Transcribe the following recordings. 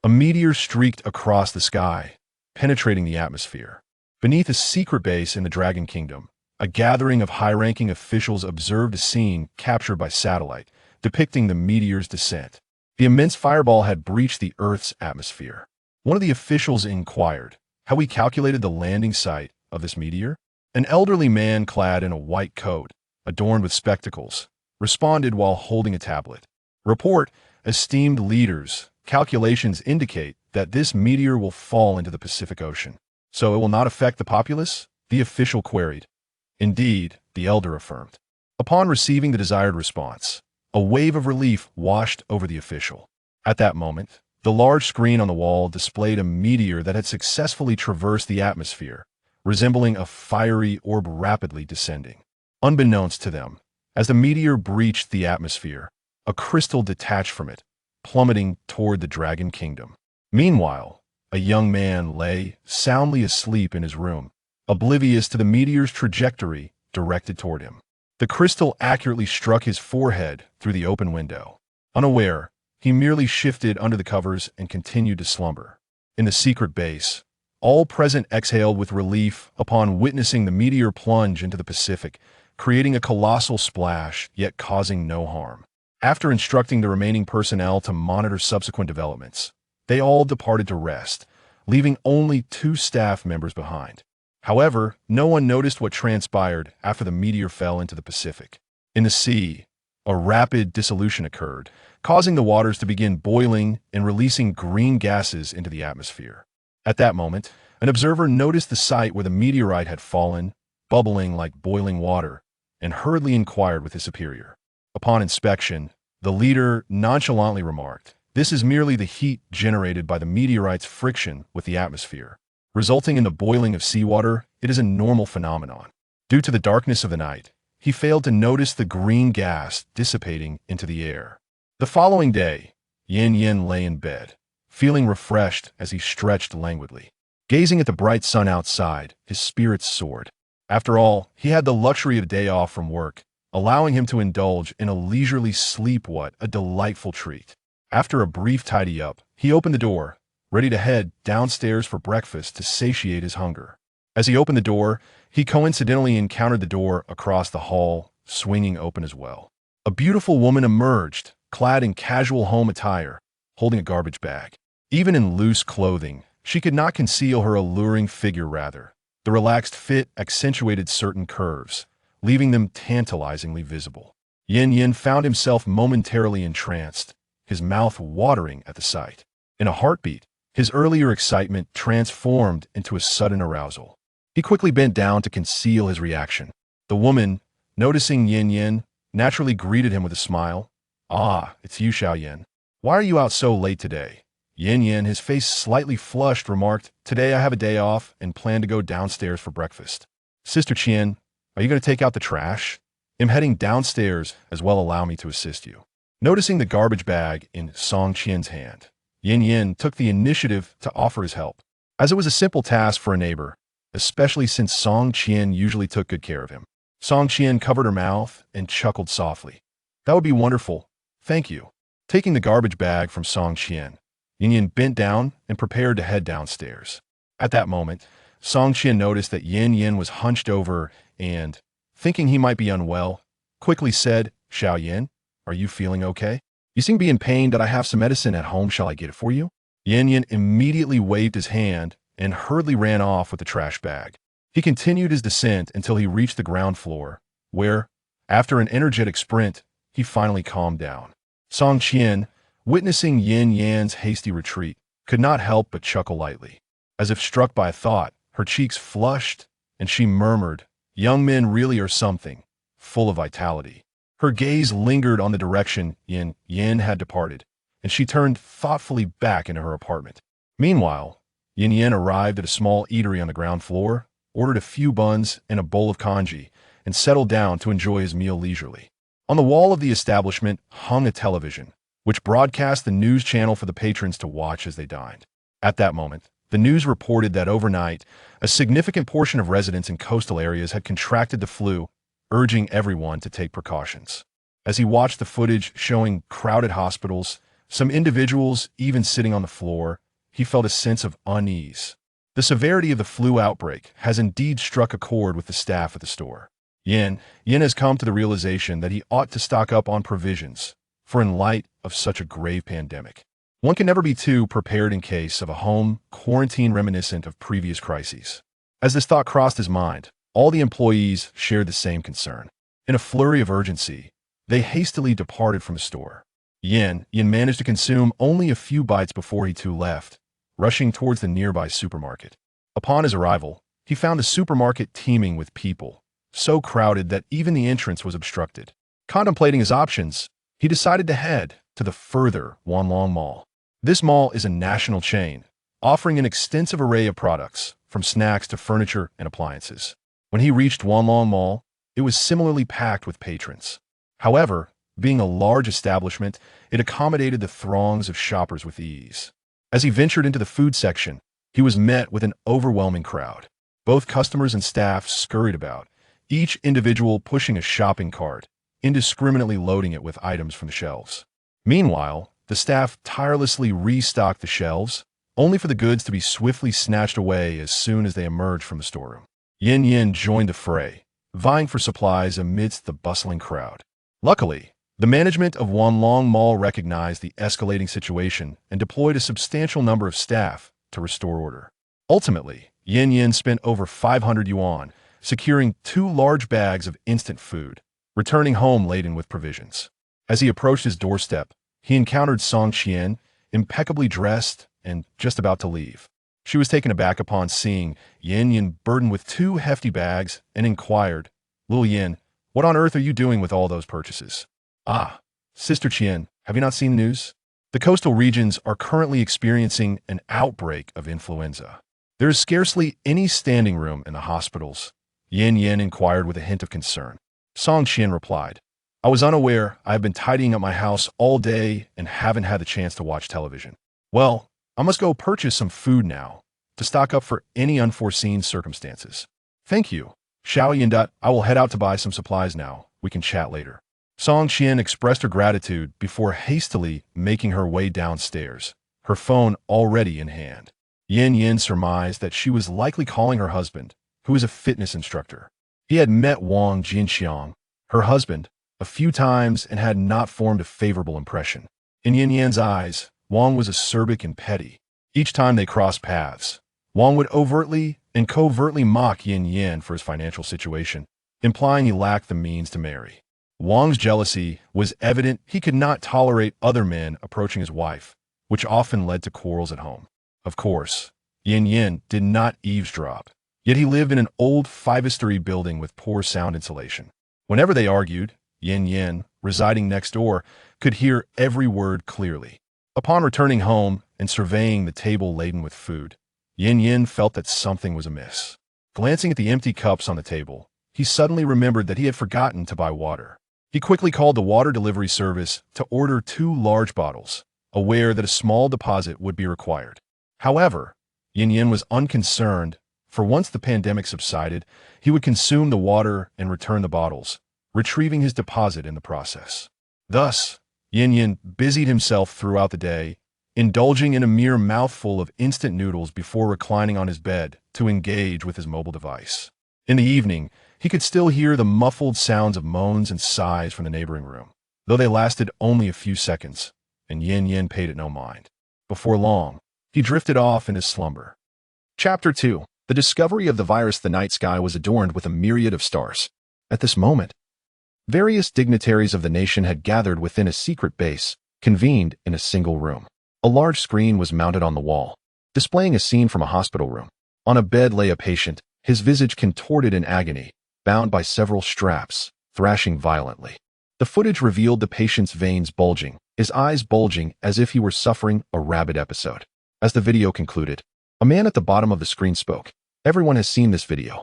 A meteor streaked across the sky, penetrating the atmosphere. Beneath a secret base in the Dragon Kingdom, a gathering of high-ranking officials observed a scene captured by satellite, depicting the meteor's descent. The immense fireball had breached the Earth's atmosphere. One of the officials inquired, "Have we calculated the landing site of this meteor?" An elderly man clad in a white coat, adorned with spectacles, responded while holding a tablet. "Report, esteemed leaders, calculations indicate that this meteor will fall into the Pacific Ocean. So it will not affect the populace?" the official queried. "Indeed," the elder affirmed. Upon receiving the desired response, a wave of relief washed over the official. At that moment, the large screen on the wall displayed a meteor that had successfully traversed the atmosphere, resembling a fiery orb rapidly descending. Unbeknownst to them, as the meteor breached the atmosphere, a crystal detached from it, plummeting toward the Dragon Kingdom. Meanwhile, a young man lay soundly asleep in his room, oblivious to the meteor's trajectory directed toward him. The crystal accurately struck his forehead through the open window. Unaware, he merely shifted under the covers and continued to slumber. In the secret base, all present exhaled with relief upon witnessing the meteor plunge into the Pacific, creating a colossal splash, yet causing no harm. After instructing the remaining personnel to monitor subsequent developments, they all departed to rest, leaving only 2 staff members behind. However, no one noticed what transpired after the meteor fell into the Pacific. In the sea, a rapid dissolution occurred, causing the waters to begin boiling and releasing green gases into the atmosphere. At that moment, an observer noticed the site where the meteorite had fallen, bubbling like boiling water, and hurriedly inquired with his superior. Upon inspection, the leader nonchalantly remarked, "This is merely the heat generated by the meteorite's friction with the atmosphere, resulting in the boiling of seawater. It is a normal phenomenon." Due to the darkness of the night, he failed to notice the green gas dissipating into the air. The following day, Yin lay in bed, feeling refreshed as he stretched languidly. Gazing at the bright sun outside, his spirits soared. After all, he had the luxury of a day off from work, allowing him to indulge in a leisurely sleep. What a delightful treat. After a brief tidy-up, he opened the door, ready to head downstairs for breakfast to satiate his hunger. As he opened the door, he coincidentally encountered the door across the hall, swinging open as well. A beautiful woman emerged, clad in casual home attire, holding a garbage bag. Even in loose clothing, she could not conceal her alluring figure. Rather, the relaxed fit accentuated certain curves, leaving them tantalizingly visible. Yin found himself momentarily entranced, his mouth watering at the sight. In a heartbeat, his earlier excitement transformed into a sudden arousal. He quickly bent down to conceal his reaction. The woman, noticing Yin, naturally greeted him with a smile. "Ah, it's you, Xiaoyan. Why are you out so late today?" Yin, his face slightly flushed, remarked, "Today I have a day off and plan to go downstairs for breakfast." "Sister Qian, are you going to take out the trash?" "I'm heading downstairs as well. Allow me to assist you." Noticing the garbage bag in Song Qian's hand, Yin took the initiative to offer his help, as it was a simple task for a neighbor, especially since Song Qian usually took good care of him. Song Qian covered her mouth and chuckled softly. "That would be wonderful. Thank you." Taking the garbage bag from Song Qian, Yin bent down and prepared to head downstairs. At that moment, Song Qian noticed that Yin was hunched over and, thinking he might be unwell, quickly said, "Xiaoyan, are you feeling okay? You seem to be in pain. Did I have some medicine at home? Shall I get it for you?" Yin immediately waved his hand and hurriedly ran off with the trash bag. He continued his descent until he reached the ground floor, where, after an energetic sprint, he finally calmed down. Song Qian, witnessing Yan's hasty retreat, could not help but chuckle lightly. As if struck by a thought, her cheeks flushed, and she murmured, "Young men really are something, full of vitality." Her gaze lingered on the direction Yin had departed, and she turned thoughtfully back into her apartment. Meanwhile, Yin arrived at a small eatery on the ground floor, ordered a few buns and a bowl of congee, and settled down to enjoy his meal leisurely. On the wall of the establishment hung a television, which broadcast the news channel for the patrons to watch as they dined. At that moment, the news reported that overnight, a significant portion of residents in coastal areas had contracted the flu, urging everyone to take precautions. As he watched the footage showing crowded hospitals, Some individuals even sitting on the floor. He felt a sense of unease. The severity of the flu outbreak has indeed struck a chord with the staff at the store. Yin has come to the realization that he ought to stock up on provisions, for in light of such a grave pandemic, one can never be too prepared in case of a home quarantine reminiscent of previous crises. As this thought crossed his mind, all the employees shared the same concern. In a flurry of urgency, they hastily departed from the store. Yin managed to consume only a few bites before he too left, rushing towards the nearby supermarket. Upon his arrival, he found the supermarket teeming with people, so crowded that even the entrance was obstructed. Contemplating his options, he decided to head to the further Wanlong Mall. This mall is a national chain, offering an extensive array of products, from snacks to furniture and appliances. When he reached Wanlong Mall, it was similarly packed with patrons. However, being a large establishment, it accommodated the throngs of shoppers with ease. As he ventured into the food section, he was met with an overwhelming crowd. Both customers and staff scurried about, each individual pushing a shopping cart, indiscriminately loading it with items from the shelves. Meanwhile, the staff tirelessly restocked the shelves, only for the goods to be swiftly snatched away as soon as they emerged from the storeroom. Yin joined the fray, vying for supplies amidst the bustling crowd. Luckily, the management of Wanlong Mall recognized the escalating situation and deployed a substantial number of staff to restore order. Ultimately, Yin spent over 500 yuan, securing 2 large bags of instant food, returning home laden with provisions. As he approached his doorstep, he encountered Song Qian, impeccably dressed and just about to leave. She was taken aback upon seeing Yin burdened with 2 hefty bags and inquired, "Lil Yin, what on earth are you doing with all those purchases?" "Ah, Sister Qian, have you not seen the news? The coastal regions are currently experiencing an outbreak of influenza. There is scarcely any standing room in the hospitals." Yin inquired with a hint of concern. Song Qian replied, "I was unaware. I have been tidying up my house all day and haven't had the chance to watch television. Well, I must go purchase some food now, to stock up for any unforeseen circumstances." "Thank you, Xiao Yin. I will head out to buy some supplies now. We can chat later." Song Qian expressed her gratitude before hastily making her way downstairs, her phone already in hand. Yin surmised that she was likely calling her husband, who is a fitness instructor. He had met Wang Jinxiang, her husband, a few times and had not formed a favorable impression. In Yin's eyes, Wang was acerbic and petty. Each time they crossed paths, Wang would overtly and covertly mock Yin for his financial situation, implying he lacked the means to marry. Wang's jealousy was evident. He could not tolerate other men approaching his wife, which often led to quarrels at home. Of course, Yin did not eavesdrop, yet he lived in an old 5-story building with poor sound insulation. Whenever they argued, Yin, residing next door, could hear every word clearly. Upon returning home and surveying the table laden with food, Yin felt that something was amiss. Glancing at the empty cups on the table, he suddenly remembered that he had forgotten to buy water. He quickly called the water delivery service to order 2 large bottles, aware that a small deposit would be required. However, Yin was unconcerned, for once the pandemic subsided, he would consume the water and return the bottles, retrieving his deposit in the process. Thus, Yin busied himself throughout the day, indulging in a mere mouthful of instant noodles before reclining on his bed to engage with his mobile device. In the evening, he could still hear the muffled sounds of moans and sighs from the neighboring room, though they lasted only a few seconds, and Yin paid it no mind. Before long, he drifted off into slumber. Chapter 2. The discovery of the virus. The night sky was adorned with a myriad of stars. At this moment, various dignitaries of the nation had gathered within a secret base, convened in a single room. A large screen was mounted on the wall, displaying a scene from a hospital room. On a bed lay a patient, his visage contorted in agony, bound by several straps, thrashing violently. The footage revealed the patient's veins bulging, his eyes bulging as if he were suffering a rabid episode. As the video concluded, a man at the bottom of the screen spoke. Everyone has seen this video.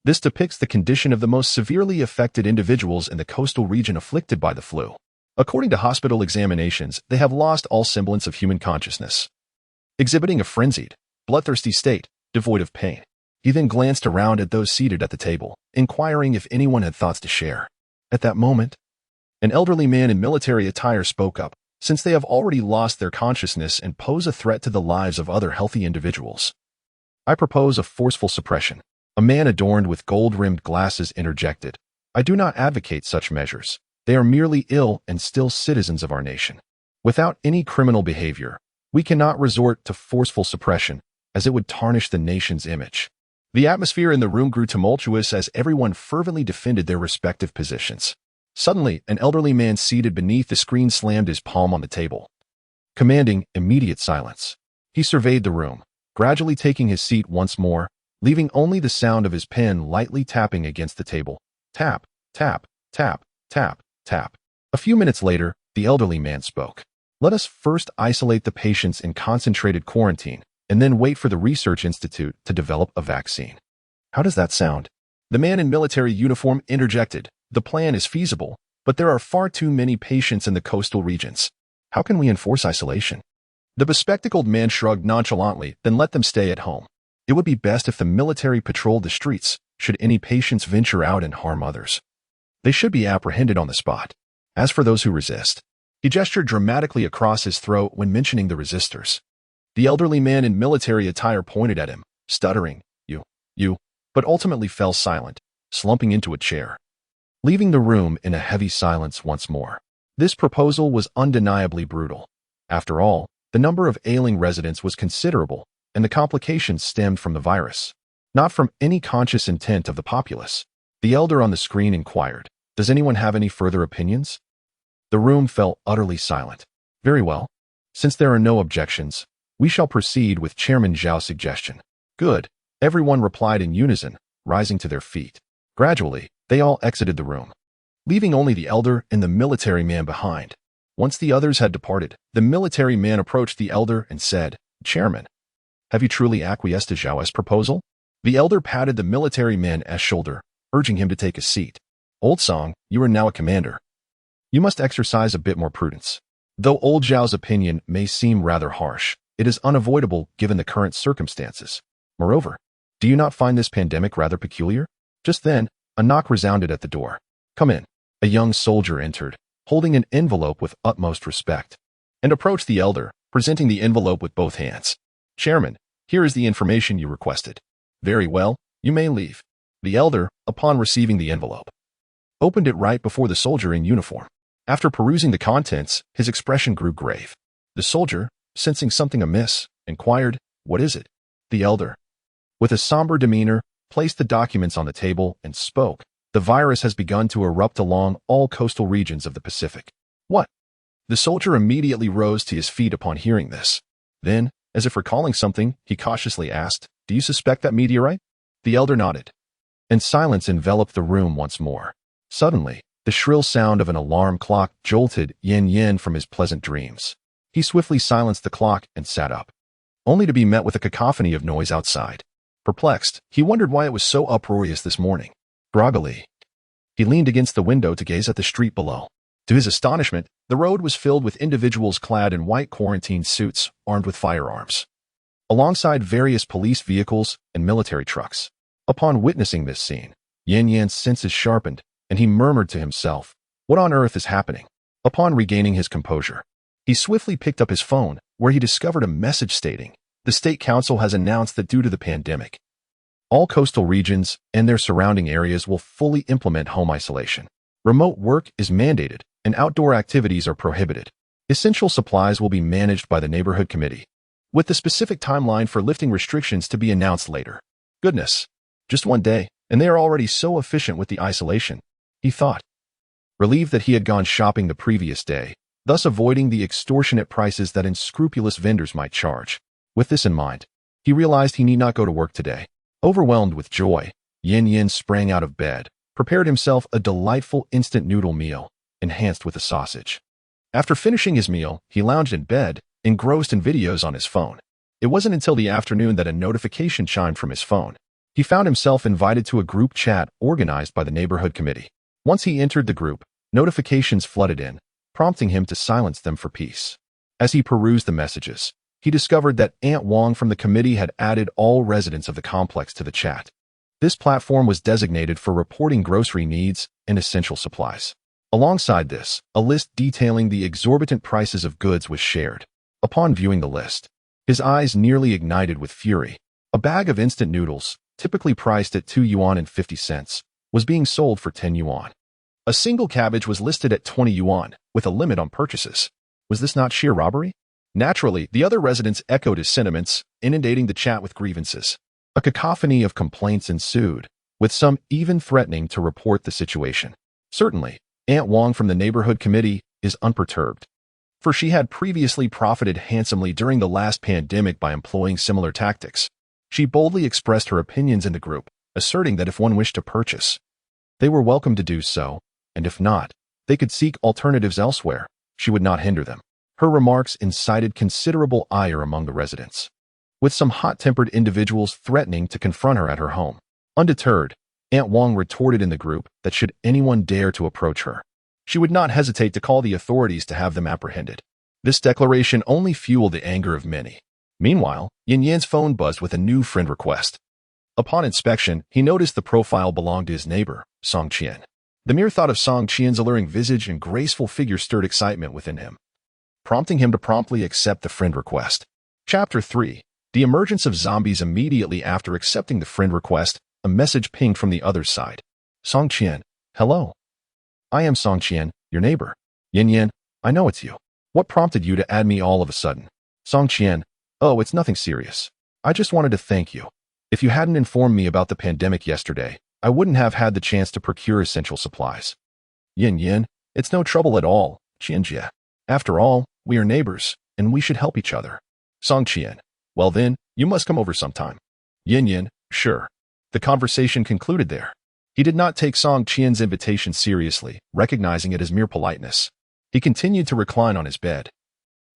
This depicts the condition of the most severely affected individuals in the coastal region afflicted by the flu. According to hospital examinations, they have lost all semblance of human consciousness, exhibiting a frenzied, bloodthirsty state, devoid of pain. He then glanced around at those seated at the table, inquiring if anyone had thoughts to share. At that moment, an elderly man in military attire spoke up. since they have already lost their consciousness and pose a threat to the lives of other healthy individuals. I propose a forceful suppression. A man adorned with gold-rimmed glasses interjected. I do not advocate such measures. They are merely ill and still citizens of our nation. Without any criminal behavior, we cannot resort to forceful suppression, as it would tarnish the nation's image. The atmosphere in the room grew tumultuous as everyone fervently defended their respective positions. Suddenly, an elderly man seated beneath the screen slammed his palm on the table, commanding immediate silence. He surveyed the room, gradually taking his seat once more, leaving only the sound of his pen lightly tapping against the table. Tap, tap, tap, tap, tap. A few minutes later, the elderly man spoke. Let us first isolate the patients in concentrated quarantine, and then wait for the research institute to develop a vaccine. How does that sound? The man in military uniform interjected. The plan is feasible, but there are far too many patients in the coastal regions. How can we enforce isolation? The bespectacled man shrugged nonchalantly, then let them stay at home. It would be best if the military patrolled the streets, should any patients venture out and harm others. They should be apprehended on the spot. As for those who resist, he gestured dramatically across his throat when mentioning the resistors. The elderly man in military attire pointed at him, stuttering, you, but ultimately fell silent, slumping into a chair, leaving the room in a heavy silence once more. This proposal was undeniably brutal. After all, the number of ailing residents was considerable, and the complications stemmed from the virus, not from any conscious intent of the populace. The elder on the screen inquired, "Does anyone have any further opinions?" The room fell utterly silent. "Very well. Since there are no objections, we shall proceed with Chairman Zhao's suggestion." "Good," everyone replied in unison, rising to their feet. Gradually, they all exited the room, leaving only the elder and the military man behind. Once the others had departed, the military man approached the elder and said, "Chairman, have you truly acquiesced to Zhao's proposal?" The elder patted the military man's shoulder, urging him to take a seat. "Old Song, you are now a commander. You must exercise a bit more prudence. Though old Zhao's opinion may seem rather harsh, it is unavoidable given the current circumstances. Moreover, do you not find this pandemic rather peculiar?" Just then, a knock resounded at the door. "Come in." A young soldier entered, holding an envelope with utmost respect, and approached the elder, presenting the envelope with both hands. "Chairman, here is the information you requested." "Very well, you may leave." The elder, upon receiving the envelope, opened it right before the soldier in uniform. After perusing the contents, his expression grew grave. The soldier, sensing something amiss, inquired, "What is it?" The elder, with a somber demeanor, placed the documents on the table and spoke. "The virus has begun to erupt along all coastal regions of the Pacific." "What?" The soldier immediately rose to his feet upon hearing this. Then, as if recalling something, he cautiously asked, "Do you suspect that meteorite?" The elder nodded, and silence enveloped the room once more. Suddenly, the shrill sound of an alarm clock jolted Yen from his pleasant dreams. He swiftly silenced the clock and sat up, only to be met with a cacophony of noise outside. Perplexed, he wondered why it was so uproarious this morning. Groggily, he leaned against the window to gaze at the street below. To his astonishment, the road was filled with individuals clad in white quarantine suits, armed with firearms, alongside various police vehicles and military trucks. Upon witnessing this scene, Yan's senses sharpened, and he murmured to himself, "What on earth is happening?" Upon regaining his composure, he swiftly picked up his phone, where he discovered a message stating, "The State Council has announced that due to the pandemic, all coastal regions and their surrounding areas will fully implement home isolation. Remote work is mandated, and outdoor activities are prohibited. Essential supplies will be managed by the neighborhood committee, with the specific timeline for lifting restrictions to be announced later." Goodness, just one day, and they are already so efficient with the isolation, he thought, relieved that he had gone shopping the previous day, thus avoiding the extortionate prices that unscrupulous vendors might charge. With this in mind, he realized he need not go to work today. Overwhelmed with joy, Yen sprang out of bed, prepared himself a delightful instant noodle meal, enhanced with a sausage. After finishing his meal, he lounged in bed, engrossed in videos on his phone. It wasn't until the afternoon that a notification chimed from his phone. He found himself invited to a group chat organized by the neighborhood committee. Once he entered the group, notifications flooded in, prompting him to silence them for peace. As he perused the messages, he discovered that Aunt Wong from the committee had added all residents of the complex to the chat. This platform was designated for reporting grocery needs and essential supplies. Alongside this, a list detailing the exorbitant prices of goods was shared. Upon viewing the list, his eyes nearly ignited with fury. A bag of instant noodles, typically priced at 2 yuan and 50 cents, was being sold for 10 yuan. A single cabbage was listed at 20 yuan, with a limit on purchases. Was this not sheer robbery? Naturally, the other residents echoed his sentiments, inundating the chat with grievances. A cacophony of complaints ensued, with some even threatening to report the situation. Certainly, Aunt Wong from the neighborhood committee is unperturbed, for she had previously profited handsomely during the last pandemic by employing similar tactics. She boldly expressed her opinions in the group, asserting that if one wished to purchase, they were welcome to do so, and if not, they could seek alternatives elsewhere. She would not hinder them. Her remarks incited considerable ire among the residents, with some hot-tempered individuals threatening to confront her at her home. Undeterred, Aunt Wong retorted in the group that should anyone dare to approach her, she would not hesitate to call the authorities to have them apprehended. This declaration only fueled the anger of many. Meanwhile, Yin Yan's phone buzzed with a new friend request. Upon inspection, he noticed the profile belonged to his neighbor, Song Qian. The mere thought of Song Qian's alluring visage and graceful figure stirred excitement within him, prompting him to promptly accept the friend request. Chapter 3. The emergence of zombies. Immediately after accepting the friend request, a message pinged from the other side. Song Qian, hello. I am Song Qian, your neighbor. Yin Yan, I know it's you. What prompted you to add me all of a sudden? Song Qian, oh, it's nothing serious. I just wanted to thank you. If you hadn't informed me about the pandemic yesterday, I wouldn't have had the chance to procure essential supplies. Yin Yan, it's no trouble at all, Qianjie. After all, we are neighbors, and we should help each other. Song Qian, well then, you must come over sometime. Yin Yan, sure. The conversation concluded there. He did not take Song Qian's invitation seriously, recognizing it as mere politeness. He continued to recline on his bed,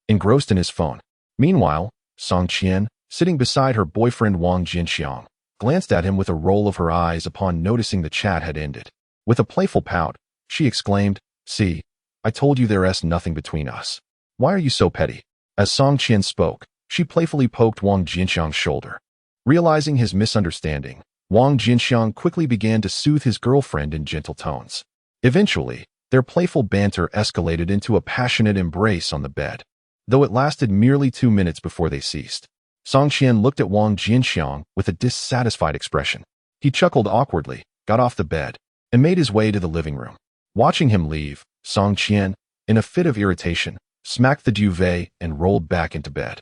engrossed in his phone. Meanwhile, Song Qian, sitting beside her boyfriend Wang Jinxiang, glanced at him with a roll of her eyes upon noticing the chat had ended. With a playful pout, she exclaimed, see, I told you there's nothing between us. Why are you so petty? As Song Qian spoke, she playfully poked Wang Jinxiang's shoulder. Realizing his misunderstanding, Wang Jinxiang quickly began to soothe his girlfriend in gentle tones. Eventually, their playful banter escalated into a passionate embrace on the bed, though it lasted merely 2 minutes before they ceased. Song Qian looked at Wang Jinxiang with a dissatisfied expression. He chuckled awkwardly, got off the bed, and made his way to the living room. Watching him leave, Song Qian, in a fit of irritation, smacked the duvet and rolled back into bed,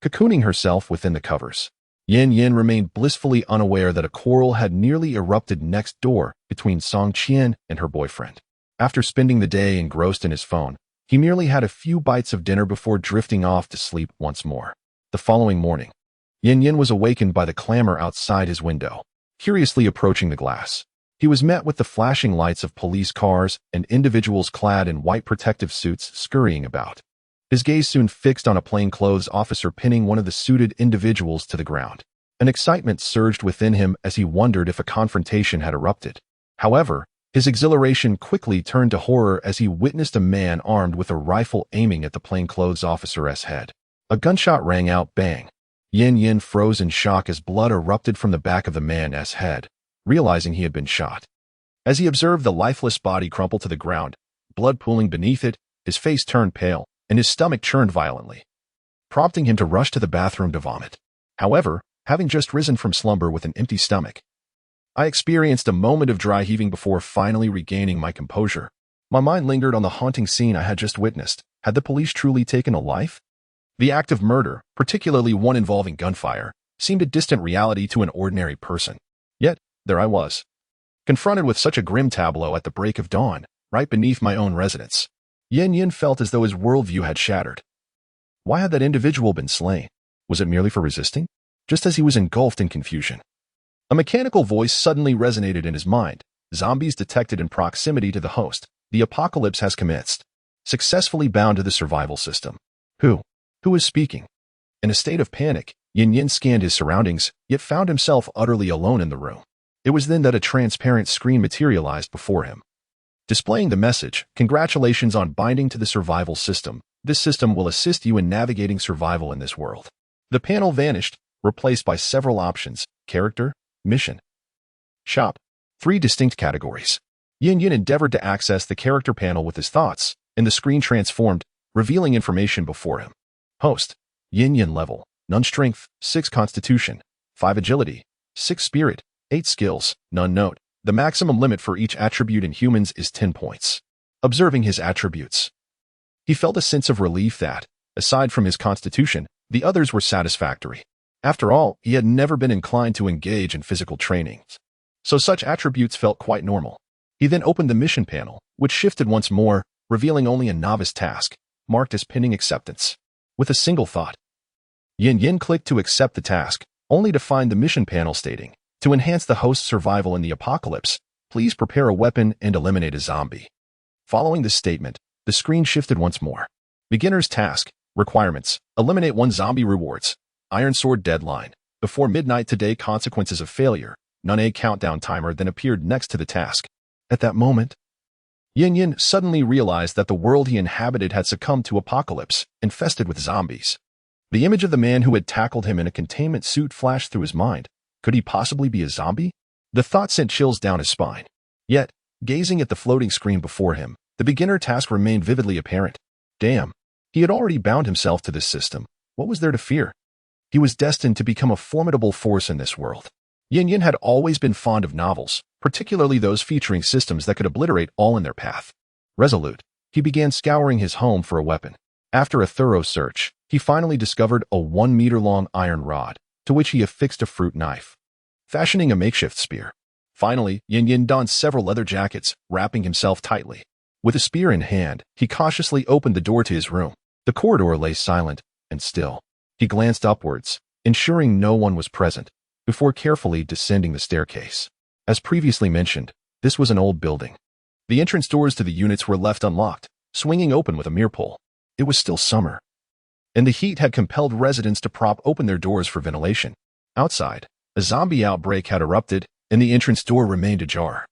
cocooning herself within the covers. Yin Yin remained blissfully unaware that a quarrel had nearly erupted next door between Song Qian and her boyfriend. After spending the day engrossed in his phone, he merely had a few bites of dinner before drifting off to sleep once more. The following morning, Yin Yin was awakened by the clamor outside his window. Curiously approaching the glass, he was met with the flashing lights of police cars and individuals clad in white protective suits scurrying about. His gaze soon fixed on a plainclothes officer pinning one of the suited individuals to the ground. An excitement surged within him as he wondered if a confrontation had erupted. However, his exhilaration quickly turned to horror as he witnessed a man armed with a rifle aiming at the plainclothes officer's head. A gunshot rang out, bang. Yin Yin froze in shock as blood erupted from the back of the man's head, realizing he had been shot. As he observed the lifeless body crumple to the ground, blood pooling beneath it, his face turned pale, and his stomach churned violently, prompting him to rush to the bathroom to vomit. However, having just risen from slumber with an empty stomach, I experienced a moment of dry heaving before finally regaining my composure. My mind lingered on the haunting scene I had just witnessed. Had the police truly taken a life? The act of murder, particularly one involving gunfire, seemed a distant reality to an ordinary person. Yet, there I was, confronted with such a grim tableau at the break of dawn, right beneath my own residence. Yin Yin felt as though his worldview had shattered. Why had that individual been slain? Was it merely for resisting? Just as he was engulfed in confusion, a mechanical voice suddenly resonated in his mind. Zombies detected in proximity to the host. The apocalypse has commenced. Successfully bound to the survival system. Who is speaking? In a state of panic, Yin Yin scanned his surroundings, yet found himself utterly alone in the room. It was then that a transparent screen materialized before him, displaying the message, "Congratulations on binding to the survival system. This system will assist you in navigating survival in this world." The panel vanished, replaced by several options: character, mission, shop. 3 distinct categories. Yin Yin endeavored to access the character panel with his thoughts, and the screen transformed, revealing information before him. Host. Yin Yin level. None strength, 6 constitution, 5 agility, 6 spirit, 8 skills, none note. The maximum limit for each attribute in humans is 10 points. Observing his attributes, he felt a sense of relief that, aside from his constitution, the others were satisfactory. After all, he had never been inclined to engage in physical training, so such attributes felt quite normal. He then opened the mission panel, which shifted once more, revealing only a novice task, marked as pending acceptance. With a single thought, Yin Yin clicked to accept the task, only to find the mission panel stating, "To enhance the host's survival in the apocalypse, please prepare a weapon and eliminate a zombie." Following this statement, the screen shifted once more. Beginner's task, requirements, eliminate 1 zombie rewards, Iron Sword deadline, before midnight today consequences of failure, none a countdown timer then appeared next to the task. At that moment, Yin Yin suddenly realized that the world he inhabited had succumbed to apocalypse, infested with zombies. The image of the man who had tackled him in a containment suit flashed through his mind. Could he possibly be a zombie? The thought sent chills down his spine. Yet, gazing at the floating screen before him, the beginner task remained vividly apparent. Damn, he had already bound himself to this system. What was there to fear? He was destined to become a formidable force in this world. Yin Yin had always been fond of novels, particularly those featuring systems that could obliterate all in their path. Resolute, he began scouring his home for a weapon. After a thorough search, he finally discovered a 1-meter-long iron rod, to which he affixed a fruit knife, fashioning a makeshift spear. Finally, Yin Yin donned several leather jackets, wrapping himself tightly. With a spear in hand, he cautiously opened the door to his room. The corridor lay silent and still. He glanced upwards, ensuring no one was present, before carefully descending the staircase. As previously mentioned, this was an old building. The entrance doors to the units were left unlocked, swinging open with a mere pull. It was still summer, and the heat had compelled residents to prop open their doors for ventilation. Outside, a zombie outbreak had erupted, and the entrance door remained ajar,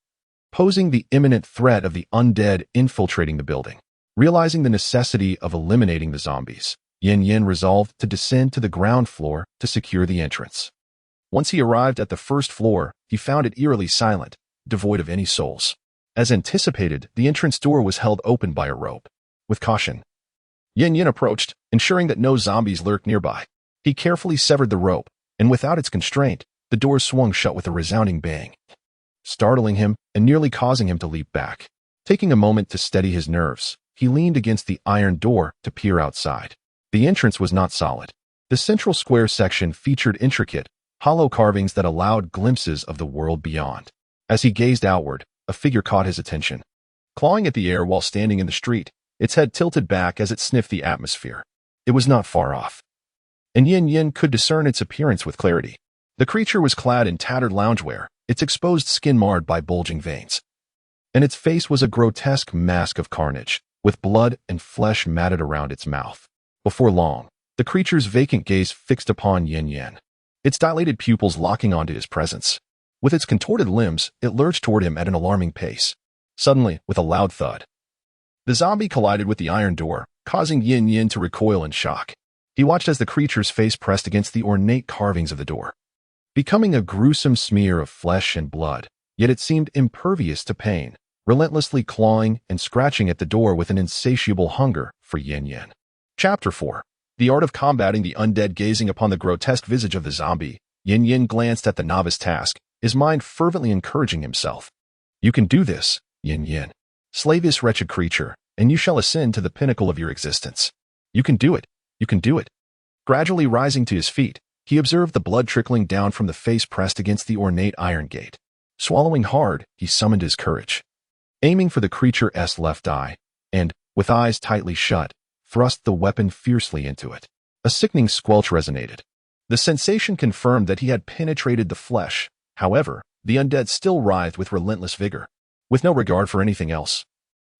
posing the imminent threat of the undead infiltrating the building. Realizing the necessity of eliminating the zombies, Yin Yin resolved to descend to the ground floor to secure the entrance. Once he arrived at the first floor, he found it eerily silent, devoid of any souls. As anticipated, the entrance door was held open by a rope. With caution, Yin Yin approached, ensuring that no zombies lurked nearby. He carefully severed the rope, and without its constraint, the door swung shut with a resounding bang, startling him and nearly causing him to leap back. Taking a moment to steady his nerves, he leaned against the iron door to peer outside. The entrance was not solid. The central square section featured intricate, hollow carvings that allowed glimpses of the world beyond. As he gazed outward, a figure caught his attention. Clawing at the air while standing in the street, its head tilted back as it sniffed the atmosphere. It was not far off, and Yin Yin could discern its appearance with clarity. The creature was clad in tattered loungewear, its exposed skin marred by bulging veins, and its face was a grotesque mask of carnage, with blood and flesh matted around its mouth. Before long, the creature's vacant gaze fixed upon Yin Yin, its dilated pupils locking onto his presence. With its contorted limbs, it lurched toward him at an alarming pace. Suddenly, with a loud thud, the zombie collided with the iron door, causing Yin Yin to recoil in shock. He watched as the creature's face pressed against the ornate carvings of the door, becoming a gruesome smear of flesh and blood, yet it seemed impervious to pain, relentlessly clawing and scratching at the door with an insatiable hunger for Yin Yin. Chapter 4. The Art of Combating the Undead. Gazing upon the grotesque visage of the zombie, Yin Yin glanced at the novice task, his mind fervently encouraging himself. You can do this, Yin Yin. Slay this wretched creature, and you shall ascend to the pinnacle of your existence. You can do it. You can do it. Gradually rising to his feet, he observed the blood trickling down from the face pressed against the ornate iron gate. Swallowing hard, he summoned his courage. Aiming for the creature's left eye, and, with eyes tightly shut, thrust the weapon fiercely into it. A sickening squelch resonated. The sensation confirmed that he had penetrated the flesh. However, the undead still writhed with relentless vigor. With no regard for anything else,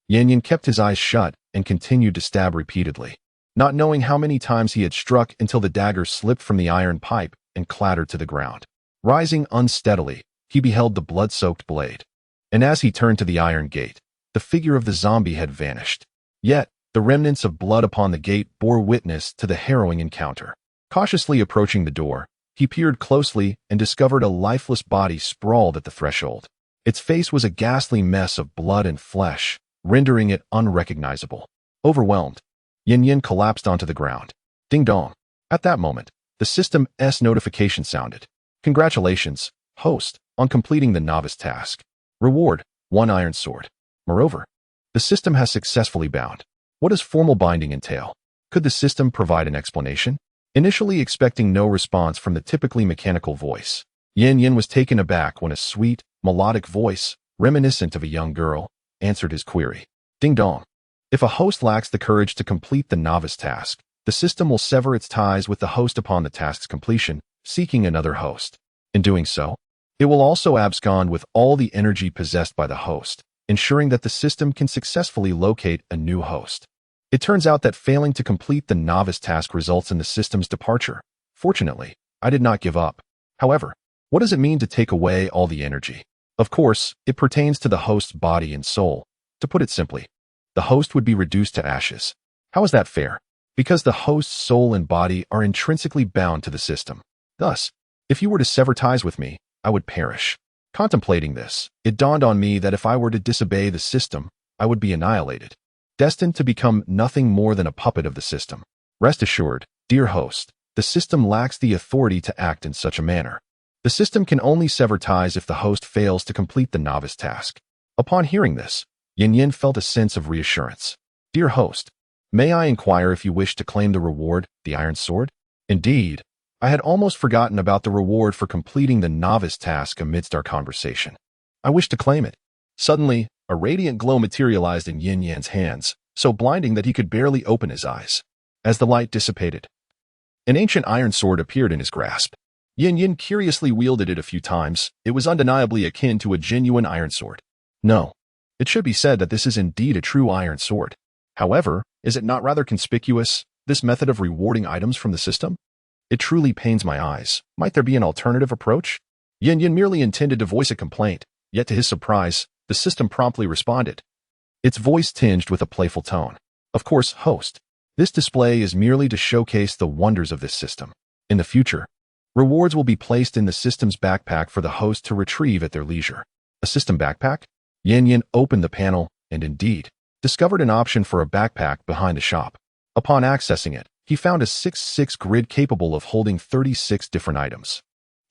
Yin Yin kept his eyes shut and continued to stab repeatedly, not knowing how many times he had struck until the dagger slipped from the iron pipe and clattered to the ground. Rising unsteadily, he beheld the blood-soaked blade, and as he turned to the iron gate, the figure of the zombie had vanished. Yet, the remnants of blood upon the gate bore witness to the harrowing encounter. Cautiously approaching the door, he peered closely and discovered a lifeless body sprawled at the threshold. Its face was a ghastly mess of blood and flesh, rendering it unrecognizable. Overwhelmed, Yin Yin collapsed onto the ground. Ding dong. At that moment, the system's notification sounded. Congratulations, host, on completing the novice task. Reward, 1 iron sword. Moreover, the system has successfully bound. What does formal binding entail? Could the system provide an explanation? Initially expecting no response from the typically mechanical voice, Yin Yin was taken aback when a sweet, melodic voice, reminiscent of a young girl, answered his query. Ding dong. If a host lacks the courage to complete the novice task, the system will sever its ties with the host upon the task's completion, seeking another host. In doing so, it will also abscond with all the energy possessed by the host, ensuring that the system can successfully locate a new host. It turns out that failing to complete the novice task results in the system's departure. Fortunately, I did not give up. However, what does it mean to take away all the energy? Of course, it pertains to the host's body and soul. To put it simply, the host would be reduced to ashes. How is that fair? Because the host's soul and body are intrinsically bound to the system. Thus, if you were to sever ties with me, I would perish. Contemplating this, it dawned on me that if I were to disobey the system, I would be annihilated, destined to become nothing more than a puppet of the system. Rest assured, dear host, the system lacks the authority to act in such a manner. The system can only sever ties if the host fails to complete the novice task. Upon hearing this, Yin Yin felt a sense of reassurance. Dear host, may I inquire if you wish to claim the reward, the iron sword? Indeed, I had almost forgotten about the reward for completing the novice task amidst our conversation. I wish to claim it. Suddenly, a radiant glow materialized in Yin Yan's hands, so blinding that he could barely open his eyes. As the light dissipated, an ancient iron sword appeared in his grasp. Yin Yin curiously wielded it a few times. It was undeniably akin to a genuine iron sword. No, it should be said that this is indeed a true iron sword. However, is it not rather conspicuous, this method of rewarding items from the system? It truly pains my eyes. Might there be an alternative approach? Yin Yin merely intended to voice a complaint, yet to his surprise, the system promptly responded. Its voice tinged with a playful tone. Of course, host. This display is merely to showcase the wonders of this system. In the future, rewards will be placed in the system's backpack for the host to retrieve at their leisure. A system backpack? Yin Yin opened the panel and indeed discovered an option for a backpack behind the shop. Upon accessing it, he found a 6x6 grid capable of holding 36 different items.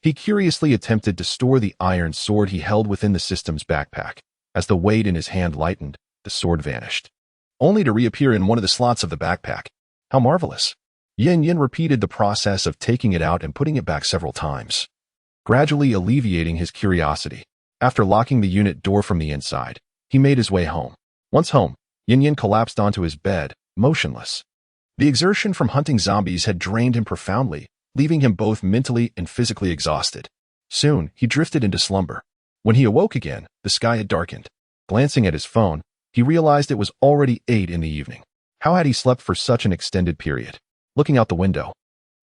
He curiously attempted to store the iron sword he held within the system's backpack. As the weight in his hand lightened, the sword vanished, only to reappear in one of the slots of the backpack. How marvelous! Yin Yin repeated the process of taking it out and putting it back several times, gradually alleviating his curiosity. After locking the unit door from the inside, he made his way home. Once home, Yin Yin collapsed onto his bed, motionless. The exertion from hunting zombies had drained him profoundly, leaving him both mentally and physically exhausted. Soon, he drifted into slumber. When he awoke again, the sky had darkened. Glancing at his phone, he realized it was already 8 in the evening. How had he slept for such an extended period? Looking out the window,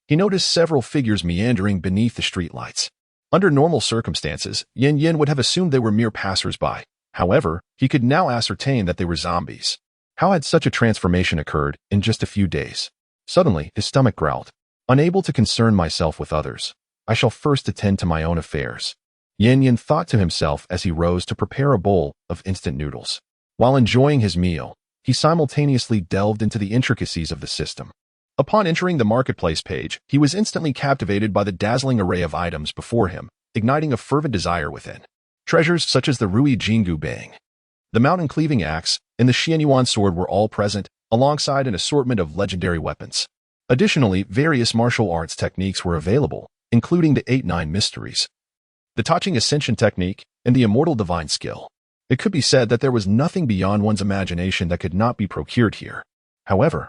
he noticed several figures meandering beneath the streetlights. Under normal circumstances, Yin Yin would have assumed they were mere passers-by. However, he could now ascertain that they were zombies. How had such a transformation occurred in just a few days? Suddenly, his stomach growled. Unable to concern myself with others, I shall first attend to my own affairs. Yin Yin thought to himself as he rose to prepare a bowl of instant noodles. While enjoying his meal, he simultaneously delved into the intricacies of the system. Upon entering the marketplace page, he was instantly captivated by the dazzling array of items before him, igniting a fervent desire within. Treasures such as the Rui Jingu Bang, the mountain-cleaving axe, and the Xianyuan sword were all present, alongside an assortment of legendary weapons. Additionally, various martial arts techniques were available, including the 8-9 mysteries, the Touching Ascension technique, and the Immortal Divine skill. It could be said that there was nothing beyond one's imagination that could not be procured here. However,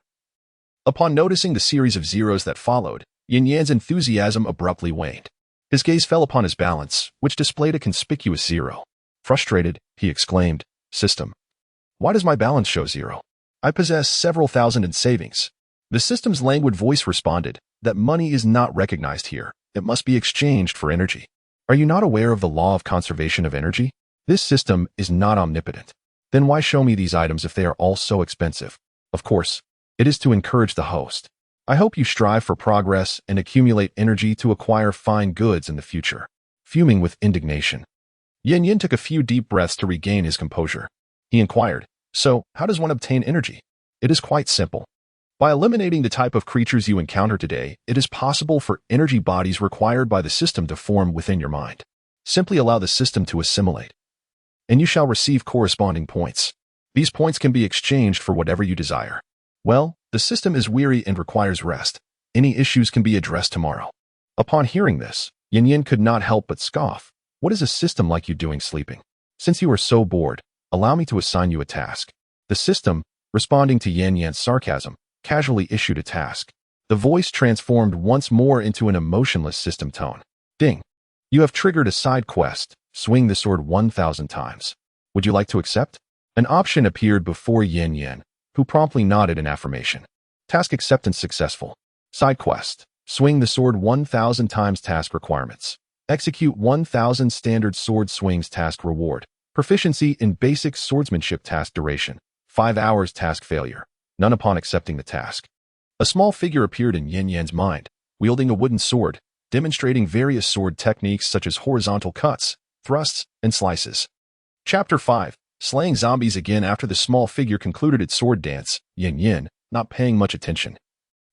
upon noticing the series of zeros that followed, Yin Yan's enthusiasm abruptly waned. His gaze fell upon his balance, which displayed a conspicuous 0. Frustrated, he exclaimed, "System, why does my balance show 0? I possess several thousand in savings." The system's languid voice responded, "That money is not recognized here. It must be exchanged for energy. Are you not aware of the law of conservation of energy? This system is not omnipotent. Then why show me these items if they are all so expensive? Of course, it is to encourage the host. I hope you strive for progress and accumulate energy to acquire fine goods in the future." Fuming with indignation, Yin Yin took a few deep breaths to regain his composure. He inquired, "So, how does one obtain energy?" "It is quite simple. By eliminating the type of creatures you encounter today, it is possible for energy bodies required by the system to form within your mind. Simply allow the system to assimilate, and you shall receive corresponding points. These points can be exchanged for whatever you desire. Well, the system is weary and requires rest. Any issues can be addressed tomorrow." Upon hearing this, Yin Yin could not help but scoff. "What is a system like you doing sleeping? Since you are so bored, allow me to assign you a task." The system, responding to Yin Yin's sarcasm, casually issued a task. The voice transformed once more into an emotionless system tone. "Ding. You have triggered a side quest. Swing the sword 1,000 times. Would you like to accept?" An option appeared before Yin Yin, who promptly nodded in affirmation. Task acceptance successful. Side quest. Swing the sword 1,000 times. Task requirements. Execute 1,000 standard sword swings. Task reward. Proficiency in basic swordsmanship. Task duration. 5 hours. Task failure. None upon accepting the task. A small figure appeared in Yin Yan's mind, wielding a wooden sword, demonstrating various sword techniques such as horizontal cuts, thrusts, and slices. Chapter 5. Slaying zombies. Again, after the small figure concluded its sword dance, Yin Yin, not paying much attention,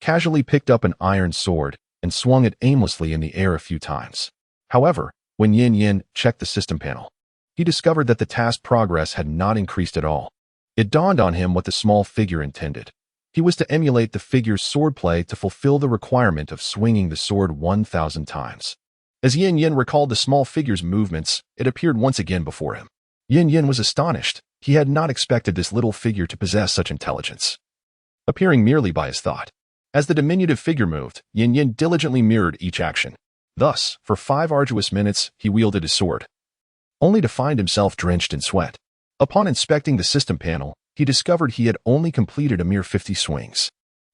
casually picked up an iron sword and swung it aimlessly in the air a few times. However, when Yin Yin checked the system panel, he discovered that the task progress had not increased at all. It dawned on him what the small figure intended. He was to emulate the figure's swordplay to fulfill the requirement of swinging the sword 1,000 times. As Yin Yin recalled the small figure's movements, it appeared once again before him. Yin Yin was astonished. He had not expected this little figure to possess such intelligence, appearing merely by his thought. As the diminutive figure moved, Yin Yin diligently mirrored each action. Thus, for 5 arduous minutes, he wielded his sword, only to find himself drenched in sweat. Upon inspecting the system panel, he discovered he had only completed a mere 50 swings.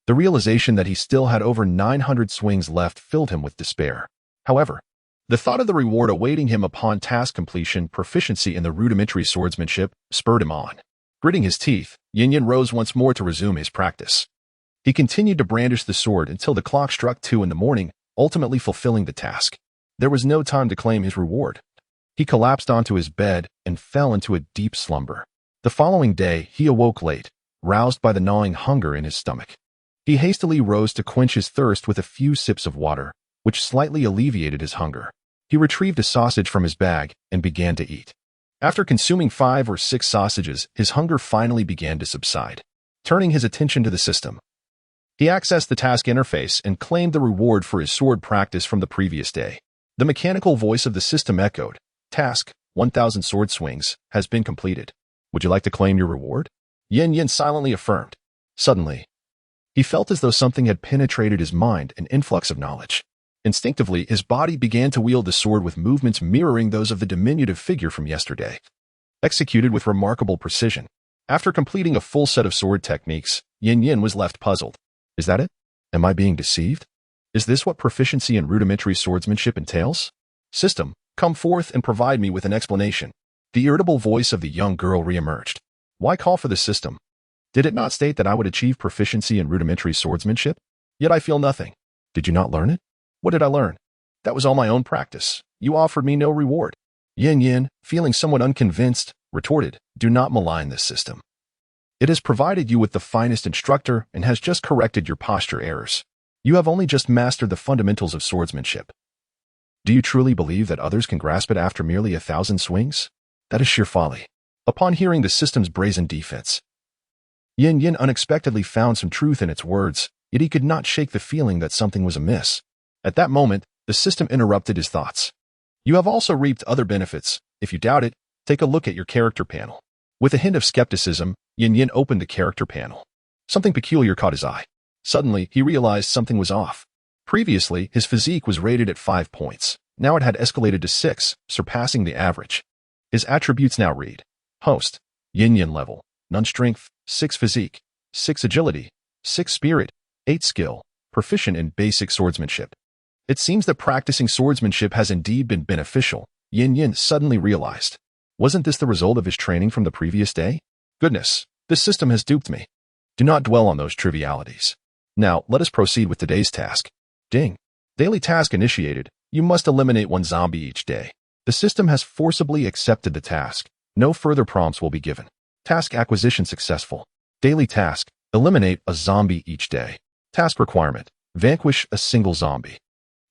The realization that he still had over 900 swings left filled him with despair. However, the thought of the reward awaiting him upon task completion, proficiency in the rudimentary swordsmanship, spurred him on. Gritting his teeth, Yin Yin rose once more to resume his practice. He continued to brandish the sword until the clock struck 2 in the morning, ultimately fulfilling the task. There was no time to claim his reward. He collapsed onto his bed and fell into a deep slumber. The following day, he awoke late, roused by the gnawing hunger in his stomach. He hastily rose to quench his thirst with a few sips of water, which slightly alleviated his hunger. He retrieved a sausage from his bag and began to eat. After consuming 5 or 6 sausages, his hunger finally began to subside. Turning his attention to the system, he accessed the task interface and claimed the reward for his sword practice from the previous day. The mechanical voice of the system echoed, "Task, 1,000 sword swings, has been completed. Would you like to claim your reward?" Yin Yin silently affirmed. Suddenly, he felt as though something had penetrated his mind, an influx of knowledge. Instinctively, his body began to wield the sword with movements mirroring those of the diminutive figure from yesterday, executed with remarkable precision. After completing a full set of sword techniques, Yin Yin was left puzzled. Is that it? Am I being deceived? Is this what proficiency in rudimentary swordsmanship entails? System, come forth and provide me with an explanation. The irritable voice of the young girl reemerged. Why call for the system? Did it not state that I would achieve proficiency in rudimentary swordsmanship? Yet I feel nothing. Did you not learn it? What did I learn? That was all my own practice. You offered me no reward. Yin Yin, feeling somewhat unconvinced, retorted, do not malign this system. It has provided you with the finest instructor and has just corrected your posture errors. You have only just mastered the fundamentals of swordsmanship. Do you truly believe that others can grasp it after merely 1,000 swings? That is sheer folly. Upon hearing the system's brazen defense, Yin Yin unexpectedly found some truth in its words, yet he could not shake the feeling that something was amiss. At that moment, the system interrupted his thoughts. You have also reaped other benefits. If you doubt it, take a look at your character panel. With a hint of skepticism, Yin Yin opened the character panel. Something peculiar caught his eye. Suddenly, he realized something was off. Previously, his physique was rated at 5 points. Now it had escalated to 6, surpassing the average. His attributes now read: Host, Yin Yin level, none strength, 6 physique, 6 agility, 6 spirit, 8 skill, proficient in basic swordsmanship. It seems that practicing swordsmanship has indeed been beneficial, Yin Yin suddenly realized. Wasn't this the result of his training from the previous day? Goodness, this system has duped me. Do not dwell on those trivialities. Now, let us proceed with today's task. Ding. Daily task initiated. You must eliminate 1 zombie each day. The system has forcibly accepted the task. No further prompts will be given. Task acquisition successful. Daily task: eliminate a zombie each day. Task requirement: vanquish a single zombie.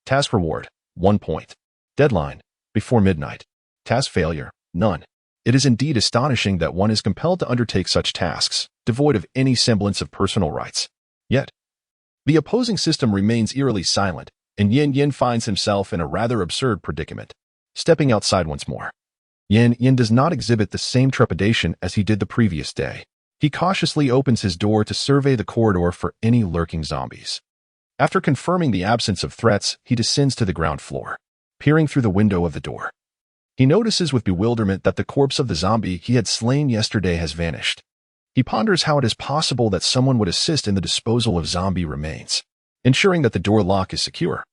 Task reward: 1 point. Deadline: before midnight. Task failure: none. It is indeed astonishing that one is compelled to undertake such tasks, devoid of any semblance of personal rights. Yet, the opposing system remains eerily silent, and Yin finds himself in a rather absurd predicament. Stepping outside once more. Yin does not exhibit the same trepidation as he did the previous day. He cautiously opens his door to survey the corridor for any lurking zombies. After confirming the absence of threats, he descends to the ground floor, peering through the window of the door. He notices with bewilderment that the corpse of the zombie he had slain yesterday has vanished. He ponders how it is possible that someone would assist in the disposal of zombie remains, ensuring that the door lock is secure.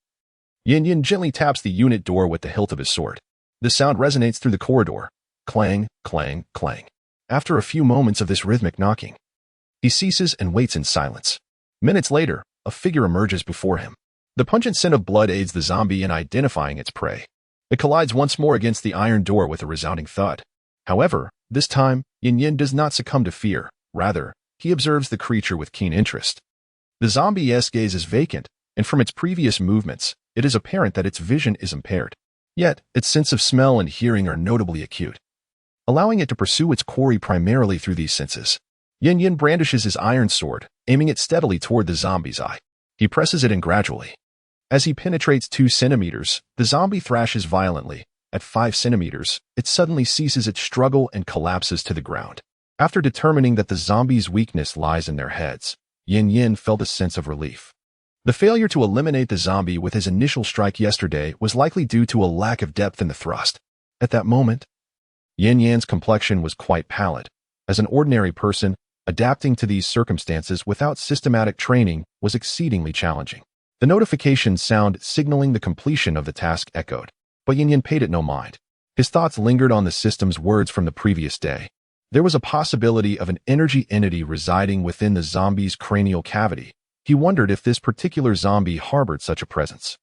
Yin gently taps the unit door with the hilt of his sword. The sound resonates through the corridor. Clang, clang, clang. After a few moments of this rhythmic knocking, he ceases and waits in silence. Minutes later, a figure emerges before him. The pungent scent of blood aids the zombie in identifying its prey. It collides once more against the iron door with a resounding thud. However, this time, Yin does not succumb to fear. Rather, he observes the creature with keen interest. The zombie's gaze is vacant, and from its previous movements, it is apparent that its vision is impaired. Yet, its sense of smell and hearing are notably acute, allowing it to pursue its quarry primarily through these senses. Yin brandishes his iron sword, aiming it steadily toward the zombie's eye. He presses it in gradually. As he penetrates 2 centimeters, the zombie thrashes violently. At 5 centimeters, it suddenly ceases its struggle and collapses to the ground. After determining that the zombie's weakness lies in their heads, Yin felt a sense of relief. The failure to eliminate the zombie with his initial strike yesterday was likely due to a lack of depth in the thrust. At that moment, Yin's complexion was quite pallid. As an ordinary person, adapting to these circumstances without systematic training was exceedingly challenging. The notification sound signaling the completion of the task echoed, but Yin paid it no mind. His thoughts lingered on the system's words from the previous day. There was a possibility of an energy entity residing within the zombie's cranial cavity. He wondered if this particular zombie harbored such a presence.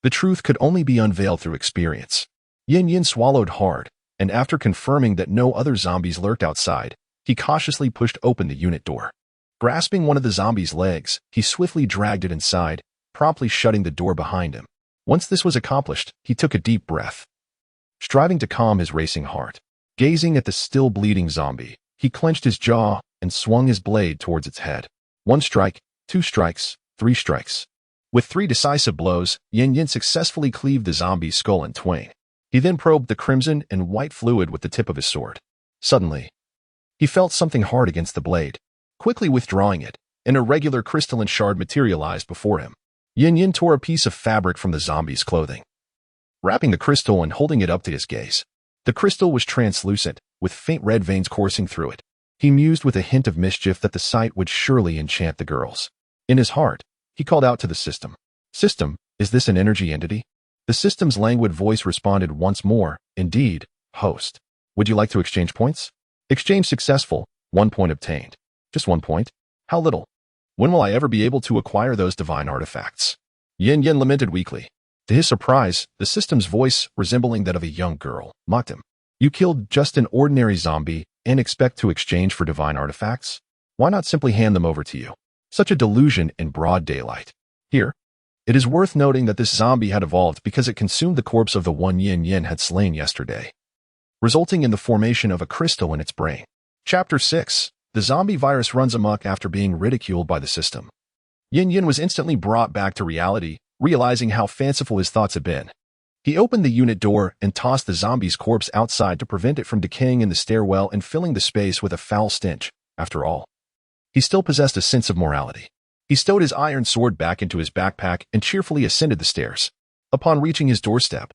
The truth could only be unveiled through experience. Yin swallowed hard, and after confirming that no other zombies lurked outside, he cautiously pushed open the unit door. Grasping one of the zombie's legs, he swiftly dragged it inside, promptly shutting the door behind him. Once this was accomplished, he took a deep breath, striving to calm his racing heart. Gazing at the still bleeding zombie, he clenched his jaw and swung his blade towards its head. 1 strike, 2 strikes, 3 strikes. With 3 decisive blows, Yin successfully cleaved the zombie's skull in twain. He then probed the crimson and white fluid with the tip of his sword. Suddenly, he felt something hard against the blade. Quickly withdrawing it, an irregular crystalline shard materialized before him. Yin tore a piece of fabric from the zombie's clothing, wrapping the crystal and holding it up to his gaze. The crystal was translucent, with faint red veins coursing through it. He mused with a hint of mischief that the sight would surely enchant the girls. In his heart, he called out to the system. System, is this an energy entity? The system's languid voice responded once more. Indeed, host. Would you like to exchange points? Exchange successful. 1 point obtained. Just 1 point? How little? When will I ever be able to acquire those divine artifacts? Yin lamented weakly. To his surprise, the system's voice, resembling that of a young girl, mocked him. You killed just an ordinary zombie and expect to exchange for divine artifacts? Why not simply hand them over to you? Such a delusion in broad daylight. Here, it is worth noting that this zombie had evolved because it consumed the corpse of the one Yin had slain yesterday, resulting in the formation of a crystal in its brain. Chapter 6. The zombie virus runs amok after being ridiculed by the system. Yin was instantly brought back to reality, realizing how fanciful his thoughts had been. He opened the unit door and tossed the zombie's corpse outside to prevent it from decaying in the stairwell and filling the space with a foul stench. After all, he still possessed a sense of morality. He stowed his iron sword back into his backpack and cheerfully ascended the stairs. Upon reaching his doorstep,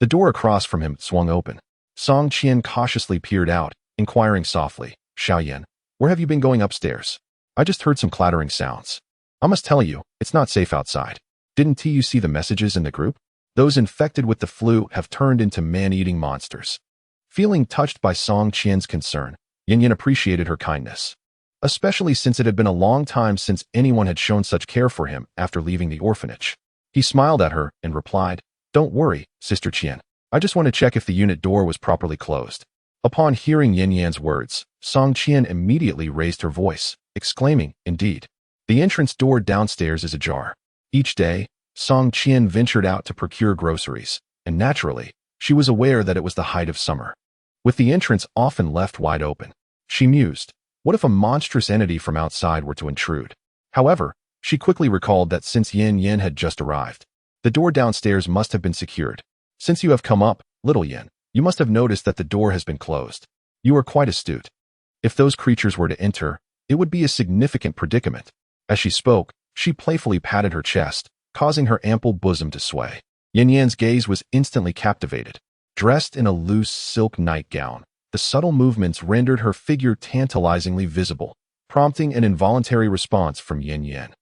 the door across from him swung open. Song Qian cautiously peered out, inquiring softly, Xiaoyan, where have you been going upstairs? I just heard some clattering sounds. I must tell you, it's not safe outside. Didn't you see the messages in the group? Those infected with the flu have turned into man-eating monsters. Feeling touched by Song Qian's concern, Yin appreciated her kindness, especially since it had been a long time since anyone had shown such care for him after leaving the orphanage. He smiled at her and replied, Don't worry, Sister Qian. I just want to check if the unit door was properly closed. Upon hearing Yin Yan's words, Song Qian immediately raised her voice, exclaiming, "Indeed. The entrance door downstairs is ajar." Each day, Song Qian ventured out to procure groceries, and naturally, she was aware that it was the height of summer. With the entrance often left wide open, she mused, what if a monstrous entity from outside were to intrude? However, she quickly recalled that since Yin Yan had just arrived, the door downstairs must have been secured. Since you have come up, little Yin, you must have noticed that the door has been closed. You are quite astute. If those creatures were to enter, it would be a significant predicament. As she spoke, she playfully patted her chest, causing her ample bosom to sway. Yin Yan's gaze was instantly captivated. Dressed in a loose silk nightgown, the subtle movements rendered her figure tantalizingly visible, prompting an involuntary response from Yin Yan,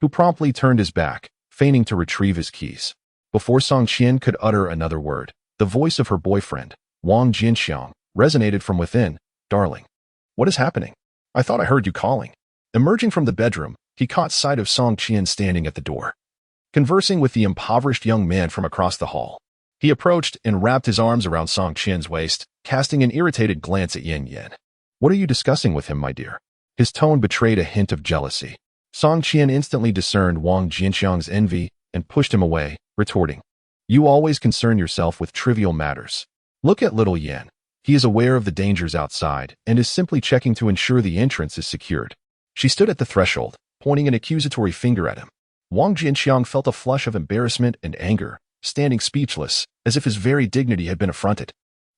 who promptly turned his back, feigning to retrieve his keys. Before Song Qian could utter another word, the voice of her boyfriend, Wang Jinxiang, resonated from within. "Darling, what is happening? I thought I heard you calling." Emerging from the bedroom, he caught sight of Song Qian standing at the door, conversing with the impoverished young man from across the hall. He approached and wrapped his arms around Song Qian's waist, casting an irritated glance at Yin Yan. "What are you discussing with him, my dear?" His tone betrayed a hint of jealousy. Song Qian instantly discerned Wang Jinxiang's envy and pushed him away, retorting, "You always concern yourself with trivial matters. Look at little Yan. He is aware of the dangers outside and is simply checking to ensure the entrance is secured." She stood at the threshold, pointing an accusatory finger at him. Wang Jinxiang felt a flush of embarrassment and anger, standing speechless, as if his very dignity had been affronted.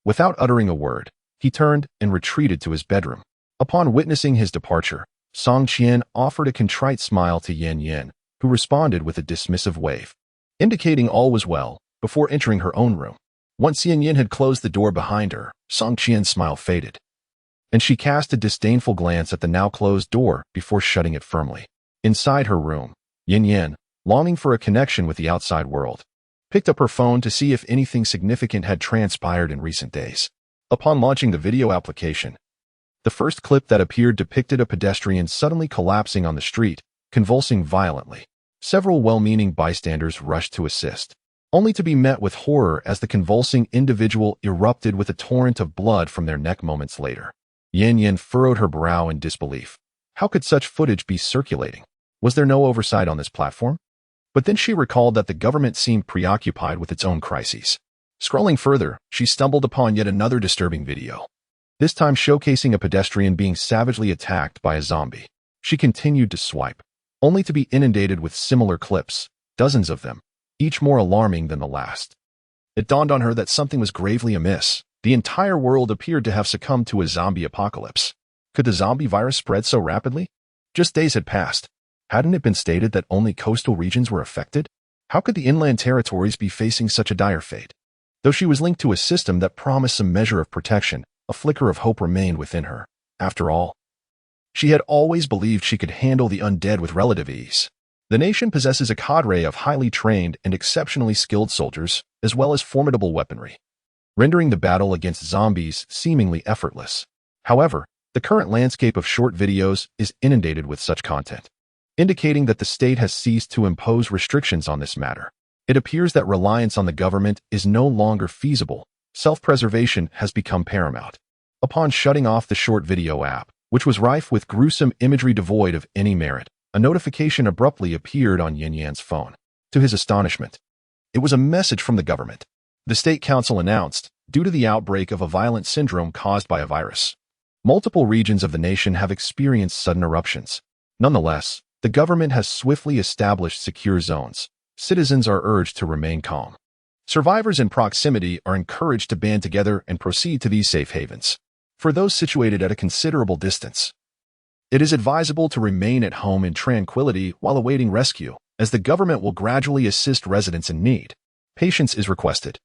Without uttering a word, he turned and retreated to his bedroom. Upon witnessing his departure, Song Qian offered a contrite smile to Yin Yan, who responded with a dismissive wave, indicating all was well, before entering her own room. Once Yin Yan had closed the door behind her, Song Qian's smile faded, and she cast a disdainful glance at the now closed door before shutting it firmly. Inside her room, Yin Yan, longing for a connection with the outside world, picked up her phone to see if anything significant had transpired in recent days. Upon launching the video application, the first clip that appeared depicted a pedestrian suddenly collapsing on the street, convulsing violently. Several well-meaning bystanders rushed to assist, only to be met with horror as the convulsing individual erupted with a torrent of blood from their neck moments later. Yin Yan furrowed her brow in disbelief. How could such footage be circulating? Was there no oversight on this platform? But then she recalled that the government seemed preoccupied with its own crises. Scrolling further, she stumbled upon yet another disturbing video, this time showcasing a pedestrian being savagely attacked by a zombie. She continued to swipe, only to be inundated with similar clips, dozens of them, each more alarming than the last. It dawned on her that something was gravely amiss. The entire world appeared to have succumbed to a zombie apocalypse. Could the zombie virus spread so rapidly? Just days had passed. Hadn't it been stated that only coastal regions were affected? How could the inland territories be facing such a dire fate? Though she was linked to a system that promised some measure of protection, a flicker of hope remained within her. After all, she had always believed she could handle the undead with relative ease. The nation possesses a cadre of highly trained and exceptionally skilled soldiers, as well as formidable weaponry, rendering the battle against zombies seemingly effortless. However, the current landscape of short videos is inundated with such content, indicating that the state has ceased to impose restrictions on this matter. It appears that reliance on the government is no longer feasible. Self-preservation has become paramount. Upon shutting off the short video app, which was rife with gruesome imagery devoid of any merit, a notification abruptly appeared on Yin Yan's phone. To his astonishment, it was a message from the government. The State Council announced, due to the outbreak of a violent syndrome caused by a virus, multiple regions of the nation have experienced sudden eruptions. Nonetheless, the government has swiftly established secure zones. Citizens are urged to remain calm. Survivors in proximity are encouraged to band together and proceed to these safe havens. For those situated at a considerable distance, it is advisable to remain at home in tranquility while awaiting rescue, as the government will gradually assist residents in need. Patience is requested.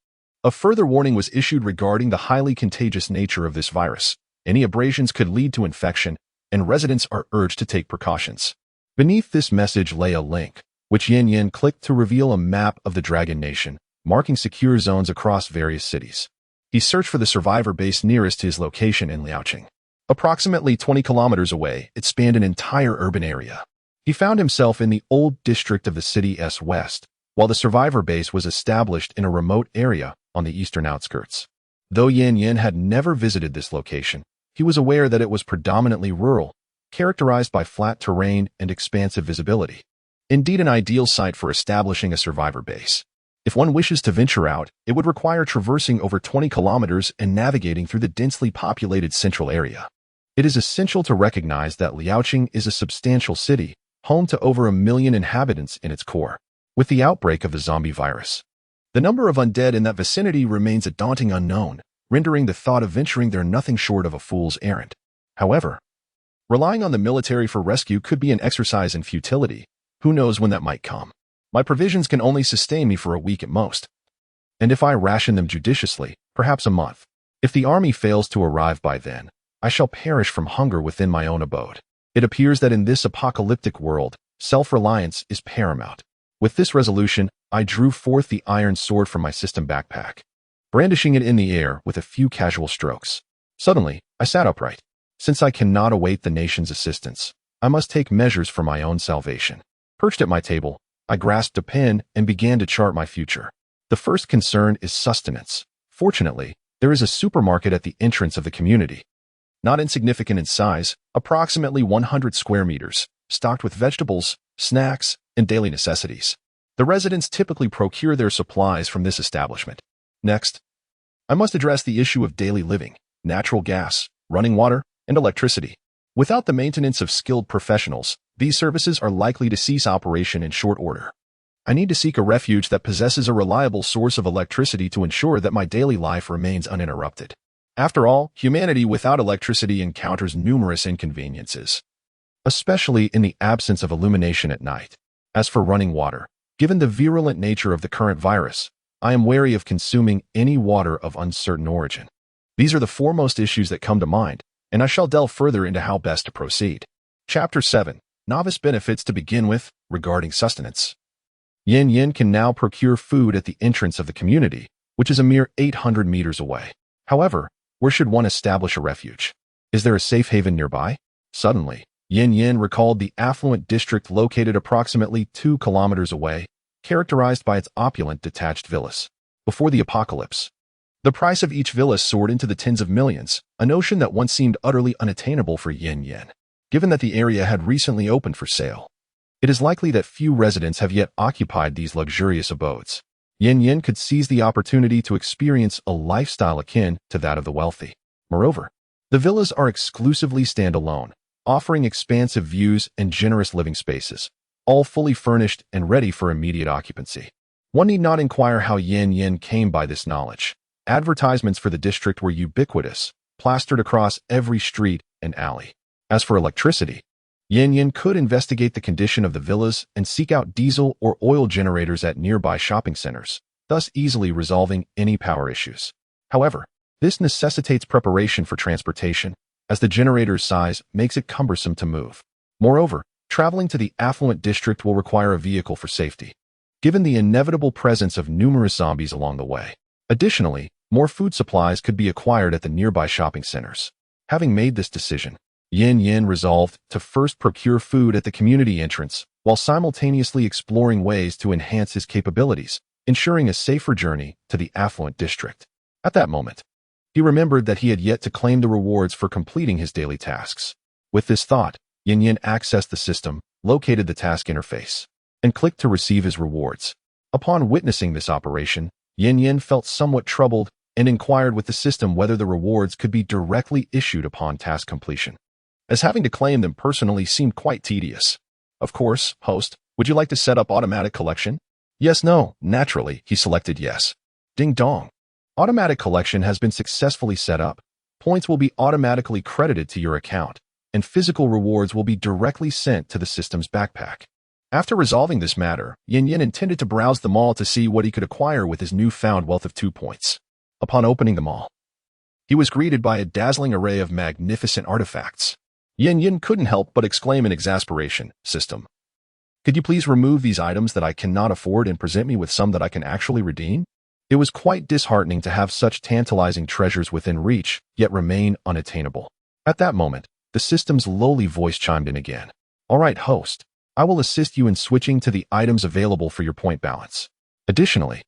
A further warning was issued regarding the highly contagious nature of this virus. Any abrasions could lead to infection, and residents are urged to take precautions. Beneath this message lay a link, which Yin Yan clicked to reveal a map of the Dragon Nation, marking secure zones across various cities. He searched for the survivor base nearest his location in Liaoqing. Approximately 20 kilometers away, it spanned an entire urban area. He found himself in the old district of the city's west, while the survivor base was established in a remote area on the eastern outskirts. Though Yin Yin had never visited this location, he was aware that it was predominantly rural, characterized by flat terrain and expansive visibility. Indeed, an ideal site for establishing a survivor base. If one wishes to venture out, it would require traversing over 20 kilometers and navigating through the densely populated central area. It is essential to recognize that Liaoqing is a substantial city, home to over 1 million inhabitants in its core. With the outbreak of the zombie virus, the number of undead in that vicinity remains a daunting unknown, rendering the thought of venturing there nothing short of a fool's errand. However, relying on the military for rescue could be an exercise in futility. Who knows when that might come? My provisions can only sustain me for a week at most. And if I ration them judiciously, perhaps a month. If the army fails to arrive by then, I shall perish from hunger within my own abode. It appears that in this apocalyptic world, self-reliance is paramount. With this resolution, I drew forth the iron sword from my system backpack, brandishing it in the air with a few casual strokes. Suddenly, I sat upright. Since I cannot await the nation's assistance, I must take measures for my own salvation. Perched at my table, I grasped a pen and began to chart my future. The first concern is sustenance. Fortunately, there is a supermarket at the entrance of the community. Not insignificant in size, approximately 100 square meters, stocked with vegetables, snacks, and daily necessities. The residents typically procure their supplies from this establishment. Next, I must address the issue of daily living, natural gas, running water, and electricity. Without the maintenance of skilled professionals, these services are likely to cease operation in short order. I need to seek a refuge that possesses a reliable source of electricity to ensure that my daily life remains uninterrupted. After all, humanity without electricity encounters numerous inconveniences, especially in the absence of illumination at night. As for running water, given the virulent nature of the current virus, I am wary of consuming any water of uncertain origin. These are the foremost issues that come to mind, and I shall delve further into how best to proceed. Chapter 7. Novice benefits to begin with, regarding sustenance. Yin Yin can now procure food at the entrance of the community, which is a mere 800 meters away. However, where should one establish a refuge? Is there a safe haven nearby? Suddenly, Yin Yin recalled the affluent district located approximately 2 kilometers away, characterized by its opulent detached villas. Before the apocalypse, the price of each villa soared into the tens of millions, a notion that once seemed utterly unattainable for Yin Yin. Given that the area had recently opened for sale, it is likely that few residents have yet occupied these luxurious abodes. Yin Yin could seize the opportunity to experience a lifestyle akin to that of the wealthy. Moreover, the villas are exclusively standalone, offering expansive views and generous living spaces, all fully furnished and ready for immediate occupancy. One need not inquire how Yin Yin came by this knowledge. Advertisements for the district were ubiquitous, plastered across every street and alley. As for electricity, Yin Yin could investigate the condition of the villas and seek out diesel or oil generators at nearby shopping centers, thus easily resolving any power issues. However, this necessitates preparation for transportation, as the generator's size makes it cumbersome to move. Moreover, traveling to the affluent district will require a vehicle for safety, given the inevitable presence of numerous zombies along the way. Additionally, more food supplies could be acquired at the nearby shopping centers. Having made this decision, Yin Yin resolved to first procure food at the community entrance, while simultaneously exploring ways to enhance his capabilities, ensuring a safer journey to the affluent district. At that moment, he remembered that he had yet to claim the rewards for completing his daily tasks. With this thought, Yin Yin accessed the system, located the task interface, and clicked to receive his rewards. Upon witnessing this operation, Yin Yin felt somewhat troubled and inquired with the system whether the rewards could be directly issued upon task completion, as having to claim them personally seemed quite tedious. Of course, host, would you like to set up automatic collection? Yes, no, naturally, he selected yes. Ding dong. Automatic collection has been successfully set up. Points will be automatically credited to your account, and physical rewards will be directly sent to the system's backpack. After resolving this matter, Yin Yin intended to browse the mall to see what he could acquire with his newfound wealth of 2 points. Upon opening the mall, he was greeted by a dazzling array of magnificent artifacts. Yin Yin couldn't help but exclaim in exasperation, "System, could you please remove these items that I cannot afford and present me with some that I can actually redeem?" It was quite disheartening to have such tantalizing treasures within reach, yet remain unattainable. At that moment, the system's lowly voice chimed in again. "All right, host, I will assist you in switching to the items available for your point balance. Additionally,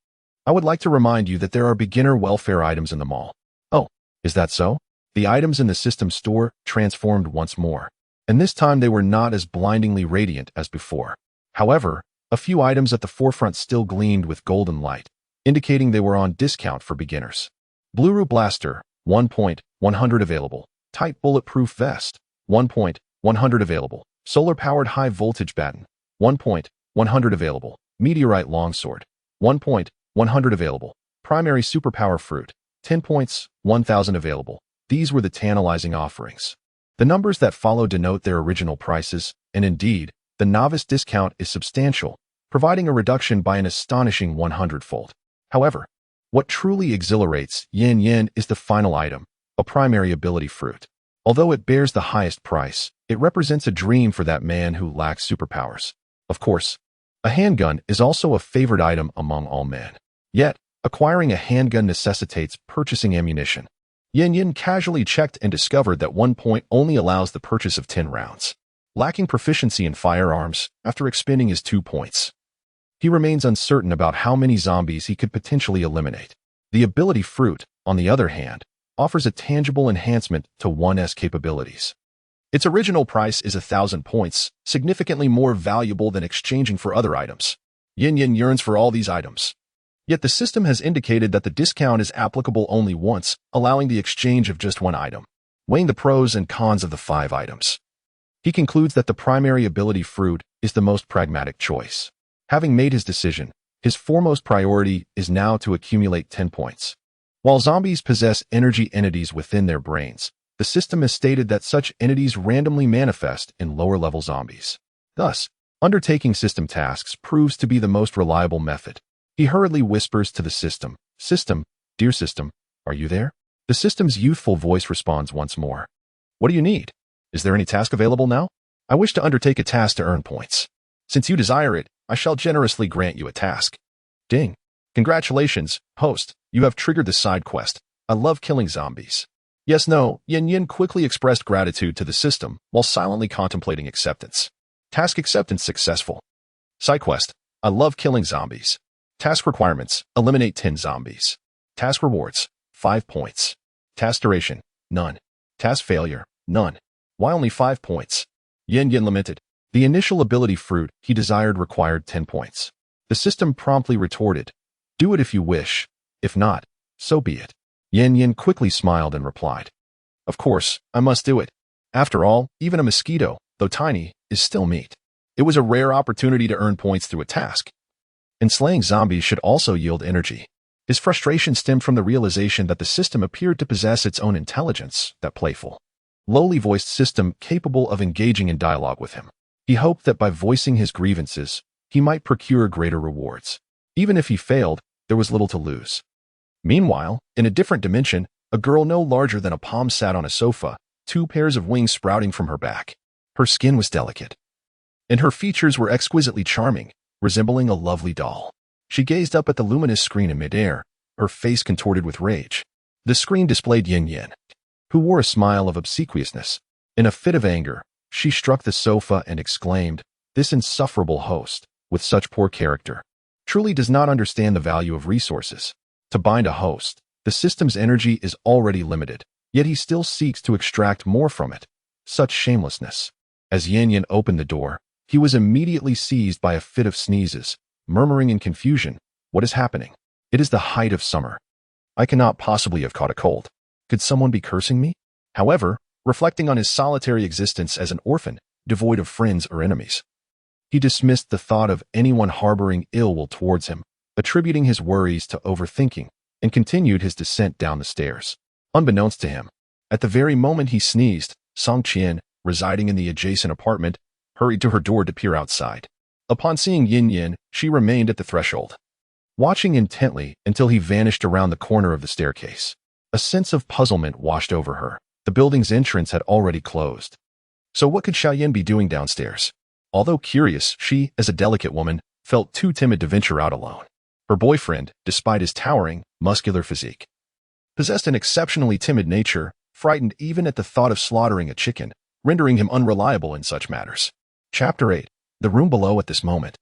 I would like to remind you that there are beginner welfare items in the mall. Oh, is that so? The items in the system store transformed once more, and this time they were not as blindingly radiant as before. However, a few items at the forefront still gleamed with golden light, indicating they were on discount for beginners. Blue Blaster, 1.100 available. Tight Bulletproof Vest, 1.100 available. Solar-powered high-voltage baton, 1.100 available. Meteorite Longsword, 1.100 available. Primary Superpower Fruit, 10 points, 1,000 available. These were the tantalizing offerings. The numbers that follow denote their original prices, and indeed, the novice discount is substantial, providing a reduction by an astonishing 100-fold. However, what truly exhilarates Yin Yin is the final item, a primary ability fruit. Although it bears the highest price, it represents a dream for that man who lacks superpowers. Of course, a handgun is also a favored item among all men. Yet, acquiring a handgun necessitates purchasing ammunition. Yin Yin casually checked and discovered that one point only allows the purchase of 10 rounds. Lacking proficiency in firearms, after expending his 2 points, he remains uncertain about how many zombies he could potentially eliminate. The ability fruit, on the other hand, offers a tangible enhancement to one's capabilities. Its original price is 1,000 points, significantly more valuable than exchanging for other items. Yin Yin yearns for all these items. Yet the system has indicated that the discount is applicable only once, allowing the exchange of just one item. Weighing the pros and cons of the 5 items, he concludes that the primary ability fruit is the most pragmatic choice. Having made his decision, his foremost priority is now to accumulate 10 points. While zombies possess energy entities within their brains, the system has stated that such entities randomly manifest in lower-level zombies. Thus, undertaking system tasks proves to be the most reliable method. He hurriedly whispers to the system, "System, dear system, are you there?" The system's youthful voice responds once more. "What do you need? Is there any task available now? I wish to undertake a task to earn points. Since you desire it, I shall generously grant you a task." Ding. "Congratulations, host. You have triggered the side quest. I love killing zombies." Yes, no, Yin Yin quickly expressed gratitude to the system while silently contemplating acceptance. Task acceptance successful. Side quest. I love killing zombies. Task requirements. Eliminate 10 zombies. Task rewards. 5 points. Task duration. None. Task failure. None. Why only 5 points? Yin Yin lamented. The initial ability fruit he desired required 10 points. The system promptly retorted, "Do it if you wish. If not, so be it." Yin Yin quickly smiled and replied, "Of course, I must do it. After all, even a mosquito, though tiny, is still meat." It was a rare opportunity to earn points through a task. And slaying zombies should also yield energy. His frustration stemmed from the realization that the system appeared to possess its own intelligence, that playful, lowly-voiced system capable of engaging in dialogue with him. He hoped that by voicing his grievances, he might procure greater rewards. Even if he failed, there was little to lose. Meanwhile, in a different dimension, a girl no larger than a palm sat on a sofa, 2 pairs of wings sprouting from her back. Her skin was delicate, and her features were exquisitely charming, resembling a lovely doll. She gazed up at the luminous screen in midair, her face contorted with rage. The screen displayed Yin Yin, who wore a smile of obsequiousness. In a fit of anger, she struck the sofa and exclaimed, "This insufferable host, with such poor character, truly does not understand the value of resources. To bind a host, the system's energy is already limited, yet he still seeks to extract more from it. Such shamelessness." As Yin Yin opened the door, he was immediately seized by a fit of sneezes, murmuring in confusion, "What is happening? It is the height of summer. I cannot possibly have caught a cold. Could someone be cursing me?" However, reflecting on his solitary existence as an orphan, devoid of friends or enemies, he dismissed the thought of anyone harboring ill will towards him, attributing his worries to overthinking, and continued his descent down the stairs. Unbeknownst to him, at the very moment he sneezed, Song Qian, residing in the adjacent apartment, hurried to her door to peer outside. Upon seeing Yin Yin, she remained at the threshold, watching intently until he vanished around the corner of the staircase. A sense of puzzlement washed over her. The building's entrance had already closed. So what could Xiaoyan be doing downstairs? Although curious, she, as a delicate woman, felt too timid to venture out alone. Her boyfriend, despite his towering, muscular physique, possessed an exceptionally timid nature, frightened even at the thought of slaughtering a chicken, rendering him unreliable in such matters. Chapter 8. The room below. At this moment,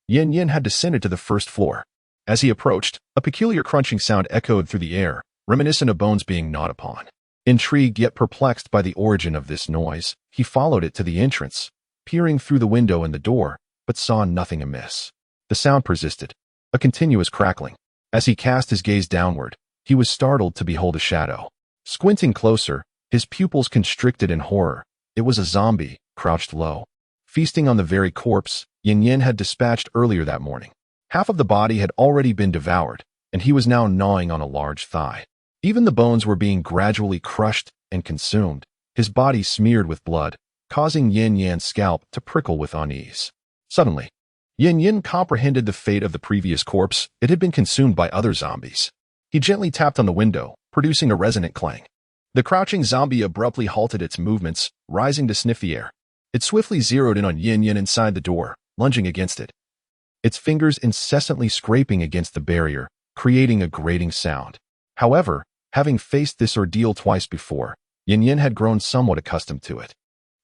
Yin Yin had descended to the first floor. As he approached, a peculiar crunching sound echoed through the air, reminiscent of bones being gnawed upon. Intrigued yet perplexed by the origin of this noise, he followed it to the entrance, peering through the window and the door, but saw nothing amiss. The sound persisted, a continuous crackling. As he cast his gaze downward, he was startled to behold a shadow. Squinting closer, his pupils constricted in horror. It was a zombie, crouched low, feasting on the very corpse Yin Yin had dispatched earlier that morning. Half of the body had already been devoured, and he was now gnawing on a large thigh. Even the bones were being gradually crushed and consumed, his body smeared with blood, causing Yin Yan's scalp to prickle with unease. Suddenly, Yin Yin comprehended the fate of the previous corpse. It had been consumed by other zombies. He gently tapped on the window, producing a resonant clang. The crouching zombie abruptly halted its movements, rising to sniff the air. It swiftly zeroed in on Yin Yin inside the door, lunging against it, its fingers incessantly scraping against the barrier, creating a grating sound. However, having faced this ordeal twice before, Yin Yin had grown somewhat accustomed to it.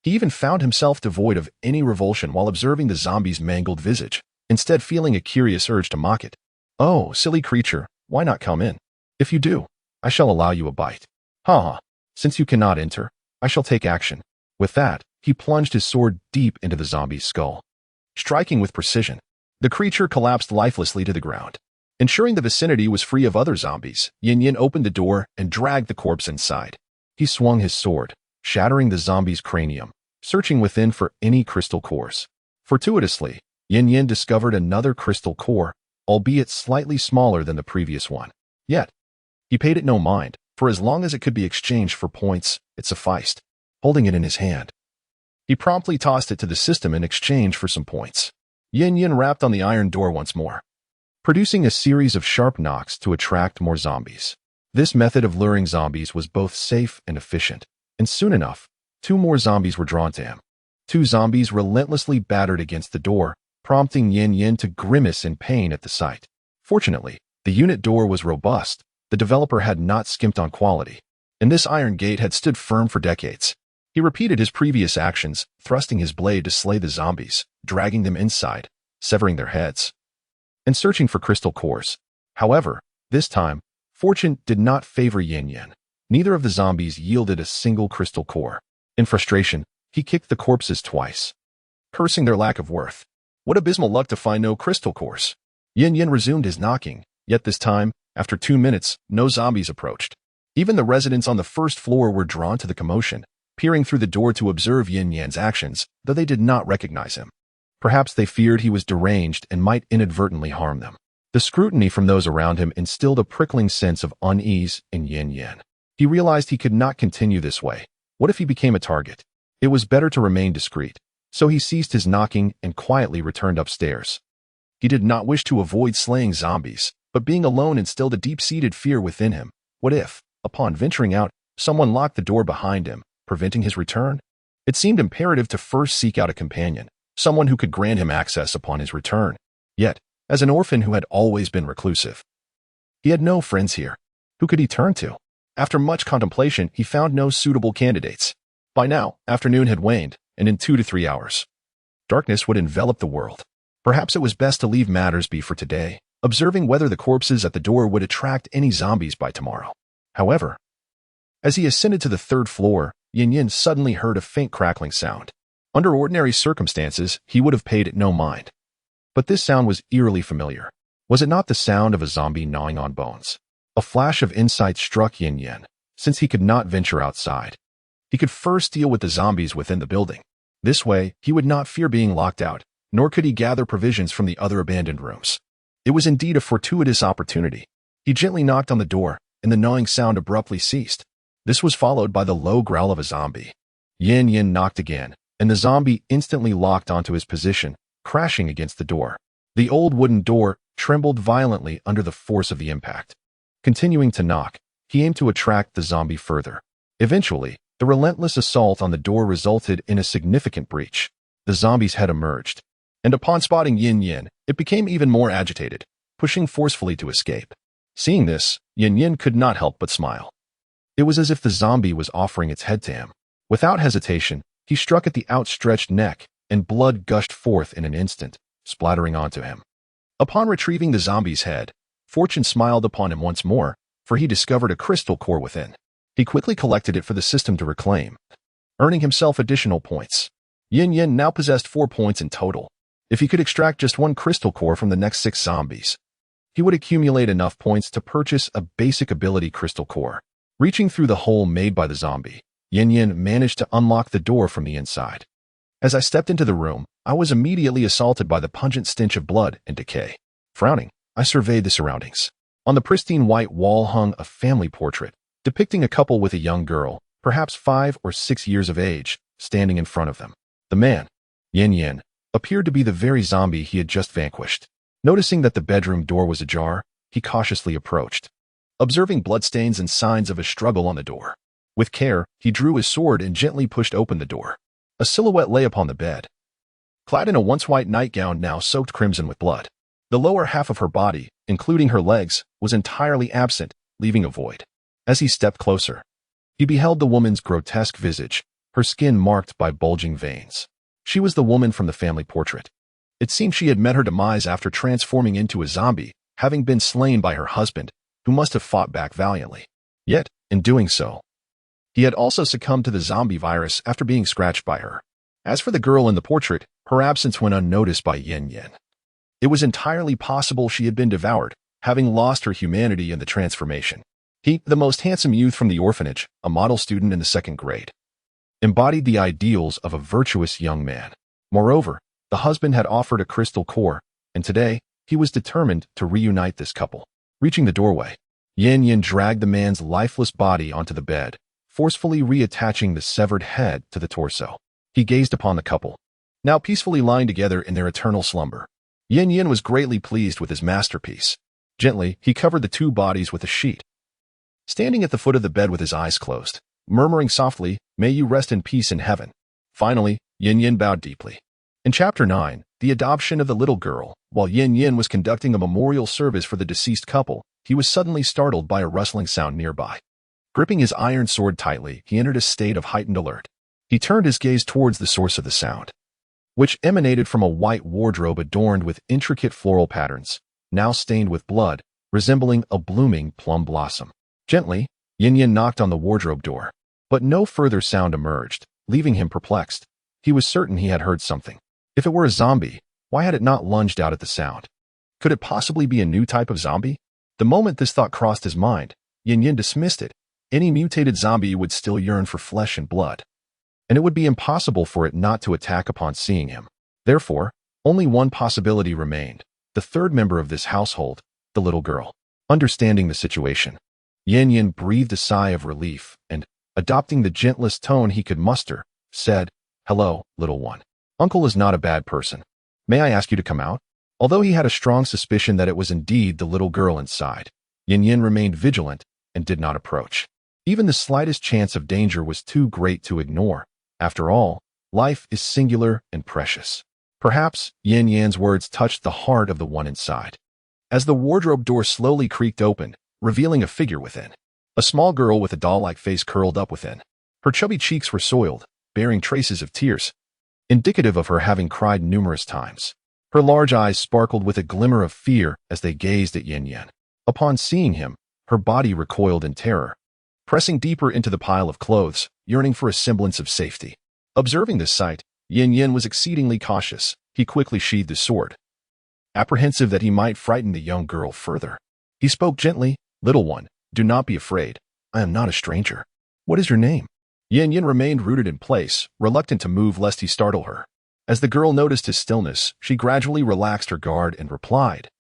He even found himself devoid of any revulsion while observing the zombie's mangled visage, instead feeling a curious urge to mock it. "Oh, silly creature, why not come in? If you do, I shall allow you a bite. Ha! Since you cannot enter, I shall take action." With that, he plunged his sword deep into the zombie's skull. Striking with precision, the creature collapsed lifelessly to the ground. Ensuring the vicinity was free of other zombies, Yin Yin opened the door and dragged the corpse inside. He swung his sword, shattering the zombie's cranium, searching within for any crystal cores. Fortuitously, Yin Yin discovered another crystal core, albeit slightly smaller than the previous one. Yet, he paid it no mind, for as long as it could be exchanged for points, it sufficed. Holding it in his hand, he promptly tossed it to the system in exchange for some points. Yin Yin rapped on the iron door once more, producing a series of sharp knocks to attract more zombies. This method of luring zombies was both safe and efficient, and soon enough, 2 more zombies were drawn to him. 2 zombies relentlessly battered against the door, prompting Yin Yin to grimace in pain at the sight. Fortunately, the unit door was robust. The developer had not skimped on quality, and this iron gate had stood firm for decades. He repeated his previous actions, thrusting his blade to slay the zombies, dragging them inside, severing their heads, and searching for crystal cores. However, this time, fortune did not favor Yin Yin. Neither of the zombies yielded a single crystal core. In frustration, he kicked the corpses twice, cursing their lack of worth. What abysmal luck to find no crystal cores. Yin Yin resumed his knocking, yet this time, after 2 minutes, no zombies approached. Even the residents on the first floor were drawn to the commotion, peering through the door to observe Yin Yan's actions, though they did not recognize him. Perhaps they feared he was deranged and might inadvertently harm them. The scrutiny from those around him instilled a prickling sense of unease in Yin Yan. He realized he could not continue this way. What if he became a target? It was better to remain discreet, so he ceased his knocking and quietly returned upstairs. He did not wish to avoid slaying zombies, but being alone instilled a deep-seated fear within him. What if, upon venturing out, someone locked the door behind him, preventing his return? It seemed imperative to first seek out a companion, someone who could grant him access upon his return. Yet, as an orphan who had always been reclusive, he had no friends here. Who could he turn to? After much contemplation, he found no suitable candidates. By now, afternoon had waned, and in 2 to 3 hours, darkness would envelop the world. Perhaps it was best to leave matters be for today, observing whether the corpses at the door would attract any zombies by tomorrow. However, as he ascended to the 3rd floor, Yin Yin suddenly heard a faint crackling sound. Under ordinary circumstances, he would have paid it no mind. But this sound was eerily familiar. Was it not the sound of a zombie gnawing on bones? A flash of insight struck Yin Yin. Since he could not venture outside, he could first deal with the zombies within the building. This way, he would not fear being locked out, nor could he gather provisions from the other abandoned rooms. It was indeed a fortuitous opportunity. He gently knocked on the door, and the gnawing sound abruptly ceased. This was followed by the low growl of a zombie. Yin Yin knocked again, and the zombie instantly locked onto his position, crashing against the door. The old wooden door trembled violently under the force of the impact. Continuing to knock, he aimed to attract the zombie further. Eventually, the relentless assault on the door resulted in a significant breach. The zombie's head emerged, and upon spotting Yin Yin, it became even more agitated, pushing forcefully to escape. Seeing this, Yin Yin could not help but smile. It was as if the zombie was offering its head to him. Without hesitation, he struck at the outstretched neck, and blood gushed forth in an instant, splattering onto him. Upon retrieving the zombie's head, fortune smiled upon him once more, for he discovered a crystal core within. He quickly collected it for the system to reclaim, earning himself additional points. Yin Yin now possessed 4 points in total. If he could extract just one crystal core from the next 6 zombies, he would accumulate enough points to purchase a basic ability crystal core. Reaching through the hole made by the zombie, Yin Yin managed to unlock the door from the inside. As I stepped into the room, I was immediately assaulted by the pungent stench of blood and decay. Frowning, I surveyed the surroundings. On the pristine white wall hung a family portrait, depicting a couple with a young girl, perhaps 5 or 6 years of age, standing in front of them. The man, Yin Yin, appeared to be the very zombie he had just vanquished. Noticing that the bedroom door was ajar, he cautiously approached. Observing bloodstains and signs of a struggle on the door. With care, he drew his sword and gently pushed open the door. A silhouette lay upon the bed, clad in a once white nightgown now soaked crimson with blood. The lower half of her body, including her legs, was entirely absent, leaving a void. As he stepped closer, he beheld the woman's grotesque visage, her skin marked by bulging veins. She was the woman from the family portrait. It seemed she had met her demise after transforming into a zombie, having been slain by her husband, who must have fought back valiantly. Yet, in doing so, he had also succumbed to the zombie virus after being scratched by her. As for the girl in the portrait, her absence went unnoticed by Yin Yin. It was entirely possible she had been devoured, having lost her humanity in the transformation. He, the most handsome youth from the orphanage, a model student in the 2nd grade, embodied the ideals of a virtuous young man. Moreover, the husband had offered a crystal core, and today, he was determined to reunite this couple. Reaching the doorway, Yin Yin dragged the man's lifeless body onto the bed, forcefully reattaching the severed head to the torso. He gazed upon the couple, now peacefully lying together in their eternal slumber. Yin Yin was greatly pleased with his masterpiece. Gently, he covered the 2 bodies with a sheet. Standing at the foot of the bed with his eyes closed, murmuring softly, "May you rest in peace in heaven." Finally, Yin Yin bowed deeply. In Chapter 9, the adoption of the little girl, while Yin Yin was conducting a memorial service for the deceased couple, he was suddenly startled by a rustling sound nearby. Gripping his iron sword tightly, he entered a state of heightened alert. He turned his gaze towards the source of the sound, which emanated from a white wardrobe adorned with intricate floral patterns, now stained with blood, resembling a blooming plum blossom. Gently, Yin Yin knocked on the wardrobe door, but no further sound emerged, leaving him perplexed. He was certain he had heard something. If it were a zombie, why had it not lunged out at the sound? Could it possibly be a new type of zombie? The moment this thought crossed his mind, Yin Yin dismissed it. Any mutated zombie would still yearn for flesh and blood, and it would be impossible for it not to attack upon seeing him. Therefore, only one possibility remained: the 3rd member of this household, the little girl. Understanding the situation, Yin Yin breathed a sigh of relief and, adopting the gentlest tone he could muster, said, "Hello, little one. Uncle is not a bad person. May I ask you to come out?" Although he had a strong suspicion that it was indeed the little girl inside, Yin Yin remained vigilant and did not approach. Even the slightest chance of danger was too great to ignore. After all, life is singular and precious. Perhaps Yin Yan's words touched the heart of the one inside. As the wardrobe door slowly creaked open, revealing a figure within, a small girl with a doll-like face curled up within. Her chubby cheeks were soiled, bearing traces of tears, indicative of her having cried numerous times. Her large eyes sparkled with a glimmer of fear as they gazed at Yin Yin. Upon seeing him, her body recoiled in terror, pressing deeper into the pile of clothes, yearning for a semblance of safety. Observing this sight, Yin Yin was exceedingly cautious. He quickly sheathed his sword, apprehensive that he might frighten the young girl further. He spoke gently, "Little one, do not be afraid. I am not a stranger. What is your name?" Yin Yin remained rooted in place, reluctant to move lest he startle her. As the girl noticed his stillness, she gradually relaxed her guard and replied,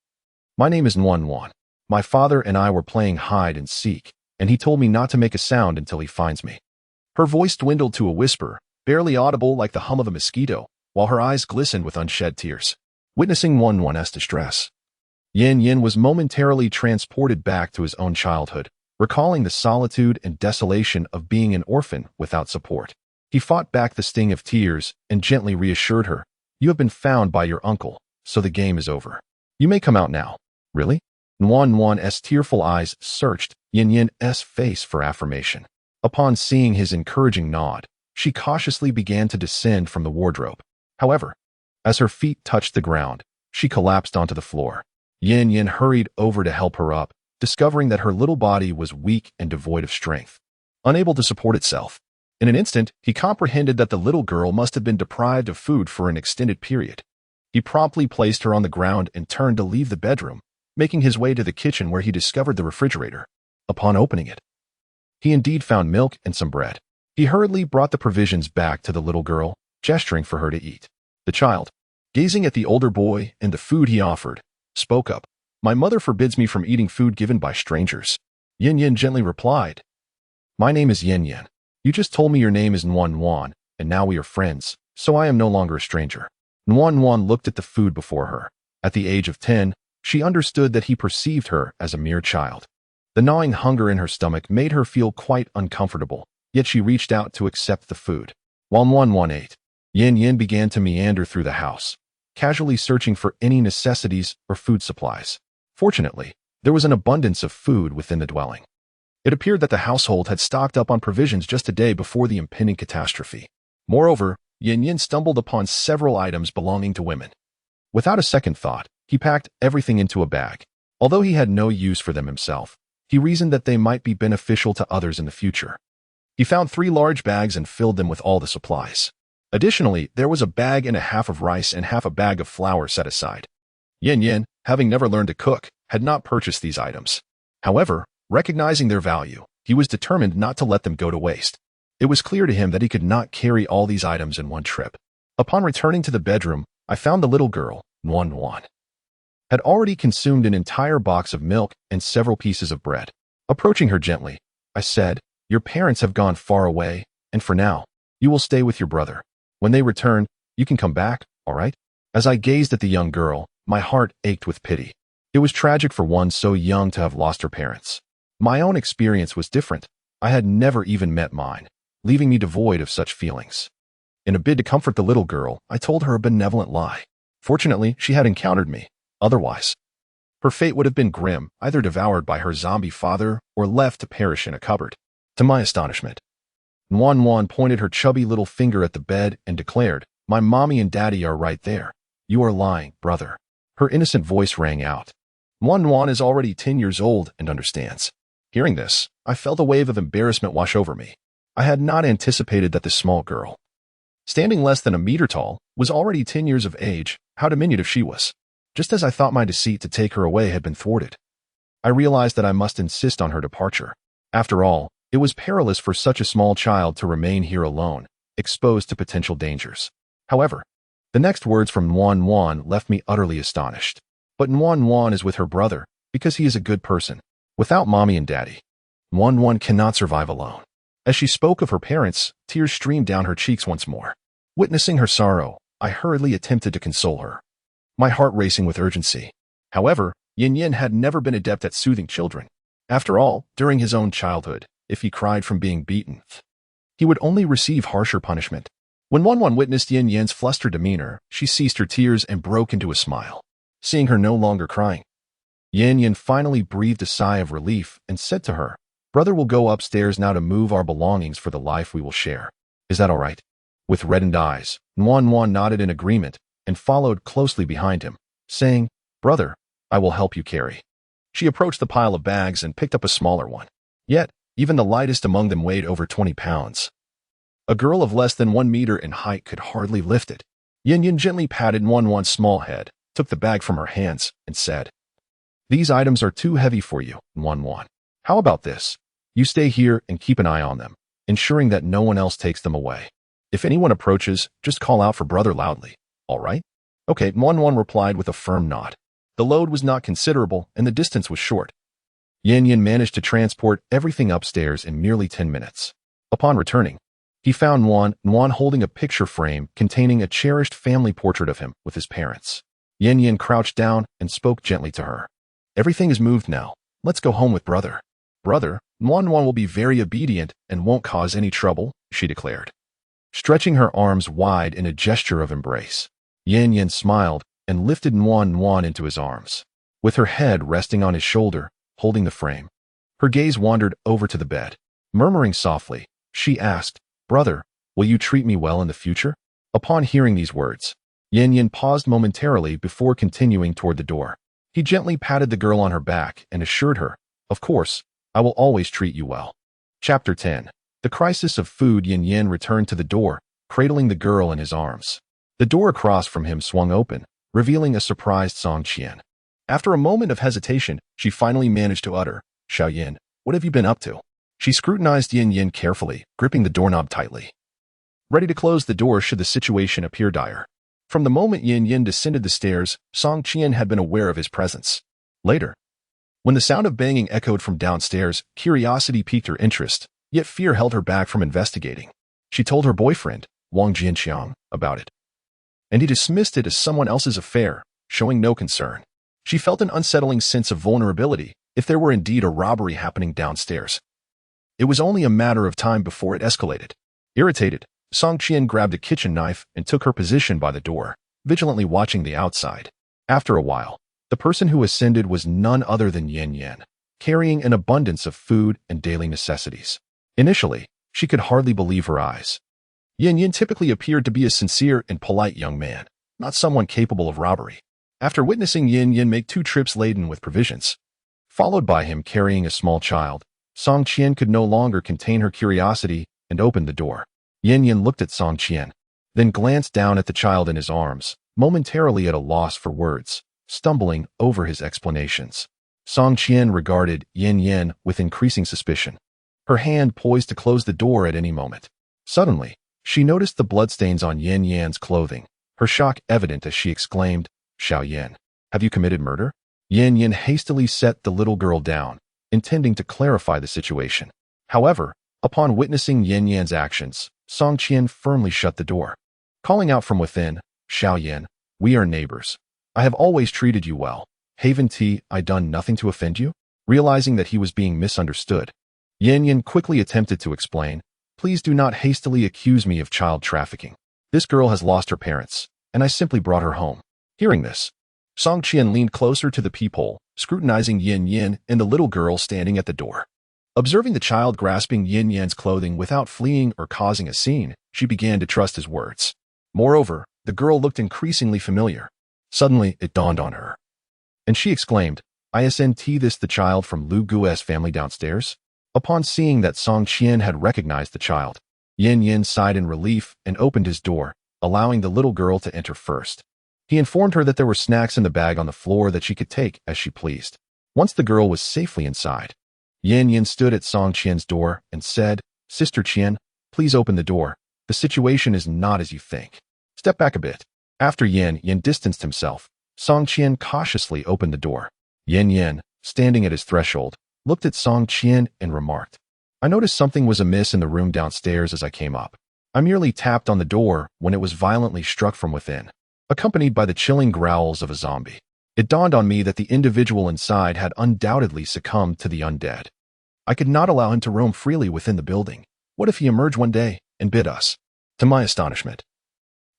"My name is Nuan Nuan. My father and I were playing hide and seek, and he told me not to make a sound until he finds me." Her voice dwindled to a whisper, barely audible like the hum of a mosquito, while her eyes glistened with unshed tears. Witnessing Nuan Nuan's distress, Yin Yin was momentarily transported back to his own childhood, recalling the solitude and desolation of being an orphan without support. He fought back the sting of tears and gently reassured her, "You have been found by your uncle, so the game is over. You may come out now." "Really?" Nuan Nuan's tearful eyes searched Yin Yin's face for affirmation. Upon seeing his encouraging nod, she cautiously began to descend from the wardrobe. However, as her feet touched the ground, she collapsed onto the floor. Yin Yin hurried over to help her up, discovering that her little body was weak and devoid of strength, unable to support itself. In an instant, he comprehended that the little girl must have been deprived of food for an extended period. He promptly placed her on the ground and turned to leave the bedroom, making his way to the kitchen where he discovered the refrigerator. Upon opening it, he indeed found milk and some bread. He hurriedly brought the provisions back to the little girl, gesturing for her to eat. The child, gazing at the older boy and the food he offered, spoke up. "My mother forbids me from eating food given by strangers." Yin Yin gently replied, "My name is Yin Yin. You just told me your name is Nuan Nuan, and now we are friends, so I am no longer a stranger." Nuan Nuan looked at the food before her. At the age of 10, she understood that he perceived her as a mere child. The gnawing hunger in her stomach made her feel quite uncomfortable, yet she reached out to accept the food. While Nuan Nuan ate, Yin Yin began to meander through the house, casually searching for any necessities or food supplies. Fortunately, there was an abundance of food within the dwelling. It appeared that the household had stocked up on provisions just a day before the impending catastrophe. Moreover, Yin Yin stumbled upon several items belonging to women. Without a second thought, he packed everything into a bag. Although he had no use for them himself, he reasoned that they might be beneficial to others in the future. He found 3 large bags and filled them with all the supplies. Additionally, there was a bag and a half of rice and half a bag of flour set aside. Yin Yin, having never learned to cook, had not purchased these items. However, recognizing their value, he was determined not to let them go to waste. It was clear to him that he could not carry all these items in one trip. Upon returning to the bedroom, I found the little girl, Nuan Nuan, had already consumed an entire box of milk and several pieces of bread. Approaching her gently, I said, "Your parents have gone far away, and for now, you will stay with your brother. When they return, you can come back, all right?" As I gazed at the young girl, my heart ached with pity. It was tragic for one so young to have lost her parents. My own experience was different. I had never even met mine, leaving me devoid of such feelings. In a bid to comfort the little girl, I told her a benevolent lie. Fortunately, she had encountered me. Otherwise, her fate would have been grim, either devoured by her zombie father or left to perish in a cupboard. To my astonishment, Nuan Nuan pointed her chubby little finger at the bed and declared, "My mommy and daddy are right there. You are lying, brother." Her innocent voice rang out. Nuan Nuan is already 10 years old and understands. Hearing this, I felt a wave of embarrassment wash over me. I had not anticipated that the small girl, standing less than a meter tall, was already 10 years of age. How diminutive she was. Just as I thought my deceit to take her away had been thwarted, I realized that I must insist on her departure. After all, it was perilous for such a small child to remain here alone, exposed to potential dangers. However, the next words from Nuan Nuan left me utterly astonished. But Nuan Nuan is with her brother, because he is a good person. Without mommy and daddy, Nuan Nuan cannot survive alone. As she spoke of her parents, tears streamed down her cheeks once more. Witnessing her sorrow, I hurriedly attempted to console her, my heart racing with urgency. However, Yin Yin had never been adept at soothing children. After all, during his own childhood, if he cried from being beaten, he would only receive harsher punishment. When Nuan Nuan witnessed Yin Yin's flustered demeanor, she ceased her tears and broke into a smile. Seeing her no longer crying, Yin Yin finally breathed a sigh of relief and said to her, "Brother will go upstairs now to move our belongings for the life we will share. Is that all right?" With reddened eyes, Nuan Nuan nodded in agreement and followed closely behind him, saying, "Brother, I will help you carry." She approached the pile of bags and picked up a smaller one. Yet, even the lightest among them weighed over 20 pounds. A girl of less than 1 meter in height could hardly lift it. Yin Yin gently patted Nuan Nuan's small head, took the bag from her hands, and said, "These items are too heavy for you, Nuan Nuan. How about this? You stay here and keep an eye on them, ensuring that no one else takes them away. If anyone approaches, just call out for brother loudly. All right?" "Okay," Nuan Nuan replied with a firm nod. The load was not considerable, and the distance was short. Yin Yin managed to transport everything upstairs in merely 10 minutes. Upon returning, he found Nuan Nuan holding a picture frame containing a cherished family portrait of him with his parents. Yin Yin crouched down and spoke gently to her. "Everything is moved now. Let's go home with brother." "Brother, Nuan Nuan will be very obedient and won't cause any trouble," she declared, stretching her arms wide in a gesture of embrace. Yin Yin smiled and lifted Nuan Nuan into his arms. With her head resting on his shoulder, holding the frame, her gaze wandered over to the bed. Murmuring softly, she asked, "Brother, will you treat me well in the future?" Upon hearing these words, Yin Yin paused momentarily before continuing toward the door. He gently patted the girl on her back and assured her, "Of course, I will always treat you well." Chapter 10. The crisis of food. Yin Yin returned to the door, cradling the girl in his arms. The door across from him swung open, revealing a surprised Song Qian. After a moment of hesitation, she finally managed to utter, "Xiao Yin, what have you been up to?" She scrutinized Yin Yin carefully, gripping the doorknob tightly, ready to close the door should the situation appear dire. From the moment Yin Yin descended the stairs, Song Qian had been aware of his presence. Later, when the sound of banging echoed from downstairs, curiosity piqued her interest, yet fear held her back from investigating. She told her boyfriend, Wang Jianqiang, about it, and he dismissed it as someone else's affair, showing no concern. She felt an unsettling sense of vulnerability if there were indeed a robbery happening downstairs. It was only a matter of time before it escalated. Irritated, Song Qian grabbed a kitchen knife and took her position by the door, vigilantly watching the outside. After a while, the person who ascended was none other than Yin Yin, carrying an abundance of food and daily necessities. Initially, she could hardly believe her eyes. Yin Yin typically appeared to be a sincere and polite young man, not someone capable of robbery. After witnessing Yin Yin make 2 trips laden with provisions, followed by him carrying a small child, Song Qian could no longer contain her curiosity and opened the door. Yin Yin looked at Song Qian, then glanced down at the child in his arms, momentarily at a loss for words, stumbling over his explanations. Song Qian regarded Yin Yin with increasing suspicion, her hand poised to close the door at any moment. Suddenly, she noticed the bloodstains on Yin Yan's clothing, her shock evident as she exclaimed, "Xiao Yin, have you committed murder?" Yin Yin hastily set the little girl down, intending to clarify the situation. However, upon witnessing Yin Yan's actions, Song Qian firmly shut the door. Calling out from within, "Xiao Yin, we are neighbors. I have always treated you well. Haven't I done nothing to offend you?" Realizing that he was being misunderstood, Yin Yin quickly attempted to explain, "Please do not hastily accuse me of child trafficking. This girl has lost her parents, and I simply brought her home." Hearing this, Song Qian leaned closer to the peephole, scrutinizing Yin Yin and the little girl standing at the door. Observing the child grasping Yin Yan's clothing without fleeing or causing a scene, she began to trust his words. Moreover, the girl looked increasingly familiar. Suddenly, it dawned on her, and she exclaimed, "Isn't this the child from Lu Guo's family downstairs?" Upon seeing that Song Qian had recognized the child, Yin Yin sighed in relief and opened his door, allowing the little girl to enter first. He informed her that there were snacks in the bag on the floor that she could take as she pleased. Once the girl was safely inside, Yin Yin stood at Song Qian's door and said, "Sister Qian, please open the door. The situation is not as you think. Step back a bit." After Yin Yin distanced himself, Song Qian cautiously opened the door. Yin Yin, standing at his threshold, looked at Song Qian and remarked, "I noticed something was amiss in the room downstairs as I came up. I merely tapped on the door when it was violently struck from within, accompanied by the chilling growls of a zombie. It dawned on me that the individual inside had undoubtedly succumbed to the undead. I could not allow him to roam freely within the building. What if he emerged one day and bit us?" To my astonishment,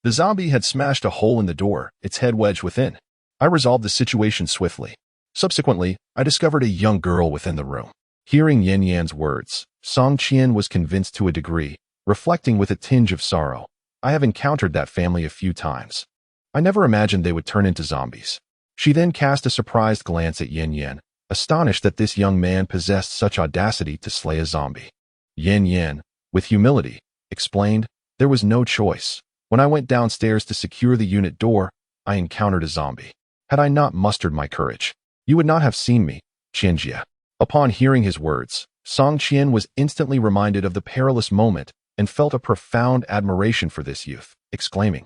the zombie had smashed a hole in the door, its head wedged within. I resolved the situation swiftly. Subsequently, I discovered a young girl within the room. Hearing Yin Yan's words, Song Qian was convinced to a degree, reflecting with a tinge of sorrow, "I have encountered that family a few times. I never imagined they would turn into zombies." She then cast a surprised glance at Yin Yin, astonished that this young man possessed such audacity to slay a zombie. Yin Yin, with humility, explained, "There was no choice. When I went downstairs to secure the unit door, I encountered a zombie. Had I not mustered my courage, you would not have seen me, Qianjia." Upon hearing his words, Song Qian was instantly reminded of the perilous moment and felt a profound admiration for this youth, exclaiming,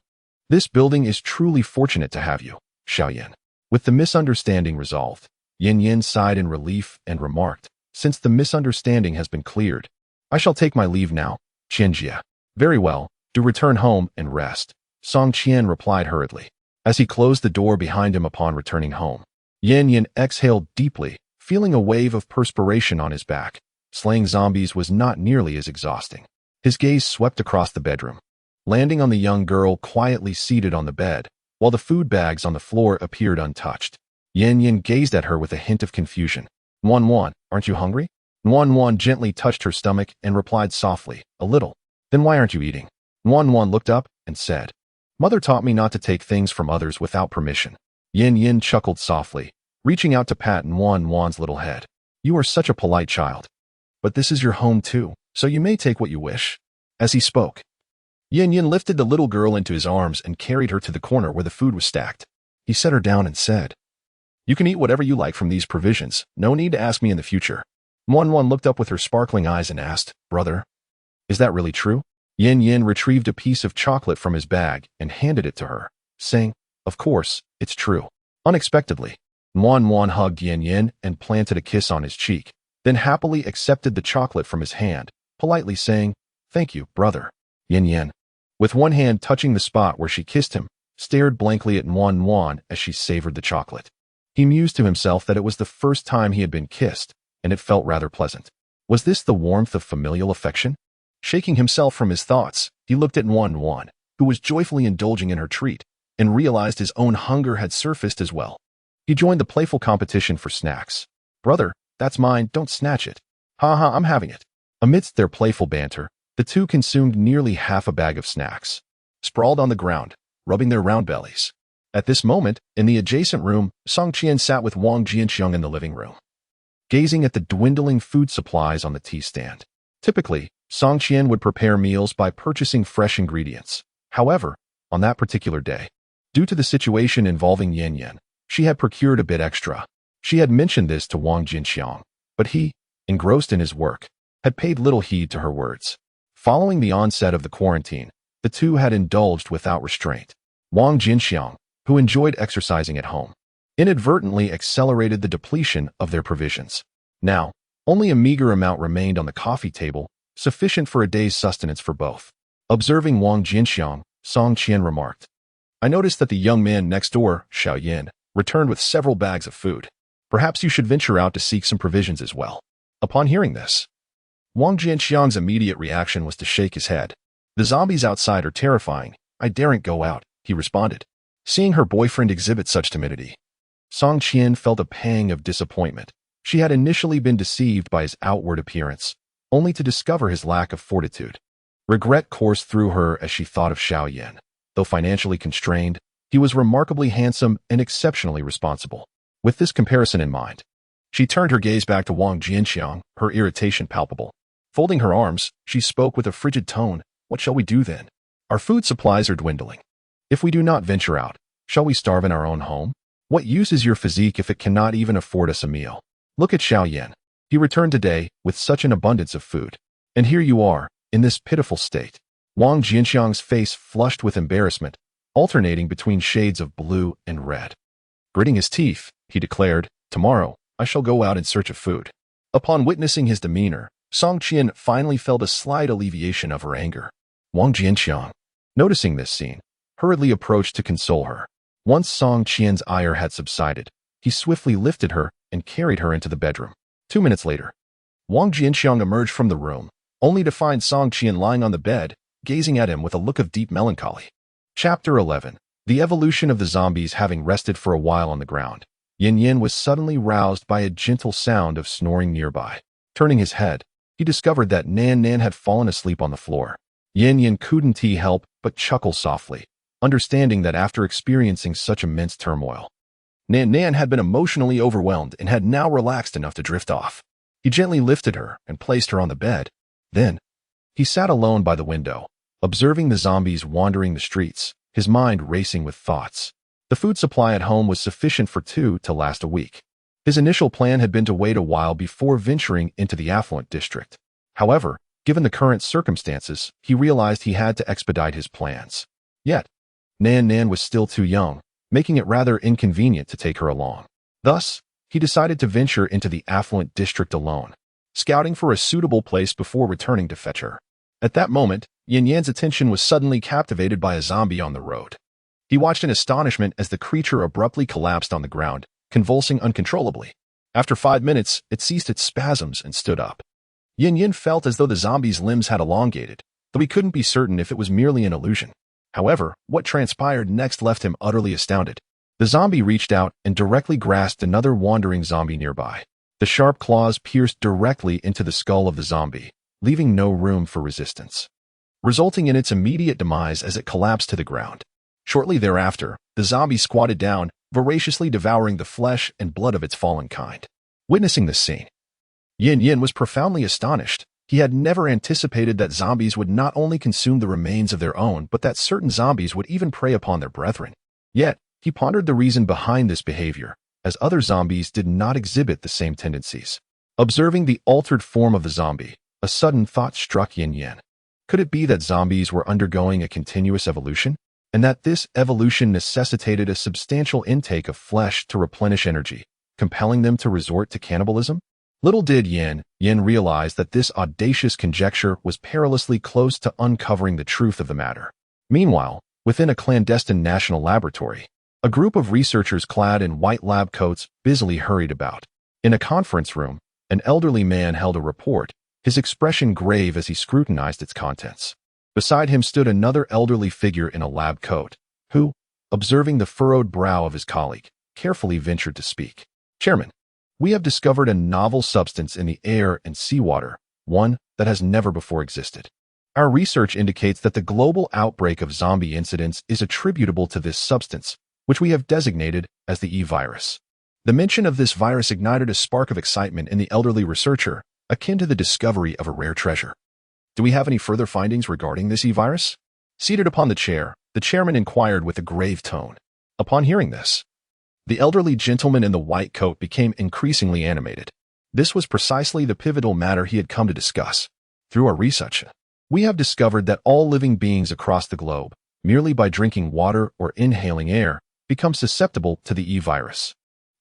"This building is truly fortunate to have you, Xiao Yin." With the misunderstanding resolved, Yin Yin sighed in relief and remarked, "Since the misunderstanding has been cleared, I shall take my leave now, Qianjia." "Very well, do return home and rest," Song Qian replied hurriedly. As he closed the door behind him upon returning home, Yin Yin exhaled deeply, feeling a wave of perspiration on his back. Slaying zombies was not nearly as exhausting. His gaze swept across the bedroom, landing on the young girl quietly seated on the bed, while the food bags on the floor appeared untouched. Yin Yin gazed at her with a hint of confusion. "Wan, aren't you hungry?" Wan gently touched her stomach and replied softly, "A little." "Then why aren't you eating?" Wan looked up and said, "Mother taught me not to take things from others without permission." Yin Yin chuckled softly, reaching out to pat Wan's little head. You are such a polite child. But this is your home too, so you may take what you wish. As he spoke, Yin lifted the little girl into his arms and carried her to the corner where the food was stacked. He set her down and said, "You can eat whatever you like from these provisions. No need to ask me in the future." Wan looked up with her sparkling eyes and asked, "Brother, is that really true?" Yin retrieved a piece of chocolate from his bag and handed it to her, saying, "Of course, it's true." Unexpectedly, Wan hugged Yin and planted a kiss on his cheek, then happily accepted the chocolate from his hand, politely saying, "Thank you, brother." Yin, with one hand touching the spot where she kissed him, stared blankly at Wan as she savored the chocolate. He mused to himself that it was the first time he had been kissed, and it felt rather pleasant. Was this the warmth of familial affection? Shaking himself from his thoughts, he looked at Wan, who was joyfully indulging in her treat, and realized his own hunger had surfaced as well. He joined the playful competition for snacks. "Brother, that's mine, don't snatch it." "Ha, I'm having it." Amidst their playful banter, the two consumed nearly half a bag of snacks, sprawled on the ground, rubbing their round bellies. At this moment, in the adjacent room, Song Qian sat with Wang Jianxiang in the living room, gazing at the dwindling food supplies on the tea stand. Typically, Song Qian would prepare meals by purchasing fresh ingredients. However, on that particular day, due to the situation involving Yin, she had procured a bit extra. She had mentioned this to Wang Jianxiang, but he, engrossed in his work, had paid little heed to her words. Following the onset of the quarantine, the two had indulged without restraint. Wang Jianxiang, who enjoyed exercising at home, inadvertently accelerated the depletion of their provisions. Now, only a meager amount remained on the coffee table, sufficient for a day's sustenance for both. Observing Wang Jianxiang, Song Qian remarked, "I noticed that the young man next door, Xiao Yin, returned with several bags of food. Perhaps you should venture out to seek some provisions as well." Upon hearing this, Wang Jianxiang's immediate reaction was to shake his head. "The zombies outside are terrifying. I daren't go out," he responded. Seeing her boyfriend exhibit such timidity, Song Qian felt a pang of disappointment. She had initially been deceived by his outward appearance, only to discover his lack of fortitude. Regret coursed through her as she thought of Xiao Yin. Though financially constrained, he was remarkably handsome and exceptionally responsible. With this comparison in mind, she turned her gaze back to Wang Jianxiang, her irritation palpable. Folding her arms, she spoke with a frigid tone, "What shall we do then? Our food supplies are dwindling. If we do not venture out, shall we starve in our own home? What use is your physique if it cannot even afford us a meal? Look at Xiao Yin. He returned today with such an abundance of food. And here you are, in this pitiful state." Wang Jianxiang's face flushed with embarrassment, alternating between shades of blue and red. Gritting his teeth, he declared, "Tomorrow, I shall go out in search of food." Upon witnessing his demeanor, Song Qian finally felt a slight alleviation of her anger. Wang Jianxiang, noticing this scene, hurriedly approached to console her. Once Song Qian's ire had subsided, he swiftly lifted her and carried her into the bedroom. 2 minutes later, Wang Jianxiang emerged from the room, only to find Song Qian lying on the bed, gazing at him with a look of deep melancholy. Chapter 11. The evolution of the zombies. Having rested for a while on the ground, Yin was suddenly roused by a gentle sound of snoring nearby. Turning his head, he discovered that Nan had fallen asleep on the floor. Yin couldn't help but chuckle softly, understanding that after experiencing such immense turmoil, Nan had been emotionally overwhelmed and had now relaxed enough to drift off. He gently lifted her and placed her on the bed. Then, he sat alone by the window, observing the zombies wandering the streets, his mind racing with thoughts. The food supply at home was sufficient for two to last a week. His initial plan had been to wait a while before venturing into the affluent district. However, given the current circumstances, he realized he had to expedite his plans. Yet, Nan was still too young, making it rather inconvenient to take her along. Thus, he decided to venture into the affluent district alone, scouting for a suitable place before returning to fetch her. At that moment, Yin's attention was suddenly captivated by a zombie on the road. He watched in astonishment as the creature abruptly collapsed on the ground, convulsing uncontrollably. After 5 minutes, it ceased its spasms and stood up. Yin felt as though the zombie's limbs had elongated, though he couldn't be certain if it was merely an illusion. However, what transpired next left him utterly astounded. The zombie reached out and directly grasped another wandering zombie nearby. The sharp claws pierced directly into the skull of the zombie, leaving no room for resistance, resulting in its immediate demise as it collapsed to the ground. Shortly thereafter, the zombie squatted down, voraciously devouring the flesh and blood of its fallen kind. Witnessing this scene, Yin was profoundly astonished. He had never anticipated that zombies would not only consume the remains of their own, but that certain zombies would even prey upon their brethren. Yet, he pondered the reason behind this behavior, as other zombies did not exhibit the same tendencies. Observing the altered form of the zombie, a sudden thought struck Yin. Could it be that zombies were undergoing a continuous evolution, and that this evolution necessitated a substantial intake of flesh to replenish energy, compelling them to resort to cannibalism? Little did Yin realize that this audacious conjecture was perilously close to uncovering the truth of the matter. Meanwhile, within a clandestine national laboratory, a group of researchers clad in white lab coats busily hurried about. In a conference room, an elderly man held a report, his expression grave as he scrutinized its contents. Beside him stood another elderly figure in a lab coat, who, observing the furrowed brow of his colleague, carefully ventured to speak. "Chairman, we have discovered a novel substance in the air and seawater, one that has never before existed. Our research indicates that the global outbreak of zombie incidents is attributable to this substance, which we have designated as the E-virus." The mention of this virus ignited a spark of excitement in the elderly researcher, akin to the discovery of a rare treasure. "Do we have any further findings regarding this E-virus?" Seated upon the chair, the chairman inquired with a grave tone. Upon hearing this, the elderly gentleman in the white coat became increasingly animated. This was precisely the pivotal matter he had come to discuss. "Through our research, we have discovered that all living beings across the globe, merely by drinking water or inhaling air, become susceptible to the E-virus.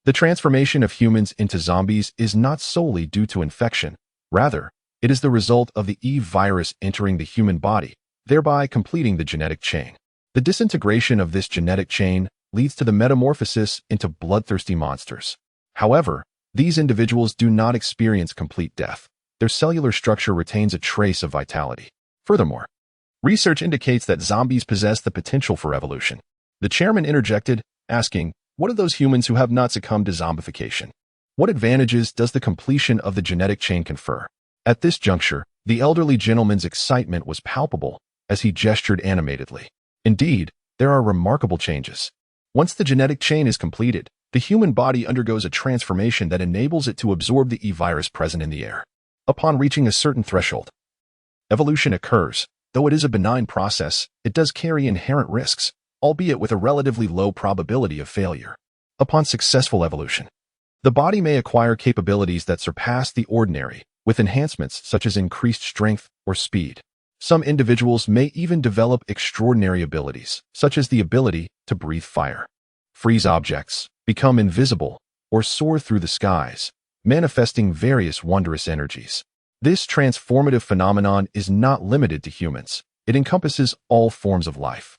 The transformation of humans into zombies is not solely due to infection. Rather, it is the result of the E-virus entering the human body, thereby completing the genetic chain. The disintegration of this genetic chain leads to the metamorphosis into bloodthirsty monsters. However, these individuals do not experience complete death. Their cellular structure retains a trace of vitality. Furthermore, research indicates that zombies possess the potential for evolution." The chairman interjected, asking, "What of those humans who have not succumbed to zombification? What advantages does the completion of the genetic chain confer?" At this juncture, the elderly gentleman's excitement was palpable as he gestured animatedly. "Indeed, there are remarkable changes. Once the genetic chain is completed, the human body undergoes a transformation that enables it to absorb the E-virus present in the air. Upon reaching a certain threshold, evolution occurs. Though it is a benign process, it does carry inherent risks, albeit with a relatively low probability of failure. Upon successful evolution, the body may acquire capabilities that surpass the ordinary, with enhancements such as increased strength or speed. Some individuals may even develop extraordinary abilities, such as the ability to breathe fire, freeze objects, become invisible, or soar through the skies, manifesting various wondrous energies. This transformative phenomenon is not limited to humans. It encompasses all forms of life,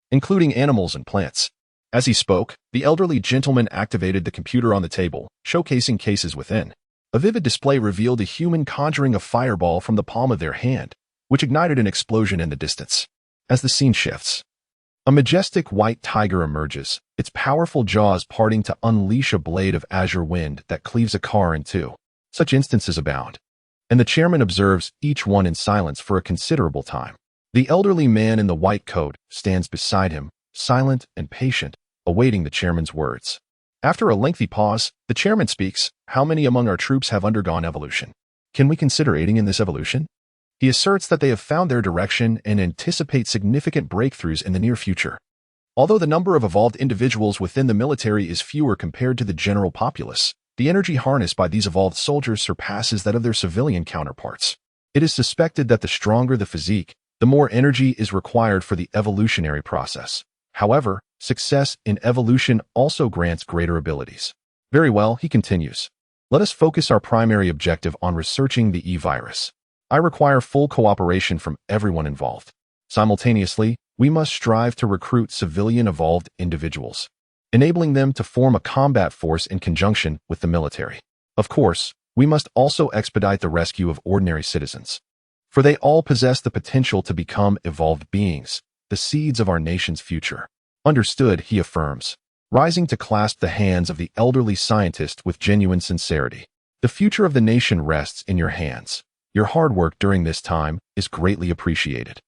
including animals and plants. As he spoke, the elderly gentleman activated the computer on the table, showcasing cases within. A vivid display revealed a human conjuring a fireball from the palm of their hand, which ignited an explosion in the distance. As the scene shifts, a majestic white tiger emerges, its powerful jaws parting to unleash a blade of azure wind that cleaves a car in two. Such instances abound, and the chairman observes each one in silence for a considerable time. The elderly man in the white coat stands beside him, silent and patient, awaiting the chairman's words. After a lengthy pause, the chairman speaks. "How many among our troops have undergone evolution? Can we consider aiding in this evolution?" He asserts that they have found their direction and anticipate significant breakthroughs in the near future. Although the number of evolved individuals within the military is fewer compared to the general populace, the energy harnessed by these evolved soldiers surpasses that of their civilian counterparts. It is suspected that the stronger the physique, the more energy is required for the evolutionary process. However, success in evolution also grants greater abilities. "Very well," he continues. "Let us focus our primary objective on researching the E-virus. I require full cooperation from everyone involved. Simultaneously, we must strive to recruit civilian evolved individuals, enabling them to form a combat force in conjunction with the military. Of course, we must also expedite the rescue of ordinary citizens, for they all possess the potential to become evolved beings, the seeds of our nation's future." "Understood," he affirms, rising to clasp the hands of the elderly scientist with genuine sincerity. "The future of the nation rests in your hands. Your hard work during this time is greatly appreciated."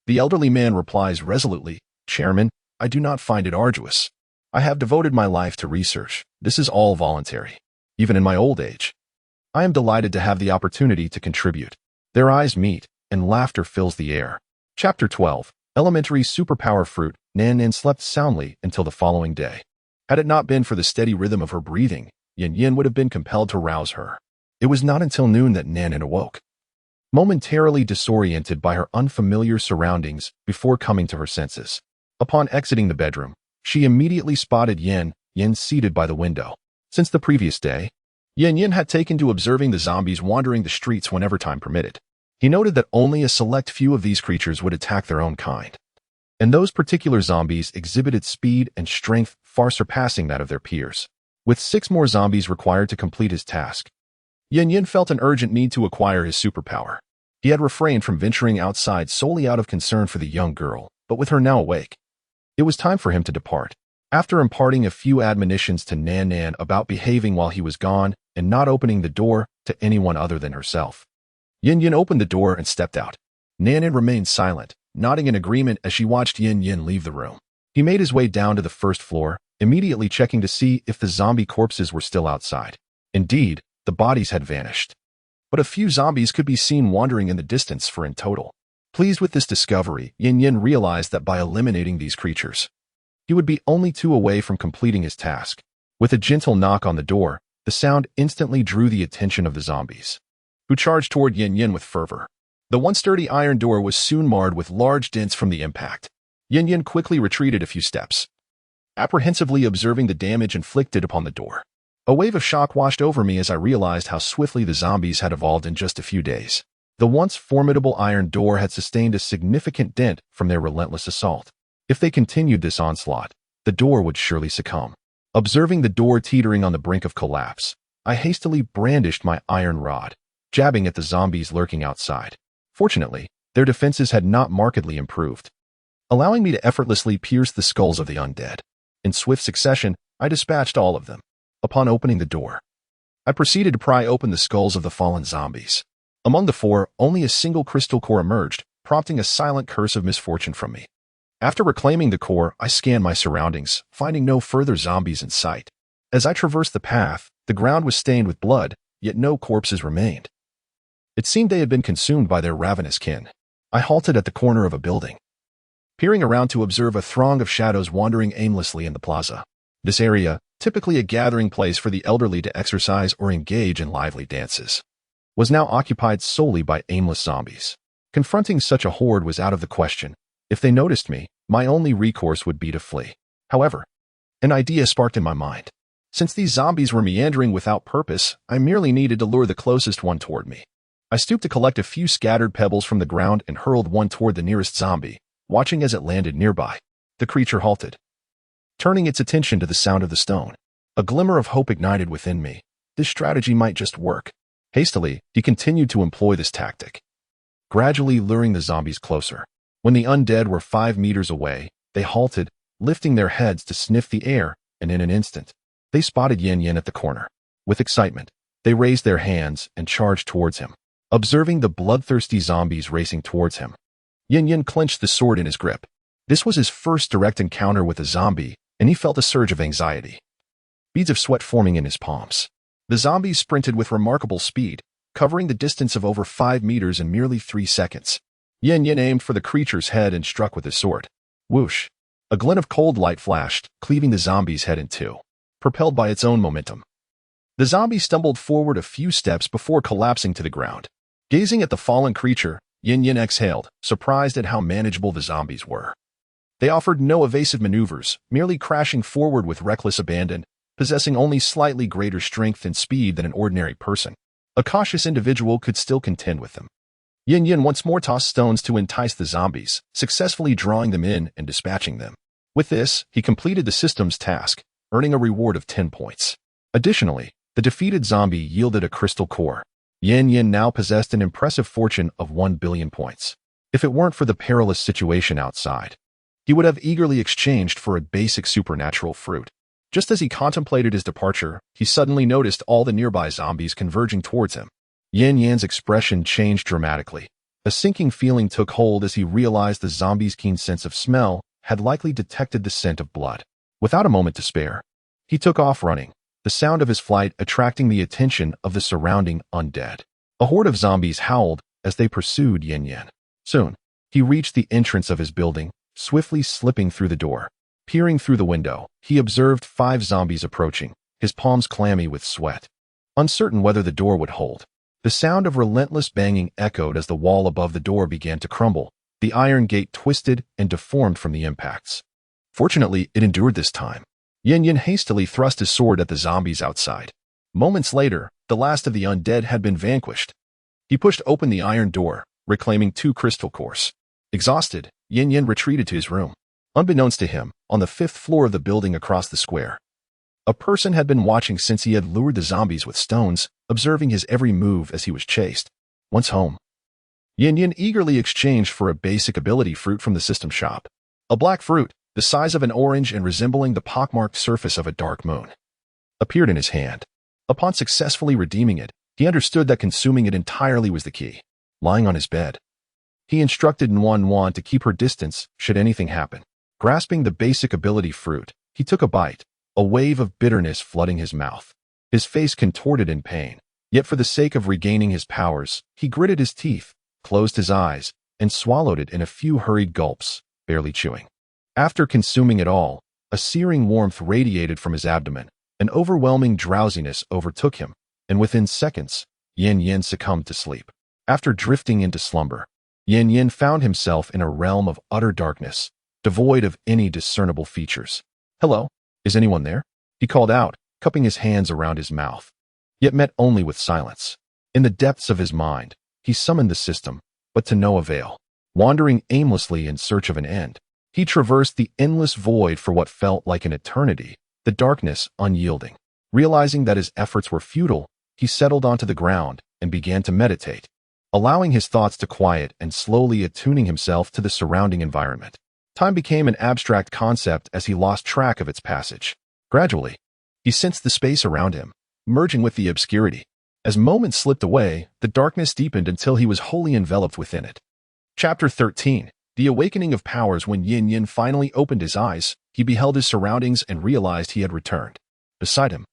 The elderly man replies resolutely, "Chairman, I do not find it arduous. I have devoted my life to research. This is all voluntary. Even in my old age, I am delighted to have the opportunity to contribute. Their eyes meet, and laughter fills the air. Chapter 12. Elementary Superpower Fruit. Nan Nan slept soundly until the following day. Had it not been for the steady rhythm of her breathing, Yin Yin would have been compelled to rouse her. It was not until noon that Nan Nan awoke, momentarily disoriented by her unfamiliar surroundings before coming to her senses. Upon exiting the bedroom, she immediately spotted Yin Yin seated by the window. Since the previous day, Yin Yin had taken to observing the zombies wandering the streets whenever time permitted. He noted that only a select few of these creatures would attack their own kind, and those particular zombies exhibited speed and strength far surpassing that of their peers. With 6 more zombies required to complete his task, Yin Yin felt an urgent need to acquire his superpower. He had refrained from venturing outside solely out of concern for the young girl, but with her now awake, it was time for him to depart. After imparting a few admonitions to Nan Nan about behaving while he was gone and not opening the door to anyone other than herself, Yin Yin opened the door and stepped out. Nan Nan remained silent, nodding in agreement as she watched Yin Yin leave the room. He made his way down to the first floor, immediately checking to see if the zombie corpses were still outside. Indeed, the bodies had vanished, but a few zombies could be seen wandering in the distance in total. Pleased with this discovery, Yin Yin realized that by eliminating these creatures, he would be only 2 away from completing his task. With a gentle knock on the door, the sound instantly drew the attention of the zombies, who charged toward Yin Yin with fervor. The once sturdy iron door was soon marred with large dents from the impact. Yin Yin quickly retreated a few steps, apprehensively observing the damage inflicted upon the door. A wave of shock washed over me as I realized how swiftly the zombies had evolved in just a few days. The once formidable iron door had sustained a significant dent from their relentless assault. If they continued this onslaught, the door would surely succumb. Observing the door teetering on the brink of collapse, I hastily brandished my iron rod, jabbing at the zombies lurking outside. Fortunately, their defenses had not markedly improved, allowing me to effortlessly pierce the skulls of the undead. In swift succession, I dispatched all of them. Upon opening the door, I proceeded to pry open the skulls of the fallen zombies. Among the 4, only a single crystal core emerged, prompting a silent curse of misfortune from me. After reclaiming the core, I scanned my surroundings, finding no further zombies in sight. As I traversed the path, the ground was stained with blood, yet no corpses remained. It seemed they had been consumed by their ravenous kin. I halted at the corner of a building, peering around to observe a throng of shadows wandering aimlessly in the plaza. This area, typically a gathering place for the elderly to exercise or engage in lively dances, was now occupied solely by aimless zombies. Confronting such a horde was out of the question. If they noticed me, my only recourse would be to flee. However, an idea sparked in my mind. Since these zombies were meandering without purpose, I merely needed to lure the closest one toward me. I stooped to collect a few scattered pebbles from the ground and hurled one toward the nearest zombie, watching as it landed nearby. The creature halted, turning its attention to the sound of the stone. A glimmer of hope ignited within me. This strategy might just work. Hastily, he continued to employ this tactic, gradually luring the zombies closer. When the undead were 5 meters away, they halted, lifting their heads to sniff the air, and in an instant, they spotted Yin Yin at the corner. With excitement, they raised their hands and charged towards him. Observing the bloodthirsty zombies racing towards him, Yin Yin clenched the sword in his grip. This was his first direct encounter with a zombie, and he felt a surge of anxiety, beads of sweat forming in his palms. The zombies sprinted with remarkable speed, covering the distance of over 5 meters in merely 3 seconds. Yin Yin aimed for the creature's head and struck with his sword. Whoosh! A glint of cold light flashed, cleaving the zombie's head in 2, propelled by its own momentum. The zombie stumbled forward a few steps before collapsing to the ground. Gazing at the fallen creature, Yin Yin exhaled, surprised at how manageable the zombies were. They offered no evasive maneuvers, merely crashing forward with reckless abandon, possessing only slightly greater strength and speed than an ordinary person. A cautious individual could still contend with them. Yin Yin once more tossed stones to entice the zombies, successfully drawing them in and dispatching them. With this, he completed the system's task, earning a reward of 10 points. Additionally, the defeated zombie yielded a crystal core. Yin Yin now possessed an impressive fortune of 1 billion points. If it weren't for the perilous situation outside, he would have eagerly exchanged for a basic supernatural fruit. Just as he contemplated his departure, he suddenly noticed all the nearby zombies converging towards him. Yin Yan's expression changed dramatically. A sinking feeling took hold as he realized the zombies' keen sense of smell had likely detected the scent of blood. Without a moment to spare, he took off running, the sound of his flight attracting the attention of the surrounding undead. A horde of zombies howled as they pursued Yin Yin. Soon, he reached the entrance of his building, swiftly slipping through the door. Peering through the window, he observed 5 zombies approaching, his palms clammy with sweat. Uncertain whether the door would hold, the sound of relentless banging echoed as the wall above the door began to crumble. The iron gate twisted and deformed from the impacts. Fortunately, it endured this time. Yin Yin hastily thrust his sword at the zombies outside. Moments later, the last of the undead had been vanquished. He pushed open the iron door, reclaiming 2 crystal cores. Exhausted, Yin Yin retreated to his room. Unbeknownst to him, on the 5th floor of the building across the square, a person had been watching since he had lured the zombies with stones, observing his every move as he was chased. Once home, Yin Yin eagerly exchanged for a basic ability fruit from the system shop. A black fruit, the size of an orange and resembling the pockmarked surface of a dark moon, appeared in his hand. Upon successfully redeeming it, he understood that consuming it entirely was the key. Lying on his bed, he instructed Nuan to keep her distance should anything happen. Grasping the basic ability fruit, he took a bite, a wave of bitterness flooding his mouth. His face contorted in pain, yet for the sake of regaining his powers, he gritted his teeth, closed his eyes, and swallowed it in a few hurried gulps, barely chewing. After consuming it all, a searing warmth radiated from his abdomen, an overwhelming drowsiness overtook him, and within seconds, Yin Yin succumbed to sleep. After drifting into slumber, Yin Yin found himself in a realm of utter darkness, devoid of any discernible features. "Hello, is anyone there?" he called out, cupping his hands around his mouth, yet met only with silence. In the depths of his mind, he summoned the system, but to no avail. Wandering aimlessly in search of an end, he traversed the endless void for what felt like an eternity, the darkness unyielding. Realizing that his efforts were futile, he settled onto the ground and began to meditate, allowing his thoughts to quiet and slowly attuning himself to the surrounding environment. Time became an abstract concept as he lost track of its passage. Gradually, he sensed the space around him, merging with the obscurity. As moments slipped away, the darkness deepened until he was wholly enveloped within it. Chapter 13. The Awakening of Powers. When Yin Yin finally opened his eyes, he beheld his surroundings and realized he had returned. Beside him,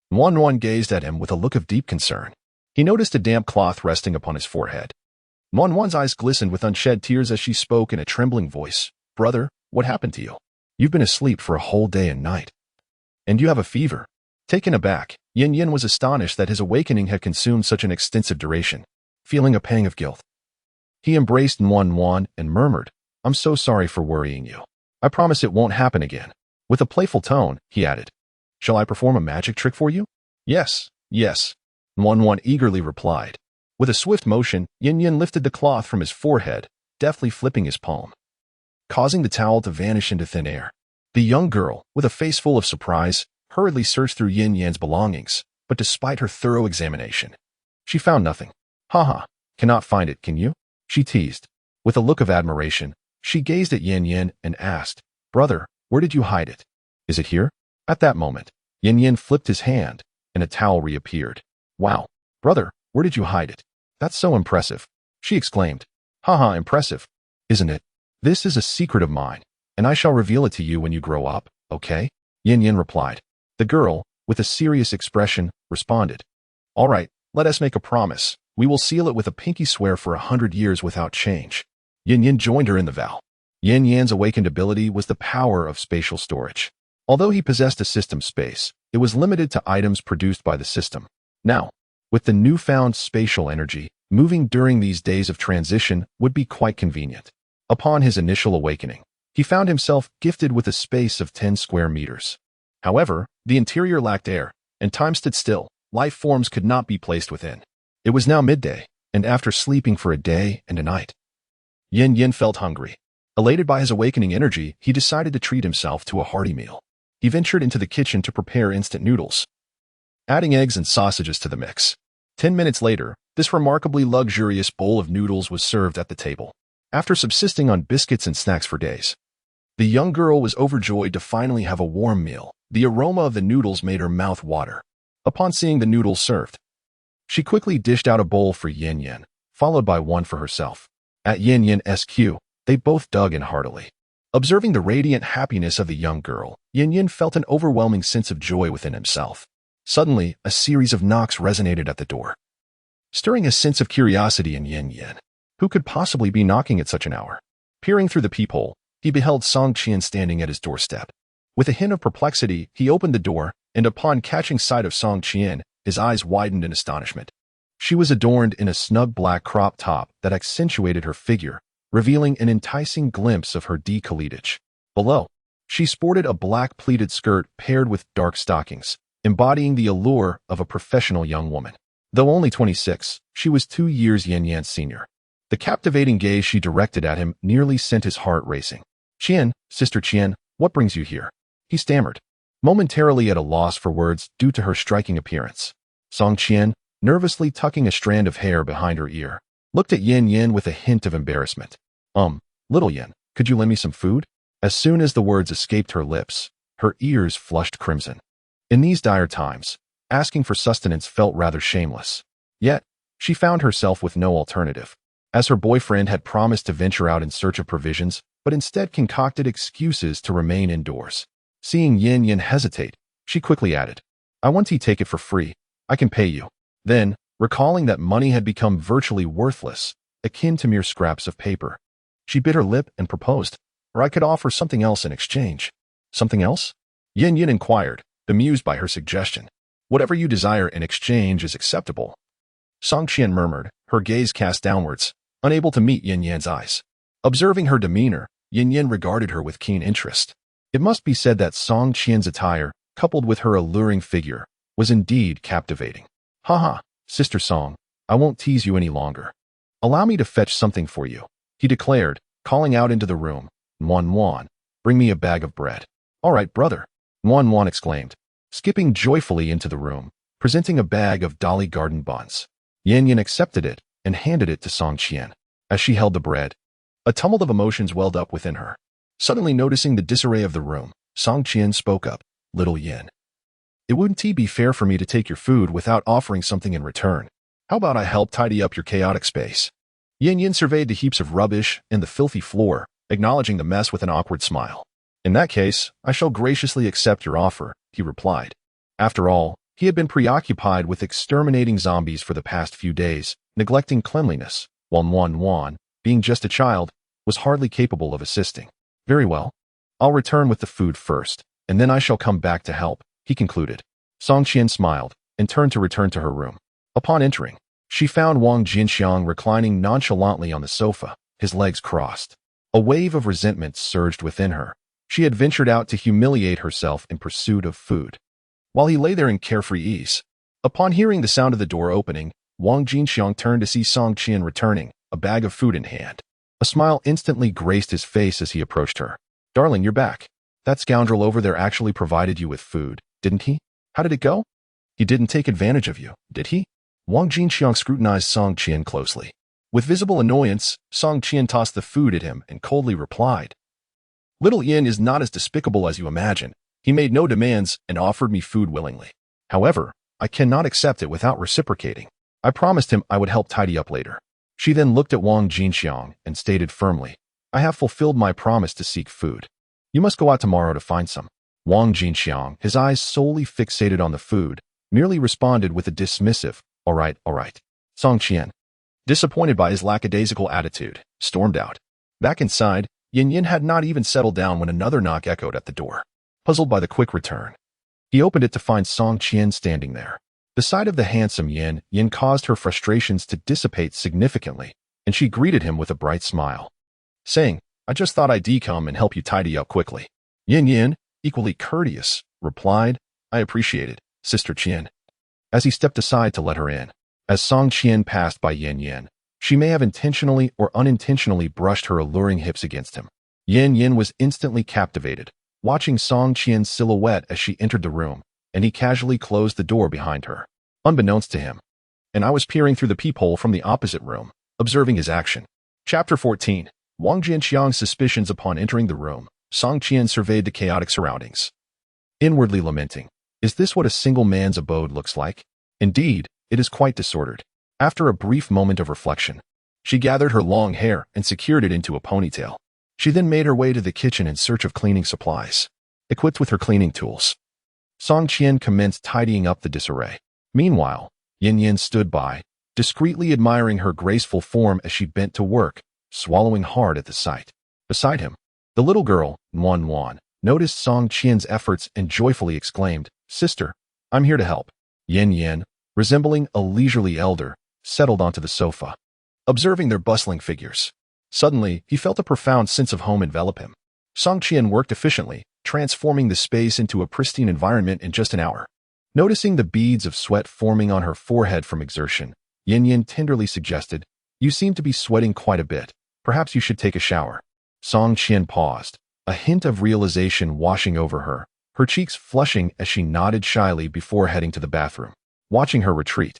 Nuan gazed at him with a look of deep concern. He noticed a damp cloth resting upon his forehead. Nuan's eyes glistened with unshed tears as she spoke in a trembling voice. "Brother, what happened to you? You've been asleep for a whole day and night. And you have a fever." Taken aback, Yin Yin was astonished that his awakening had consumed such an extensive duration. Feeling a pang of guilt, he embraced Nuan and murmured, "I'm so sorry for worrying you. I promise it won't happen again." With a playful tone, he added, "Shall I perform a magic trick for you?" "Yes, yes," Nuan eagerly replied. With a swift motion, Yin Yin lifted the cloth from his forehead, deftly flipping his palm, causing the towel to vanish into thin air. The young girl, with a face full of surprise, hurriedly searched through Yin Yan's belongings, but despite her thorough examination, she found nothing. "Haha, cannot find it, can you?" she teased. With a look of admiration, she gazed at Yin Yin and asked, "Brother, where did you hide it? Is it here?" At that moment, Yin Yin flipped his hand, and a towel reappeared. "Wow, brother, where did you hide it? That's so impressive," she exclaimed. "Haha, impressive, isn't it? This is a secret of mine, and I shall reveal it to you when you grow up, okay?" Yin Yin replied. The girl, with a serious expression, responded, "All right, let us make a promise. We will seal it with a pinky swear for 100 years without change." Yin Yin joined her in the vow. Yin Yan's awakened ability was the power of spatial storage. Although he possessed a system space, it was limited to items produced by the system. Now, with the newfound spatial energy, moving during these days of transition would be quite convenient. Upon his initial awakening, he found himself gifted with a space of 10 square meters. However, the interior lacked air, and time stood still. Life forms could not be placed within. It was now midday, and after sleeping for a day and a night, Yin Yin felt hungry. Elated by his awakening energy, he decided to treat himself to a hearty meal. He ventured into the kitchen to prepare instant noodles, adding eggs and sausages to the mix. 10 minutes later, this remarkably luxurious bowl of noodles was served at the table. After subsisting on biscuits and snacks for days, the young girl was overjoyed to finally have a warm meal. The aroma of the noodles made her mouth water. Upon seeing the noodles served, she quickly dished out a bowl for Yin Yin, followed by one for herself. At Yin Yin SQ, they both dug in heartily. Observing the radiant happiness of the young girl, Yin felt an overwhelming sense of joy within himself. Suddenly, a series of knocks resonated at the door, stirring a sense of curiosity in Yin. Who could possibly be knocking at such an hour? Peering through the peephole, he beheld Song Qian standing at his doorstep. With a hint of perplexity, he opened the door, and upon catching sight of Song Qian, his eyes widened in astonishment. She was adorned in a snug black crop top that accentuated her figure, revealing an enticing glimpse of her décolletage. Below, she sported a black pleated skirt paired with dark stockings, embodying the allure of a professional young woman. Though only 26, she was 2 years Yan's senior. The captivating gaze she directed at him nearly sent his heart racing. "Qian, Sister Qian, what brings you here?" he stammered, momentarily at a loss for words due to her striking appearance. Song Qian, nervously tucking a strand of hair behind her ear, looked at Yin with a hint of embarrassment. Little Yin, could you lend me some food?" As soon as the words escaped her lips, her ears flushed crimson. In these dire times, asking for sustenance felt rather shameless. Yet, she found herself with no alternative, as her boyfriend had promised to venture out in search of provisions, but instead concocted excuses to remain indoors. Seeing Yin hesitate, she quickly added, "I want to take it for free. I can pay you." Then, recalling that money had become virtually worthless, akin to mere scraps of paper, she bit her lip and proposed, "Or I could offer something else in exchange." "Something else?" Yin inquired, bemused by her suggestion. "Whatever you desire in exchange is acceptable." Song Qian murmured, her gaze cast downwards, unable to meet Yin's eyes. Observing her demeanor, Yin regarded her with keen interest. It must be said that Song Qian's attire, coupled with her alluring figure, was indeed captivating. "Haha, Sister Song, I won't tease you any longer. Allow me to fetch something for you," he declared, calling out into the room. "Wan, bring me a bag of bread." "All right, brother," Wan exclaimed, skipping joyfully into the room, presenting a bag of Dolly Garden buns. Yin accepted it and handed it to Song Qian. As she held the bread, a tumult of emotions welled up within her. Suddenly noticing the disarray of the room, Song Qian spoke up, "Little Yin, it wouldn't be fair for me to take your food without offering something in return. How about I help tidy up your chaotic space?" Yin surveyed the heaps of rubbish and the filthy floor, acknowledging the mess with an awkward smile. "In that case, I shall graciously accept your offer," he replied. After all, he had been preoccupied with exterminating zombies for the past few days, neglecting cleanliness, while Wan, being just a child, was hardly capable of assisting. "Very well. I'll return with the food first, and then I shall come back to help," he concluded. Song Qian smiled and turned to return to her room. Upon entering, she found Wang Jinxiang reclining nonchalantly on the sofa, his legs crossed. A wave of resentment surged within her. She had ventured out to humiliate herself in pursuit of food, while he lay there in carefree ease. Upon hearing the sound of the door opening, Wang Jinxiang turned to see Song Qian returning, a bag of food in hand. A smile instantly graced his face as he approached her. "Darling, you're back. That scoundrel over there actually provided you with food, didn't he? How did it go? He didn't take advantage of you, did he?" Wang Jinxiang scrutinized Song Qian closely. With visible annoyance, Song Qian tossed the food at him and coldly replied, "Little Yin is not as despicable as you imagine. He made no demands and offered me food willingly. However, I cannot accept it without reciprocating. I promised him I would help tidy up later." She then looked at Wang Jinxiang and stated firmly, "I have fulfilled my promise to seek food. You must go out tomorrow to find some." Wang Jinxiang, his eyes solely fixated on the food, merely responded with a dismissive, all right. Song Qian, disappointed by his lackadaisical attitude, stormed out. Back inside, Yin had not even settled down when another knock echoed at the door. Puzzled by the quick return, he opened it to find Song Qian standing there. The sight of the handsome Yin caused her frustrations to dissipate significantly, and she greeted him with a bright smile, saying, "I just thought I'd come and help you tidy up quickly." Yin, equally courteous, replied, "I appreciate it, Sister Qian," as he stepped aside to let her in. As Song Qian passed by Yin, she may have intentionally or unintentionally brushed her alluring hips against him. Yin was instantly captivated, watching Song Qian's silhouette as she entered the room, and he casually closed the door behind her, unbeknownst to him. And I was peering through the peephole from the opposite room, observing his action. Chapter 14. Wang Jinxiang's suspicions. Upon entering the room, Song Qian surveyed the chaotic surroundings, inwardly lamenting, "Is this what a single man's abode looks like? Indeed, it is quite disordered." After a brief moment of reflection, she gathered her long hair and secured it into a ponytail. She then made her way to the kitchen in search of cleaning supplies. Equipped with her cleaning tools, Song Qian commenced tidying up the disarray. Meanwhile, Yin Yin stood by, discreetly admiring her graceful form as she bent to work, swallowing hard at the sight. Beside him, the little girl, Wan Wan, noticed Song Qian's efforts and joyfully exclaimed, "Sister, I'm here to help." Yin Yin, resembling a leisurely elder, settled onto the sofa, observing their bustling figures. Suddenly, he felt a profound sense of home envelop him. Song Qian worked efficiently, transforming the space into a pristine environment in just an hour. Noticing the beads of sweat forming on her forehead from exertion, Yin Yin tenderly suggested, "You seem to be sweating quite a bit. Perhaps you should take a shower." Song Qian paused, a hint of realization washing over her, her cheeks flushing as she nodded shyly before heading to the bathroom. Watching her retreat,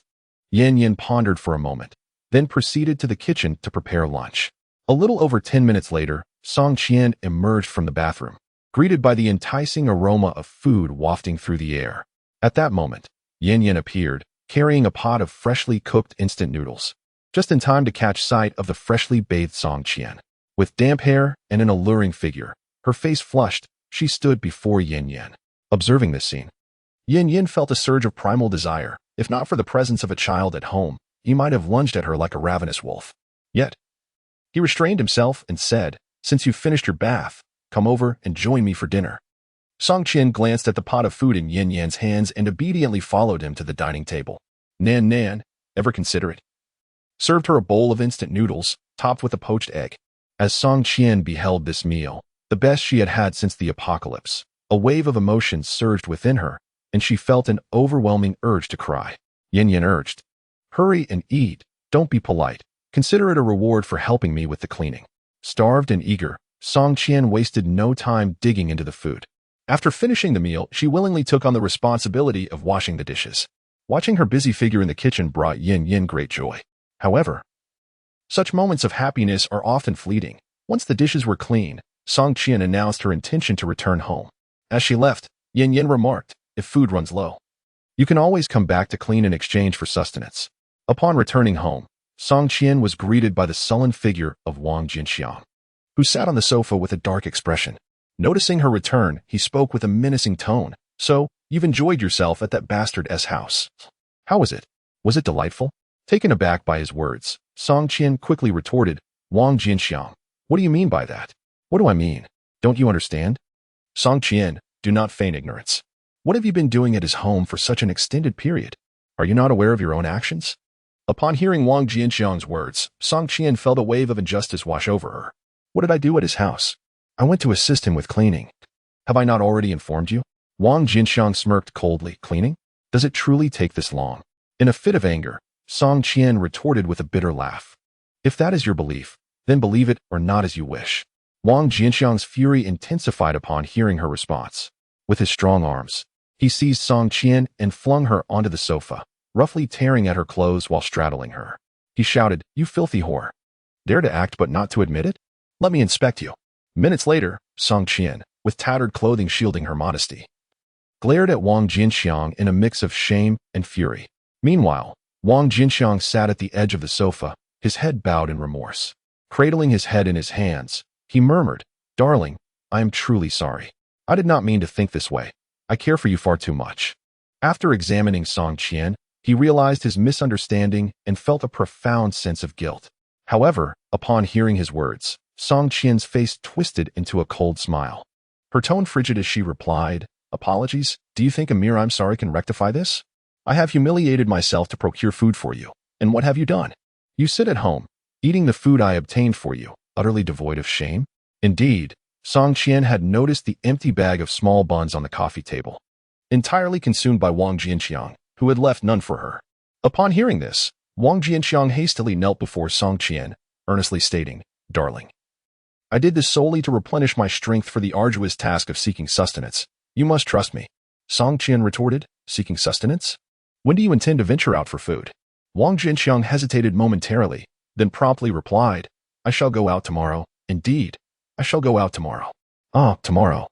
Yin Yin pondered for a moment, then proceeded to the kitchen to prepare lunch. A little over 10 minutes later, Song Qian emerged from the bathroom, greeted by the enticing aroma of food wafting through the air. At that moment, Yin Yin appeared, carrying a pot of freshly cooked instant noodles, just in time to catch sight of the freshly bathed Song Qian. With damp hair and an alluring figure, her face flushed, she stood before Yin Yin. Observing this scene, Yin Yin felt a surge of primal desire. If not for the presence of a child at home, he might have lunged at her like a ravenous wolf. Yet, he restrained himself and said, "Since you've finished your bath, come over and join me for dinner." Song Qian glanced at the pot of food in Yin Yan's hands and obediently followed him to the dining table. Nan Nan, ever considerate, served her a bowl of instant noodles, topped with a poached egg. As Song Qian beheld this meal, the best she had had since the apocalypse, a wave of emotion surged within her, and she felt an overwhelming urge to cry. Yin Yin urged, "Hurry and eat, don't be polite. Consider it a reward for helping me with the cleaning." Starved and eager, Song Qian wasted no time digging into the food. After finishing the meal, she willingly took on the responsibility of washing the dishes. Watching her busy figure in the kitchen brought Yin Yin great joy. However, such moments of happiness are often fleeting. Once the dishes were clean, Song Qian announced her intention to return home. As she left, Yin Yin remarked, "If food runs low, you can always come back to clean in exchange for sustenance." Upon returning home, Song Qian was greeted by the sullen figure of Wang Jinxiang, who sat on the sofa with a dark expression. Noticing her return, he spoke with a menacing tone. "So, you've enjoyed yourself at that bastard's house. How was it? Was it delightful?" Taken aback by his words, Song Qian quickly retorted, "Wang Jinxiang, what do you mean by that?" "What do I mean? Don't you understand?" "Song Qian, do not feign ignorance. What have you been doing at his home for such an extended period? Are you not aware of your own actions?" Upon hearing Wang Jinxiang's words, Song Qian felt a wave of injustice wash over her. "What did I do at his house? I went to assist him with cleaning. Have I not already informed you?" Wang Jinxiang smirked coldly. "Cleaning? Does it truly take this long?" In a fit of anger, Song Qian retorted with a bitter laugh. "If that is your belief, then believe it or not as you wish." Wang Jinxiang's fury intensified upon hearing her response. With his strong arms, he seized Song Qian and flung her onto the sofa, roughly tearing at her clothes while straddling her. He shouted, "You filthy whore. Dare to act but not to admit it? Let me inspect you." Minutes later, Song Qian, with tattered clothing shielding her modesty, glared at Wang Jinxiang in a mix of shame and fury. Meanwhile, Wang Jinxiang sat at the edge of the sofa, his head bowed in remorse. Cradling his head in his hands, he murmured, "Darling, I am truly sorry. I did not mean to think this way. I care for you far too much." After examining Song Qian, he realized his misunderstanding and felt a profound sense of guilt. However, upon hearing his words, Song Qian's face twisted into a cold smile. Her tone frigid as she replied, "Apologies, do you think a mere I'm sorry can rectify this? I have humiliated myself to procure food for you, and what have you done? You sit at home, eating the food I obtained for you, utterly devoid of shame?" Indeed, Song Qian had noticed the empty bag of small buns on the coffee table, entirely consumed by Wang Jinxiang, who had left none for her. Upon hearing this, Wang Jinxiang hastily knelt before Song Qian, earnestly stating, "Darling, I did this solely to replenish my strength for the arduous task of seeking sustenance. You must trust me." Song Qian retorted, "Seeking sustenance? When do you intend to venture out for food?" Wang Jinxiang hesitated momentarily, then promptly replied, "I shall go out tomorrow. Indeed, I shall go out tomorrow." "Ah, tomorrow.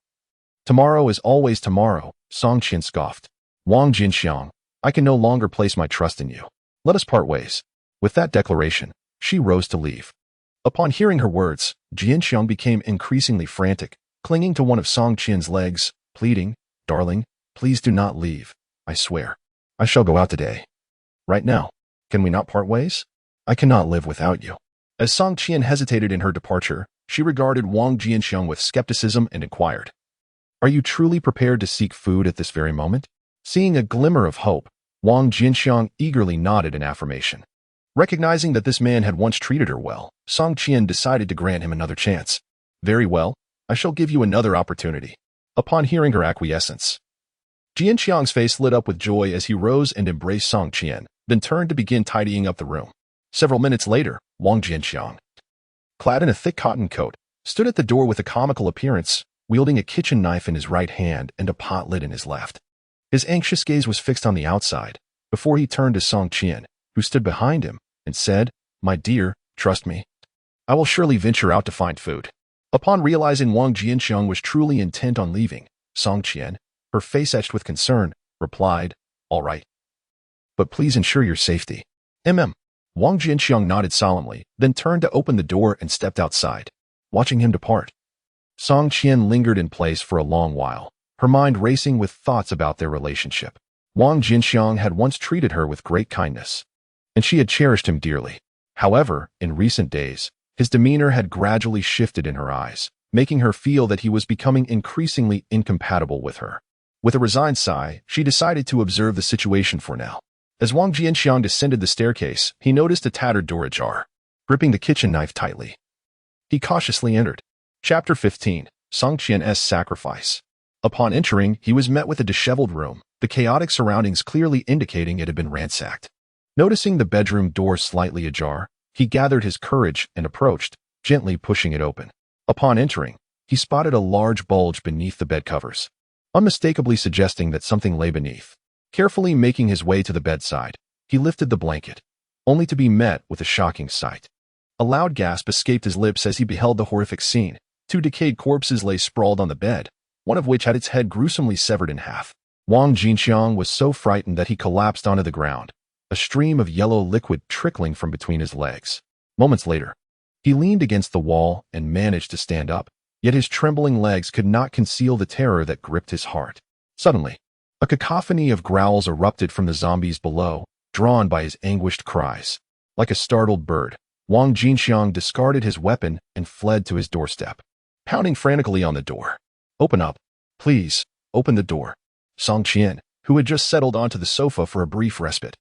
Tomorrow is always tomorrow," Song Qian scoffed. "Wang Jinxiang, I can no longer place my trust in you. Let us part ways." With that declaration, she rose to leave. Upon hearing her words, Jian Xiang became increasingly frantic, clinging to one of Song Qian's legs, pleading, "Darling, please do not leave. I swear. I shall go out today. Right now. Can we not part ways? I cannot live without you." As Song Qian hesitated in her departure, she regarded Wang Jianxiang with skepticism and inquired, "Are you truly prepared to seek food at this very moment?" Seeing a glimmer of hope, Wang Jianxiang eagerly nodded in affirmation. Recognizing that this man had once treated her well, Song Qian decided to grant him another chance. "Very well, I shall give you another opportunity." Upon hearing her acquiescence, Jianxiang's face lit up with joy as he rose and embraced Song Qian, then turned to begin tidying up the room. Several minutes later, Wang Jianxiang, clad in a thick cotton coat, stood at the door with a comical appearance, wielding a kitchen knife in his right hand and a pot lid in his left. His anxious gaze was fixed on the outside, before he turned to Song Qian, who stood behind him, and said, "My dear, trust me. I will surely venture out to find food." Upon realizing Wang Jianxiang was truly intent on leaving, Song Qian, her face etched with concern, replied, "All right. But please ensure your safety." Wang Jianxiang nodded solemnly, then turned to open the door and stepped outside. Watching him depart, Song Qian lingered in place for a long while, her mind racing with thoughts about their relationship. Wang Jianxiang had once treated her with great kindness, and she had cherished him dearly. However, in recent days, his demeanor had gradually shifted in her eyes, making her feel that he was becoming increasingly incompatible with her. With a resigned sigh, she decided to observe the situation for now. As Wang Jianxiang descended the staircase, he noticed a tattered door ajar. Gripping the kitchen knife tightly, he cautiously entered. Chapter 15. Song Qian's Sacrifice. Upon entering, he was met with a disheveled room, the chaotic surroundings clearly indicating it had been ransacked. Noticing the bedroom door slightly ajar, he gathered his courage and approached, gently pushing it open. Upon entering, he spotted a large bulge beneath the bed covers, unmistakably suggesting that something lay beneath. Carefully making his way to the bedside, he lifted the blanket, only to be met with a shocking sight. A loud gasp escaped his lips as he beheld the horrific scene. 2 decayed corpses lay sprawled on the bed, one of which had its head gruesomely severed in half. Wang Jianxiang was so frightened that he collapsed onto the ground, a stream of yellow liquid trickling from between his legs. Moments later, he leaned against the wall and managed to stand up, yet his trembling legs could not conceal the terror that gripped his heart. Suddenly, a cacophony of growls erupted from the zombies below, drawn by his anguished cries. Like a startled bird, Wang Jianxiang discarded his weapon and fled to his doorstep, pounding frantically on the door. "Open up. Please, open the door." Song Qian, who had just settled onto the sofa for a brief respite,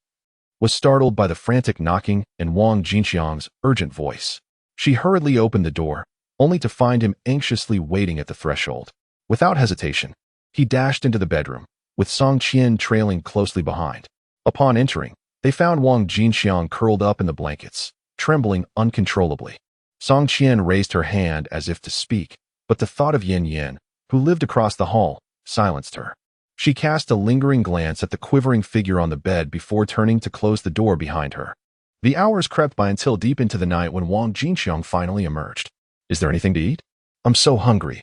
was startled by the frantic knocking and Wang Jianxiang's urgent voice. She hurriedly opened the door, only to find him anxiously waiting at the threshold. Without hesitation, he dashed into the bedroom, with Song Qian trailing closely behind. Upon entering, they found Wang Jianxiang curled up in the blankets, trembling uncontrollably. Song Qian raised her hand as if to speak, but the thought of Yan Yan, who lived across the hall, silenced her. She cast a lingering glance at the quivering figure on the bed before turning to close the door behind her. The hours crept by until deep into the night when Wang Jianxiang finally emerged. "Is there anything to eat? I'm so hungry,"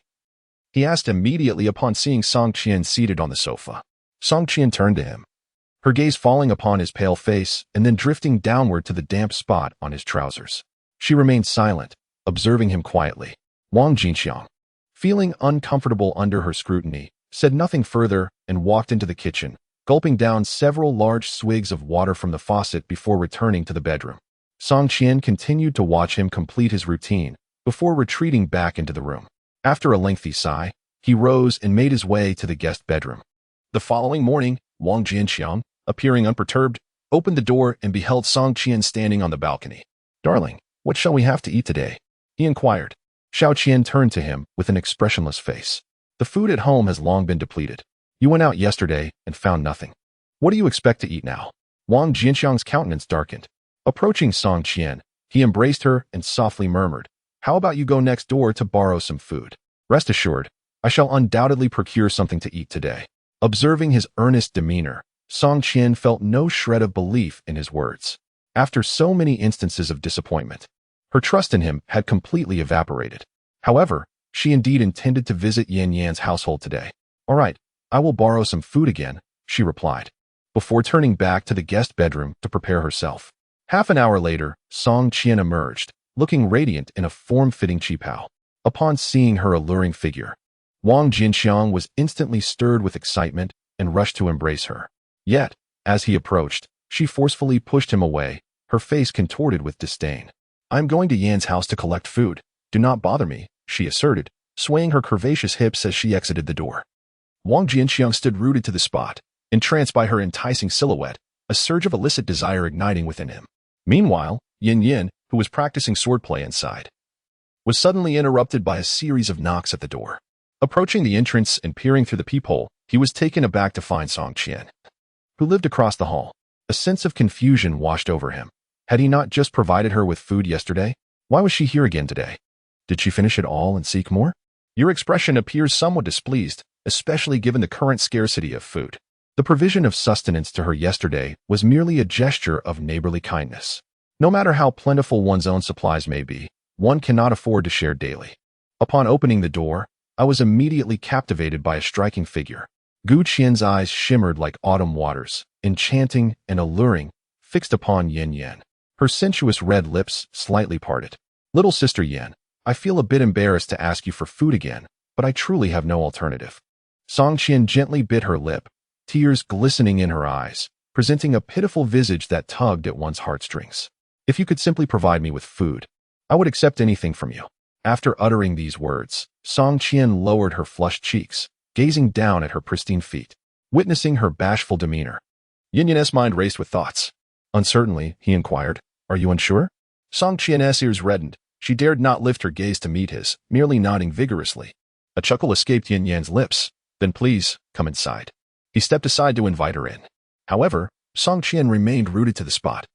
he asked immediately upon seeing Song Qian seated on the sofa. Song Qian turned to him, her gaze falling upon his pale face and then drifting downward to the damp spot on his trousers. She remained silent, observing him quietly. Wang Jianxiang, feeling uncomfortable under her scrutiny, said nothing further and walked into the kitchen, gulping down several large swigs of water from the faucet before returning to the bedroom. Song Qian continued to watch him complete his routine before retreating back into the room. After a lengthy sigh, he rose and made his way to the guest bedroom. The following morning, Wang Jianxiang, appearing unperturbed, opened the door and beheld Song Qian standing on the balcony. "Darling, what shall we have to eat today?" he inquired. Xiao Qian turned to him with an expressionless face. "The food at home has long been depleted. You went out yesterday and found nothing. What do you expect to eat now?" Wang Jianxiang's countenance darkened. Approaching Song Qian, he embraced her and softly murmured, "How about you go next door to borrow some food? Rest assured, I shall undoubtedly procure something to eat today." Observing his earnest demeanor, Song Qian felt no shred of belief in his words. After so many instances of disappointment, her trust in him had completely evaporated. However, she indeed intended to visit Yan Yan's household today. "All right, I will borrow some food again," she replied, before turning back to the guest bedroom to prepare herself. Half an hour later, Song Qian emerged, looking radiant in a form-fitting qipao. Upon seeing her alluring figure, Wang Jinxiang was instantly stirred with excitement and rushed to embrace her. Yet, as he approached, she forcefully pushed him away, her face contorted with disdain. "I'm going to Yan's house to collect food. Do not bother me," she asserted, swaying her curvaceous hips as she exited the door. Wang Jinxiang stood rooted to the spot, entranced by her enticing silhouette, a surge of illicit desire igniting within him. Meanwhile, Yin, who was practicing swordplay inside, was suddenly interrupted by a series of knocks at the door. Approaching the entrance and peering through the peephole, he was taken aback to find Song Qian, who lived across the hall. A sense of confusion washed over him. Had he not just provided her with food yesterday? Why was she here again today? Did she finish it all and seek more? Your expression appears somewhat displeased, especially given the current scarcity of food. The provision of sustenance to her yesterday was merely a gesture of neighborly kindness. No matter how plentiful one's own supplies may be, one cannot afford to share daily. Upon opening the door, I was immediately captivated by a striking figure. Gu Qian's eyes shimmered like autumn waters, enchanting and alluring, fixed upon Yin. Her sensuous red lips slightly parted. "Little sister Yin, I feel a bit embarrassed to ask you for food again, but I truly have no alternative." Song Qian gently bit her lip, tears glistening in her eyes, presenting a pitiful visage that tugged at one's heartstrings. "If you could simply provide me with food, I would accept anything from you." After uttering these words, Song Qian lowered her flushed cheeks, gazing down at her pristine feet. Witnessing her bashful demeanor, Yin's mind raced with thoughts. Uncertainly, he inquired, "Are you unsure?" Song Qian's ears reddened. She dared not lift her gaze to meet his, merely nodding vigorously. A chuckle escaped Yin's lips. "Then please, come inside." He stepped aside to invite her in. However, Song Qian remained rooted to the spot,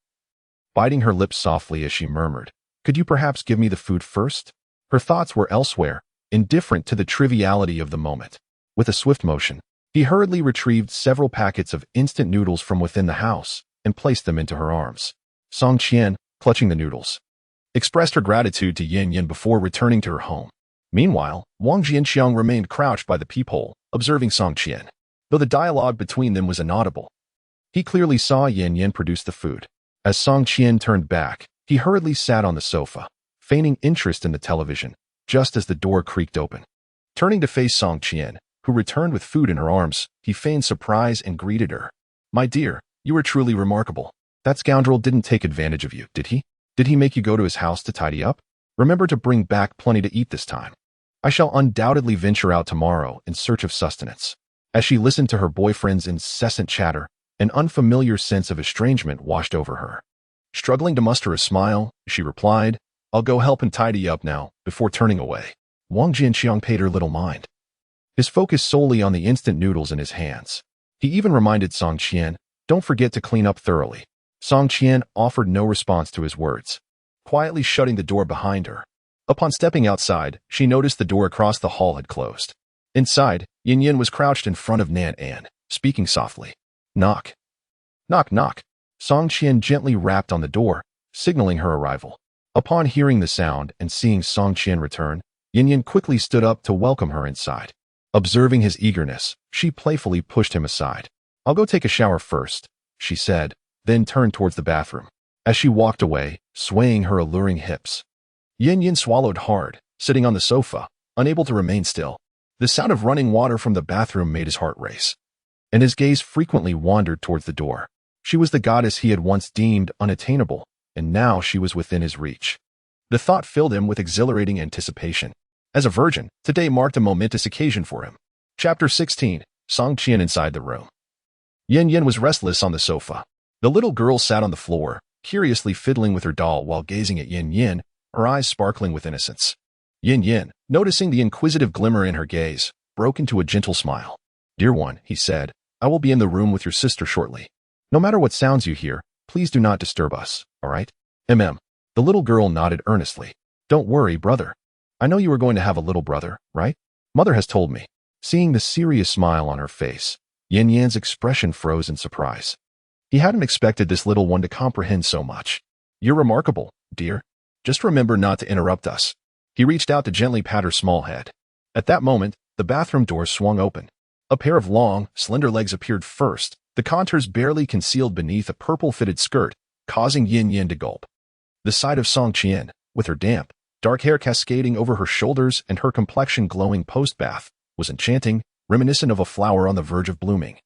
biting her lips softly as she murmured, "Could you perhaps give me the food first?" Her thoughts were elsewhere, indifferent to the triviality of the moment. With a swift motion, he hurriedly retrieved several packets of instant noodles from within the house and placed them into her arms. Song Qian, clutching the noodles, expressed her gratitude to Yin before returning to her home. Meanwhile, Wang Jinxiang remained crouched by the peephole, observing Song Qian. Though the dialogue between them was inaudible, he clearly saw Yin produce the food. As Song Qian turned back, he hurriedly sat on the sofa, feigning interest in the television, just as the door creaked open. Turning to face Song Qian, who returned with food in her arms, he feigned surprise and greeted her. "My dear, you are truly remarkable. That scoundrel didn't take advantage of you, did he? Did he make you go to his house to tidy up? Remember to bring back plenty to eat this time. I shall undoubtedly venture out tomorrow in search of sustenance." As she listened to her boyfriend's incessant chatter, an unfamiliar sense of estrangement washed over her. Struggling to muster a smile, she replied, "I'll go help and tidy up now," before turning away. Wang Jinxiang paid her little mind, his focus solely on the instant noodles in his hands. He even reminded Song Qian, "Don't forget to clean up thoroughly." Song Qian offered no response to his words, quietly shutting the door behind her. Upon stepping outside, she noticed the door across the hall had closed. Inside, Yin was crouched in front of Nan An, speaking softly. "Knock. Knock, knock." Song Qian gently rapped on the door, signaling her arrival. Upon hearing the sound and seeing Song Qian return, Yin quickly stood up to welcome her inside. Observing his eagerness, she playfully pushed him aside. "I'll go take a shower first," she said, then turned towards the bathroom. As she walked away, swaying her alluring hips, Yin swallowed hard, sitting on the sofa, unable to remain still. The sound of running water from the bathroom made his heart race, and his gaze frequently wandered towards the door. She was the goddess he had once deemed unattainable, and now she was within his reach. The thought filled him with exhilarating anticipation. As a virgin, today marked a momentous occasion for him. Chapter 16. Song Qian inside the room. Yin was restless on the sofa. The little girl sat on the floor, curiously fiddling with her doll while gazing at Yin, her eyes sparkling with innocence. Yin, noticing the inquisitive glimmer in her gaze, broke into a gentle smile. "Dear one," he said, "I will be in the room with your sister shortly. No matter what sounds you hear, please do not disturb us, all right?" The little girl nodded earnestly. "Don't worry, brother. I know you are going to have a little brother, right? Mother has told me." Seeing the serious smile on her face, Yin's expression froze in surprise. He hadn't expected this little one to comprehend so much. "You're remarkable, dear. Just remember not to interrupt us." He reached out to gently pat her small head. At that moment, the bathroom door swung open. A pair of long, slender legs appeared first, the contours barely concealed beneath a purple-fitted skirt, causing Yin to gulp. The sight of Song Qian, with her damp, dark hair cascading over her shoulders and her complexion glowing post-bath, was enchanting, reminiscent of a flower on the verge of blooming,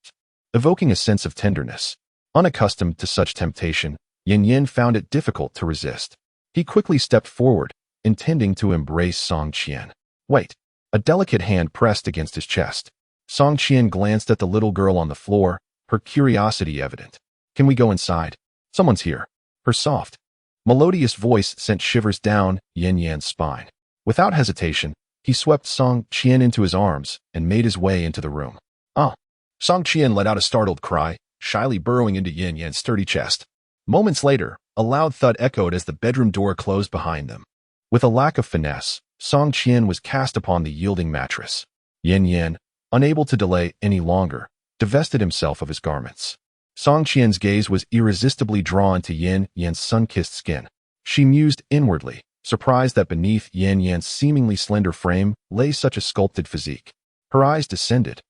evoking a sense of tenderness. Unaccustomed to such temptation, Yin Yin found it difficult to resist. He quickly stepped forward, intending to embrace Song Qian. Wait. A delicate hand pressed against his chest. Song Qian glanced at the little girl on the floor, her curiosity evident. Can we go inside? Someone's here. Her soft, melodious voice sent shivers down Yin Yan's spine. Without hesitation, he swept Song Qian into his arms and made his way into the room. Ah! Song Qian let out a startled cry, shyly burrowing into Yin Yan's sturdy chest. Moments later, a loud thud echoed as the bedroom door closed behind them. With a lack of finesse, Song Qian was cast upon the yielding mattress. Yin Yan, unable to delay any longer, divested himself of his garments. Song Qian's gaze was irresistibly drawn to Yin Yan's sun-kissed skin. She mused inwardly, surprised that beneath Yin Yan's seemingly slender frame lay such a sculpted physique. Her eyes descended,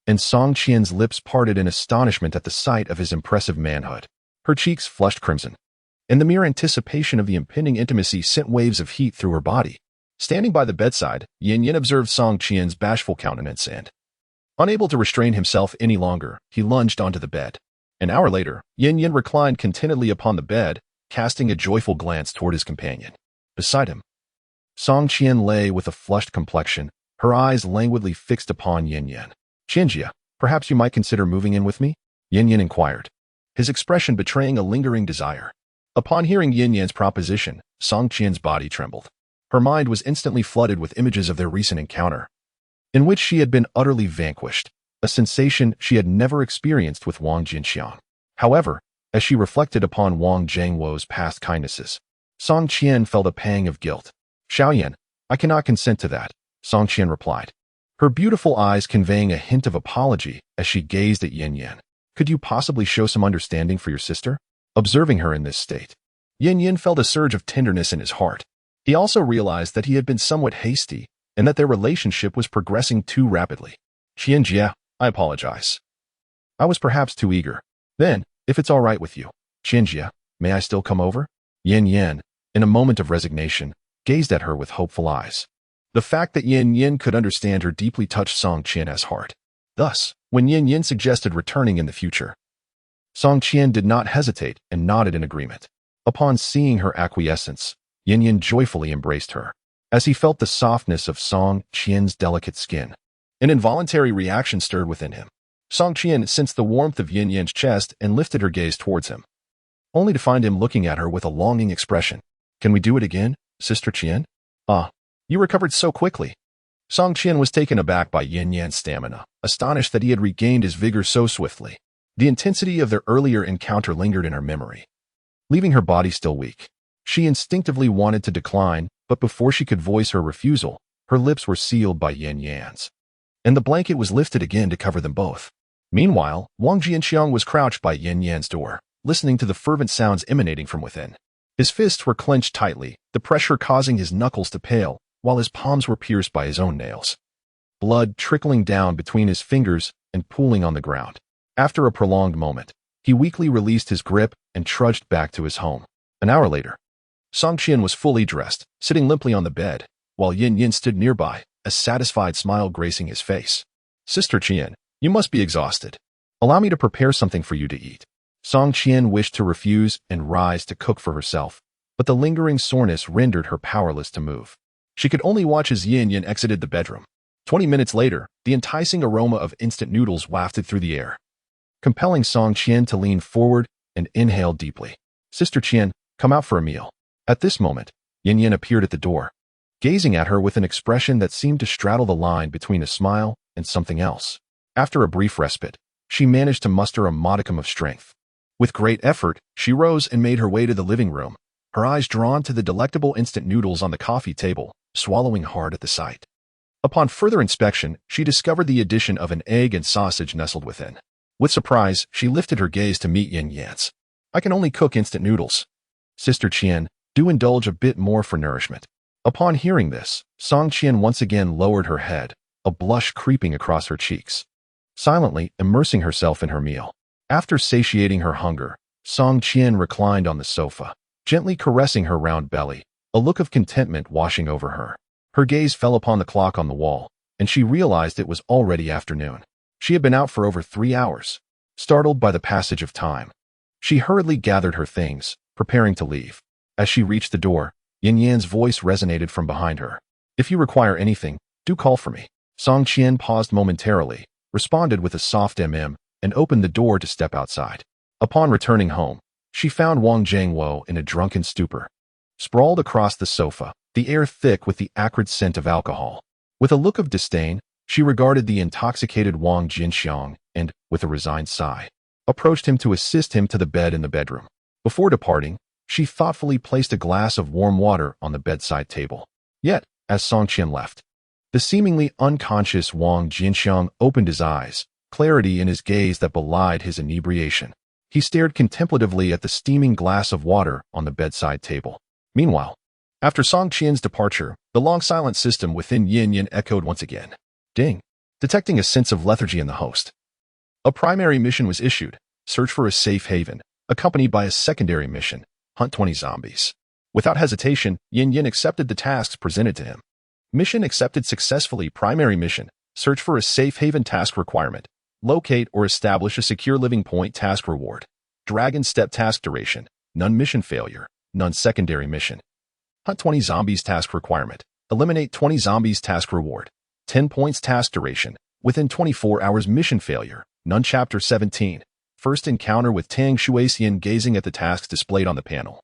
and Song Qian's lips parted in astonishment at the sight of his impressive manhood. Her cheeks flushed crimson, and the mere anticipation of the impending intimacy sent waves of heat through her body. Standing by the bedside, Yin Yin observed Song Qian's bashful countenance and, unable to restrain himself any longer, he lunged onto the bed. An hour later, Yin Yin reclined contentedly upon the bed, casting a joyful glance toward his companion. Beside him, Song Qian lay with a flushed complexion, her eyes languidly fixed upon Yin Yin. "Qianjia, perhaps you might consider moving in with me?" Yin Yin inquired, his expression betraying a lingering desire. Upon hearing Yin Yan's proposition, Song Qian's body trembled. Her mind was instantly flooded with images of their recent encounter, in which she had been utterly vanquished, a sensation she had never experienced with Wang Jinxiang. However, as she reflected upon Wang Zhangwo's past kindnesses, Song Qian felt a pang of guilt. "Xiaoyan, I cannot consent to that," Song Qian replied, her beautiful eyes conveying a hint of apology as she gazed at Yin Yan. "Could you possibly show some understanding for your sister?" Observing her in this state, Yin Yin felt a surge of tenderness in his heart. He also realized that he had been somewhat hasty and that their relationship was progressing too rapidly. "Qianjia, I apologize. I was perhaps too eager. Then, if it's all right with you, Qianjia, may I still come over?" Yin Yin, in a moment of resignation, gazed at her with hopeful eyes. The fact that Yin Yin could understand her deeply touched Song Qian's heart. Thus, when Yin Yin suggested returning in the future, Song Qian did not hesitate and nodded in agreement. Upon seeing her acquiescence, Yin Yin joyfully embraced her. As he felt the softness of Song Qian's delicate skin, an involuntary reaction stirred within him. Song Qian sensed the warmth of Yin Yan's chest and lifted her gaze towards him, only to find him looking at her with a longing expression. "Can we do it again, Sister Qian?" "Ah, you recovered so quickly." Song Qian was taken aback by Yin Yan's stamina, astonished that he had regained his vigor so swiftly. The intensity of their earlier encounter lingered in her memory, leaving her body still weak. She instinctively wanted to decline, but before she could voice her refusal, her lips were sealed by Yin Yan's, and the blanket was lifted again to cover them both. Meanwhile, Wang Jianxiang was crouched by Yin Yan's door, listening to the fervent sounds emanating from within. His fists were clenched tightly, the pressure causing his knuckles to pale, while his palms were pierced by his own nails. Blood trickling down between his fingers and pooling on the ground. After a prolonged moment, he weakly released his grip and trudged back to his home. An hour later, Song Qian was fully dressed, sitting limply on the bed, while Yin Yin stood nearby, a satisfied smile gracing his face. "Sister Qian, you must be exhausted. Allow me to prepare something for you to eat." Song Qian wished to refuse and rise to cook for herself, but the lingering soreness rendered her powerless to move. She could only watch as Yin Yin exited the bedroom. 20 minutes later, the enticing aroma of instant noodles wafted through the air, compelling Song Qian to lean forward and inhale deeply. "Sister Qian, come out for a meal." At this moment, Yin Yin appeared at the door, gazing at her with an expression that seemed to straddle the line between a smile and something else. After a brief respite, she managed to muster a modicum of strength. With great effort, she rose and made her way to the living room, her eyes drawn to the delectable instant noodles on the coffee table, swallowing hard at the sight. Upon further inspection, she discovered the addition of an egg and sausage nestled within. With surprise, she lifted her gaze to meet Yin Yan's. "I can only cook instant noodles. Sister Qian, do indulge a bit more for nourishment." Upon hearing this, Song Qian once again lowered her head, a blush creeping across her cheeks, silently immersing herself in her meal. After satiating her hunger, Song Qian reclined on the sofa, gently caressing her round belly, a look of contentment washing over her. Her gaze fell upon the clock on the wall, and she realized it was already afternoon. She had been out for over 3 hours. Startled by the passage of time, she hurriedly gathered her things, preparing to leave. As she reached the door, Yin Yan's voice resonated from behind her. "If you require anything, do call for me." Song Qian paused momentarily, responded with a soft mm, and opened the door to step outside. Upon returning home, she found Wang Jiangwo in a drunken stupor. Sprawled across the sofa, the air thick with the acrid scent of alcohol. With a look of disdain, she regarded the intoxicated Wang Jinxiang and, with a resigned sigh, approached him to assist him to the bed in the bedroom. Before departing, she thoughtfully placed a glass of warm water on the bedside table. Yet, as Song Qian left, the seemingly unconscious Wang Jinxiang opened his eyes, clarity in his gaze that belied his inebriation. He stared contemplatively at the steaming glass of water on the bedside table. Meanwhile, after Song Qian's departure, the long silent system within Yin Yin echoed once again. Ding. Detecting a sense of lethargy in the host. A primary mission was issued, search for a safe haven, accompanied by a secondary mission, hunt 20 zombies. Without hesitation, Yin Yin accepted the tasks presented to him. Mission accepted successfully. Primary mission, search for a safe haven. Task requirement, locate or establish a secure living point. Task reward, dragon step. Task duration, none. Mission failure, none. Secondary mission, hunt 20 zombies. Task requirement, eliminate 20 zombies. Task reward, 10 points. Task duration, within 24 hours. Mission failure, none. Chapter 17. First encounter with Tang Shuixian. Gazing at the tasks displayed on the panel,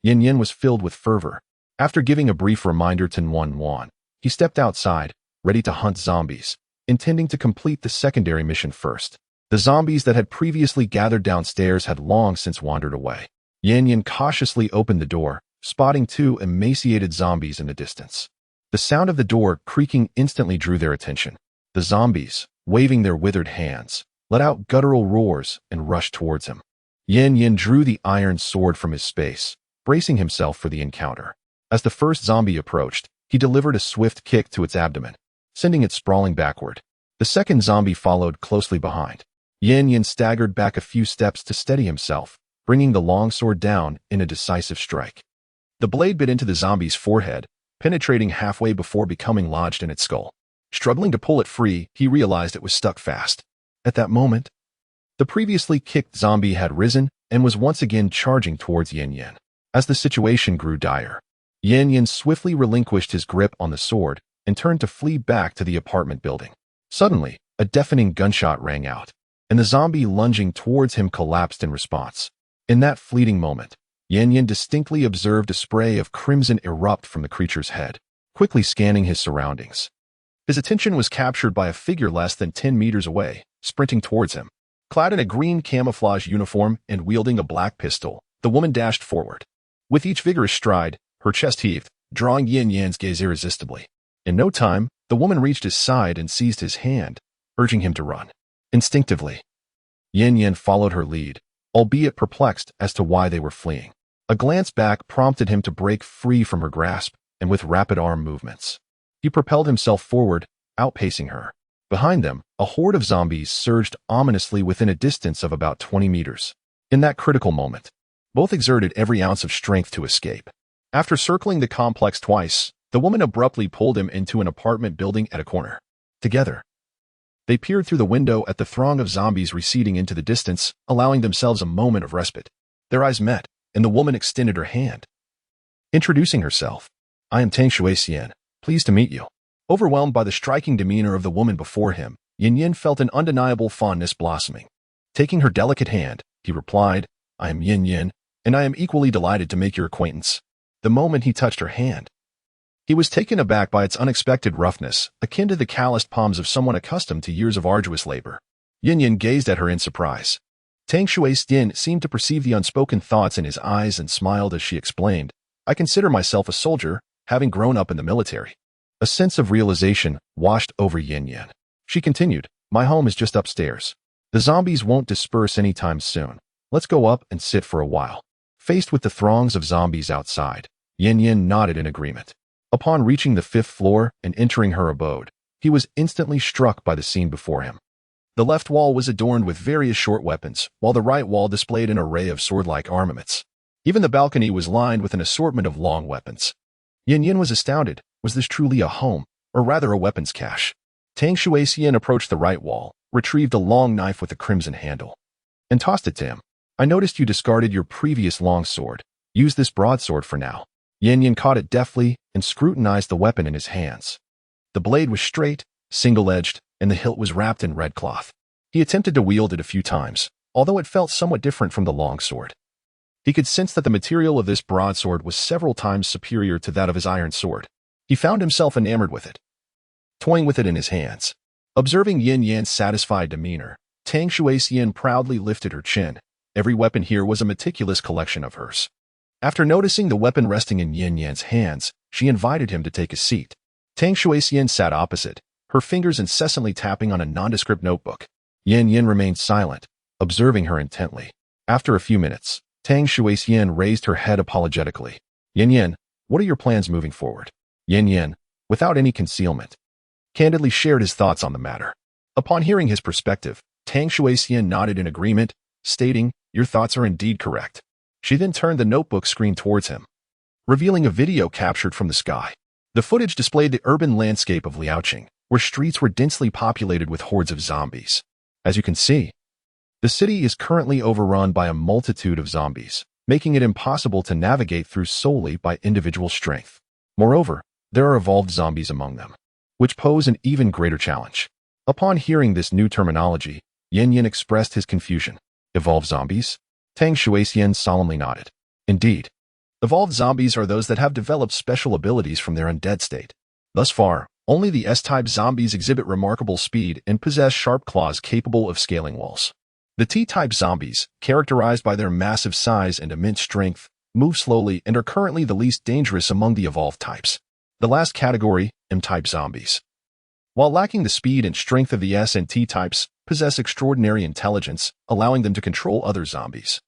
Yin Yin was filled with fervor. After giving a brief reminder to Nguyen Wan, he stepped outside, ready to hunt zombies, intending to complete the secondary mission first. The zombies that had previously gathered downstairs had long since wandered away. Yin Yin cautiously opened the door, spotting 2 emaciated zombies in the distance. The sound of the door creaking instantly drew their attention. The zombies, waving their withered hands, let out guttural roars and rushed towards him. Yin Yin drew the iron sword from his space, bracing himself for the encounter. As the first zombie approached, he delivered a swift kick to its abdomen, sending it sprawling backward. The second zombie followed closely behind. Yin Yin staggered back a few steps to steady himself, bringing the long sword down in a decisive strike. The blade bit into the zombie's forehead, penetrating halfway before becoming lodged in its skull. Struggling to pull it free, he realized it was stuck fast. At that moment, the previously kicked zombie had risen and was once again charging towards Yin Yin. As the situation grew dire, Yin Yin swiftly relinquished his grip on the sword and turned to flee back to the apartment building. Suddenly, a deafening gunshot rang out, and the zombie lunging towards him collapsed in response. In that fleeting moment, Yin Yin distinctly observed a spray of crimson erupt from the creature's head, quickly scanning his surroundings. His attention was captured by a figure less than 10 meters away, sprinting towards him. Clad in a green camouflage uniform and wielding a black pistol, the woman dashed forward. With each vigorous stride, her chest heaved, drawing Yin Yan's gaze irresistibly. In no time, the woman reached his side and seized his hand, urging him to run. Instinctively, Yin Yan followed her lead, albeit perplexed as to why they were fleeing. A glance back prompted him to break free from her grasp, and with rapid arm movements, he propelled himself forward, outpacing her. Behind them, a horde of zombies surged ominously within a distance of about 20 meters. In that critical moment, both exerted every ounce of strength to escape. After circling the complex twice, the woman abruptly pulled him into an apartment building at a corner. Together, they peered through the window at the throng of zombies receding into the distance, allowing themselves a moment of respite. Their eyes met, and the woman extended her hand. Introducing herself, "I am Tang Shuixian, pleased to meet you." Overwhelmed by the striking demeanor of the woman before him, Yin Yin felt an undeniable fondness blossoming. Taking her delicate hand, he replied, "I am Yin Yin, and I am equally delighted to make your acquaintance." The moment he touched her hand, he was taken aback by its unexpected roughness, akin to the calloused palms of someone accustomed to years of arduous labor. Yin Yin gazed at her in surprise. Tang Shuixian seemed to perceive the unspoken thoughts in his eyes and smiled as she explained, "I consider myself a soldier, having grown up in the military." A sense of realization washed over Yin Yin. She continued, "My home is just upstairs. The zombies won't disperse anytime soon. Let's go up and sit for a while." Faced with the throngs of zombies outside, Yin Yin nodded in agreement. Upon reaching the 5th floor and entering her abode, he was instantly struck by the scene before him. The left wall was adorned with various short weapons, while the right wall displayed an array of sword-like armaments. Even the balcony was lined with an assortment of long weapons. Yin Yin was astounded. Was this truly a home, or rather a weapons cache? Tang Shuixian approached the right wall, retrieved a long knife with a crimson handle, and tossed it to him. I noticed you discarded your previous long sword. Use this broadsword for now. Yin Yin caught it deftly and scrutinized the weapon in his hands. The blade was straight, single-edged, and the hilt was wrapped in red cloth. He attempted to wield it a few times, although it felt somewhat different from the long sword. He could sense that the material of this broadsword was several times superior to that of his iron sword. He found himself enamored with it, toying with it in his hands. Observing Yin Yan's satisfied demeanor, Tang Shuixian proudly lifted her chin. Every weapon here was a meticulous collection of hers. After noticing the weapon resting in Yin Yan's hands, she invited him to take a seat. Tang Shuixian sat opposite, her fingers incessantly tapping on a nondescript notebook. Yin Yin remained silent, observing her intently. After a few minutes, Tang Shuixian raised her head apologetically. Yin Yin, what are your plans moving forward? Yin Yin, without any concealment, candidly shared his thoughts on the matter. Upon hearing his perspective, Tang Shuixian nodded in agreement, stating, your thoughts are indeed correct. She then turned the notebook screen towards him, revealing a video captured from the sky. The footage displayed the urban landscape of Liaoqing, where streets were densely populated with hordes of zombies. As you can see, the city is currently overrun by a multitude of zombies, making it impossible to navigate through solely by individual strength. Moreover, there are evolved zombies among them, which pose an even greater challenge. Upon hearing this new terminology, Yin Yin expressed his confusion. Evolved zombies? Tang Shuixian solemnly nodded. Indeed, evolved zombies are those that have developed special abilities from their undead state. Thus far, only the S-type zombies exhibit remarkable speed and possess sharp claws capable of scaling walls. The T-type zombies, characterized by their massive size and immense strength, move slowly and are currently the least dangerous among the evolved types. The last category, M-type zombies, while lacking the speed and strength of the S and T types, possess extraordinary intelligence, allowing them to control other zombies,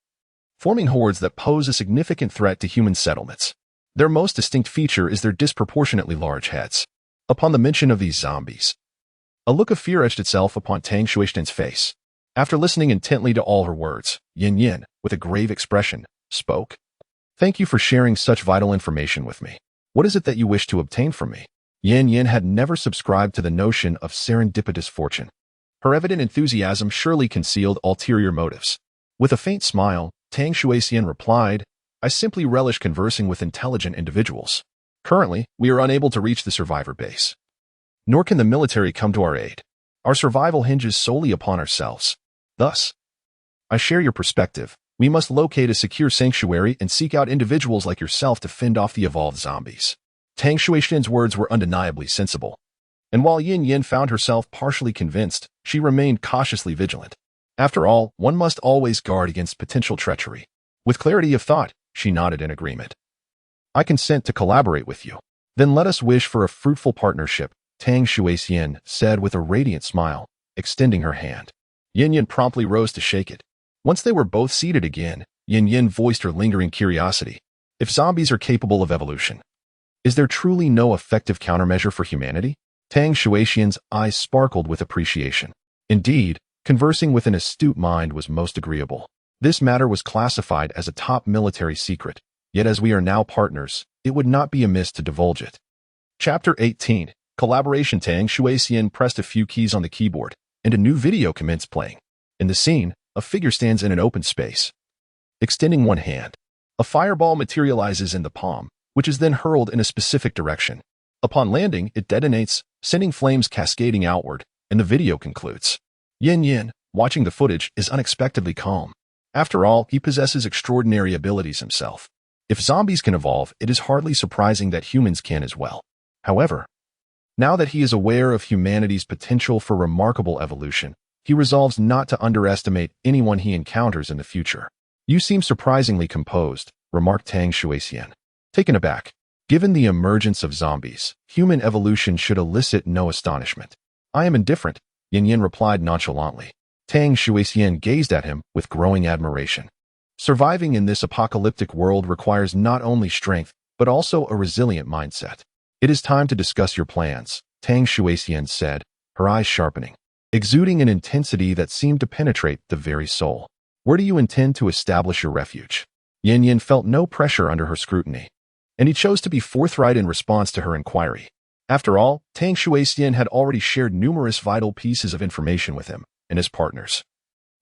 forming hordes that pose a significant threat to human settlements. Their most distinct feature is their disproportionately large heads. Upon the mention of these zombies, a look of fear etched itself upon Tang Shuixian's face. After listening intently to all her words, Yin Yin, with a grave expression, spoke. Thank you for sharing such vital information with me. What is it that you wish to obtain from me? Yin Yin had never subscribed to the notion of serendipitous fortune. Her evident enthusiasm surely concealed ulterior motives. With a faint smile, Tang Shuixian replied, I simply relish conversing with intelligent individuals. Currently, we are unable to reach the survivor base. Nor can the military come to our aid. Our survival hinges solely upon ourselves. Thus, I share your perspective. We must locate a secure sanctuary and seek out individuals like yourself to fend off the evolved zombies. Tang Shuixian's words were undeniably sensible. And while Yin Yin found herself partially convinced, she remained cautiously vigilant. After all, one must always guard against potential treachery. With clarity of thought, she nodded in agreement. I consent to collaborate with you. Then let us wish for a fruitful partnership, Tang Shuixian said with a radiant smile, extending her hand. Yin Yin promptly rose to shake it. Once they were both seated again, Yin Yin voiced her lingering curiosity. If zombies are capable of evolution, is there truly no effective countermeasure for humanity? Tang Shuixian's eyes sparkled with appreciation. Indeed, conversing with an astute mind was most agreeable. This matter was classified as a top military secret, yet as we are now partners, it would not be amiss to divulge it. Chapter 18. Collaboration. Tang Shuixian pressed a few keys on the keyboard, and a new video commenced playing. In the scene, a figure stands in an open space, extending one hand. A fireball materializes in the palm, which is then hurled in a specific direction. Upon landing, it detonates, sending flames cascading outward, and the video concludes. Yin Yin, watching the footage, is unexpectedly calm. After all, he possesses extraordinary abilities himself. If zombies can evolve, it is hardly surprising that humans can as well. However, now that he is aware of humanity's potential for remarkable evolution, he resolves not to underestimate anyone he encounters in the future. You seem surprisingly composed, remarked Tang Shuixian. Taken aback. Given the emergence of zombies, human evolution should elicit no astonishment. I am indifferent, Yin Yin replied nonchalantly. Tang Shuixian gazed at him with growing admiration. Surviving in this apocalyptic world requires not only strength, but also a resilient mindset. It is time to discuss your plans, Tang Shuixian said, her eyes sharpening, exuding an intensity that seemed to penetrate the very soul. Where do you intend to establish your refuge? Yin Yin felt no pressure under her scrutiny, and he chose to be forthright in response to her inquiry. After all, Tang Shuixian had already shared numerous vital pieces of information with him and his partners.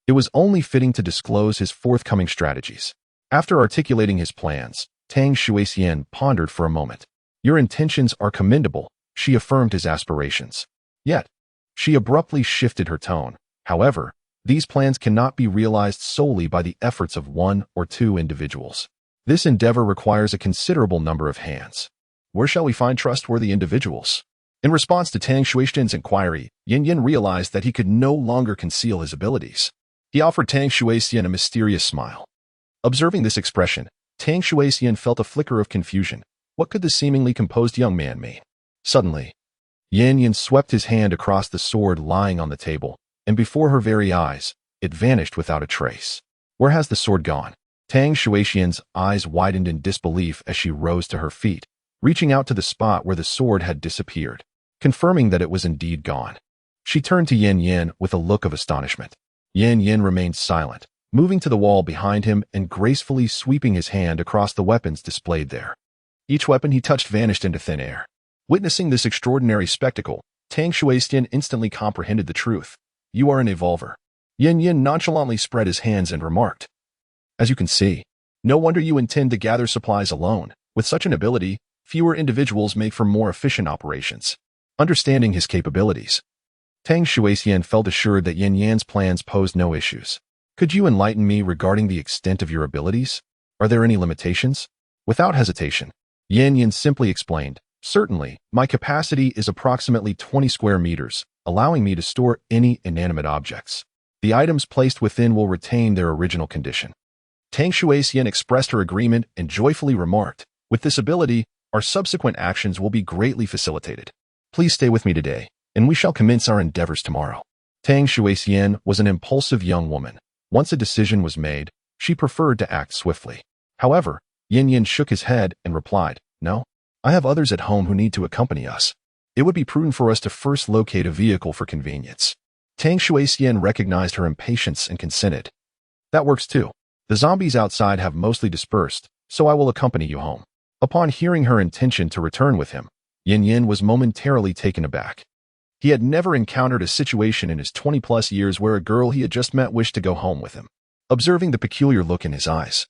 It was only fitting to disclose his forthcoming strategies. After articulating his plans, Tang Shuixian pondered for a moment. Your intentions are commendable, she affirmed his aspirations. Yet, she abruptly shifted her tone. However, these plans cannot be realized solely by the efforts of one or two individuals. This endeavor requires a considerable number of hands. Where shall we find trustworthy individuals? In response to Tang Shuixian's inquiry, Yin Yin realized that he could no longer conceal his abilities. He offered Tang Shuixian a mysterious smile. Observing this expression, Tang Shuixian felt a flicker of confusion. What could the seemingly composed young man mean? Suddenly, Yin Yin swept his hand across the sword lying on the table, and before her very eyes, it vanished without a trace. Where has the sword gone? Tang Shuixian's eyes widened in disbelief as she rose to her feet, reaching out to the spot where the sword had disappeared, confirming that it was indeed gone. She turned to Yin Yin with a look of astonishment. Yin Yin remained silent, moving to the wall behind him and gracefully sweeping his hand across the weapons displayed there. Each weapon he touched vanished into thin air. Witnessing this extraordinary spectacle, Tang Shuixian instantly comprehended the truth. You are an evolver. Yin Yin nonchalantly spread his hands and remarked. As you can see, no wonder you intend to gather supplies alone. With such an ability, fewer individuals make for more efficient operations. Understanding his capabilities, Tang Shuixian felt assured that Yin Yan's plans posed no issues. Could you enlighten me regarding the extent of your abilities? Are there any limitations? Without hesitation, Yin Yin simply explained, certainly, my capacity is approximately 20 square meters, allowing me to store any inanimate objects. The items placed within will retain their original condition. Tang Shuixian expressed her agreement and joyfully remarked, with this ability, our subsequent actions will be greatly facilitated. Please stay with me today, and we shall commence our endeavors tomorrow. Tang Shuixian was an impulsive young woman. Once a decision was made, she preferred to act swiftly. However, Yin Yin shook his head and replied, no, I have others at home who need to accompany us. It would be prudent for us to first locate a vehicle for convenience. Tang Shuixian recognized her impatience and consented. That works too. The zombies outside have mostly dispersed, so I will accompany you home. Upon hearing her intention to return with him, Yin Yin was momentarily taken aback. He had never encountered a situation in his 20-plus years where a girl he had just met wished to go home with him. Observing the peculiar look in his eyes,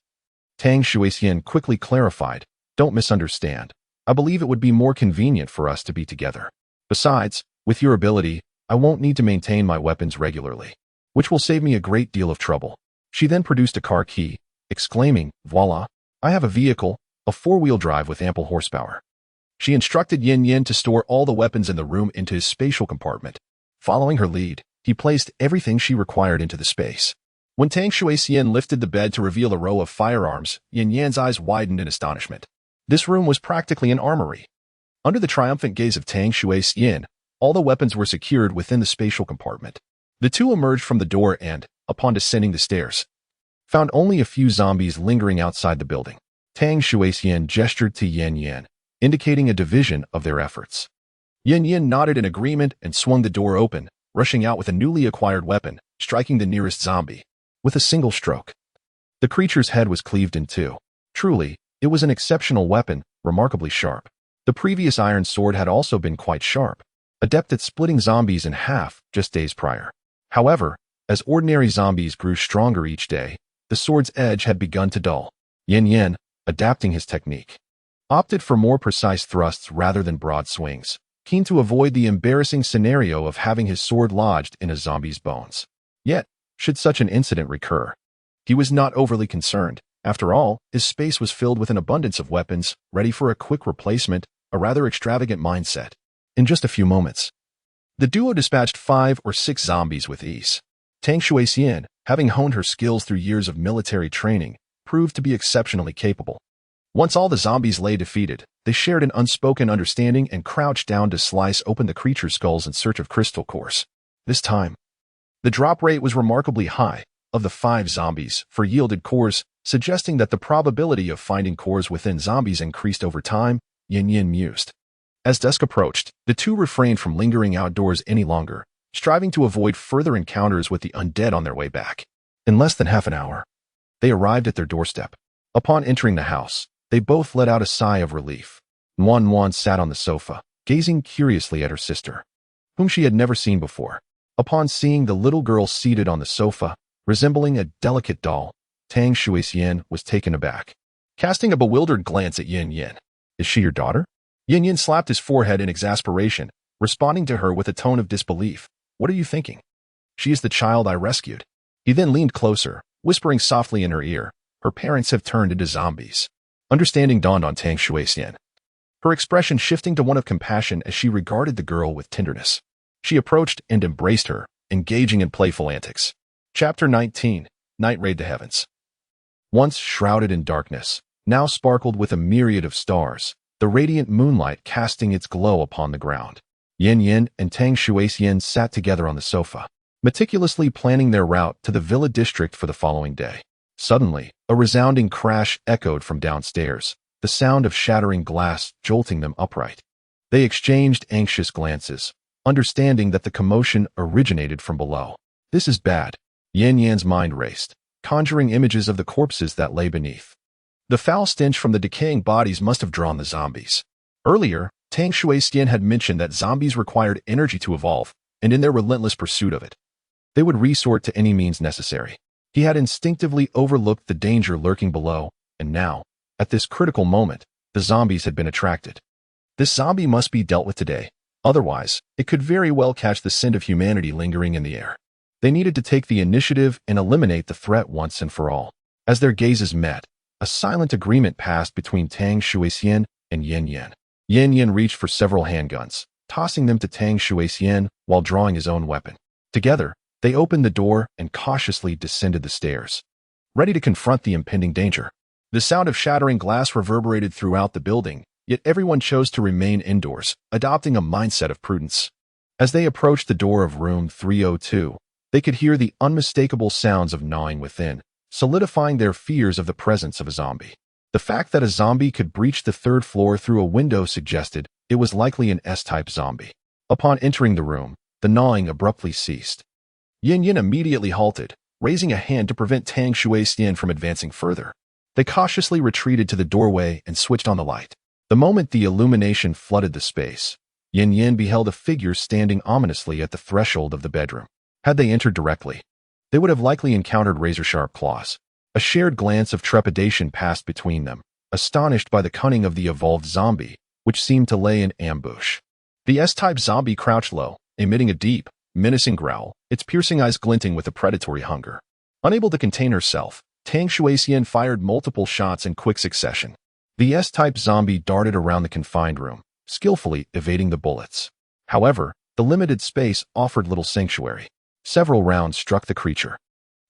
Tang Shuixian quickly clarified, don't misunderstand. I believe it would be more convenient for us to be together. Besides, with your ability, I won't need to maintain my weapons regularly, which will save me a great deal of trouble. She then produced a car key, exclaiming, voila, I have a vehicle, a four-wheel drive with ample horsepower. She instructed Yin Yin to store all the weapons in the room into his spatial compartment. Following her lead, he placed everything she required into the space. When Tang Shuixian lifted the bed to reveal a row of firearms, Yin Yan's eyes widened in astonishment. This room was practically an armory. Under the triumphant gaze of Tang Shuixian, all the weapons were secured within the spatial compartment. The two emerged from the door and, upon descending the stairs, found only a few zombies lingering outside the building. Tang Shuixian gestured to Yin Yin, indicating a division of their efforts. Yin Yin nodded in agreement and swung the door open, rushing out with a newly acquired weapon, striking the nearest zombie. With a single stroke, the creature's head was cleaved in two. Truly, it was an exceptional weapon, remarkably sharp. The previous iron sword had also been quite sharp, adept at splitting zombies in half just days prior. However, as ordinary zombies grew stronger each day, the sword's edge had begun to dull. Yin Yin, adapting his technique, opted for more precise thrusts rather than broad swings, keen to avoid the embarrassing scenario of having his sword lodged in a zombie's bones. Yet, should such an incident recur, he was not overly concerned. After all, his space was filled with an abundance of weapons, ready for a quick replacement, a rather extravagant mindset. In just a few moments, the duo dispatched 5 or 6 zombies with ease. Tang Shuixian, having honed her skills through years of military training, proved to be exceptionally capable. Once all the zombies lay defeated, they shared an unspoken understanding and crouched down to slice open the creature's skulls in search of crystal cores. This time, the drop rate was remarkably high. Of the 5 zombies, 4 yielded cores, suggesting that the probability of finding cores within zombies increased over time. Yin Yin mused. As dusk approached, the two refrained from lingering outdoors any longer, striving to avoid further encounters with the undead on their way back. In less than half an hour, they arrived at their doorstep. Upon entering the house, They both let out a sigh of relief. Nuan sat on the sofa, gazing curiously at her sister, whom she had never seen before. Upon seeing the little girl seated on the sofa, resembling a delicate doll, Tang Shuixian was taken aback. Casting a bewildered glance at Yin Yin. Is she your daughter? Yin Yin slapped his forehead in exasperation, responding to her with a tone of disbelief. What are you thinking? She is the child I rescued. He then leaned closer, whispering softly in her ear. Her parents have turned into zombies. Understanding dawned on Tang Shuixian, her expression shifting to one of compassion as she regarded the girl with tenderness. She approached and embraced her, engaging in playful antics. Chapter 19. Night Raid to Heavens. Once shrouded in darkness, now sparkled with a myriad of stars, the radiant moonlight casting its glow upon the ground. Yin Yin and Tang Shuixian sat together on the sofa, meticulously planning their route to the villa district for the following day. Suddenly, a resounding crash echoed from downstairs, the sound of shattering glass jolting them upright. They exchanged anxious glances, understanding that the commotion originated from below. This is bad. Yin Yan's mind raced, conjuring images of the corpses that lay beneath. The foul stench from the decaying bodies must have drawn the zombies. Earlier, Tang Shuixian had mentioned that zombies required energy to evolve, and in their relentless pursuit of it, they would resort to any means necessary. He had instinctively overlooked the danger lurking below, and now, at this critical moment, the zombies had been attracted. This zombie must be dealt with today. Otherwise, it could very well catch the scent of humanity lingering in the air. They needed to take the initiative and eliminate the threat once and for all. As their gazes met, a silent agreement passed between Tang Shuixian and Yin Yin. Yin Yin reached for several handguns, tossing them to Tang Shuixian while drawing his own weapon. Together, they opened the door and cautiously descended the stairs, ready to confront the impending danger. The sound of shattering glass reverberated throughout the building, yet everyone chose to remain indoors, adopting a mindset of prudence. As they approached the door of room 302, they could hear the unmistakable sounds of gnawing within, solidifying their fears of the presence of a zombie. The fact that a zombie could breach the third floor through a window suggested it was likely an S-type zombie. Upon entering the room, the gnawing abruptly ceased. Yin Yin immediately halted, raising a hand to prevent Tang Shuixian from advancing further. They cautiously retreated to the doorway and switched on the light. The moment the illumination flooded the space, Yin Yin beheld a figure standing ominously at the threshold of the bedroom. Had they entered directly, they would have likely encountered razor-sharp claws. A shared glance of trepidation passed between them, astonished by the cunning of the evolved zombie, which seemed to lay in ambush. The S-type zombie crouched low, emitting a deep, menacing growl, its piercing eyes glinting with a predatory hunger. Unable to contain herself, Tang Shuixian fired multiple shots in quick succession. The S-type zombie darted around the confined room, skillfully evading the bullets. However, the limited space offered little sanctuary. Several rounds struck the creature,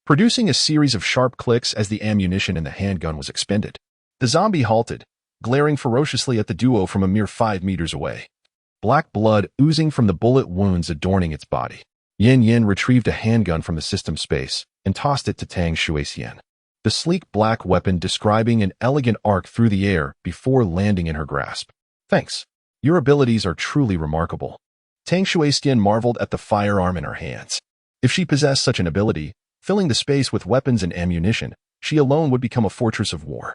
producing a series of sharp clicks as the ammunition in the handgun was expended. The zombie halted, glaring ferociously at the duo from a mere 5 meters away, black blood oozing from the bullet wounds adorning its body. Yin Yin retrieved a handgun from the system space and tossed it to Tang Shuixian, the sleek black weapon describing an elegant arc through the air before landing in her grasp. Thanks. Your abilities are truly remarkable. Tang Shuixian marveled at the firearm in her hands. If she possessed such an ability, filling the space with weapons and ammunition, she alone would become a fortress of war.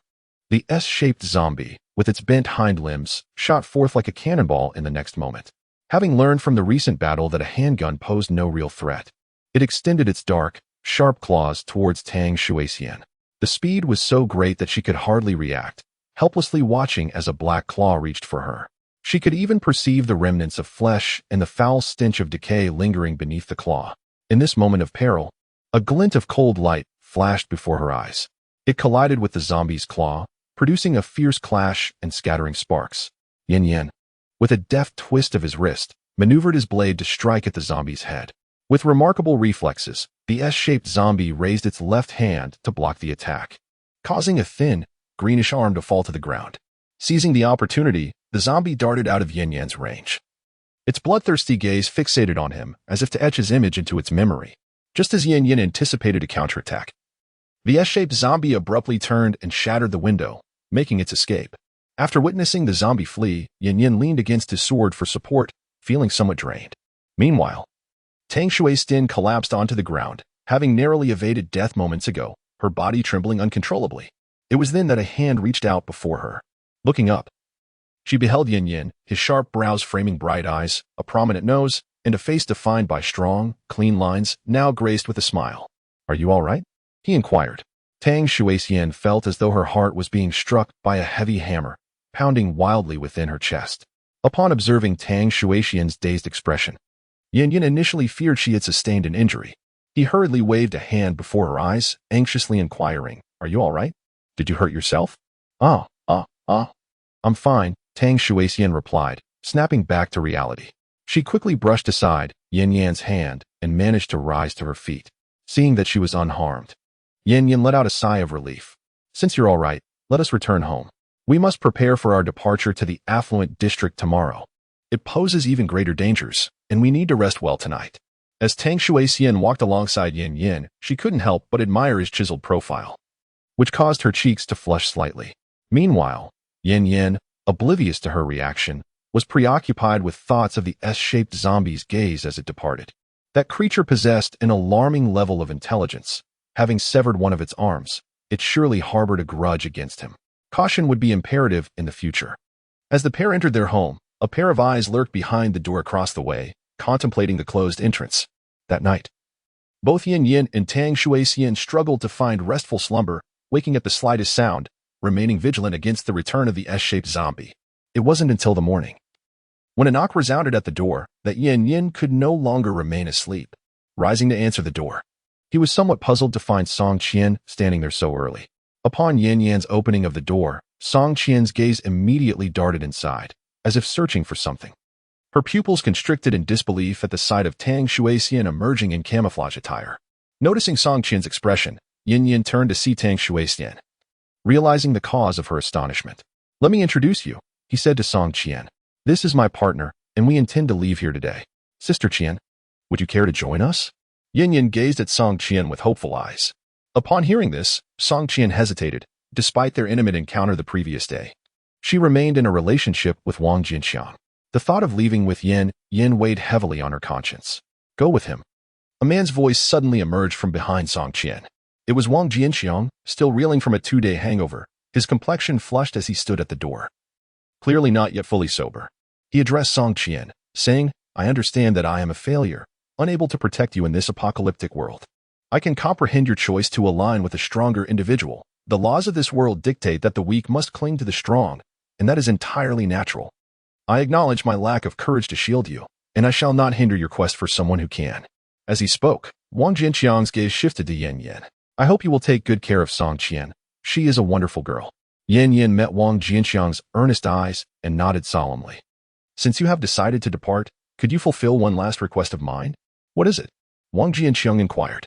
The S-shaped zombie, with its bent hind limbs, shot forth like a cannonball in the next moment. Having learned from the recent battle that a handgun posed no real threat, it extended its dark, sharp claws towards Tang Shuixian. The speed was so great that she could hardly react, helplessly watching as a black claw reached for her. She could even perceive the remnants of flesh and the foul stench of decay lingering beneath the claw. In this moment of peril, a glint of cold light flashed before her eyes. It collided with the zombie's claw, producing a fierce clash and scattering sparks. Yin Yin, with a deft twist of his wrist, maneuvered his blade to strike at the zombie's head. With remarkable reflexes, the S-shaped zombie raised its left hand to block the attack, causing a thin, greenish arm to fall to the ground. Seizing the opportunity, the zombie darted out of Yin Yan's range. Its bloodthirsty gaze fixated on him as if to etch his image into its memory. Just as Yin Yin anticipated a counterattack, the S-shaped zombie abruptly turned and shattered the window, making its escape. After witnessing the zombie flee, Yin Yin leaned against his sword for support, feeling somewhat drained. Meanwhile, Tang Shuixian collapsed onto the ground, having narrowly evaded death moments ago, her body trembling uncontrollably. It was then that a hand reached out before her. Looking up, she beheld Yin Yin, his sharp brows framing bright eyes, a prominent nose, and a face defined by strong, clean lines, now graced with a smile. "Are you all right?" he inquired. Tang Shuixian felt as though her heart was being struck by a heavy hammer, pounding wildly within her chest. Upon observing Tang Shuixian's dazed expression, Yin Yin initially feared she had sustained an injury. He hurriedly waved a hand before her eyes, anxiously inquiring, "Are you all right? Did you hurt yourself?" I'm fine," Tang Shuixian replied, snapping back to reality. She quickly brushed aside Yin Yan's hand and managed to rise to her feet. Seeing that she was unharmed, Yin Yin let out a sigh of relief. "Since you're all right, let us return home. We must prepare for our departure to the affluent district tomorrow. It poses even greater dangers, and we need to rest well tonight." As Tang Shuixian walked alongside Yin Yin, she couldn't help but admire his chiseled profile, which caused her cheeks to flush slightly. Meanwhile, Yin Yin, oblivious to her reaction, was preoccupied with thoughts of the S-shaped zombie's gaze as it departed. That creature possessed an alarming level of intelligence. Having severed one of its arms, it surely harbored a grudge against him. Caution would be imperative in the future. As the pair entered their home, a pair of eyes lurked behind the door across the way, contemplating the closed entrance. That night, both Yin Yin and Tang Shuixian struggled to find restful slumber, waking at the slightest sound, remaining vigilant against the return of the S-shaped zombie. It wasn't until the morning, when a knock resounded at the door, that Yin Yin could no longer remain asleep. Rising to answer the door, he was somewhat puzzled to find Song Qian standing there so early. Upon Yin Yan's opening of the door, Song Qian's gaze immediately darted inside, as if searching for something. Her pupils constricted in disbelief at the sight of Tang Shuixian emerging in camouflage attire. Noticing Song Qian's expression, Yin Yin turned to see Tang Shuixian, realizing the cause of her astonishment. "Let me introduce you," he said to Song Qian. "This is my partner, and we intend to leave here today. Sister Qian, would you care to join us?" Yin Yin gazed at Song Qian with hopeful eyes. Upon hearing this, Song Qian hesitated, despite their intimate encounter the previous day. She remained in a relationship with Wang Jinxiang. The thought of leaving with Yin Yin weighed heavily on her conscience. "Go with him." A man's voice suddenly emerged from behind Song Qian. It was Wang Jinxiang, still reeling from a 2-day hangover, his complexion flushed as he stood at the door. Clearly not yet fully sober, he addressed Song Qian, saying, "I understand that I am a failure, unable to protect you in this apocalyptic world. I can comprehend your choice to align with a stronger individual. The laws of this world dictate that the weak must cling to the strong, and that is entirely natural. I acknowledge my lack of courage to shield you, and I shall not hinder your quest for someone who can." As he spoke, Wang Jinxiang's gaze shifted to Yin Yin. "I hope you will take good care of Song Qian. She is a wonderful girl." Yin Yin met Wang Jinxiang's earnest eyes and nodded solemnly. "Since you have decided to depart, could you fulfill one last request of mine?" "What is it?" Wang Jinxiang inquired.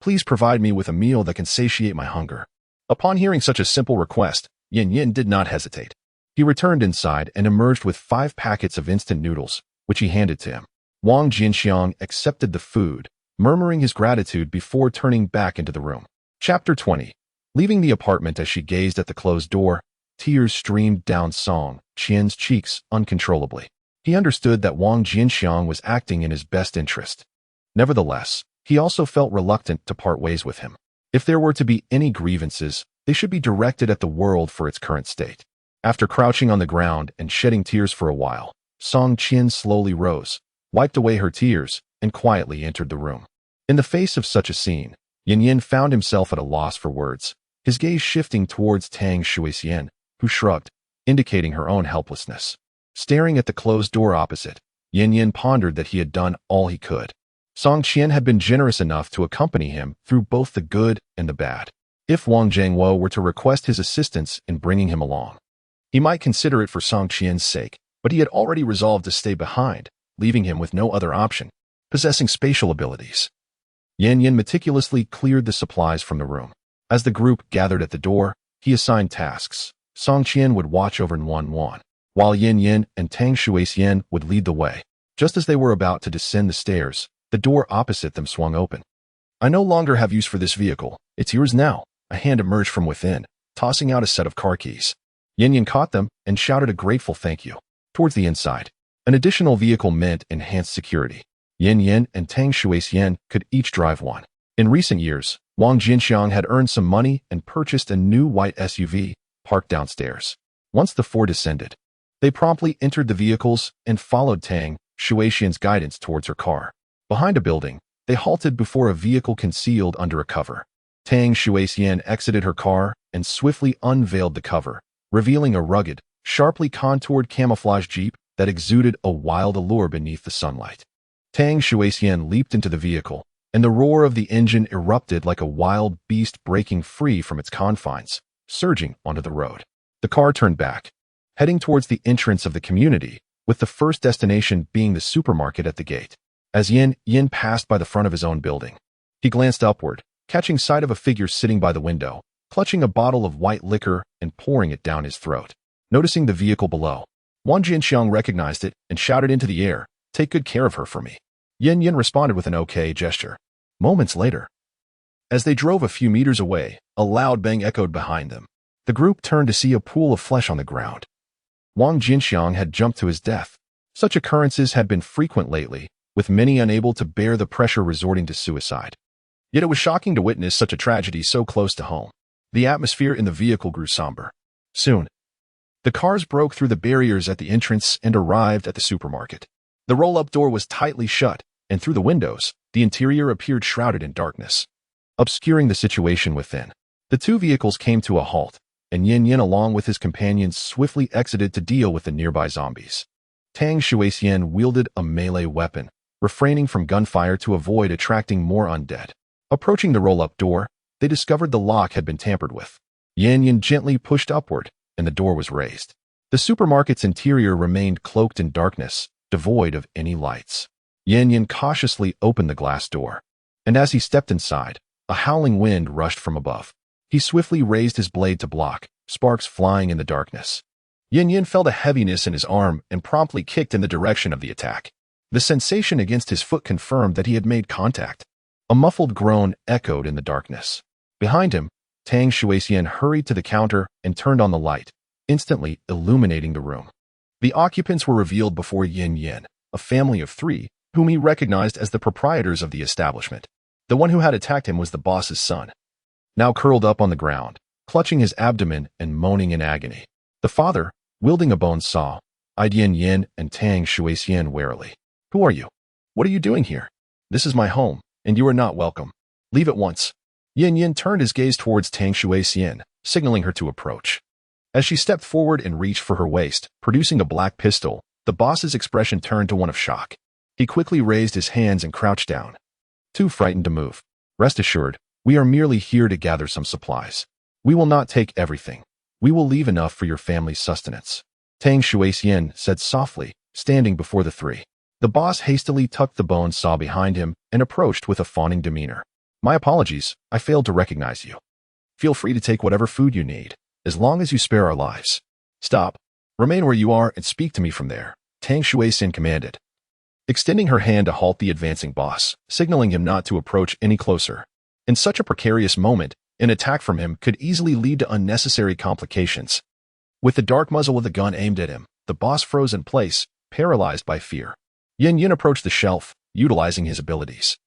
"Please provide me with a meal that can satiate my hunger." Upon hearing such a simple request, Yin Yin did not hesitate. He returned inside and emerged with 5 packets of instant noodles, which he handed to him. Wang Jinxiang accepted the food, murmuring his gratitude before turning back into the room. Chapter 20. Leaving the apartment as she gazed at the closed door, tears streamed down Song Qian's cheeks uncontrollably. He understood that Wang Jinxiang was acting in his best interest. Nevertheless, he also felt reluctant to part ways with him. If there were to be any grievances, they should be directed at the world for its current state. After crouching on the ground and shedding tears for a while, Song Qian slowly rose, wiped away her tears, and quietly entered the room. In the face of such a scene, Yin Yin found himself at a loss for words, his gaze shifting towards Tang Shuixian, who shrugged, indicating her own helplessness. Staring at the closed door opposite, Yin Yin pondered that he had done all he could. Song Qian had been generous enough to accompany him through both the good and the bad. If Wang Jiangwo were to request his assistance in bringing him along, he might consider it for Song Qian's sake, but he had already resolved to stay behind, leaving him with no other option. Possessing spatial abilities, Yin Yin meticulously cleared the supplies from the room. As the group gathered at the door, he assigned tasks. Song Qian would watch over Wan, while Yin Yin and Tang Shuixian would lead the way. Just as they were about to descend the stairs, the door opposite them swung open. "I no longer have use for this vehicle. It's yours now." A hand emerged from within, tossing out a set of car keys. Yin Yin caught them and shouted a grateful thank you. Towards the inside, an additional vehicle meant enhanced security. Yin Yin and Tang Shuixian could each drive one. In recent years, Wang Jinxiang had earned some money and purchased a new white SUV, parked downstairs. Once the four descended, they promptly entered the vehicles and followed Tang Shuixian's guidance towards her car. Behind a building, they halted before a vehicle concealed under a cover. Tang Shuixian exited her car and swiftly unveiled the cover, revealing a rugged, sharply contoured camouflage jeep that exuded a wild allure beneath the sunlight. Tang Shuixian leaped into the vehicle, and the roar of the engine erupted like a wild beast breaking free from its confines, surging onto the road. The car turned back, heading towards the entrance of the community, with the first destination being the supermarket at the gate. As Yin passed by the front of his own building, he glanced upward, catching sight of a figure sitting by the window, clutching a bottle of white liquor and pouring it down his throat. Noticing the vehicle below, Wang Jinxiang recognized it and shouted into the air, "Take good care of her for me." Yin responded with an okay gesture. Moments later, as they drove a few meters away, a loud bang echoed behind them. The group turned to see a pool of flesh on the ground. Wang Jinxiang had jumped to his death. Such occurrences had been frequent lately, with many unable to bear the pressure resorting to suicide. Yet it was shocking to witness such a tragedy so close to home. The atmosphere in the vehicle grew somber. Soon, the cars broke through the barriers at the entrance and arrived at the supermarket. The roll-up door was tightly shut, and through the windows, the interior appeared shrouded in darkness, obscuring the situation within. The two vehicles came to a halt, and Yin along with his companions swiftly exited to deal with the nearby zombies. Tang Shuixian wielded a melee weapon, refraining from gunfire to avoid attracting more undead. Approaching the roll-up door, they discovered the lock had been tampered with. Yin gently pushed upward, and the door was raised. The supermarket's interior remained cloaked in darkness, devoid of any lights. Yin cautiously opened the glass door, and as he stepped inside, a howling wind rushed from above. He swiftly raised his blade to block, sparks flying in the darkness. Yin felt a heaviness in his arm and promptly kicked in the direction of the attack. The sensation against his foot confirmed that he had made contact. A muffled groan echoed in the darkness. Behind him, Tang Shuixian hurried to the counter and turned on the light, instantly illuminating the room. The occupants were revealed before Yin, a family of three, whom he recognized as the proprietors of the establishment. The one who had attacked him was the boss's son, now curled up on the ground, clutching his abdomen and moaning in agony. The father, wielding a bone saw, eyed Yin and Tang Shuixian warily. "Who are you? What are you doing here? This is my home, and you are not welcome. Leave at once." Yin turned his gaze towards Tang Shuixian, signaling her to approach. As she stepped forward and reached for her waist, producing a black pistol, the boss's expression turned to one of shock. He quickly raised his hands and crouched down, too frightened to move. "Rest assured, we are merely here to gather some supplies. We will not take everything. We will leave enough for your family's sustenance," Tang Shuixian said softly, standing before the three. The boss hastily tucked the bone saw behind him and approached with a fawning demeanor. "My apologies, I failed to recognize you. Feel free to take whatever food you need, as long as you spare our lives." "Stop. Remain where you are and speak to me from there," Tang Shuixian commanded, extending her hand to halt the advancing boss, signaling him not to approach any closer. In such a precarious moment, an attack from him could easily lead to unnecessary complications. With the dark muzzle of the gun aimed at him, the boss froze in place, paralyzed by fear. Yin approached the shelf, utilizing his abilities.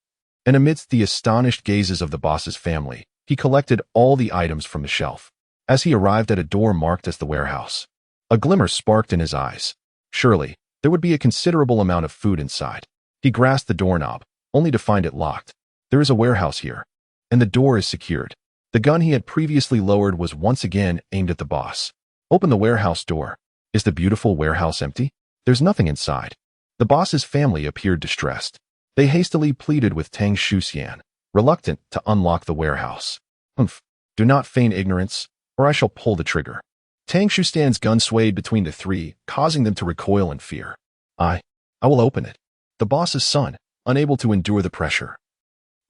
And amidst the astonished gazes of the boss's family, he collected all the items from the shelf. As he arrived at a door marked as the warehouse, a glimmer sparked in his eyes. Surely, there would be a considerable amount of food inside. He grasped the doorknob, only to find it locked. There is a warehouse here, and the door is secured. The gun he had previously lowered was once again aimed at the boss. "Open the warehouse door. Is the beautiful warehouse empty? There's nothing inside." The boss's family appeared distressed. They hastily pleaded with Tang Shuixian, reluctant to unlock the warehouse. "Humph, do not feign ignorance, or I shall pull the trigger." Tang Shuixian's gun swayed between the three, causing them to recoil in fear. I will open it." The boss's son, unable to endure the pressure,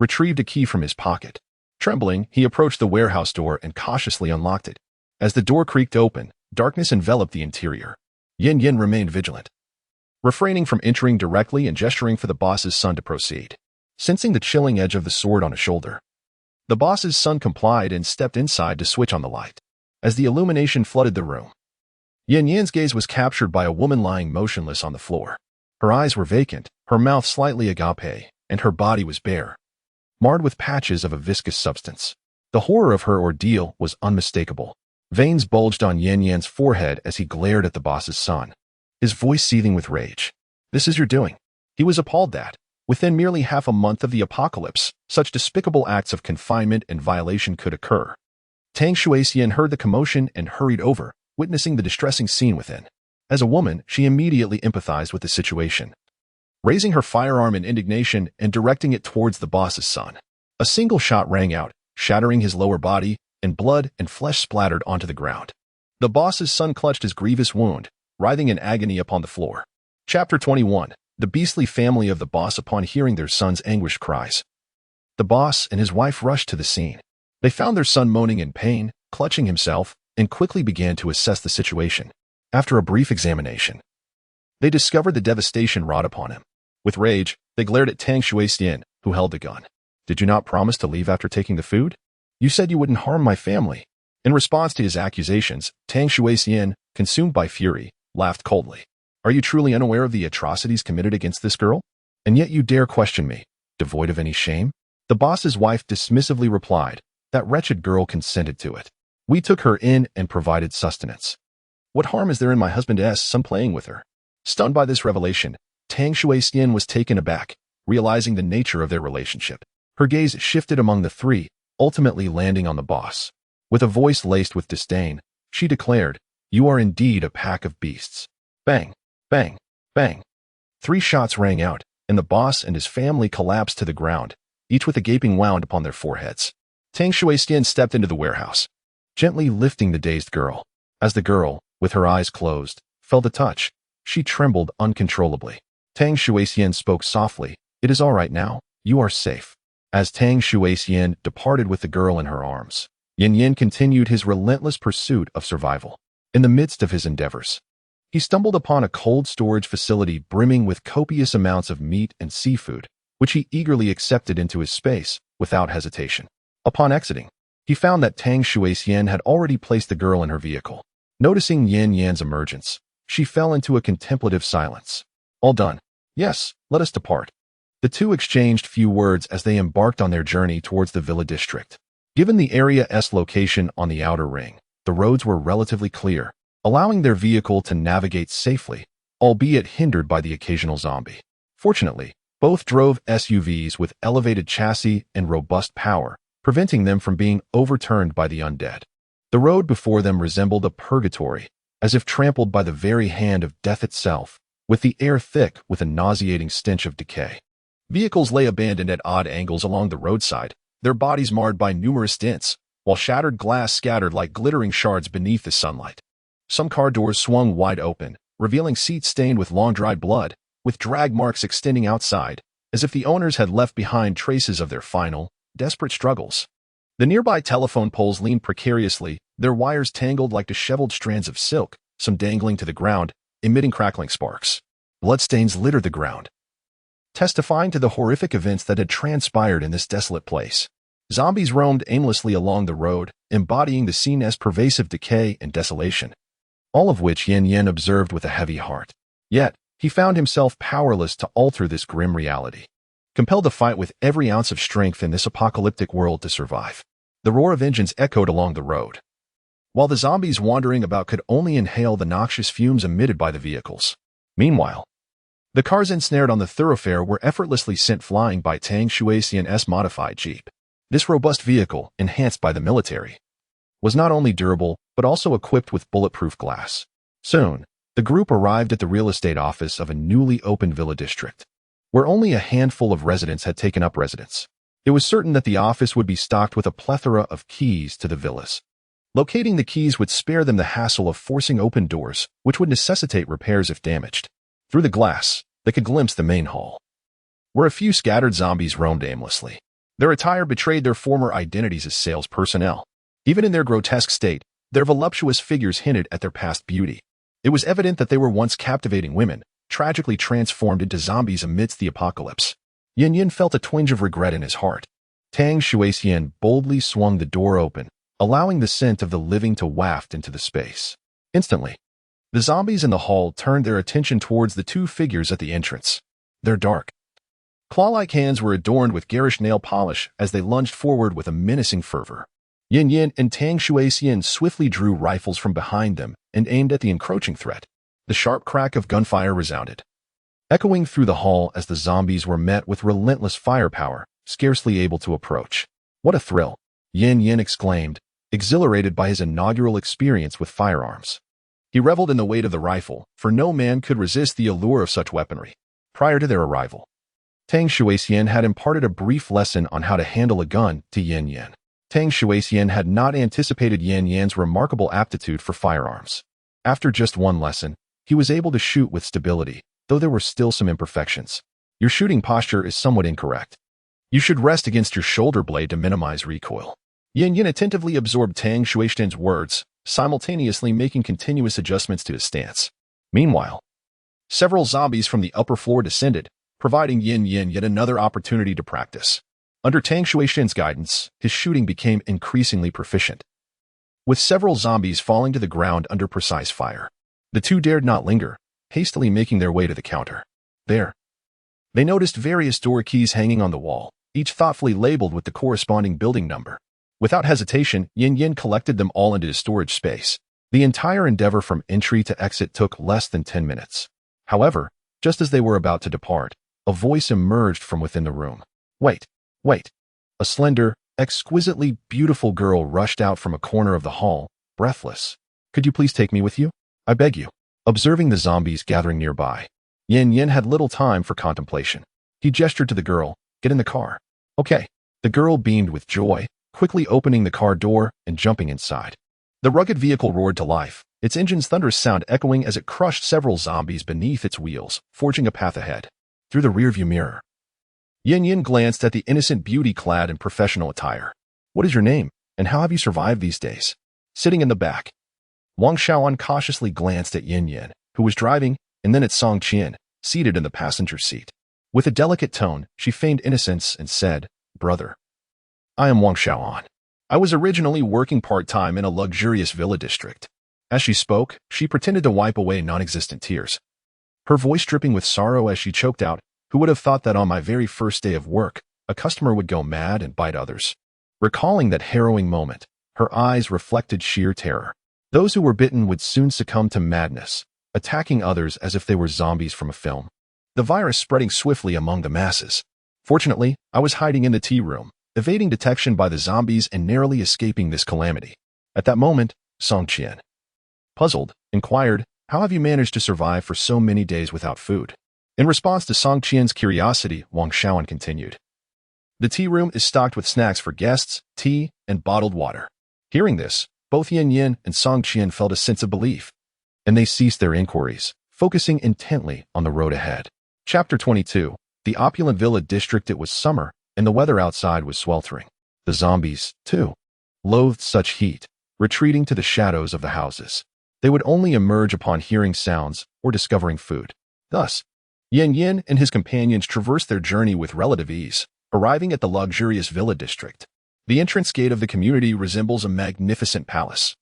retrieved a key from his pocket. Trembling, he approached the warehouse door and cautiously unlocked it. As the door creaked open, darkness enveloped the interior. Yin remained vigilant, refraining from entering directly and gesturing for the boss's son to proceed. Sensing the chilling edge of the sword on his shoulder, the boss's son complied and stepped inside to switch on the light. As the illumination flooded the room, Yin's gaze was captured by a woman lying motionless on the floor. Her eyes were vacant, her mouth slightly agape, and her body was bare. marred with patches of a viscous substance. The horror of her ordeal was unmistakable. Veins bulged on Yan Yan's forehead as he glared at the boss's son, his voice seething with rage. "This is your doing." He was appalled that, within merely half a month of the apocalypse, such despicable acts of confinement and violation could occur. Tang Shuixian heard the commotion and hurried over, witnessing the distressing scene within. As a woman, she immediately empathized with the situation. Raising her firearm in indignation and directing it towards the boss's son, a single shot rang out, shattering his lower body, and blood and flesh splattered onto the ground. The boss's son clutched his grievous wound, writhing in agony upon the floor. Chapter 21. The beastly family of the boss upon hearing their son's anguished cries. The boss and his wife rushed to the scene. They found their son moaning in pain, clutching himself, and quickly began to assess the situation. After a brief examination, they discovered the devastation wrought upon him. With rage, they glared at Tang Shuixian, who held the gun. "Did you not promise to leave after taking the food? You said you wouldn't harm my family." In response to his accusations, Tang Shuixian, consumed by fury, laughed coldly. "Are you truly unaware of the atrocities committed against this girl? And yet you dare question me, devoid of any shame?" The boss's wife dismissively replied, "That wretched girl consented to it. We took her in and provided sustenance. What harm is there in my husband's son playing with her?" Stunned by this revelation, Tang Shuixian was taken aback, realizing the nature of their relationship. Her gaze shifted among the three, ultimately landing on the boss. With a voice laced with disdain, she declared, "You are indeed a pack of beasts." Bang, bang, bang. 3 shots rang out, and the boss and his family collapsed to the ground, each with a gaping wound upon their foreheads. Tang Shuixian stepped into the warehouse, gently lifting the dazed girl. As the girl, with her eyes closed, felt a touch, she trembled uncontrollably. Tang Shuixian spoke softly, "It is all right now, you are safe." As Tang Shuixian departed with the girl in her arms, Yan Yan continued his relentless pursuit of survival. In the midst of his endeavors, he stumbled upon a cold storage facility brimming with copious amounts of meat and seafood, which he eagerly accepted into his space without hesitation. Upon exiting, he found that Tang Shuixian had already placed the girl in her vehicle. Noticing Yan Yan's emergence, she fell into a contemplative silence. "All done. Yes, let us depart." The two exchanged few words as they embarked on their journey towards the villa district. Given the area's location on the outer ring, the roads were relatively clear, allowing their vehicle to navigate safely, albeit hindered by the occasional zombie. Fortunately, both drove SUVs with elevated chassis and robust power, preventing them from being overturned by the undead. The road before them resembled a purgatory, as if trampled by the very hand of death itself, with the air thick with a nauseating stench of decay. Vehicles lay abandoned at odd angles along the roadside, their bodies marred by numerous dents, while shattered glass scattered like glittering shards beneath the sunlight. Some car doors swung wide open, revealing seats stained with long-dried blood, with drag marks extending outside, as if the owners had left behind traces of their final, desperate struggles. The nearby telephone poles leaned precariously, their wires tangled like disheveled strands of silk, some dangling to the ground, emitting crackling sparks. Bloodstains littered the ground, testifying to the horrific events that had transpired in this desolate place. Zombies roamed aimlessly along the road, embodying the scene's pervasive decay and desolation, all of which Yan Yan observed with a heavy heart. Yet, he found himself powerless to alter this grim reality, compelled to fight with every ounce of strength in this apocalyptic world to survive. The roar of engines echoed along the road, while the zombies wandering about could only inhale the noxious fumes emitted by the vehicles. Meanwhile, the cars ensnared on the thoroughfare were effortlessly sent flying by Tang Shuixian's modified Jeep. This robust vehicle, enhanced by the military, was not only durable, but also equipped with bulletproof glass. Soon, the group arrived at the real estate office of a newly opened villa district, where only a handful of residents had taken up residence. It was certain that the office would be stocked with a plethora of keys to the villas. Locating the keys would spare them the hassle of forcing open doors, which would necessitate repairs if damaged. Through the glass, they could glimpse the main hall, where a few scattered zombies roamed aimlessly. Their attire betrayed their former identities as sales personnel. Even in their grotesque state, their voluptuous figures hinted at their past beauty. It was evident that they were once captivating women, tragically transformed into zombies amidst the apocalypse. Yan Yan felt a twinge of regret in his heart. Tang Shuixian boldly swung the door open, allowing the scent of the living to waft into the space. Instantly, the zombies in the hall turned their attention towards the two figures at the entrance. Their dark, Claw-like hands were adorned with garish nail polish as they lunged forward with a menacing fervor. Yin Yin and Tang Shuixian swiftly drew rifles from behind them and aimed at the encroaching threat. The sharp crack of gunfire resounded, echoing through the hall as the zombies were met with relentless firepower, scarcely able to approach. What a thrill! Yin Yin exclaimed, exhilarated by his inaugural experience with firearms. He reveled in the weight of the rifle, for no man could resist the allure of such weaponry. Prior to their arrival, Tang Shuixian had imparted a brief lesson on how to handle a gun to Yin Yin. Tang Shuixian had not anticipated Yin Yin's remarkable aptitude for firearms. After just one lesson, he was able to shoot with stability, though there were still some imperfections. Your shooting posture is somewhat incorrect. You should rest against your shoulder blade to minimize recoil. Yin Yin attentively absorbed Tang Shuixian's words, simultaneously making continuous adjustments to his stance. Meanwhile, several zombies from the upper floor descended, providing Yin Yin yet another opportunity to practice. Under Tang Shuixian's guidance, his shooting became increasingly proficient, with several zombies falling to the ground under precise fire. The two dared not linger, hastily making their way to the counter. There, they noticed various door keys hanging on the wall, each thoughtfully labeled with the corresponding building number. Without hesitation, Yin Yin collected them all into his storage space. The entire endeavor from entry to exit took less than 10 minutes. However, just as they were about to depart, a voice emerged from within the room. Wait. A slender, exquisitely beautiful girl rushed out from a corner of the hall, breathless. Could you please take me with you? I beg you. Observing the zombies gathering nearby, Yin Yin had little time for contemplation. He gestured to the girl, get in the car. Okay. The girl beamed with joy, quickly opening the car door and jumping inside. The rugged vehicle roared to life, its engine's thunderous sound echoing as it crushed several zombies beneath its wheels, forging a path ahead. Through the rearview mirror, Yin Yin glanced at the innocent beauty clad in professional attire. What is your name, and how have you survived these days? Sitting in the back, Wang Xiaoan cautiously glanced at Yin Yin, who was driving, and then at Song Qian, seated in the passenger seat. With a delicate tone, she feigned innocence and said, Brother, I am Wang Xiaoan. I was originally working part-time in a luxurious villa district. As she spoke, she pretended to wipe away non-existent tears, her voice dripping with sorrow as she choked out, who would have thought that on my very first day of work, a customer would go mad and bite others? Recalling that harrowing moment, her eyes reflected sheer terror. Those who were bitten would soon succumb to madness, attacking others as if they were zombies from a film. The virus spreading swiftly among the masses. Fortunately, I was hiding in the tea room, evading detection by the zombies and narrowly escaping this calamity. At that moment, Song Qian, puzzled, inquired, how have you managed to survive for so many days without food? In response to Song Qian's curiosity, Wang Xiaoan continued. The tea room is stocked with snacks for guests, tea, and bottled water. Hearing this, both Yin Yin and Song Qian felt a sense of relief, and they ceased their inquiries, focusing intently on the road ahead. Chapter 22. The opulent villa district. It was summer, and the weather outside was sweltering. The zombies, too, loathed such heat, retreating to the shadows of the houses. They would only emerge upon hearing sounds or discovering food. Thus, Yin Yin and his companions traversed their journey with relative ease, arriving at the luxurious villa district. The entrance gate of the community resembles a magnificent palace,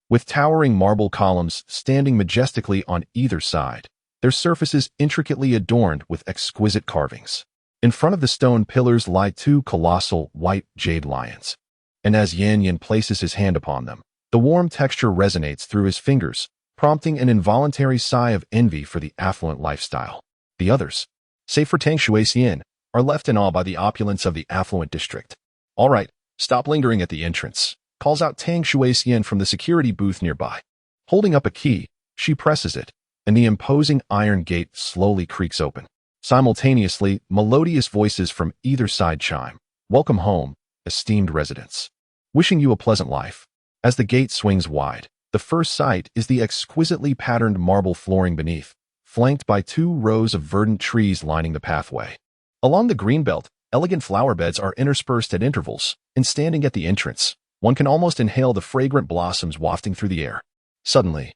with towering marble columns standing majestically on either side, their surfaces intricately adorned with exquisite carvings. In front of the stone pillars lie two colossal white jade lions, and as Yin Yin places his hand upon them, the warm texture resonates through his fingers, prompting an involuntary sigh of envy for the affluent lifestyle. The others, save for Tang Shuixian, are left in awe by the opulence of the affluent district. All right, stop lingering at the entrance, calls out Tang Shuixian from the security booth nearby. Holding up a key, she presses it, and the imposing iron gate slowly creaks open. Simultaneously, melodious voices from either side chime. Welcome home, esteemed residents. Wishing you a pleasant life. As the gate swings wide, the first sight is the exquisitely patterned marble flooring beneath, flanked by 2 rows of verdant trees lining the pathway. Along the greenbelt, elegant flower beds are interspersed at intervals, and standing at the entrance, one can almost inhale the fragrant blossoms wafting through the air. Suddenly,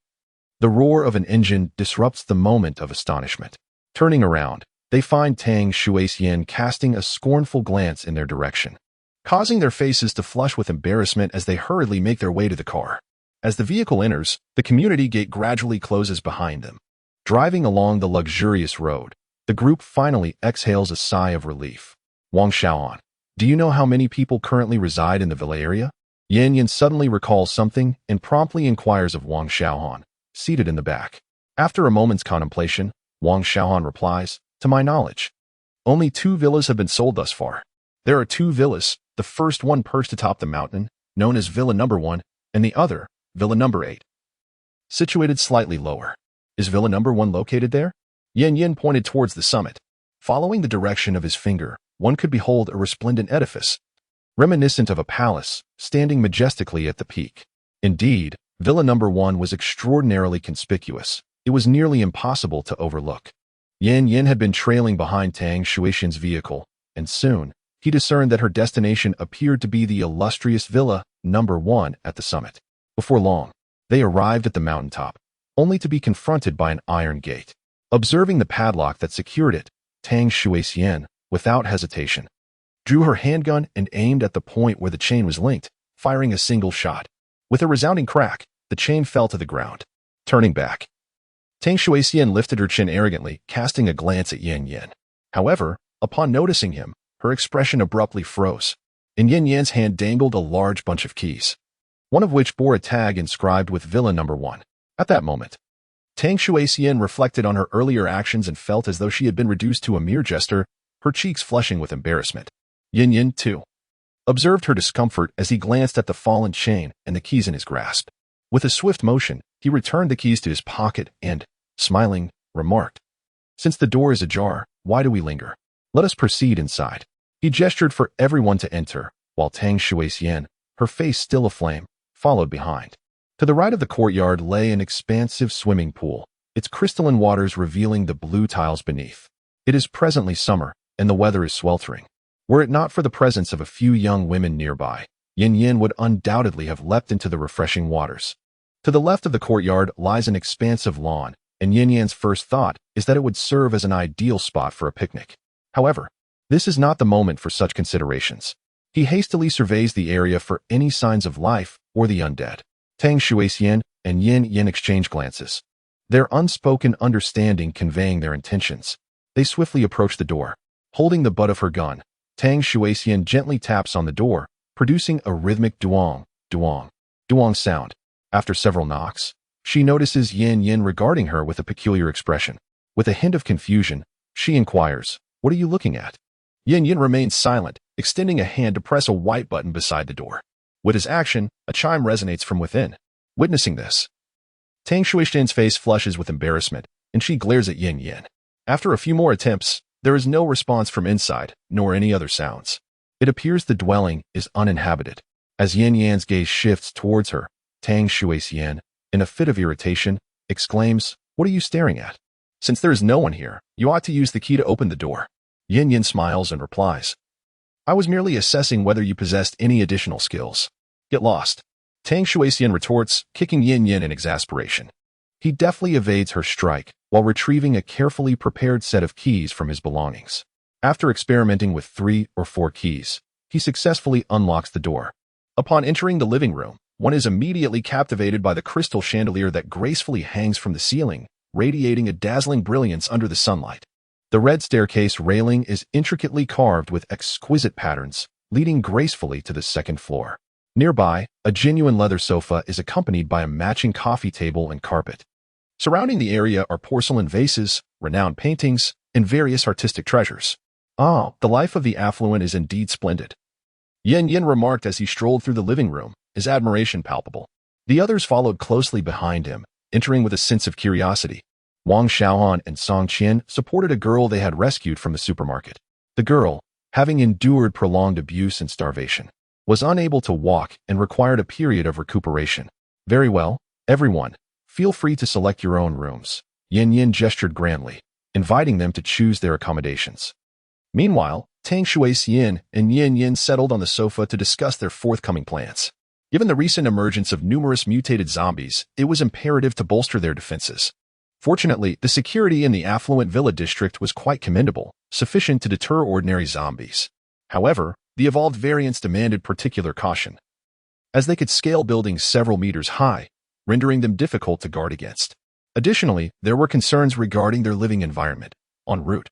the roar of an engine disrupts the moment of astonishment. Turning around, they find Tang Shuixian casting a scornful glance in their direction, causing their faces to flush with embarrassment as they hurriedly make their way to the car. As the vehicle enters, the community gate gradually closes behind them. Driving along the luxurious road, the The group finally exhales a sigh of relief. Wang Xiaoan, do you know how many people currently reside in the villa area? Yan Yan suddenly recalls something and promptly inquires of Wang Xiaohan, seated in the back. After a moment's contemplation, Wang Xiaohan replies, to my knowledge, only 2 villas have been sold thus far. There are 2 villas, the first one perched atop the mountain, known as Villa Number 1, and the other, Villa Number 8, situated slightly lower. Is Villa Number 1 located there? Yan Yan pointed towards the summit. Following the direction of his finger, one could behold a resplendent edifice, reminiscent of a palace, standing majestically at the peak. Indeed, Villa Number 1 was extraordinarily conspicuous. It was nearly impossible to overlook. Yan Yan had been trailing behind Tang Shuixian's vehicle, and soon, he discerned that her destination appeared to be the illustrious Villa Number 1 at the summit. Before long, they arrived at the mountaintop, only to be confronted by an iron gate. Observing the padlock that secured it, Tang Shuixian, without hesitation, drew her handgun and aimed at the point where the chain was linked, firing a single shot. With a resounding crack, the chain fell to the ground. Turning back, Tang Shuixian lifted her chin arrogantly, casting a glance at Yan Yan. However, upon noticing him, her expression abruptly froze. In Yan Yan's hand dangled a large bunch of keys, one of which bore a tag inscribed with Villa Number 1. At that moment, Tang Shuixian reflected on her earlier actions and felt as though she had been reduced to a mere jester, her cheeks flushing with embarrassment. Yan Yan, too, observed her discomfort as he glanced at the fallen chain and the keys in his grasp. With a swift motion, he returned the keys to his pocket and, smiling, remarked, since the door is ajar, why do we linger? Let us proceed inside. He gestured for everyone to enter, while Tang Shuixian, her face still aflame, followed behind. To the right of the courtyard lay an expansive swimming pool, its crystalline waters revealing the blue tiles beneath. It is presently summer, and the weather is sweltering. Were it not for the presence of a few young women nearby, Yan Yan would undoubtedly have leapt into the refreshing waters. To the left of the courtyard lies an expansive lawn, and Yan Yan's first thought is that it would serve as an ideal spot for a picnic. However, this is not the moment for such considerations. He hastily surveys the area for any signs of life or the undead. Tang Shuixian and Yan Yan exchange glances, their unspoken understanding conveying their intentions. They swiftly approach the door. Holding the butt of her gun, Tang Shuixian gently taps on the door, producing a rhythmic duong, duong, duong sound. After several knocks, she notices Yan Yan regarding her with a peculiar expression. With a hint of confusion, she inquires, what are you looking at? Yan Yan remains silent, extending a hand to press a white button beside the door. With his action, a chime resonates from within. Witnessing this, Tang Shuixian's face flushes with embarrassment, and she glares at Yan Yan. After a few more attempts, there is no response from inside, nor any other sounds. It appears the dwelling is uninhabited. As Yan Yan's gaze shifts towards her, Tang Shuixian, in a fit of irritation, exclaims, what are you staring at? Since there is no one here, you ought to use the key to open the door. Yan Yan smiles and replies, I was merely assessing whether you possessed any additional skills. Get lost. Tang Shuixian retorts, kicking Yan Yan in exasperation. He deftly evades her strike, while retrieving a carefully prepared set of keys from his belongings. After experimenting with 3 or 4 keys, he successfully unlocks the door. Upon entering the living room, one is immediately captivated by the crystal chandelier that gracefully hangs from the ceiling, radiating a dazzling brilliance under the sunlight. The red staircase railing is intricately carved with exquisite patterns, leading gracefully to the second floor. Nearby, a genuine leather sofa is accompanied by a matching coffee table and carpet. Surrounding the area are porcelain vases, renowned paintings, and various artistic treasures. Ah, the life of the affluent is indeed splendid. Yan Yan remarked as he strolled through the living room, his admiration palpable. The others followed closely behind him, entering with a sense of curiosity. Wang Xiaohan and Song Qian supported a girl they had rescued from the supermarket. The girl, having endured prolonged abuse and starvation, was unable to walk and required a period of recuperation. Very well, everyone, feel free to select your own rooms. Yan Yan gestured grandly, inviting them to choose their accommodations. Meanwhile, Tang Shuixian and Yan Yan settled on the sofa to discuss their forthcoming plans. Given the recent emergence of numerous mutated zombies, it was imperative to bolster their defenses. Fortunately, the security in the affluent villa district was quite commendable, sufficient to deter ordinary zombies. However, the evolved variants demanded particular caution, as they could scale buildings several meters high, rendering them difficult to guard against. Additionally, there were concerns regarding their living environment. En route,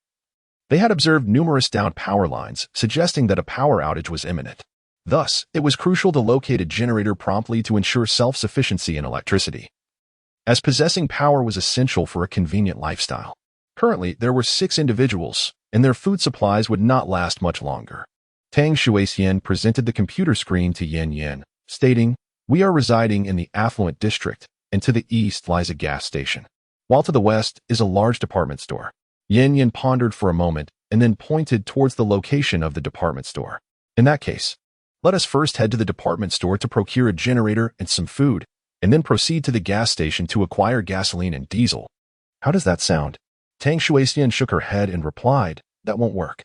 They had observed numerous downed power lines, suggesting that a power outage was imminent. Thus, it was crucial to locate a generator promptly to ensure self-sufficiency in electricity, as possessing power was essential for a convenient lifestyle. Currently, there were 6 individuals, and their food supplies would not last much longer. Tang Shuixian presented the computer screen to Yin Yin, stating, "We are residing in the affluent district, and to the east lies a gas station, while to the west is a large department store." Yin Yin pondered for a moment and then pointed towards the location of the department store. "In that case, let us first head to the department store to procure a generator and some food, and then proceed to the gas station to acquire gasoline and diesel." "How does that sound?" Tang Shuixian shook her head and replied, "That won't work.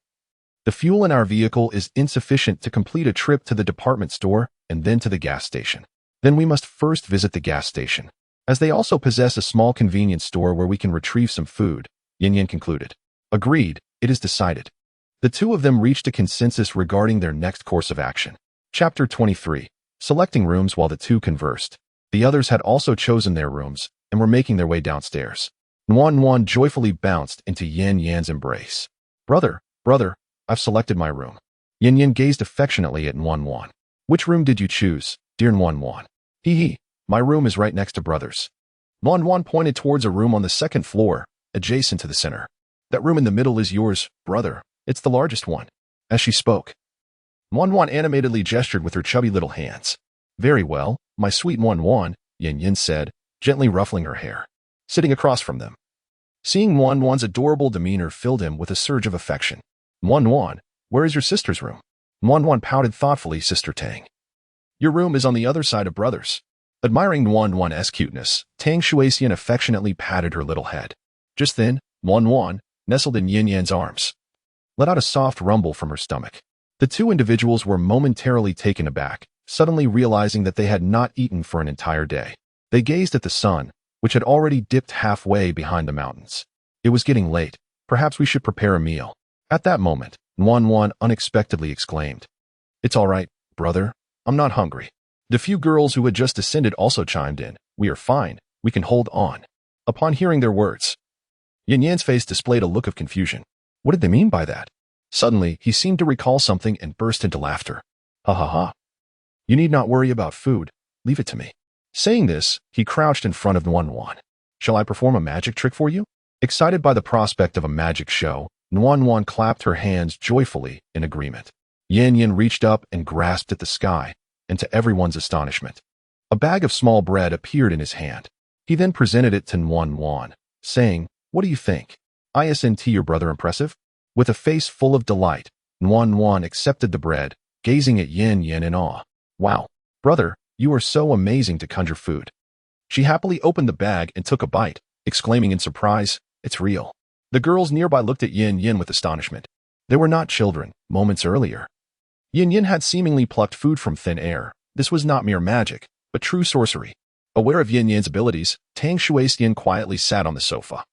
The fuel in our vehicle is insufficient to complete a trip to the department store and then to the gas station. Then we must first visit the gas station, as they also possess a small convenience store where we can retrieve some food," Yin Yin concluded. "Agreed, it is decided." The two of them reached a consensus regarding their next course of action. Chapter 23. Selecting rooms while the two conversed. The others had also chosen their rooms and were making their way downstairs. Nuan joyfully bounced into Yin Yan's embrace. Brother, I've selected my room." Yin Yin gazed affectionately at Nuan. "Which room did you choose, dear Nuan?" Hee, my room is right next to brother's." Nuan pointed towards a room on the second floor, adjacent to the center. "That room in the middle is yours, brother. It's the largest one." As she spoke, Nuan animatedly gestured with her chubby little hands. "Very well, my sweet Nuan," Yin Yin said, gently ruffling her hair, sitting across from them. Seeing Nuan's adorable demeanor filled him with a surge of affection. "Nuan, where is your sister's room?" Nuan pouted thoughtfully. "Sister Tang, your room is on the other side of brother's." Admiring Nuan's cuteness, Tang Shuixian affectionately patted her little head. Just then, Nuan nestled in Yin Yan's arms, let out a soft rumble from her stomach. The two individuals were momentarily taken aback, suddenly realizing that they had not eaten for an entire day. They gazed at the sun, which had already dipped halfway behind the mountains. It was getting late. Perhaps we should prepare a meal. At that moment, Nuan unexpectedly exclaimed, "It's all right, brother. I'm not hungry." The few girls who had just descended also chimed in. "We are fine. We can hold on." Upon hearing their words, Yin Yan's face displayed a look of confusion. What did they mean by that? Suddenly, he seemed to recall something and burst into laughter. "Ha ha ha. You need not worry about food. Leave it to me." Saying this, he crouched in front of Nuan. "Shall I perform a magic trick for you?" Excited by the prospect of a magic show, Nuan clapped her hands joyfully in agreement. Yin Yin reached up and grasped at the sky, and to everyone's astonishment, a bag of small bread appeared in his hand. He then presented it to Nuan, saying, "What do you think? Isn't your brother impressive?" With a face full of delight, Nuan accepted the bread, gazing at Yin Yin in awe. "Wow, brother, you are so amazing to conjure food." She happily opened the bag and took a bite, exclaiming in surprise, "It's real." The girls nearby looked at Yin Yin with astonishment. They were not children. Moments earlier, Yin Yin had seemingly plucked food from thin air. This was not mere magic, but true sorcery. Aware of Yin Yin's abilities, Tang Shuixian quietly sat on the sofa,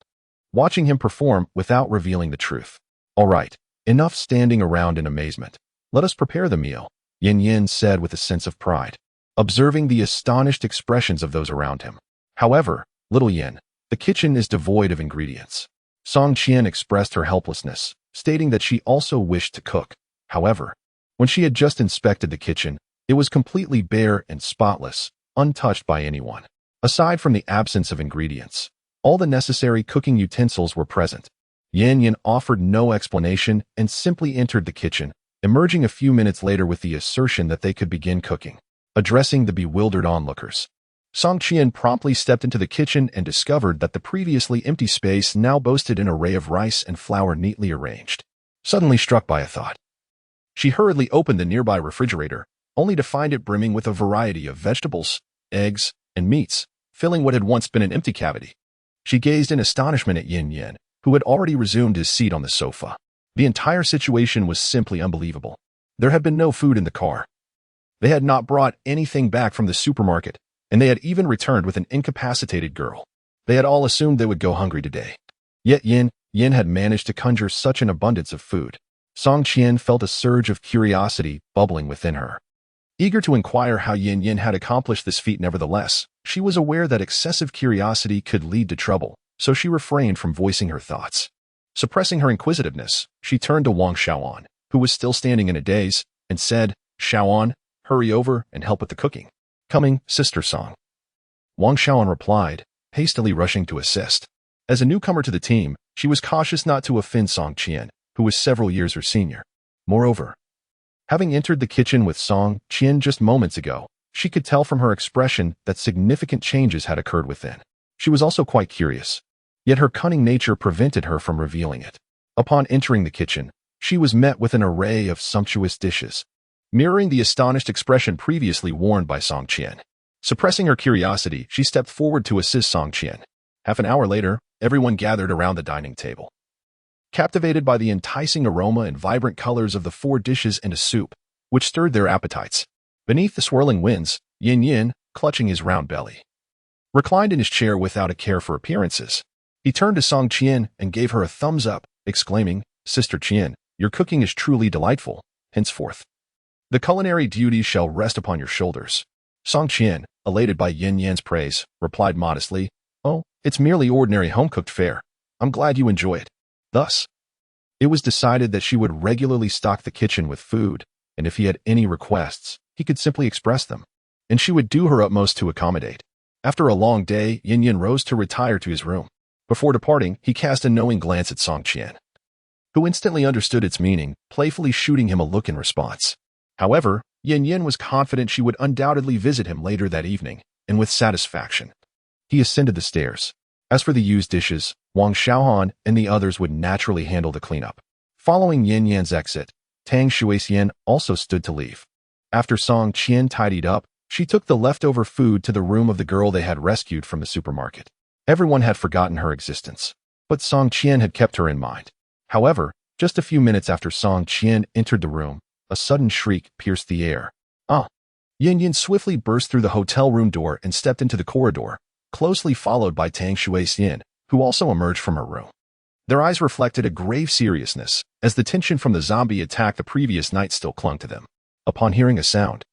watching him perform without revealing the truth. "All right, enough standing around in amazement. Let us prepare the meal," Yin Yin said with a sense of pride, observing the astonished expressions of those around him. "However, little Yin, the kitchen is devoid of ingredients." Song Qian expressed her helplessness, stating that she also wished to cook. However, when she had just inspected the kitchen, it was completely bare and spotless, untouched by anyone. Aside from the absence of ingredients, all the necessary cooking utensils were present. Yin Yin offered no explanation and simply entered the kitchen, emerging a few minutes later with the assertion that they could begin cooking. Addressing the bewildered onlookers, Song Qian promptly stepped into the kitchen and discovered that the previously empty space now boasted an array of rice and flour neatly arranged. Suddenly struck by a thought, she hurriedly opened the nearby refrigerator, only to find it brimming with a variety of vegetables, eggs, and meats, filling what had once been an empty cavity. She gazed in astonishment at Yin Yin, who had already resumed his seat on the sofa. The entire situation was simply unbelievable. There had been no food in the car. They had not brought anything back from the supermarket, and they had even returned with an incapacitated girl. They had all assumed they would go hungry today. Yet Yin had managed to conjure such an abundance of food. Song Qian felt a surge of curiosity bubbling within her. Eager to inquire how Yin had accomplished this feat, nevertheless, she was aware that excessive curiosity could lead to trouble, so she refrained from voicing her thoughts. Suppressing her inquisitiveness, she turned to Wang Xiaoan, who was still standing in a daze, and said, "Xiaoan, hurry over and help with the cooking." "Coming, Sister Song." Wang Xiaoan replied, hastily rushing to assist. As a newcomer to the team, she was cautious not to offend Song Qian, who was several years her senior. Moreover, having entered the kitchen with Song Qian just moments ago, she could tell from her expression that significant changes had occurred within. She was also quite curious, yet her cunning nature prevented her from revealing it. Upon entering the kitchen, she was met with an array of sumptuous dishes, mirroring the astonished expression previously worn by Song Qian. Suppressing her curiosity, she stepped forward to assist Song Qian. Half an hour later, everyone gathered around the dining table, captivated by the enticing aroma and vibrant colors of the 4 dishes and a soup, which stirred their appetites. Beneath the swirling winds, Yin Yin, clutching his round belly, reclined in his chair without a care for appearances. He turned to Song Qian and gave her a thumbs up, exclaiming, "Sister Qian, your cooking is truly delightful. Henceforth, the culinary duties shall rest upon your shoulders." Song Qian, elated by Yin Yan's praise, replied modestly, "Oh, it's merely ordinary home-cooked fare. I'm glad you enjoy it." Thus, it was decided that she would regularly stock the kitchen with food, and if he had any requests, he could simply express them, and she would do her utmost to accommodate. After a long day, Yin Yin rose to retire to his room. Before departing, he cast a knowing glance at Song Qian, who instantly understood its meaning, playfully shooting him a look in response. However, Yin Yin was confident she would undoubtedly visit him later that evening, and with satisfaction, he ascended the stairs. As for the used dishes, Wang Xiaohan and the others would naturally handle the cleanup. Following Yin Yan's exit, Tang Shuixian also stood to leave. After Song Qian tidied up, she took the leftover food to the room of the girl they had rescued from the supermarket. Everyone had forgotten her existence, but Song Qian had kept her in mind. However, just a few minutes after Song Qian entered the room, a sudden shriek pierced the air. "Ah!" Yin Yin swiftly burst through the hotel room door and stepped into the corridor, closely followed by Tang Shuixian, who also emerged from her room. Their eyes reflected a grave seriousness, as the tension from the zombie attack the previous night still clung to them. Upon hearing a sound,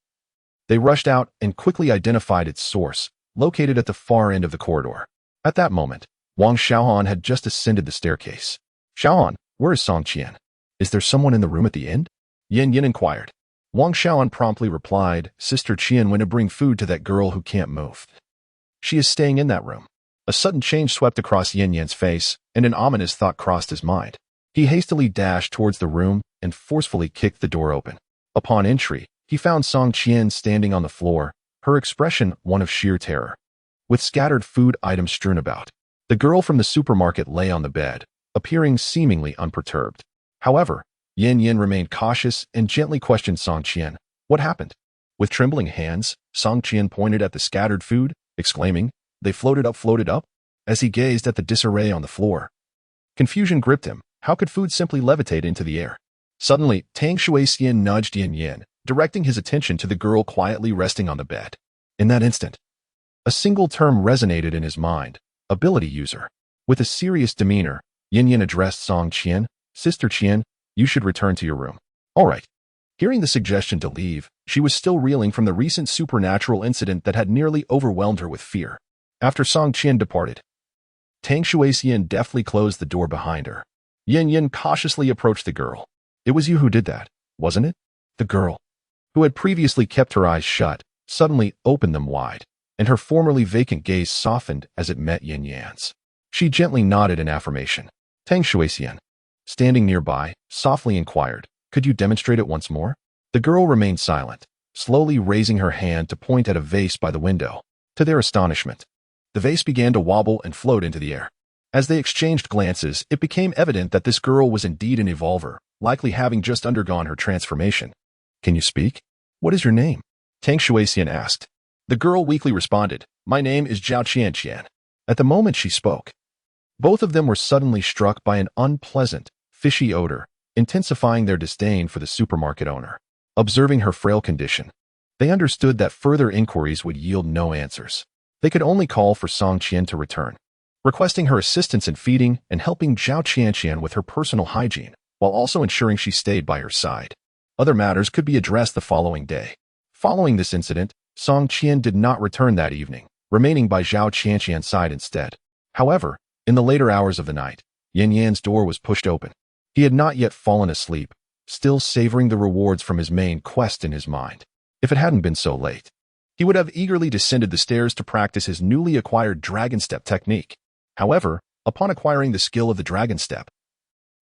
they rushed out and quickly identified its source, located at the far end of the corridor. At that moment, Wang Xiaohan had just ascended the staircase. "Xiaohan, where is Song Qian? Is there someone in the room at the end?" Yin Yin inquired. Wang Xiaohan promptly replied, "Sister Qian went to bring food to that girl who can't move. She is staying in that room." A sudden change swept across Yin Yan's face, and an ominous thought crossed his mind. He hastily dashed towards the room and forcefully kicked the door open. Upon entry, he found Song Qian standing on the floor, her expression one of sheer terror, with scattered food items strewn about. The girl from the supermarket lay on the bed, appearing seemingly unperturbed. However, Yin Yin remained cautious and gently questioned Song Qian. "What happened?" With trembling hands, Song Qian pointed at the scattered food, exclaiming, "They floated up," as he gazed at the disarray on the floor. Confusion gripped him. How could food simply levitate into the air? Suddenly, Tang Shuixian nudged Yin Yin, directing his attention to the girl quietly resting on the bed. In that instant, a single term resonated in his mind: ability user. With a serious demeanor, Yin Yin addressed Song Qian, "Sister Qian, you should return to your room." "All right." Hearing the suggestion to leave, she was still reeling from the recent supernatural incident that had nearly overwhelmed her with fear. After Song Qian departed, Tang Shuixian deftly closed the door behind her. Yin Yin cautiously approached the girl. "It was you who did that, wasn't it?" The girl, who had previously kept her eyes shut, suddenly opened them wide, and her formerly vacant gaze softened as it met Yin Yan's. She gently nodded in affirmation. Tang Shuixian, standing nearby, softly inquired, "Could you demonstrate it once more?" The girl remained silent, slowly raising her hand to point at a vase by the window. To their astonishment, the vase began to wobble and float into the air. As they exchanged glances, it became evident that this girl was indeed an evolver, likely having just undergone her transformation. "Can you speak? What is your name?" Tang Shuixian asked. The girl weakly responded, "My name is Zhao Qian." At the moment she spoke, both of them were suddenly struck by an unpleasant, fishy odor, intensifying their disdain for the supermarket owner. Observing her frail condition, they understood that further inquiries would yield no answers. They could only call for Song Qian to return, requesting her assistance in feeding and helping Zhao Qian with her personal hygiene, while also ensuring she stayed by her side. Other matters could be addressed the following day. Following this incident, Song Qian did not return that evening, remaining by Zhao Qian's side instead. However, in the later hours of the night, Yin Yan's door was pushed open. He had not yet fallen asleep, still savoring the rewards from his main quest in his mind. If it hadn't been so late, he would have eagerly descended the stairs to practice his newly acquired dragon step technique. However, upon acquiring the skill of the dragon step,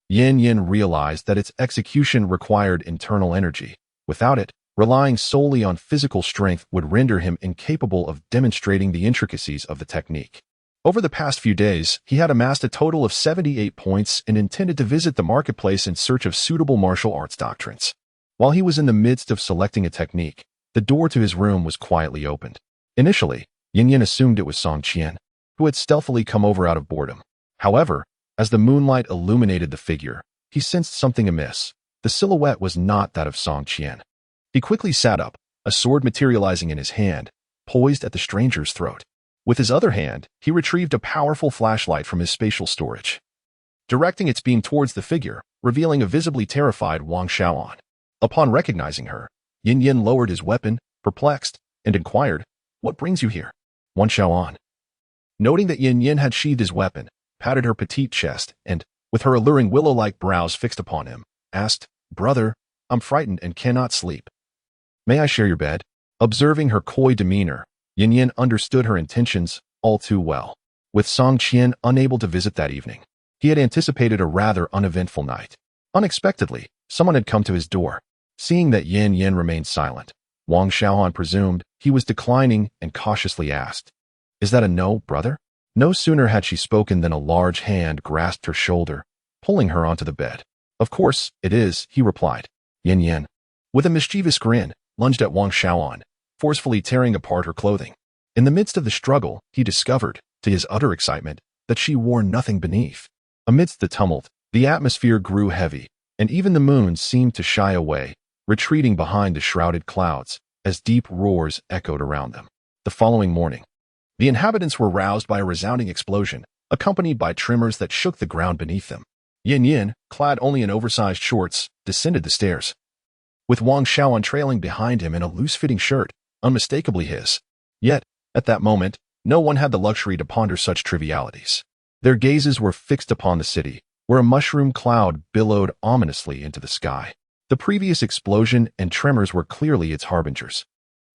Yin Yin realized that its execution required internal energy. Without it, relying solely on physical strength would render him incapable of demonstrating the intricacies of the technique. Over the past few days, he had amassed a total of 78 points and intended to visit the marketplace in search of suitable martial arts doctrines. While he was in the midst of selecting a technique, the door to his room was quietly opened. Initially, Yin Yin assumed it was Song Qian, who had stealthily come over out of boredom. However, as the moonlight illuminated the figure, he sensed something amiss. The silhouette was not that of Song Qian. He quickly sat up, a sword materializing in his hand, poised at the stranger's throat. With his other hand, he retrieved a powerful flashlight from his spatial storage, directing its beam towards the figure, revealing a visibly terrified Wang Xiaoan. Upon recognizing her, Yin Yin lowered his weapon, perplexed, and inquired, "What brings you here?" Wang Xiaoan, noting that Yin Yin had sheathed his weapon, patted her petite chest and, with her alluring willow-like brows fixed upon him, asked, "Brother, I'm frightened and cannot sleep. May I share your bed?" Observing her coy demeanor, Yin Yin understood her intentions all too well. With Song Qian unable to visit that evening, he had anticipated a rather uneventful night. Unexpectedly, someone had come to his door. Seeing that Yin Yin remained silent, Wang Xiaohan presumed he was declining and cautiously asked, "Is that a no, brother?" No sooner had she spoken than a large hand grasped her shoulder, pulling her onto the bed. "Of course, it is," he replied. Yin Yin, with a mischievous grin, lunged at Wang Xiaoan, forcefully tearing apart her clothing. In the midst of the struggle, he discovered, to his utter excitement, that she wore nothing beneath. Amidst the tumult, the atmosphere grew heavy, and even the moon seemed to shy away, retreating behind the shrouded clouds, as deep roars echoed around them. The following morning, the inhabitants were roused by a resounding explosion, accompanied by tremors that shook the ground beneath them. Yin Yin, clad only in oversized shorts, descended the stairs, with Wang Xiaoan trailing behind him in a loose-fitting shirt, unmistakably his. Yet, at that moment, no one had the luxury to ponder such trivialities. Their gazes were fixed upon the city, where a mushroom cloud billowed ominously into the sky. The previous explosion and tremors were clearly its harbingers.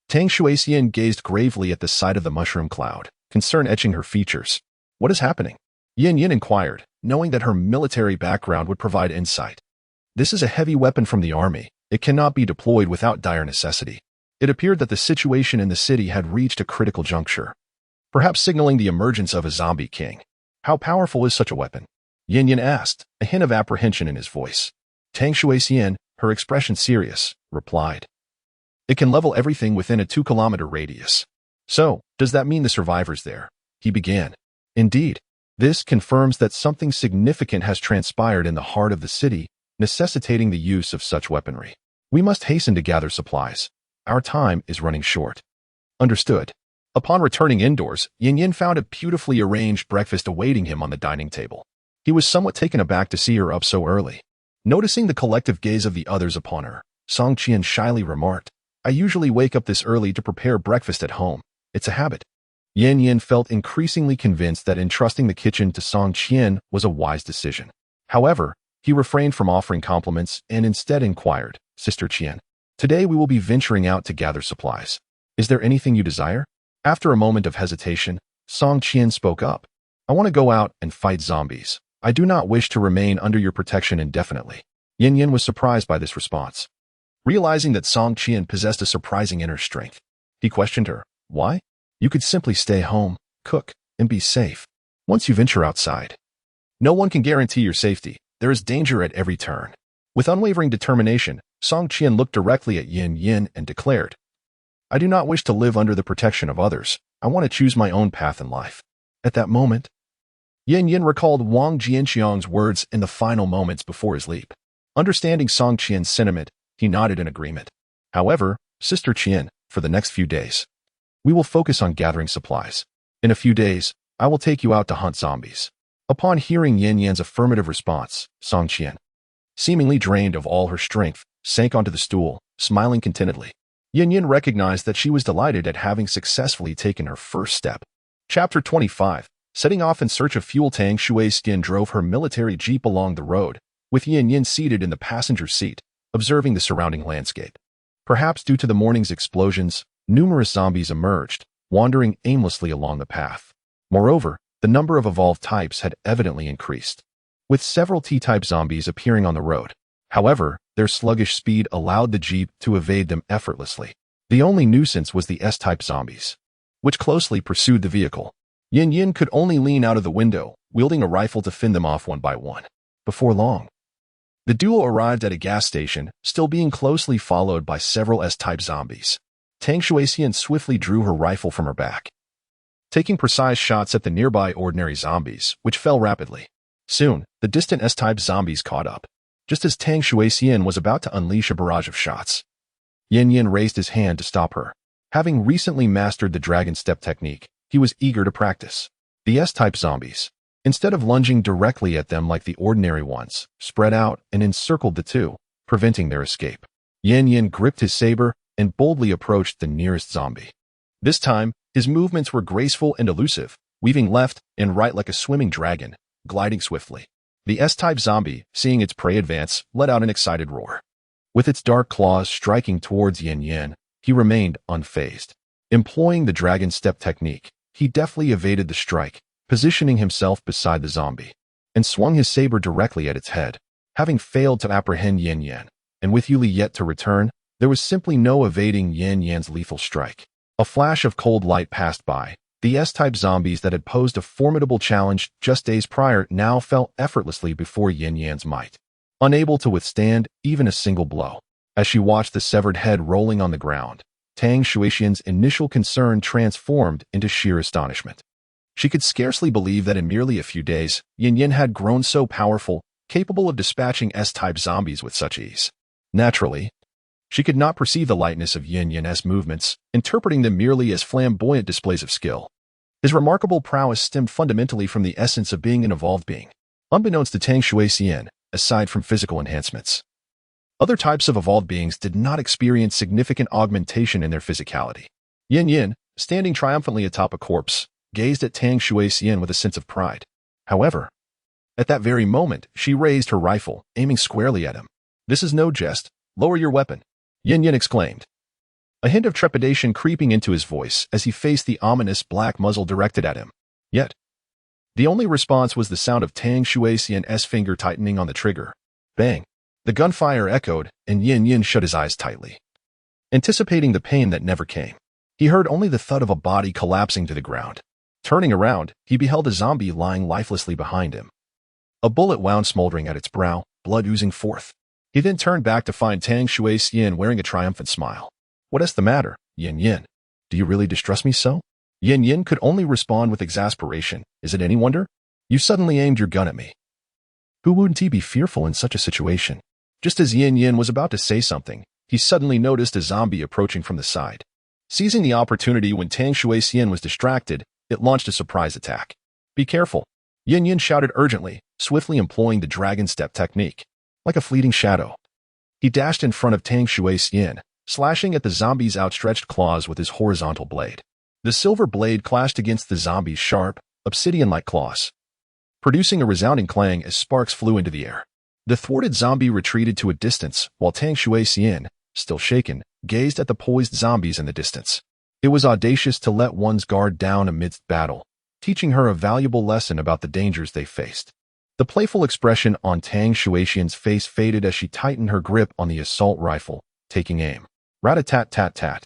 Tang Shuixian gazed gravely at the sight of the mushroom cloud, concern etching her features. "What is happening?" Yin Yin inquired, knowing that her military background would provide insight. "This is a heavy weapon from the army. It cannot be deployed without dire necessity." It appeared that the situation in the city had reached a critical juncture, perhaps signaling the emergence of a zombie king. "How powerful is such a weapon?" Yin Yin asked, a hint of apprehension in his voice. Tang Shuixian, her expression serious, replied, "It can level everything within a 2-kilometer radius." "So, does that mean the survivors there?" he began. "Indeed. This confirms that something significant has transpired in the heart of the city, necessitating the use of such weaponry. We must hasten to gather supplies. Our time is running short." "Understood." Upon returning indoors, Yin Yin found a beautifully arranged breakfast awaiting him on the dining table. He was somewhat taken aback to see her up so early. Noticing the collective gaze of the others upon her, Song Qian shyly remarked, "I usually wake up this early to prepare breakfast at home. It's a habit." Yin Yin felt increasingly convinced that entrusting the kitchen to Song Qian was a wise decision. However, he refrained from offering compliments and instead inquired, "Sister Qian, today we will be venturing out to gather supplies. Is there anything you desire?" After a moment of hesitation, Song Qian spoke up. "I want to go out and fight zombies. I do not wish to remain under your protection indefinitely." Yin Yin was surprised by this response. Realizing that Song Qian possessed a surprising inner strength, he questioned her, "Why? You could simply stay home, cook, and be safe. Once you venture outside, no one can guarantee your safety. There is danger at every turn." With unwavering determination, Song Qian looked directly at Yin Yin and declared, "I do not wish to live under the protection of others. I want to choose my own path in life." At that moment, Yin Yin recalled Wang Jianxiang's words in the final moments before his leap. Understanding Song Qian's sentiment, he nodded in agreement. "However, Sister Qian, for the next few days, we will focus on gathering supplies. In a few days, I will take you out to hunt zombies." Upon hearing Yin Yan's affirmative response, Song Qian, seemingly drained of all her strength, sank onto the stool, smiling contentedly. Yin Yin recognized that she was delighted at having successfully taken her first step. Chapter 25. Setting off in search of fuel, Tang Shuixian drove her military jeep along the road, with Yin Yin seated in the passenger seat, observing the surrounding landscape. Perhaps due to the morning's explosions, numerous zombies emerged, wandering aimlessly along the path. Moreover, the number of evolved types had evidently increased, with several T-type zombies appearing on the road. However, their sluggish speed allowed the jeep to evade them effortlessly. The only nuisance was the S-type zombies, which closely pursued the vehicle. Yin Yin could only lean out of the window, wielding a rifle to fend them off one by one. Before long, the duo arrived at a gas station, still being closely followed by several S-type zombies. Tang Shuixian swiftly drew her rifle from her back, taking precise shots at the nearby ordinary zombies, which fell rapidly. Soon, the distant S-type zombies caught up. Just as Tang Shuixian was about to unleash a barrage of shots, Yin Yin raised his hand to stop her. Having recently mastered the dragon step technique, he was eager to practice. The S-type zombies, instead of lunging directly at them like the ordinary ones, spread out and encircled the two, preventing their escape. Yin Yin gripped his saber and boldly approached the nearest zombie. This time, his movements were graceful and elusive, weaving left and right like a swimming dragon, gliding swiftly. The S-type zombie, seeing its prey advance, let out an excited roar. With its dark claws striking towards Yin Yin, he remained unfazed. Employing the dragon step technique, he deftly evaded the strike, positioning himself beside the zombie, and swung his saber directly at its head. Having failed to apprehend Yin Yin, and with Yuli yet to return, there was simply no evading Yin Yan's lethal strike. A flash of cold light passed by. The S-type zombies that had posed a formidable challenge just days prior now fell effortlessly before Yin Yan's might, unable to withstand even a single blow. As she watched the severed head rolling on the ground, Tang Shuixian's initial concern transformed into sheer astonishment. She could scarcely believe that in merely a few days, Yin Yin had grown so powerful, capable of dispatching S-type zombies with such ease. Naturally, she could not perceive the lightness of Yin Yin's movements, interpreting them merely as flamboyant displays of skill. His remarkable prowess stemmed fundamentally from the essence of being an evolved being. Unbeknownst to Tang Shuixian, aside from physical enhancements, other types of evolved beings did not experience significant augmentation in their physicality. Yin Yin, standing triumphantly atop a corpse, gazed at Tang Shuixian with a sense of pride. However, at that very moment, she raised her rifle, aiming squarely at him. "This is no jest. Lower your weapon," Yin Yin exclaimed, a hint of trepidation creeping into his voice as he faced the ominous black muzzle directed at him. Yet, the only response was the sound of Tang Shuixian's finger tightening on the trigger. Bang! The gunfire echoed, and Yin Yin shut his eyes tightly, anticipating the pain that never came. He heard only the thud of a body collapsing to the ground. Turning around, he beheld a zombie lying lifelessly behind him. A bullet wound smoldering at its brow, blood oozing forth. He then turned back to find Tang Shuixian wearing a triumphant smile. "What's the matter, Yin Yin? Do you really distrust me so?" Yin Yin could only respond with exasperation. "Is it any wonder? You suddenly aimed your gun at me. Who wouldn't he be fearful in such a situation?" Just as Yin Yin was about to say something, he suddenly noticed a zombie approaching from the side. Seizing the opportunity when Tang Shuixian was distracted, it launched a surprise attack. "Be careful," Yin Yin shouted urgently, swiftly employing the dragon step technique. Like a fleeting shadow, he dashed in front of Tang Shuixian, slashing at the zombie's outstretched claws with his horizontal blade. The silver blade clashed against the zombie's sharp, obsidian-like claws, producing a resounding clang as sparks flew into the air. The thwarted zombie retreated to a distance, while Tang Shuixian, still shaken, gazed at the poised zombies in the distance. It was audacious to let one's guard down amidst battle, teaching her a valuable lesson about the dangers they faced. The playful expression on Tang Shuixian's face faded as she tightened her grip on the assault rifle, taking aim. Rat-a-tat-tat-tat.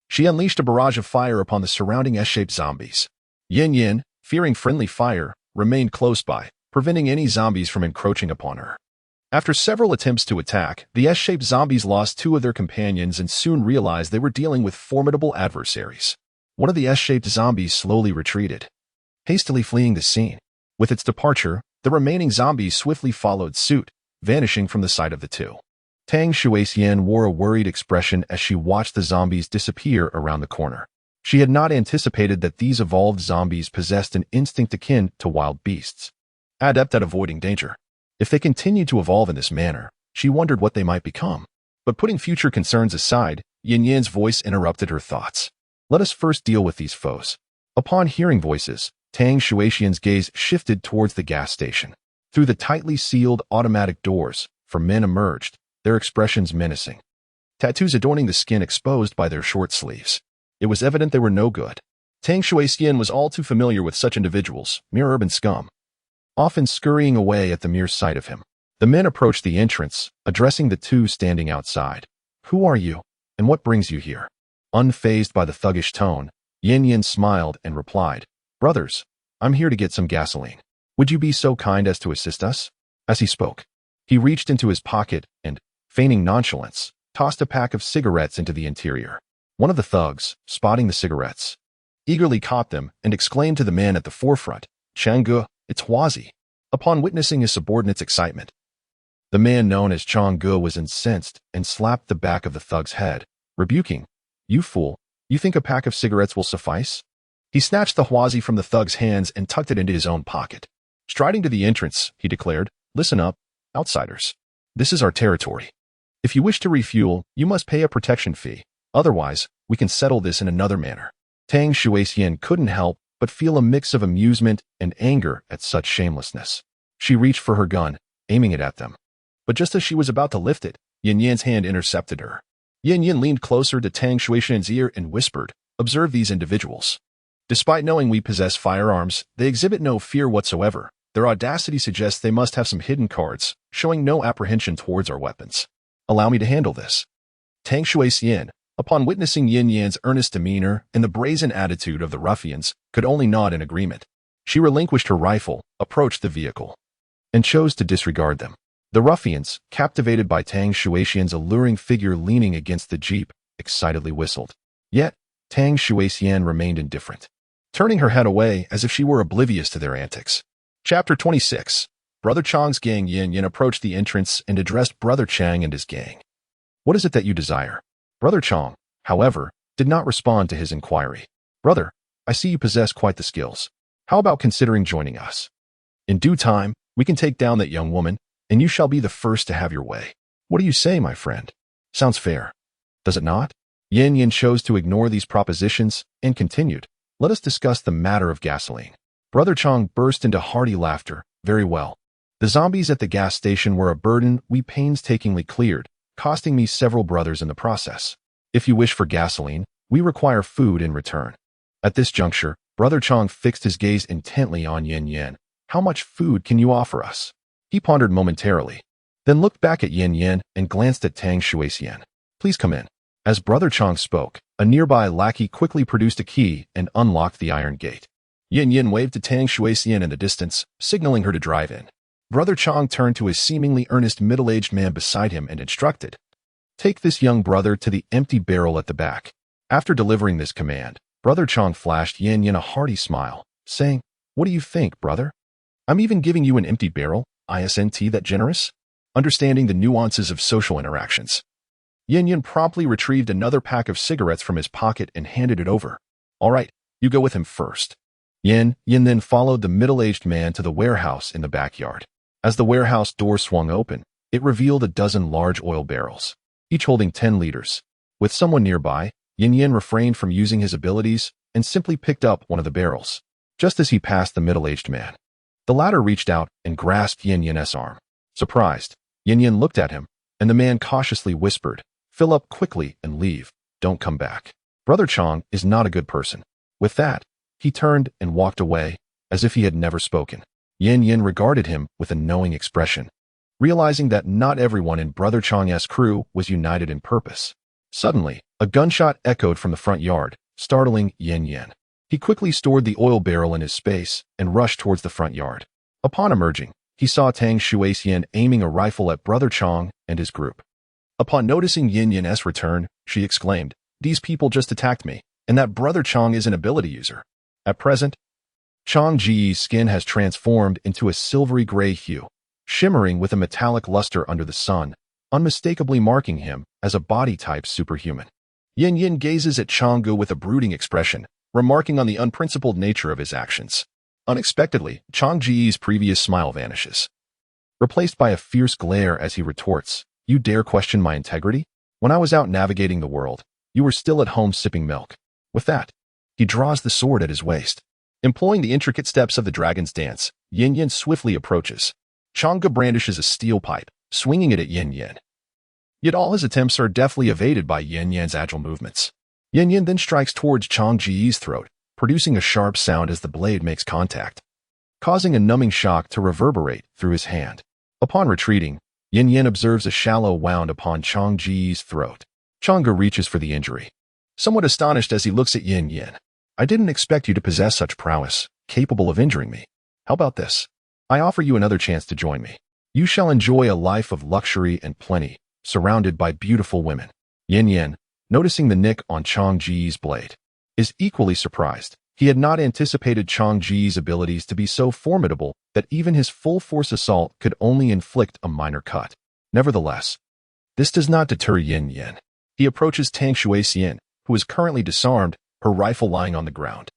She unleashed a barrage of fire upon the surrounding S-shaped zombies. Yin Yin, fearing friendly fire, remained close by, preventing any zombies from encroaching upon her. After several attempts to attack, the S-shaped zombies lost two of their companions and soon realized they were dealing with formidable adversaries. One of the S-shaped zombies slowly retreated, hastily fleeing the scene. With its departure, the remaining zombies swiftly followed suit, vanishing from the sight of the two. Tang Shuixian wore a worried expression as she watched the zombies disappear around the corner. She had not anticipated that these evolved zombies possessed an instinct akin to wild beasts, adept at avoiding danger. If they continued to evolve in this manner, she wondered what they might become. But putting future concerns aside, Yin Yan's voice interrupted her thoughts. "Let us first deal with these foes." Upon hearing voices, Tang Shuexian's gaze shifted towards the gas station. Through the tightly sealed automatic doors, 4 men emerged, their expressions menacing. Tattoos adorning the skin exposed by their short sleeves. It was evident they were no good. Tang Shuexian was all too familiar with such individuals, mere urban scum, often scurrying away at the mere sight of him. The men approached the entrance, addressing the 2 standing outside. "Who are you, and what brings you here?" Unfazed by the thuggish tone, Yin Yin smiled and replied, "Brothers, I'm here to get some gasoline. Would you be so kind as to assist us?" As he spoke, he reached into his pocket and, feigning nonchalance, tossed a pack of cigarettes into the interior. One of the thugs, spotting the cigarettes, eagerly caught them and exclaimed to the man at the forefront, "Changge, it's Huazi." Upon witnessing his subordinate's excitement, the man known as Changge was incensed and slapped the back of the thug's head, rebuking, "You fool, you think a pack of cigarettes will suffice?" He snatched the Huazi from the thug's hands and tucked it into his own pocket. Striding to the entrance, he declared, "Listen up, outsiders. This is our territory. If you wish to refuel, you must pay a protection fee. Otherwise, we can settle this in another manner." Tang Shuexian couldn't help but feel a mix of amusement and anger at such shamelessness. She reached for her gun, aiming it at them. But just as she was about to lift it, Yin Yan's hand intercepted her. Yin Yan leaned closer to Tang Shuexian's ear and whispered, "Observe these individuals. Despite knowing we possess firearms, they exhibit no fear whatsoever. Their audacity suggests they must have some hidden cards, showing no apprehension towards our weapons. Allow me to handle this." Tang Shuexian, upon witnessing Yin Yan's earnest demeanor and the brazen attitude of the ruffians, could only nod in agreement. She relinquished her rifle, approached the vehicle, and chose to disregard them. The ruffians, captivated by Tang Shuexian's alluring figure leaning against the jeep, excitedly whistled. Yet, Tang Shuexian remained indifferent, turning her head away as if she were oblivious to their antics. Chapter 26. Brother Chang's gang. Yin Yan approached the entrance and addressed Brother Chang and his gang. "What is it that you desire?" Brother Chang, however, did not respond to his inquiry. "Brother, I see you possess quite the skills. How about considering joining us? In due time, we can take down that young woman, and you shall be the first to have your way. What do you say, my friend? Sounds fair, does it not?" Yin Yan chose to ignore these propositions and continued, "Let us discuss the matter of gasoline." Brother Chang burst into hearty laughter. "Very well. The zombies at the gas station were a burden we painstakingly cleared, costing me several brothers in the process. If you wish for gasoline, we require food in return." At this juncture, Brother Chang fixed his gaze intently on Yin Yan. "How much food can you offer us?" He pondered momentarily, then looked back at Yin Yan and glanced at Tang Shuexian. "Please come in." As Brother Chang spoke, a nearby lackey quickly produced a key and unlocked the iron gate. Yin Yan waved to Tang Shuexian in the distance, signaling her to drive in. Brother Chang turned to his seemingly earnest middle-aged man beside him and instructed, "Take this young brother to the empty barrel at the back." After delivering this command, Brother Chang flashed Yin Yan a hearty smile, saying, "What do you think, brother? I'm even giving you an empty barrel, isn't that generous?" Understanding the nuances of social interactions, Yin Yan promptly retrieved another pack of cigarettes from his pocket and handed it over. "All right, you go with him first." Yin Yan then followed the middle-aged man to the warehouse in the backyard. As the warehouse door swung open, it revealed a dozen large oil barrels, each holding 10 liters. With someone nearby, Yin Yan refrained from using his abilities and simply picked up one of the barrels. Just as he passed the middle-aged man, the latter reached out and grasped Yin Yan's arm. Surprised, Yin Yan looked at him, and the man cautiously whispered, "Fill up quickly and leave. Don't come back. Brother Chang is not a good person." With that, he turned and walked away, as if he had never spoken. Yin Yan regarded him with a knowing expression, realizing that not everyone in Brother Chang's crew was united in purpose. Suddenly, a gunshot echoed from the front yard, startling Yin Yan. He quickly stored the oil barrel in his space and rushed towards the front yard. Upon emerging, he saw Tang Shuexian aiming a rifle at Brother Chang and his group. Upon noticing Yin Yan's return, she exclaimed, "These people just attacked me, and that Brother Chang is an ability user." At present, Chang Ji's skin has transformed into a silvery gray hue, shimmering with a metallic luster under the sun, unmistakably marking him as a body-type superhuman. Yin Yan gazes at Changgu with a brooding expression, remarking on the unprincipled nature of his actions. Unexpectedly, Chang Ji's previous smile vanishes, replaced by a fierce glare as he retorts, "You dare question my integrity? When I was out navigating the world, you were still at home sipping milk." With that, he draws the sword at his waist. Employing the intricate steps of the dragon's dance, Yin Yin swiftly approaches. Chang'e brandishes a steel pipe, swinging it at Yin Yin. Yet all his attempts are deftly evaded by Yin Yan's agile movements. Yin Yin then strikes towards Chang Ji's throat, producing a sharp sound as the blade makes contact, causing a numbing shock to reverberate through his hand. Upon retreating, Yin Yin observes a shallow wound upon Chang Ji's throat. Chang'e reaches for the injury, somewhat astonished as he looks at Yin Yin. I didn't expect you to possess such prowess, capable of injuring me. How about this? I offer you another chance to join me. You shall enjoy a life of luxury and plenty, surrounded by beautiful women. Yin Yin, noticing the nick on Chang Ji's blade, is equally surprised. He had not anticipated Chang Ji's abilities to be so formidable that even his full-force assault could only inflict a minor cut. Nevertheless, this does not deter Yin Yin. He approaches Tang Shuixian, who is currently disarmed, her rifle lying on the ground,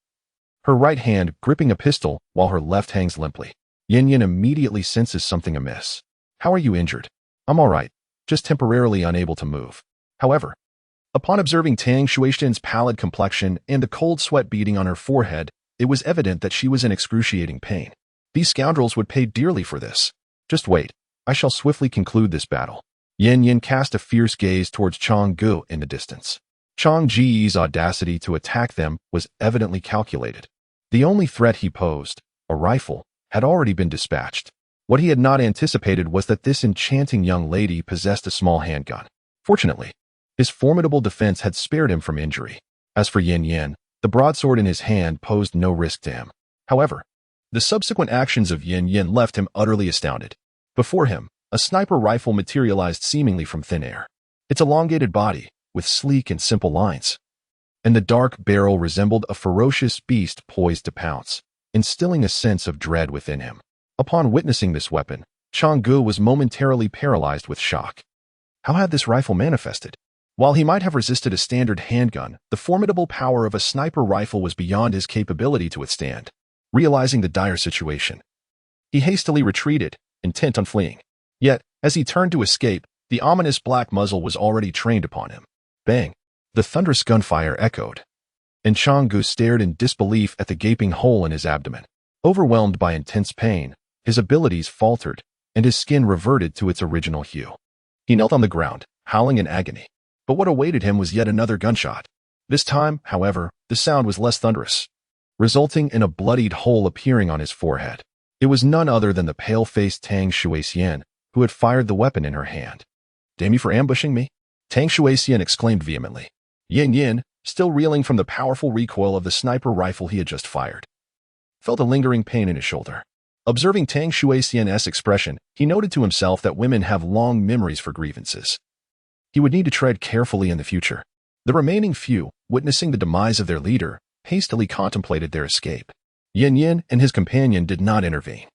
her right hand gripping a pistol while her left hangs limply. Yin Yin immediately senses something amiss. How are you injured? I'm all right, just temporarily unable to move. However, upon observing Tang Shuixian's pallid complexion and the cold sweat beading on her forehead, it was evident that she was in excruciating pain. These scoundrels would pay dearly for this. Just wait, I shall swiftly conclude this battle. Yin Yin cast a fierce gaze towards Chang'e in the distance. Chang Ji's audacity to attack them was evidently calculated. The only threat he posed, a rifle, had already been dispatched. What he had not anticipated was that this enchanting young lady possessed a small handgun. Fortunately, his formidable defense had spared him from injury. As for Yin Yin, the broadsword in his hand posed no risk to him. However, the subsequent actions of Yin Yin left him utterly astounded. Before him, a sniper rifle materialized seemingly from thin air. Its elongated body, with sleek and simple lines, and the dark barrel resembled a ferocious beast poised to pounce, instilling a sense of dread within him. Upon witnessing this weapon, Chang'e was momentarily paralyzed with shock. How had this rifle manifested? While he might have resisted a standard handgun, the formidable power of a sniper rifle was beyond his capability to withstand. Realizing the dire situation, he hastily retreated, intent on fleeing. Yet, as he turned to escape, the ominous black muzzle was already trained upon him. Bang! The thunderous gunfire echoed, and Chang'e stared in disbelief at the gaping hole in his abdomen. Overwhelmed by intense pain, his abilities faltered, and his skin reverted to its original hue. He knelt on the ground, howling in agony. But what awaited him was yet another gunshot. This time, however, the sound was less thunderous, resulting in a bloodied hole appearing on his forehead. It was none other than the pale-faced Tang Shuixian, who had fired the weapon in her hand. Damn you for ambushing me! Tang Shuixian exclaimed vehemently. Yin Yin, still reeling from the powerful recoil of the sniper rifle he had just fired, felt a lingering pain in his shoulder. Observing Tang Shuixian's expression, he noted to himself that women have long memories for grievances. He would need to tread carefully in the future. The remaining few, witnessing the demise of their leader, hastily contemplated their escape. Yin Yin and his companion did not intervene.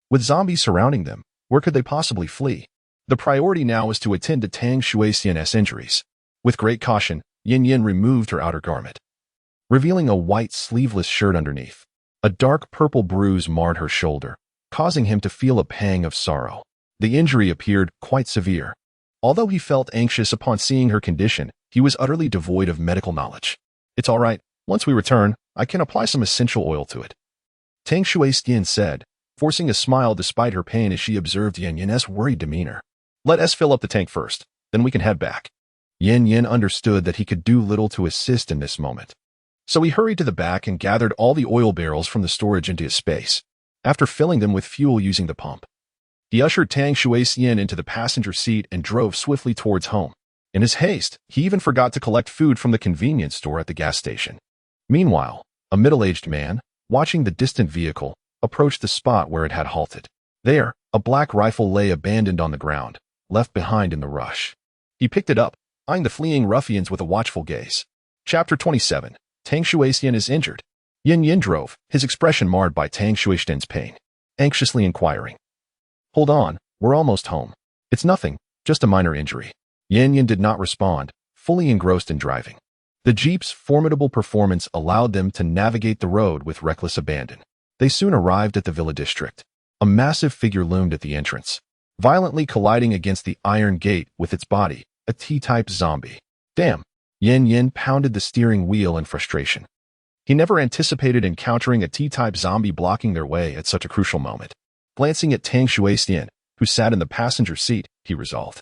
With zombies surrounding them, where could they possibly flee? The priority now was to attend to Tang Shuixian's injuries. With great caution, Yin Yin removed her outer garment, revealing a white sleeveless shirt underneath. A dark purple bruise marred her shoulder, causing him to feel a pang of sorrow. The injury appeared quite severe. Although he felt anxious upon seeing her condition, he was utterly devoid of medical knowledge. It's all right. Once we return, I can apply some essential oil to it, Tang Shuixian said, forcing a smile despite her pain as she observed Yin Yin's worried demeanor. Let us fill up the tank first, then we can head back. Yin Yin understood that he could do little to assist in this moment, so he hurried to the back and gathered all the oil barrels from the storage into his space. After filling them with fuel using the pump, he ushered Tang Shuixian into the passenger seat and drove swiftly towards home. In his haste, he even forgot to collect food from the convenience store at the gas station. Meanwhile, a middle-aged man, watching the distant vehicle, approached the spot where it had halted. There, a black rifle lay abandoned on the ground, left behind in the rush. He picked it up, eyeing the fleeing ruffians with a watchful gaze. Chapter 27. Tang Shuixian is injured. Yin Yin drove, his expression marred by Tang Shuixian's pain, anxiously inquiring. Hold on, we're almost home. It's nothing, just a minor injury. Yin Yin did not respond, fully engrossed in driving. The Jeep's formidable performance allowed them to navigate the road with reckless abandon. They soon arrived at the Villa District. A massive figure loomed at the entrance, violently colliding against the iron gate with its body, a T-type zombie. Damn! Yin Yin pounded the steering wheel in frustration. He never anticipated encountering a T-type zombie blocking their way at such a crucial moment. Glancing at Tang Shuixian, who sat in the passenger seat, he resolved.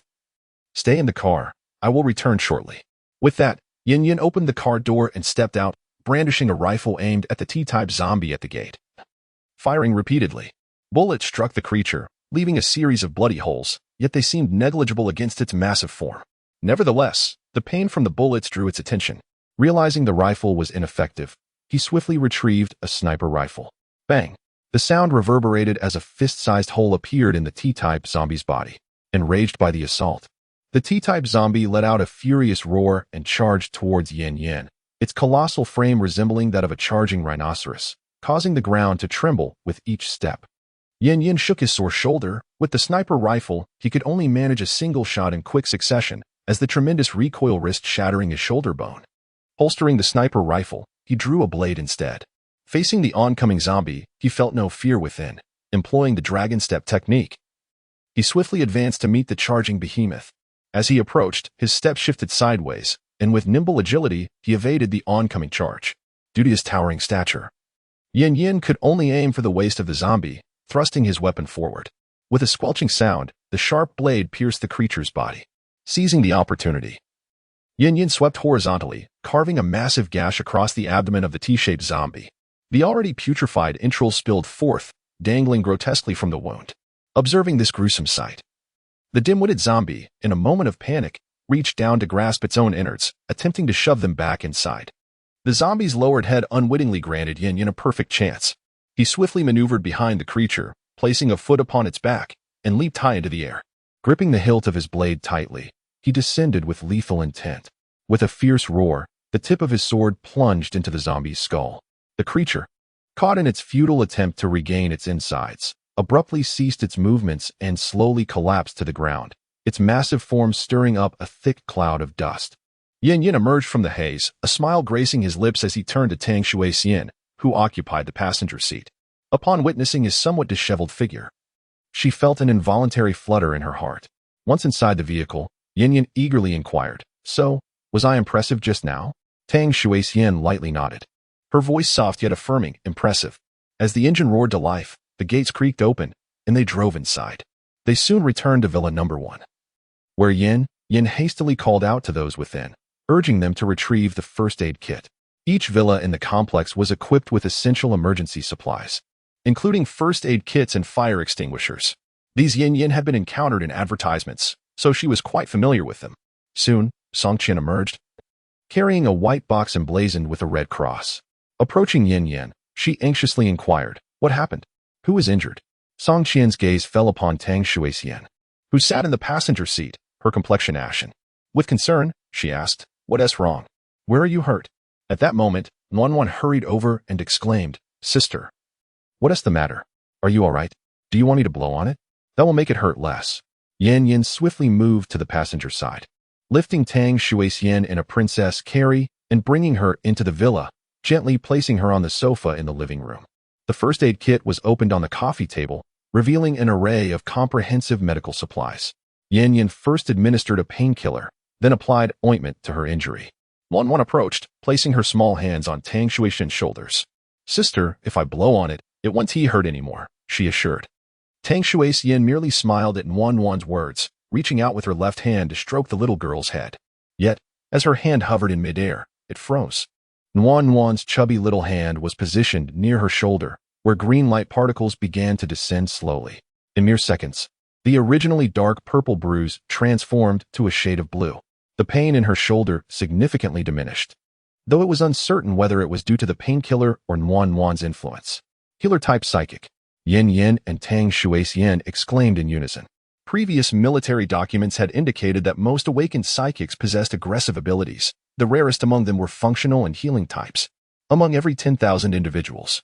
Stay in the car. I will return shortly. With that, Yin Yin opened the car door and stepped out, brandishing a rifle aimed at the T-type zombie at the gate. Firing repeatedly, bullets struck the creature, leaving a series of bloody holes, yet they seemed negligible against its massive form. Nevertheless, the pain from the bullets drew its attention. Realizing the rifle was ineffective, he swiftly retrieved a sniper rifle. Bang! The sound reverberated as a fist-sized hole appeared in the T-type zombie's body. Enraged by the assault, the T-type zombie let out a furious roar and charged towards Yin Yin, its colossal frame resembling that of a charging rhinoceros, causing the ground to tremble with each step. Yin Yin shook his sore shoulder. With the sniper rifle, he could only manage a single shot in quick succession, as the tremendous recoil risked shattering his shoulder bone. Holstering the sniper rifle, he drew a blade instead. Facing the oncoming zombie, he felt no fear within, employing the dragon step technique. He swiftly advanced to meet the charging behemoth. As he approached, his steps shifted sideways, and with nimble agility, he evaded the oncoming charge. Due to his towering stature, Yin Yin could only aim for the waist of the zombie, thrusting his weapon forward. With a squelching sound, the sharp blade pierced the creature's body. Seizing the opportunity, Yin Yin swept horizontally, carving a massive gash across the abdomen of the T-shaped zombie. The already putrefied entrails spilled forth, dangling grotesquely from the wound. Observing this gruesome sight, the dim-witted zombie, in a moment of panic, reached down to grasp its own innards, attempting to shove them back inside. The zombie's lowered head unwittingly granted Yin Yin a perfect chance. He swiftly maneuvered behind the creature, placing a foot upon its back, and leaped high into the air. Gripping the hilt of his blade tightly, he descended with lethal intent. With a fierce roar, the tip of his sword plunged into the zombie's skull. The creature, caught in its futile attempt to regain its insides, abruptly ceased its movements and slowly collapsed to the ground, its massive form stirring up a thick cloud of dust. Yin Yin emerged from the haze, a smile gracing his lips as he turned to Tang Shuixian, who occupied the passenger seat. Upon witnessing his somewhat disheveled figure, she felt an involuntary flutter in her heart. Once inside the vehicle, Yin Yin eagerly inquired, "So, was I impressive just now?" Tang Shuixian lightly nodded. Her voice soft yet affirming, impressive. As the engine roared to life, the gates creaked open, and they drove inside. They soon returned to Villa Number 1, where Yin Yin hastily called out to those within, urging them to retrieve the first aid kit. Each villa in the complex was equipped with essential emergency supplies, including first aid kits and fire extinguishers. These Yin Yin had been encountered in advertisements, so she was quite familiar with them. Soon, Song Qian emerged, carrying a white box emblazoned with a red cross. Approaching Yin Yin, she anxiously inquired, "What happened? Who was injured?" Song Qian's gaze fell upon Tang Shuixian, who sat in the passenger seat, her complexion ashen. With concern, she asked, "What's wrong? Where are you hurt?" At that moment, Nuan hurried over and exclaimed, "Sister, what's the matter? Are you all right? Do you want me to blow on it? That will make it hurt less." Yin Yin swiftly moved to the passenger side, lifting Tang Shuixian in a princess carry and bringing her into the villa, gently placing her on the sofa in the living room. The first aid kit was opened on the coffee table, revealing an array of comprehensive medical supplies. Yin Yin first administered a painkiller, then applied ointment to her injury. Nuan approached, placing her small hands on Tang Shuixian's shoulders. "Sister, if I blow on it, it won't hurt anymore," she assured. Tang Shuixian merely smiled at Nuan's words, reaching out with her left hand to stroke the little girl's head. Yet, as her hand hovered in midair, it froze. Nuan's chubby little hand was positioned near her shoulder, where green light particles began to descend slowly. In mere seconds, the originally dark purple bruise transformed to a shade of blue. The pain in her shoulder significantly diminished, though it was uncertain whether it was due to the painkiller or Nuan's influence. Healer-type psychic, Yin Yin and Tang Shuixian exclaimed in unison. Previous military documents had indicated that most awakened psychics possessed aggressive abilities. The rarest among them were functional and healing types. Among every 10,000 individuals,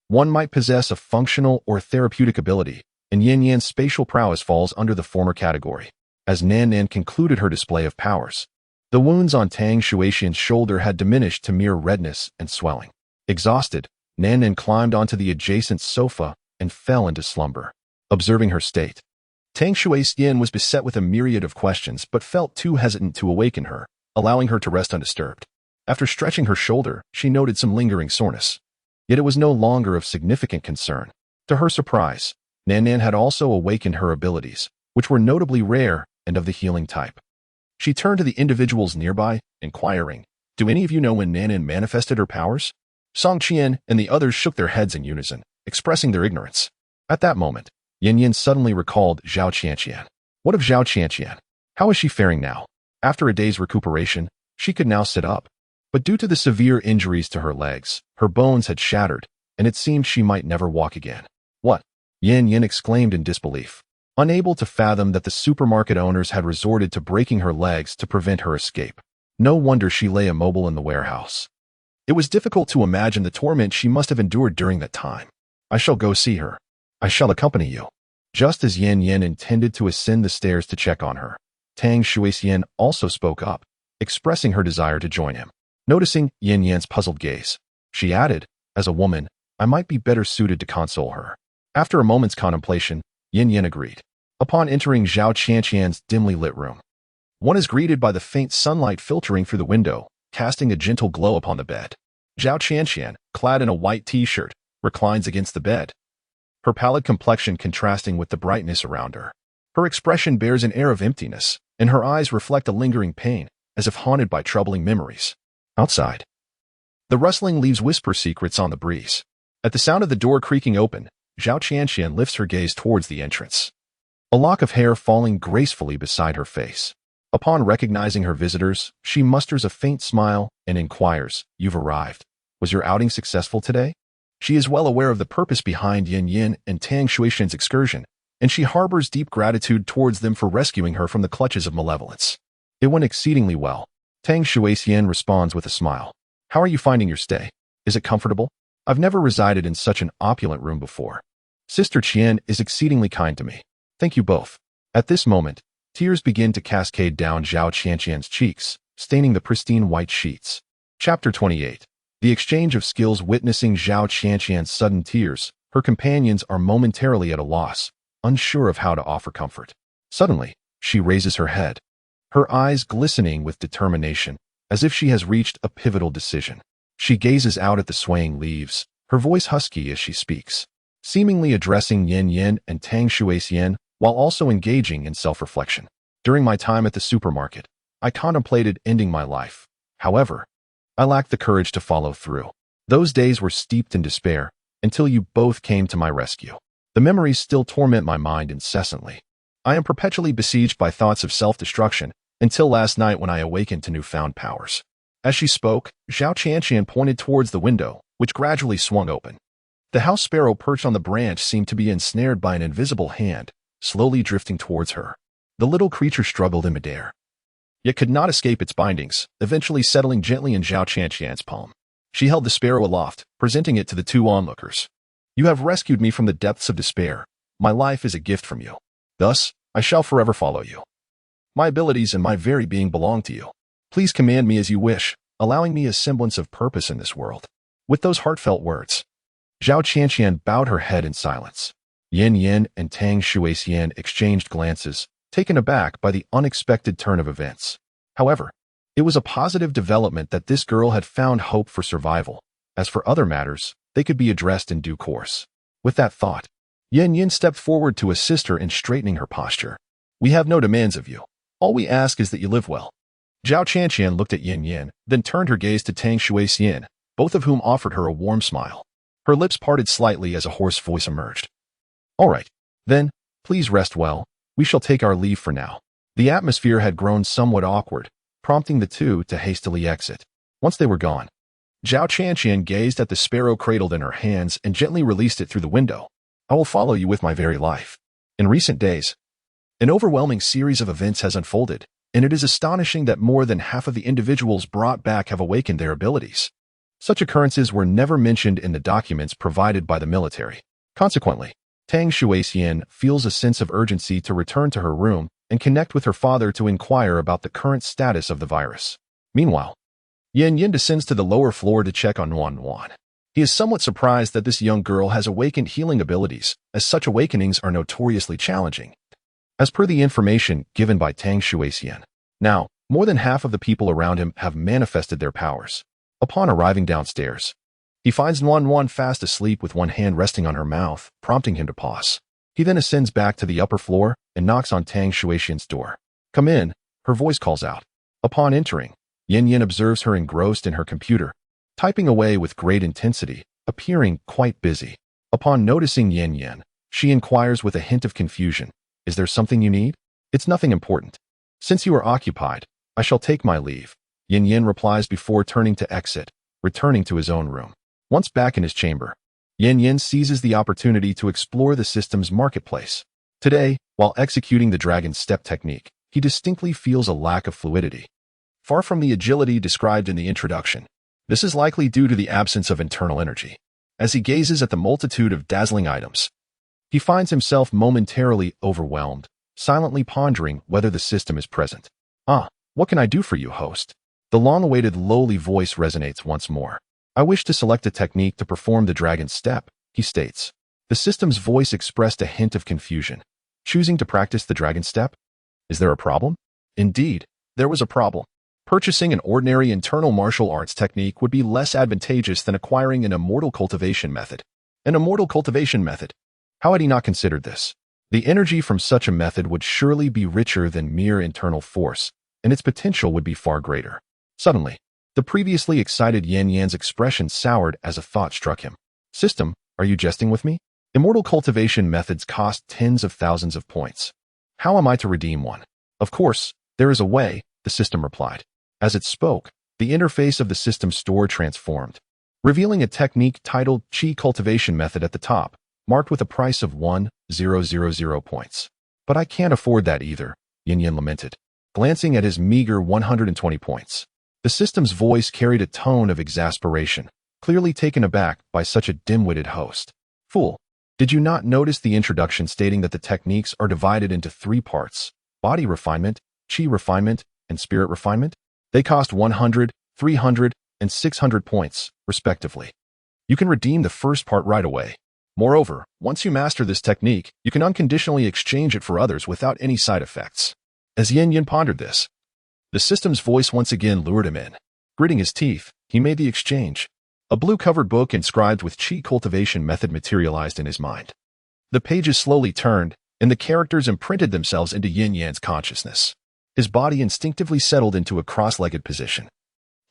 one might possess a functional or therapeutic ability, and Yin Yan's spatial prowess falls under the former category. As Nan concluded her display of powers, the wounds on Tang Shuixian's shoulder had diminished to mere redness and swelling. Exhausted, Nan climbed onto the adjacent sofa and fell into slumber. Observing her state, Tang Shuixian was beset with a myriad of questions but felt too hesitant to awaken her, allowing her to rest undisturbed. After stretching her shoulder, she noted some lingering soreness. Yet it was no longer of significant concern. To her surprise, Nan Nan had also awakened her abilities, which were notably rare and of the healing type. She turned to the individuals nearby, inquiring, "Do any of you know when Nan Nan manifested her powers?" Song Qian and the others shook their heads in unison, expressing their ignorance. At that moment, Yin Yin suddenly recalled Zhao Qianqian. What of Zhao Qianqian? How is she faring now? After a day's recuperation, she could now sit up. But due to the severe injuries to her legs, her bones had shattered, and it seemed she might never walk again. What? Yin Yin exclaimed in disbelief, unable to fathom that the supermarket owners had resorted to breaking her legs to prevent her escape. No wonder she lay immobile in the warehouse. It was difficult to imagine the torment she must have endured during that time. I shall go see her. I shall accompany you. Just as Yin Yin intended to ascend the stairs to check on her, Tang Shuixian also spoke up, expressing her desire to join him. Noticing Yin Yan's puzzled gaze, she added, "As a woman, I might be better suited to console her." After a moment's contemplation, Yin Yan agreed. Upon entering Zhao Qianqian's dimly lit room, one is greeted by the faint sunlight filtering through the window, casting a gentle glow upon the bed. Zhao Qianqian, clad in a white t-shirt, reclines against the bed, her pallid complexion contrasting with the brightness around her. Her expression bears an air of emptiness, and her eyes reflect a lingering pain, as if haunted by troubling memories. Outside, the rustling leaves whisper secrets on the breeze. At the sound of the door creaking open, Zhao Qianqian lifts her gaze towards the entrance, a lock of hair falling gracefully beside her face. Upon recognizing her visitors, she musters a faint smile and inquires, "You've arrived. Was your outing successful today?" She is well aware of the purpose behind Yin Yin and Tang Shuixian's excursion, and she harbors deep gratitude towards them for rescuing her from the clutches of malevolence. It went exceedingly well. Tang Shuixian responds with a smile. "How are you finding your stay? Is it comfortable? I've never resided in such an opulent room before. Sister Qian is exceedingly kind to me. Thank you both." At this moment, tears begin to cascade down Zhao Qianqian's cheeks, staining the pristine white sheets. Chapter 28. The exchange of skills. Witnessing Zhao Qianqian's sudden tears, her companions are momentarily at a loss, unsure of how to offer comfort. Suddenly, she raises her head, her eyes glistening with determination, as if she has reached a pivotal decision. She gazes out at the swaying leaves, her voice husky as she speaks, seemingly addressing Yin Yin and Tang Shuixian while also engaging in self-reflection. "During my time at the supermarket, I contemplated ending my life. However, I lacked the courage to follow through. Those days were steeped in despair until you both came to my rescue. The memories still torment my mind incessantly. I am perpetually besieged by thoughts of self-destruction until last night when I awakened to newfound powers." As she spoke, Zhao Qianqian pointed towards the window, which gradually swung open. The house sparrow perched on the branch seemed to be ensnared by an invisible hand, slowly drifting towards her. The little creature struggled in midair, yet could not escape its bindings, eventually settling gently in Zhao Qianqian's palm. She held the sparrow aloft, presenting it to the two onlookers. "You have rescued me from the depths of despair. My life is a gift from you. Thus, I shall forever follow you. My abilities and my very being belong to you. Please command me as you wish, allowing me a semblance of purpose in this world." With those heartfelt words, Zhao Qianqian bowed her head in silence. Yin Yin and Tang Shuixian exchanged glances, taken aback by the unexpected turn of events. However, it was a positive development that this girl had found hope for survival. As for other matters, they could be addressed in due course. With that thought, Yin Yin stepped forward to assist her in straightening her posture. "We have no demands of you. All we ask is that you live well." Zhao Qianqian looked at Yin Yin, then turned her gaze to Tang Shuixian, both of whom offered her a warm smile. Her lips parted slightly as a hoarse voice emerged. "All right, then, please rest well. We shall take our leave for now." The atmosphere had grown somewhat awkward, prompting the two to hastily exit. Once they were gone, Zhao Qianqian gazed at the sparrow cradled in her hands and gently released it through the window. "I will follow you with my very life." In recent days, an overwhelming series of events has unfolded, and it is astonishing that more than half of the individuals brought back have awakened their abilities. Such occurrences were never mentioned in the documents provided by the military. Consequently, Tang Shuixian feels a sense of urgency to return to her room and connect with her father to inquire about the current status of the virus. Meanwhile, Yin Yin descends to the lower floor to check on Wan Wan. He is somewhat surprised that this young girl has awakened healing abilities, as such awakenings are notoriously challenging, as per the information given by Tang Shuixian. Now, More than half of the people around him have manifested their powers. Upon arriving downstairs, he finds Nuan fast asleep with one hand resting on her mouth, prompting him to pause. He then ascends back to the upper floor and knocks on Tang Shuexian's door. "Come in," her voice calls out. Upon entering, Yin observes her engrossed in her computer, typing away with great intensity, appearing quite busy. Upon noticing Yin, she inquires with a hint of confusion, "Is there something you need?" "It's nothing important. Since you are occupied, I shall take my leave," Yin replies before turning to exit, returning to his own room. Once back in his chamber, Yin seizes the opportunity to explore the system's marketplace. Today, while executing the dragon step technique, he distinctly feels a lack of fluidity. Far from the agility described in the introduction, this is likely due to the absence of internal energy. As he gazes at the multitude of dazzling items, he finds himself momentarily overwhelmed, silently pondering whether the system is present. What can I do for you, host?" The long-awaited lowly voice resonates once more. "I wish to select a technique to perform the dragon step," he states. The system's voice expressed a hint of confusion. "Choosing to practice the dragon step? Is there a problem?" Indeed, there was a problem. Purchasing an ordinary internal martial arts technique would be less advantageous than acquiring an immortal cultivation method. An immortal cultivation method? How had he not considered this? The energy from such a method would surely be richer than mere internal force, and its potential would be far greater. Suddenly, the previously excited Yan's expression soured as a thought struck him. "System, are you jesting with me? Immortal cultivation methods cost tens of thousands of points. How am I to redeem one?" "Of course, there is a way," the system replied. As it spoke, the interface of the system store transformed, revealing a technique titled Qi Cultivation Method at the top, marked with a price of 1,000 points. "But I can't afford that either," Yin lamented, glancing at his meager 120 points. The system's voice carried a tone of exasperation, clearly taken aback by such a dim-witted host. "Fool, did you not notice the introduction stating that the techniques are divided into 3 parts, body refinement, Qi refinement, and spirit refinement? They cost 100, 300, and 600 points, respectively. You can redeem the first part right away. Moreover, once you master this technique, you can unconditionally exchange it for others without any side effects." As Yin pondered this, the system's voice once again lured him in. Gritting his teeth, he made the exchange. A blue-covered book inscribed with Qi cultivation method materialized in his mind. The pages slowly turned, and the characters imprinted themselves into Yan's consciousness. His body instinctively settled into a cross-legged position,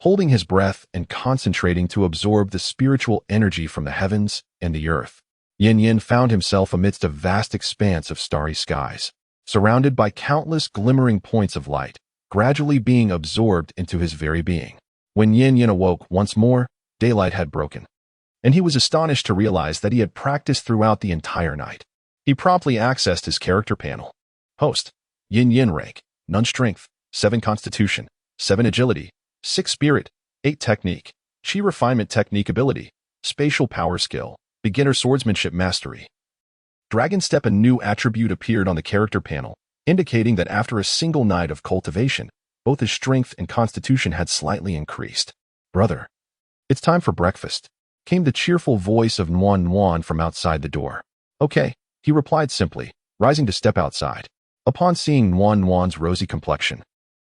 holding his breath and concentrating to absorb the spiritual energy from the heavens and the earth. Yin found himself amidst a vast expanse of starry skies, surrounded by countless glimmering points of light, gradually being absorbed into his very being. When Yin awoke once more, daylight had broken, and he was astonished to realize that he had practiced throughout the entire night. He promptly accessed his character panel. Host, Yin rank, none strength, 7 constitution, 7 agility, 6 spirit, 8 technique, Qi refinement technique ability, spatial power skill, beginner swordsmanship mastery. Dragon step. A new attribute appeared on the character panel, indicating that after a single night of cultivation, both his strength and constitution had slightly increased. "Brother, it's time for breakfast," came the cheerful voice of Nuan from outside the door. "Okay," he replied simply, rising to step outside. Upon seeing Nuan's rosy complexion,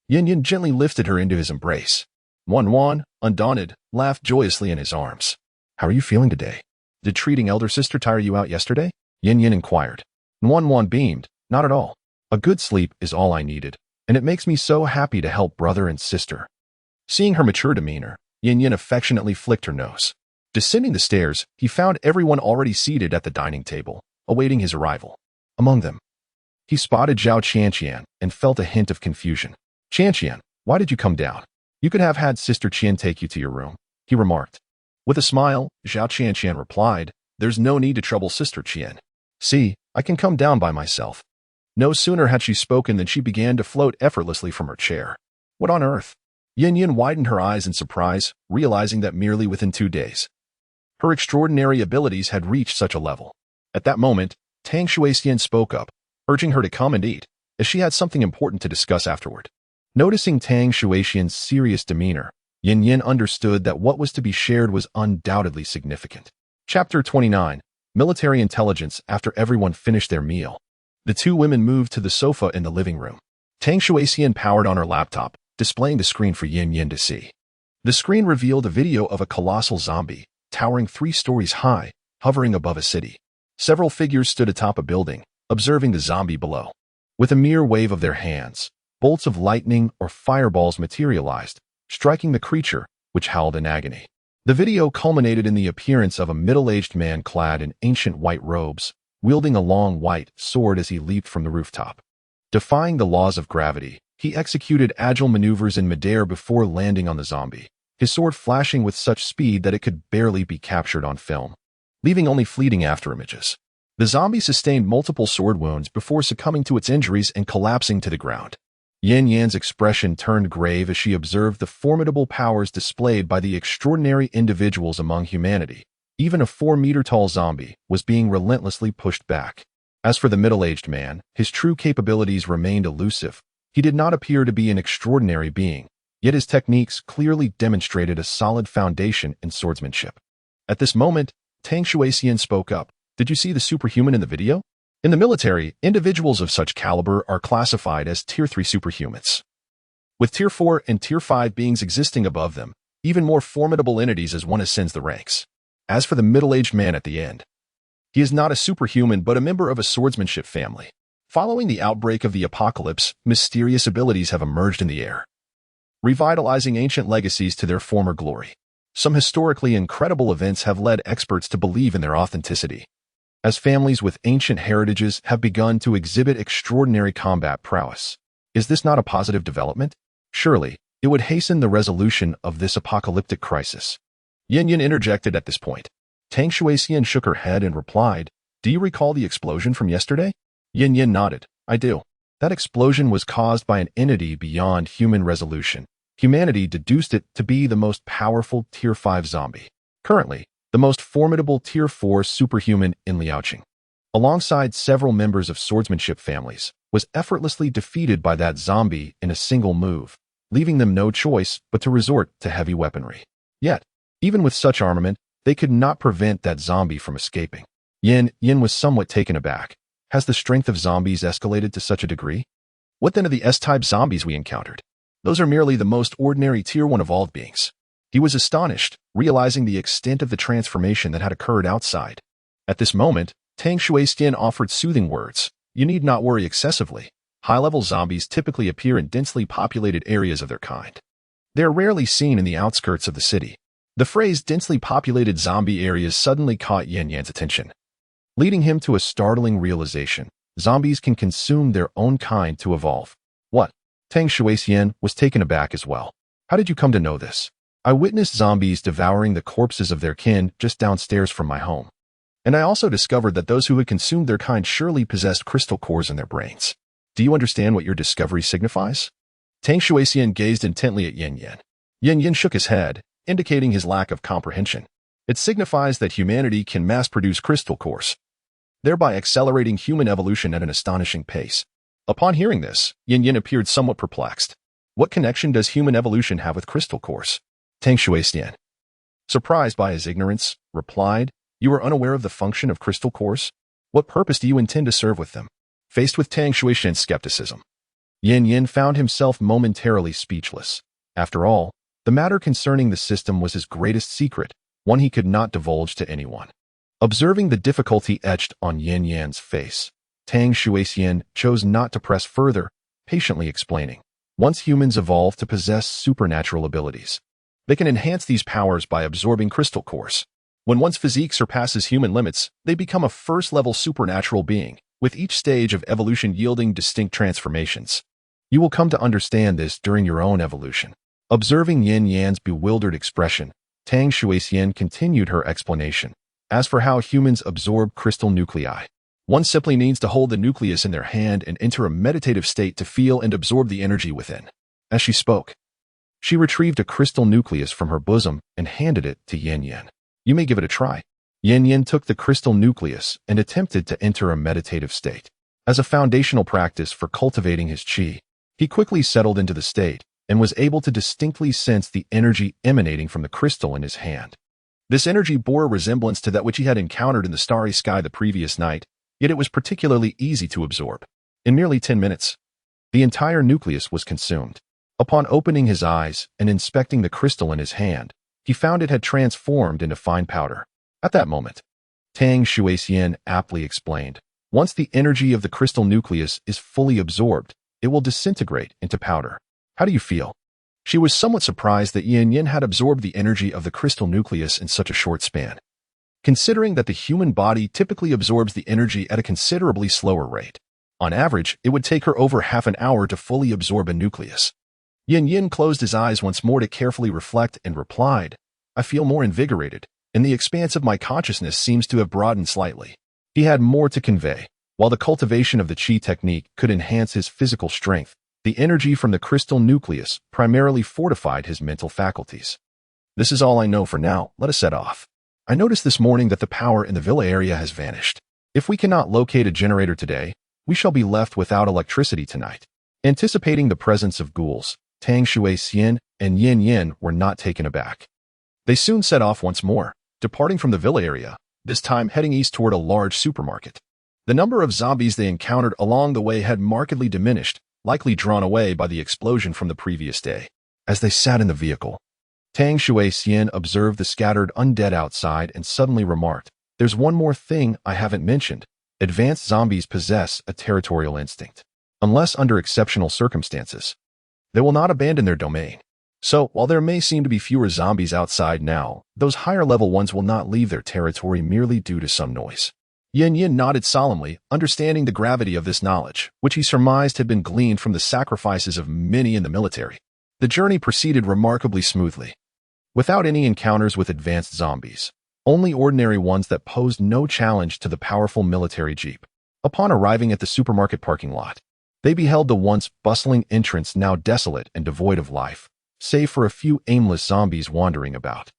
Yin gently lifted her into his embrace. Nuan, undaunted, laughed joyously in his arms. "How are you feeling today? Did treating elder sister tire you out yesterday?" Yin inquired. Nuan beamed. "Not at all. A good sleep is all I needed, and it makes me so happy to help brother and sister." Seeing her mature demeanor, Yin affectionately flicked her nose. Descending the stairs, he found everyone already seated at the dining table, awaiting his arrival. Among them, he spotted Zhao Qianqian and felt a hint of confusion. "Qianqian, why did you come down? You could have had Sister Qian take you to your room," he remarked. With a smile, Zhao Qianqian replied, "There's no need to trouble Sister Qian. See, I can come down by myself." No sooner had she spoken than she began to float effortlessly from her chair. What on earth? Yin widened her eyes in surprise, realizing that merely within 2 days, her extraordinary abilities had reached such a level. At that moment, Tang Shuexian spoke up, urging her to come and eat, as she had something important to discuss afterward. Noticing Tang Shuexian's serious demeanor, Yin understood that what was to be shared was undoubtedly significant. Chapter 29. Military Intelligence. After everyone finished their meal, the 2 women moved to the sofa in the living room. Tang Shuexian powered on her laptop, displaying the screen for Yin Yin to see. The screen revealed a video of a colossal zombie, towering 3 stories high, hovering above a city. Several figures stood atop a building, observing the zombie below. With a mere wave of their hands, bolts of lightning or fireballs materialized, striking the creature, which howled in agony. The video culminated in the appearance of a middle-aged man clad in ancient white robes, wielding a long white sword as he leaped from the rooftop. Defying the laws of gravity, he executed agile maneuvers in midair before landing on the zombie, his sword flashing with such speed that it could barely be captured on film, leaving only fleeting afterimages. The zombie sustained multiple sword wounds before succumbing to its injuries and collapsing to the ground. Yin Yan's expression turned grave as she observed the formidable powers displayed by the extraordinary individuals among humanity. Even a 4-meter-tall zombie was being relentlessly pushed back. As for the middle-aged man, his true capabilities remained elusive. He did not appear to be an extraordinary being, yet his techniques clearly demonstrated a solid foundation in swordsmanship. At this moment, Tang Shuixian spoke up. "Did you see the superhuman in the video?" In the military, individuals of such caliber are classified as Tier 3 superhumans, with Tier 4 and Tier 5 beings existing above them, even more formidable entities as one ascends the ranks. As for the middle-aged man at the end, he is not a superhuman but a member of a swordsmanship family. Following the outbreak of the apocalypse, mysterious abilities have emerged in the air, revitalizing ancient legacies to their former glory. Some historically incredible events have led experts to believe in their authenticity, as families with ancient heritages have begun to exhibit extraordinary combat prowess. Is this not a positive development? Surely, it would hasten the resolution of this apocalyptic crisis. Yin Yin interjected at this point. Tang Shuixian shook her head and replied, "Do you recall the explosion from yesterday?" Yin Yin nodded. "I do. That explosion was caused by an entity beyond human resolution. Humanity deduced it to be the most powerful Tier 5 zombie. Currently, the most formidable Tier 4 superhuman in Liaoqing, alongside several members of swordsmanship families, was effortlessly defeated by that zombie in a single move, leaving them no choice but to resort to heavy weaponry. Yet, even with such armament, they could not prevent that zombie from escaping." Yin was somewhat taken aback. Has the strength of zombies escalated to such a degree? What then of the S-type zombies we encountered? Those are merely the most ordinary Tier 1 evolved beings. He was astonished, realizing the extent of the transformation that had occurred outside. At this moment, Tang Shuixian offered soothing words. "You need not worry excessively. High-level zombies typically appear in densely populated areas of their kind. They are rarely seen in the outskirts of the city." The phrase densely populated zombie areas suddenly caught Yin Yan's attention, leading him to a startling realization. Zombies can consume their own kind to evolve. What? Tang Shuixian was taken aback as well. "How did you come to know this?" "I witnessed zombies devouring the corpses of their kin just downstairs from my home. And I also discovered that those who had consumed their kind surely possessed crystal cores in their brains. Do you understand what your discovery signifies?" Tang Shuixian gazed intently at Yin Yin. Yin Yin shook his head, indicating his lack of comprehension. "It signifies that humanity can mass-produce crystal cores, thereby accelerating human evolution at an astonishing pace." Upon hearing this, Yin Yin appeared somewhat perplexed. What connection does human evolution have with crystal cores? Tang Shuixian, surprised by his ignorance, replied, "You are unaware of the function of crystal cores? What purpose do you intend to serve with them?" Faced with Tang Shuixian's skepticism, Yin Yin found himself momentarily speechless. After all, the matter concerning the system was his greatest secret, one he could not divulge to anyone. Observing the difficulty etched on Yin Yan's face, Tang Shuixian chose not to press further, patiently explaining. Once humans evolve to possess supernatural abilities, they can enhance these powers by absorbing crystal cores. When one's physique surpasses human limits, they become a first-level supernatural being, with each stage of evolution yielding distinct transformations. You will come to understand this during your own evolution. Observing Yin Yan's bewildered expression, Tang Shuixian continued her explanation. As for how humans absorb crystal nuclei, one simply needs to hold the nucleus in their hand and enter a meditative state to feel and absorb the energy within. As she spoke, she retrieved a crystal nucleus from her bosom and handed it to Yin Yin. "You may give it a try." Yin Yin took the crystal nucleus and attempted to enter a meditative state. As a foundational practice for cultivating his qi, he quickly settled into the state and was able to distinctly sense the energy emanating from the crystal in his hand. This energy bore a resemblance to that which he had encountered in the starry sky the previous night, yet it was particularly easy to absorb. In merely 10 minutes, the entire nucleus was consumed. Upon opening his eyes and inspecting the crystal in his hand, he found it had transformed into fine powder. At that moment, Tang Shuixian aptly explained, once the energy of the crystal nucleus is fully absorbed, it will disintegrate into powder. How do you feel? She was somewhat surprised that Yin Yin had absorbed the energy of the crystal nucleus in such a short span, considering that the human body typically absorbs the energy at a considerably slower rate. On average, it would take her over half an hour to fully absorb a nucleus. Yin Yin closed his eyes once more to carefully reflect and replied, I feel more invigorated, and the expanse of my consciousness seems to have broadened slightly. He had more to convey. While the cultivation of the Qi technique could enhance his physical strength, the energy from the crystal nucleus primarily fortified his mental faculties. This is all I know for now. Let us set off. I noticed this morning that the power in the villa area has vanished. If we cannot locate a generator today, we shall be left without electricity tonight. Anticipating the presence of ghouls, Tang Shuixian and Yin Yin were not taken aback. They soon set off once more, departing from the villa area, this time heading east toward a large supermarket. The number of zombies they encountered along the way had markedly diminished, likely drawn away by the explosion from the previous day. As they sat in the vehicle, Tang Shuixian observed the scattered undead outside and suddenly remarked, There's one more thing I haven't mentioned. Advanced zombies possess a territorial instinct. Unless under exceptional circumstances, they will not abandon their domain. So, while there may seem to be fewer zombies outside now, those higher-level ones will not leave their territory merely due to some noise. Yin Yin nodded solemnly, understanding the gravity of this knowledge, which he surmised had been gleaned from the sacrifices of many in the military. The journey proceeded remarkably smoothly, without any encounters with advanced zombies, only ordinary ones that posed no challenge to the powerful military jeep. Upon arriving at the supermarket parking lot, they beheld the once bustling entrance now desolate and devoid of life, save for a few aimless zombies wandering about.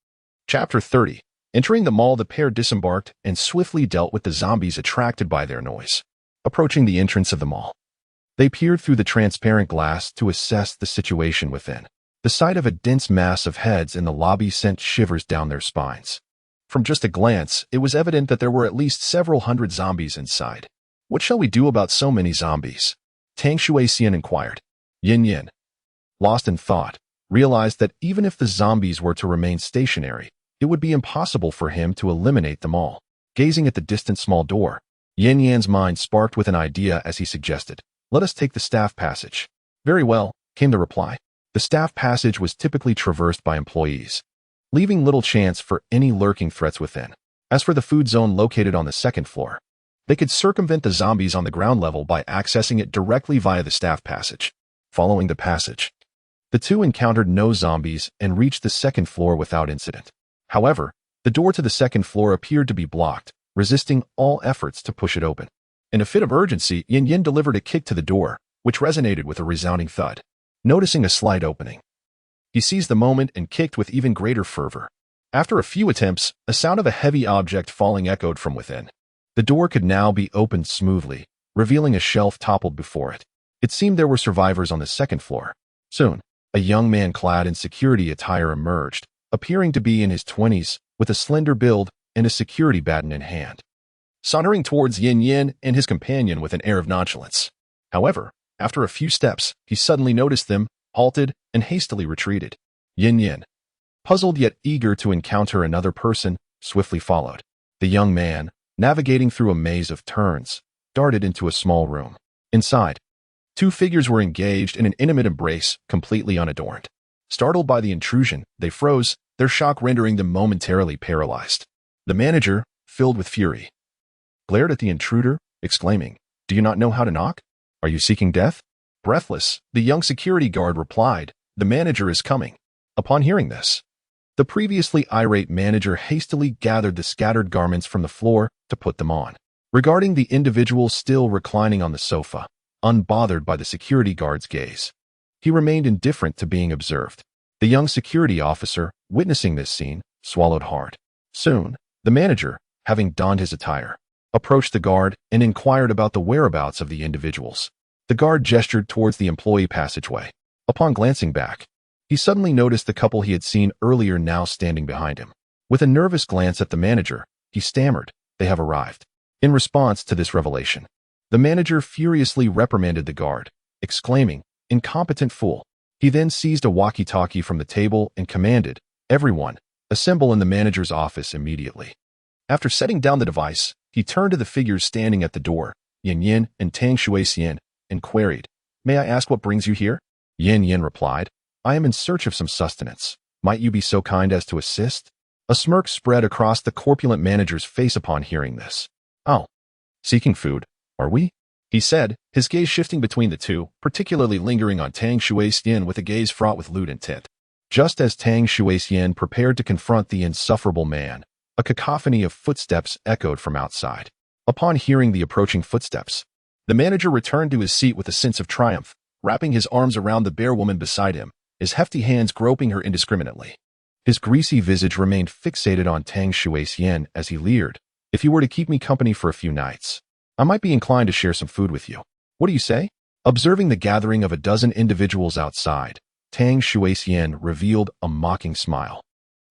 Chapter 30. Entering the mall, the pair disembarked and swiftly dealt with the zombies attracted by their noise. Approaching the entrance of the mall, they peered through the transparent glass to assess the situation within. The sight of a dense mass of heads in the lobby sent shivers down their spines. From just a glance, it was evident that there were at least several hundred zombies inside. What shall we do about so many zombies? Tang Shuixian inquired. Yin Yin, lost in thought, realized that even if the zombies were to remain stationary, it would be impossible for him to eliminate them all. Gazing at the distant small door, Yin Yan's mind sparked with an idea as he suggested, Let us take the staff passage. Very well, came the reply. The staff passage was typically traversed by employees, leaving little chance for any lurking threats within. As for the food zone located on the second floor, they could circumvent the zombies on the ground level by accessing it directly via the staff passage. Following the passage, the two encountered no zombies and reached the second floor without incident. However, the door to the second floor appeared to be blocked, resisting all efforts to push it open. In a fit of urgency, Yin Yin delivered a kick to the door, which resonated with a resounding thud. Noticing a slight opening, he seized the moment and kicked with even greater fervor. After a few attempts, a sound of a heavy object falling echoed from within. The door could now be opened smoothly, revealing a shelf toppled before it. It seemed there were survivors on the second floor. Soon, a young man clad in security attire emerged, appearing to be in his 20s, with a slender build and a security baton in hand, sauntering towards Yin Yin and his companion with an air of nonchalance. However, after a few steps, he suddenly noticed them, halted, and hastily retreated. Yin Yin, puzzled yet eager to encounter another person, swiftly followed. The young man, navigating through a maze of turns, darted into a small room. Inside, two figures were engaged in an intimate embrace, completely unadorned. Startled by the intrusion, they froze, their shock rendering them momentarily paralyzed. The manager, filled with fury, glared at the intruder, exclaiming, Do you not know how to knock? Are you seeking death? Breathless, the young security guard replied, The manager is coming. Upon hearing this, the previously irate manager hastily gathered the scattered garments from the floor to put them on. Regarding the individual still reclining on the sofa, unbothered by the security guard's gaze, he remained indifferent to being observed. The young security officer, witnessing this scene, swallowed hard. Soon, the manager, having donned his attire, approached the guard and inquired about the whereabouts of the individuals. The guard gestured towards the employee passageway. Upon glancing back, he suddenly noticed the couple he had seen earlier now standing behind him. With a nervous glance at the manager, he stammered, They have arrived. In response to this revelation, the manager furiously reprimanded the guard, exclaiming, Incompetent fool. He then seized a walkie-talkie from the table and commanded, "Everyone, assemble in the manager's office immediately." After setting down the device, he turned to the figures standing at the door, Yin Yin and Tang Shuixian, and queried, "May I ask what brings you here?" Yin Yin replied, "I am in search of some sustenance. Might you be so kind as to assist?" A smirk spread across the corpulent manager's face upon hearing this. "Oh, seeking food, are we?" he said, his gaze shifting between the two, particularly lingering on Tang Shuixian with a gaze fraught with lewd intent. Just as Tang Shuixian prepared to confront the insufferable man, a cacophony of footsteps echoed from outside. Upon hearing the approaching footsteps, the manager returned to his seat with a sense of triumph, wrapping his arms around the bare woman beside him, his hefty hands groping her indiscriminately. His greasy visage remained fixated on Tang Shuixian as he leered, "If you were to keep me company for a few nights, I might be inclined to share some food with you. What do you say?" Observing the gathering of a dozen individuals outside, Tang Shuixian revealed a mocking smile.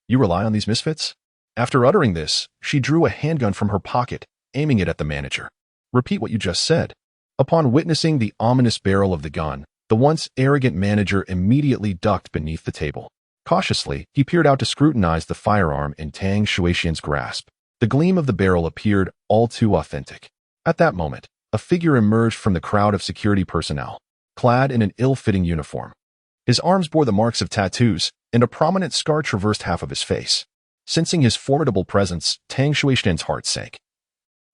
"You rely on these misfits?" After uttering this, she drew a handgun from her pocket, aiming it at the manager. "Repeat what you just said." Upon witnessing the ominous barrel of the gun, the once arrogant manager immediately ducked beneath the table. Cautiously, he peered out to scrutinize the firearm in Tang Shuixian's grasp. The gleam of the barrel appeared all too authentic. At that moment, a figure emerged from the crowd of security personnel, clad in an ill-fitting uniform. His arms bore the marks of tattoos, and a prominent scar traversed half of his face. Sensing his formidable presence, Tang Shuixian's heart sank.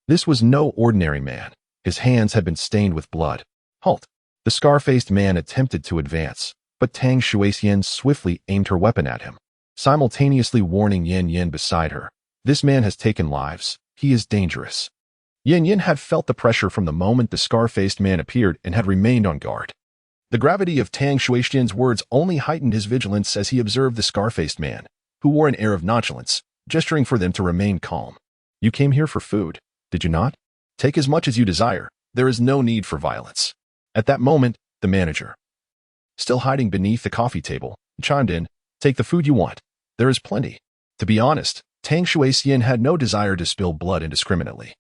This was no ordinary man. His hands had been stained with blood. "Halt!" The scar-faced man attempted to advance, but Tang Shuixian swiftly aimed her weapon at him, simultaneously warning Yin Yin beside her. "This man has taken lives. He is dangerous." Yin Yin had felt the pressure from the moment the scar-faced man appeared and had remained on guard. The gravity of Tang Shuixian's words only heightened his vigilance as he observed the scar-faced man, who wore an air of nonchalance, gesturing for them to remain calm. "You came here for food, did you not? Take as much as you desire. There is no need for violence." At that moment, the manager, still hiding beneath the coffee table, chimed in, "Take the food you want. There is plenty." To be honest, Tang Shuixian had no desire to spill blood indiscriminately,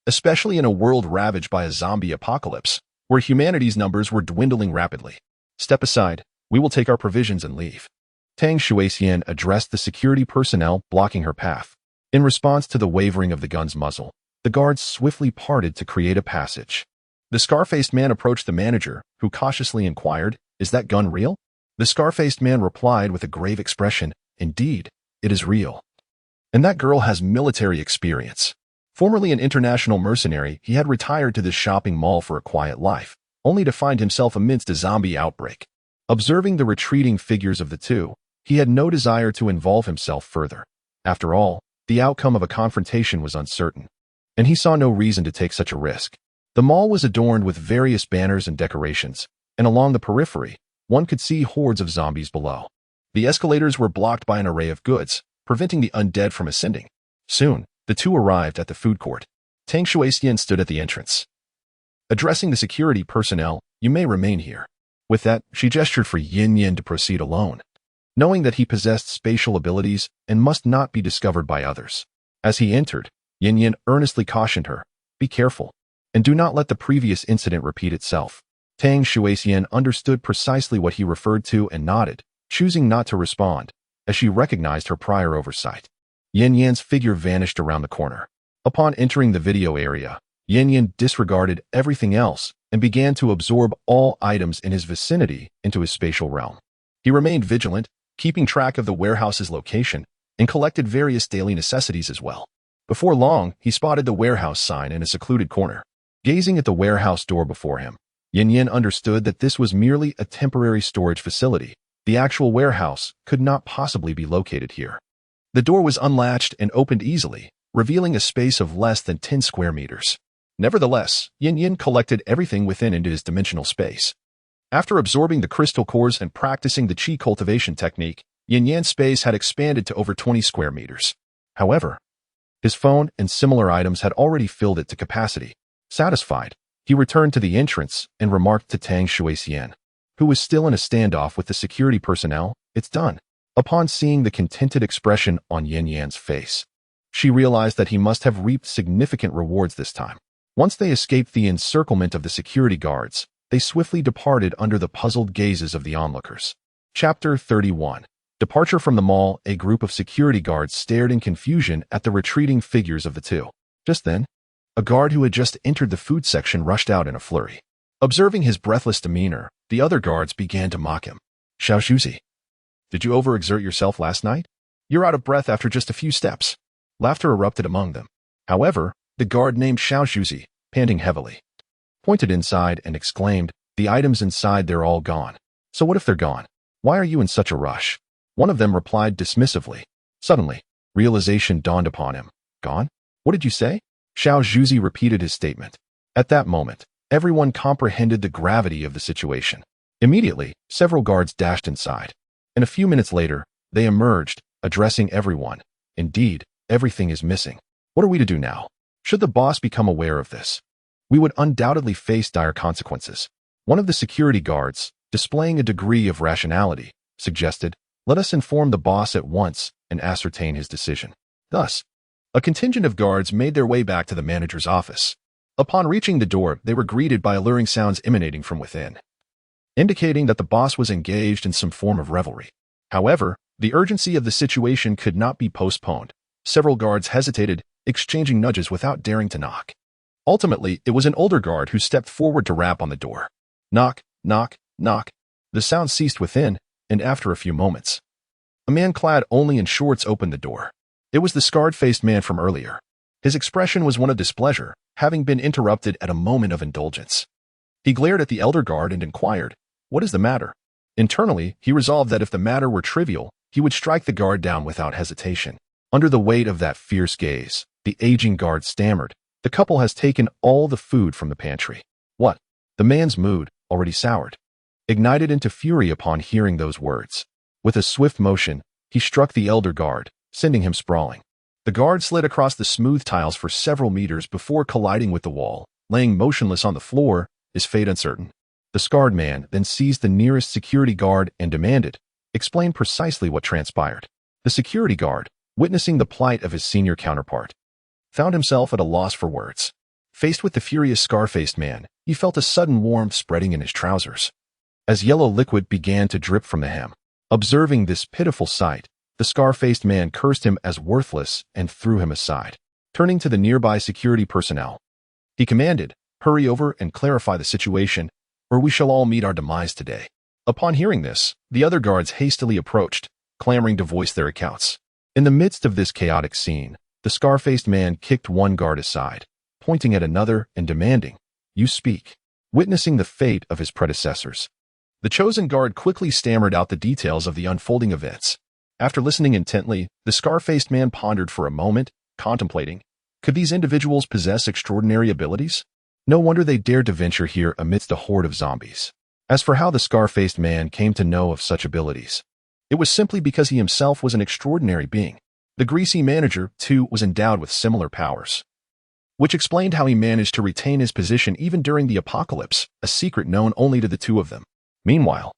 especially in a world ravaged by a zombie apocalypse, where humanity's numbers were dwindling rapidly. "Step aside. We will take our provisions and leave." Tang Shuixian addressed the security personnel blocking her path. In response to the wavering of the gun's muzzle, the guards swiftly parted to create a passage. The scar-faced man approached the manager, who cautiously inquired, "Is that gun real?" The scar-faced man replied with a grave expression, "Indeed, it is real. And that girl has military experience." Formerly an international mercenary, he had retired to this shopping mall for a quiet life, only to find himself amidst a zombie outbreak. Observing the retreating figures of the two, he had no desire to involve himself further. After all, the outcome of a confrontation was uncertain, and he saw no reason to take such a risk. The mall was adorned with various banners and decorations, and along the periphery, one could see hordes of zombies below. The escalators were blocked by an array of goods, preventing the undead from ascending. Soon, the two arrived at the food court. Tang Shuixian stood at the entrance. Addressing the security personnel, "You may remain here." With that, she gestured for Yin Yin to proceed alone, knowing that he possessed spatial abilities and must not be discovered by others. As he entered, Yin Yin earnestly cautioned her, "Be careful, and do not let the previous incident repeat itself." Tang Shuixian understood precisely what he referred to and nodded, choosing not to respond, as she recognized her prior oversight. Yin Yan's figure vanished around the corner. Upon entering the video area, Yin Yan disregarded everything else and began to absorb all items in his vicinity into his spatial realm. He remained vigilant, keeping track of the warehouse's location, and collected various daily necessities as well. Before long, he spotted the warehouse sign in a secluded corner. Gazing at the warehouse door before him, Yin Yan understood that this was merely a temporary storage facility. The actual warehouse could not possibly be located here. The door was unlatched and opened easily, revealing a space of less than 10 square meters. Nevertheless, Yin Yan collected everything within into his dimensional space. After absorbing the crystal cores and practicing the chi cultivation technique, Yin Yan's space had expanded to over 20 square meters. However, his phone and similar items had already filled it to capacity. Satisfied, he returned to the entrance and remarked to Tang Shuixian, who was still in a standoff with the security personnel, "It's done." Upon seeing the contented expression on Yin Yan's face, she realized that he must have reaped significant rewards this time. Once they escaped the encirclement of the security guards, they swiftly departed under the puzzled gazes of the onlookers. Chapter 31. Departure from the mall. A group of security guards stared in confusion at the retreating figures of the two. Just then, a guard who had just entered the food section rushed out in a flurry. Observing his breathless demeanor, the other guards began to mock him. Xiaoxuzi, did you overexert yourself last night? You're out of breath after just a few steps. Laughter erupted among them. However, the guard named Xiaoxuzi, panting heavily, pointed inside and exclaimed, the items inside, they're all gone. So what if they're gone? Why are you in such a rush? One of them replied dismissively. Suddenly, realization dawned upon him. Gone? What did you say? Xiaoxuzi repeated his statement. At that moment, everyone comprehended the gravity of the situation. Immediately, several guards dashed inside. And a few minutes later, they emerged, addressing everyone. Indeed, everything is missing. What are we to do now? Should the boss become aware of this, we would undoubtedly face dire consequences. One of the security guards, displaying a degree of rationality, suggested, let us inform the boss at once and ascertain his decision. Thus, a contingent of guards made their way back to the manager's office. Upon reaching the door, they were greeted by alluring sounds emanating from within, indicating that the boss was engaged in some form of revelry. However, the urgency of the situation could not be postponed. Several guards hesitated, exchanging nudges without daring to knock. Ultimately, it was an older guard who stepped forward to rap on the door. Knock, knock, knock. The sound ceased within, and after a few moments, a man clad only in shorts opened the door. It was the scarred-faced man from earlier. His expression was one of displeasure, having been interrupted at a moment of indulgence. He glared at the elder guard and inquired, what is the matter? Internally, he resolved that if the matter were trivial, he would strike the guard down without hesitation. Under the weight of that fierce gaze, the aging guard stammered, the couple has taken all the food from the pantry. What? The man's mood, already soured, ignited into fury upon hearing those words. With a swift motion, he struck the elder guard, sending him sprawling. The guard slid across the smooth tiles for several meters before colliding with the wall, laying motionless on the floor, his fate uncertain. The scarred man then seized the nearest security guard and demanded, explain precisely what transpired. The security guard, witnessing the plight of his senior counterpart, found himself at a loss for words. Faced with the furious scar-faced man, he felt a sudden warmth spreading in his trousers, as yellow liquid began to drip from the hem. Observing this pitiful sight, the scar-faced man cursed him as worthless and threw him aside. Turning to the nearby security personnel, he commanded, hurry over and clarify the situation, or we shall all meet our demise today. Upon hearing this, the other guards hastily approached, clamoring to voice their accounts. In the midst of this chaotic scene, the scar-faced man kicked one guard aside, pointing at another and demanding, you speak. Witnessing the fate of his predecessors, the chosen guard quickly stammered out the details of the unfolding events. After listening intently, the scar-faced man pondered for a moment, contemplating, could these individuals possess extraordinary abilities? No wonder they dared to venture here amidst a horde of zombies. As for how the scar-faced man came to know of such abilities, it was simply because he himself was an extraordinary being. The greasy manager, too, was endowed with similar powers, which explained how he managed to retain his position even during the apocalypse, a secret known only to the two of them. Meanwhile,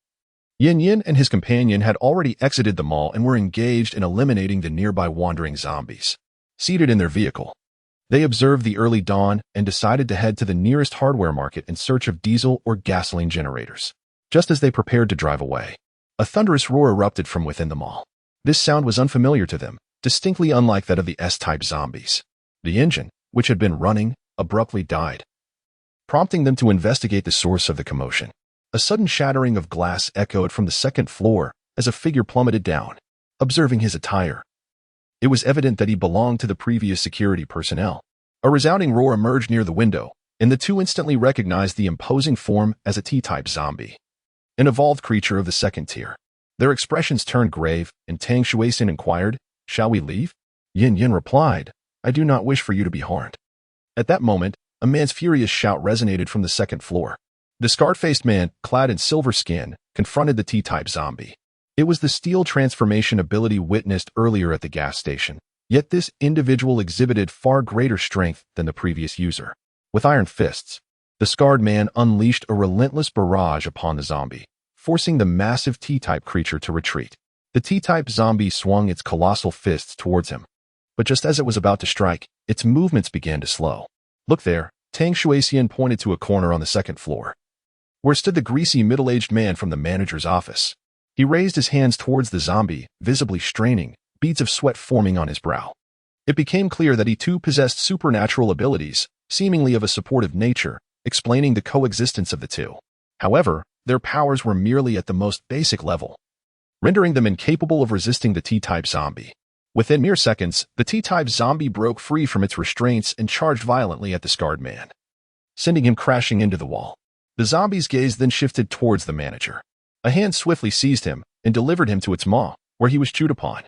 Yin Yin and his companion had already exited the mall and were engaged in eliminating the nearby wandering zombies. Seated in their vehicle, they observed the early dawn and decided to head to the nearest hardware market in search of diesel or gasoline generators. Just as they prepared to drive away, a thunderous roar erupted from within the mall. This sound was unfamiliar to them, distinctly unlike that of the S-type zombies. The engine, which had been running, abruptly died, prompting them to investigate the source of the commotion. A sudden shattering of glass echoed from the second floor as a figure plummeted down. Observing his attire, it was evident that he belonged to the previous security personnel. A resounding roar emerged near the window, and the two instantly recognized the imposing form as a T-type zombie, an evolved creature of the second tier. Their expressions turned grave, and Tang Shuisin inquired, shall we leave? Yin Yin replied, I do not wish for you to be harmed. At that moment, a man's furious shout resonated from the second floor. The scarred-faced man, clad in silver skin, confronted the T-type zombie. It was the steel transformation ability witnessed earlier at the gas station, yet this individual exhibited far greater strength than the previous user. With iron fists, the scarred man unleashed a relentless barrage upon the zombie, forcing the massive T-type creature to retreat. The T-type zombie swung its colossal fists towards him, but just as it was about to strike, its movements began to slow. Look there, Tang Shuixian pointed to a corner on the second floor. where stood the greasy middle-aged man from the manager's office. He raised his hands towards the zombie, visibly straining, beads of sweat forming on his brow. It became clear that he too possessed supernatural abilities, seemingly of a supportive nature, explaining the coexistence of the two. However, their powers were merely at the most basic level, rendering them incapable of resisting the T-type zombie. Within mere seconds, the T-type zombie broke free from its restraints and charged violently at the scarred man, sending him crashing into the wall. The zombie's gaze then shifted towards the manager. A hand swiftly seized him and delivered him to its maw, where he was chewed upon.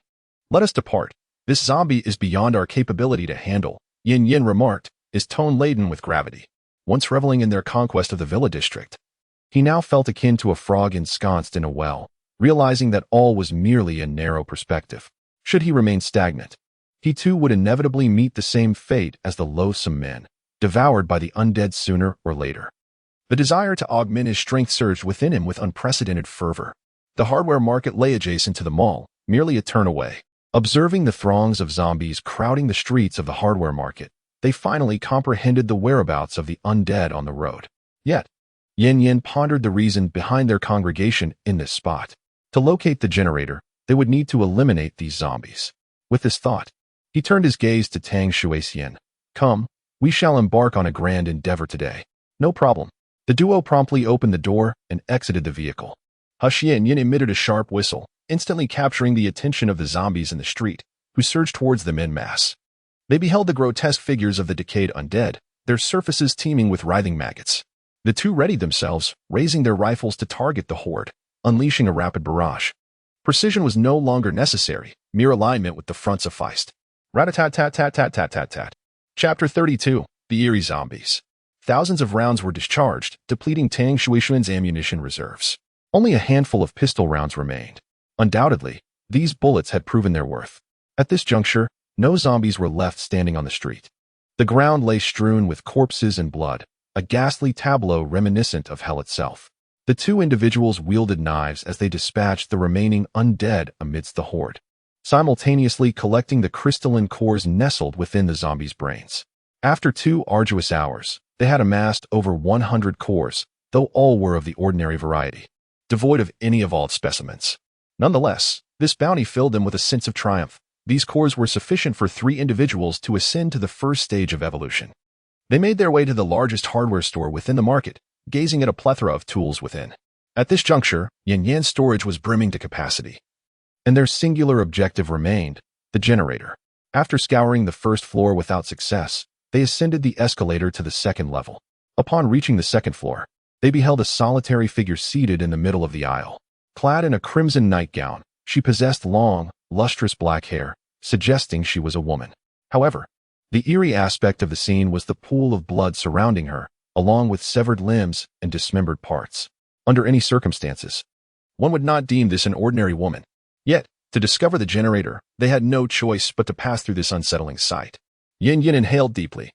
"Let us depart. This zombie is beyond our capability to handle," Yin Yin remarked, his tone laden with gravity. Once reveling in their conquest of the Villa district, he now felt akin to a frog ensconced in a well, realizing that all was merely a narrow perspective. Should he remain stagnant, he too would inevitably meet the same fate as the loathsome men, devoured by the undead sooner or later. The desire to augment his strength surged within him with unprecedented fervor. The hardware market lay adjacent to the mall, merely a turn away. Observing the throngs of zombies crowding the streets of the hardware market, they finally comprehended the whereabouts of the undead on the road. Yet, Yin Yin pondered the reason behind their congregation in this spot. To locate the generator, they would need to eliminate these zombies. With this thought, he turned his gaze to Tang Shuixian. "Come, we shall embark on a grand endeavor today." "No problem." The duo promptly opened the door and exited the vehicle. Yin Yin emitted a sharp whistle, instantly capturing the attention of the zombies in the street, who surged towards them en masse. They beheld the grotesque figures of the decayed undead, their surfaces teeming with writhing maggots. The two readied themselves, raising their rifles to target the horde, unleashing a rapid barrage. Precision was no longer necessary, mere alignment with the front sufficed. Rat-a-tat-tat-tat-tat-tat-tat-tat. Chapter 32. The Eerie Zombies. Thousands of rounds were discharged, depleting Tang Shuixuan's ammunition reserves. Only a handful of pistol rounds remained. Undoubtedly, these bullets had proven their worth. At this juncture, no zombies were left standing on the street. The ground lay strewn with corpses and blood, a ghastly tableau reminiscent of hell itself. The two individuals wielded knives as they dispatched the remaining undead amidst the horde, simultaneously collecting the crystalline cores nestled within the zombies' brains. After 2 arduous hours, they had amassed over 100 cores, though all were of the ordinary variety, devoid of any evolved specimens. Nonetheless, this bounty filled them with a sense of triumph. These cores were sufficient for 3 individuals to ascend to the first stage of evolution. They made their way to the largest hardware store within the market, gazing at a plethora of tools within. At this juncture, Yin Yan's storage was brimming to capacity, and their singular objective remained, the generator. After scouring the first floor without success, they ascended the escalator to the second level. Upon reaching the second floor, they beheld a solitary figure seated in the middle of the aisle. Clad in a crimson nightgown, she possessed long, lustrous black hair, suggesting she was a woman. However, the eerie aspect of the scene was the pool of blood surrounding her, along with severed limbs and dismembered parts. Under any circumstances, one would not deem this an ordinary woman. Yet, to discover the generator, they had no choice but to pass through this unsettling sight. Yin Yin inhaled deeply,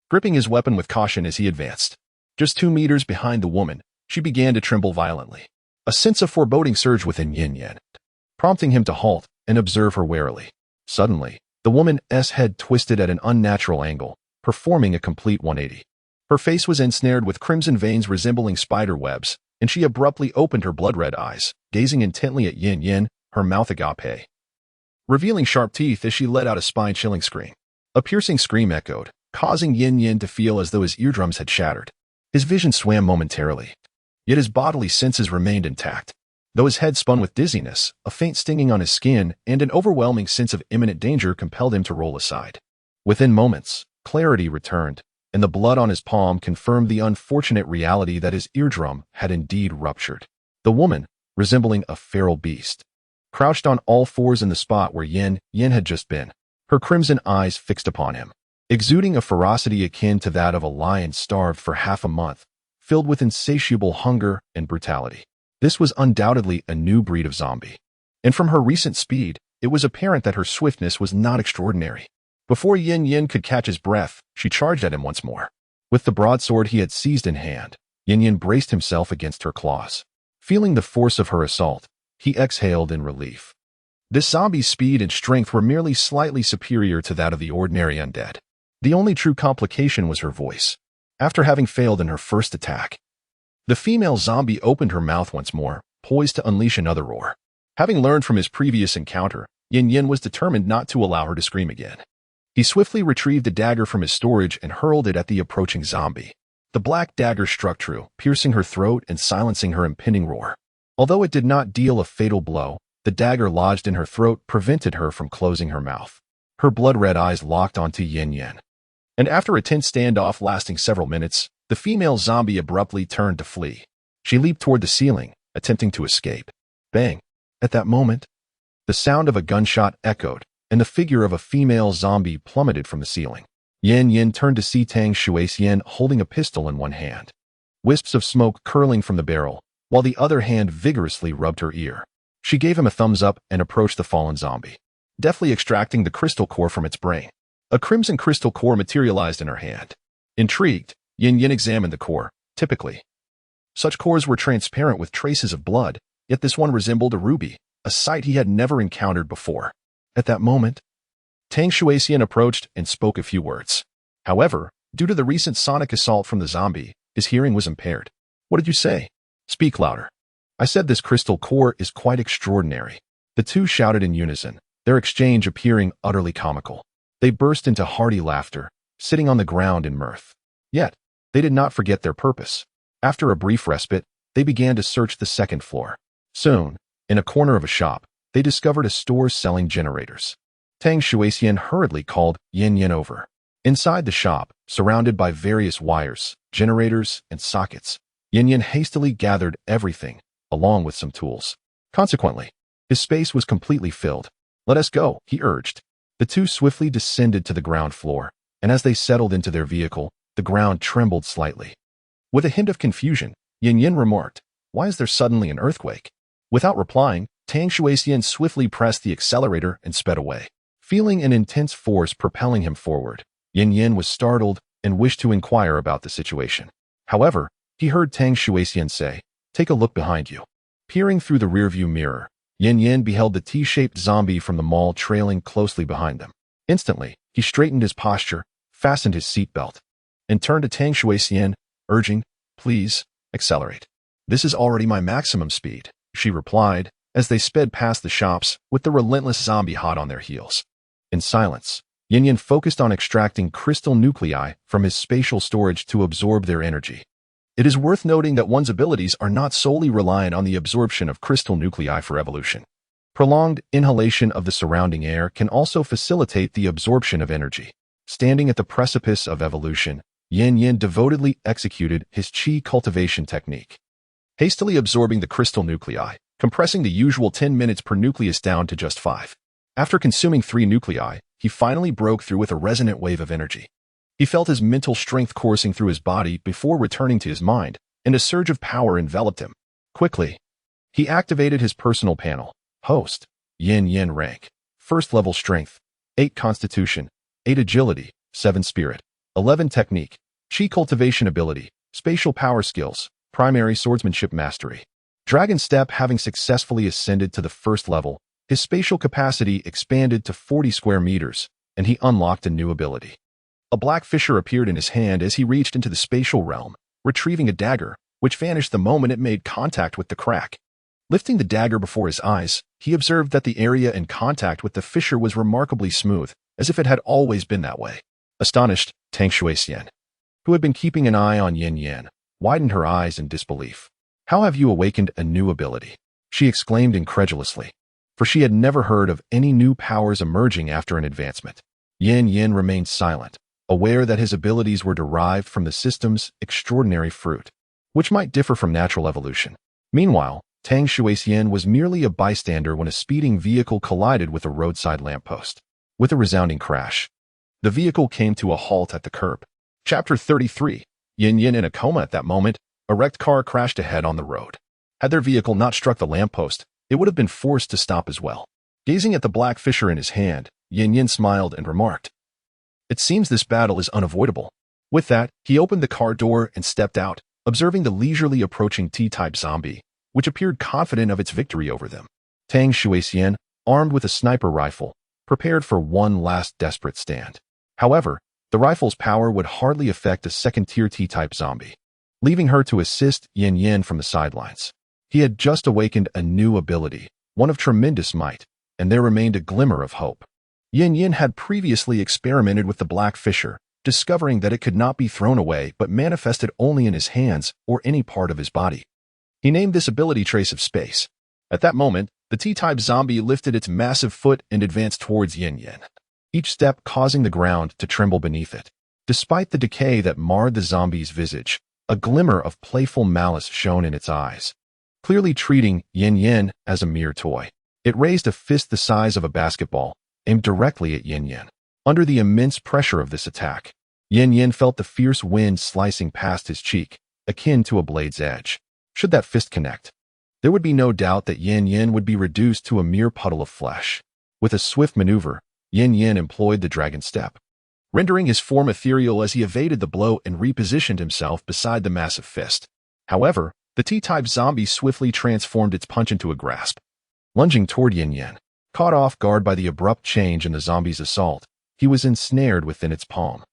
gripping his weapon with caution as he advanced. Just 2 meters behind the woman, she began to tremble violently. A sense of foreboding surged within Yin Yin, prompting him to halt and observe her warily. Suddenly, the woman's head twisted at an unnatural angle, performing a complete 180. Her face was ensnared with crimson veins resembling spider webs, and she abruptly opened her blood-red eyes, gazing intently at Yin Yin, her mouth agape, revealing sharp teeth as she let out a spine-chilling scream. A piercing scream echoed, causing Yin Yin to feel as though his eardrums had shattered. His vision swam momentarily, yet his bodily senses remained intact. Though his head spun with dizziness, a faint stinging on his skin and an overwhelming sense of imminent danger compelled him to roll aside. Within moments, clarity returned, and the blood on his palm confirmed the unfortunate reality that his eardrum had indeed ruptured. The woman, resembling a feral beast, crouched on all fours in the spot where Yin Yin had just been, her crimson eyes fixed upon him, exuding a ferocity akin to that of a lion starved for half a month, filled with insatiable hunger and brutality. This was undoubtedly a new breed of zombie, and from her recent speed, it was apparent that her swiftness was not extraordinary. Before Yin Yin could catch his breath, she charged at him once more. With the broadsword he had seized in hand, Yin Yin braced himself against her claws. Feeling the force of her assault, he exhaled in relief. This zombie's speed and strength were merely slightly superior to that of the ordinary undead. The only true complication was her voice. After having failed in her first attack, The female zombie opened her mouth once more, poised to unleash another roar. Having learned from his previous encounter, Yin was determined not to allow her to scream again. He swiftly retrieved a dagger from his storage and hurled it at the approaching zombie. The black dagger struck true, piercing her throat and silencing her impending roar. Although it did not deal a fatal blow, the dagger lodged in her throat prevented her from closing her mouth. Her blood-red eyes locked onto Yin. And after a tense standoff lasting several minutes, the female zombie abruptly turned to flee. She leaped toward the ceiling, attempting to escape. Bang! At that moment, the sound of a gunshot echoed, and the figure of a female zombie plummeted from the ceiling. Yin turned to see Tang Shuixian holding a pistol in one hand. Wisps of smoke curling from the barrel, while the other hand vigorously rubbed her ear. She gave him a thumbs up and approached the fallen zombie, deftly extracting the crystal core from its brain. A crimson crystal core materialized in her hand. Intrigued, Yin examined the core. Typically, such cores were transparent with traces of blood, yet this one resembled a ruby, a sight he had never encountered before. At that moment, Tang Shuixian approached and spoke a few words. However, due to the recent sonic assault from the zombie, his hearing was impaired. What did you say? Speak louder. I said this crystal core is quite extraordinary. The two shouted in unison, their exchange appearing utterly comical. They burst into hearty laughter, sitting on the ground in mirth. Yet, they did not forget their purpose. After a brief respite, they began to search the second floor. Soon, in a corner of a shop, they discovered a store selling generators. Tang Shuixian hurriedly called Yin over. Inside the shop, surrounded by various wires, generators, and sockets, Yin hastily gathered everything, along with some tools. Consequently, his space was completely filled. Let us go, he urged. The two swiftly descended to the ground floor, and as they settled into their vehicle, the ground trembled slightly. With a hint of confusion, Yin remarked, "Why is there suddenly an earthquake?" Without replying, Tang Shuixian swiftly pressed the accelerator and sped away. Feeling an intense force propelling him forward, Yin was startled and wished to inquire about the situation. However, he heard Tang Shuixian say, "Take a look behind you." Peering through the rearview mirror, Yin beheld the T-shaped zombie from the mall trailing closely behind them. Instantly, he straightened his posture, fastened his seatbelt, and turned to Tang Shuixian, urging, "Please, accelerate." "This is already my maximum speed," she replied, as they sped past the shops with the relentless zombie hot on their heels. In silence, Yin focused on extracting crystal nuclei from his spatial storage to absorb their energy. It is worth noting that one's abilities are not solely reliant on the absorption of crystal nuclei for evolution. Prolonged inhalation of the surrounding air can also facilitate the absorption of energy. Standing at the precipice of evolution, Yin devotedly executed his qi cultivation technique, hastily absorbing the crystal nuclei, compressing the usual 10 minutes per nucleus down to just 5. After consuming 3 nuclei, he finally broke through with a resonant wave of energy. He felt his mental strength coursing through his body before returning to his mind, and a surge of power enveloped him. Quickly, he activated his personal panel. Host, Yin rank, 1st level strength, 8 constitution, 8 agility, 7 spirit, 11 technique, qi cultivation ability, spatial power skills, primary swordsmanship mastery. Dragon Step. Having successfully ascended to the 1st level, his spatial capacity expanded to 40 square meters, and he unlocked a new ability. A black fissure appeared in his hand as he reached into the spatial realm, retrieving a dagger, which vanished the moment it made contact with the crack. Lifting the dagger before his eyes, he observed that the area in contact with the fissure was remarkably smooth, as if it had always been that way. Astonished, Tang Shuixian, who had been keeping an eye on Yin, widened her eyes in disbelief. "How have you awakened a new ability?" she exclaimed incredulously, for she had never heard of any new powers emerging after an advancement. Yin remained silent, aware that his abilities were derived from the system's extraordinary fruit, which might differ from natural evolution. Meanwhile, Tang Shuixian was merely a bystander when a speeding vehicle collided with a roadside lamppost. With a resounding crash, the vehicle came to a halt at the curb. Chapter 33. Yin in a coma at that moment, a wrecked car crashed ahead on the road. Had their vehicle not struck the lamppost, it would have been forced to stop as well. Gazing at the black fissure in his hand, Yin smiled and remarked, "It seems this battle is unavoidable." With that, he opened the car door and stepped out, observing the leisurely approaching T-type zombie, which appeared confident of its victory over them. Tang Shuixian, armed with a sniper rifle, prepared for one last desperate stand. However, the rifle's power would hardly affect a second-tier T-type zombie. leaving her to assist Yin Yin from the sidelines. He had just awakened a new ability, one of tremendous might, and there remained a glimmer of hope. Yin Yin had previously experimented with the black fissure, discovering that it could not be thrown away but manifested only in his hands or any part of his body. He named this ability Trace of Space. At that moment, the T-type zombie lifted its massive foot and advanced towards Yin Yin, each step causing the ground to tremble beneath it. Despite the decay that marred the zombie's visage, a glimmer of playful malice shone in its eyes. Clearly treating Yin Yin as a mere toy, it raised a fist the size of a basketball, aimed directly at Yin Yin. Under the immense pressure of this attack, Yin Yin felt the fierce wind slicing past his cheek, akin to a blade's edge. Should that fist connect, there would be no doubt that Yin Yin would be reduced to a mere puddle of flesh. With a swift maneuver, Yin Yin employed the dragon step, rendering his form ethereal as he evaded the blow and repositioned himself beside the massive fist. However, the T-type zombie swiftly transformed its punch into a grasp. Lunging toward Yin Yin, caught off guard by the abrupt change in the zombie's assault, he was ensnared within its palm.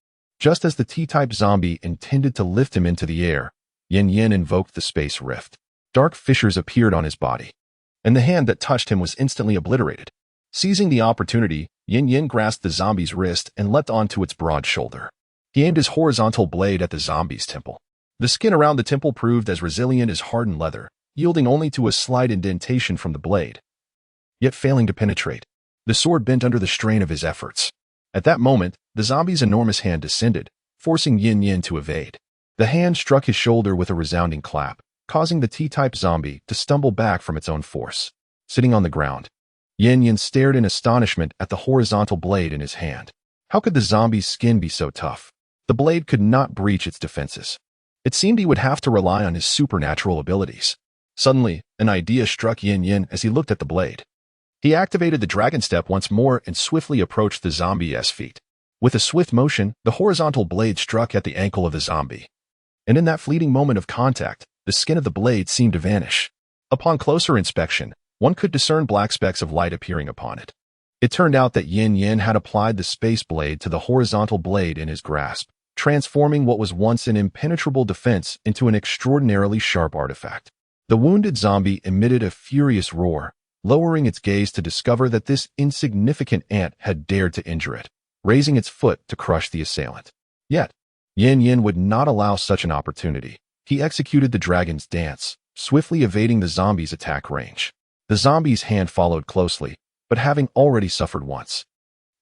Just as the T-type zombie intended to lift him into the air, Yin Yin invoked the space rift. Dark fissures appeared on his body, and the hand that touched him was instantly obliterated. Seizing the opportunity, Yin Yin grasped the zombie's wrist and leapt onto its broad shoulder. He aimed his horizontal blade at the zombie's temple. The skin around the temple proved as resilient as hardened leather, yielding only to a slight indentation from the blade. Yet failing to penetrate, the sword bent under the strain of his efforts. At that moment, the zombie's enormous hand descended, forcing Yin Yin to evade. The hand struck his shoulder with a resounding clap, causing the T-type zombie to stumble back from its own force. Sitting on the ground, Yin Yin stared in astonishment at the horizontal blade in his hand. How could the zombie's skin be so tough? The blade could not breach its defenses. It seemed he would have to rely on his supernatural abilities. Suddenly, an idea struck Yin Yin as he looked at the blade. He activated the dragon step once more and swiftly approached the zombie's feet. With a swift motion, the horizontal blade struck at the ankle of the zombie. And in that fleeting moment of contact, the skin of the blade seemed to vanish. Upon closer inspection, one could discern black specks of light appearing upon it. It turned out that Yin Yin had applied the space blade to the horizontal blade in his grasp, transforming what was once an impenetrable defense into an extraordinarily sharp artifact. The wounded zombie emitted a furious roar, lowering its gaze to discover that this insignificant ant had dared to injure it, raising its foot to crush the assailant. Yet, Yin Yin would not allow such an opportunity. He executed the dragon's dance, swiftly evading the zombie's attack range. The zombie's hand followed closely, but having already suffered once,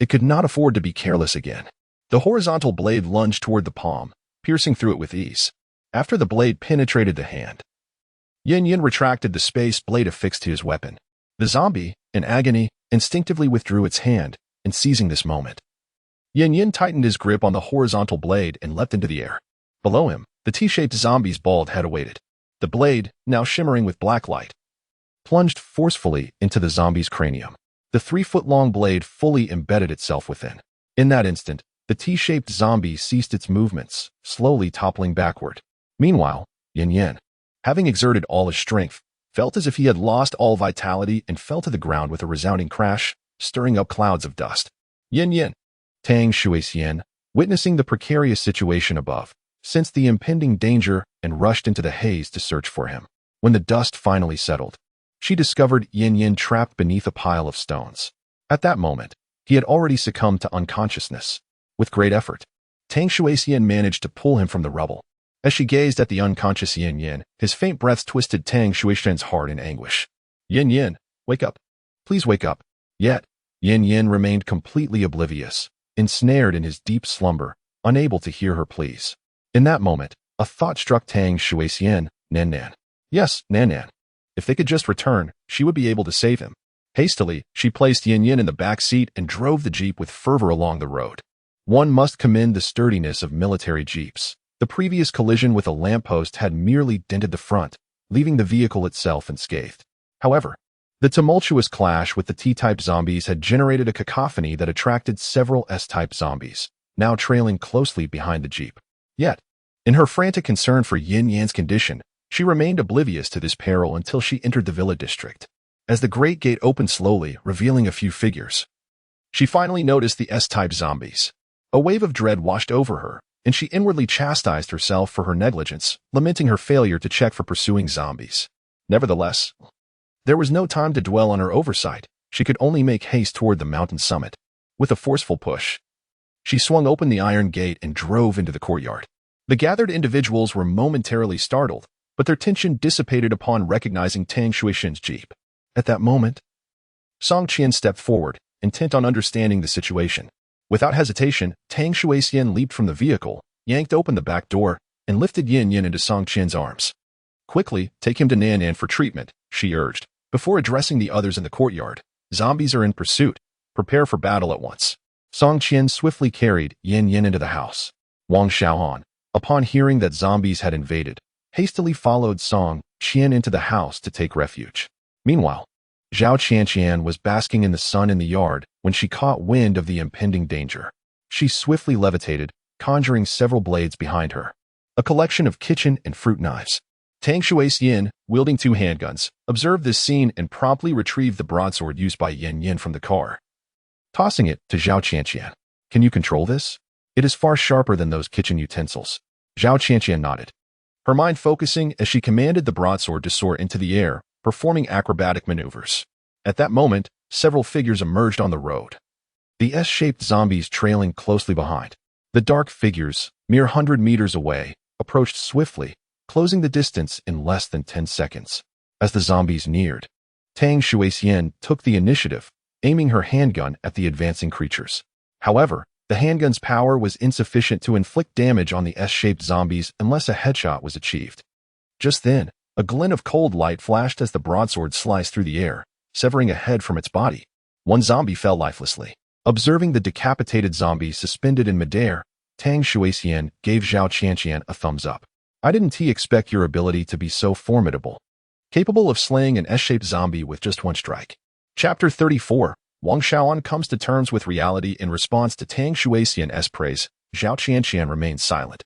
it could not afford to be careless again. The horizontal blade lunged toward the palm, piercing through it with ease. After the blade penetrated the hand, Yin Yin retracted the space blade affixed to his weapon. The zombie, in agony, instinctively withdrew its hand, and seizing this moment, Yin Yin tightened his grip on the horizontal blade and leapt into the air. Below him, the T-shaped zombie's bald head awaited. The blade, now shimmering with black light, plunged forcefully into the zombie's cranium. The 3-foot-long blade fully embedded itself within. In that instant, the T-shaped zombie ceased its movements, slowly toppling backward. Meanwhile, Yin Yin, having exerted all his strength, felt as if he had lost all vitality and fell to the ground with a resounding crash, stirring up clouds of dust. Yin Yin, Tang Shuixian, witnessing the precarious situation above, sensed the impending danger and rushed into the haze to search for him. When the dust finally settled, she discovered Yin Yin trapped beneath a pile of stones. At that moment, he had already succumbed to unconsciousness. With great effort, Tang Shuixian managed to pull him from the rubble. As she gazed at the unconscious Yin Yin, his faint breaths twisted Tang Shuixian's heart in anguish. Yin Yin, wake up. Please wake up. Yet, Yin Yin remained completely oblivious, ensnared in his deep slumber, unable to hear her pleas. In that moment, a thought struck Tang Shuixian, Nan Nan. Yes, Nan Nan. If they could just return, she would be able to save him. Hastily, she placed Yin Yin in the back seat and drove the jeep with fervor along the road. One must commend the sturdiness of military jeeps. The previous collision with a lamppost had merely dented the front, leaving the vehicle itself unscathed. However, the tumultuous clash with the T-type zombies had generated a cacophony that attracted several S-type zombies, now trailing closely behind the jeep. Yet, in her frantic concern for Yin Yan's condition, she remained oblivious to this peril until she entered the villa district. As the great gate opened slowly, revealing a few figures, she finally noticed the S-type zombies. A wave of dread washed over her, and she inwardly chastised herself for her negligence, lamenting her failure to check for pursuing zombies. Nevertheless, there was no time to dwell on her oversight. She could only make haste toward the mountain summit. With a forceful push, she swung open the iron gate and drove into the courtyard. The gathered individuals were momentarily startled, but their tension dissipated upon recognizing Tang Shuixian's jeep. At that moment, Song Qian stepped forward, intent on understanding the situation. Without hesitation, Tang Shuixian leaped from the vehicle, yanked open the back door, and lifted Yin Yin into Song Qian's arms. "Quickly, take him to Nan for treatment," she urged, before addressing the others in the courtyard. "Zombies are in pursuit. Prepare for battle at once." Song Qian swiftly carried Yin Yin into the house. Wang Xiaohan, upon hearing that zombies had invaded, hastily followed Song Qian into the house to take refuge. Meanwhile, Zhao Qianqian was basking in the sun in the yard when she caught wind of the impending danger. She swiftly levitated, conjuring several blades behind her, a collection of kitchen and fruit knives. Tang Shuixian, wielding 2 handguns, observed this scene and promptly retrieved the broadsword used by Yin Yin from the car, tossing it to Zhao Qianqian. "Can you control this? It is far sharper than those kitchen utensils." Zhao Qianqian nodded, her mind focusing as she commanded the broadsword to soar into the air, performing acrobatic maneuvers. At that moment, several figures emerged on the road, the S-shaped zombies trailing closely behind. The dark figures, mere 100 meters away, approached swiftly, closing the distance in less than 10 seconds. As the zombies neared, Tang Shuixian took the initiative, aiming her handgun at the advancing creatures. However, the handgun's power was insufficient to inflict damage on the S-shaped zombies unless a headshot was achieved. Just then, a glint of cold light flashed as the broadsword sliced through the air, severing a head from its body. One zombie fell lifelessly. Observing the decapitated zombie suspended in midair, Tang Shuixian gave Zhao Qianqian a thumbs up. "I didn't expect your ability to be so formidable, capable of slaying an S-shaped zombie with just one strike." Chapter 34. Wang Xiaoan comes to terms with reality. In response to Tang Shuixian's praise, Zhao Qianqian remained silent.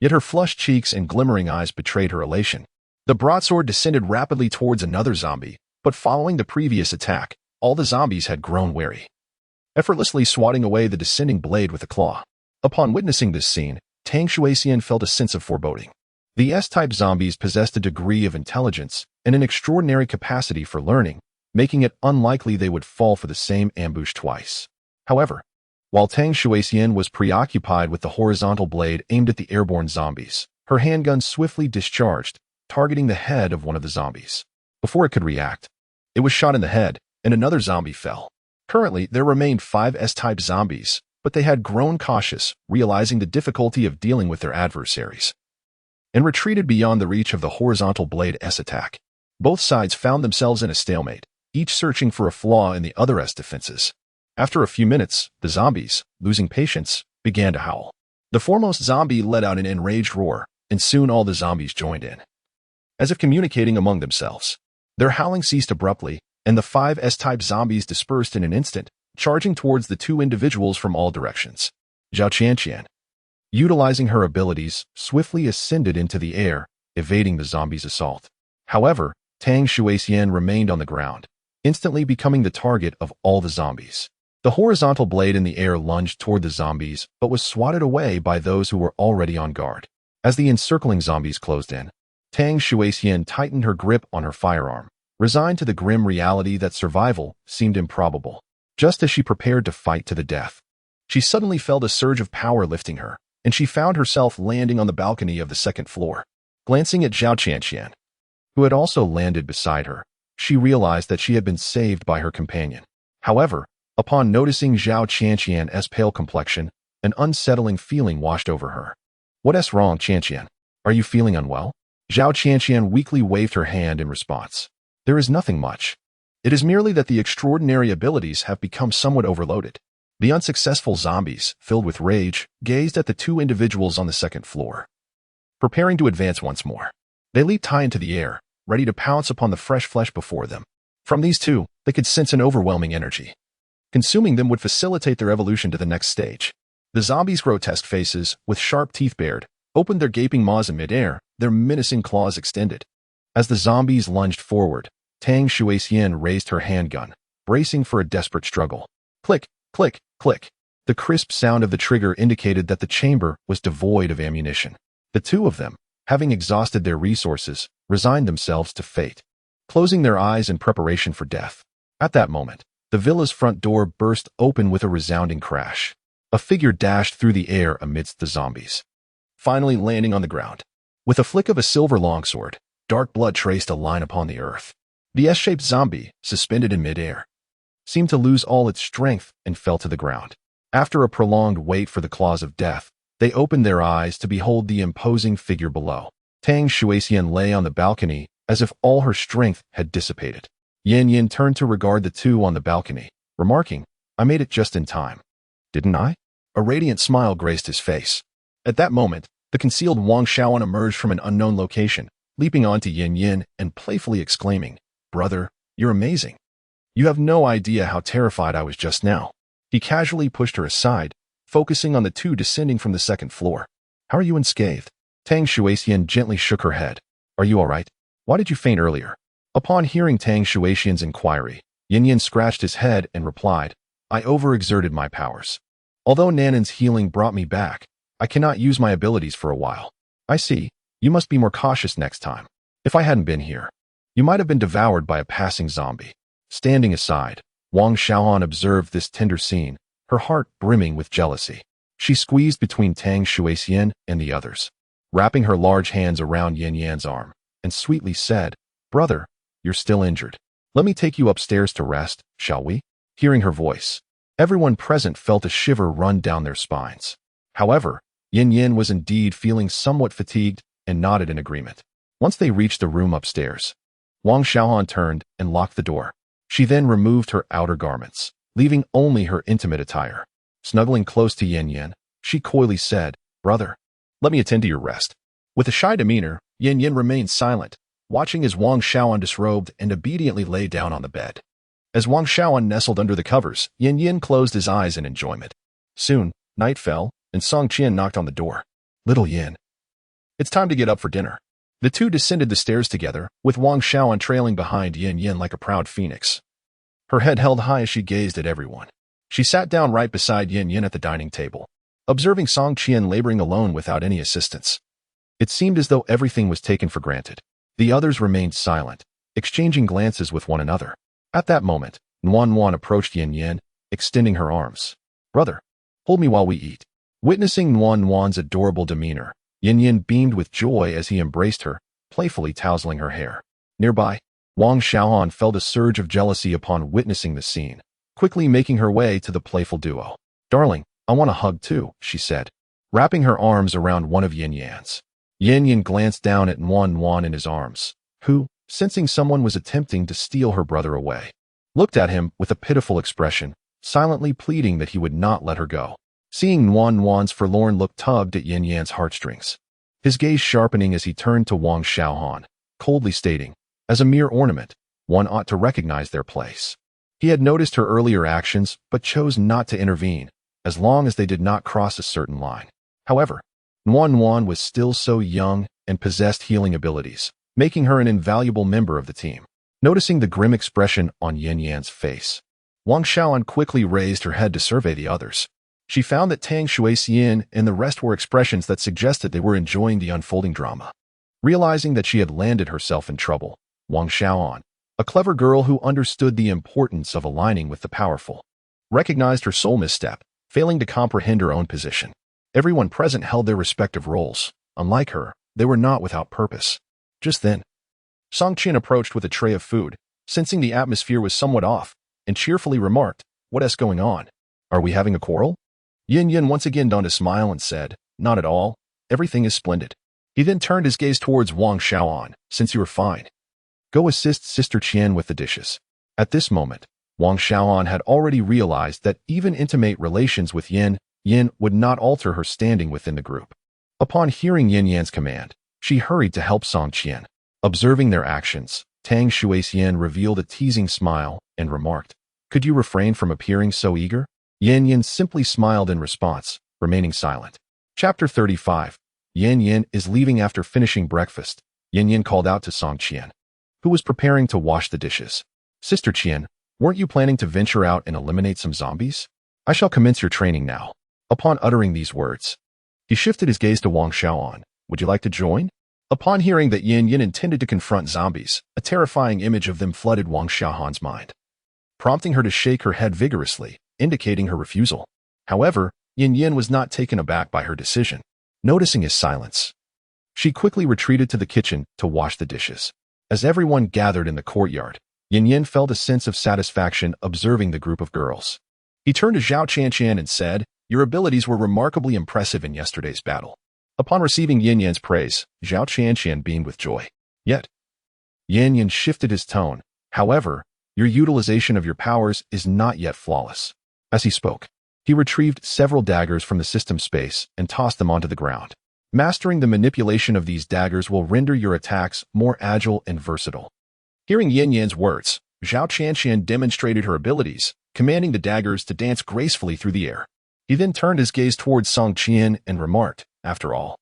Yet her flushed cheeks and glimmering eyes betrayed her elation. The broadsword descended rapidly towards another zombie, but following the previous attack, all the zombies had grown wary, effortlessly swatting away the descending blade with a claw. Upon witnessing this scene, Tang Shuixian felt a sense of foreboding. The S-type zombies possessed a degree of intelligence and an extraordinary capacity for learning, making it unlikely they would fall for the same ambush twice. However, while Tang Shuixian was preoccupied with the horizontal blade aimed at the airborne zombies, her handgun swiftly discharged, targeting the head of one of the zombies. Before it could react, it was shot in the head, and another zombie fell. Currently, there remained 5 S-type zombies, but they had grown cautious, realizing the difficulty of dealing with their adversaries, and retreated beyond the reach of the horizontal blade S attack. Both sides found themselves in a stalemate, each searching for a flaw in the other S defenses. After a few minutes, the zombies, losing patience, began to howl. The foremost zombie let out an enraged roar, and soon all the zombies joined in, as if communicating among themselves. Their howling ceased abruptly, and the 5 S-type zombies dispersed in an instant, charging towards the 2 individuals from all directions. Zhao Qianqian, utilizing her abilities, swiftly ascended into the air, evading the zombies' assault. However, Tang Shuixian remained on the ground, instantly becoming the target of all the zombies. The horizontal blade in the air lunged toward the zombies, but was swatted away by those who were already on guard. As the encircling zombies closed in, Tang Shuixian tightened her grip on her firearm, resigned to the grim reality that survival seemed improbable. Just as she prepared to fight to the death, she suddenly felt a surge of power lifting her, and she found herself landing on the balcony of the 2nd floor. Glancing at Zhao Qianqian, who had also landed beside her, she realized that she had been saved by her companion. However, upon noticing Zhao Qianqian's pale complexion, an unsettling feeling washed over her. "What's wrong, Qianqian? Are you feeling unwell?" Zhao Qianqian weakly waved her hand in response. "There is nothing much. It is merely that the extraordinary abilities have become somewhat overloaded." The unsuccessful zombies, filled with rage, gazed at the 2 individuals on the 2nd floor, preparing to advance once more. They leaped high into the air, ready to pounce upon the fresh flesh before them. From these 2, they could sense an overwhelming energy. Consuming them would facilitate their evolution to the next stage. The zombies' grotesque faces, with sharp teeth bared, opened their gaping maws in midair, their menacing claws extended. As the zombies lunged forward, Tang Shuixian raised her handgun, bracing for a desperate struggle. Click, click, click. The crisp sound of the trigger indicated that the chamber was devoid of ammunition. The two of them, having exhausted their resources, resigned themselves to fate, closing their eyes in preparation for death. At that moment, the villa's front door burst open with a resounding crash. A figure dashed through the air amidst the zombies, finally landing on the ground. With a flick of a silver longsword, dark blood traced a line upon the earth. The S-shaped zombie, suspended in midair, seemed to lose all its strength and fell to the ground. After a prolonged wait for the claws of death, they opened their eyes to behold the imposing figure below. Tang Shuixian lay on the balcony as if all her strength had dissipated. Yan Yin turned to regard the two on the balcony, remarking, "I made it just in time. Didn't I?" A radiant smile graced his face. At that moment, the concealed Wang Xiaoan emerged from an unknown location, leaping onto Yan Yin and playfully exclaiming, "Brother, you're amazing. You have no idea how terrified I was just now." He casually pushed her aside, focusing on the two descending from the second floor. "How are you unscathed?" Tang Shuixian gently shook her head. "Are you all right? Why did you faint earlier?" Upon hearing Tang Shuixian's inquiry, Yin Yin scratched his head and replied, "I overexerted my powers. Although Nanan's healing brought me back, I cannot use my abilities for a while." "I see. You must be more cautious next time. If I hadn't been here, you might have been devoured by a passing zombie." Standing aside, Wang Xiaoan observed this tender scene, her heart brimming with jealousy. She squeezed between Tang Shuixian and the others, wrapping her large hands around Yin Yan's arm, and sweetly said, "Brother, you're still injured. Let me take you upstairs to rest, shall we?" Hearing her voice, everyone present felt a shiver run down their spines. However, Yin Yin was indeed feeling somewhat fatigued and nodded in agreement. Once they reached the room upstairs, Wang Xiaoan turned and locked the door. She then removed her outer garments, leaving only her intimate attire. Snuggling close to Yin Yin, she coyly said, "Brother, let me attend to your rest." With a shy demeanor, Yin Yin remained silent, watching as Wang Xiaoan disrobed and obediently lay down on the bed. As Wang Xiaoan nestled under the covers, Yin Yin closed his eyes in enjoyment. Soon, night fell, and Song Qian knocked on the door. "Little Yin, it's time to get up for dinner." The two descended the stairs together, with Wang Xiaoan trailing behind Yin Yin like a proud phoenix, her head held high as she gazed at everyone. She sat down right beside Yin Yin at the dining table, observing Song Qian laboring alone without any assistance. It seemed as though everything was taken for granted. The others remained silent, exchanging glances with one another. At that moment, Nuan Nuan approached Yin Yin, extending her arms. "Brother, hold me while we eat." Witnessing Nuan Nuan's adorable demeanor, Yin Yin beamed with joy as he embraced her, playfully tousling her hair. Nearby, Wang Xiaoan felt a surge of jealousy upon witnessing the scene, quickly making her way to the playful duo. "Darling, I want a hug too," she said, wrapping her arms around one of Yin Yan's. Yin Yin glanced down at Nuan Nuan in his arms, who, sensing someone was attempting to steal her brother away, looked at him with a pitiful expression, silently pleading that he would not let her go. Seeing Nuan Nuan's forlorn look tugged at Yin Yan's heartstrings, his gaze sharpening as he turned to Wang Xiaohan, coldly stating, "As a mere ornament, one ought to recognize their place." He had noticed her earlier actions, but chose not to intervene, as long as they did not cross a certain line. However, Nuan Nuan was still so young and possessed healing abilities, making her an invaluable member of the team. Noticing the grim expression on Yin Yan's face, Wang Xiaoan quickly raised her head to survey the others. She found that Tang Shuixian and the rest were expressions that suggested they were enjoying the unfolding drama. Realizing that she had landed herself in trouble, Wang Xiaoan, a clever girl who understood the importance of aligning with the powerful, recognized her sole misstep, failing to comprehend her own position. Everyone present held their respective roles. Unlike her, they were not without purpose. Just then, Song Qian approached with a tray of food, sensing the atmosphere was somewhat off, and cheerfully remarked, "What's going on? Are we having a quarrel?" Yin Yin once again donned a smile and said, "Not at all. Everything is splendid." He then turned his gaze towards Wang Xiaoan. "Since you are fine, go assist Sister Qian with the dishes." At this moment, Wang Xiaoan had already realized that even intimate relations with Yin Yin would not alter her standing within the group. Upon hearing Yin Yan's command, she hurried to help Song Qian. Observing their actions, Tang Shuixian revealed a teasing smile and remarked, "Could you refrain from appearing so eager?" Yin Yin simply smiled in response, remaining silent. Chapter 35. Yin Yin is leaving after finishing breakfast. Yin Yin called out to Song Qian, who was preparing to wash the dishes. "Sister Qian, weren't you planning to venture out and eliminate some zombies? I shall commence your training now. Upon uttering these words, he shifted his gaze to Wang Xiaoan. Would you like to join? Upon hearing that Yin Yin intended to confront zombies, a terrifying image of them flooded Wang Xiaohan's mind, prompting her to shake her head vigorously, indicating her refusal. However, Yin Yin was not taken aback by her decision. Noticing his silence, she quickly retreated to the kitchen to wash the dishes. As everyone gathered in the courtyard, Yin Yin felt a sense of satisfaction observing the group of girls. He turned to Zhao Qianqian and said, "Your abilities were remarkably impressive in yesterday's battle." Upon receiving Yin Yan's praise, Zhao Qianqian beamed with joy. Yet, Yin Yan shifted his tone. However, your utilization of your powers is not yet flawless. As he spoke, he retrieved several daggers from the system space and tossed them onto the ground. Mastering the manipulation of these daggers will render your attacks more agile and versatile. Hearing Yin Yan's words, Zhao Qianqian demonstrated her abilities, commanding the daggers to dance gracefully through the air. He then turned his gaze towards Song Qian and remarked, "After all,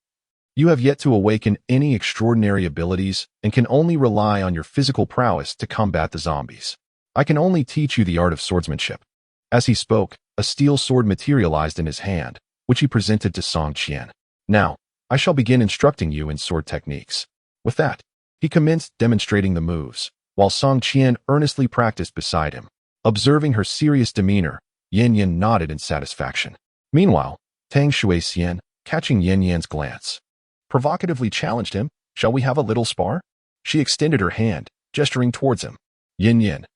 you have yet to awaken any extraordinary abilities and can only rely on your physical prowess to combat the zombies. I can only teach you the art of swordsmanship." As he spoke, a steel sword materialized in his hand, which he presented to Song Qian. "Now, I shall begin instructing you in sword techniques." With that, he commenced demonstrating the moves, while Song Qian earnestly practiced beside him. Observing her serious demeanor, Yin Yan nodded in satisfaction. Meanwhile, Tang Shuixian, catching Yin Yan's glance, provocatively challenged him, "Shall we have a little spar?" She extended her hand, gesturing towards him. Yin Yan,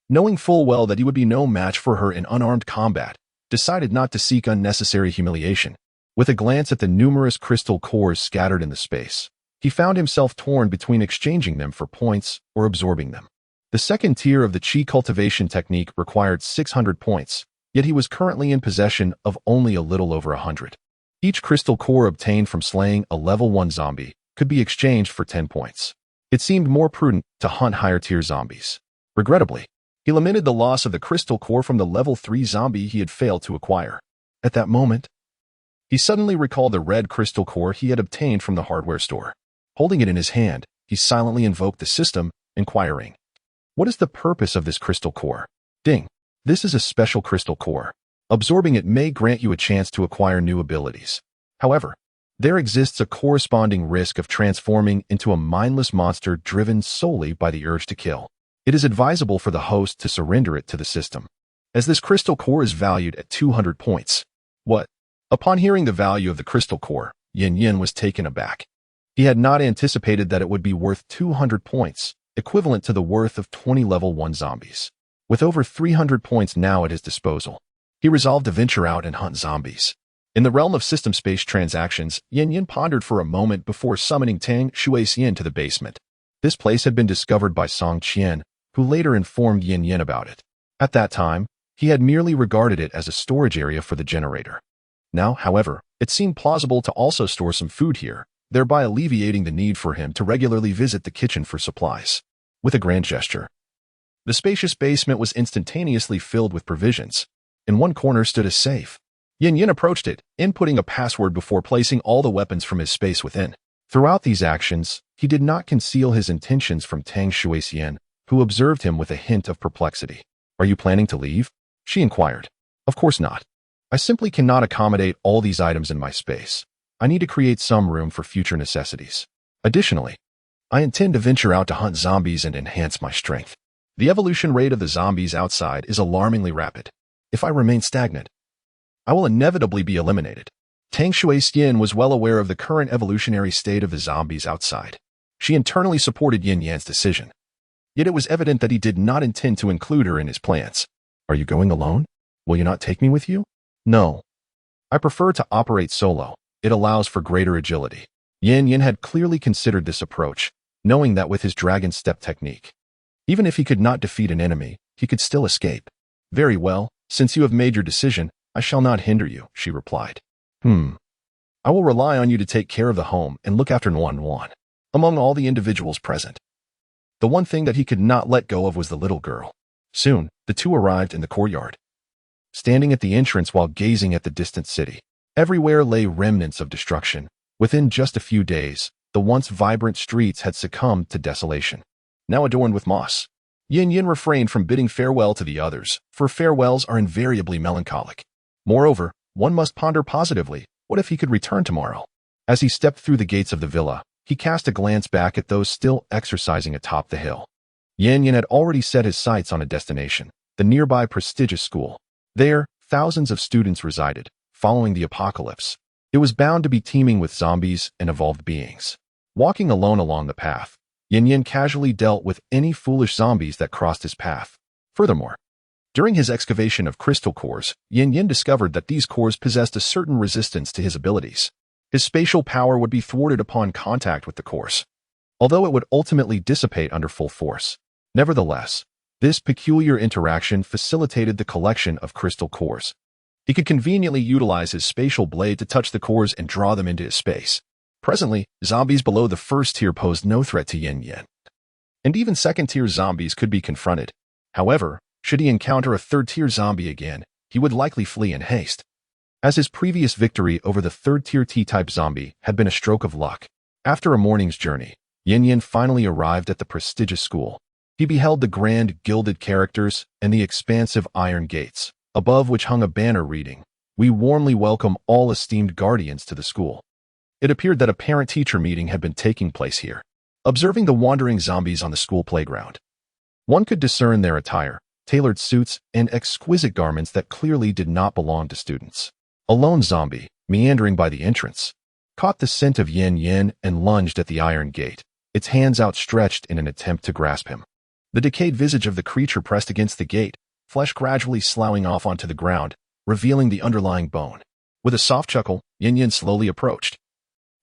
knowing full well that he would be no match for her in unarmed combat, decided not to seek unnecessary humiliation. With a glance at the numerous crystal cores scattered in the space, he found himself torn between exchanging them for points or absorbing them. The second tier of the Qi cultivation technique required 600 points, yet he was currently in possession of only a little over 100. Each crystal core obtained from slaying a level 1 zombie could be exchanged for 10 points. It seemed more prudent to hunt higher-tier zombies. Regrettably, he lamented the loss of the crystal core from the level 3 zombie he had failed to acquire. At that moment, he suddenly recalled the red crystal core he had obtained from the hardware store. Holding it in his hand, he silently invoked the system, inquiring, "What is the purpose of this crystal core?" Ding. This is a special crystal core. Absorbing it may grant you a chance to acquire new abilities. However, there exists a corresponding risk of transforming into a mindless monster driven solely by the urge to kill. It is advisable for the host to surrender it to the system, as this crystal core is valued at 200 points. What? Upon hearing the value of the crystal core, Yin Yin was taken aback. He had not anticipated that it would be worth 200 points, equivalent to the worth of 20 level 1 zombies. With over 300 points now at his disposal, he resolved to venture out and hunt zombies. In the realm of system space transactions, Yin Yin pondered for a moment before summoning Tang Shuixian to the basement. This place had been discovered by Song Qian, who later informed Yin Yin about it. At that time, he had merely regarded it as a storage area for the generator. Now, however, it seemed plausible to also store some food here, thereby alleviating the need for him to regularly visit the kitchen for supplies. With a grand gesture, the spacious basement was instantaneously filled with provisions. In one corner stood a safe. Yin Yin approached it, inputting a password before placing all the weapons from his space within. Throughout these actions, he did not conceal his intentions from Tang Shuixian, who observed him with a hint of perplexity. "Are you planning to leave?" she inquired. "Of course not. I simply cannot accommodate all these items in my space. I need to create some room for future necessities. Additionally, I intend to venture out to hunt zombies and enhance my strength. The evolution rate of the zombies outside is alarmingly rapid. If I remain stagnant, I will inevitably be eliminated." Tang Shuixian was well aware of the current evolutionary state of the zombies outside. She internally supported Yin Yan's decision. Yet it was evident that he did not intend to include her in his plans. "Are you going alone? Will you not take me with you?" "No. I prefer to operate solo. It allows for greater agility." Yin Yin had clearly considered this approach, knowing that with his dragon step technique, even if he could not defeat an enemy, he could still escape. "Very well, since you have made your decision, I shall not hinder you," she replied. I will rely on you to take care of the home and look after Nuan." Among all the individuals present, the one thing that he could not let go of was the little girl. Soon, the two arrived in the courtyard. Standing at the entrance while gazing at the distant city, everywhere lay remnants of destruction. Within just a few days, the once vibrant streets had succumbed to desolation. Now adorned with moss, Yin Yin refrained from bidding farewell to the others, for farewells are invariably melancholic. Moreover, one must ponder positively, what if he could return tomorrow? As he stepped through the gates of the villa, he cast a glance back at those still exercising atop the hill. Yin Yin had already set his sights on a destination, the nearby prestigious school. There, thousands of students resided, following the apocalypse. It was bound to be teeming with zombies and evolved beings. Walking alone along the path, Yin Yin casually dealt with any foolish zombies that crossed his path. Furthermore, during his excavation of crystal cores, Yin Yin discovered that these cores possessed a certain resistance to his abilities. His spatial power would be thwarted upon contact with the cores, although it would ultimately dissipate under full force. Nevertheless, this peculiar interaction facilitated the collection of crystal cores. He could conveniently utilize his spatial blade to touch the cores and draw them into his space. Presently, zombies below the first tier posed no threat to Yin Yin, and even second-tier zombies could be confronted. However, should he encounter a third-tier zombie again, he would likely flee in haste. As his previous victory over the third-tier T-type zombie had been a stroke of luck, after a morning's journey, Yin Yin finally arrived at the prestigious school. He beheld the grand gilded characters and the expansive iron gates, above which hung a banner reading, "We warmly welcome all esteemed guardians to the school." It appeared that a parent-teacher meeting had been taking place here. Observing the wandering zombies on the school playground, one could discern their attire, tailored suits, and exquisite garments that clearly did not belong to students. A lone zombie, meandering by the entrance, caught the scent of Yin Yin and lunged at the iron gate, its hands outstretched in an attempt to grasp him. The decayed visage of the creature pressed against the gate, flesh gradually sloughing off onto the ground, revealing the underlying bone. With a soft chuckle, Yin Yin slowly approached,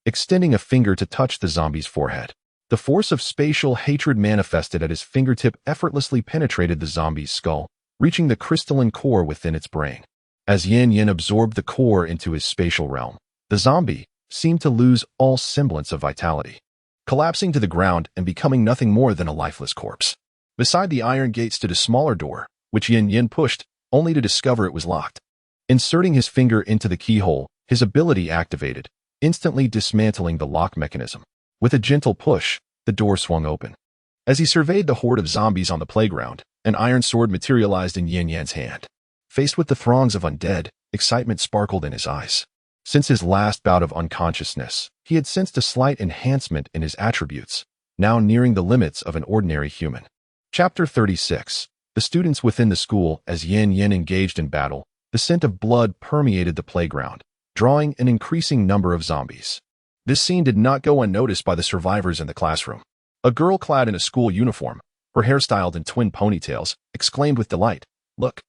extending a finger to touch the zombie's forehead. The force of spatial hatred manifested at his fingertip effortlessly penetrated the zombie's skull, reaching the crystalline core within its brain. As Yin Yin absorbed the core into his spatial realm, the zombie seemed to lose all semblance of vitality, collapsing to the ground and becoming nothing more than a lifeless corpse. Beside the iron gate stood a smaller door, which Yin Yin pushed, only to discover it was locked. Inserting his finger into the keyhole, his ability activated, instantly dismantling the lock mechanism. With a gentle push, the door swung open. As he surveyed the horde of zombies on the playground, an iron sword materialized in Yin Yan's hand. Faced with the throngs of undead, excitement sparkled in his eyes. Since his last bout of unconsciousness, he had sensed a slight enhancement in his attributes, now nearing the limits of an ordinary human. Chapter 36. The students within the school. As Yin Yin engaged in battle, the scent of blood permeated the playground, drawing an increasing number of zombies. This scene did not go unnoticed by the survivors in the classroom. A girl clad in a school uniform, her hair styled in twin ponytails, exclaimed with delight, "Look,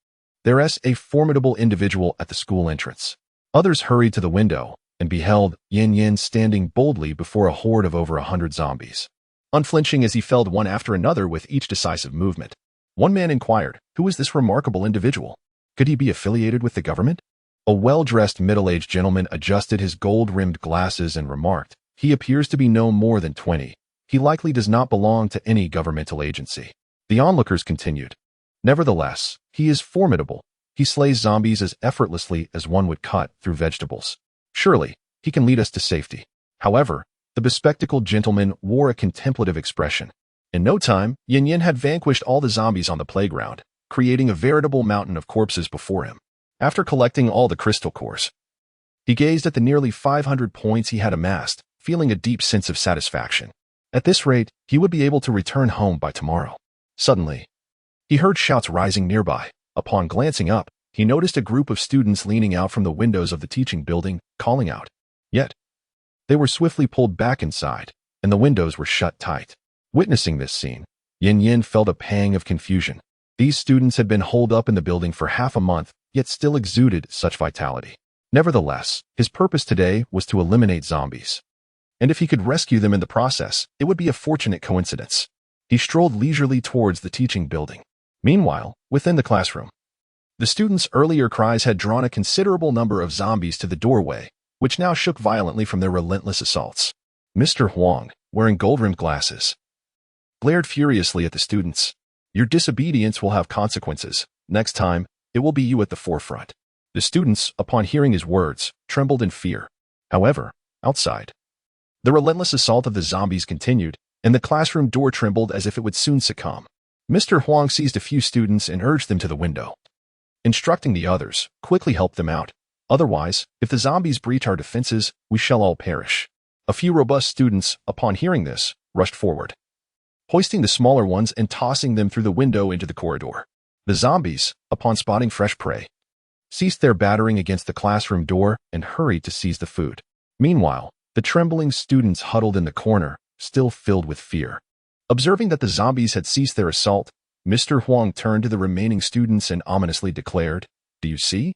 there's a formidable individual at the school entrance." Others hurried to the window and beheld Yin Yin standing boldly before a horde of over 100 zombies. Unflinching as he felled one after another with each decisive movement, one man inquired, "Who is this remarkable individual? Could he be affiliated with the government?" A well-dressed middle-aged gentleman adjusted his gold-rimmed glasses and remarked, "He appears to be no more than 20. He likely does not belong to any governmental agency." The onlookers continued, "Nevertheless, he is formidable. He slays zombies as effortlessly as one would cut through vegetables. Surely, he can lead us to safety." However, the bespectacled gentleman wore a contemplative expression. In no time, Yin Yin had vanquished all the zombies on the playground, creating a veritable mountain of corpses before him. After collecting all the crystal cores, he gazed at the nearly 500 points he had amassed, feeling a deep sense of satisfaction. At this rate, he would be able to return home by tomorrow. Suddenly, he heard shouts rising nearby. Upon glancing up, he noticed a group of students leaning out from the windows of the teaching building, calling out. Yet, they were swiftly pulled back inside, and the windows were shut tight. Witnessing this scene, Yin Yin felt a pang of confusion. These students had been holed up in the building for half a month, yet still exuded such vitality. Nevertheless, his purpose today was to eliminate zombies. And if he could rescue them in the process, it would be a fortunate coincidence. He strolled leisurely towards the teaching building. Meanwhile, within the classroom, the students' earlier cries had drawn a considerable number of zombies to the doorway, which now shook violently from their relentless assaults. Mr. Huang, wearing gold-rimmed glasses, glared furiously at the students. "Your disobedience will have consequences. Next time, it will be you at the forefront." The students, upon hearing his words, trembled in fear. However, outside, the relentless assault of the zombies continued, and the classroom door trembled as if it would soon succumb. Mr. Huang seized a few students and urged them to the window, instructing the others, quickly help them out. Otherwise, if the zombies breach our defenses, we shall all perish. A few robust students, upon hearing this, rushed forward, hoisting the smaller ones and tossing them through the window into the corridor. The zombies, upon spotting fresh prey, ceased their battering against the classroom door and hurried to seize the food. Meanwhile, the trembling students huddled in the corner, still filled with fear. Observing that the zombies had ceased their assault, Mr. Huang turned to the remaining students and ominously declared, "Do you see?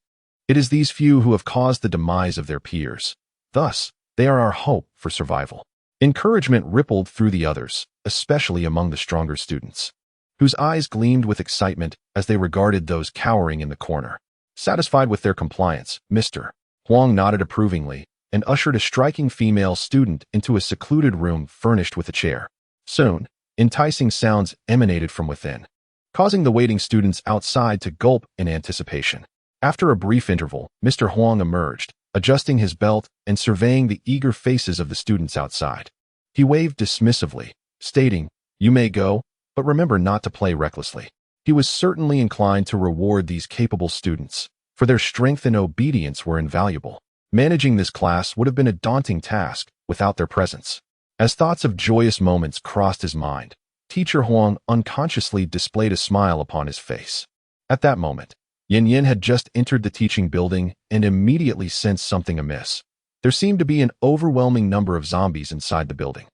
It is these few who have caused the demise of their peers. Thus, they are our hope for survival." Encouragement rippled through the others, especially among the stronger students, whose eyes gleamed with excitement as they regarded those cowering in the corner. Satisfied with their compliance, Mr. Huang nodded approvingly and ushered a striking female student into a secluded room furnished with a chair. Soon, enticing sounds emanated from within, causing the waiting students outside to gulp in anticipation. After a brief interval, Mr. Huang emerged, adjusting his belt and surveying the eager faces of the students outside. He waved dismissively, stating, "You may go, but remember not to play recklessly." He was certainly inclined to reward these capable students, for their strength and obedience were invaluable. Managing this class would have been a daunting task without their presence. As thoughts of joyous moments crossed his mind, Teacher Huang unconsciously displayed a smile upon his face. At that moment, Yin had just entered the teaching building and immediately sensed something amiss. There seemed to be an overwhelming number of zombies inside the building.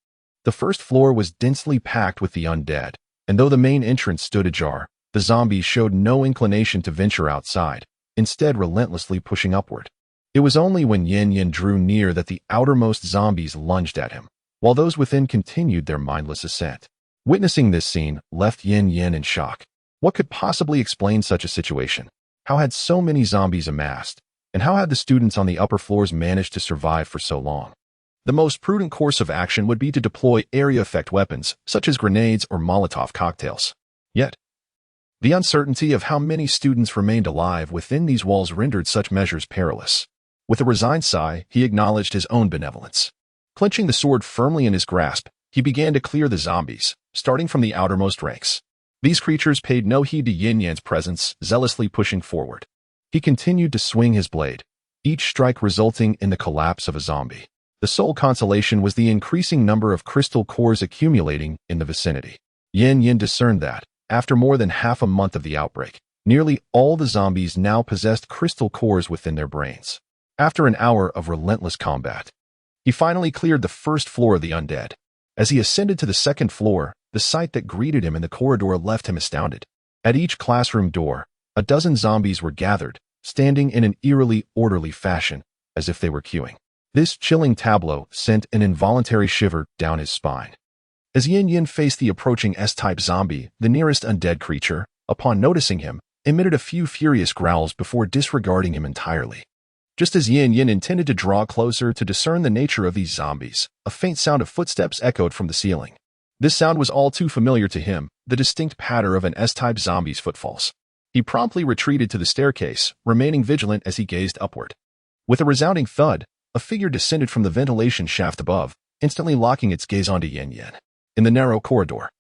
The first floor was densely packed with the undead, and though the main entrance stood ajar, the zombies showed no inclination to venture outside, instead relentlessly pushing upward. It was only when Yin drew near that the outermost zombies lunged at him, while those within continued their mindless ascent. Witnessing this scene left Yin in shock. What could possibly explain such a situation? How had so many zombies amassed, and how had the students on the upper floors managed to survive for so long? The most prudent course of action would be to deploy area effect weapons, such as grenades or Molotov cocktails. Yet, the uncertainty of how many students remained alive within these walls rendered such measures perilous. With a resigned sigh, he acknowledged his own benevolence. Clenching the sword firmly in his grasp, he began to clear the zombies, starting from the outermost ranks. These creatures paid no heed to Yin-Yan's presence, zealously pushing forward. He continued to swing his blade, each strike resulting in the collapse of a zombie. The sole consolation was the increasing number of crystal cores accumulating in the vicinity. Yin discerned that, after more than half a month of the outbreak, nearly all the zombies now possessed crystal cores within their brains. After an hour of relentless combat, he finally cleared the first floor of the undead. As he ascended to the second floor, the sight that greeted him in the corridor left him astounded. At each classroom door, a dozen zombies were gathered, standing in an eerily orderly fashion, as if they were queuing. This chilling tableau sent an involuntary shiver down his spine. As Yin faced the approaching S-type zombie, the nearest undead creature, upon noticing him, emitted a few furious growls before disregarding him entirely. Just as Yin intended to draw closer to discern the nature of these zombies, a faint sound of footsteps echoed from the ceiling. This sound was all too familiar to him, the distinct patter of an S-type zombie's footfalls. He promptly retreated to the staircase, remaining vigilant as he gazed upward. With a resounding thud, a figure descended from the ventilation shaft above, instantly locking its gaze onto Yin. In the narrow corridor,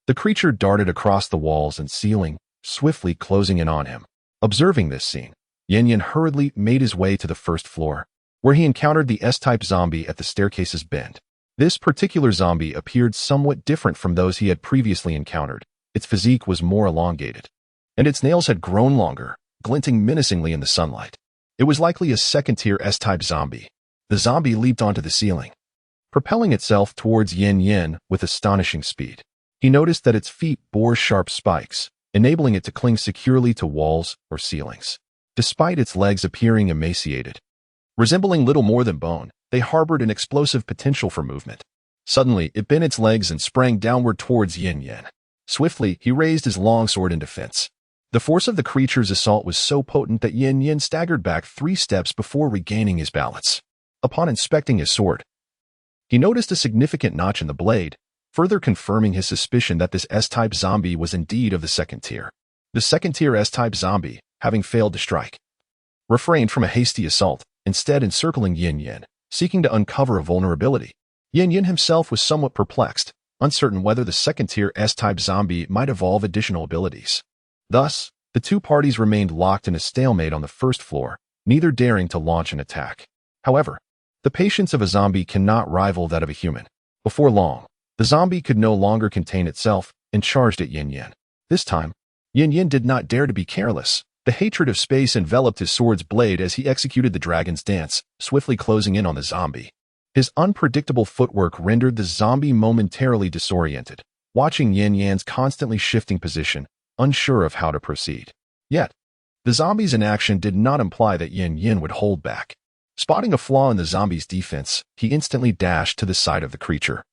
the creature darted across the walls and ceiling, swiftly closing in on him. Observing this scene, Yin hurriedly made his way to the first floor, where he encountered the S-type zombie at the staircase's bend. This particular zombie appeared somewhat different from those he had previously encountered. Its physique was more elongated, and its nails had grown longer, glinting menacingly in the sunlight. It was likely a second-tier S-type zombie. The zombie leaped onto the ceiling, propelling itself towards Yin with astonishing speed. He noticed that its feet bore sharp spikes, enabling it to cling securely to walls or ceilings. Despite its legs appearing emaciated, resembling little more than bone, they harbored an explosive potential for movement. Suddenly, it bent its legs and sprang downward towards Yin. Swiftly, he raised his longsword in defense. The force of the creature's assault was so potent that Yin staggered back 3 steps before regaining his balance. Upon inspecting his sword, he noticed a significant notch in the blade, further confirming his suspicion that this S-type zombie was indeed of the second tier. The second-tier S-type zombie, having failed to strike, refrained from a hasty assault, instead encircling Yin, seeking to uncover a vulnerability. Yin himself was somewhat perplexed, uncertain whether the second-tier S-type zombie might evolve additional abilities. Thus, the two parties remained locked in a stalemate on the first floor, neither daring to launch an attack. However, the patience of a zombie cannot rival that of a human. Before long, the zombie could no longer contain itself and charged at Yin Yin. This time, Yin Yin did not dare to be careless. The hatred of space enveloped his sword's blade as he executed the dragon's dance, swiftly closing in on the zombie. His unpredictable footwork rendered the zombie momentarily disoriented, watching Yin Yan's constantly shifting position, unsure of how to proceed. Yet, the zombie's inaction did not imply that Yin Yin would hold back. Spotting a flaw in the zombie's defense, he instantly dashed to the side of the creature,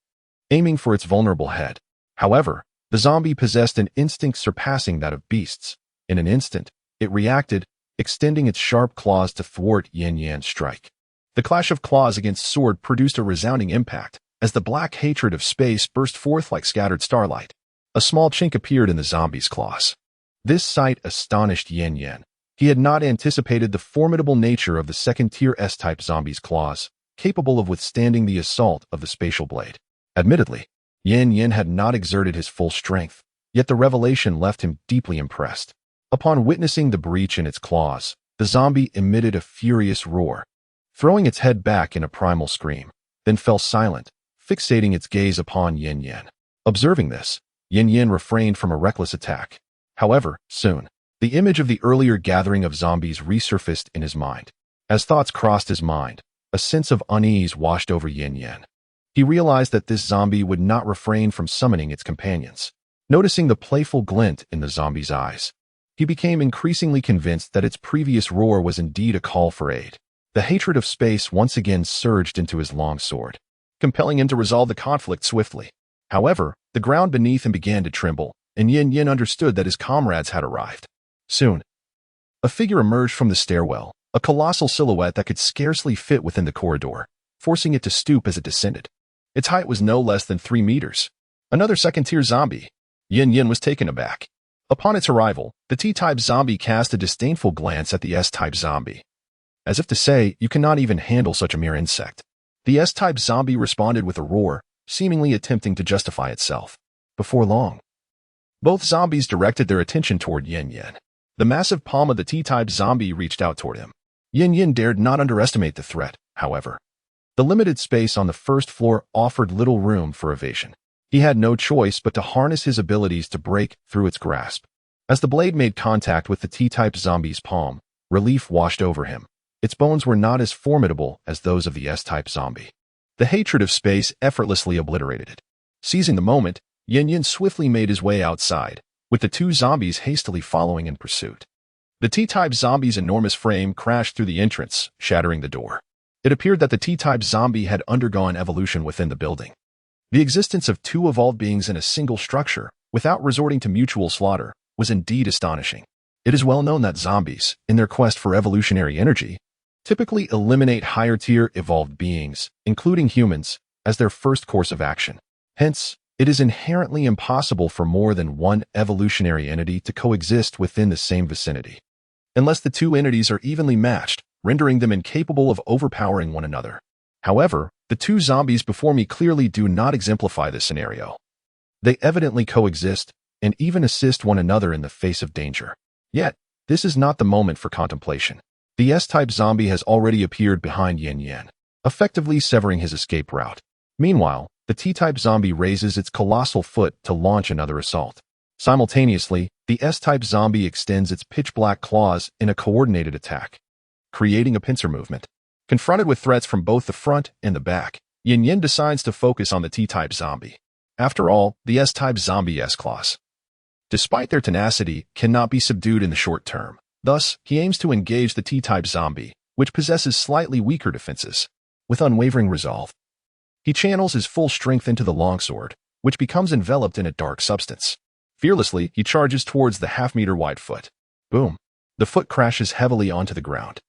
aiming for its vulnerable head. However, the zombie possessed an instinct surpassing that of beasts. In an instant, it reacted, extending its sharp claws to thwart Yin Yan's strike. The clash of claws against sword produced a resounding impact, as the black hatred of space burst forth like scattered starlight. A small chink appeared in the zombie's claws. This sight astonished Yin Yan. He had not anticipated the formidable nature of the second-tier S-type zombie's claws, capable of withstanding the assault of the spatial blade. Admittedly, Yin Yan had not exerted his full strength, yet the revelation left him deeply impressed. Upon witnessing the breach in its claws, the zombie emitted a furious roar, throwing its head back in a primal scream, then fell silent, fixating its gaze upon Yin Yan. Observing this, Yin Yan refrained from a reckless attack. However, soon, the image of the earlier gathering of zombies resurfaced in his mind. As thoughts crossed his mind, a sense of unease washed over Yin Yan. He realized that this zombie would not refrain from summoning its companions. Noticing the playful glint in the zombie's eyes, he became increasingly convinced that its previous roar was indeed a call for aid. The hatred of space once again surged into his long sword, compelling him to resolve the conflict swiftly. However, the ground beneath him began to tremble, and Yin Yin understood that his comrades had arrived. Soon, a figure emerged from the stairwell, a colossal silhouette that could scarcely fit within the corridor, forcing it to stoop as it descended. Its height was no less than 3 meters. Another second-tier zombie. Yin Yin was taken aback. Upon its arrival, the T-type zombie cast a disdainful glance at the S-type zombie, as if to say, "You cannot even handle such a mere insect." The S-type zombie responded with a roar, seemingly attempting to justify itself. Before long, both zombies directed their attention toward Yin Yin. The massive palm of the T-type zombie reached out toward him. Yin Yin dared not underestimate the threat, however. The limited space on the first floor offered little room for evasion. He had no choice but to harness his abilities to break through its grasp. As the blade made contact with the T-type zombie's palm, relief washed over him. Its bones were not as formidable as those of the S-type zombie. The hatred of space effortlessly obliterated it. Seizing the moment, Yin Yin swiftly made his way outside, with the two zombies hastily following in pursuit. The T-type zombie's enormous frame crashed through the entrance, shattering the door. It appeared that the T-type zombie had undergone evolution within the building. The existence of two evolved beings in a single structure, without resorting to mutual slaughter, was indeed astonishing. It is well known that zombies, in their quest for evolutionary energy, typically eliminate higher-tier evolved beings, including humans, as their first course of action. Hence, it is inherently impossible for more than one evolutionary entity to coexist within the same vicinity, unless the two entities are evenly matched, rendering them incapable of overpowering one another. However, the two zombies before me clearly do not exemplify this scenario. They evidently coexist and even assist one another in the face of danger. Yet, this is not the moment for contemplation. The S-type zombie has already appeared behind Yin Yan, effectively severing his escape route. Meanwhile, the T-type zombie raises its colossal foot to launch another assault. Simultaneously, the S-type zombie extends its pitch-black claws in a coordinated attack, creating a pincer movement. Confronted with threats from both the front and the back, Yin Yin decides to focus on the T-type zombie. After all, the S-type zombie S-claws, despite their tenacity, cannot be subdued in the short term. Thus, he aims to engage the T-type zombie, which possesses slightly weaker defenses. With unwavering resolve, he channels his full strength into the longsword, which becomes enveloped in a dark substance. Fearlessly, he charges towards the half-meter-wide foot. Boom! The foot crashes heavily onto the ground.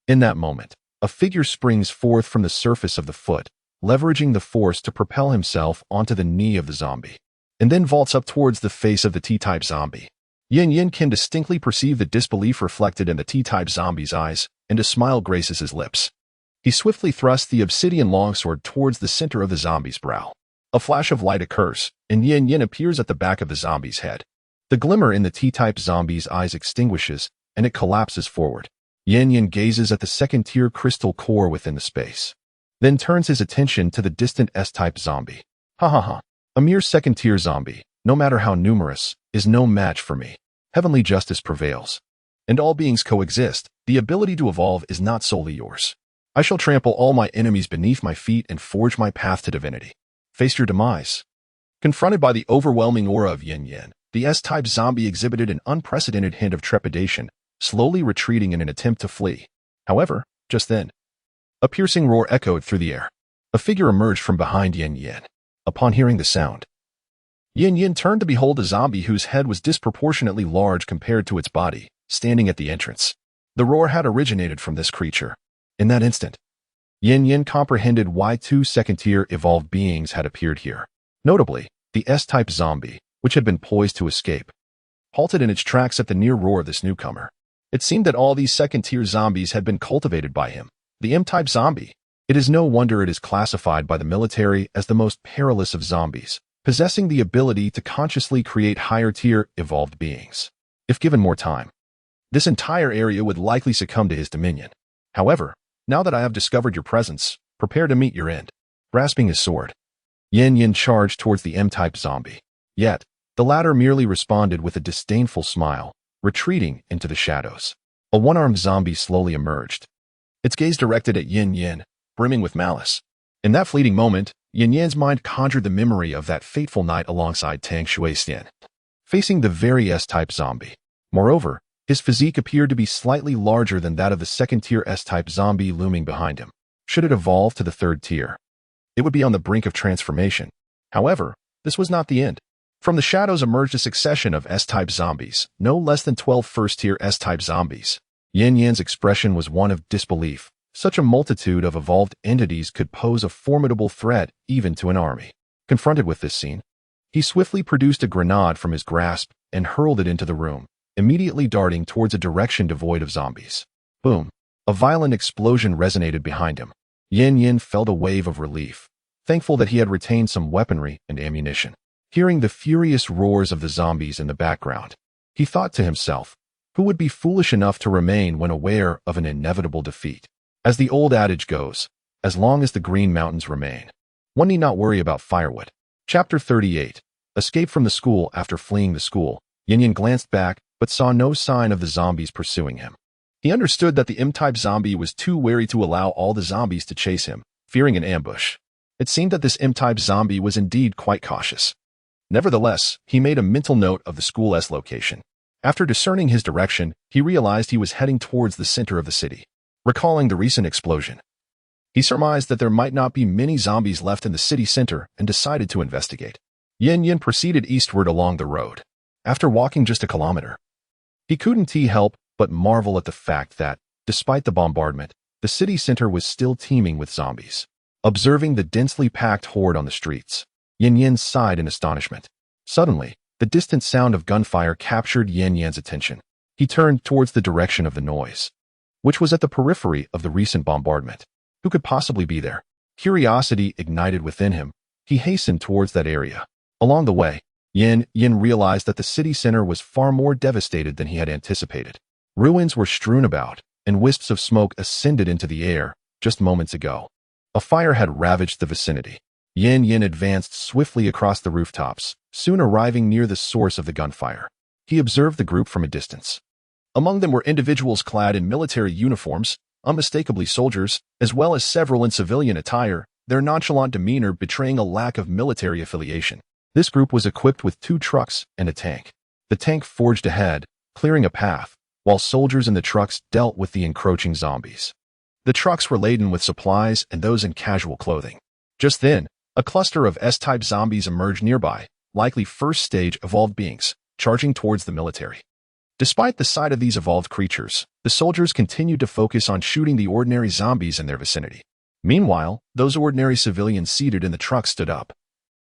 In that moment, a figure springs forth from the surface of the foot, leveraging the force to propel himself onto the knee of the zombie, and then vaults up towards the face of the T-type zombie. Yin Yin can distinctly perceive the disbelief reflected in the T-type zombie's eyes, and a smile graces his lips. He swiftly thrusts the obsidian longsword towards the center of the zombie's brow. A flash of light occurs, and Yin Yin appears at the back of the zombie's head. The glimmer in the T-type zombie's eyes extinguishes, and it collapses forward. Yin Yin gazes at the second-tier crystal core within the space, then turns his attention to the distant S-type zombie. Ha ha ha. A mere second-tier zombie, no matter how numerous, is no match for me. Heavenly justice prevails. And all beings coexist. The ability to evolve is not solely yours. I shall trample all my enemies beneath my feet and forge my path to divinity. Face your demise. Confronted by the overwhelming aura of Yin Yin, the S-type zombie exhibited an unprecedented hint of trepidation, slowly retreating in an attempt to flee. However, just then, a piercing roar echoed through the air. A figure emerged from behind Yin Yin. Upon hearing the sound, Yin Yin turned to behold a zombie whose head was disproportionately large compared to its body, standing at the entrance. The roar had originated from this creature. In that instant, Yin Yin comprehended why two second-tier evolved beings had appeared here. Notably, the S-type zombie, which had been poised to escape, halted in its tracks at the near roar of this newcomer. It seemed that all these second-tier zombies had been cultivated by him. The M-type zombie. It is no wonder it is classified by the military as the most perilous of zombies, possessing the ability to consciously create higher-tier evolved beings. If given more time, this entire area would likely succumb to his dominion. However, now that I have discovered your presence, prepare to meet your end. Grasping his sword, Yin Yin charged towards the M-type zombie. Yet, the latter merely responded with a disdainful smile, retreating into the shadows. A one-armed zombie slowly emerged, its gaze directed at Yin Yin, brimming with malice. In that fleeting moment, Yin Yin's mind conjured the memory of that fateful night alongside Tang Shuixian, facing the very S-type zombie. Moreover, his physique appeared to be slightly larger than that of the second-tier S-type zombie looming behind him. Should it evolve to the third tier, it would be on the brink of transformation. However, this was not the end. From the shadows emerged a succession of S-type zombies, no less than 12 first-tier S-type zombies. Yin Yin's expression was one of disbelief. Such a multitude of evolved entities could pose a formidable threat even to an army. Confronted with this scene, he swiftly produced a grenade from his grasp and hurled it into the room, immediately darting towards a direction devoid of zombies. Boom! A violent explosion resonated behind him. Yin Yin felt a wave of relief, thankful that he had retained some weaponry and ammunition. Hearing the furious roars of the zombies in the background, he thought to himself, who would be foolish enough to remain when aware of an inevitable defeat? As the old adage goes, as long as the Green Mountains remain, one need not worry about firewood. Chapter 38. Escape from the school. After fleeing the school, Yin Yin glanced back, but saw no sign of the zombies pursuing him. He understood that the M-type zombie was too wary to allow all the zombies to chase him, fearing an ambush. It seemed that this M-type zombie was indeed quite cautious. Nevertheless, he made a mental note of the school's location. After discerning his direction, he realized he was heading towards the center of the city. Recalling the recent explosion, he surmised that there might not be many zombies left in the city center and decided to investigate. Yin Yin proceeded eastward along the road. After walking just a kilometer, he couldn't help but marvel at the fact that, despite the bombardment, the city center was still teeming with zombies. Observing the densely packed horde on the streets, Yin Yin sighed in astonishment. Suddenly, the distant sound of gunfire captured Yin Yan's attention. He turned towards the direction of the noise, which was at the periphery of the recent bombardment. Who could possibly be there? Curiosity ignited within him. He hastened towards that area. Along the way, Yin Yin realized that the city center was far more devastated than he had anticipated. Ruins were strewn about, and wisps of smoke ascended into the air just moments ago. A fire had ravaged the vicinity. Yin Yin advanced swiftly across the rooftops, soon arriving near the source of the gunfire. He observed the group from a distance. Among them were individuals clad in military uniforms, unmistakably soldiers, as well as several in civilian attire, their nonchalant demeanor betraying a lack of military affiliation. This group was equipped with 2 trucks and a tank. The tank forged ahead, clearing a path, while soldiers in the trucks dealt with the encroaching zombies. The trucks were laden with supplies and those in casual clothing. Just then, a cluster of S-type zombies emerged nearby, likely first-stage evolved beings, charging towards the military. Despite the sight of these evolved creatures, the soldiers continued to focus on shooting the ordinary zombies in their vicinity. Meanwhile, those ordinary civilians seated in the truck stood up,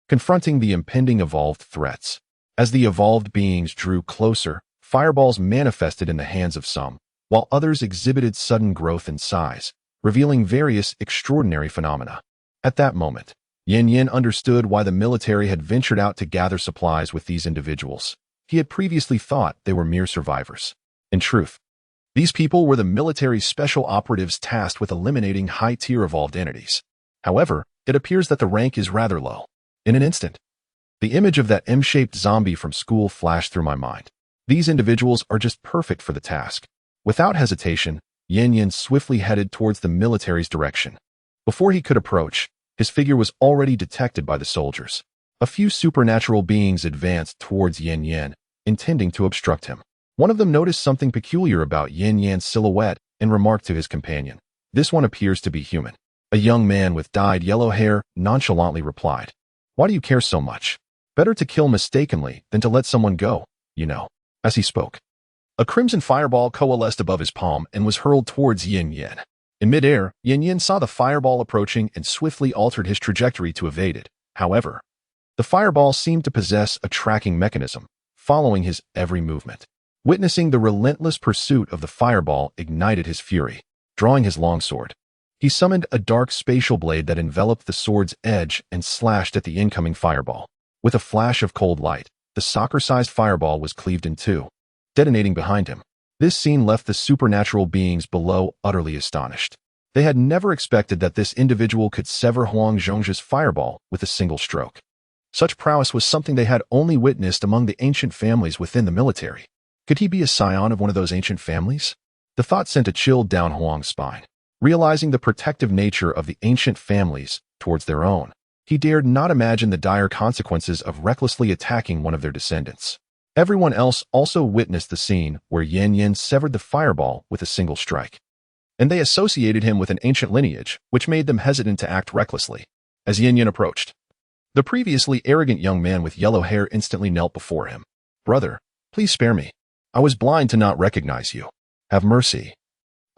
confronting the impending evolved threats. As the evolved beings drew closer, fireballs manifested in the hands of some, while others exhibited sudden growth in size, revealing various extraordinary phenomena. At that moment, Yin Yin understood why the military had ventured out to gather supplies with these individuals. He had previously thought they were mere survivors. In truth, these people were the military's special operatives tasked with eliminating high-tier evolved entities. However, it appears that the rank is rather low. In an instant, the image of that M-shaped zombie from school flashed through my mind. These individuals are just perfect for the task. Without hesitation, Yin Yin swiftly headed towards the military's direction. Before he could approach, his figure was already detected by the soldiers. A few supernatural beings advanced towards Yin Yin, intending to obstruct him. One of them noticed something peculiar about Yin Yan's silhouette and remarked to his companion, "This one appears to be human." A young man with dyed yellow hair nonchalantly replied, "Why do you care so much? Better to kill mistakenly than to let someone go, you know." As he spoke, a crimson fireball coalesced above his palm and was hurled towards Yin Yin. In midair, Yin Yin saw the fireball approaching and swiftly altered his trajectory to evade it. However, the fireball seemed to possess a tracking mechanism, following his every movement. Witnessing the relentless pursuit of the fireball ignited his fury. Drawing his longsword, he summoned a dark spatial blade that enveloped the sword's edge and slashed at the incoming fireball. With a flash of cold light, the soccer-sized fireball was cleaved in two, detonating behind him. This scene left the supernatural beings below utterly astonished. They had never expected that this individual could sever Huang Zhongzhi's fireball with a single stroke. Such prowess was something they had only witnessed among the ancient families within the military. Could he be a scion of one of those ancient families? The thought sent a chill down Huang's spine. Realizing the protective nature of the ancient families towards their own, he dared not imagine the dire consequences of recklessly attacking one of their descendants. Everyone else also witnessed the scene where Yin Yin severed the fireball with a single strike, and they associated him with an ancient lineage, which made them hesitant to act recklessly. As Yin Yin approached, the previously arrogant young man with yellow hair instantly knelt before him. "Brother, please spare me. I was blind to not recognize you. Have mercy.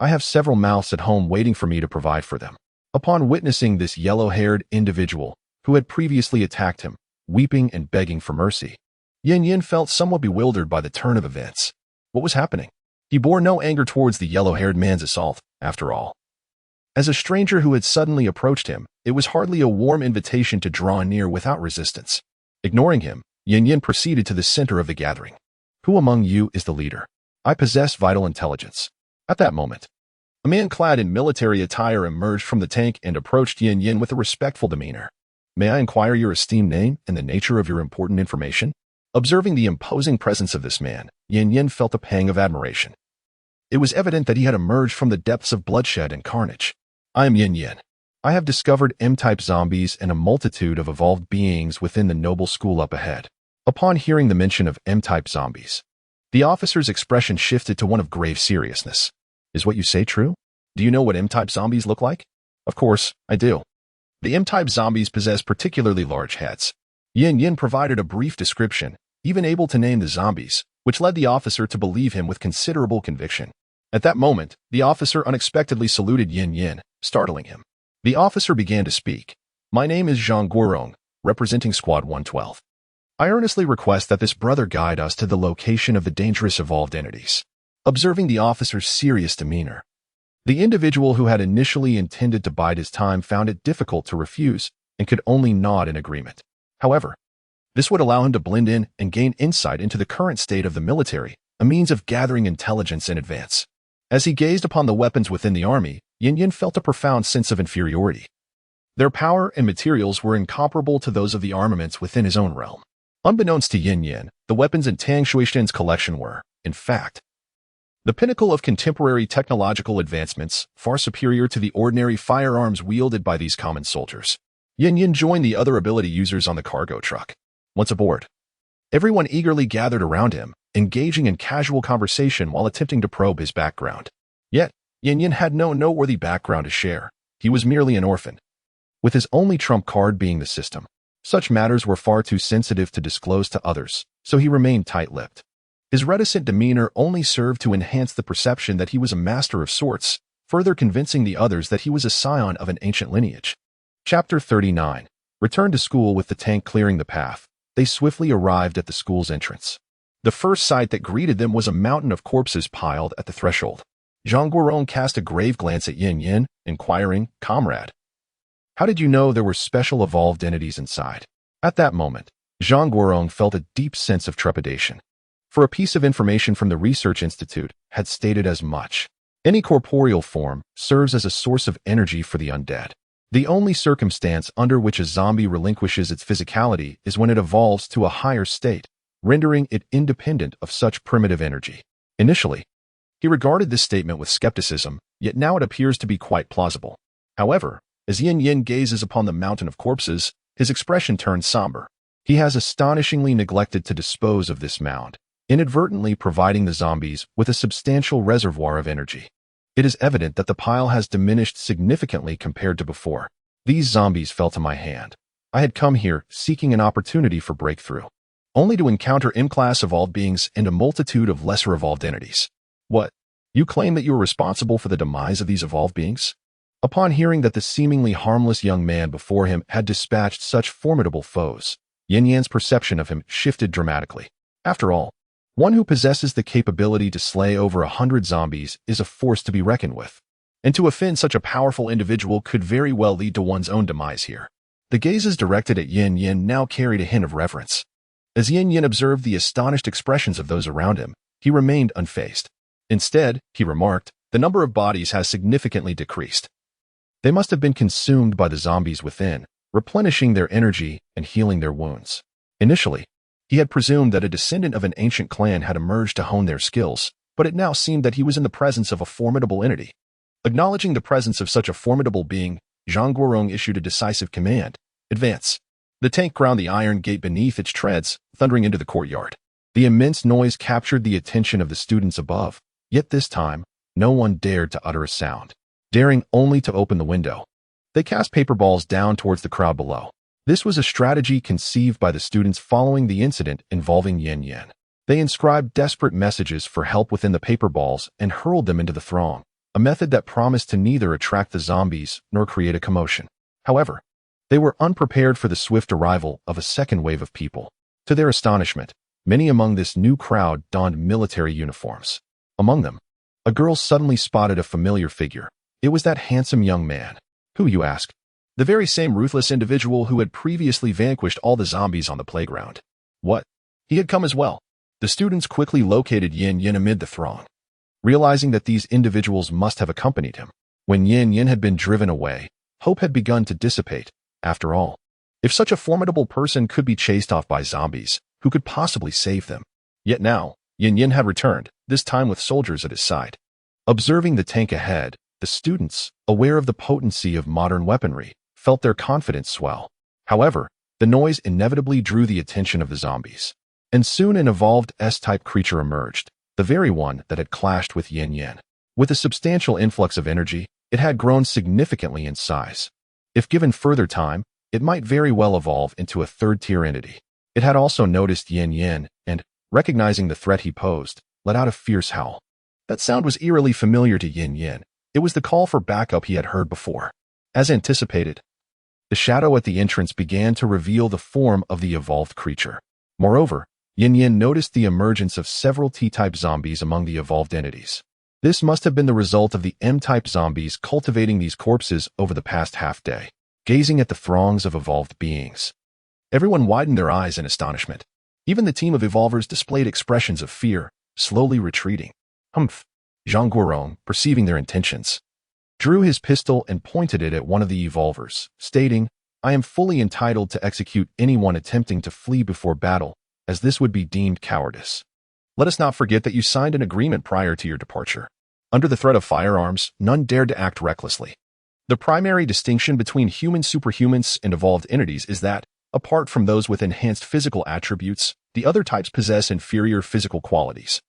I have several mouths at home waiting for me to provide for them." Upon witnessing this yellow-haired individual who had previously attacked him, weeping and begging for mercy, Yin Yin felt somewhat bewildered by the turn of events. What was happening? He bore no anger towards the yellow-haired man's assault, after all. As a stranger who had suddenly approached him, it was hardly a warm invitation to draw near without resistance. Ignoring him, Yin Yin proceeded to the center of the gathering. "Who among you is the leader? I possess vital intelligence." At that moment, a man clad in military attire emerged from the tank and approached Yin Yin with a respectful demeanor. "May I inquire your esteemed name and the nature of your important information?" Observing the imposing presence of this man, Yin Yin felt a pang of admiration. It was evident that he had emerged from the depths of bloodshed and carnage. "I am Yin Yin. I have discovered M-type zombies and a multitude of evolved beings within the noble school up ahead." Upon hearing the mention of M-type zombies, the officer's expression shifted to one of grave seriousness. "Is what you say true? Do you know what M-type zombies look like?" "Of course, I do. The M-type zombies possess particularly large heads." Yin Yin provided a brief description, even able to name the zombies, which led the officer to believe him with considerable conviction. At that moment, the officer unexpectedly saluted Yin Yin, startling him. The officer began to speak. "My name is Zhang Guorong, representing Squad 112. I earnestly request that this brother guide us to the location of the dangerous evolved entities." Observing the officer's serious demeanor, the individual who had initially intended to bide his time found it difficult to refuse and could only nod in agreement. However, this would allow him to blend in and gain insight into the current state of the military, a means of gathering intelligence in advance. As he gazed upon the weapons within the army, Yin Yin felt a profound sense of inferiority. Their power and materials were incomparable to those of the armaments within his own realm. Unbeknownst to Yin Yin, the weapons in Tang Shuishan's collection were, in fact, the pinnacle of contemporary technological advancements, far superior to the ordinary firearms wielded by these common soldiers. Yin Yin joined the other ability users on the cargo truck. Once aboard, everyone eagerly gathered around him, engaging in casual conversation while attempting to probe his background. Yet, Yin Yin had no noteworthy background to share. He was merely an orphan, with his only trump card being the system. Such matters were far too sensitive to disclose to others, so he remained tight-lipped. His reticent demeanor only served to enhance the perception that he was a master of sorts, further convincing the others that he was a scion of an ancient lineage. Chapter 39. Returned to school with the tank clearing the path, they swiftly arrived at the school's entrance. The first sight that greeted them was a mountain of corpses piled at the threshold. Zhang Guorong cast a grave glance at Yin Yin, inquiring, "Comrade, How did you know there were special evolved entities inside? At that moment, Zhang Guorong felt a deep sense of trepidation. For a piece of information from the Research Institute had stated as much. Any corporeal form serves as a source of energy for the undead. The only circumstance under which a zombie relinquishes its physicality is when it evolves to a higher state, rendering it independent of such primitive energy. Initially, he regarded this statement with skepticism, yet now it appears to be quite plausible. However, as Yin Yin gazes upon the mountain of corpses, his expression turns somber. He has astonishingly neglected to dispose of this mound, inadvertently providing the zombies with a substantial reservoir of energy. It is evident that the pile has diminished significantly compared to before. These zombies fell to my hand. I had come here seeking an opportunity for breakthrough, only to encounter M-class evolved beings and a multitude of lesser evolved entities. What? You claim that you were responsible for the demise of these evolved beings? Upon hearing that the seemingly harmless young man before him had dispatched such formidable foes, Yin Yan's perception of him shifted dramatically. After all, one who possesses the capability to slay over 100 zombies is a force to be reckoned with, and to offend such a powerful individual could very well lead to one's own demise here. The gazes directed at Yin Yin now carried a hint of reverence. As Yin Yin observed the astonished expressions of those around him, he remained unfazed. Instead, he remarked, the number of bodies has significantly decreased. They must have been consumed by the zombies within, replenishing their energy and healing their wounds. Initially, he had presumed that a descendant of an ancient clan had emerged to hone their skills, but it now seemed that he was in the presence of a formidable entity. Acknowledging the presence of such a formidable being, Zhang Guorong issued a decisive command. Advance. The tank ground the iron gate beneath its treads, thundering into the courtyard. The immense noise captured the attention of the students above, yet this time, no one dared to utter a sound, daring only to open the window. They cast paper balls down towards the crowd below. This was a strategy conceived by the students following the incident involving Yin Yin. They inscribed desperate messages for help within the paper balls and hurled them into the throng, a method that promised to neither attract the zombies nor create a commotion. However, they were unprepared for the swift arrival of a second wave of people. To their astonishment, many among this new crowd donned military uniforms. Among them, a girl suddenly spotted a familiar figure. It was that handsome young man. Who, you ask? The very same ruthless individual who had previously vanquished all the zombies on the playground. What? He had come as well. The students quickly located Yin Yin amid the throng, realizing that these individuals must have accompanied him. When Yin Yin had been driven away, hope had begun to dissipate. After all, if such a formidable person could be chased off by zombies, who could possibly save them? Yet now, Yin Yin had returned, this time with soldiers at his side. Observing the tank ahead, the students, aware of the potency of modern weaponry, felt their confidence swell. However, the noise inevitably drew the attention of the zombies. And soon an evolved S-type creature emerged, the very one that had clashed with Yin Yin. With a substantial influx of energy, it had grown significantly in size. If given further time, it might very well evolve into a third-tier entity. It had also noticed Yin Yin and, recognizing the threat he posed, let out a fierce howl. That sound was eerily familiar to Yin Yin. It was the call for backup he had heard before. As anticipated, the shadow at the entrance began to reveal the form of the evolved creature. Moreover, Yin Yin noticed the emergence of several T-type zombies among the evolved entities. This must have been the result of the M-type zombies cultivating these corpses over the past half-day, gazing at the throngs of evolved beings. Everyone widened their eyes in astonishment. Even the team of evolvers displayed expressions of fear, slowly retreating. Humph! Zhang Guorong, perceiving their intentions, drew his pistol and pointed it at one of the evolvers, stating, I am fully entitled to execute anyone attempting to flee before battle, as this would be deemed cowardice. Let us not forget that you signed an agreement prior to your departure. Under the threat of firearms, none dared to act recklessly. The primary distinction between human superhumans and evolved entities is that, apart from those with enhanced physical attributes, the other types possess inferior physical qualities,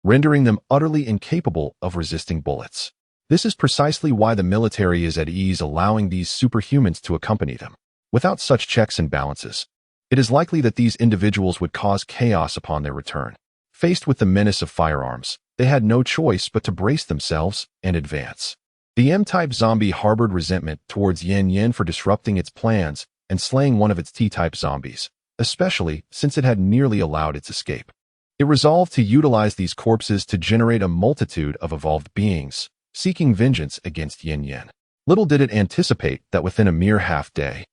rendering them utterly incapable of resisting bullets. This is precisely why the military is at ease allowing these superhumans to accompany them. Without such checks and balances, it is likely that these individuals would cause chaos upon their return. Faced with the menace of firearms, they had no choice but to brace themselves and advance. The M-type zombie harbored resentment towards Yin Yin for disrupting its plans and slaying one of its T-type zombies, especially since it had nearly allowed its escape. It resolved to utilize these corpses to generate a multitude of evolved beings, seeking vengeance against Yin Yin. Little did it anticipate that within a mere half-day,